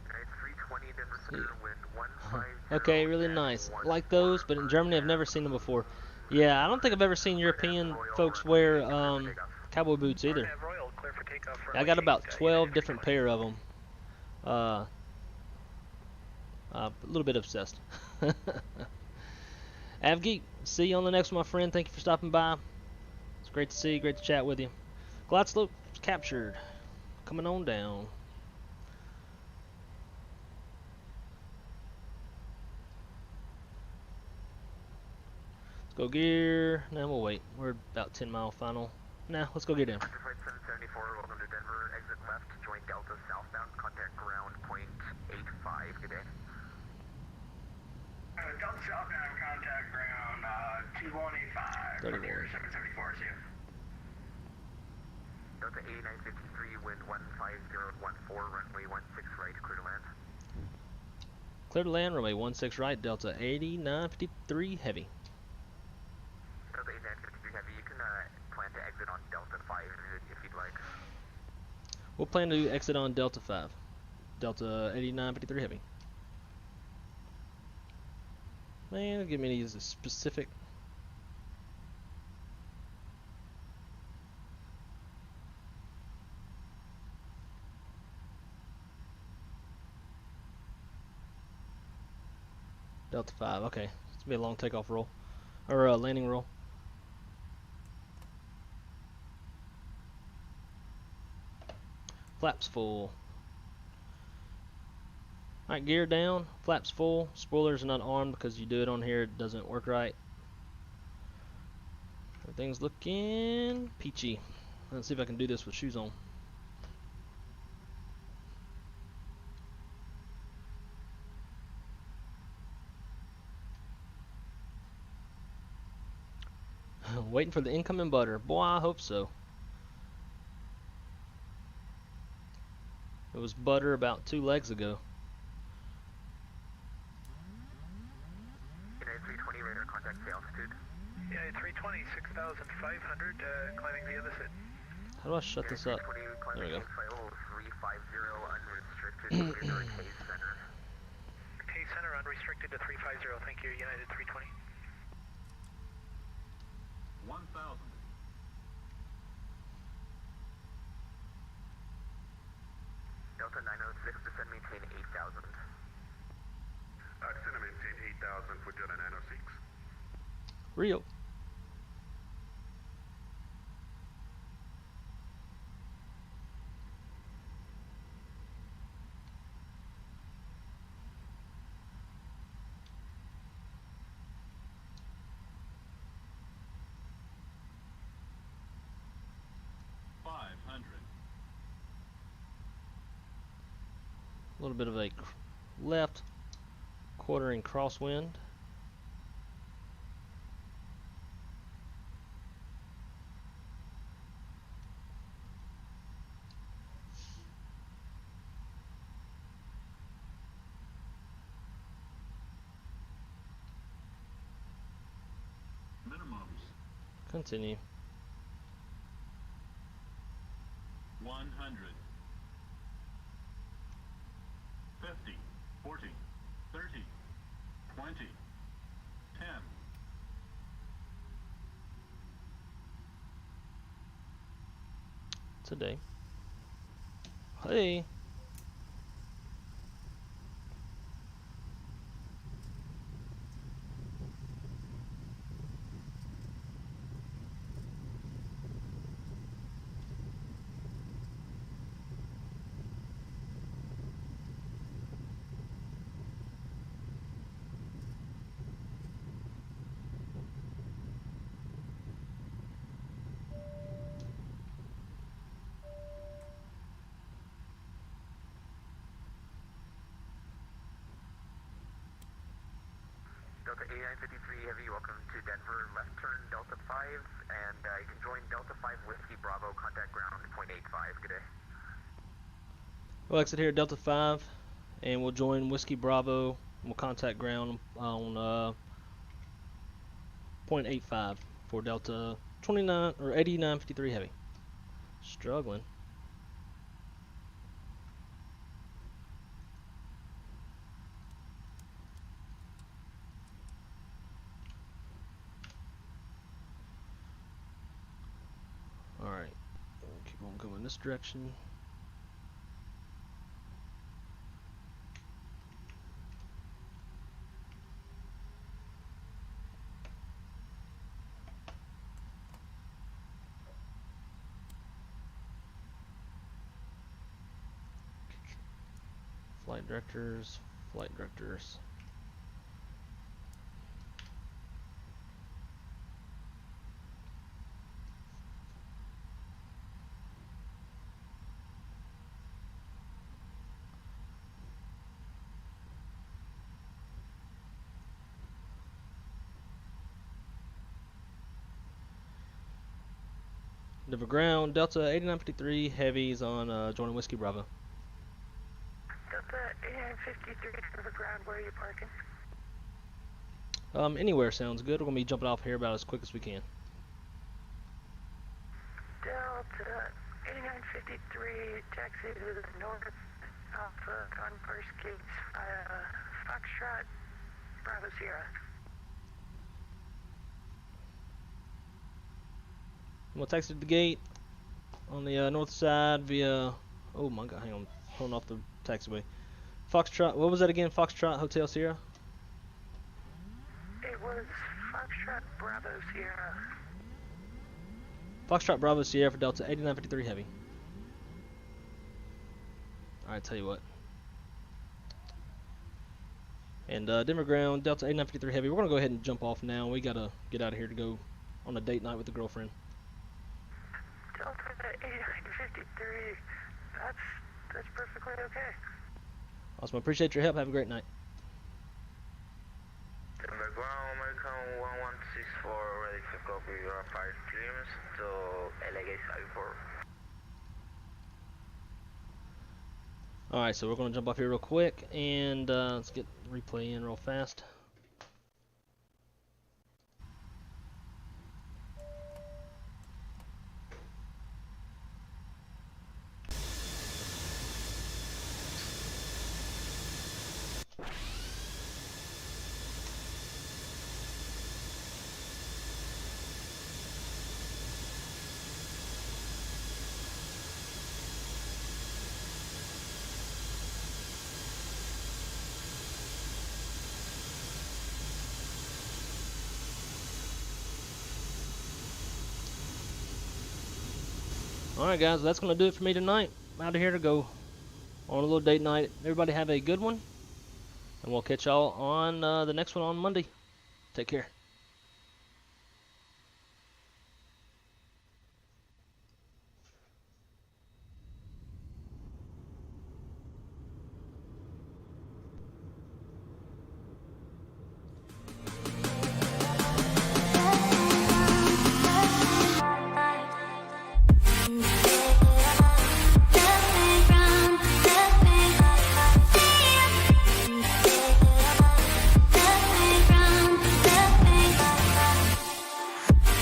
Alright, 320 Denver Center with 150. Okay, really nice. Like those, but in Germany I've never seen them before. Yeah, I don't think I've ever seen European folks wear cowboy boots either. I got about 12 different pair of them. A little bit obsessed. Avgeek, see you on the next one, my friend. Thank you for stopping by. It's great to see you, great to chat with you. Glide slope captured. Coming on down. Let's go gear. Now we'll wait. We're about 10-mile final. Now let's go get in. Flight 774, welcome to Denver. Exit left, join Delta southbound, contact ground point 85. Good day. Delta southbound, contact ground 2185. Near 774 is you. Delta 8953, wind 15014, runway 16 right, clear to land. Clear to land, runway 16 right, Delta 8953 heavy. Delta 8953 heavy, you can plan to exit on Delta 5 if you'd like. We'll plan to exit on Delta 5. Delta 8953 heavy. Man, give me these specific. Delta 5, okay. It's gonna be a long takeoff roll. Or landing roll. Flaps full. Alright, gear down, flaps full. Spoilers are not armed because you do it on here, it doesn't work right. Everything's looking peachy. Let's see if I can do this with shoes on. Waiting for the incoming butter. Boy, I hope so. It was butter about 2 legs ago. 320 radar, contact the altitude. Yeah, United 320, 6,500, climbing the other side. How do I shut this up? There we go. 350 unrestricted to K center. K center unrestricted to 350, thank you, United 320. 1,000. Delta 906, descend maintain 8,000. Descend and maintain 8,000 for Delta 906. Rio. A little bit of a left quartering crosswind. Minimums. Continue. 100. 50, 40, 30, 20, 10. Today. Hey. Delta 8953 Heavy, welcome to Denver. Left turn Delta 5, and you can join Delta 5 Whiskey Bravo, contact ground .85. Good day. We'll exit here at Delta 5, and we'll join Whiskey Bravo. We'll contact ground on .85 for Delta 29 or 8953 Heavy. Struggling. Alright, keep on going this direction. Flight directors, flight directors. Denver ground, Delta 8953 Heavies on joining Whiskey Bravo. Delta 8953 Denver ground, where are you parking? Anywhere sounds good. We're gonna be jumping off here about as quick as we can. Delta 8953 taxi to the north off Converse Gates, Foxtrot Bravo Sierra. We'll taxi to the gate on the north side via. Oh my god, hang on, pulling off the taxiway. Foxtrot. What was that again? Foxtrot Hotel Sierra. It was Foxtrot Bravo Sierra. Foxtrot Bravo Sierra for Delta 8953 Heavy. Alright, tell you what. And Denver ground, Delta 8953 Heavy. We're gonna go ahead and jump off now. We gotta get out of here to go on a date night with the girlfriend. Delta 8953. That's perfectly okay. Awesome. Appreciate your help. Have a great night. Denver ground, American 1164, ready to copy your 5 streams to LA 54. Alright, so we're going to jump off here real quick and let's get the replay in real fast. Alright guys, that's going to do it for me tonight. I'm out of here to go on a little date night. Everybody have a good one. And we'll catch y'all on the next one on Monday. Take care.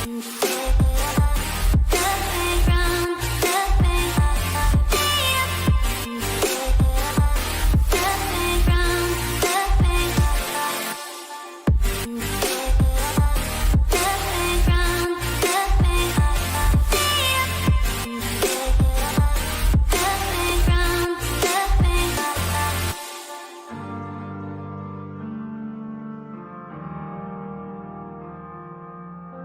Thank you.